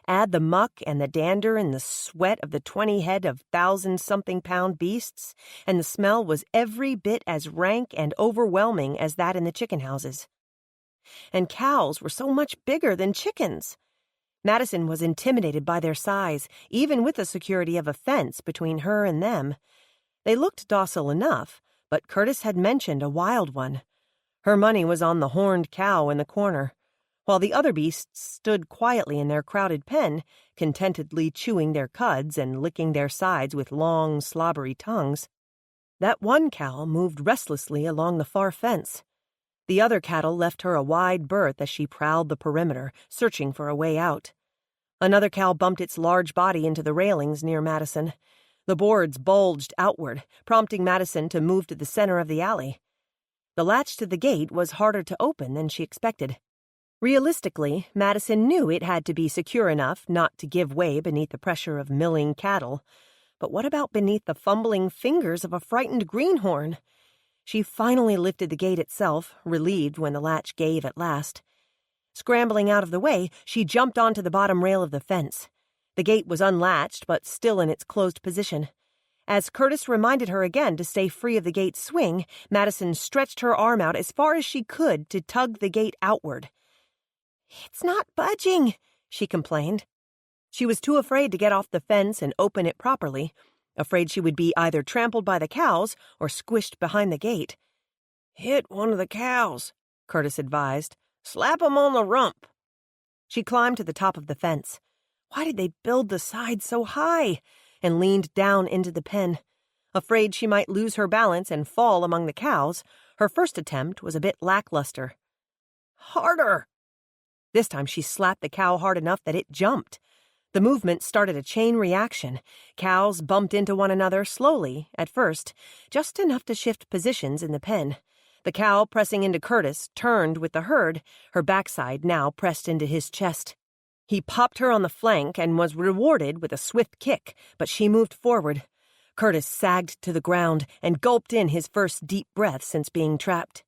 Add the muck and the dander and the sweat of the 20 head of 1,000-something-pound beasts, and the smell was every bit as rank and overwhelming as that in the chicken houses. And cows were so much bigger than chickens. Madison was intimidated by their size, even with the security of a fence between her and them. They looked docile enough, but Curtis had mentioned a wild one. Her money was on the horned cow in the corner, while the other beasts stood quietly in their crowded pen, contentedly chewing their cuds and licking their sides with long, slobbery tongues. That one cow moved restlessly along the far fence. The other cattle left her a wide berth as she prowled the perimeter, searching for a way out. Another cow bumped its large body into the railings near Madison. The boards bulged outward, prompting Madison to move to the center of the alley. The latch to the gate was harder to open than she expected. Realistically, Madison knew it had to be secure enough not to give way beneath the pressure of milling cattle. But what about beneath the fumbling fingers of a frightened greenhorn? She finally lifted the gate itself, relieved when the latch gave at last. Scrambling out of the way, she jumped onto the bottom rail of the fence. The gate was unlatched, but still in its closed position. As Curtis reminded her again to stay free of the gate's swing, Madison stretched her arm out as far as she could to tug the gate outward. "It's not budging," she complained. She was too afraid to get off the fence and open it properly, afraid she would be either trampled by the cows or squished behind the gate. "Hit one of the cows," Curtis advised. "Slap 'em on the rump." She climbed to the top of the fence. Why did they build the sides so high? And leaned down into the pen. Afraid she might lose her balance and fall among the cows, her first attempt was a bit lackluster. "Harder!" This time she slapped the cow hard enough that it jumped. The movement started a chain reaction. Cows bumped into one another slowly, at first, just enough to shift positions in the pen. The cow pressing into Curtis turned with the herd, her backside now pressed into his chest. He popped her on the flank and was rewarded with a swift kick, but she moved forward. Curtis sagged to the ground and gulped in his first deep breath since being trapped.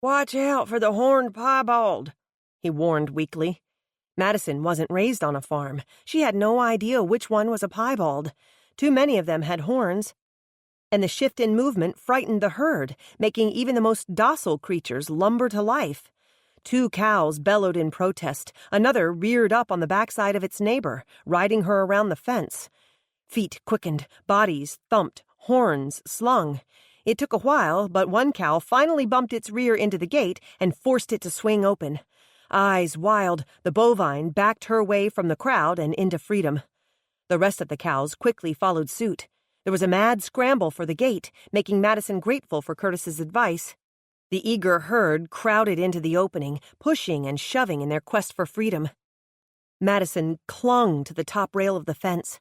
"Watch out for the horned piebald," he warned weakly. Madison wasn't raised on a farm. She had no idea which one was a piebald. Too many of them had horns. And the shift in movement frightened the herd, making even the most docile creatures lumber to life. 2 cows bellowed in protest. Another reared up on the backside of its neighbor, riding her around the fence. Feet quickened, bodies thumped, horns slung. It took a while, but one cow finally bumped its rear into the gate and forced it to swing open. Eyes wild, the bovine backed her way from the crowd and into freedom. The rest of the cows quickly followed suit. There was a mad scramble for the gate, making Madison grateful for Curtis's advice. The eager herd crowded into the opening, pushing and shoving in their quest for freedom. Madison clung to the top rail of the fence.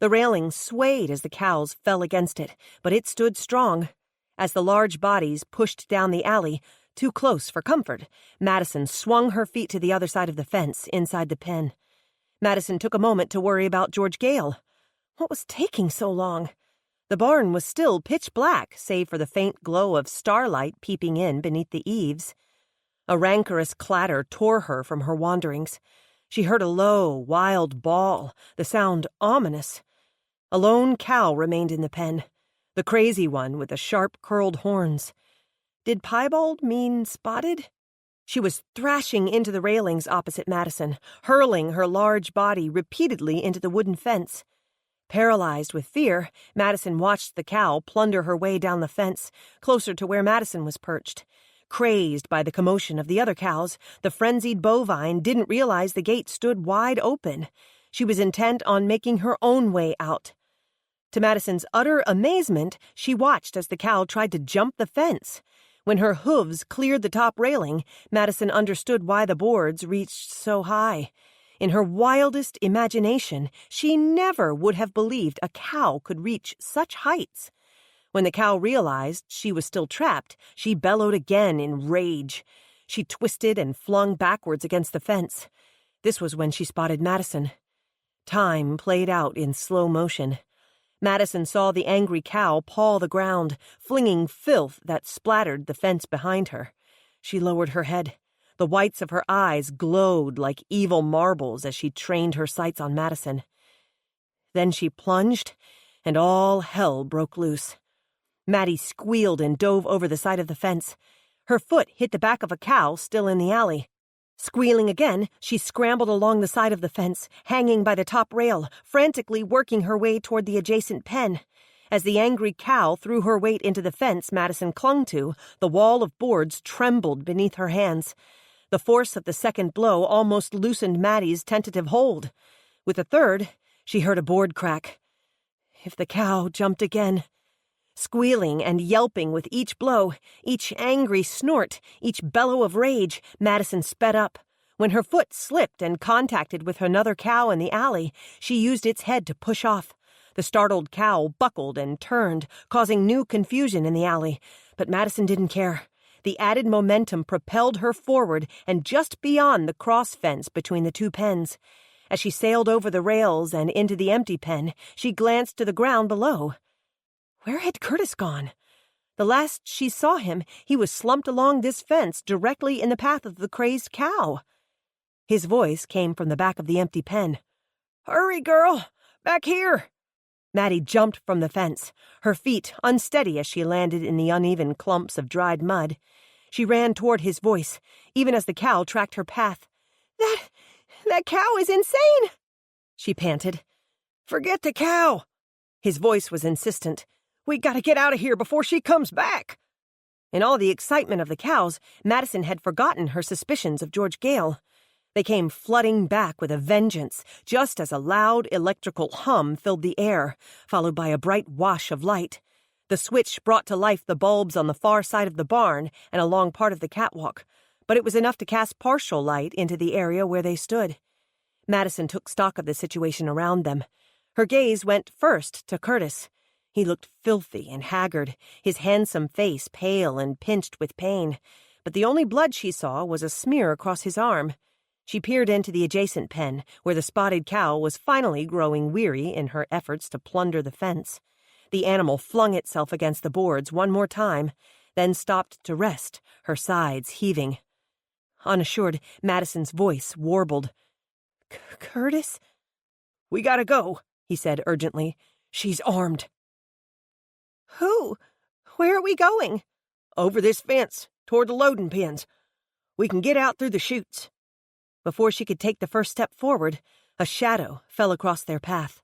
The railing swayed as the cows fell against it, but it stood strong. As the large bodies pushed down the alley, too close for comfort, Madison swung her feet to the other side of the fence, inside the pen. Madison took a moment to worry about George Gale. What was taking so long? The barn was still pitch black, save for the faint glow of starlight peeping in beneath the eaves. A rancorous clatter tore her from her wanderings. She heard a low, wild bawl, the sound ominous. A lone cow remained in the pen, the crazy one with the sharp, curled horns. Did piebald mean spotted? She was thrashing into the railings opposite Madison, hurling her large body repeatedly into the wooden fence. Paralyzed with fear, Madison watched the cow plunder her way down the fence, closer to where Madison was perched. Crazed by the commotion of the other cows, the frenzied bovine didn't realize the gate stood wide open. She was intent on making her own way out. To Madison's utter amazement, she watched as the cow tried to jump the fence. When her hooves cleared the top railing, Madison understood why the boards reached so high. In her wildest imagination, she never would have believed a cow could reach such heights. When the cow realized she was still trapped, she bellowed again in rage. She twisted and flung backwards against the fence. This was when she spotted Madison. Time played out in slow motion. Madison saw the angry cow paw the ground, flinging filth that splattered the fence behind her. She lowered her head. The whites of her eyes glowed like evil marbles as she trained her sights on Madison. Then she plunged, and all hell broke loose. Maddie squealed and dove over the side of the fence. Her foot hit the back of a cow still in the alley. Squealing again, she scrambled along the side of the fence, hanging by the top rail, frantically working her way toward the adjacent pen. As the angry cow threw her weight into the fence Madison clung to, the wall of boards trembled beneath her hands. The force of the second blow almost loosened Maddie's tentative hold. With the third, she heard a board crack. If the cow jumped again. Squealing and yelping with each blow, each angry snort, each bellow of rage, Madison sped up. When her foot slipped and contacted with another cow in the alley, she used its head to push off. The startled cow buckled and turned, causing new confusion in the alley. But Madison didn't care. The added momentum propelled her forward and just beyond the cross fence between the two pens. As she sailed over the rails and into the empty pen, she glanced to the ground below. Where had Curtis gone? The last she saw him, he was slumped along this fence directly in the path of the crazed cow. His voice came from the back of the empty pen. "Hurry, girl! Back here!" Maddie jumped from the fence, her feet unsteady as she landed in the uneven clumps of dried mud. She ran toward his voice, even as the cow tracked her path. That cow is insane!" she panted. "Forget the cow!" His voice was insistent. "We gotta get out of here before she comes back!" In all the excitement of the cows, Madison had forgotten her suspicions of George Gale. They came flooding back with a vengeance, just as a loud electrical hum filled the air, followed by a bright wash of light. The switch brought to life the bulbs on the far side of the barn and along part of the catwalk, but it was enough to cast partial light into the area where they stood. Madison took stock of the situation around them. Her gaze went first to Curtis. He looked filthy and haggard, his handsome face pale and pinched with pain, but the only blood she saw was a smear across his arm. She peered into the adjacent pen, where the spotted cow was finally growing weary in her efforts to plunder the fence. The animal flung itself against the boards one more time, then stopped to rest, her sides heaving. Unassured, Madison's voice warbled. "Curtis?" "We gotta go," he said urgently. "She's armed." "Who? Where are we going?" "Over this fence, toward the loading pens. We can get out through the chutes." Before she could take the first step forward, a shadow fell across their path.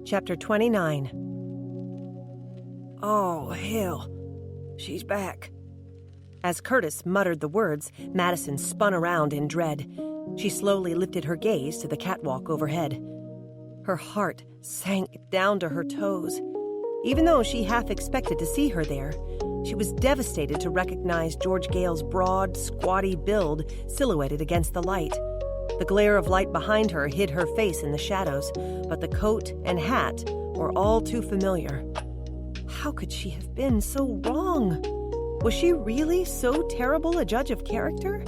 Chapter 29. Oh, hell. She's back. As Curtis muttered the words, Madison spun around in dread. She slowly lifted her gaze to the catwalk overhead. Her heart sank down to her toes. Even though she half expected to see her there, she was devastated to recognize George Gale's broad, squatty build silhouetted against the light. The glare of light behind her hid her face in the shadows, but the coat and hat were all too familiar. How could she have been so wrong? Was she really so terrible a judge of character?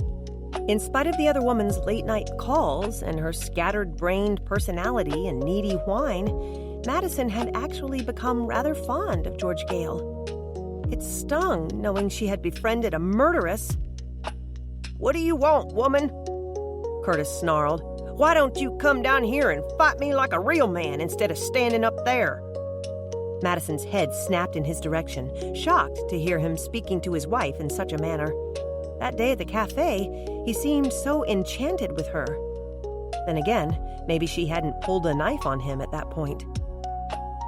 In spite of the other woman's late-night calls and her scattered-brained personality and needy whine, Madison had actually become rather fond of George Gale. It stung knowing she had befriended a murderess. "What do you want, woman?" Curtis snarled. "Why don't you come down here and fight me like a real man instead of standing up there?" Madison's head snapped in his direction, shocked to hear him speaking to his wife in such a manner. That day at the cafe, he seemed so enchanted with her. Then again, maybe she hadn't pulled a knife on him at that point.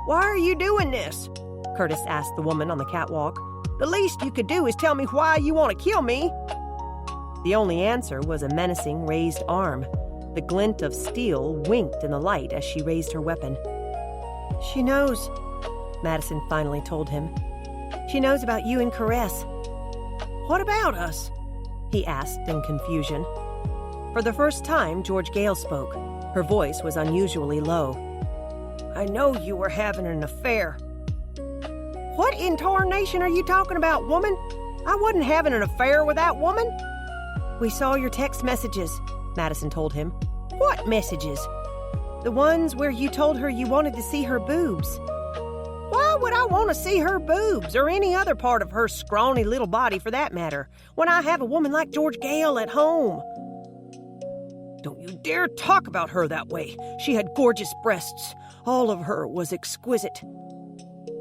"Why are you doing this?" Curtis asked the woman on the catwalk. "The least you could do is tell me why you want to kill me." The only answer was a menacing raised arm. The glint of steel winked in the light as she raised her weapon. "She knows," Madison finally told him. "She knows about you and Caress." "What about us?" he asked in confusion. For the first time, George Gale spoke. Her voice was unusually low. "I know you were having an affair." "What in tarnation are you talking about, woman? I wasn't having an affair with that woman." "We saw your text messages," Madison told him. "What messages?" "The ones where you told her you wanted to see her boobs." "Why would I want to see her boobs, or any other part of her scrawny little body for that matter, when I have a woman like George Gale at home?" "Don't you dare talk about her that way. She had gorgeous breasts. All of her was exquisite."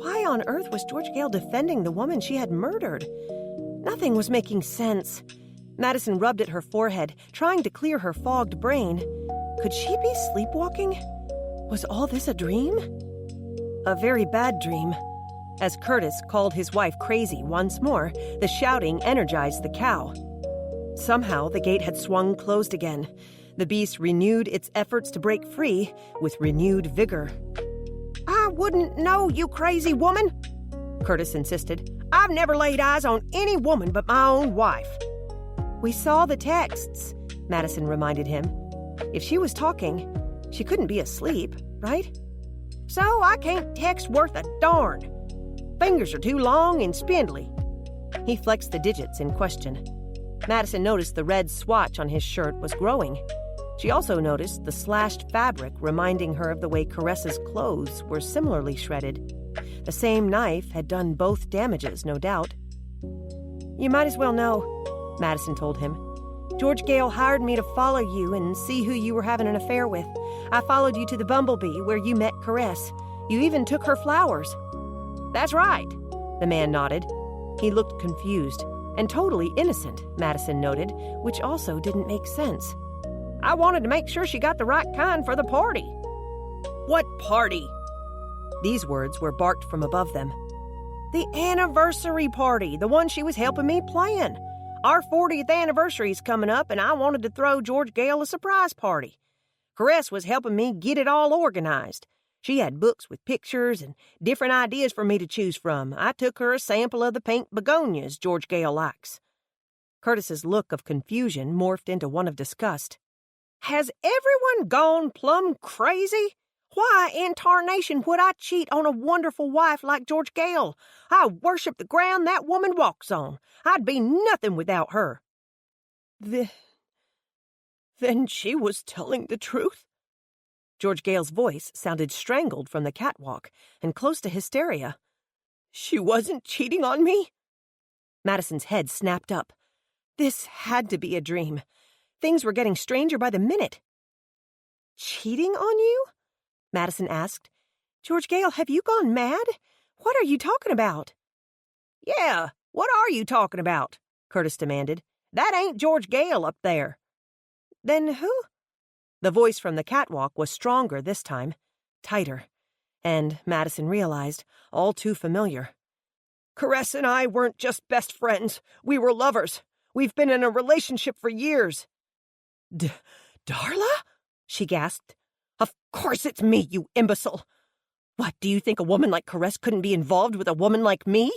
Why on earth was George Gale defending the woman she had murdered? Nothing was making sense. Madison rubbed at her forehead, trying to clear her fogged brain. Could she be sleepwalking? Was all this a dream? A very bad dream. As Curtis called his wife crazy once more, the shouting energized the cow. Somehow, the gate had swung closed again. The beast renewed its efforts to break free with renewed vigor. "I wouldn't know, you crazy woman," Curtis insisted. "I've never laid eyes on any woman but my own wife." "We saw the texts," Madison reminded him. If she was talking, she couldn't be asleep, right? "So I can't text worth a darn. Fingers are too long and spindly." He flexed the digits in question. Madison noticed the red swatch on his shirt was growing. She also noticed the slashed fabric reminding her of the way Caress's clothes were similarly shredded. The same knife had done both damages, no doubt. "You might as well know," Madison told him. "George Gale hired me to follow you and see who you were having an affair with. I followed you to the Bumblebee where you met Caress. You even took her flowers." "That's right," the man nodded. He looked confused and totally innocent, Madison noted, which also didn't make sense. "I wanted to make sure she got the right kind for the party." "What party?" These words were barked from above them. "The anniversary party, the one she was helping me plan. Our 40th anniversary's coming up, and I wanted to throw George Gale a surprise party. Caress was helping me get it all organized. She had books with pictures and different ideas for me to choose from. I took her a sample of the pink begonias George Gale likes." Curtis's look of confusion morphed into one of disgust. "Has everyone gone plumb crazy? Why in tarnation would I cheat on a wonderful wife like George Gale? I worship the ground that woman walks on. I'd be nothing without her." Then she was telling the truth? George Gale's voice sounded strangled from the catwalk and close to hysteria. "She wasn't cheating on me?" Madison's head snapped up. This had to be a dream. Things were getting stranger by the minute. "Cheating on you?" Madison asked. "George Gale, have you gone mad? What are you talking about?" "Yeah, what are you talking about?" Curtis demanded. "That ain't George Gale up there." "Then who?" The voice from the catwalk was stronger this time, tighter, And Madison realized, all too familiar. Caress and I weren't just best friends. We were lovers. We've been in a relationship for years. Darla? She gasped. Of course it's me, you imbecile. What, do you think a woman like Caress couldn't be involved with a woman like me?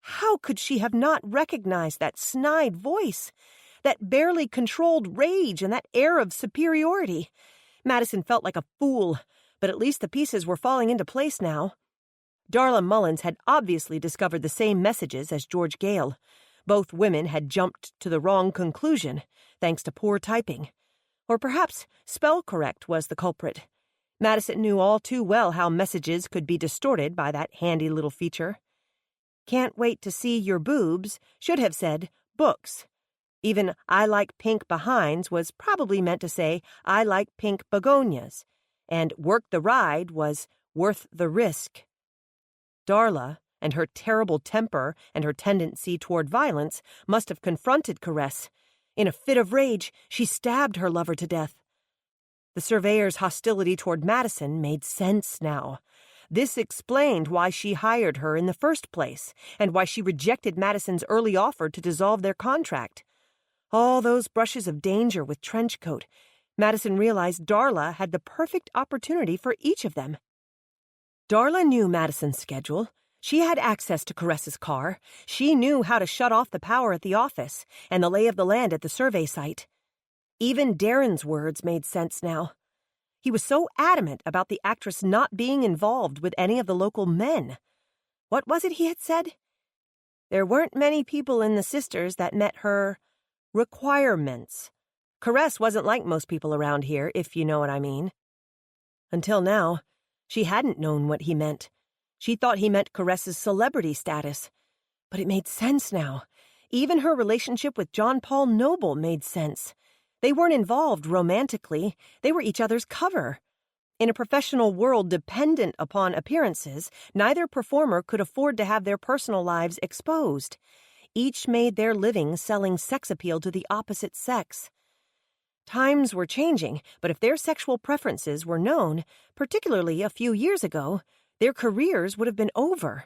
How could she have not recognized that snide voice, that barely controlled rage, and that air of superiority? Madison felt like a fool, but at least the pieces were falling into place now. Darla Mullins had obviously discovered the same messages as George Gale. Both women had jumped to the wrong conclusion, thanks to poor typing. Or perhaps spell correct was the culprit. Madison knew all too well how messages could be distorted by that handy little feature. Can't wait to see your boobs should have said books. Even I like pink behinds was probably meant to say I like pink begonias. And work the ride was worth the risk. Darla, and her terrible temper and her tendency toward violence, must have confronted Caress. In a fit of rage, she stabbed her lover to death. The surveyor's hostility toward Madison made sense now. This explained why she hired her in the first place, and why she rejected Madison's early offer to dissolve their contract. All those brushes of danger with Trenchcoat. Madison realized Darla had the perfect opportunity for each of them. Darla knew Madison's schedule. She had access to Caress's car. She knew how to shut off the power at the office and the lay of the land at the survey site. Even Darren's words made sense now. He was so adamant about the actress not being involved with any of the local men. What was it he had said? There weren't many people in the Sisters that met her requirements. Caress wasn't like most people around here, if you know what I mean. Until now, she hadn't known what he meant. She thought he meant Caress's celebrity status. But it made sense now. Even her relationship with John Paul Noble made sense. They weren't involved romantically. They were each other's cover. In a professional world dependent upon appearances, neither performer could afford to have their personal lives exposed. Each made their living selling sex appeal to the opposite sex. Times were changing, but if their sexual preferences were known, particularly a few years ago, their careers would have been over.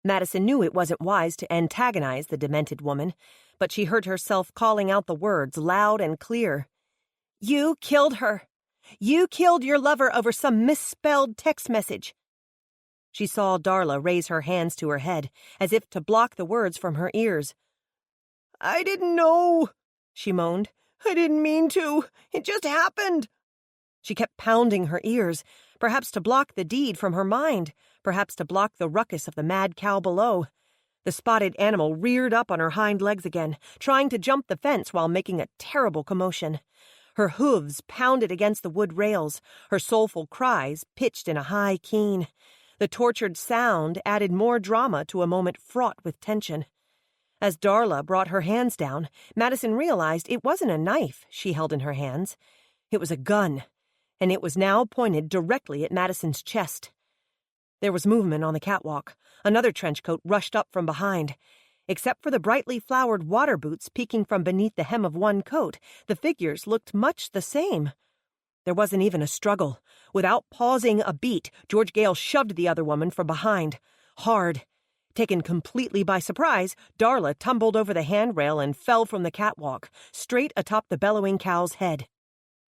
Madison knew it wasn't wise to antagonize the demented woman, but she heard herself calling out the words loud and clear. You killed her. You killed your lover over some misspelled text message. She saw Darla raise her hands to her head, as if to block the words from her ears. I didn't know, she moaned. I didn't mean to. It just happened. She kept pounding her ears, perhaps to block the deed from her mind, perhaps to block the ruckus of the mad cow below. The spotted animal reared up on her hind legs again, trying to jump the fence while making a terrible commotion. Her hooves pounded against the wood rails, her soulful cries pitched in a high keen. The tortured sound added more drama to a moment fraught with tension. As Darla brought her hands down, Madison realized it wasn't a knife she held in her hands. It was a gun, and it was now pointed directly at Madison's chest. There was movement on the catwalk. Another trenchcoat rushed up from behind. Except for the brightly flowered water boots peeking from beneath the hem of one coat, the figures looked much the same. There wasn't even a struggle. Without pausing a beat, George Gale shoved the other woman from behind. Hard. Taken completely by surprise, Darla tumbled over the handrail and fell from the catwalk, straight atop the bellowing cow's head.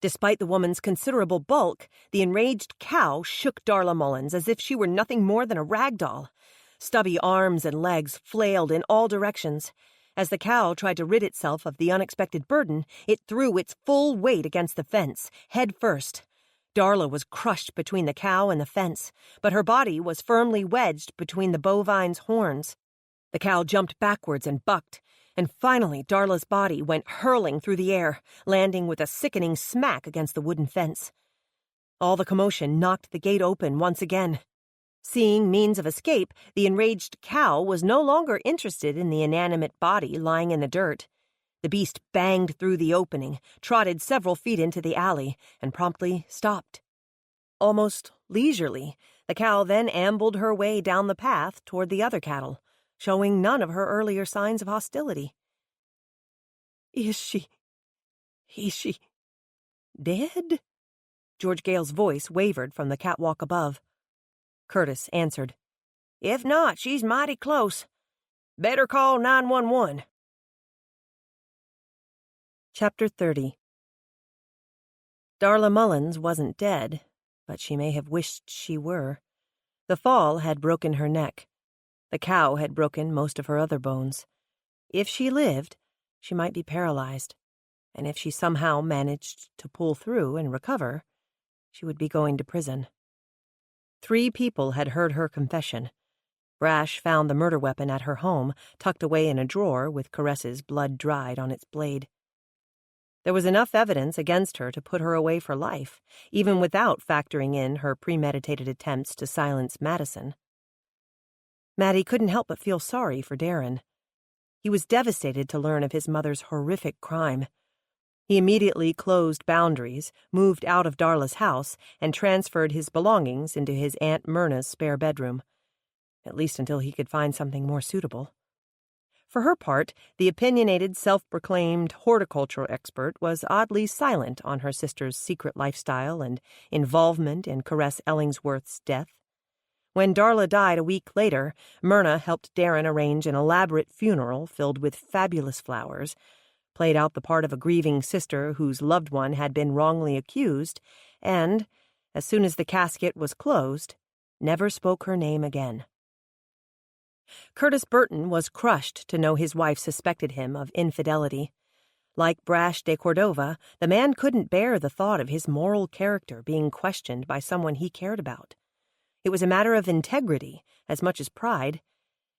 Despite the woman's considerable bulk, the enraged cow shook Darla Mullins as if she were nothing more than a rag doll. Stubby arms and legs flailed in all directions. As the cow tried to rid itself of the unexpected burden, it threw its full weight against the fence, head first. Darla was crushed between the cow and the fence, but her body was firmly wedged between the bovine's horns. The cow jumped backwards and bucked, and finally Darla's body went hurling through the air, landing with a sickening smack against the wooden fence. All the commotion knocked the gate open once again. Seeing means of escape, the enraged cow was no longer interested in the inanimate body lying in the dirt. The beast banged through the opening, trotted several feet into the alley, and promptly stopped. Almost leisurely, the cow then ambled her way down the path toward the other cattle, showing none of her earlier signs of hostility. Is she dead? George Gale's voice wavered from the catwalk above. Curtis answered. "If not, she's mighty close. Better call 911. Chapter 30. Darla Mullins wasn't dead, but she may have wished she were. The fall had broken her neck. The cow had broken most of her other bones. If she lived, she might be paralyzed, and if she somehow managed to pull through and recover, she would be going to prison. 3 people had heard her confession. Brash found the murder weapon at her home, tucked away in a drawer with Caress's blood dried on its blade. There was enough evidence against her to put her away for life, even without factoring in her premeditated attempts to silence Madison. Maddie couldn't help but feel sorry for Darren. He was devastated to learn of his mother's horrific crime. He immediately closed boundaries, moved out of Darla's house, and transferred his belongings into his Aunt Myrna's spare bedroom, at least until he could find something more suitable. For her part, the opinionated, self-proclaimed horticultural expert was oddly silent on her sister's secret lifestyle and involvement in Caress Ellingsworth's death. When Darla died a week later, Myrna helped Darren arrange an elaborate funeral filled with fabulous flowers, played out the part of a grieving sister whose loved one had been wrongly accused, and, as soon as the casket was closed, never spoke her name again. Curtis Burton was crushed to know his wife suspected him of infidelity. Like Brash de Cordova, the man couldn't bear the thought of his moral character being questioned by someone he cared about. It was a matter of integrity as much as pride.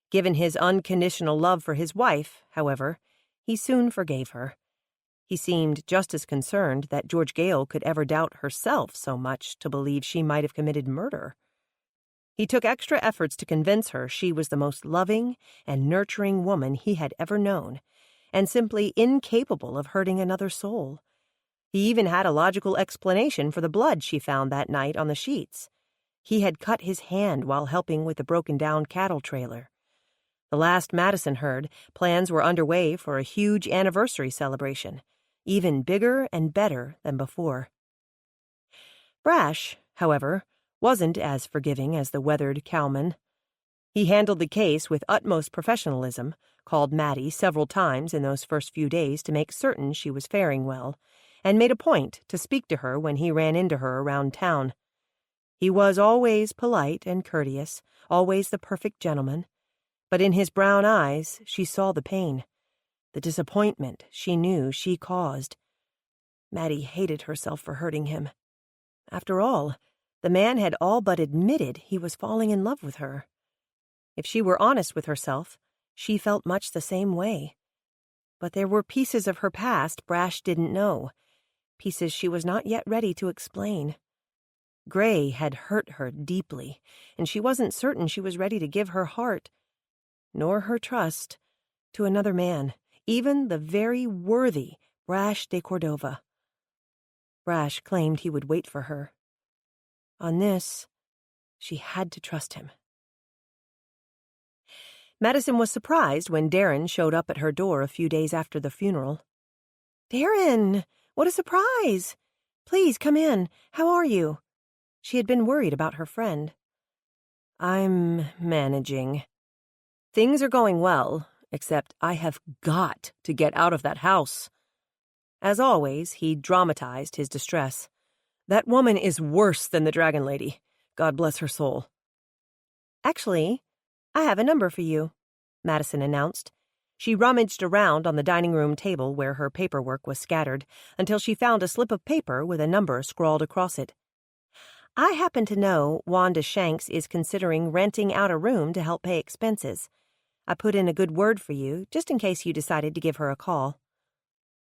Given his unconditional love for his wife, however, he soon forgave her. He seemed just as concerned that George Gale could ever doubt herself so much to believe she might have committed murder. He took extra efforts to convince her she was the most loving and nurturing woman he had ever known, and simply incapable of hurting another soul. He even had a logical explanation for the blood she found that night on the sheets. He had cut his hand while helping with the broken-down cattle trailer. The last Madison heard, plans were underway for a huge anniversary celebration, even bigger and better than before. Brash, however, wasn't as forgiving as the weathered cowman. He handled the case with utmost professionalism, called Maddie several times in those first few days to make certain she was faring well, and made a point to speak to her when he ran into her around town. He was always polite and courteous, always the perfect gentleman, but in his brown eyes she saw the pain, the disappointment she knew she caused. Maddie hated herself for hurting him. After all, the man had all but admitted he was falling in love with her. If she were honest with herself, she felt much the same way. But there were pieces of her past Brash didn't know, pieces she was not yet ready to explain. Gray had hurt her deeply, and she wasn't certain she was ready to give her heart, nor her trust, to another man, even the very worthy Brash de Cordova. Brash claimed he would wait for her. On this, she had to trust him. Madison was surprised when Darren showed up at her door a few days after the funeral. "Darren, what a surprise! Please come in. How are you?" She had been worried about her friend. "I'm managing. Things are going well, except I have got to get out of that house." As always, he dramatized his distress. "That woman is worse than the Dragon Lady. God bless her soul." "Actually, I have a number for you," Madison announced. She rummaged around on the dining room table where her paperwork was scattered until she found a slip of paper with a number scrawled across it. "I happen to know Wanda Shanks is considering renting out a room to help pay expenses. I put in a good word for you, just in case you decided to give her a call."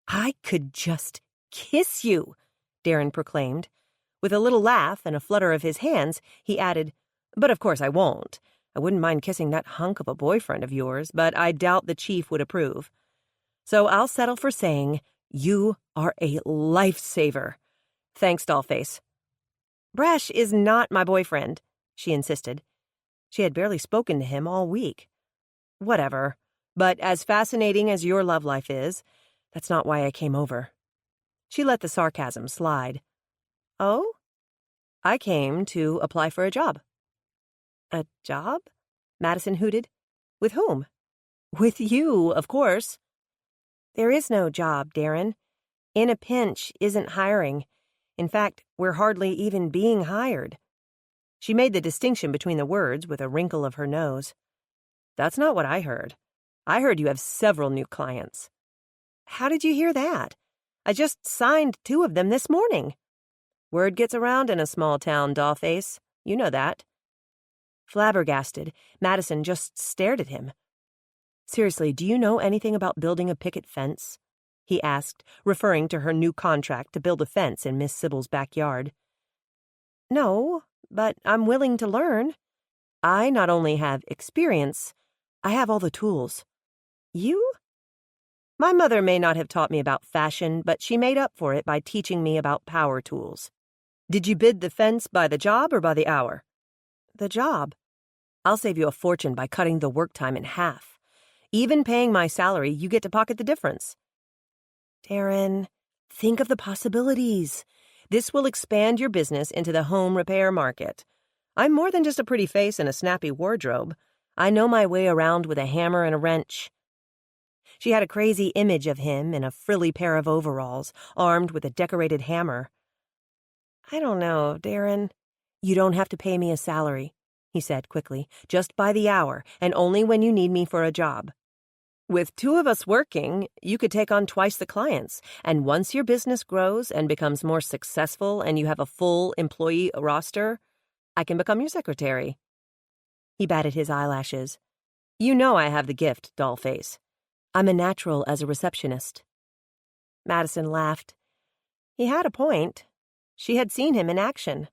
"I could just kiss you," Darren proclaimed. With a little laugh and a flutter of his hands, he added, "But of course I won't. I wouldn't mind kissing that hunk of a boyfriend of yours, but I doubt the chief would approve. So I'll settle for saying, you are a lifesaver. Thanks, Dollface." "Brash is not my boyfriend," she insisted. She had barely spoken to him all week. "Whatever. But as fascinating as your love life is, that's not why I came over." She let the sarcasm slide. "Oh?" "I came to apply for a job." A job? Madison hooted. With whom? With you, of course. There is no job, Darren. In a pinch isn't hiring. In fact, we're hardly even being hired. She made the distinction between the words with a wrinkle of her nose. That's not what I heard. I heard you have several new clients. How did you hear that? I just signed 2 of them this morning. Word gets around in a small town, dollface. You know that. Flabbergasted, Madison just stared at him. Seriously, do you know anything about building a picket fence? He asked, referring to her new contract to build a fence in Miss Sybil's backyard. No, but I'm willing to learn. I not only have experience, I have all the tools. You? My mother may not have taught me about fashion, but she made up for it by teaching me about power tools. Did you bid the fence by the job or by the hour? The job. I'll save you a fortune by cutting the work time in half. Even paying my salary, you get to pocket the difference. Darren, think of the possibilities. This will expand your business into the home repair market. I'm more than just a pretty face and a snappy wardrobe. I know my way around with a hammer and a wrench. She had a crazy image of him in a frilly pair of overalls, armed with a decorated hammer. I don't know, Darren. You don't have to pay me a salary, he said quickly, just by the hour, and only when you need me for a job. With 2 of us working, you could take on twice the clients, and once your business grows and becomes more successful and you have a full employee roster, I can become your secretary. He batted his eyelashes. You know I have the gift, dollface. I'm a natural as a receptionist. Madison laughed. He had a point. She had seen him in action.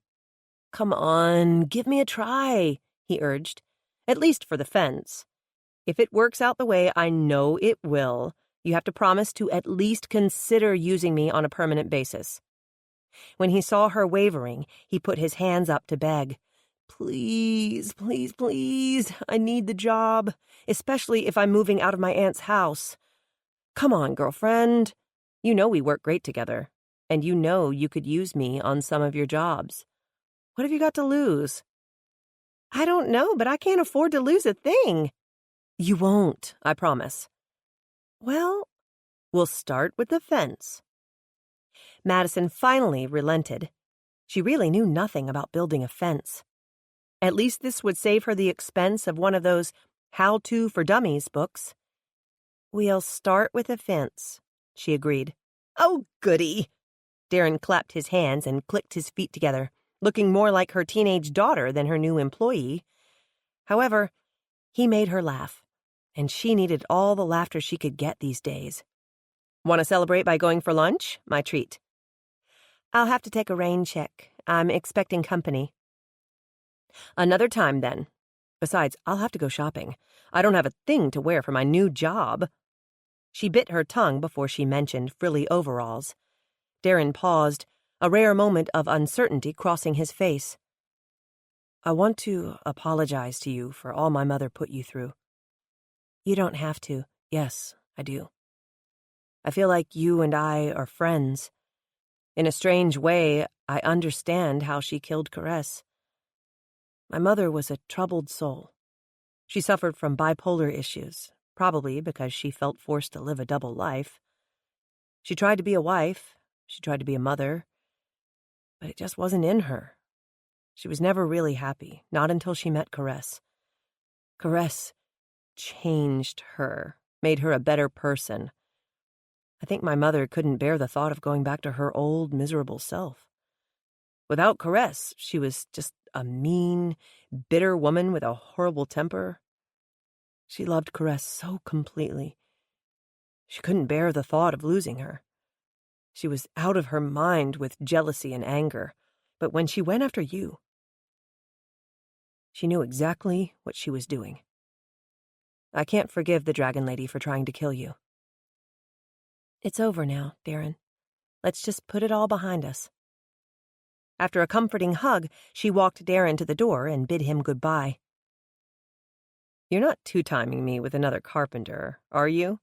Come on, give me a try, he urged, at least for the fence. If it works out the way I know it will, you have to promise to at least consider using me on a permanent basis. When he saw her wavering, he put his hands up to beg. Please, please, please, I need the job, especially if I'm moving out of my aunt's house. Come on, girlfriend. You know we work great together, and you know you could use me on some of your jobs. What have you got to lose? I don't know, but I can't afford to lose a thing. You won't, I promise. Well, we'll start with the fence. Madison finally relented. She really knew nothing about building a fence. At least this would save her the expense of one of those how-to for dummies books. We'll start with a fence, she agreed. Oh, goody! Darren clapped his hands and clicked his feet together, looking more like her teenage daughter than her new employee. However, he made her laugh, and she needed all the laughter she could get these days. Want to celebrate by going for lunch? My treat. I'll have to take a rain check. I'm expecting company. Another time, then. Besides, I'll have to go shopping. I don't have a thing to wear for my new job. She bit her tongue before she mentioned frilly overalls. Darren paused, a rare moment of uncertainty crossing his face. I want to apologize to you for all my mother put you through. You don't have to. Yes, I do. I feel like you and I are friends. In a strange way, I understand how she killed Caress. My mother was a troubled soul. She suffered from bipolar issues, probably because she felt forced to live a double life. She tried to be a wife, she tried to be a mother, but it just wasn't in her. She was never really happy, not until she met Caress. Caress changed her, made her a better person. I think my mother couldn't bear the thought of going back to her old, miserable self. Without Caress, she was just a mean, bitter woman with a horrible temper. She loved Caress so completely. She couldn't bear the thought of losing her. She was out of her mind with jealousy and anger, but when she went after you, she knew exactly what she was doing. I can't forgive the Dragon Lady for trying to kill you. It's over now, Darren. Let's just put it all behind us. After a comforting hug, she walked Darren to the door and bid him goodbye. You're not two-timing me with another carpenter, are you?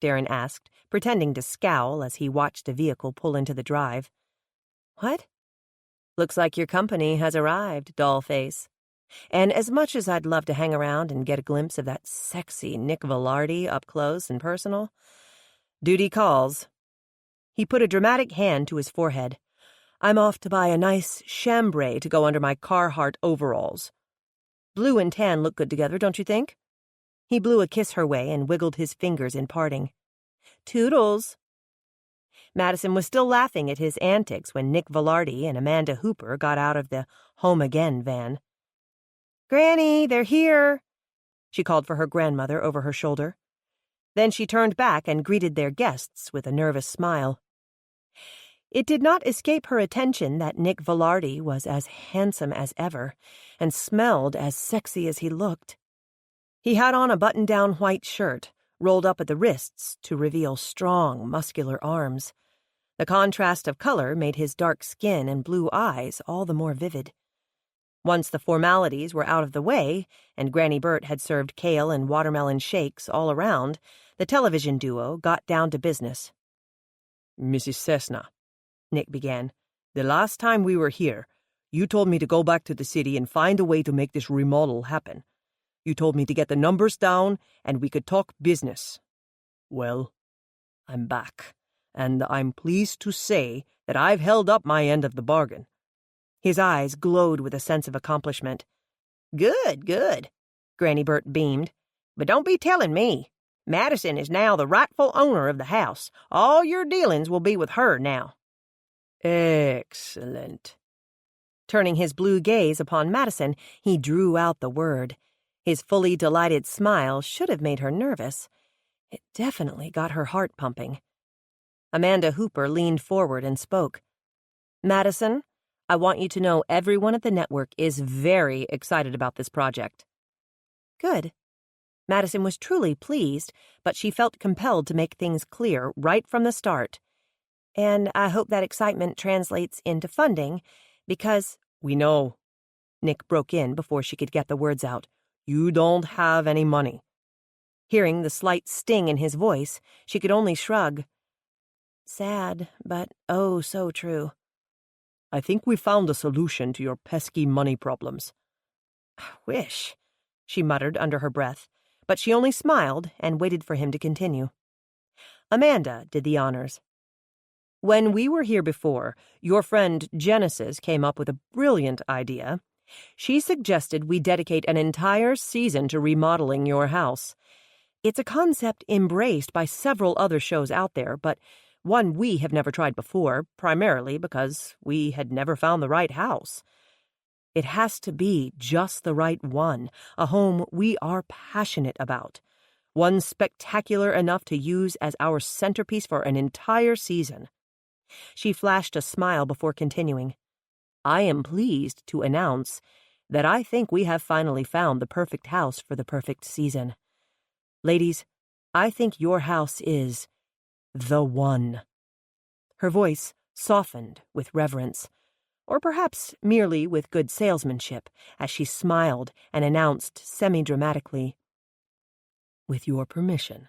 Darren asked, pretending to scowl as he watched a vehicle pull into the drive. What? Looks like your company has arrived, dollface. And as much as I'd love to hang around and get a glimpse of that sexy Nick Velarde up close and personal, duty calls. He put a dramatic hand to his forehead. I'm off to buy a nice chambray to go under my Carhartt overalls. Blue and tan look good together, don't you think? He blew a kiss her way and wiggled his fingers in parting. Toodles. Madison was still laughing at his antics when Nick Velarde and Amanda Hooper got out of the Home Again van. Granny, they're here, she called for her grandmother over her shoulder. Then she turned back and greeted their guests with a nervous smile. It did not escape her attention that Nick Velarde was as handsome as ever and smelled as sexy as he looked. He had on a button-down white shirt, rolled up at the wrists to reveal strong, muscular arms. The contrast of color made his dark skin and blue eyes all the more vivid. Once the formalities were out of the way, and Granny Burt had served kale and watermelon shakes all around, the television duo got down to business. Mrs. Cessna, Nick began, the last time we were here, you told me to go back to the city and find a way to make this remodel happen. You told me to get the numbers down and we could talk business. Well, I'm back, and I'm pleased to say that I've held up my end of the bargain. His eyes glowed with a sense of accomplishment. Good, good, Granny Burt beamed. But don't be telling me. Madison is now the rightful owner of the house. All your dealings will be with her now. Excellent. Turning his blue gaze upon Madison, he drew out the word. His fully delighted smile should have made her nervous. It definitely got her heart pumping. Amanda Hooper leaned forward and spoke. Madison, I want you to know everyone at the network is very excited about this project. Good. Madison was truly pleased, but she felt compelled to make things clear right from the start. And I hope that excitement translates into funding, because— We know. Nick broke in before she could get the words out. You don't have any money. Hearing the slight sting in his voice, she could only shrug. Sad, but oh so true. I think we found a solution to your pesky money problems. I wish, she muttered under her breath, but she only smiled and waited for him to continue. Amanda did the honors. When we were here before, your friend Genesis came up with a brilliant idea. She suggested we dedicate an entire season to remodeling your house. It's a concept embraced by several other shows out there, but one we have never tried before, primarily because we had never found the right house. It has to be just the right one, a home we are passionate about, one spectacular enough to use as our centerpiece for an entire season. She flashed a smile before continuing. I am pleased to announce that I think we have finally found the perfect house for the perfect season. Ladies, I think your house is the one. Her voice softened with reverence, or perhaps merely with good salesmanship, as she smiled and announced semi-dramatically, With your permission,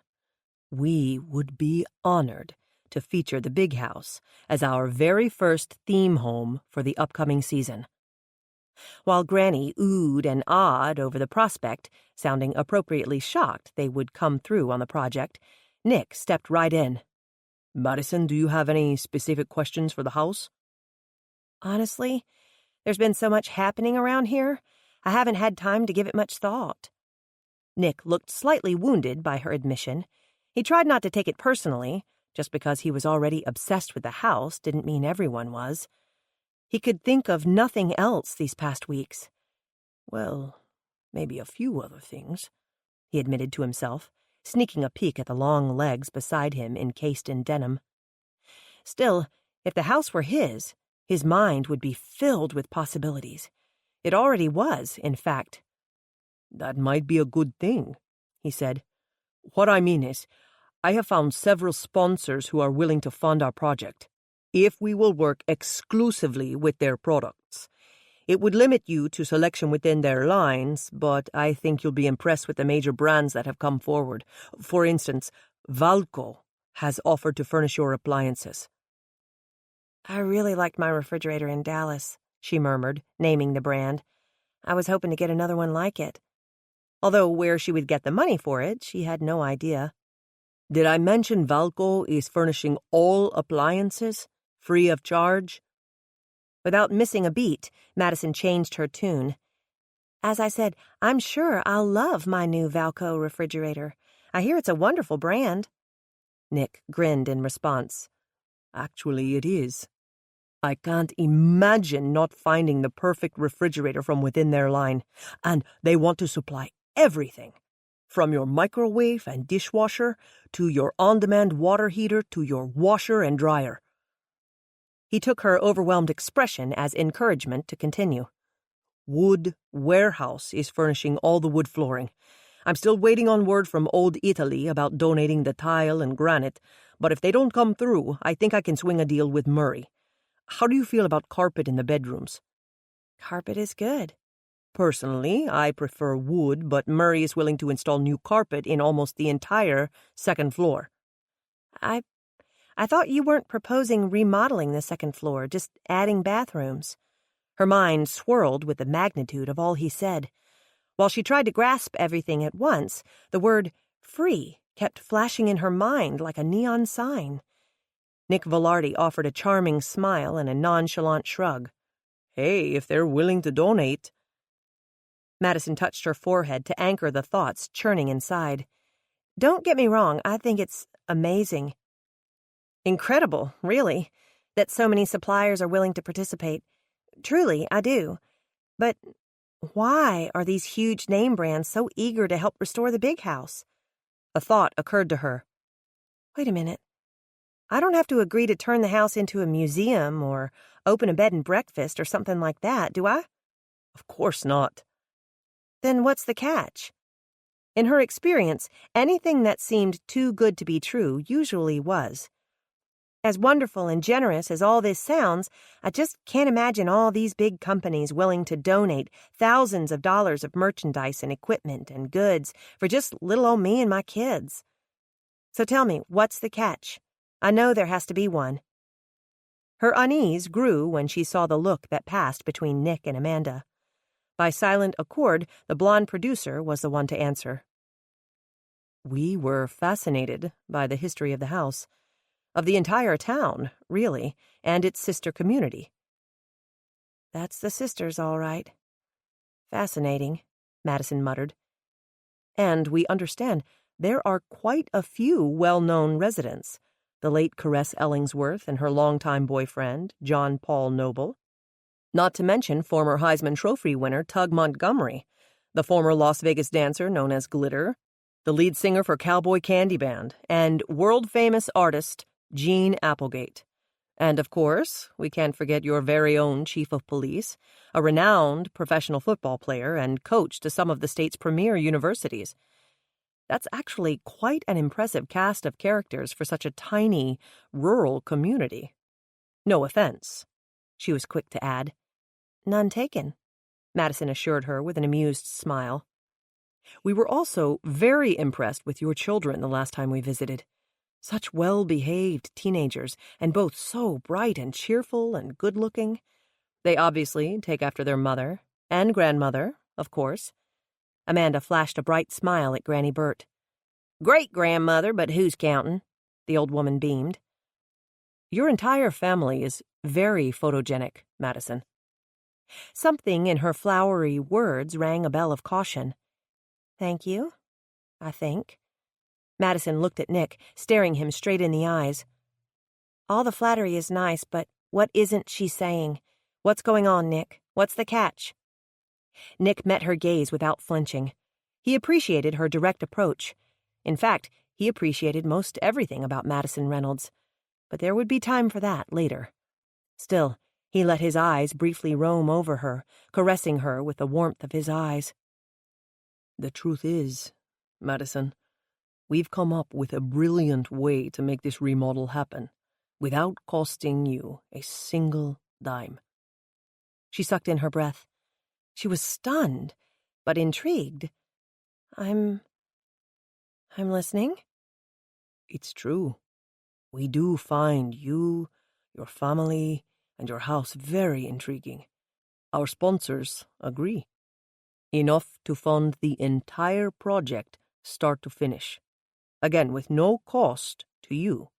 we would be honored to feature the big house as our very first theme home for the upcoming season. While Granny oohed and awed over the prospect, sounding appropriately shocked they would come through on the project, Nick stepped right in. Madison, do you have any specific questions for the house? Honestly, there's been so much happening around here, I haven't had time to give it much thought. Nick looked slightly wounded by her admission. He tried not to take it personally. Just because he was already obsessed with the house didn't mean everyone was. He could think of nothing else these past weeks. Well, maybe a few other things, he admitted to himself, sneaking a peek at the long legs beside him encased in denim. Still, if the house were his mind would be filled with possibilities. It already was, in fact. That might be a good thing, he said. What I mean is, I have found several sponsors who are willing to fund our project, if we will work exclusively with their products. It would limit you to selection within their lines, but I think you'll be impressed with the major brands that have come forward. For instance, Valco has offered to furnish your appliances. I really liked my refrigerator in Dallas, she murmured, naming the brand. I was hoping to get another one like it. Although where she would get the money for it, she had no idea. Did I mention Valco is furnishing all appliances, free of charge? Without missing a beat, Madison changed her tune. As I said, I'm sure I'll love my new Valco refrigerator. I hear it's a wonderful brand. Nick grinned in response. Actually, it is. I can't imagine not finding the perfect refrigerator from within their line, and they want to supply everything. From your microwave and dishwasher, to your on-demand water heater, to your washer and dryer. He took her overwhelmed expression as encouragement to continue. Wood Warehouse is furnishing all the wood flooring. I'm still waiting on word from Old Italy about donating the tile and granite, but if they don't come through, I think I can swing a deal with Murray. How do you feel about carpet in the bedrooms? Carpet is good. Personally, I prefer wood, but Murray is willing to install new carpet in almost the entire second floor. I thought you weren't proposing remodeling the second floor, just adding bathrooms. Her mind swirled with the magnitude of all he said. While she tried to grasp everything at once, the word free kept flashing in her mind like a neon sign. Nick Velarde offered a charming smile and a nonchalant shrug. Hey, if they're willing to donate. Madison touched her forehead to anchor the thoughts churning inside. Don't get me wrong, I think it's amazing. Incredible, really, that so many suppliers are willing to participate. Truly, I do. But why are these huge name brands so eager to help restore the big house? A thought occurred to her. Wait a minute. I don't have to agree to turn the house into a museum or open a bed and breakfast or something like that, do I? Of course not. Then what's the catch? In her experience, anything that seemed too good to be true usually was. As wonderful and generous as all this sounds, I just can't imagine all these big companies willing to donate thousands of dollars of merchandise and equipment and goods for just little old me and my kids. So tell me, what's the catch? I know there has to be one. Her unease grew when she saw the look that passed between Nick and Amanda. By silent accord, the blonde producer was the one to answer. We were fascinated by the history of the house. Of the entire town, really, and its sister community. That's the sisters, all right. Fascinating, Madison muttered. And we understand there are quite a few well-known residents. The late Caress Ellingsworth and her longtime boyfriend, John Paul Noble. Not to mention former Heisman Trophy winner Tug Montgomery, the former Las Vegas dancer known as Glitter, the lead singer for Cowboy Candy Band, and world-famous artist Gene Applegate. And, of course, we can't forget your very own chief of police, a renowned professional football player and coach to some of the state's premier universities. That's actually quite an impressive cast of characters for such a tiny, rural community. No offense, she was quick to add. None taken, Madison assured her with an amused smile. We were also very impressed with your children the last time we visited. Such well-behaved teenagers, and both so bright and cheerful and good-looking. They obviously take after their mother, and grandmother, of course. Amanda flashed a bright smile at Granny Burt. Great-grandmother, but who's counting? The old woman beamed. Your entire family is very photogenic, Madison. Something in her flowery words rang a bell of caution. Thank you, I think. Madison looked at Nick, staring him straight in the eyes. All the flattery is nice, but what isn't she saying? What's going on, Nick? What's the catch? Nick met her gaze without flinching. He appreciated her direct approach. In fact, he appreciated most everything about Madison Reynolds. But there would be time for that later. Still, he let his eyes briefly roam over her, caressing her with the warmth of his eyes. The truth is, Madison, we've come up with a brilliant way to make this remodel happen, without costing you a single dime. She sucked in her breath. She was stunned, but intrigued. I'm listening. It's true. We do find you, your family, and your house very intriguing. Our sponsors agree. Enough to fund the entire project, start to finish. Again, with no cost to you.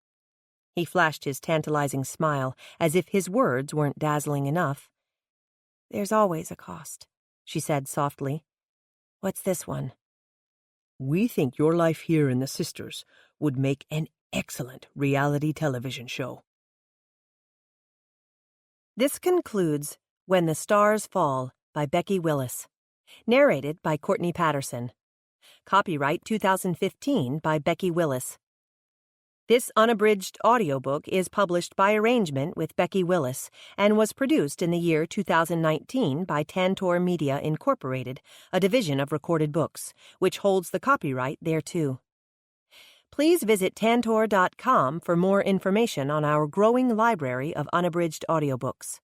He flashed his tantalizing smile, as if his words weren't dazzling enough. There's always a cost, she said softly. What's this one? We think your life here in the Sisters would make an excellent reality television show. This concludes When the Stars Fall by Becki Willis. Narrated by Courtney Patterson. Copyright 2015 by Becki Willis. This unabridged audiobook is published by arrangement with Becki Willis and was produced in the year 2019 by Tantor Media Incorporated, a division of Recorded Books, which holds the copyright thereto. Please visit tantor.com for more information on our growing library of unabridged audiobooks.